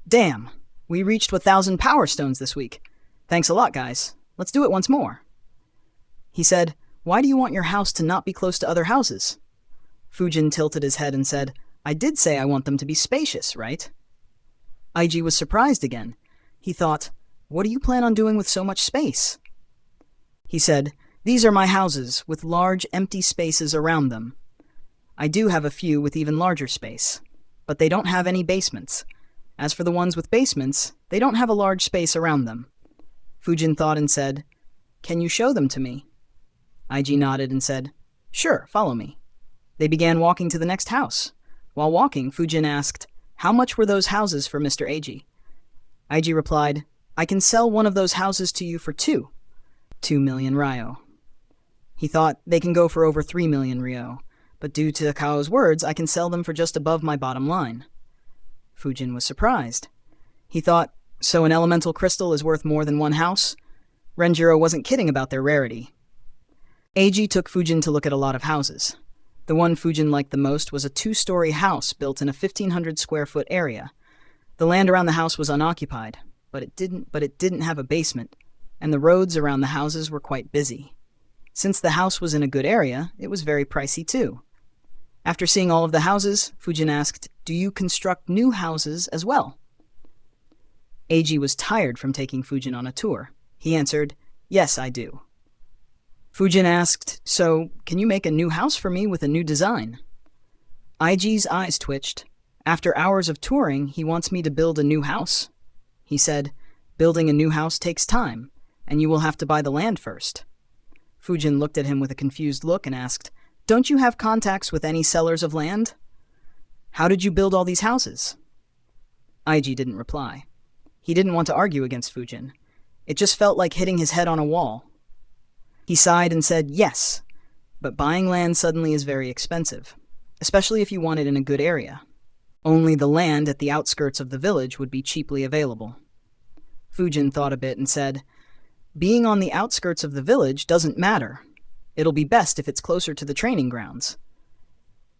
Damn, we reached 1,000 Power Stones this week. Thanks a lot, guys. Let's do it once more. He said, Why do you want your house to not be close to other houses? Fujin tilted his head and said, I did say I want them to be spacious, right? Eiji was surprised again. He thought, what do you plan on doing with so much space? He said, These are my houses, with large empty spaces around them. I do have a few with even larger space, but they don't have any basements. As for the ones with basements, they don't have a large space around them. Fujin thought and said, Can you show them to me? Eiji nodded and said, Sure, follow me. They began walking to the next house. While walking, Fujin asked, "How much were those houses for Mr. Eiji?" Eiji replied, "I can sell one of those houses to you for 2 million ryo. He thought, they can go for over 3 million ryo, but due to Kao's words, I can sell them for just above my bottom line. Fujin was surprised. He thought, so an elemental crystal is worth more than one house? Renjiro wasn't kidding about their rarity. Eiji took Fujin to look at a lot of houses. The one Fujin liked the most was a 2-story house built in a 1,500 square foot area. The land around the house was unoccupied, but it didn't have a basement, and the roads around the houses were quite busy. Since the house was in a good area, it was very pricey too. After seeing all of the houses, Fujin asked, "Do you construct new houses as well?" Eiji was tired from taking Fujin on a tour. He answered, "Yes, I do." Fujin asked, "So, can you make a new house for me with a new design?" Eiji's eyes twitched. After hours of touring, he wants me to build a new house. He said, "Building a new house takes time, and you will have to buy the land first." Fujin looked at him with a confused look and asked, "Don't you have contacts with any sellers of land? How did you build all these houses?" Eiji didn't reply. He didn't want to argue against Fujin. It just felt like hitting his head on a wall. He sighed and said, "Yes, but buying land suddenly is very expensive, especially if you want it in a good area. Only the land at the outskirts of the village would be cheaply available." Fujin thought a bit and said, "Being on the outskirts of the village doesn't matter. It'll be best if it's closer to the training grounds."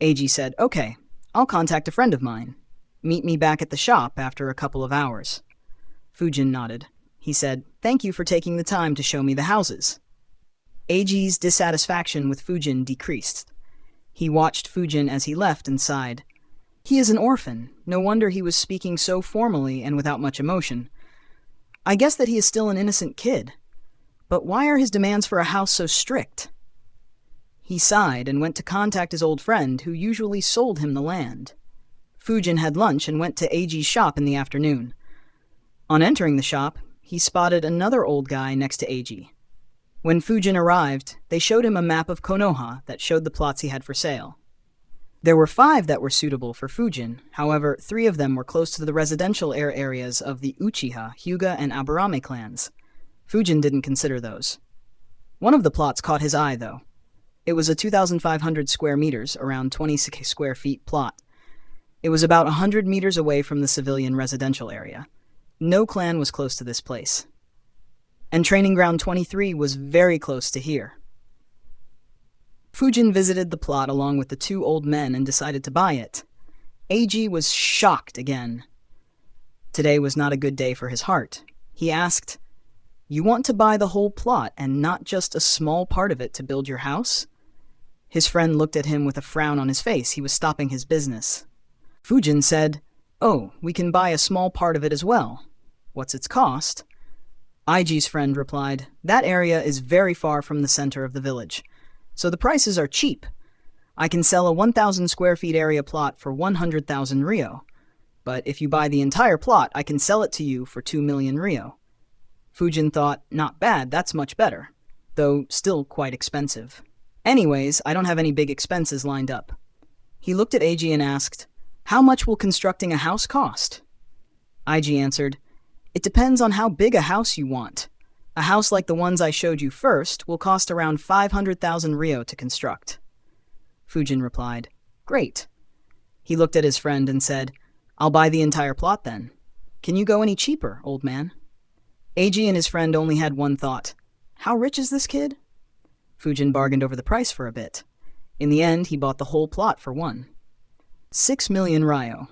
Eiji said, "Okay, I'll contact a friend of mine. Meet me back at the shop after a couple of hours." Fujin nodded. He said, "Thank you for taking the time to show me the houses." Eiji's dissatisfaction with Fujin decreased. He watched Fujin as he left and sighed. He is an orphan. No wonder he was speaking so formally and without much emotion. I guess that he is still an innocent kid. But why are his demands for a house so strict? He sighed and went to contact his old friend who usually sold him the land. Fujin had lunch and went to Eiji's shop in the afternoon. On entering the shop, he spotted another old guy next to Eiji. When Fujin arrived, they showed him a map of Konoha that showed the plots he had for sale. There were 5 that were suitable for Fujin, however, 3 of them were close to the residential areas of the Uchiha, Hyuga, and Aburame clans. Fujin didn't consider those. One of the plots caught his eye, though. It was a 2,500 square meters, around 26 square feet plot. It was about 100 meters away from the civilian residential area. No clan was close to this place. And Training Ground 23 was very close to here. Fujin visited the plot along with the 2 old men and decided to buy it. Eiji was shocked again. Today was not a good day for his heart. He asked, "You want to buy the whole plot and not just a small part of it to build your house?" His friend looked at him with a frown on his face. He was stopping his business. Fujin said, "Oh, we can buy a small part of it as well. What's its cost?" Eiji's friend replied, "That area is very far from the center of the village, so the prices are cheap. I can sell a 1,000 square feet area plot for 100,000 ryo, but if you buy the entire plot, I can sell it to you for 2 million ryo. Fujin thought, "Not bad, that's much better, though still quite expensive. Anyways, I don't have any big expenses lined up." He looked at Eiji and asked, "How much will constructing a house cost?" Eiji answered, "It depends on how big a house you want. A house like the ones I showed you first will cost around 500,000 ryo to construct." Fujin replied, "Great." He looked at his friend and said, "I'll buy the entire plot then. Can you go any cheaper, old man?" Eiji and his friend only had one thought. How rich is this kid? Fujin bargained over the price for a bit. In the end, he bought the whole plot for 6 million ryo.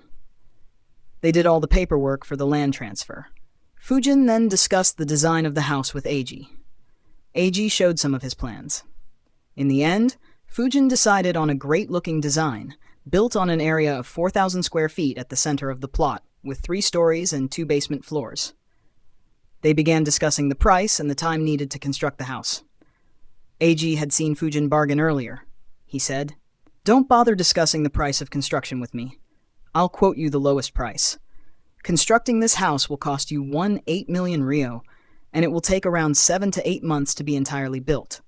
They did all the paperwork for the land transfer. Fujin then discussed the design of the house with Eiji. Eiji showed some of his plans. In the end, Fujin decided on a great-looking design, built on an area of 4,000 square feet at the center of the plot, with 3 stories and 2 basement floors. They began discussing the price and the time needed to construct the house. Eiji had seen Fujin bargain earlier. He said, "Don't bother discussing the price of construction with me. I'll quote you the lowest price. Constructing this house will cost you 8 million ryo, and it will take around 7 to 8 months to be entirely built."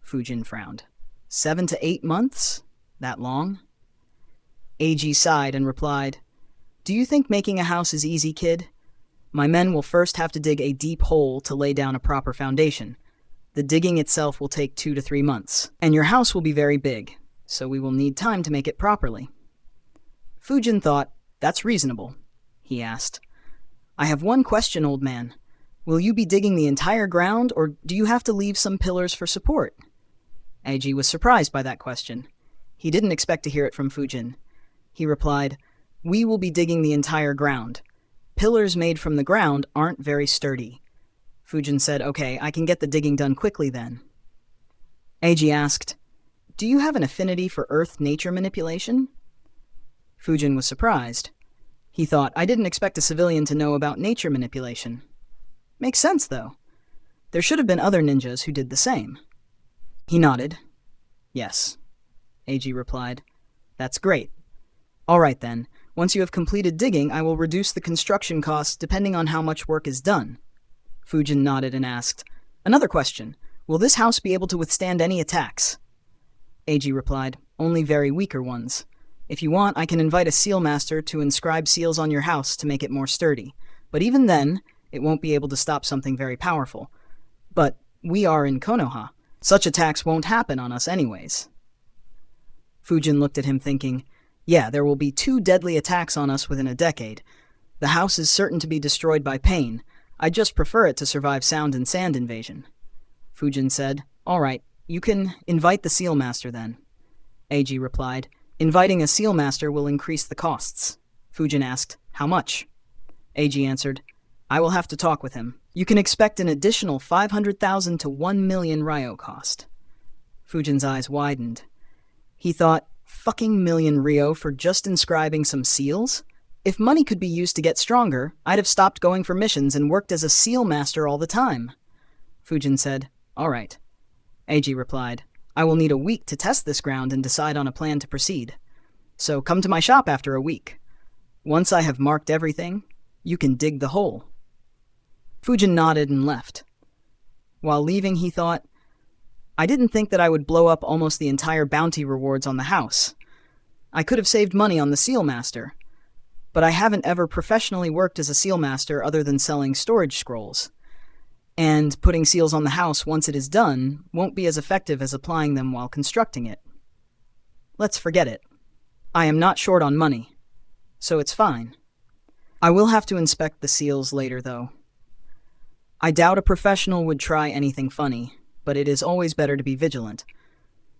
Fujin frowned. 7 to 8 months? That long? Eiji sighed and replied, "Do you think making a house is easy, kid? My men will first have to dig a deep hole to lay down a proper foundation. The digging itself will take 2 to 3 months, and your house will be very big, so we will need time to make it properly." Fujin thought, "That's reasonable." He asked, "I have one question, old man. Will you be digging the entire ground, or do you have to leave some pillars for support?" Eiji was surprised by that question. He didn't expect to hear it from Fujin. He replied, "We will be digging the entire ground. Pillars made from the ground aren't very sturdy." Fujin said, "Okay, I can get the digging done quickly then." Eiji asked, "Do you have an affinity for earth nature manipulation?" Fujin was surprised. He thought, "I didn't expect a civilian to know about nature manipulation." Makes sense, though. There should have been other ninjas who did the same. He nodded. "Yes," Eiji replied. "That's great. All right then, once you have completed digging, I will reduce the construction costs depending on how much work is done." Fujin nodded and asked, "Another question. Will this house be able to withstand any attacks?" Eiji replied, "Only very weaker ones. If you want, I can invite a seal master to inscribe seals on your house to make it more sturdy. But even then, it won't be able to stop something very powerful. But we are in Konoha. Such attacks won't happen on us anyways." Fujin looked at him thinking, "Yeah, there will be 2 deadly attacks on us within a decade. The house is certain to be destroyed by pain. I'd just prefer it to survive sound and sand invasion." Fujin said, "All right, you can invite the seal master then." Eiji replied, "Inviting a seal master will increase the costs." Fujin asked, "How much?" Eiji answered, "I will have to talk with him. You can expect an additional 500,000 to 1 million ryo cost." Fujin's eyes widened. He thought, fucking million ryo for just inscribing some seals? If money could be used to get stronger, I'd have stopped going for missions and worked as a seal master all the time. Fujin said, "All right." Eiji replied, "I will need a week to test this ground and decide on a plan to proceed. So come to my shop after a week. Once I have marked everything, you can dig the hole." Fujin nodded and left. While leaving, he thought, "I didn't think that I would blow up almost the entire bounty rewards on the house. I could have saved money on the seal master, but I haven't ever professionally worked as a seal master other than selling storage scrolls. And putting seals on the house once it is done won't be as effective as applying them while constructing it. Let's forget it. I am not short on money, so it's fine. I will have to inspect the seals later, though. I doubt a professional would try anything funny, but it is always better to be vigilant.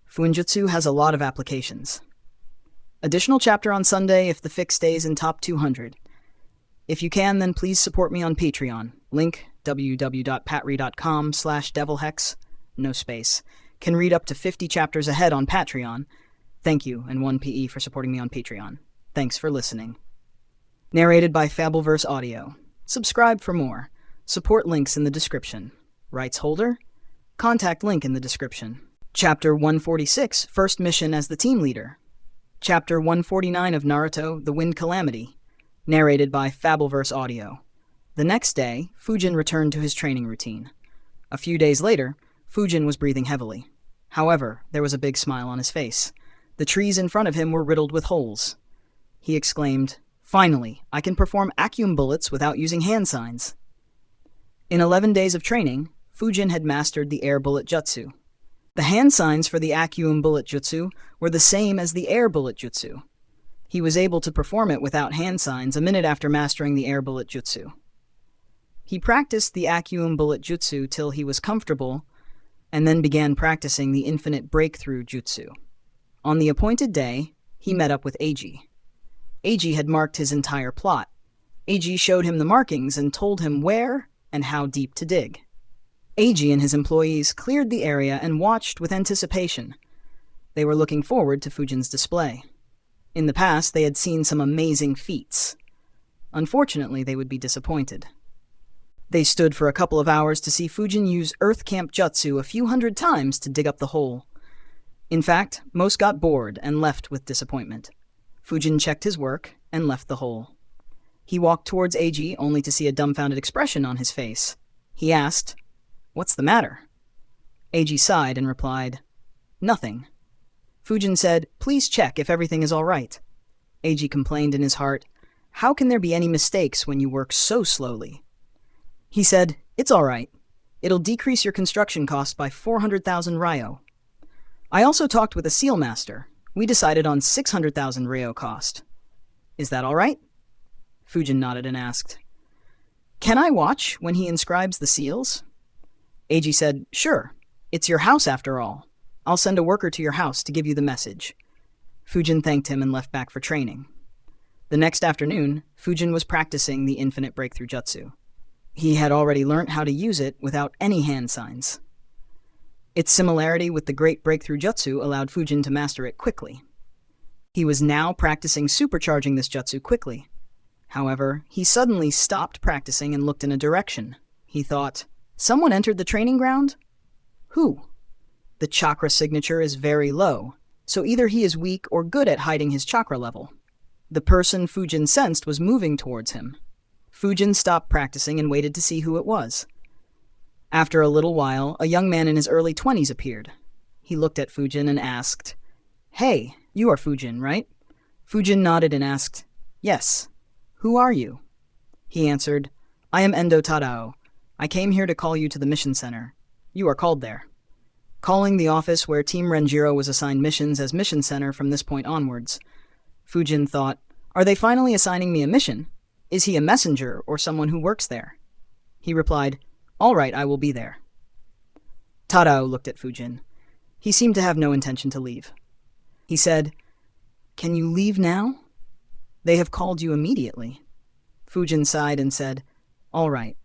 Fuinjutsu has a lot of applications. Additional chapter on Sunday if the fic stays in top 200. If you can, then please support me on Patreon. Link www.patreon.com/devilhex, no space. Can read up to 50 chapters ahead on Patreon. Thank you, and 1PE for supporting me on Patreon. Thanks for listening. Narrated by Fabelverse Audio. Subscribe for more. Support links in the description. Rights holder? Contact link in the description. Chapter 146, First Mission as the Team Leader. Chapter 149 of Naruto, The Wind Calamity. Narrated by Fabelverse Audio. The next day, Fujin returned to his training routine. A few days later, Fujin was breathing heavily. However, there was a big smile on his face. The trees in front of him were riddled with holes. He exclaimed, "Finally, I can perform Acum bullets without using hand signs." In 11 days of training, Fujin had mastered the air bullet jutsu. The hand signs for the Acum bullet jutsu were the same as the air bullet jutsu. He was able to perform it without hand signs a minute after mastering the air bullet jutsu. He practiced the Acum bullet jutsu till he was comfortable, and then began practicing the infinite breakthrough jutsu. On the appointed day, he met up with Eiji. Eiji had marked his entire plot. Eiji showed him the markings and told him where and how deep to dig. Eiji and his employees cleared the area and watched with anticipation. They were looking forward to Fujin's display. In the past, they had seen some amazing feats. Unfortunately, they would be disappointed. They stood for a couple of hours to see Fujin use Earth Camp Jutsu a few hundred times to dig up the hole. In fact, most got bored and left with disappointment. Fujin checked his work and left the hole. He walked towards Eiji only to see a dumbfounded expression on his face. He asked, "What's the matter?" Eiji sighed and replied, "Nothing." Fujin said, "Please check if everything is all right." Eiji complained in his heart, "How can there be any mistakes when you work so slowly?" He said, "It's all right. It'll decrease your construction cost by 400,000 ryo. I also talked with a seal master. We decided on 600,000 ryo cost. Is that all right?" Fujin nodded and asked, "Can I watch when he inscribes the seals?" Eiji said, "Sure. It's your house after all. I'll send a worker to your house to give you the message." Fujin thanked him and left back for training. The next afternoon, Fujin was practicing the infinite breakthrough jutsu. He had already learnt how to use it without any hand signs. Its similarity with the great breakthrough jutsu allowed Fujin to master it quickly. He was now practicing supercharging this jutsu quickly. However, he suddenly stopped practicing and looked in a direction. He thought, "Someone entered the training ground? Who?" The chakra signature is very low, so either he is weak or good at hiding his chakra level. The person Fujin sensed was moving towards him. Fujin stopped practicing and waited to see who it was. After a little while, a young man in his early 20s appeared. He looked at Fujin and asked, "Hey, you are Fujin, right?" Fujin nodded and asked, "Yes. Who are you?" He answered, "I am Endo Tadao. I came here to call you to the mission center. You are called there." Calling the office where Team Renjiro was assigned missions as mission center from this point onwards, Fujin thought, "Are they finally assigning me a mission? Is he a messenger or someone who works there?" He replied, "All right, I will be there." Tadao looked at Fujin. He seemed to have no intention to leave. He said, "Can you leave now? They have called you immediately." Fujin sighed and said, "All right."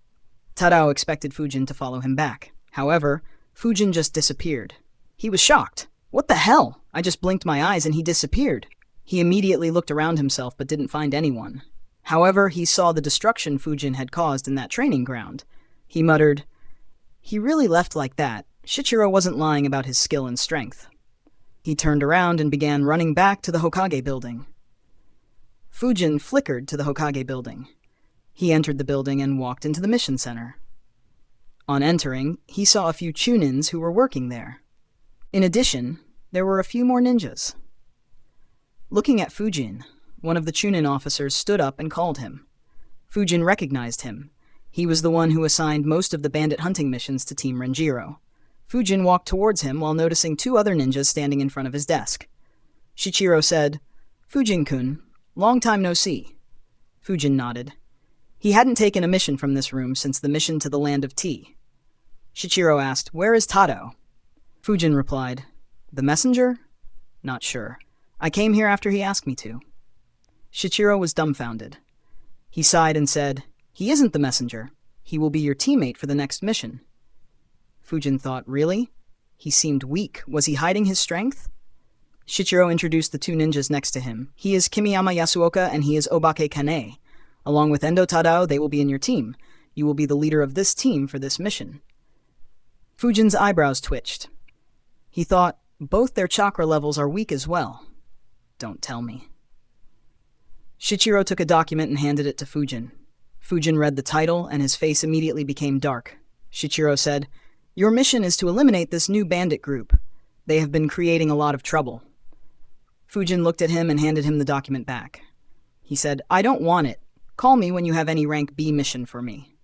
Tadao expected Fujin to follow him back. However, Fujin just disappeared. He was shocked. "What the hell? I just blinked my eyes and he disappeared." He immediately looked around himself but didn't find anyone. However, he saw the destruction Fujin had caused in that training ground. He muttered, "He really left like that. Shichiro wasn't lying about his skill and strength." He turned around and began running back to the Hokage building. Fujin flickered to the Hokage building. He entered the building and walked into the mission center. On entering, he saw a few chunins who were working there. In addition, there were a few more ninjas. Looking at Fujin, one of the chunin officers stood up and called him. Fujin recognized him. He was the one who assigned most of the bandit hunting missions to Team Renjiro. Fujin walked towards him while noticing two other ninjas standing in front of his desk. Shichiro said, "Fujin-kun, long time no see." Fujin nodded. He hadn't taken a mission from this room since the mission to the land of tea. Shichiro asked, "Where is Tadao?" Fujin replied, "The messenger? Not sure. I came here after he asked me to." Shichiro was dumbfounded. He sighed and said, "He isn't the messenger. He will be your teammate for the next mission." Fujin thought, "Really? He seemed weak. Was he hiding his strength?" Shichiro introduced the two ninjas next to him. "He is Kimiyama Yasuoka and he is Obake Kane. Along with Endo Tadao, they will be in your team. You will be the leader of this team for this mission." Fujin's eyebrows twitched. He thought, both their chakra levels are weak as well. Don't tell me. Shichiro took a document and handed it to Fujin. Fujin read the title and his face immediately became dark. Shichiro said, "Your mission is to eliminate this new bandit group. They have been creating a lot of trouble." Fujin looked at him and handed him the document back. He said, "I don't want it. Call me when you have any rank B mission for me."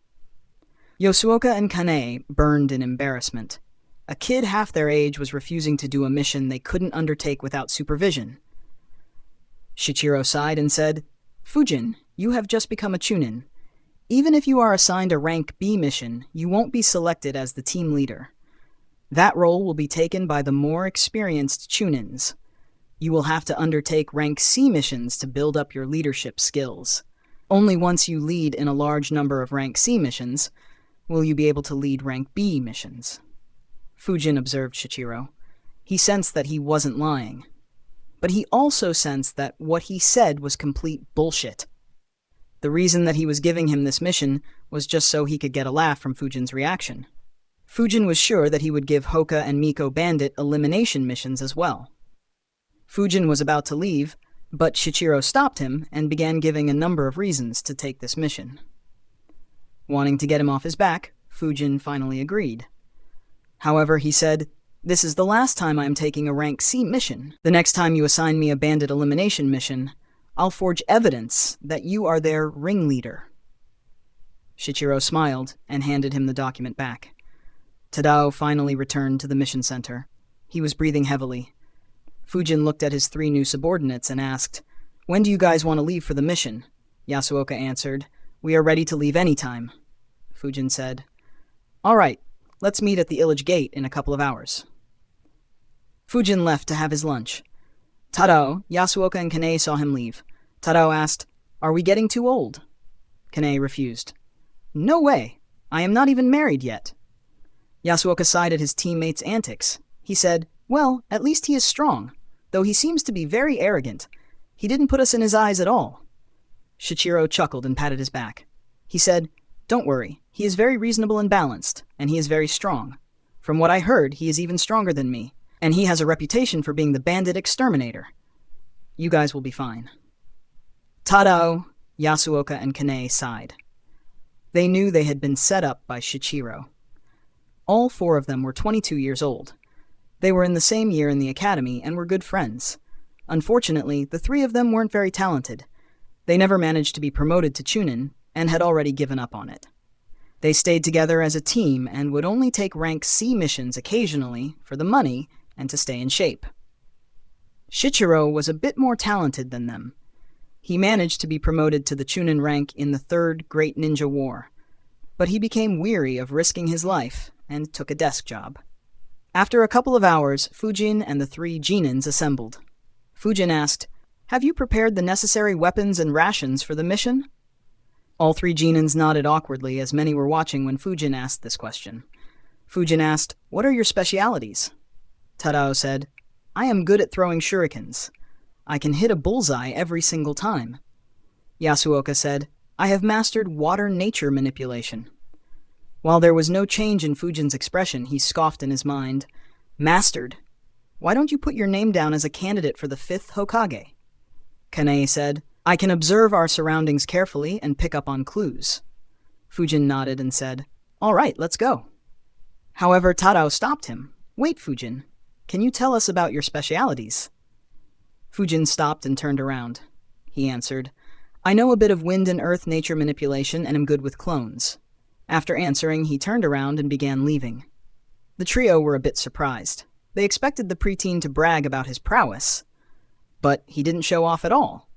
Yasuoka and Kane burned in embarrassment. A kid half their age was refusing to do a mission they couldn't undertake without supervision. Shichiro sighed and said, "Fujin, you have just become a chunin. Even if you are assigned a rank B mission, you won't be selected as the team leader. That role will be taken by the more experienced chunins. You will have to undertake rank C missions to build up your leadership skills. Only once you lead in a large number of rank C missions will you be able to lead rank B missions." Fujin observed Shichiro. He sensed that he wasn't lying. But he also sensed that what he said was complete bullshit. The reason that he was giving him this mission was just so he could get a laugh from Fujin's reaction. Fujin was sure that he would give Hoka and Miko bandit elimination missions as well. Fujin was about to leave, but Shichiro stopped him and began giving a number of reasons to take this mission. Wanting to get him off his back, Fujin finally agreed. However, he said, This is the last time I am taking a rank C mission. The next time you assign me a bandit elimination mission, I'll forge evidence that you are their ringleader." Shichiro smiled and handed him the document back. Tadao finally returned to the mission center. He was breathing heavily. Fujin looked at his 3 new subordinates and asked, "When do you guys want to leave for the mission?" Yasuoka answered, "We are ready to leave anytime." Fujin said, "All right, let's meet at the Illage Gate in a couple of hours." Fujin left to have his lunch. Tadao, Yasuoka, and Kanae saw him leave. Tadao asked, "Are we getting too old?" Kanae refused. "No way! I am not even married yet." Yasuoka sighed at his teammates' antics. He said, "Well, at least he is strong, though he seems to be very arrogant. He didn't put us in his eyes at all." Shichiro chuckled and patted his back. He said, "Don't worry, he is very reasonable and balanced, and he is very strong. From what I heard, he is even stronger than me, and he has a reputation for being the bandit exterminator. You guys will be fine." Tadao, Yasuoka, and Kanae sighed. They knew they had been set up by Shichiro. All 4 of them were 22 years old. They were in the same year in the academy and were good friends. Unfortunately, the 3 of them weren't very talented. They never managed to be promoted to Chunin and had already given up on it. They stayed together as a team and would only take rank C missions occasionally for the money and to stay in shape. Shichiro was a bit more talented than them. He managed to be promoted to the Chunin rank in the 3rd Great Ninja War, but he became weary of risking his life and took a desk job. After a couple of hours, Fujin and the 3 Genins assembled. Fujin asked, "Have you prepared the necessary weapons and rations for the mission?" All 3 Genins nodded awkwardly as many were watching when Fujin asked this question. Fujin asked, "What are your specialities?" Tadao said, "I am good at throwing shurikens. I can hit a bullseye every single time." Yasuoka said, "I have mastered water-nature manipulation." While there was no change in Fujin's expression, he scoffed in his mind. "Mastered? Why don't you put your name down as a candidate for the 5th Hokage?" Kanae said, "I can observe our surroundings carefully and pick up on clues." Fujin nodded and said, "All right, let's go." However, Tadao stopped him. "Wait, Fujin. Can you tell us about your specialities?" Fujin stopped and turned around. He answered, "I know a bit of wind and earth nature manipulation and am good with clones." After answering, he turned around and began leaving. The trio were a bit surprised. They expected the preteen to brag about his prowess, but he didn't show off at all.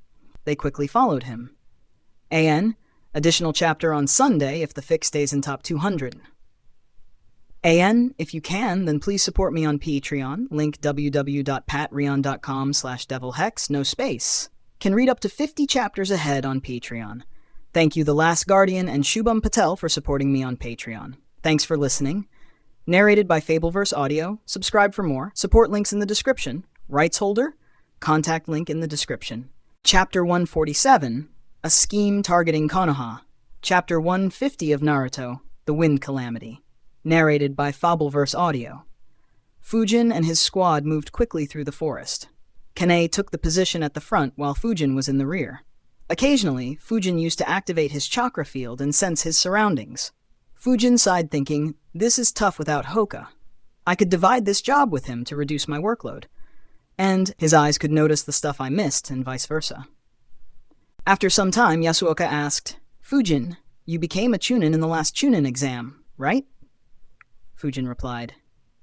They quickly followed him. AN, additional chapter on Sunday if the fic stays in top 200. AN, if you can, then please support me on Patreon, link www.patreon.com/devilhex, no space. Can read up to 50 chapters ahead on Patreon. Thank you The Last Guardian and Shubham Patel for supporting me on Patreon. Thanks for listening. Narrated by Fabelverse Audio. Subscribe for more. Support links in the description. Rights holder? Contact link in the description. Chapter 147, A Scheme Targeting Konoha. Chapter 150 of Naruto, The Wind Calamity. Narrated by Fabelverse Audio. Fujin and his squad moved quickly through the forest. Kanae took the position at the front while Fujin was in the rear. Occasionally, Fujin used to activate his chakra field and sense his surroundings. Fujin sighed thinking, "This is tough without Hoka. I could divide this job with him to reduce my workload. And his eyes could notice the stuff I missed, and vice versa." After some time, Yasuoka asked, "Fujin, you became a Chunin in the last Chunin exam, right?" Fujin replied,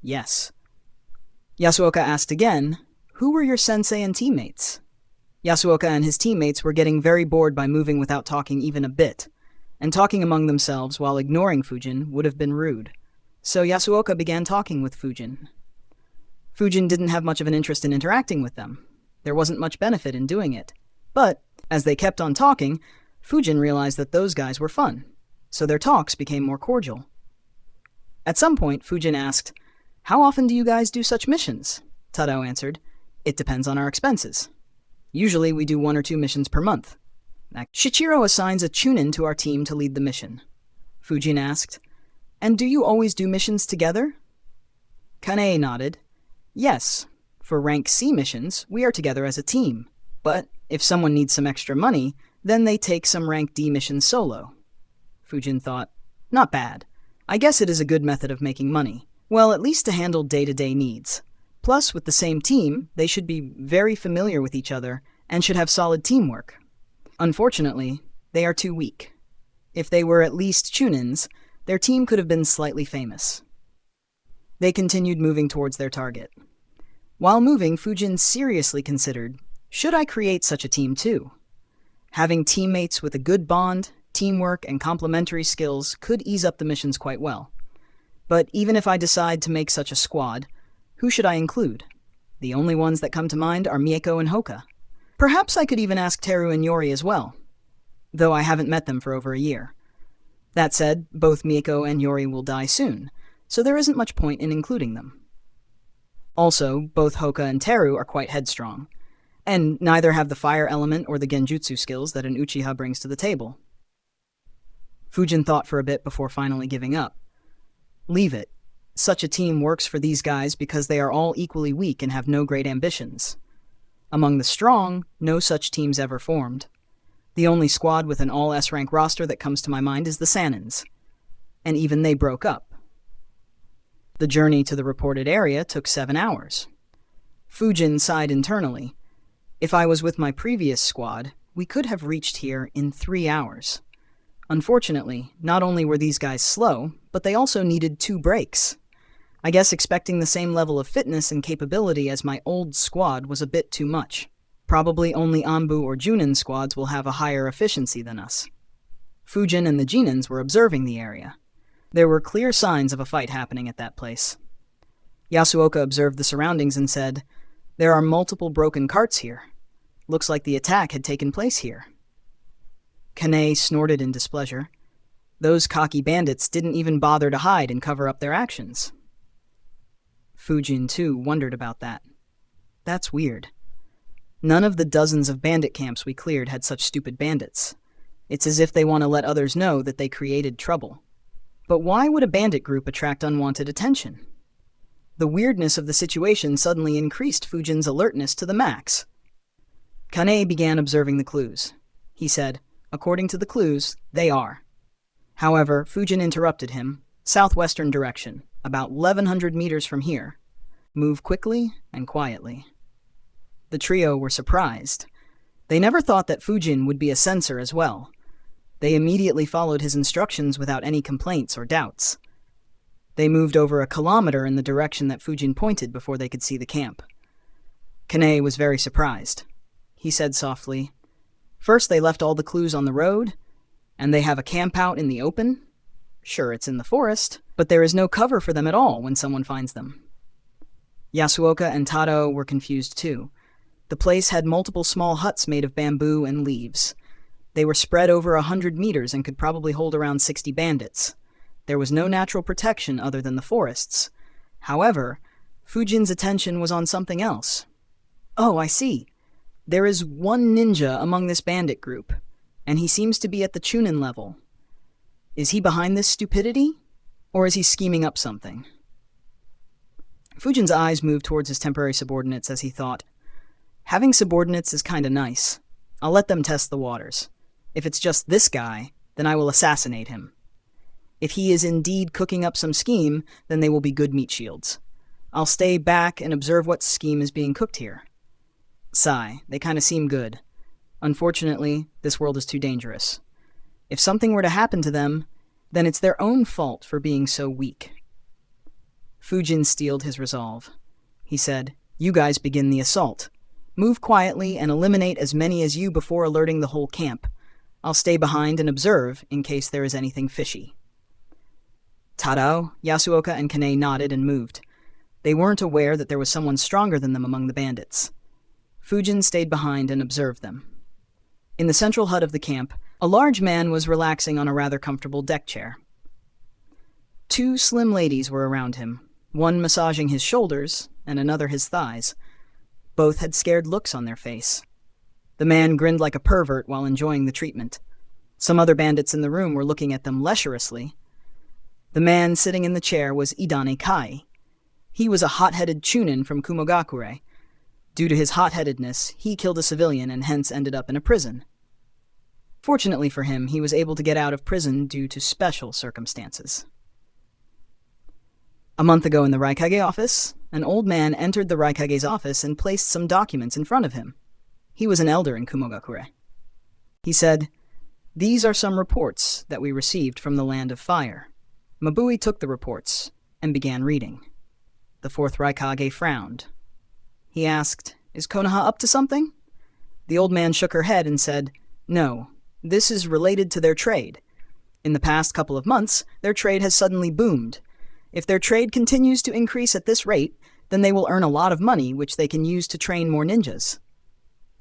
"Yes." Yasuoka asked again, "Who were your sensei and teammates?" Yasuoka and his teammates were getting very bored by moving without talking even a bit, and talking among themselves while ignoring Fujin would have been rude. So Yasuoka began talking with Fujin. Fujin didn't have much of an interest in interacting with them. There wasn't much benefit in doing it. But, as they kept on talking, Fujin realized that those guys were fun, so their talks became more cordial. At some point, Fujin asked, "How often do you guys do such missions?" Tadao answered, "It depends on our expenses. Usually we do 1 or 2 missions per month." Shichiro assigns a Chunin to our team to lead the mission. Fujin asked, "And do you always do missions together?" Kanae nodded. "Yes. For rank C missions, we are together as a team. But if someone needs some extra money, then they take some rank D missions solo." Fujin thought, "Not bad. I guess it is a good method of making money. Well, at least to handle day-to-day needs. Plus, with the same team, they should be very familiar with each other and should have solid teamwork. Unfortunately, they are too weak. If they were at least Chunins, their team could have been slightly famous. They continued moving towards their target. While moving, Fujin seriously considered, should I create such a team too? Having teammates with a good bond, teamwork, and complementary skills could ease up the missions quite well. But even if I decide to make such a squad, who should I include? The only ones that come to mind are Mieko and Hoka. Perhaps I could even ask Teru and Yori as well, though I haven't met them for over a year. That said, both Mieko and Yori will die soon, so there isn't much point in including them. Also, both Hoka and Teru are quite headstrong, and neither have the fire element or the genjutsu skills that an Uchiha brings to the table. Fujin thought for a bit before finally giving up. Leave it. Such a team works for these guys because they are all equally weak and have no great ambitions. Among the strong, no such teams ever formed. The only squad with an all S-rank roster that comes to my mind is the Sanins, and even they broke up. The journey to the reported area took 7 hours. Fujin sighed internally. If I was with my previous squad, we could have reached here in 3 hours. Unfortunately, not only were these guys slow, but they also needed 2 breaks. I guess expecting the same level of fitness and capability as my old squad was a bit too much. Probably only Anbu or Junin squads will have a higher efficiency than us. Fujin and the Jinins were observing the area. There were clear signs of a fight happening at that place. Yasuoka observed the surroundings and said, "There are multiple broken carts here. Looks like the attack had taken place here." Kane snorted in displeasure. Those cocky bandits didn't even bother to hide and cover up their actions. Fujin, too, wondered about that. That's weird. None of the dozens of bandit camps we cleared had such stupid bandits. It's as if they want to let others know that they created trouble. But why would a bandit group attract unwanted attention? The weirdness of the situation suddenly increased Fujin's alertness to the max. Kane began observing the clues. He said, "According to the clues, they are." However, Fujin interrupted him. "Southwestern direction, about 1,100 meters from here. Move quickly and quietly." The trio were surprised. They never thought that Fujin would be a censor as well. They immediately followed his instructions without any complaints or doubts. They moved over a kilometer in the direction that Fujin pointed before they could see the camp. Kane was very surprised. He said softly, "First they left all the clues on the road, and they have a camp out in the open. Sure, it's in the forest, but there is no cover for them at all when someone finds them." Yasuoka and Taro were confused too. The place had multiple small huts made of bamboo and leaves. They were spread over 100 meters and could probably hold around 60 bandits. There was no natural protection other than the forests. However, Fujin's attention was on something else. "Oh, I see. There is one ninja among this bandit group, and he seems to be at the Chunin level. Is he behind this stupidity, or is he scheming up something?" Fujin's eyes moved towards his temporary subordinates as he thought, "Having subordinates is kinda nice. I'll let them test the waters. If it's just this guy, then I will assassinate him. If he is indeed cooking up some scheme, then they will be good meat shields. I'll stay back and observe what scheme is being cooked here. Sigh, they kinda seem good. Unfortunately, this world is too dangerous. If something were to happen to them, then it's their own fault for being so weak." Fujin steeled his resolve. He said, "You guys begin the assault. Move quietly and eliminate as many as you before alerting the whole camp. I'll stay behind and observe in case there is anything fishy." Tadao, Yasuoka, and Kane nodded and moved. They weren't aware that there was someone stronger than them among the bandits. Fujin stayed behind and observed them. In the central hut of the camp, a large man was relaxing on a rather comfortable deck chair. 2 slim ladies were around him, one massaging his shoulders and another his thighs. Both had scared looks on their face. The man grinned like a pervert while enjoying the treatment. Some other bandits in the room were looking at them lecherously. The man sitting in the chair was Idane Kai. He was a hot-headed Chunin from Kumogakure. Due to his hot-headedness, he killed a civilian and hence ended up in a prison. Fortunately for him, he was able to get out of prison due to special circumstances. A month ago in the Raikage office, an old man entered the Raikage's office and placed some documents in front of him. He was an elder in Kumogakure. He said, "These are some reports that we received from the Land of Fire." Mabui took the reports and began reading. The fourth Raikage frowned. He asked, "Is Konoha up to something?" The old man shook her head and said, "No, this is related to their trade. In the past couple of months, their trade has suddenly boomed. If their trade continues to increase at this rate, then they will earn a lot of money which they can use to train more ninjas."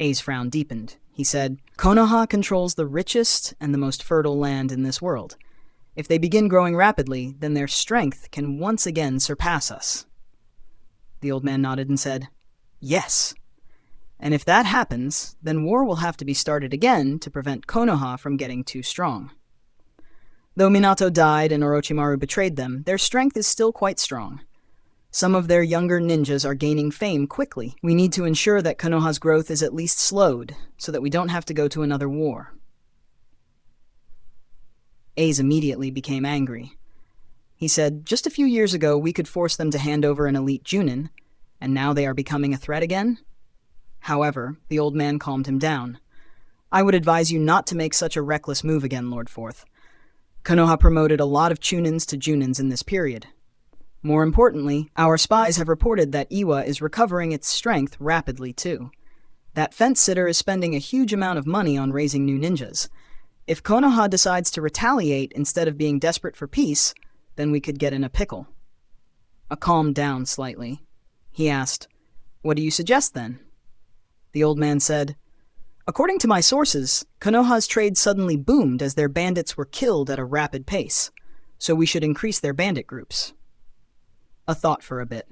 A's frown deepened. He said, "Konoha controls the richest and the most fertile land in this world. If they begin growing rapidly, then their strength can once again surpass us." The old man nodded and said, "Yes. And if that happens, then war will have to be started again to prevent Konoha from getting too strong. Though Minato died and Orochimaru betrayed them, their strength is still quite strong. Some of their younger ninjas are gaining fame quickly. We need to ensure that Konoha's growth is at least slowed, so that we don't have to go to another war." Ace immediately became angry. He said, "Just a few years ago we could force them to hand over an elite Junin, and now they are becoming a threat again?" However, the old man calmed him down. "I would advise you not to make such a reckless move again, Lord Forth. Konoha promoted a lot of Chunins to Junins in this period. More importantly, our spies have reported that Iwa is recovering its strength rapidly too. That fence-sitter is spending a huge amount of money on raising new ninjas. If Konoha decides to retaliate instead of being desperate for peace, then we could get in a pickle." A calmed down slightly. He asked, "What do you suggest then?" The old man said, "According to my sources, Konoha's trade suddenly boomed as their bandits were killed at a rapid pace, so we should increase their bandit groups." A thought for a bit.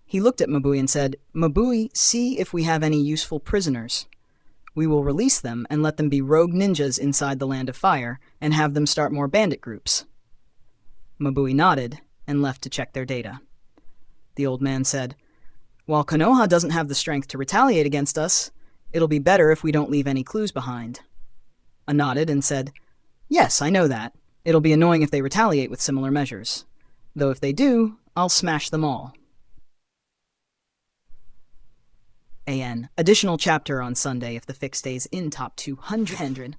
He looked at Mabui and said, "Mabui, see if we have any useful prisoners. We will release them and let them be rogue ninjas inside the Land of Fire and have them start more bandit groups." Mabui nodded and left to check their data. The old man said, "While Konoha doesn't have the strength to retaliate against us, it'll be better if we don't leave any clues behind." I nodded and said, "Yes, I know that. It'll be annoying if they retaliate with similar measures. Though if they do, I'll smash them all." AN. Additional chapter on Sunday if the fic stays in top 200.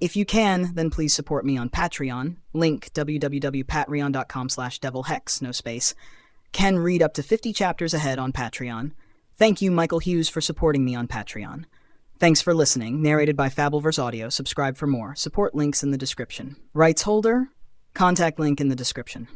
If you can, then please support me on Patreon. Link www.patreon.com/devilhex, no space. Can read up to 50 chapters ahead on Patreon. Thank you, Michael Hughes, for supporting me on Patreon. Thanks for listening. Narrated by Fabelverse Audio. Subscribe for more. Support links in the description. Rights holder? Contact link in the description.